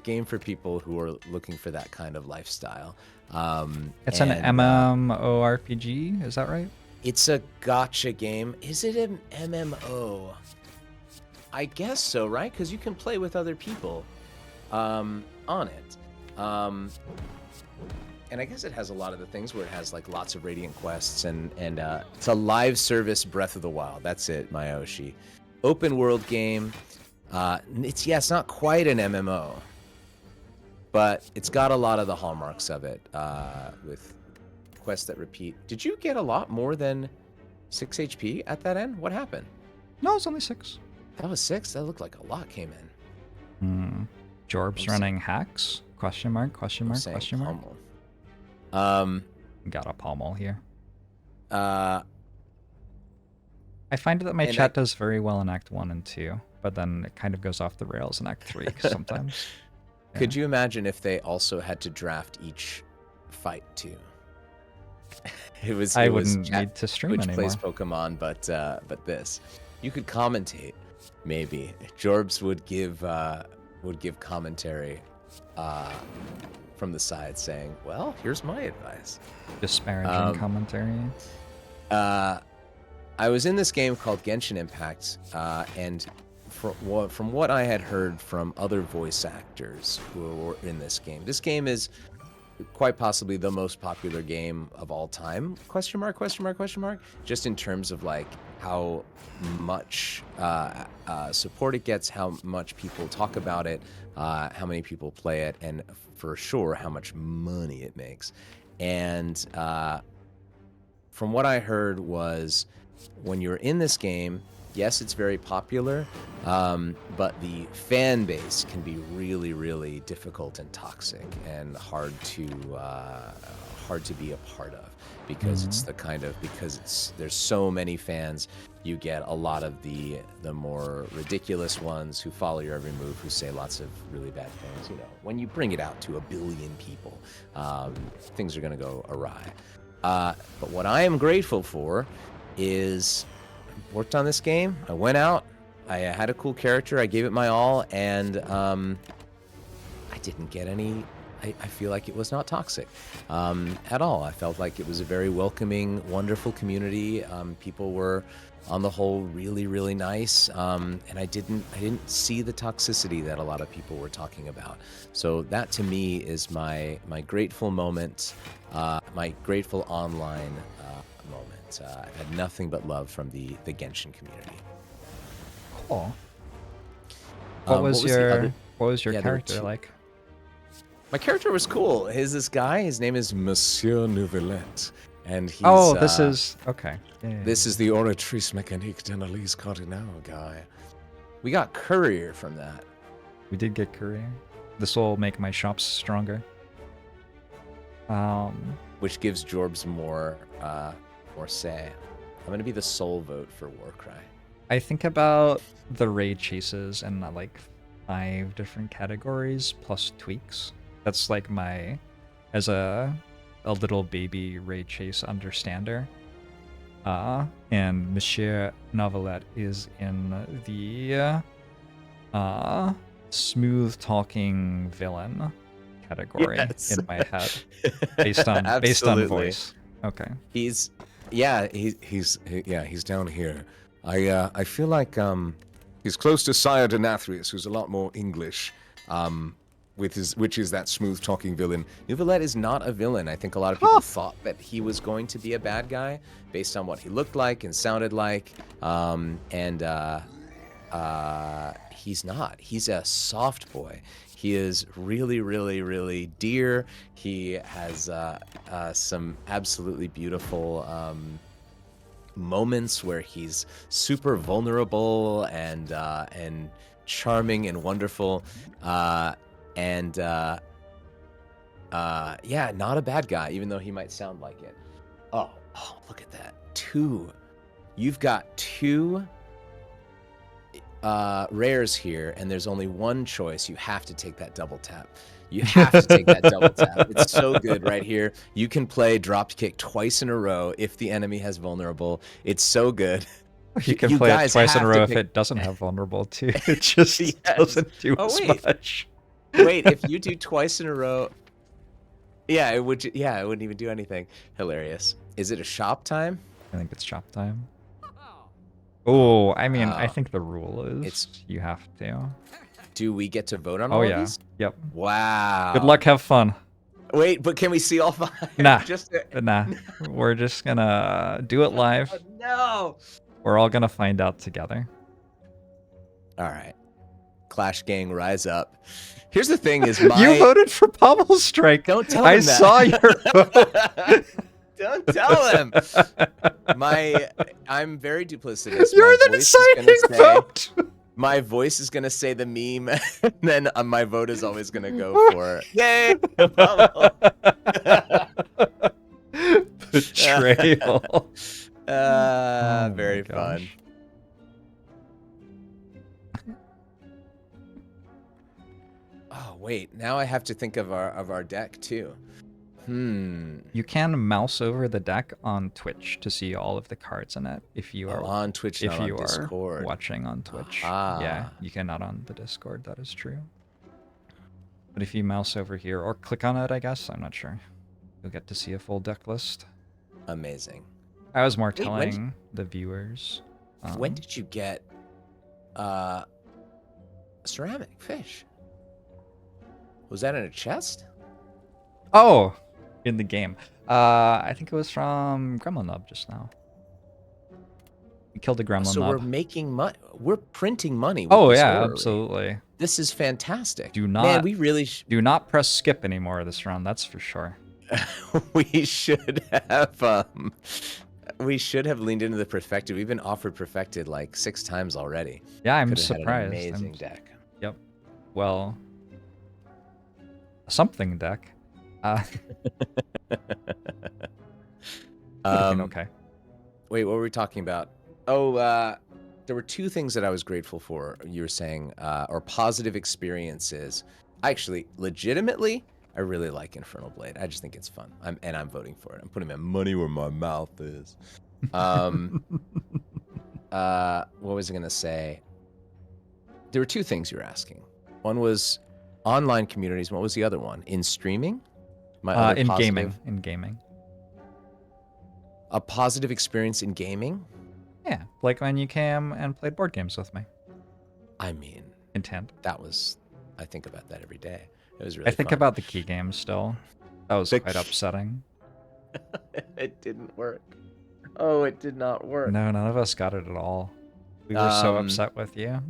Speaker 9: game for people who are looking for that kind of lifestyle.
Speaker 1: It's an MMORPG, is that right?
Speaker 9: It's a gacha game. Is it an MMO? I guess so, right? Because you can play with other people on it. And I guess it has a lot of the things where it has like lots of Radiant quests and it's a live service Breath of the Wild. That's it, Mayoshi. Open world game. It's not quite an MMO, but it's got a lot of the hallmarks of it with quests that repeat. Did you get a lot more than 6 HP at that end? What happened?
Speaker 1: No, it's only 6.
Speaker 9: That was 6? That looked like a lot came in.
Speaker 1: Jorbs running hacks? Question mark, question mark, question mark.
Speaker 9: Pommel.
Speaker 1: Got a pommel here.
Speaker 9: I
Speaker 1: find that my chat does very well in Act 1 and 2, but then it kind of goes off the rails in Act 3 sometimes. Yeah.
Speaker 9: Could you imagine if they also had to draft each fight too?
Speaker 1: I wouldn't need to stream
Speaker 9: which
Speaker 1: anymore.
Speaker 9: Plays Pokemon, but this. You could commentate, maybe. Jorbs would give commentary from the side saying, well, here's my advice.
Speaker 1: Disparaging commentary.
Speaker 9: I was in this game called Genshin Impact, and from what I had heard from other voice actors who were in this game is quite possibly the most popular game of all time, question mark, just in terms of like how much support it gets, how much people talk about it, how many people play it, and for sure how much money it makes. And from what I heard was when you're in this game, yes, it's very popular, but the fan base can be really, really difficult and toxic and hard to be a part of because it's the kind of there's so many fans. You get a lot of the more ridiculous ones who follow your every move, who say lots of really bad things. You know, when you bring it out to 1 billion people, things are going to go awry. But what I am grateful for is worked on this game. I went out. I had a cool character. I gave it my all, and I didn't get any. I feel like it was not toxic at all. I felt like it was a very welcoming, wonderful community. People were, on the whole, really, really nice, and I didn't see the toxicity that a lot of people were talking about. So that, to me, is my grateful moment, my grateful online moment. I've had nothing but love from the Genshin community.
Speaker 1: Cool. What was your character like?
Speaker 9: My character was cool. This guy. His name is Monsieur Nouvelette, and he's.
Speaker 1: This is okay. Yeah.
Speaker 9: This is the Oratrice Mécanique d'Analyse Cardinal guy. We got Courier from that.
Speaker 1: We did get Courier. This will make my shops stronger.
Speaker 9: Which gives Jorbs more say. I'm gonna be the sole vote for Warcry.
Speaker 1: I think about the raid chases in like 5 different categories plus tweaks. That's like my, as a little baby raid chase understander. And Monsieur Novelette is in the smooth talking villain category in my head, based on voice. Okay.
Speaker 9: He's down here. I feel like he's close to Sire Denathrius, who's a lot more English. Which is that smooth talking villain. Nouvelette is not a villain. I think a lot of people thought that he was going to be a bad guy based on what he looked like and sounded like. He's not. He's a soft boy. He is really, really, really dear. He has some absolutely beautiful moments where he's super vulnerable and charming and wonderful. Not a bad guy, even though he might sound like it. Oh, look at that. 2. You've got 2 rares here, and there's only one choice. You have to take that double tap. You have to take that double tap. It's so good right here. You can play drop kick twice in a row if the enemy has vulnerable. It's so good.
Speaker 1: You can play it twice in a row if it doesn't have vulnerable too. It just doesn't do as much.
Speaker 9: Wait, if you do twice in a row, it wouldn't even do anything. Hilarious. Is it a shop time?
Speaker 1: I think it's shop time. Oh, I mean, I think the rule is you have to.
Speaker 9: Do we get to vote on
Speaker 1: Oh
Speaker 9: all
Speaker 1: yeah.
Speaker 9: of these?
Speaker 1: Yep.
Speaker 9: Wow.
Speaker 1: Good luck. Have fun.
Speaker 9: Wait, but can we see all 5?
Speaker 1: Nah.
Speaker 9: Just
Speaker 1: Nah. We're just gonna do it live.
Speaker 9: Oh, no.
Speaker 1: We're all gonna find out together.
Speaker 9: All right. Clash Gang, rise up. Here's the thing: is my
Speaker 1: You voted for Pummel Strike.
Speaker 9: Don't tell
Speaker 1: I
Speaker 9: him that.
Speaker 1: saw your vote.
Speaker 9: Don't tell him. I'm very duplicitous.
Speaker 1: You're
Speaker 9: My
Speaker 1: the
Speaker 9: voice is gonna
Speaker 1: deciding
Speaker 9: say-
Speaker 1: vote.
Speaker 9: My voice is gonna say the meme, and then my vote is always gonna go for yay.
Speaker 1: Betrayal. Oh
Speaker 9: Very
Speaker 1: my
Speaker 9: fun.
Speaker 1: gosh.
Speaker 9: Oh wait, now I have to think of our deck too.
Speaker 1: You can mouse over the deck on Twitch to see all of the cards in it if you are
Speaker 9: on Twitch,
Speaker 1: if
Speaker 9: not
Speaker 1: you
Speaker 9: on
Speaker 1: are
Speaker 9: Discord.
Speaker 1: watching on Twitch.
Speaker 9: Ah.
Speaker 1: Yeah, you cannot on the Discord, that is true. But if you mouse over here or click on it, I guess, I'm not sure. You'll get to see a full deck list.
Speaker 9: Amazing.
Speaker 1: I was more
Speaker 9: Wait,
Speaker 1: telling the viewers.
Speaker 9: When did you get ceramic fish? Was that in a chest?
Speaker 1: Oh, in the game. I think it was from Gremlin Nub just now. We killed a Gremlin
Speaker 9: So
Speaker 1: Nub.
Speaker 9: we're making money. We're printing money. With
Speaker 1: Oh
Speaker 9: this
Speaker 1: yeah,
Speaker 9: orrery.
Speaker 1: absolutely.
Speaker 9: This is fantastic.
Speaker 1: Do not.
Speaker 9: Man, we really.
Speaker 1: Do not press skip anymore this round. That's for sure.
Speaker 9: We should have. We should have leaned into the perfected. We've been offered perfected like 6 times already.
Speaker 1: Yeah, I'm
Speaker 9: Could've had an
Speaker 1: surprised.
Speaker 9: amazing deck.
Speaker 1: Yep. Well, something deck. Okay.
Speaker 9: Wait, what were we talking about? Oh, there were 2 things that I was grateful for. You were saying, or positive experiences. Actually, legitimately, I really like Infernal Blade. I just think it's fun. I'm voting for it. I'm putting my money where my mouth is. What was I gonna say? There were 2 things you were asking. One was online communities. What was the other one? In streaming? My other
Speaker 1: In
Speaker 9: positive-
Speaker 1: gaming. In gaming.
Speaker 9: A positive experience in gaming?
Speaker 1: Yeah, like when you came and played board games with me.
Speaker 9: I mean,
Speaker 1: Intent.
Speaker 9: that was. I think about that every day. It was really.
Speaker 1: I think
Speaker 9: fun.
Speaker 1: about the key games still. That was
Speaker 9: The
Speaker 1: quite upsetting.
Speaker 9: It didn't work. Oh, it did not work.
Speaker 1: No, none of us got it at all. We were so
Speaker 9: Um,
Speaker 1: upset with you.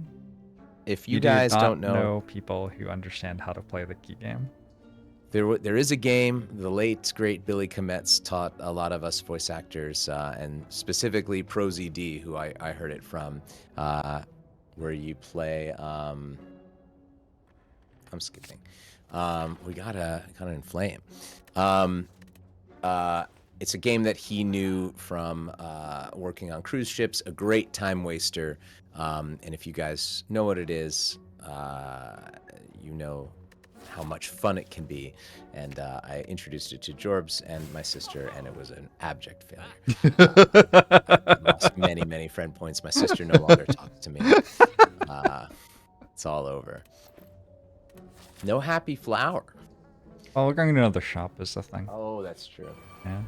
Speaker 9: If you
Speaker 1: do
Speaker 9: guys
Speaker 1: not
Speaker 9: don't know,
Speaker 1: people who understand how to play the key game.
Speaker 9: there is a game. The late great Billy Kometz taught a lot of us voice actors, and specifically Pro ZD, who I heard it from, where you play. I'm skipping. We gotta inflame. It's a game that he knew from working on cruise ships. A great time waster. And if you guys know what it is, you know how much fun it can be. And I introduced it to Jorbs and my sister, and it was an abject failure. I lost many friend points. My sister no longer talks to me. It's all over. No happy flower.
Speaker 1: Well, we're going to another shop is the thing.
Speaker 9: Oh, that's true.
Speaker 1: Yeah.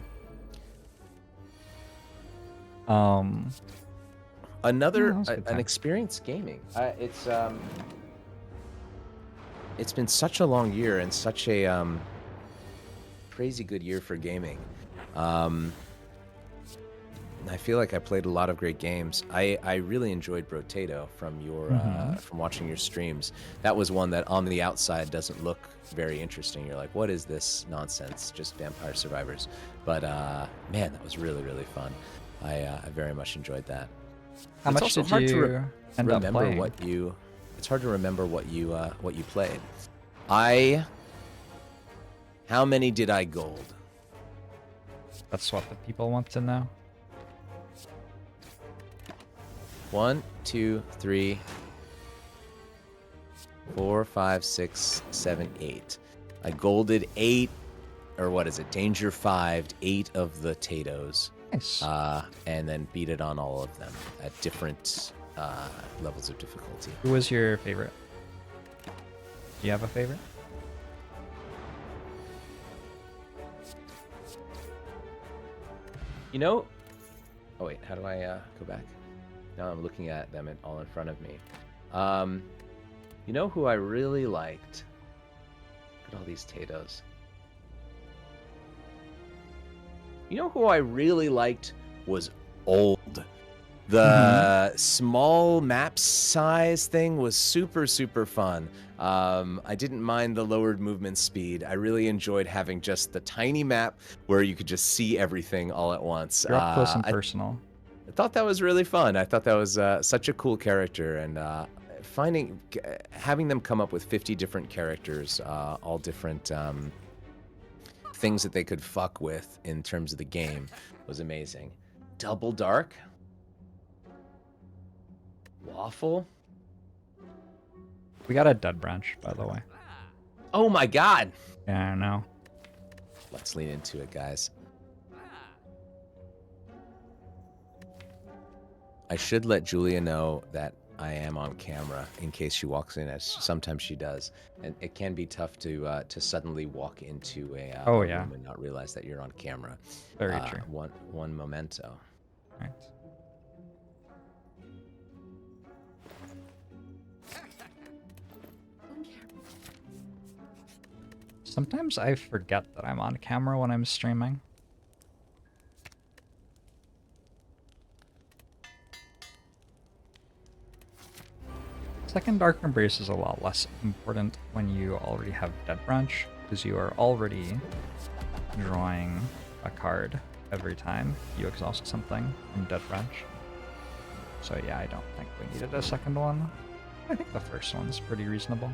Speaker 9: Another
Speaker 1: Yeah, that was a good
Speaker 9: an
Speaker 1: time.
Speaker 9: experience gaming. It's been such a long year and such a crazy good year for gaming. I feel like I played a lot of great games. I really enjoyed Brotato from your from watching your streams. That was one that on the outside doesn't look very interesting. You're like, what is this nonsense? Just Vampire Survivors. But man, that was really fun. I very much enjoyed that.
Speaker 1: How
Speaker 9: It's
Speaker 1: much
Speaker 9: also
Speaker 1: did
Speaker 9: hard to
Speaker 1: you end up
Speaker 9: remember
Speaker 1: playing?
Speaker 9: what you. It's hard to remember what you played. How many did I gold?
Speaker 1: That's what the people want to know.
Speaker 9: 1, 2, 3, 4, 5, 6, 7, 8. I golded 8, or what is it? Danger 5'd 8 of the Tatos.
Speaker 1: Nice.
Speaker 9: And then beat it on all of them at different levels of difficulty.
Speaker 1: Who was your favorite? Do you have a favorite?
Speaker 9: You know. Oh wait, how do I go back? Now I'm looking at them all in front of me. You know who I really liked? Look at all these potatoes. You know who I really liked was old. The small map size thing was super, super fun. I didn't mind the lowered movement speed. I really enjoyed having just the tiny map where you could just see everything all at once.
Speaker 1: You're up close and personal.
Speaker 9: I thought that was really fun. I thought that was such a cool character, and having them come up with 50 different characters, all different things that they could fuck with in terms of the game, was amazing. Double Dark. Waffle.
Speaker 1: We got a dead branch, by the way.
Speaker 9: Oh my god.
Speaker 1: Yeah, I know.
Speaker 9: Let's lean into it, guys. I should let Julia know that I am on camera in case she walks in, as sometimes she does. And it can be tough to suddenly walk into a room and not realize that you're on camera.
Speaker 1: Very true.
Speaker 9: One memento.
Speaker 1: Right. Sometimes I forget that I'm on camera when I'm streaming. Second Dark Embrace is a lot less important when you already have Dead Branch, because you are already drawing a card every time you exhaust something from Dead Branch. So yeah, I don't think we needed a second one. I think the first one's pretty reasonable.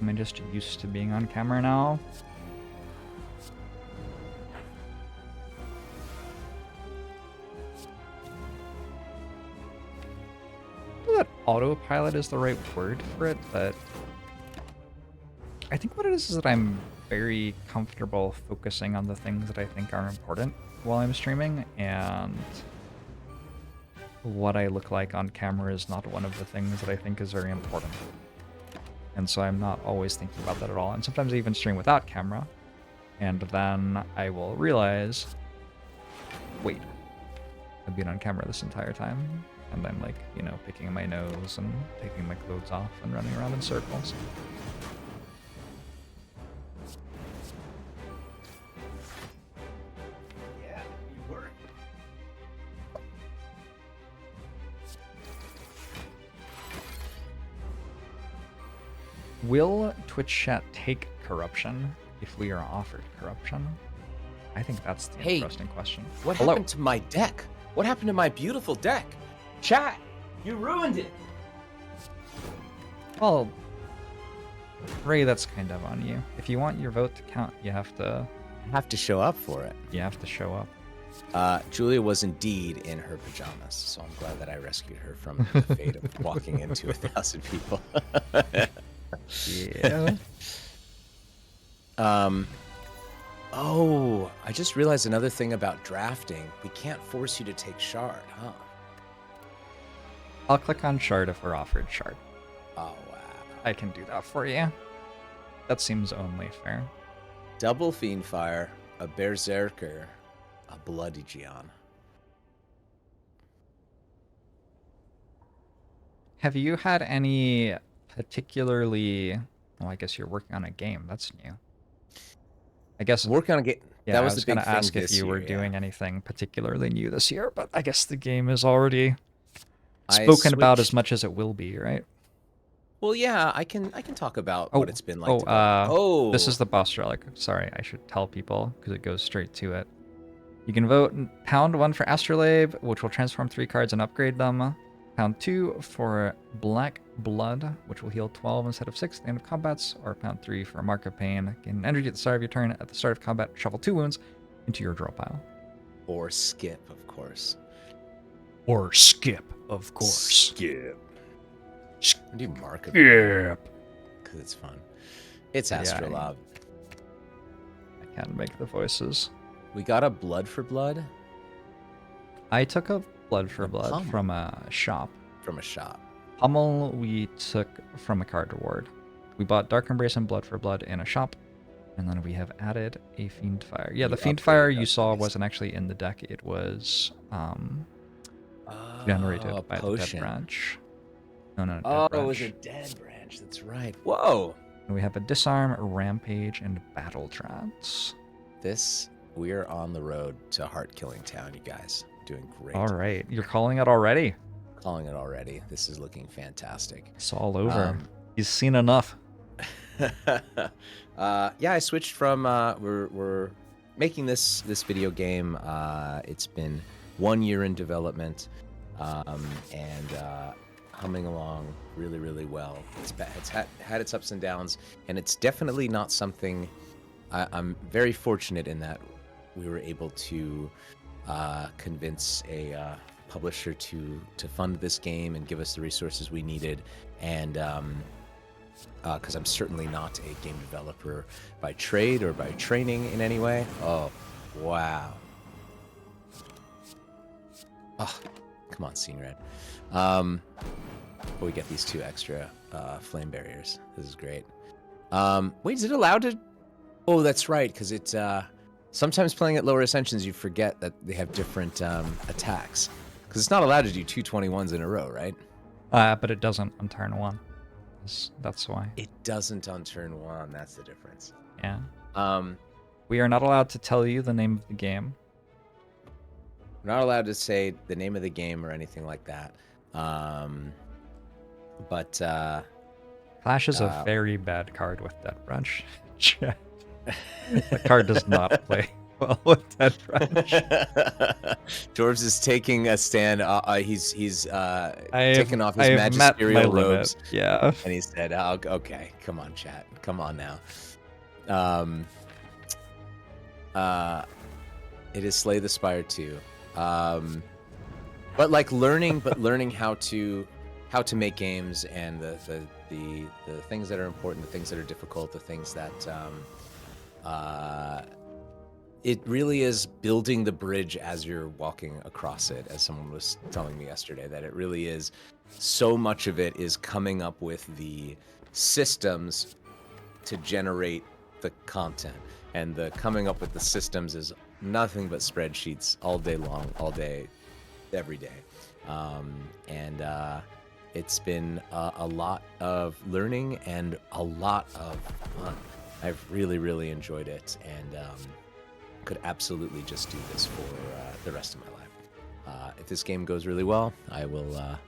Speaker 1: Am I just used to being on camera now? I don't know that autopilot is the right word for it, but I think what it is that I'm very comfortable focusing on the things that I think are important while I'm streaming, and what I look like on camera is not one of the things that I think is very important. And so I'm not always thinking about that at all. And sometimes I even stream without camera. And then I will realize, wait, I've been on camera this entire time. And I'm like, you know, picking my nose and taking my clothes off and running around in circles.
Speaker 9: Yeah, you were.
Speaker 1: Will Twitch chat take corruption if we are offered corruption? I think that's the interesting question.
Speaker 9: What happened to my deck? What happened to my beautiful deck? Chat, you ruined it.
Speaker 1: Well, Ray, that's kind of on you. If you want your vote to count, you have to
Speaker 9: show up for it.
Speaker 1: You have to show up.
Speaker 9: Julia was indeed in her pajamas, so I'm glad that I rescued her from the fate of walking into 1,000 people.
Speaker 1: Yeah.
Speaker 9: Oh, I just realized another thing about drafting. We can't force you to take Shard, huh?
Speaker 1: I'll click on Shard if we're offered Shard.
Speaker 9: Oh, wow.
Speaker 1: I can do that for you. That seems only fair.
Speaker 9: Double Fiendfire, a Berserker, a Bloody Gian.
Speaker 1: Have you had any particularly... Well, I guess you're working on a game. That's new. I guess...
Speaker 9: Working on a game.
Speaker 1: Yeah,
Speaker 9: that
Speaker 1: I
Speaker 9: was
Speaker 1: was
Speaker 9: the big
Speaker 1: going to ask
Speaker 9: thing
Speaker 1: if
Speaker 9: this
Speaker 1: you were
Speaker 9: year,
Speaker 1: doing
Speaker 9: yeah.
Speaker 1: anything particularly new this year, but I guess the game is already spoken about as much as it will be, right?
Speaker 9: Well, yeah, I can talk about what it's been like.
Speaker 1: This is the boss relic. Sorry, I should tell people because it goes straight to it. You can vote #1 for Astrolabe, which will transform 3 cards and upgrade them. #2 for Black Blood, which will heal 12 instead of 6 at the end of combats. Or #3 for Mark of Pain. Gain energy at the start of your turn. At the start of combat, shuffle 2 wounds into your draw pile.
Speaker 9: Or skip, of course.
Speaker 1: Or skip, of course.
Speaker 10: Skip.
Speaker 9: Do Mark of
Speaker 1: Pain.
Speaker 9: Because it's fun. It's Astrolabe.
Speaker 1: I can't make the voices.
Speaker 9: We got a Blood for Blood.
Speaker 1: I took a Blood for Blood from a shop.
Speaker 9: From a shop.
Speaker 1: Hummel we took from a card reward. We bought Dark Embrace and Blood for Blood in a shop, and then we have added a Fiend Fire. Yeah, the Fiend Fire you saw wasn't actually in the deck. It was generated by the Dead Branch. No, Dead Branch.
Speaker 9: It was a Dead Branch. That's right. Whoa.
Speaker 1: And we have a Disarm, Rampage, and Battle Trance.
Speaker 9: We're on the road to Heart Killing Town, you guys. Doing great.
Speaker 1: All right, you're calling it already.
Speaker 9: Calling it already. This is looking fantastic.
Speaker 1: It's all over. He's seen enough.
Speaker 9: Yeah, I switched from we're making this video game. It's been 1 year in development, and humming along really, really well. It's had its ups and downs, and it's definitely not something. I'm very fortunate in that we were able to convince a publisher to fund this game and give us the resources we needed, and because I'm certainly not a game developer by trade or by training in any way. Oh, wow. Oh, come on, Scene Red. We get these 2 extra flame barriers. This is great. Wait, is it allowed to? Oh, that's right, because it's sometimes playing at lower ascensions, you forget that they have different attacks. Because it's not allowed to do 2 21s in a row, right?
Speaker 1: But it doesn't on turn 1. That's why.
Speaker 9: It doesn't on turn 1. That's the difference.
Speaker 1: Yeah. We are not allowed to tell you the name of the game.
Speaker 9: We're not allowed to say the name of the game or anything like that. But
Speaker 1: Clash is a very bad card with Dead Branch. The card does not play well with Dead Branch.
Speaker 9: JORBS is taking a stand. He's taking off his magisterial robes.
Speaker 1: Yeah.
Speaker 9: And he said, okay, come on, chat. Come on now. It is Slay the Spire 2. But like learning how to make games and the things that are important, the things that are difficult, the things that it really is building the bridge as you're walking across it, as someone was telling me yesterday, that it really is, so much of it is coming up with the systems to generate the content. And the coming up with the systems is nothing but spreadsheets all day long, all day, every day. It's been a lot of learning and a lot of fun. I've really, really enjoyed it, and could absolutely just do this for the rest of my life. If this game goes really well, I will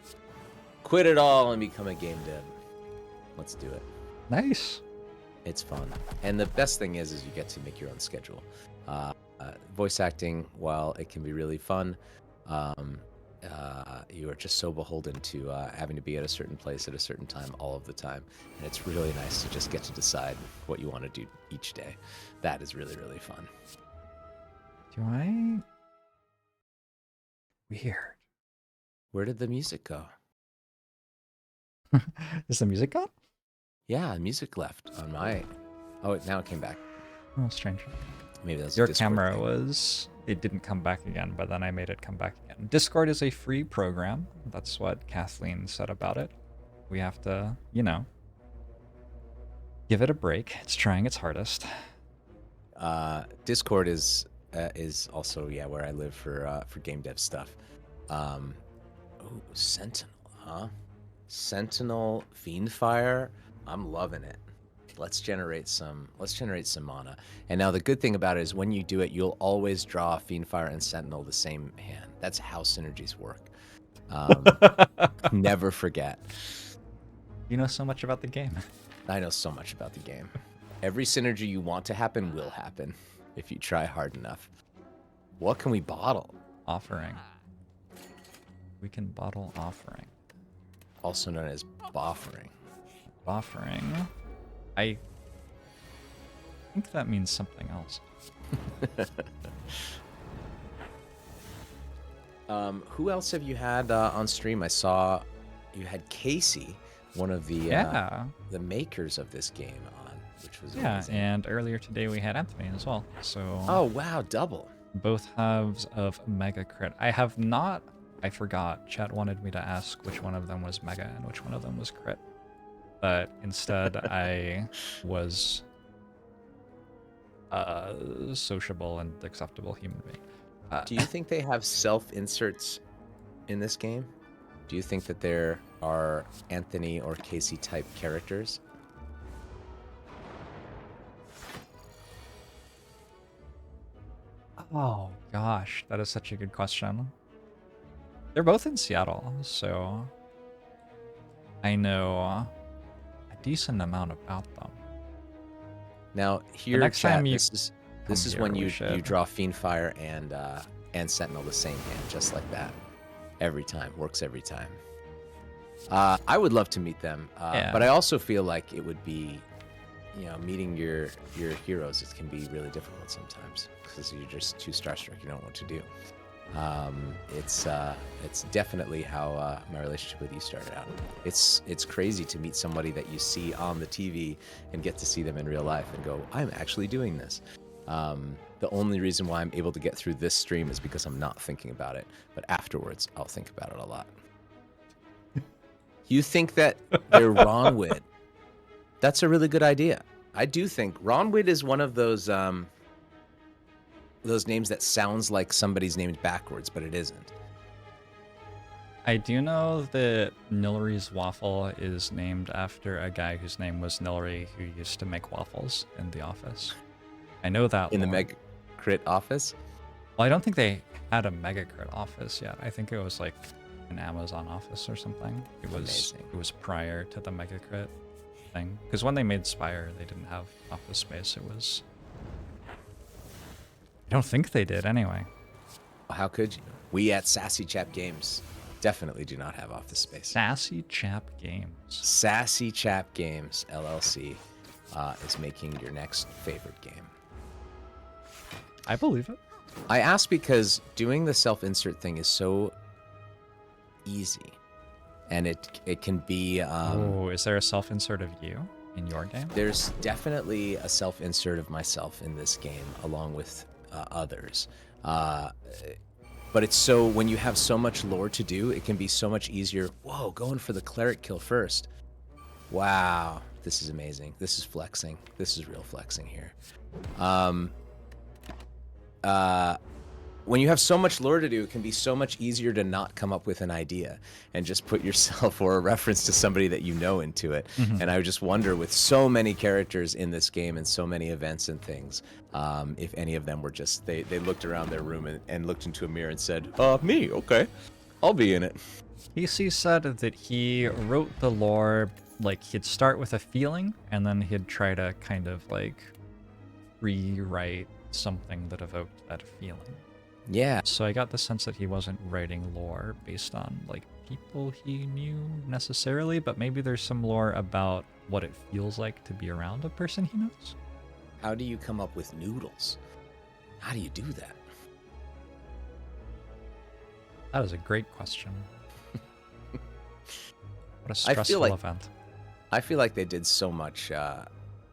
Speaker 9: quit it all and become a game dev. Let's do it.
Speaker 1: Nice.
Speaker 9: It's fun. And the best thing is you get to make your own schedule. Voice acting, while it can be really fun, you are just so beholden to having to be at a certain place at a certain time all of the time. And it's really nice to just get to decide what you want to do each day. That is really, really fun.
Speaker 1: Do I? Weird.
Speaker 9: Where did the music go?
Speaker 1: Is the music gone?
Speaker 9: Yeah, music left on my... Oh, now it came back.
Speaker 1: Oh, strange.
Speaker 9: Maybe that's
Speaker 1: your
Speaker 9: a Discord
Speaker 1: camera
Speaker 9: thing.
Speaker 1: was... It didn't come back again, but then I made it come back again. Discord is a free program. That's what Kathleen said about it. We have to, give it a break. It's trying its hardest.
Speaker 9: Discord is also where I live for game dev stuff. Sentinel, huh? Sentinel Fiendfire. I'm loving it. Let's generate some mana. And now the good thing about it is when you do it, you'll always draw Fiendfire and Sentinel the same hand. That's how synergies work. Never forget.
Speaker 1: You know so much about the game.
Speaker 9: I know so much about the game. Every synergy you want to happen will happen if you try hard enough. What can we bottle?
Speaker 1: Offering. We can bottle Offering.
Speaker 9: Also known as Boffering.
Speaker 1: Boffering. I think that means something else.
Speaker 9: Who else have you had on stream? I saw you had Casey, one of the makers of this game, on, which was amazing.
Speaker 1: And earlier today we had Anthony as well. So
Speaker 9: oh wow, double.
Speaker 1: Both halves of Mega Crit. I have not. I forgot. Chat wanted me to ask which one of them was Mega and which one of them was Crit. but instead I was a sociable and acceptable human being.
Speaker 9: Do you think they have self-inserts in this game? Do you think that there are Anthony or Casey type characters?
Speaker 1: Oh gosh, that is such a good question. They're both in Seattle, so I know a decent amount about them.
Speaker 9: Now here,
Speaker 1: next
Speaker 9: chat,
Speaker 1: time you
Speaker 9: this
Speaker 1: come
Speaker 9: is
Speaker 1: here,
Speaker 9: when
Speaker 1: we
Speaker 9: you
Speaker 1: should.
Speaker 9: draw Fiendfire and Sentinel the same hand, just like that. Every time, works every time. I would love to meet them,
Speaker 1: Yeah.
Speaker 9: but I also feel like it would be, meeting your heroes. It can be really difficult sometimes because you're just too starstruck. You don't know what to do. It's definitely how my relationship with you started out. It's crazy to meet somebody that you see on the TV and get to see them in real life and go, I'm actually doing this. The only reason why I'm able to get through this stream is because I'm not thinking about it, but afterwards I'll think about it a lot. You think that they're Ronwid? That's a really good idea. I do think Ronwid is one of those names that sounds like somebody's named backwards, but it isn't.
Speaker 1: I do know that Nilry's Waffle is named after a guy whose name was Nilry, who used to make waffles in the office. I know that
Speaker 9: In the
Speaker 1: lore.
Speaker 9: Mega Crit office?
Speaker 1: Well, I don't think they had a Mega Crit office yet. I think it was like an Amazon office or something. It was
Speaker 9: Amazing.
Speaker 1: It was prior to the Mega Crit thing. Because when they made Spire, they didn't have office space. It was... I don't think they did anyway.
Speaker 9: How could you? We at Sassy Chap Games definitely do not have office space.
Speaker 1: Sassy Chap Games.
Speaker 9: Sassy Chap Games LLC is making your next favorite game.
Speaker 1: I believe it.
Speaker 9: I ask because doing the self-insert thing is so easy, and it can be.
Speaker 1: Oh, is there a self-insert of you in your game?
Speaker 9: There's definitely a self-insert of myself in this game, along with others. But it's so, when you have so much lore to do, it can be so much easier. Whoa, going for the cleric kill first. Wow, this is amazing. This is flexing. This is real flexing here. When you have so much lore to do, it can be so much easier to not come up with an idea and just put yourself or a reference to somebody that you know into it.
Speaker 1: Mhm.
Speaker 9: And I just wonder, with so many characters in this game and so many events and things, if any of them were just, they looked around their room and looked into a mirror and said, me, okay, I'll be in it.
Speaker 1: PC said that he wrote the lore, like he'd start with a feeling and then he'd try to kind of like rewrite something that evoked that feeling.
Speaker 9: Yeah.
Speaker 1: So I got the sense that he wasn't writing lore based on like people he knew necessarily, but maybe there's some lore about what it feels like to be around a person he knows.
Speaker 9: How do you come up with noodles? How do you do that?
Speaker 1: That is a great question. What a
Speaker 9: I
Speaker 1: stressful
Speaker 9: feel like
Speaker 1: event.
Speaker 9: I feel like they did so much.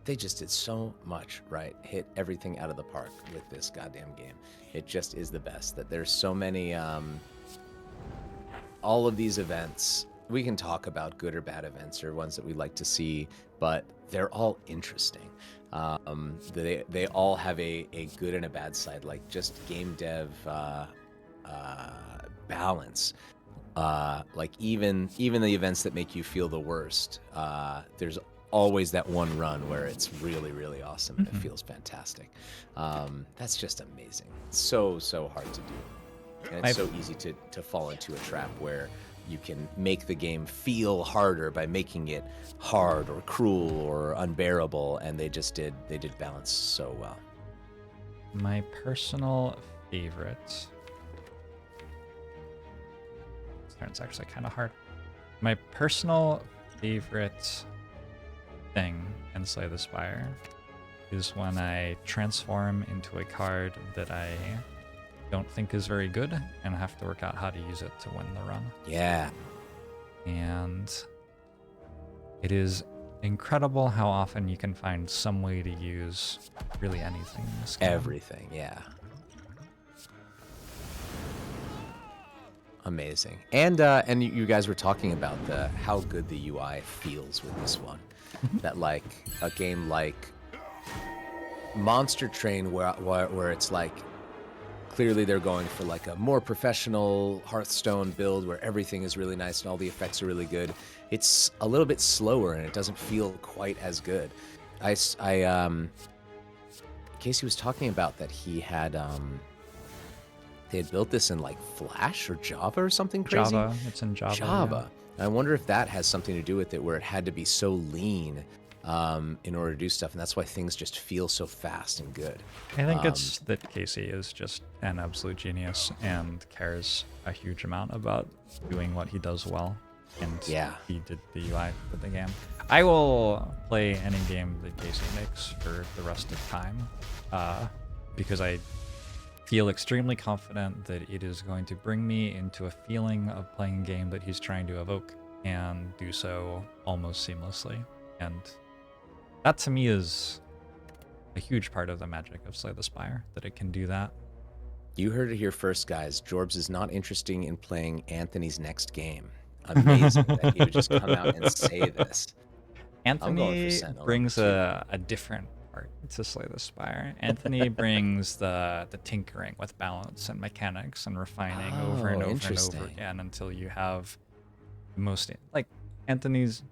Speaker 9: They just did so much right. Hit everything out of the park with this goddamn game. It just is the best. That there's so many. All of these events, we can talk about good or bad events or ones that we like to see, but they're all interesting. They all have a good and a bad side. Like just game dev balance. Like even the events that make you feel the worst, there's always that one run where it's really, really awesome and it feels fantastic. That's just amazing. So hard to do. And it's so easy to fall into a trap where you can make the game feel harder by making it hard or cruel or unbearable, and they did balance so well.
Speaker 1: My personal favorite. This turn's actually kind of hard. My personal favorite thing in Slay the Spire is when I transform into a card that I don't think is very good and have to work out how to use it to win the run.
Speaker 9: Yeah.
Speaker 1: And it is incredible how often you can find some way to use really anything in this game.
Speaker 9: Everything, yeah. Amazing. And you guys were talking about how good the UI feels with this one. That like a game like Monster Train where it's like clearly they're going for like a more professional Hearthstone build where everything is really nice and all the effects are really good. It's a little bit slower and it doesn't feel quite as good. Casey was talking about that he had they had built this in like Flash or Java or something crazy.
Speaker 1: Java. It's in Java.
Speaker 9: Java. Yeah. I wonder if that has something to do with it, where it had to be so lean in order to do stuff, and that's why things just feel so fast and good.
Speaker 1: I think it's that Casey is just an absolute genius and cares a huge amount about doing what he does well. And he did the UI for the game. I will play any game that Casey makes for the rest of time because I feel extremely confident that it is going to bring me into a feeling of playing a game that he's trying to evoke and do so almost seamlessly. And that to me is a huge part of the magic of Slay the Spire, that it can do that.
Speaker 9: You heard it here first, guys. Jorbs is not interested in playing Anthony's next game. Amazing that he would just come out and say this.
Speaker 1: Anthony brings a different part to Slay the Spire. Anthony brings the tinkering with balance and mechanics and refining over and over and over again until you have the most, like,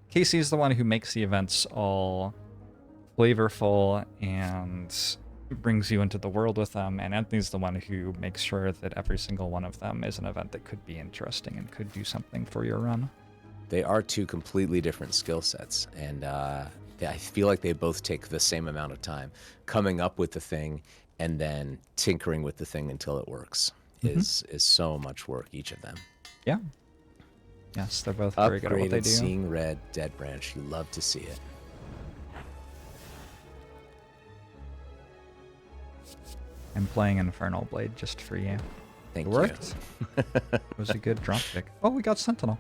Speaker 1: Casey's the one who makes the events all flavorful and brings you into the world with them, and Anthony's the one who makes sure that every single one of them is an event that could be interesting and could do something for your run.
Speaker 9: They are two completely different skill sets, and I feel like they both take the same amount of time. Coming up with the thing and then tinkering with the thing until it works is so much work, each of them.
Speaker 1: Yeah. Yes, they're both very good at what they do.
Speaker 9: Seeing Red, Dead Branch, you love to see it.
Speaker 1: I'm playing Infernal Blade just for you.
Speaker 9: Thank
Speaker 1: it
Speaker 9: you.
Speaker 1: Worked. It was a good drop pick. Oh, we got Sentinel.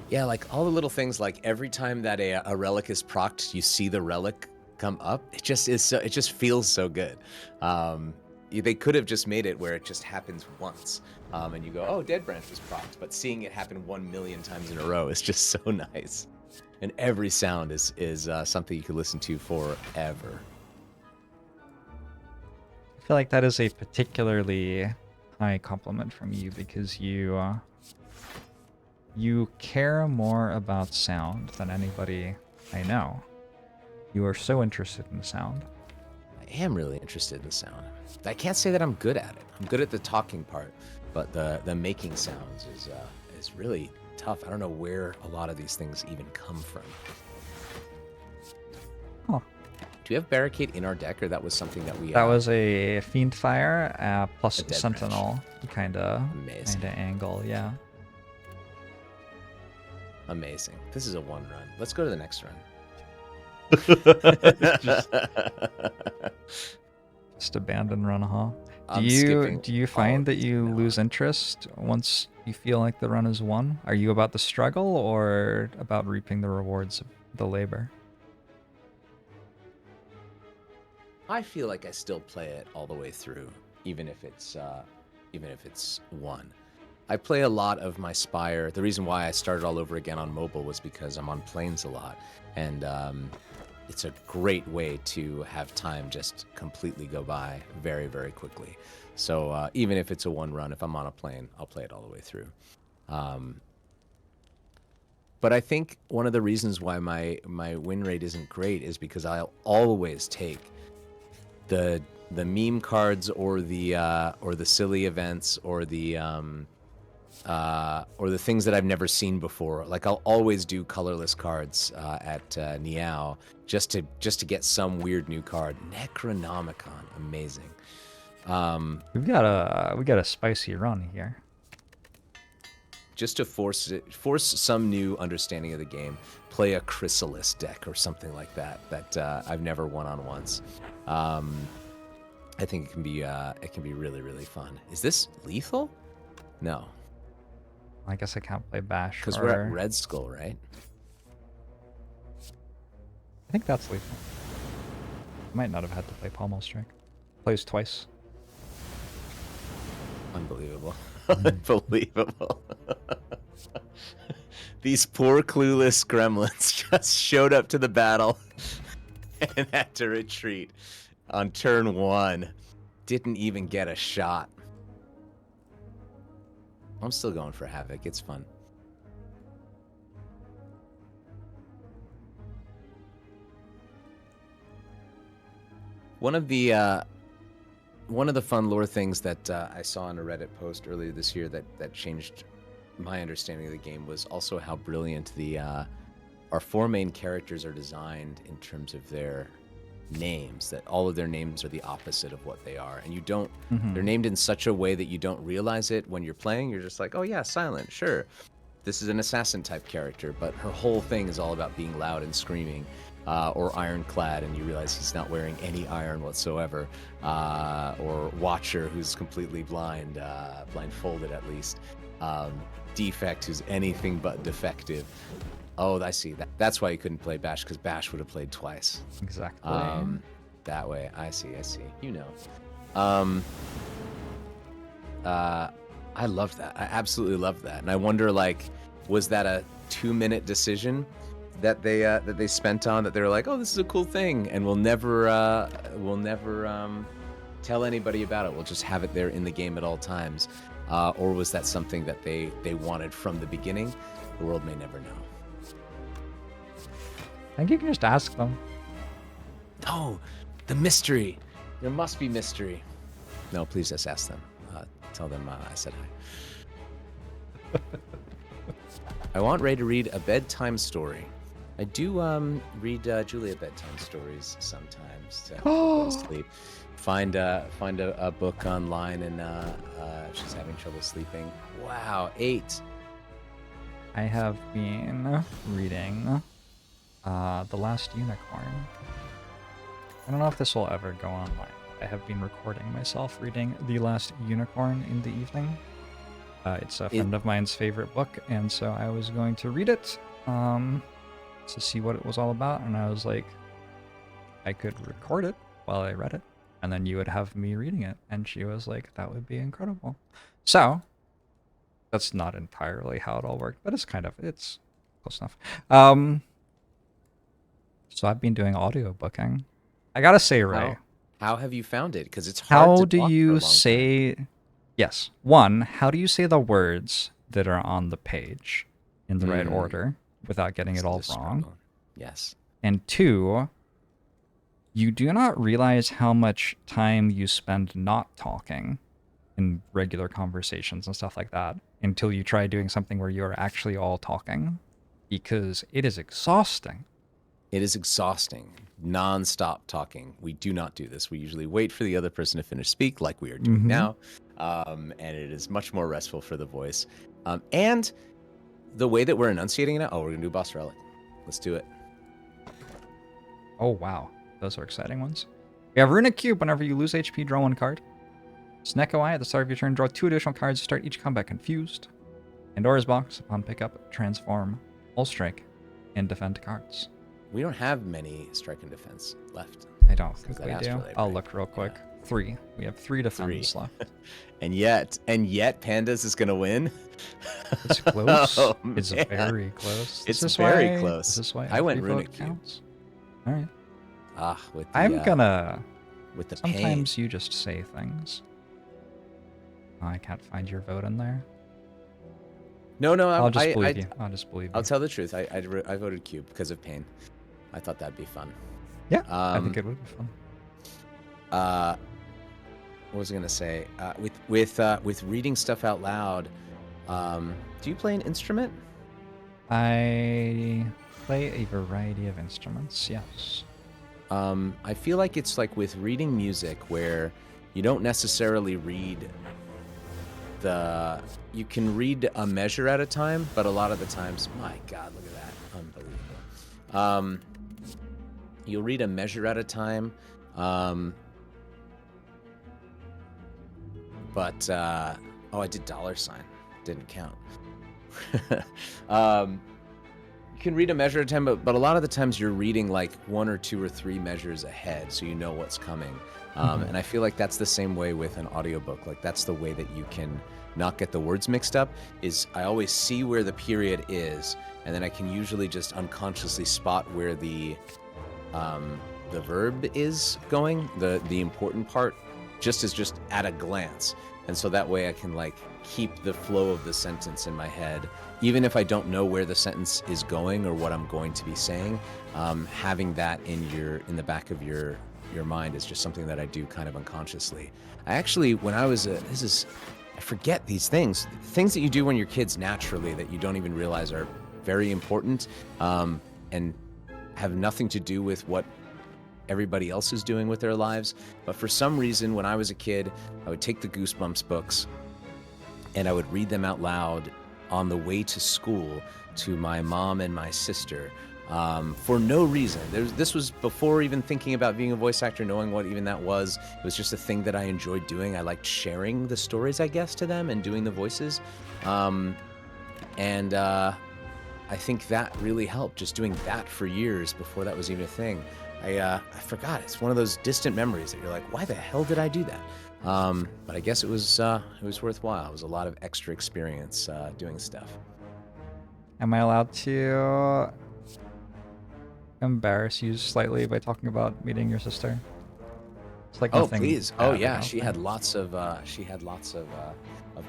Speaker 9: Yeah, like all the little things, like every time that a relic is procced, you see the relic come up. It just is so. It just feels so good. They could have just made it where it just happens once, and you go, "Oh, Dead Branch was procced," but seeing it happen 1 million times in a row is just so nice. And every sound is something you could listen to forever.
Speaker 1: I feel like that is a particularly high compliment from you because you care more about sound than anybody I know. You are so interested in sound.
Speaker 9: I am really interested in sound. I can't say that I'm good at it. I'm good at the talking part, but the making sounds is really tough. I don't know where a lot of these things even come from.
Speaker 1: Huh.
Speaker 9: Do we have Barricade in our deck, or that was something that we...
Speaker 1: That was a Fiend Fire plus Sentinel kind of angle, yeah.
Speaker 9: Amazing. This is a one run. Let's go to the next run.
Speaker 1: Just abandon run, huh?
Speaker 9: Do
Speaker 1: you find that you lose interest once you feel like the run is won? Are you about the struggle or about reaping the rewards of the labor?
Speaker 9: I feel like I still play it all the way through, even if it's won. I play a lot of my Spire. The reason why I started all over again on mobile was because I'm on planes a lot, and it's a great way to have time just completely go by very, very quickly. So even if it's a one run, if I'm on a plane, I'll play it all the way through. But I think one of the reasons why my win rate isn't great is because I'll always take the meme cards or the silly events or the things that I've never seen before. Like I'll always do colorless cards at Niao just to get some weird new card. Necronomicon, amazing.
Speaker 1: We got a spicy run here.
Speaker 9: Just to force some new understanding of the game. Play a Chrysalis deck or something like that I've never won on once. I think it can be really, really fun. Is this lethal? No.
Speaker 1: I guess I can't play Bash.
Speaker 9: Because we're at Red Skull, right?
Speaker 1: I think that's lethal. Might not have had to play Pommel Strike. Plays twice.
Speaker 9: Unbelievable. Unbelievable. These poor clueless gremlins just showed up to the battle and had to retreat on turn 1. Didn't even get a shot. I'm still going for Havoc. It's fun. One of the fun lore things that I saw in a Reddit post earlier this year that changed my understanding of the game was also how brilliant our 4 main characters are designed in terms of their names, that all of their names are the opposite of what they are, and you don't they're named in such a way that you don't realize it when you're playing. You're just like, oh yeah, Silent, sure, this is an assassin type character, but her whole thing is all about being loud and screaming, or ironclad, and you realize he's not wearing any iron whatsoever, or Watcher, who's completely blind, blindfolded at least, Defect, who's anything but defective. Oh, I see. That's why you couldn't play Bash, because Bash would have played twice.
Speaker 1: Exactly.
Speaker 9: That way. I see. You know. I loved that. I absolutely loved that. And I wonder, like, was that a 2-minute decision that they spent on, that they were like, oh, this is a cool thing, and we'll never tell anybody about it. We'll just have it there in the game at all times. Or was that something that they wanted from the beginning? The world may never know.
Speaker 1: I think you can just ask them.
Speaker 9: Oh, the mystery. There must be mystery. No, please just ask them. Tell them I said hi. I want Ray to read a bedtime story. I do read Julia bedtime stories sometimes to help her go to sleep. Find a book online, and she's having trouble sleeping. Wow, 8.
Speaker 1: I have been reading The Last Unicorn. I don't know if this will ever go online. I have been recording myself reading The Last Unicorn in the evening. It's a friend of mine's favorite book, and so I was going to read it to see what it was all about, and I was like, I could record it while I read it, and then you would have me reading it. And she was like, that would be incredible. So that's not entirely how it all worked, but it's close enough. So I've been doing audiobooking. I gotta say, Ray,
Speaker 9: how have you found it? Because it's hard to
Speaker 1: how
Speaker 9: talk
Speaker 1: do
Speaker 9: for a
Speaker 1: you
Speaker 9: long
Speaker 1: say
Speaker 9: time.
Speaker 1: yes, 1, how do you say the words that are on the page in the right order without getting it all wrong?
Speaker 9: Struggle. Yes.
Speaker 1: And 2, you do not realize how much time you spend not talking in regular conversations and stuff like that until you try doing something where you're actually all talking, because it is exhausting.
Speaker 9: It is exhausting. Non-stop talking. We do not do this. We usually wait for the other person to finish speak, like we are doing now. And it is much more restful for the voice. And the way that we're enunciating it now, we're going to do Boss Relic. Let's do it.
Speaker 1: Oh, wow. Those are exciting ones. We have Runic Cube. Whenever you lose HP, draw 1 card. Snecko Eye. At the start of your turn, draw 2 additional cards to start each combat confused. Pandora's Box. Upon pickup, transform, all strike, and defend cards.
Speaker 9: We don't have many strike and defense left.
Speaker 1: I don't think
Speaker 9: that
Speaker 1: we do.
Speaker 9: Astrolabe,
Speaker 1: I'll
Speaker 9: right?
Speaker 1: look real quick. 3. We have 3 defense left.
Speaker 9: And yet Pandas is going to win.
Speaker 1: It's close.
Speaker 9: Oh,
Speaker 1: It's
Speaker 9: man.
Speaker 1: very close.
Speaker 9: It's very close.
Speaker 1: This is why
Speaker 9: I went
Speaker 1: every vote
Speaker 9: Runic Cube.
Speaker 1: counts. All right.
Speaker 9: With the,
Speaker 1: I'm gonna.
Speaker 9: with the
Speaker 1: Sometimes
Speaker 9: pain.
Speaker 1: you just say things. Oh, I can't find your vote in there.
Speaker 9: No,
Speaker 1: I'll just believe you. I'll just believe you.
Speaker 9: I'll tell the truth. I voted Cube because of pain. I thought that'd be fun.
Speaker 1: Yeah, I think it would be fun.
Speaker 9: What was I gonna say? With reading stuff out loud, do you play an instrument?
Speaker 1: I play a variety of instruments. Yes.
Speaker 9: I feel like it's like with reading music where you don't necessarily read you can read a measure at a time, but a lot of the times, my God, look at that, unbelievable. You'll read a measure at a time, but I did $, didn't count. can read a measure at a time, but a lot of the times you're reading like 1 or 2 or 3 measures ahead, so you know what's coming. And I feel like that's the same way with an audiobook. Like that's the way that you can not get the words mixed up, is I always see where the period is, and then I can usually just unconsciously spot where the verb is going, the important part, just at a glance. And so that way I can like keep the flow of the sentence in my head, even if I don't know where the sentence is going or what I'm going to be saying. Having that in the back of your mind is just something that I do kind of unconsciously. I actually, when I was I forget these things that you do when you're kids naturally that you don't even realize are very important, and have nothing to do with what everybody else is doing with their lives. But for some reason, when I was a kid, I would take the Goosebumps books and I would read them out loud on the way to school to my mom and my sister, for no reason. This was before even thinking about being a voice actor, knowing what even that was. It was just a thing that I enjoyed doing. I liked sharing the stories, I guess, to them and doing the voices. I think that really helped, just doing that for years before that was even a thing. I forgot. It's one of those distant memories that you're like, why the hell did I do that? But I guess it was worthwhile. It was a lot of extra experience doing stuff.
Speaker 1: Am I allowed to embarrass you slightly by talking about meeting your sister? It's like nothing
Speaker 9: please.
Speaker 1: bad,
Speaker 9: Oh
Speaker 1: I
Speaker 9: yeah,
Speaker 1: don't
Speaker 9: she
Speaker 1: think.
Speaker 9: had lots of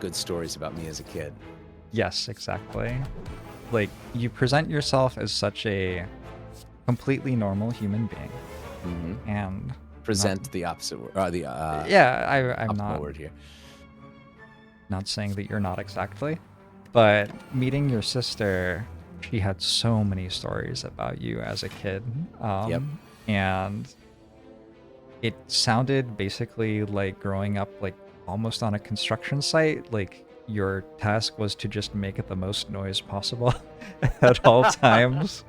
Speaker 9: good stories about me as a kid.
Speaker 1: Yes, exactly. Like, you present yourself as such a completely normal human being,
Speaker 9: Mm-hmm.
Speaker 1: and
Speaker 9: Present the opposite word. I'm
Speaker 1: I'm not
Speaker 9: word here.
Speaker 1: not saying that you're not exactly, but meeting your sister, she had so many stories about you as a kid.
Speaker 9: Yep.
Speaker 1: And it sounded basically like growing up like almost on a construction site. Like your task was to just make it the most noise possible at all times,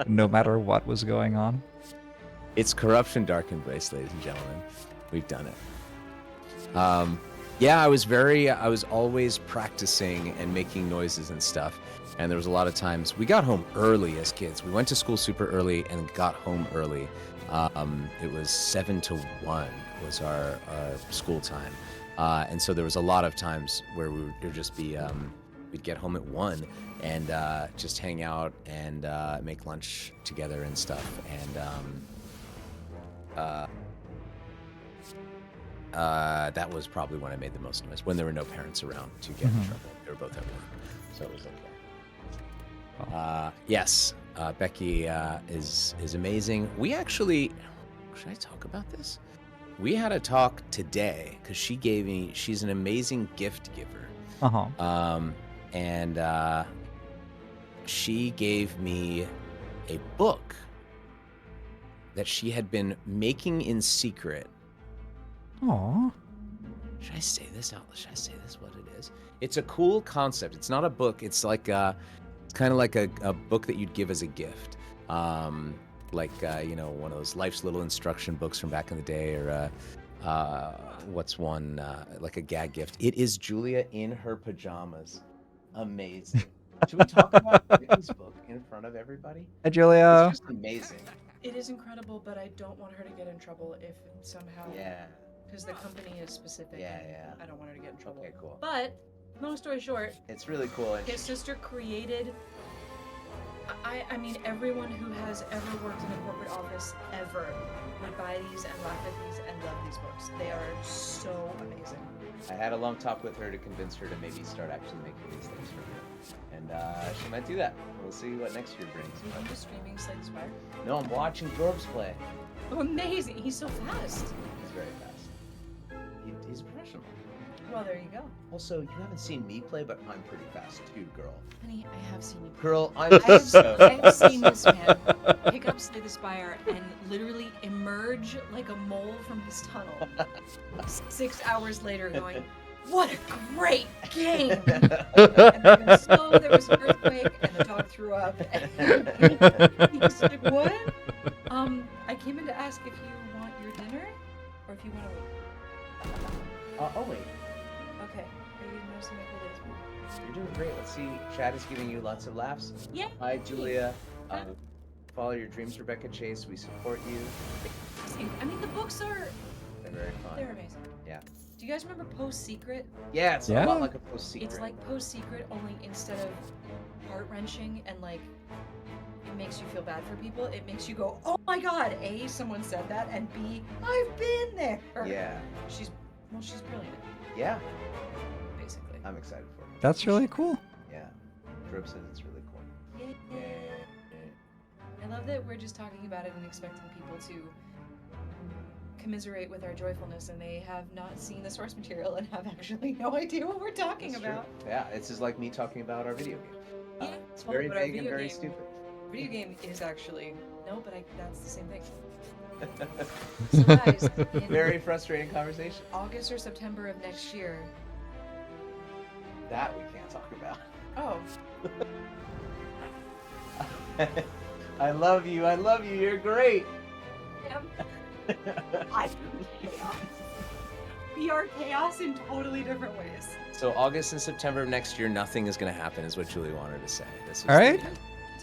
Speaker 1: no matter what was going on.
Speaker 9: It's corruption dark embrace, ladies and gentlemen. We've done it. Yeah, I was always practicing and making noises and stuff. And there was a lot of times we got home early as kids. We went to school super early and got home early. It was 7 to 1 was our school time. And so there was a lot of times where we would just be, we'd get home at 1 and just hang out and make lunch together and stuff. And that was probably when I made the most noise, when there were no parents around to get in trouble. They were both at work, so it was okay. Yes, Becky is amazing. We actually, should I talk about this? We had a talk today because she's an amazing gift giver. And she gave me a book that she had been making in secret.
Speaker 1: Aww.
Speaker 9: Should I say this out? Should I say this what it is? It's a cool concept. It's not a book. It's like it's kind of like a book that you'd give as a gift. Like one of those Life's Little Instruction books from back in the day, or what's one like a gag gift. It is Julia in her pajamas. Amazing. Should we talk about Brittany's book in front of everybody?
Speaker 1: Hi, Julia.
Speaker 9: It's just amazing.
Speaker 11: It is incredible, but I don't want her to get in trouble if somehow.
Speaker 9: Yeah.
Speaker 11: Because the company is specific.
Speaker 9: Yeah, yeah.
Speaker 11: I don't want her to get in trouble.
Speaker 9: Okay, cool.
Speaker 11: But, long story short,
Speaker 9: It's really cool. And
Speaker 11: his sister created. I mean, everyone who has ever worked in a corporate office ever would buy these and laugh at these and love these books. They are so amazing.
Speaker 9: I had a long talk with her to convince her to maybe start actually making these things for her. And she might do that. We'll see what next year brings.
Speaker 11: Are you just streaming Slay the Spire?
Speaker 9: No, I'm watching JORBS play.
Speaker 11: Oh, amazing! He's so fast.
Speaker 9: He's very fast. He's a professional.
Speaker 11: Well, there you go.
Speaker 9: Also, you haven't seen me play, but I'm pretty fast too, girl.
Speaker 11: Honey, I have seen you.
Speaker 9: Girl,
Speaker 11: I
Speaker 9: I'm
Speaker 11: have
Speaker 9: so...
Speaker 11: seen this man pick up Slay the Spire and literally emerge like a mole from his tunnel 6 hours later going, what a great game! And there was an earthquake and the dog threw up. And he was like, what? I came in to ask if you want your dinner or if you want to wait.
Speaker 9: I'll wait.
Speaker 11: Okay. Are you noticing my cool days?
Speaker 9: You're doing great. Let's see. Chad is giving you lots of laughs.
Speaker 11: Yeah.
Speaker 9: Hi, Julia. Follow your dreams, Rebecca Chase. We support you.
Speaker 11: I mean, the books are
Speaker 9: They're very fun.
Speaker 11: they're amazing.
Speaker 9: Yeah.
Speaker 11: Do you guys remember Post Secret?
Speaker 9: Yeah, it's
Speaker 1: Yeah.
Speaker 9: a lot like a Post Secret.
Speaker 11: It's like Post Secret, only instead of heart wrenching and like it makes you feel bad for people, it makes you go, oh my god! A, someone said that, and B, I've been there.
Speaker 9: Yeah.
Speaker 11: She's brilliant,
Speaker 9: Yeah.
Speaker 11: basically.
Speaker 9: I'm excited for it.
Speaker 1: That's really cool.
Speaker 9: Yeah. Drip says it's really cool.
Speaker 11: Yay. I love that we're just talking about it and expecting people to commiserate with our joyfulness, and they have not seen the source material and have actually no idea what we're talking
Speaker 9: That's true.
Speaker 11: about.
Speaker 9: Yeah, it's just like me talking about our video game.
Speaker 11: Yeah,
Speaker 9: It's
Speaker 11: well,
Speaker 9: very
Speaker 11: but our
Speaker 9: vague and
Speaker 11: video
Speaker 9: very
Speaker 11: game-
Speaker 9: stupid.
Speaker 11: Video game is actually but that's the same thing. So guys, in
Speaker 9: Very frustrating conversation.
Speaker 11: August or September of next year.
Speaker 9: That we can't talk about.
Speaker 11: Oh,
Speaker 9: I love you. You're great.
Speaker 11: I'm chaos. We are chaos in totally different ways.
Speaker 9: So August and September of next year, nothing is going to happen, is what Julie wanted to say. This is
Speaker 1: All right.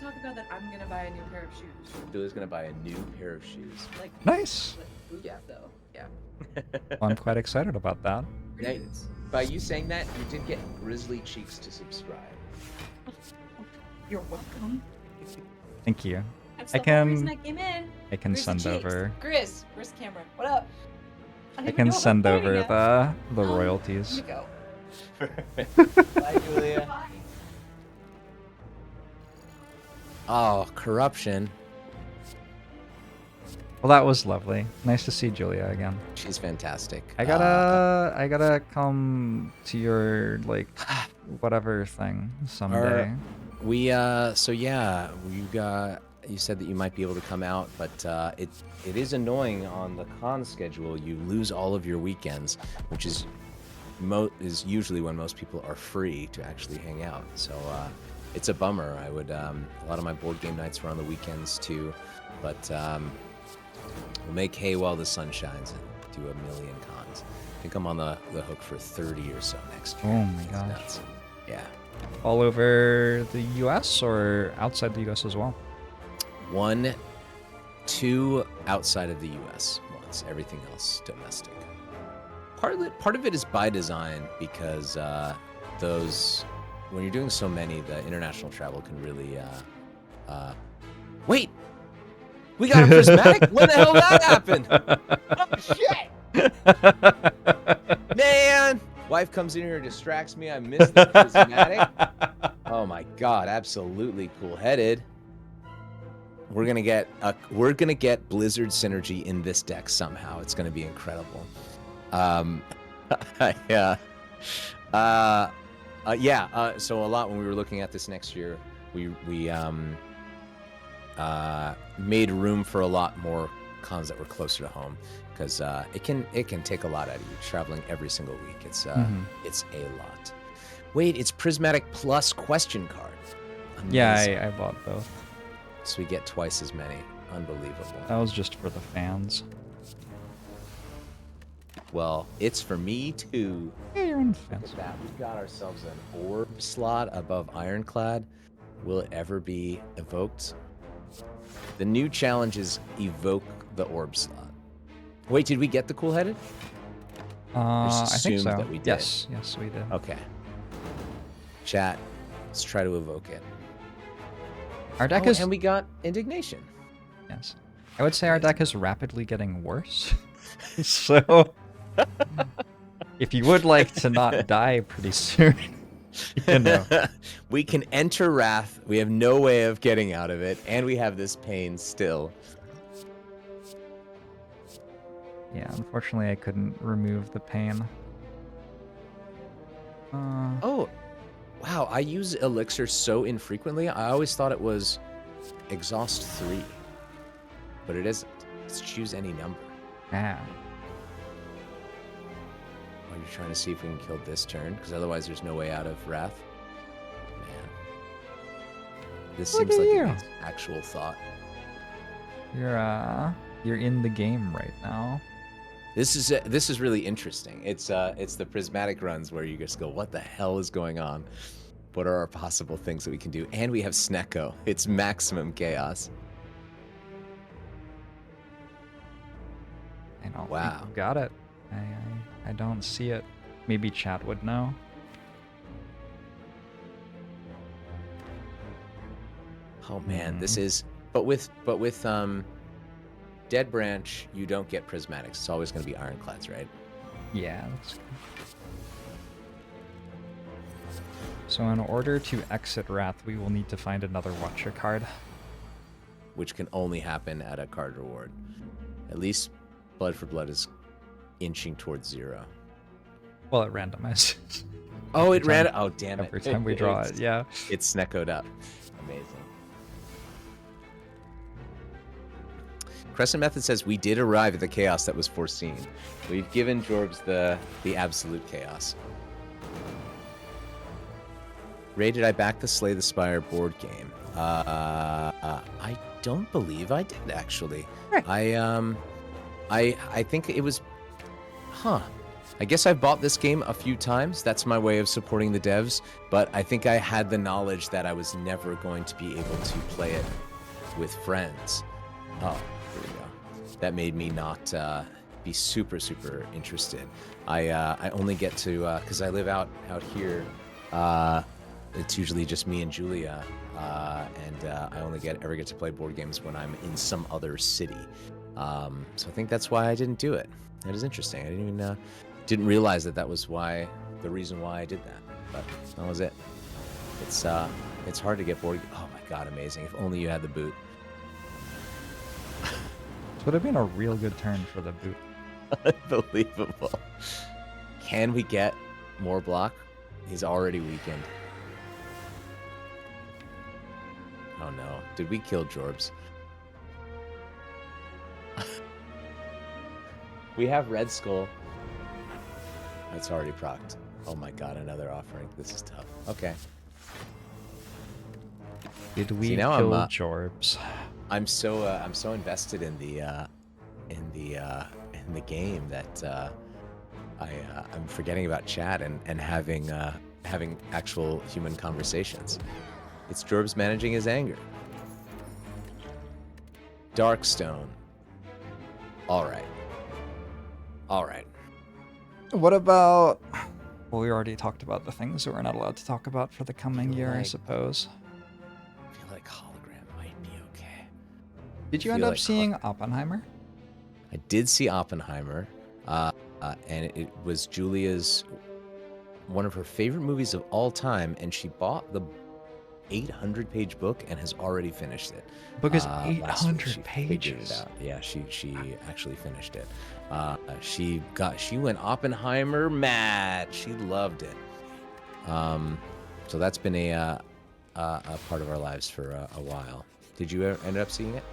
Speaker 11: Talk about that. I'm gonna buy a new pair of shoes.
Speaker 9: Julie's going to buy a new pair of shoes.
Speaker 11: Like
Speaker 1: Nice.
Speaker 11: yeah, though. Yeah.
Speaker 1: Well, I'm quite excited about that.
Speaker 11: Pretty
Speaker 9: Now,
Speaker 11: boots.
Speaker 9: by you saying that, you did get Grizzly Cheeks to subscribe.
Speaker 11: You're welcome.
Speaker 1: Thank you.
Speaker 11: That's
Speaker 1: I
Speaker 11: the whole reason
Speaker 1: can-
Speaker 11: I came in.
Speaker 1: I can
Speaker 11: Grizz
Speaker 1: send
Speaker 11: the cheeks.
Speaker 1: over.
Speaker 11: Grizz, where's the camera? What up?
Speaker 1: I can send over the royalties.
Speaker 11: Here we go.
Speaker 9: Bye, Julia.
Speaker 11: Bye.
Speaker 9: Oh, corruption.
Speaker 1: Well, that was lovely. Nice to see Julia again.
Speaker 9: She's fantastic.
Speaker 1: I gotta come to your like whatever thing someday.
Speaker 9: You said that you might be able to come out, but it is annoying on the con schedule. You lose all of your weekends, which is usually when most people are free to actually hang out. So it's a bummer. I would a lot of my board game nights were on the weekends too, but we'll make hay while the sun shines and do a million cons. I think I'm on the hook for 30 or so next year.
Speaker 1: Oh my
Speaker 9: It's
Speaker 1: gosh.
Speaker 9: nuts. Yeah.
Speaker 1: All over the U.S. or outside the U.S. as well?
Speaker 9: 2 outside of the U.S. once, everything else domestic. Part of it is by design because when you're doing so many, the international travel can really. Wait, we got a prismatic. When the hell did that happen? Oh shit! Man, wife comes in here and distracts me. I missed the prismatic. Oh my god, absolutely cool-headed. We're gonna get Blizzard synergy in this deck somehow. It's gonna be incredible. So a lot when we were looking at this next year, we made room for a lot more cons that were closer to home because it can take a lot out of you traveling every single week. It's a lot. Wait, it's Prismatic plus question card. Amazing.
Speaker 1: Yeah, I bought both.
Speaker 9: So we get twice as many. Unbelievable.
Speaker 1: That was just for the fans.
Speaker 9: Well, it's for me too.
Speaker 1: Yeah, you're in the
Speaker 9: Look
Speaker 1: fans.
Speaker 9: at that. We've got ourselves an orb slot above Ironclad. Will it ever be evoked? The new challenge is evoke the orb slot. Wait, did we get the cool-headed?
Speaker 1: I think
Speaker 9: assumed
Speaker 1: so.
Speaker 9: that we did.
Speaker 1: Yes, we did.
Speaker 9: Okay. Chat, let's try to evoke it.
Speaker 1: Our deck
Speaker 9: Oh,
Speaker 1: is
Speaker 9: and we got indignation.
Speaker 1: yes. I would say our deck is rapidly getting worse. So, if you would like to not die pretty soon, you know.
Speaker 9: We can enter Wrath. We have no way of getting out of it, and we have this pain still.
Speaker 1: Yeah, unfortunately, I couldn't remove the pain.
Speaker 9: Oh, wow. I use Elixir so infrequently. I always thought it was exhaust 3. But it isn't. Let's choose any number.
Speaker 1: Yeah.
Speaker 9: Oh, you're trying to see if we can kill this turn? Because otherwise there's no way out of Wrath. Man. This
Speaker 1: Look
Speaker 9: seems
Speaker 1: at
Speaker 9: like
Speaker 1: you.
Speaker 9: it makes actual thought.
Speaker 1: You're in the game right now.
Speaker 9: This is really interesting. It's the prismatic runs where you just go, what the hell is going on? What are our possible things that we can do? And we have Snecko. It's maximum chaos.
Speaker 1: I don't
Speaker 9: Wow.
Speaker 1: think you got it. I don't see it. Maybe chat would know.
Speaker 9: Oh man, this is but with Dead Branch, you don't get prismatics. It's always going to be ironclads, right?
Speaker 1: Yeah, that's good. So in order to exit Wrath, we will need to find another Watcher card.
Speaker 9: Which can only happen at a card reward. At least Blood for Blood is inching towards 0.
Speaker 1: Well, it randomizes.
Speaker 9: Oh, it ran.
Speaker 1: time-
Speaker 9: Oh, damn it!
Speaker 1: Every time we draw it, yeah.
Speaker 9: It's Sneckoed up. Amazing. Crescent Method says we did arrive at the chaos that was foreseen. We've given Jorbs the absolute chaos. Ray, did I back the Slay the Spire board game? I don't believe I did actually.
Speaker 8: Right.
Speaker 9: I think it was. I guess I've bought this game a few times. That's my way of supporting the devs. But I think I had the knowledge that I was never going to be able to play it with friends. Oh, here we go. That made me not be super interested. I only get to because I live out here. It's usually just me and Julia, and I only ever get to play board games when I'm in some other city. So I think that's why I didn't do it. That is interesting. I didn't realize that was the reason why I did that. But that was it. It's hard to get board. Oh my god, amazing! If only you had the boot.
Speaker 1: This would have been a real good turn for the boot.
Speaker 9: Unbelievable. Can we get more block? He's already weakened. Oh no. Did we kill Jorbs? We have Red Skull. That's already procced. Oh my god, another offering. This is tough. Okay.
Speaker 1: Did we
Speaker 9: See, now
Speaker 1: kill
Speaker 9: I'm,
Speaker 1: Jorbs?
Speaker 9: I'm so invested in the game that I'm forgetting about chat and having actual human conversations. It's Jorbs managing his anger. Darkstone. All right.
Speaker 1: What about... Well, we already talked about the things that we're not allowed to talk about for the coming year, I
Speaker 9: like-
Speaker 1: suppose.
Speaker 9: I feel like hologram might be okay.
Speaker 1: Did you
Speaker 9: I
Speaker 1: end
Speaker 9: feel
Speaker 1: up
Speaker 9: like
Speaker 1: seeing Oppenheimer?
Speaker 9: I did see Oppenheimer, and it was Julia's one of her favorite movies of all time, and she bought the 800-page book and has already finished it.
Speaker 1: Book is
Speaker 9: Last week
Speaker 1: 800
Speaker 9: she figured it
Speaker 1: pages.
Speaker 9: out. Yeah, she actually finished it. She went Oppenheimer mad. She loved it. So that's been a part of our lives for a while. Did you ever end up seeing it?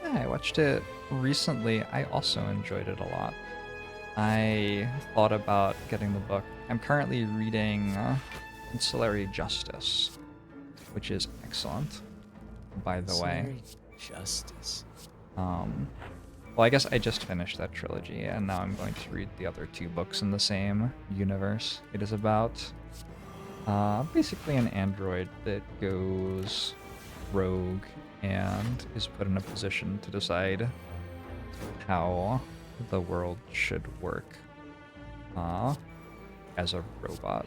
Speaker 1: Yeah, I watched it recently. I also enjoyed it a lot. I thought about getting the book. I'm currently reading Ancillary Justice, which is excellent, by the way.
Speaker 9: Ancillary Justice.
Speaker 1: Well, I guess I just finished that trilogy, and now I'm going to read the other 2 books in the same universe. It is about basically an android that goes rogue and is put in a position to decide how the world should work as a robot.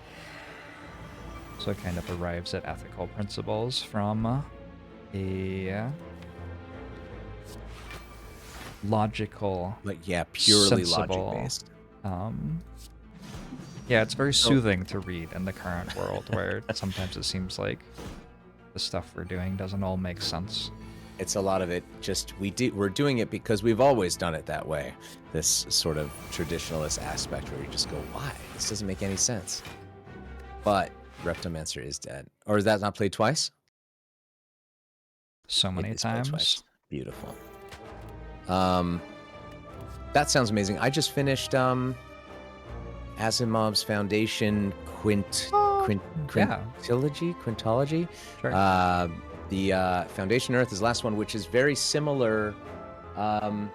Speaker 1: So it kind of arrives at ethical principles from a logical,
Speaker 9: Like, yeah, purely
Speaker 1: sensible,
Speaker 9: logic-based.
Speaker 1: Yeah, it's very soothing to read in the current world where sometimes it seems like the stuff we're doing doesn't all make sense.
Speaker 9: It's a lot of it just we're doing it because we've always done it that way. This sort of traditionalist aspect where you just go, why? This doesn't make any sense. But Reptomancer is dead. Or is that not played twice?
Speaker 1: So many
Speaker 9: It is played twice.
Speaker 1: times.
Speaker 9: Beautiful. That sounds amazing. I just finished Asimov's Foundation Quintology.
Speaker 1: Sure.
Speaker 9: The Foundation Earth is the last one, which is very similar.
Speaker 1: Oh,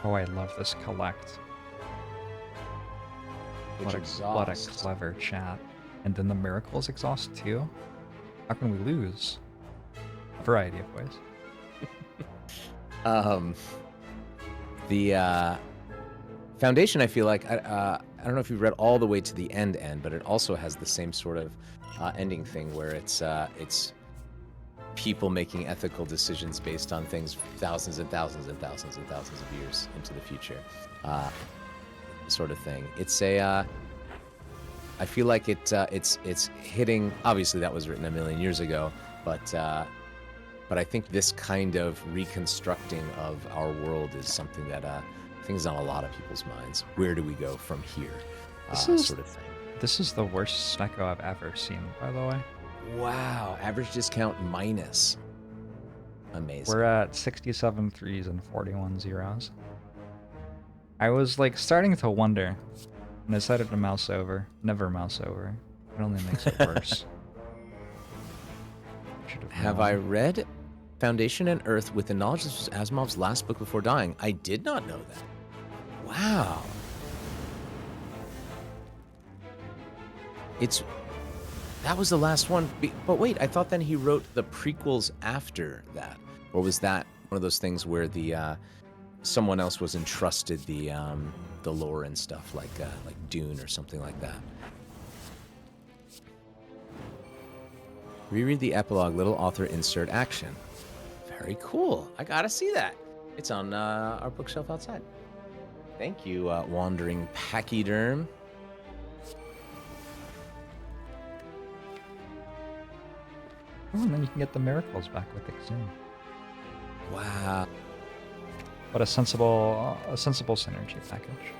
Speaker 1: I love this collect.
Speaker 9: Which
Speaker 1: What a
Speaker 9: exhausts.
Speaker 1: clever chat. And then the miracles exhaust too? How can we lose? A variety of ways.
Speaker 9: The Foundation, I feel like, I don't know if you've read all the way to the end, but it also has the same sort of ending thing where it's people making ethical decisions based on things thousands and thousands and thousands and thousands of years into the future, sort of thing. It's a, I feel like it's hitting. Obviously, that was written a million years ago, but I think this kind of reconstructing of our world is something that I think is on a lot of people's minds. Where do we go from here? Sort of thing.
Speaker 1: This is the worst Snecko I've ever seen, by the way.
Speaker 9: Wow, average discount minus. Amazing.
Speaker 1: We're at 67 threes and 41 zeros. I was like starting to wonder, and I decided to mouse over. Never mouse over. It only makes it worse.
Speaker 9: Have I read Foundation and Earth with the knowledge this was Asimov's last book before dying? I did not know that. Wow. That was the last one. But wait, I thought then he wrote the prequels after that. Or was that one of those things where the someone else was entrusted the lore and stuff like Dune or something like that? Reread the epilogue, little author insert action. Very cool. I gotta see that. It's on our bookshelf outside. Thank you, Wandering Pachyderm.
Speaker 1: Oh, and then you can get the miracles back with Exhume.
Speaker 9: Wow.
Speaker 1: What a sensible synergy package.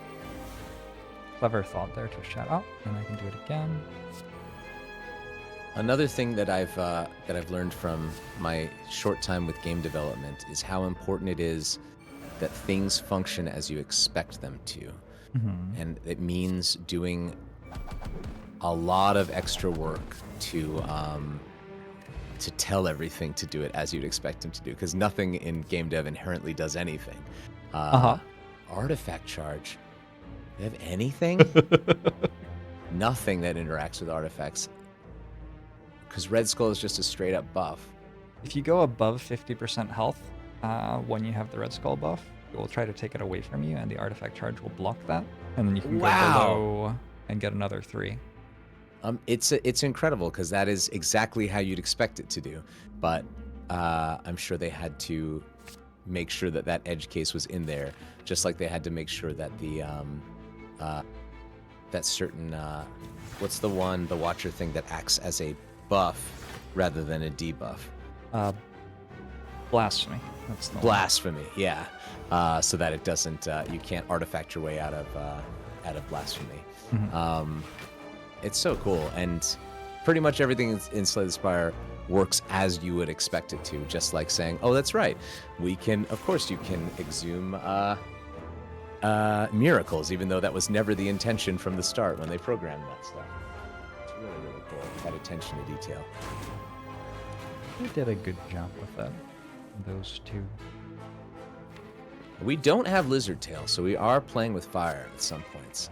Speaker 1: Clever thought there to shout out, and I can do it again.
Speaker 9: Another thing that I've learned from my short time with game development is how important it is that things function as you expect them to.
Speaker 1: Mm-hmm.
Speaker 9: And it means doing a lot of extra work to tell everything to do it as you'd expect them to do, because nothing in game dev inherently does anything. Artifact charge. Do you have anything? Nothing that interacts with artifacts. Because Red Skull is just a straight up buff.
Speaker 1: If you go above 50% health when you have the Red Skull buff, it will try to take it away from you, and the artifact charge will block that. And then you can go below and get another 3.
Speaker 9: It's incredible, because that is exactly how you'd expect it to do. But I'm sure they had to make sure that that edge case was in there, just like they had to make sure that the that certain what's the Watcher thing that acts as a buff rather than a debuff.
Speaker 1: Blasphemy. That's the
Speaker 9: Blasphemy, yeah. So that it doesn't, you can't artifact your way out of blasphemy.
Speaker 1: Mm-hmm.
Speaker 9: It's so cool, and pretty much everything in Slay the Spire works as you would expect it to. Just like saying, "Oh, that's right, we can." Of course, you can exhume miracles, even though that was never the intention from the start when they programmed that stuff. It's really, really cool. That attention to detail.
Speaker 1: They did a good job with that. Those two.
Speaker 9: We don't have Lizard Tail, so we are playing with fire at some points.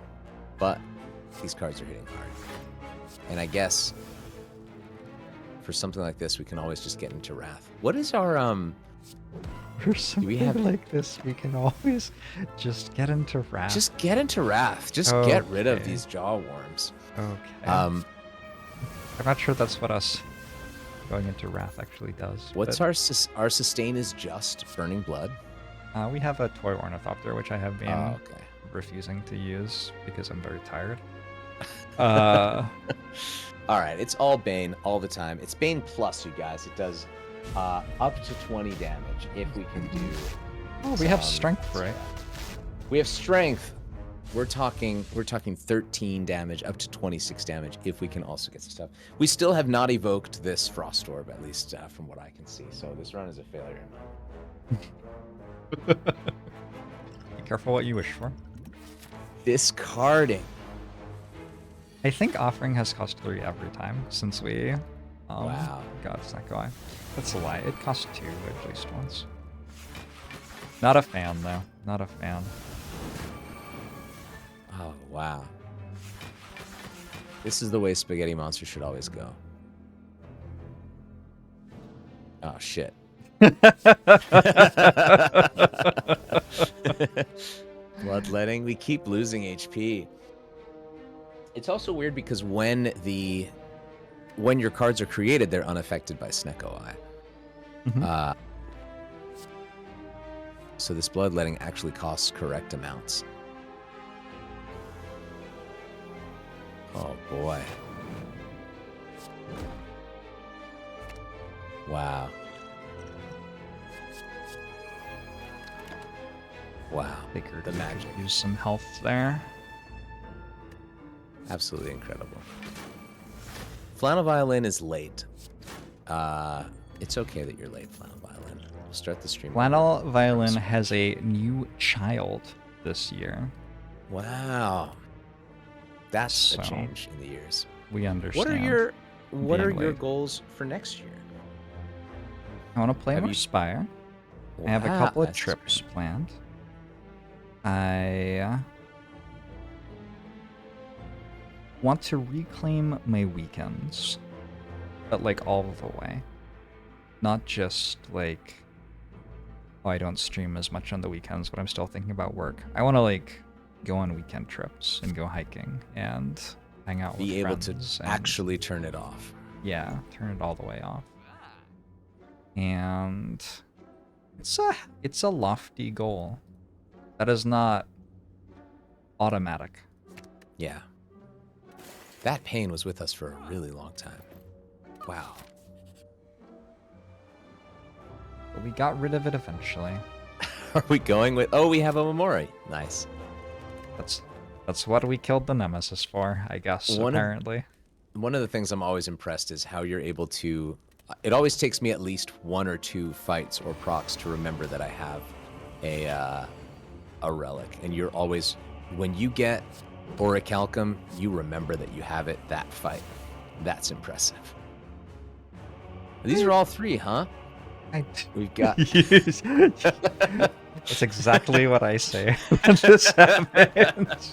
Speaker 9: But these cards are hitting hard. And I guess for something like this, we can always just get into Wrath. What is our
Speaker 1: For something like this, we can always just get into Wrath.
Speaker 9: Just get into Wrath. Just get rid of these jaw worms.
Speaker 1: Okay. I'm not sure that's what us going into Wrath actually does.
Speaker 9: What's our sustain is just Burning Blood?
Speaker 1: We have a Toy Ornithopter, which I have been refusing to use because I'm very tired.
Speaker 9: All right, it's all Bane all the time. It's Bane Plus, you guys. It does up to 20 damage if we can do.
Speaker 1: Oh, we have strength, right?
Speaker 9: We have strength. We're talking 13 damage up to 26 damage if we can also get stuff. We still have not evoked this Frost Orb, at least from what I can see. So this run is a failure.
Speaker 1: Be careful what you wish for.
Speaker 9: Discarding.
Speaker 1: I think offering has cost 3 every time since we
Speaker 9: wow.
Speaker 1: got Snecko Eye. That's a lie. It cost 2 at least once. Not a fan though. Not a fan.
Speaker 9: Oh wow. This is the way Spaghetti Monster should always go. Oh, shit. Bloodletting. We keep losing HP. It's also weird because when your cards are created, they're unaffected by Snecko Eye.
Speaker 1: Mhm.
Speaker 9: So this bloodletting actually costs correct amounts. Oh boy. Wow. Wow.
Speaker 1: Figured
Speaker 9: The
Speaker 1: we could
Speaker 9: magic.
Speaker 1: use some health there.
Speaker 9: Absolutely incredible. Flannel Violin is late. It's okay that you're late, Flannel Violin. We'll start the stream.
Speaker 1: Flannel Violin has a new child this year.
Speaker 9: Wow. That's a
Speaker 1: So,
Speaker 9: change in the years.
Speaker 1: We understand.
Speaker 9: What are
Speaker 1: being
Speaker 9: your
Speaker 1: late.
Speaker 9: goals for next year?
Speaker 1: I want to play
Speaker 9: Have
Speaker 1: more
Speaker 9: you-
Speaker 1: Spire. I have a
Speaker 9: Wow,
Speaker 1: couple of
Speaker 9: that's
Speaker 1: trips
Speaker 9: great.
Speaker 1: planned. I want to reclaim my weekends, but like all the way. Not just like, oh, I don't stream as much on the weekends, but I'm still thinking about work. I want to like go on weekend trips and go hiking and hang out with
Speaker 9: Be able to
Speaker 1: friends and-
Speaker 9: actually turn it off.
Speaker 1: yeah, turn it all the way off. And it's a lofty goal. That is not automatic.
Speaker 9: Yeah. That pain was with us for a really long time. Wow.
Speaker 1: But we got rid of it eventually.
Speaker 9: Are we going with... Oh, we have a Momori. Nice.
Speaker 1: That's what we killed the Nemesis for, I guess, apparently.
Speaker 9: One of the things I'm always impressed is how you're able to... It always takes me at least 1 or 2 fights or procs to remember that I have a relic. And you're always... When you get Orichalcum, you remember that you have it that fight. That's impressive. These are all 3, huh? We've got...
Speaker 1: That's exactly what I say when this happens.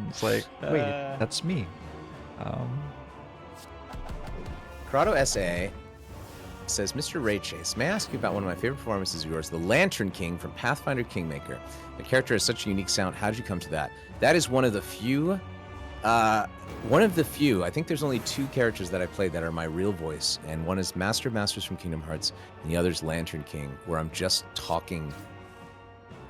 Speaker 1: It's like, wait, that's me.
Speaker 9: Corrado SA says, Mr. Ray Chase, may I ask you about one of my favorite performances of yours, the Lantern King from Pathfinder Kingmaker. The character has such a unique sound. How did you come to that? That is one of the few, I think there's only 2 characters that I play that are my real voice, and one is Master of Masters from Kingdom Hearts, and the other is Lantern King, where I'm just talking.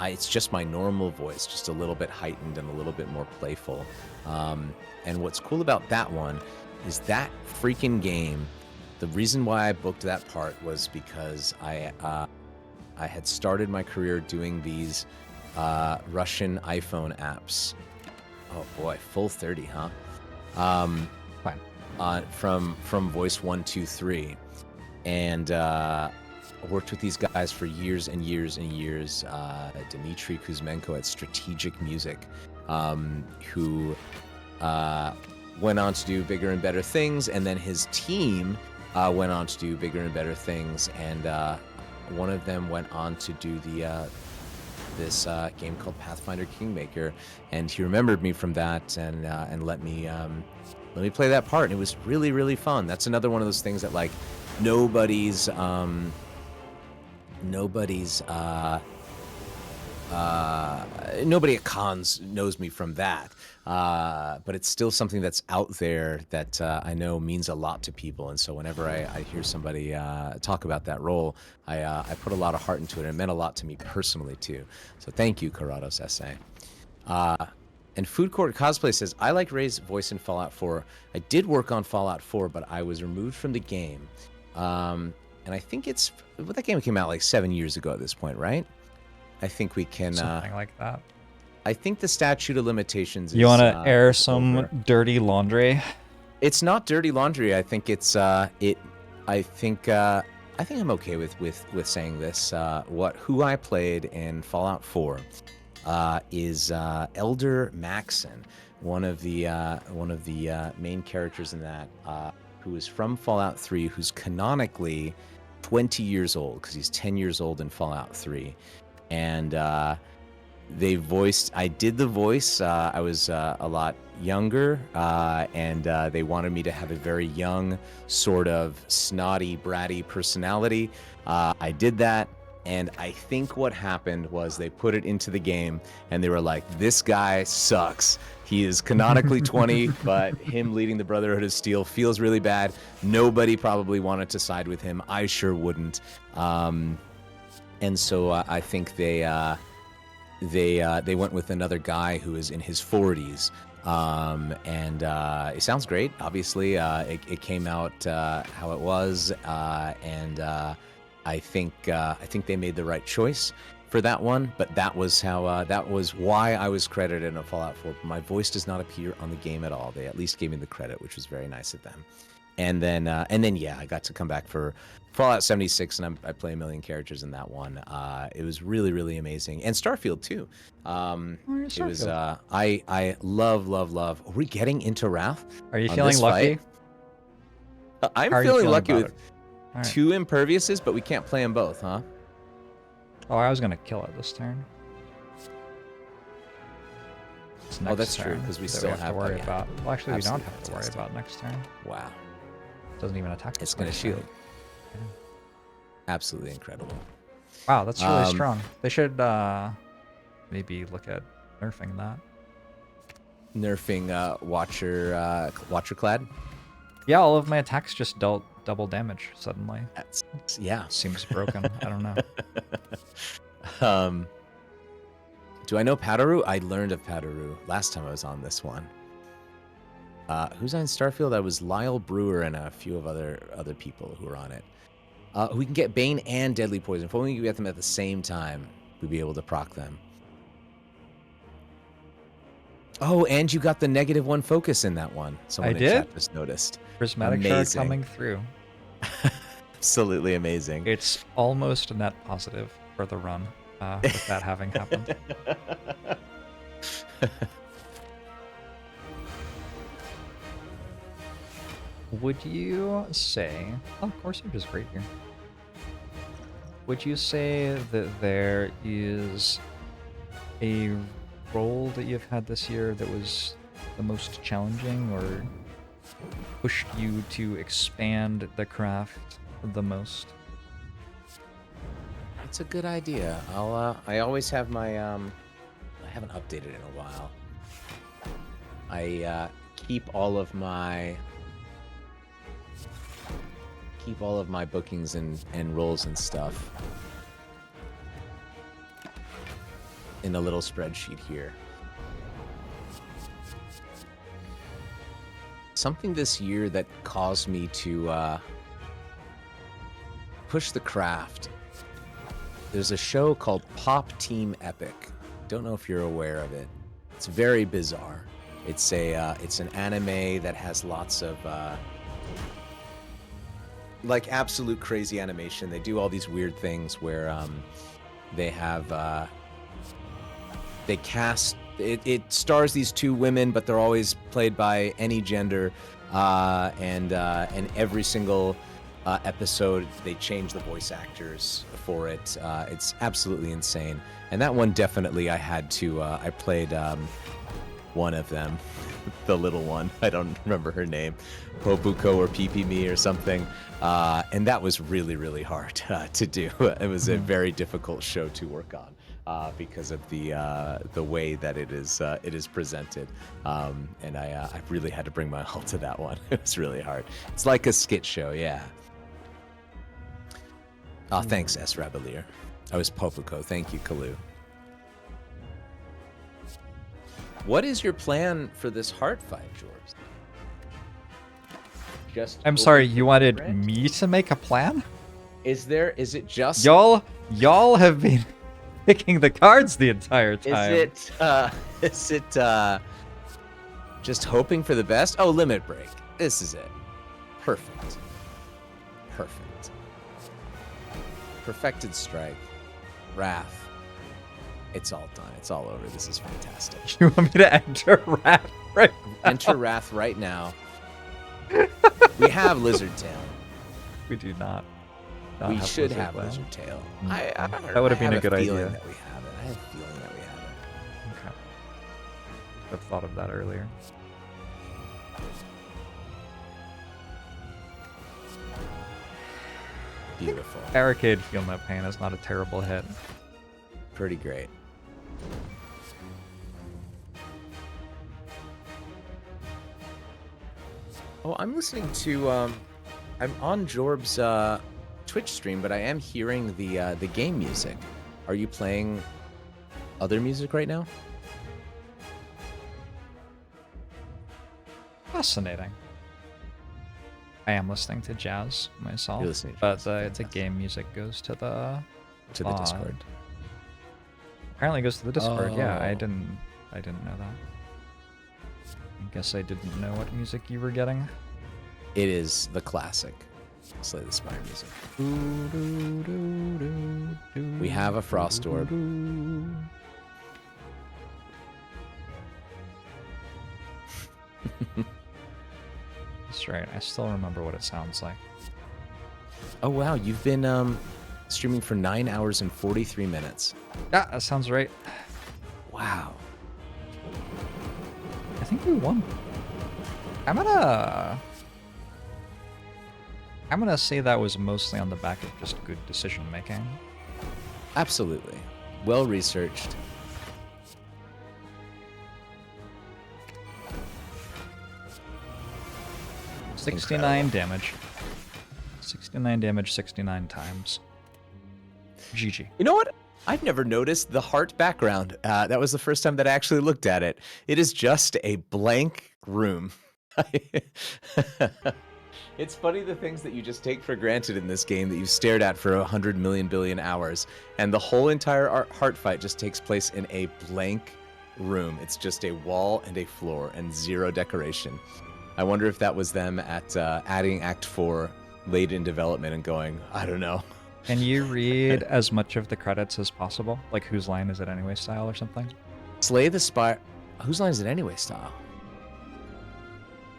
Speaker 9: It's just my normal voice, just a little bit heightened and a little bit more playful. And what's cool about that one is that freaking game. The reason why I booked that part was because I had started my career doing these Russian iPhone apps. Oh boy, full 30, huh?
Speaker 1: Fine.
Speaker 9: From Voice 123, and worked with these guys for years and years and years. Dmitry Kuzmenko at Strategic Music, who went on to do bigger and better things, and then his team went on to do bigger and better things, and one of them went on to do this game called Pathfinder Kingmaker, and he remembered me from that and let me play that part, and it was really, really fun. That's another one of those things that like nobody at cons knows me from that, but it's still something that's out there that I know means a lot to people. And so whenever I hear somebody talk about that role, I put a lot of heart into it, and it meant a lot to me personally too. So thank you, Corrados SA. And Food Court Cosplay says, I like Ray's voice in Fallout 4. I did work on Fallout 4, but I was removed from the game. And I think that game came out like 7 years ago at this point, right? I think we can...
Speaker 1: Something like that.
Speaker 9: I think the statute of limitations is...
Speaker 1: You want to air some
Speaker 9: over.
Speaker 1: dirty laundry?
Speaker 9: It's not dirty laundry. I think it's... I think I'm okay with saying this. Who I played in Fallout 4 is Elder Maxon, one of the main characters in that, who is from Fallout 3, who's canonically 20 years old, because he's 10 years old in Fallout 3. And they voiced. I did the voice. I was a lot younger, and they wanted me to have a very young, sort of snotty, bratty personality. I did that. And I think what happened was they put it into the game and they were like, this guy sucks. He is canonically 20, but him leading the Brotherhood of Steel feels really bad. Nobody probably wanted to side with him. I sure wouldn't. And so I think they went with another guy who is in his 40s. And it sounds great. Obviously, it came out how it was, and I think they made the right choice for that one. But that was why I was credited in a Fallout 4. My voice does not appear on the game at all. They at least gave me the credit, which was very nice of them. And then yeah, I got to come back for Fallout 76, and I play a million characters in that one. It was really, really amazing, and Starfield too. It was I love. Are we getting into Wrath?
Speaker 1: Are you feeling lucky?
Speaker 9: I'm feeling lucky with 2 Imperviouses, but we can't play them both, huh?
Speaker 1: Oh, I was gonna kill it this turn.
Speaker 9: Oh, that's true, because we still have
Speaker 1: to worry about. Well, actually, we don't have
Speaker 9: Absolutely
Speaker 1: to worry about next turn.
Speaker 9: Wow.
Speaker 1: Doesn't even attack.
Speaker 9: It's gonna shield. Yeah. Absolutely incredible.
Speaker 1: Wow, that's really strong. They should maybe look at nerfing that.
Speaker 9: Nerfing Watcherclad?
Speaker 1: Yeah, all of my attacks just dealt double damage suddenly.
Speaker 9: Yeah.
Speaker 1: Seems broken. I don't know.
Speaker 9: Do I know Padaru? I learned of Padaru last time I was on this one. Who's on Starfield? I was Lyle Brewer and a few of other people who were on it. We can get Bane and Deadly Poison. If only we could get them at the same time, we'd be able to proc them. Oh, and you got the -1 focus in that one. Someone in chat just noticed.
Speaker 1: Prismatic Shard coming through.
Speaker 9: Absolutely amazing.
Speaker 1: It's almost a net positive for the run with that having happened. Would you say... Oh, of course, I'm just great here. Would you say that there is a role that you've had this year that was the most challenging or pushed you to expand the craft the most?
Speaker 9: That's a good idea. I always have my I haven't updated in a while. I keep all of my bookings and roles and stuff in a little spreadsheet here. Something this year that caused me to push the craft. There's a show called Pop Team Epic. Don't know if you're aware of it. It's very bizarre. It's an anime that has lots of like absolute crazy animation. They do all these weird things where they have they cast it stars these 2 women, but they're always played by any gender, and every single episode they change the voice actors for it. It's absolutely insane, and that one definitely I had to I played one of them, the little one. I don't remember her name, Popuko or Pipimi or something, and that was really, really hard to do. It was a very difficult show to work on because of the way that it is presented, and I really had to bring my all to that one. It was really hard. It's like a skit show, yeah. Oh, thanks, S. Rabelier. I was Popuko. Thank you, Kalu. What is your plan for this heart fight, Jorbs?
Speaker 1: I'm sorry, you wanted me to make a plan?
Speaker 9: Is it just...
Speaker 1: Y'all have been picking the cards the entire time.
Speaker 9: Is it just hoping for the best? Oh, Limit Break. This is it. Perfect. Perfected Strike. Wrath. It's all done. It's all over. This is fantastic.
Speaker 1: You want me to enter Wrath right now?
Speaker 9: Enter Wrath right now. We have Lizard Tail.
Speaker 1: We do not.
Speaker 9: We should have Lizard Tail.
Speaker 1: That would have been a good idea.
Speaker 9: I have a feeling that we have it.
Speaker 1: have thought of that earlier.
Speaker 9: Beautiful.
Speaker 1: Barricade Feel No Pain is not a terrible hit.
Speaker 9: Pretty great. Oh, I'm listening to I'm on Jorb's Twitch stream, but I am hearing the game music. Are you playing other music right now?
Speaker 1: Fascinating. I am listening to jazz myself,
Speaker 9: You're listening to
Speaker 1: but
Speaker 9: jazz.
Speaker 1: the
Speaker 9: Fantastic.
Speaker 1: game music goes to the
Speaker 9: To the Discord.
Speaker 1: Apparently, it goes to the Discord. Yeah, I
Speaker 9: Oh.
Speaker 1: didn't know that. I guess I didn't know what music you were getting.
Speaker 9: It is the classic Slay the Spire music. We have a Frost Orb.
Speaker 1: That's right. I still remember what it sounds like.
Speaker 9: Oh wow, you've been streaming for 9 hours and 43 minutes.
Speaker 1: Yeah, that sounds right.
Speaker 9: Wow.
Speaker 1: I think we won. I'm gonna say that was mostly on the back of just good decision making.
Speaker 9: Absolutely. Well researched.
Speaker 1: $69 damage. 69 damage 69 times. GG.
Speaker 9: You know what? I've never noticed the heart background. That was the first time that I actually looked at it. It is just a blank room. It's funny the things that you just take for granted in this game that you've stared at for 100 million billion hours. And the whole entire heart fight just takes place in a blank room. It's just a wall and a floor and zero decoration. I wonder if that was them at adding Act 4 late in development and going, I don't know.
Speaker 1: Can you read as much of the credits as possible? Like whose line is it anyway style or something?
Speaker 9: Slay the Spire. Whose line is it anyway style?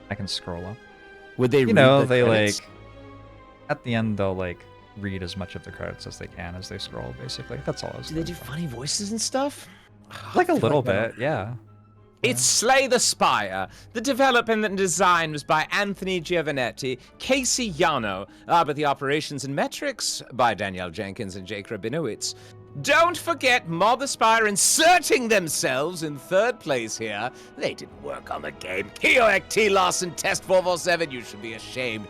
Speaker 1: I can scroll up.
Speaker 9: Would they
Speaker 1: You
Speaker 9: read
Speaker 1: know,
Speaker 9: the
Speaker 1: they
Speaker 9: credits?
Speaker 1: like at the end they'll like read as much of the credits as they can as they scroll, basically. That's all I was
Speaker 9: Do they do
Speaker 1: doing.
Speaker 9: funny voices and stuff?
Speaker 1: Like a
Speaker 9: I feel
Speaker 1: little
Speaker 9: that-
Speaker 1: bit, yeah.
Speaker 9: It's Slay the Spire. The development and design was by Anthony Giovanetti, Casey Yano, but the operations and metrics by Danielle Jenkins and Jake Rabinowitz. Don't forget Mob Aspire inserting themselves in third place here. They didn't work on the game. Keoek T. Larson Test 447, you should be ashamed.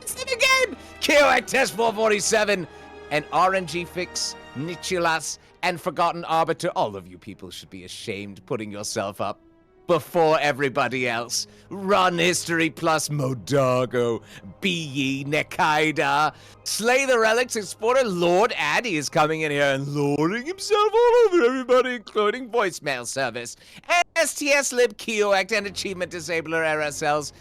Speaker 9: It's the game! Keoek Test 447 and RNG Fix, Nichilas, and Forgotten Arbiter. All of you people should be ashamed putting yourself up before everybody else. Run History Plus Modago, Be Ye Nekaida. Slay the Relics Explorer Lord Addy is coming in here and lording himself all over everybody, including voicemail service. And STS Lib Keoact and Achievement Disabler RSLs.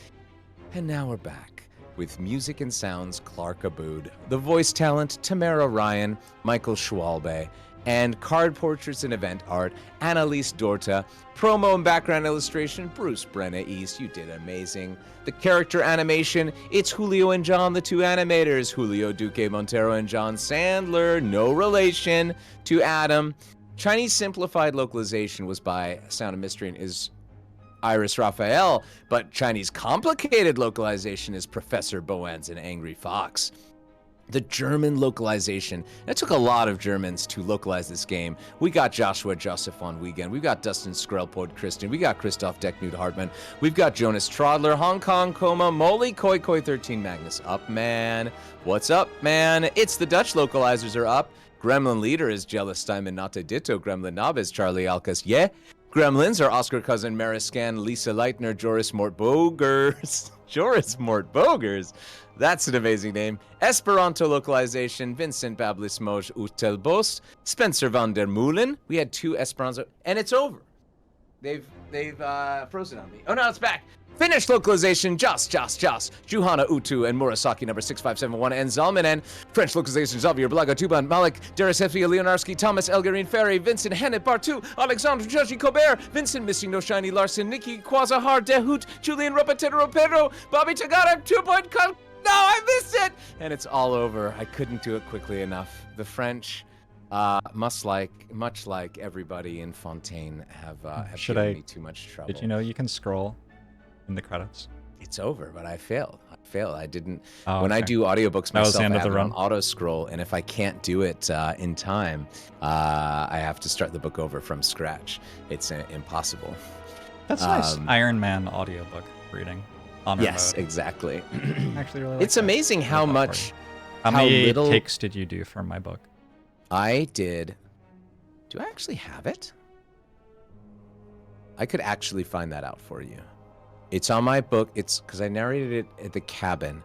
Speaker 9: And now we're back with music and sounds Clark Abood, the voice talent Tamara Ryan, Michael Schwalbe, and card portraits and event art, Annalise Dorta, promo and background illustration, Bruce Brenna East, you did amazing. The character animation, it's Julio and John, the two animators, Julio Duque Montero and John Sandler, no relation to Adam. Chinese simplified localization was by Sound of Mystery and is Iris Raphael, but Chinese complicated localization is Professor Boans and Angry Fox. The German localization, it took a lot of Germans to localize this game. We got Joshua Joseph on Weekend. We got Dustin Skrelpod Christian. We got Christoph Decknud Hartmann. We've got Jonas Trodler, Hong Kong Coma, Molly Koi Koi 13 Magnus Up Man. What's up, man? It's the Dutch localizers are up. Gremlin Leader is Jealous Steinman Nate Ditto. Gremlin Knob is Charlie Alcas. Yeah. Gremlins are Oscar Cousin Mariscan, Lisa Leitner, Joris Mort Bogers. Joris Mort Bogers. That's an amazing name. Esperanto localization, Vincent Bablismoj Utelbost, Spencer van der Meulen. We had two Esperanto, and it's over. They've frozen on me. Oh, no, it's back. Finnish localization, Joss, Juhana Utu, and Murasaki number 6571, and Zalman, and French localization, Xavier Blago, Tuban, Malik, Derisevsky, Leonarski, Thomas, Elgarine Ferry, Vincent, Hennet, Bartu, Alexandre, Joshi Colbert, Vincent, Missing No Shiny, Larson, Nikki, Quasahar, Dehoot, Julian Rapatero Pedro, Bobby Tagara, 2-point cut. No, I missed it! And it's all over. I couldn't do it quickly enough. The French, Much like everybody in Fontaine have
Speaker 1: Should
Speaker 9: given
Speaker 1: I-
Speaker 9: me too much trouble.
Speaker 1: Did you know you can scroll in the credits?
Speaker 9: It's over, but I failed. I didn't.
Speaker 1: Oh,
Speaker 9: When I
Speaker 1: okay.
Speaker 9: do audiobooks
Speaker 1: That was
Speaker 9: myself,
Speaker 1: the end
Speaker 9: I
Speaker 1: of
Speaker 9: have
Speaker 1: the
Speaker 9: it on
Speaker 1: run?
Speaker 9: auto scroll, and if I can't do it in time, I have to start the book over from scratch. It's impossible.
Speaker 1: That's nice. Iron Man audiobook reading. Honor
Speaker 9: Yes,
Speaker 1: mode.
Speaker 9: exactly.
Speaker 1: I actually really like
Speaker 9: It's
Speaker 1: that.
Speaker 9: amazing
Speaker 1: I
Speaker 9: how
Speaker 1: love that for
Speaker 9: much,
Speaker 1: you. How many takes did you do for my book?
Speaker 9: I did. Do I actually have it? I could actually find that out for you. It's on my book. It's because I narrated it at the cabin.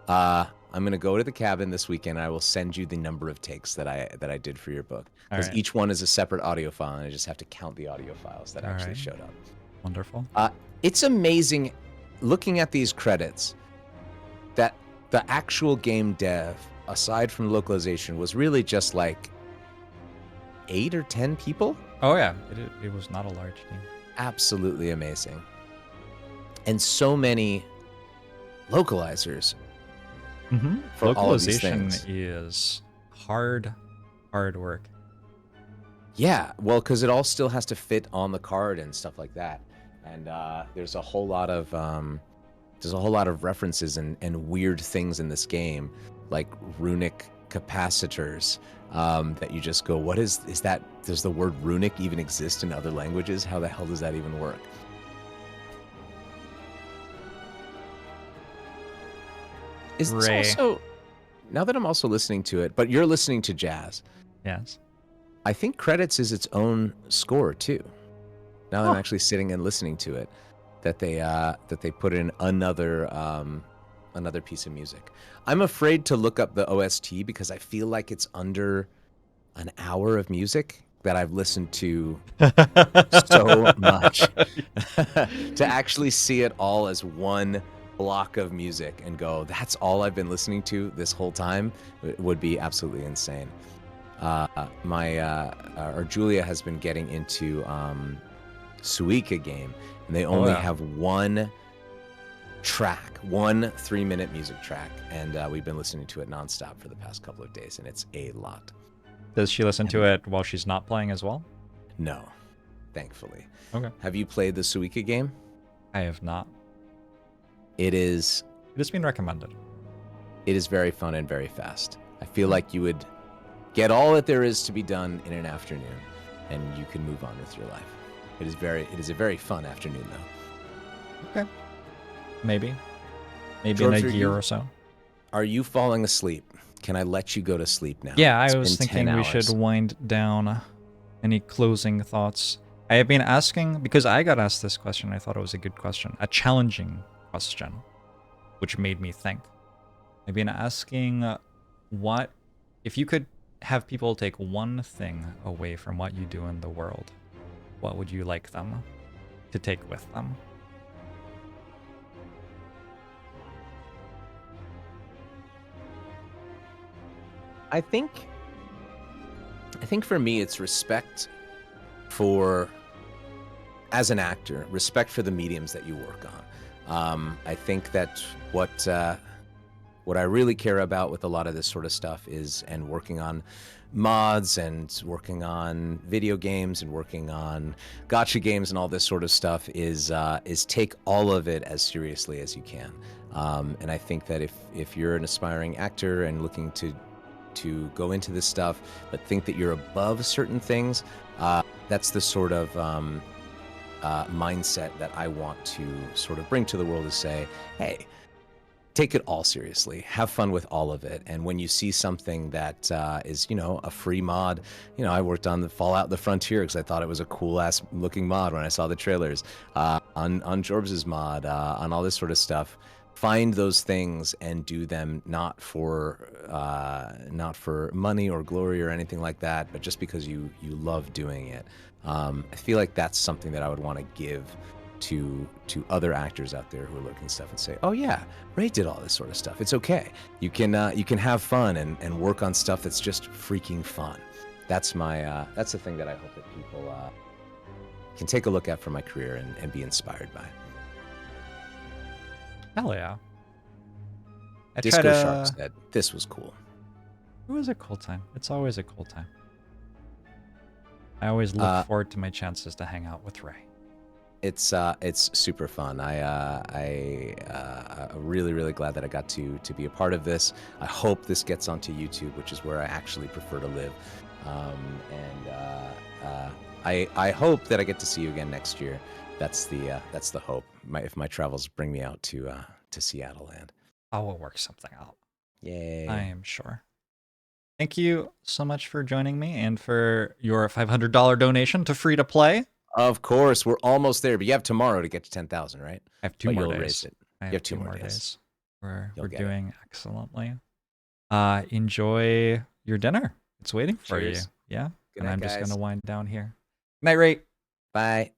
Speaker 9: I'm gonna go to the cabin this weekend. And I will send you the number of takes that I did for your book, because
Speaker 1: Alright.
Speaker 9: each one is a separate audio file, and I just have to count the audio files that actually
Speaker 1: Alright.
Speaker 9: showed up.
Speaker 1: Wonderful.
Speaker 9: It's amazing, looking at these credits, that the actual game dev, aside from localization, was really just like 8 or 10 people.
Speaker 1: Oh yeah, it was not a large team.
Speaker 9: Absolutely amazing. And so many localizers
Speaker 1: Mm-hmm.
Speaker 9: for all of these
Speaker 1: Localization
Speaker 9: things.
Speaker 1: is hard work.
Speaker 9: Yeah, well, because it all still has to fit on the card and stuff like that. And there's a whole lot of references and weird things in this game, like runic capacitors, that you just go, what is that? Does the word runic even exist in other languages? How the hell does that even work? Is this
Speaker 1: Ray.
Speaker 9: also, now that I'm also listening to it, but you're listening to jazz,
Speaker 1: Yes.
Speaker 9: I think Credits is its own score too. Now that I'm actually sitting and listening to it, that they put in another piece of music. I'm afraid to look up the OST because I feel like it's under an hour of music that I've listened to so much. To actually see it all as one block of music and go, that's all I've been listening to this whole time, would be absolutely insane. Our Julia has been getting into Suika game, and they only have one track, one 3-minute music track, and we've been listening to it nonstop for the past couple of days, and it's a lot.
Speaker 1: Does she listen to it while she's not playing as well?
Speaker 9: No, thankfully.
Speaker 1: Okay.
Speaker 9: Have you played the Suika game?
Speaker 1: I have not.
Speaker 9: It is
Speaker 1: It has been recommended.
Speaker 9: very fun and very fast. I feel like you would get all that there is to be done in an afternoon, and you can move on with your life. It is a very fun afternoon, though.
Speaker 1: Okay. Maybe
Speaker 9: George,
Speaker 1: in a
Speaker 9: are
Speaker 1: year
Speaker 9: you-
Speaker 1: or so.
Speaker 9: Are you falling asleep? Can I let you go to sleep now?
Speaker 1: Yeah,
Speaker 9: It's
Speaker 1: I was
Speaker 9: been 10
Speaker 1: thinking we should
Speaker 9: hours.
Speaker 1: wind down. Any closing thoughts? I have been asking, because I got asked this question, I thought it was a good question, a challenging question, which made me think. I've been asking, what, if you could have people take one thing away from what you do in the world, what would you like them to take with them?
Speaker 9: I think for me, it's respect for, as an actor, respect for the mediums that you work on. I think that what I really care about with a lot of this sort of stuff is, and working on mods and working on video games and working on gacha games and all this sort of stuff is take all of it as seriously as you can. And I think that if you're an aspiring actor and looking to go into this stuff, but think that you're above certain things, that's the sort of mindset that I want to sort of bring to the world, to say, hey, take it all seriously, have fun with all of it. And when you see something that is, a free mod, I worked on the Fallout: The Frontier because I thought it was a cool ass looking mod when I saw the trailers, on JORBS' mod, on all this sort of stuff. Find those things and do them not for money or glory or anything like that, but just because you love doing it. I feel like that's something that I would want to give to other actors out there who are looking at stuff and say, oh yeah, Ray did all this sort of stuff. It's okay. You can have fun and work on stuff that's just freaking fun. That's the thing that I hope that people can take a look at for my career and be inspired by.
Speaker 1: Hell yeah. I
Speaker 9: Disco
Speaker 1: try to...
Speaker 9: Shark said, this was cool.
Speaker 1: It was a cool time. It's always a cool time. I always look forward to my chances to hang out with Ray.
Speaker 9: It's super fun. I'm really glad that I got to be a part of this. I hope this gets onto YouTube, which is where I actually prefer to live. I hope that I get to see you again next year. That's the hope. If my travels bring me out to Seattle land.
Speaker 1: I will work something out.
Speaker 9: Yay!
Speaker 1: I am sure. Thank you so much for joining me and for your $500 donation to Free2Play.
Speaker 9: Of course, we're almost there, but you have tomorrow to get to 10,000, right?
Speaker 1: I have two
Speaker 9: But
Speaker 1: more
Speaker 9: you'll
Speaker 1: days.
Speaker 9: raise it.
Speaker 1: I
Speaker 9: You have 2 more days.
Speaker 1: We're
Speaker 9: You'll get
Speaker 1: doing excellently. Enjoy your dinner. It's waiting for
Speaker 9: Cheers.
Speaker 1: you. Yeah.
Speaker 9: Good
Speaker 1: And
Speaker 9: night,
Speaker 1: I'm just
Speaker 9: guys.
Speaker 1: gonna wind down here. Night, Ray.
Speaker 9: Bye.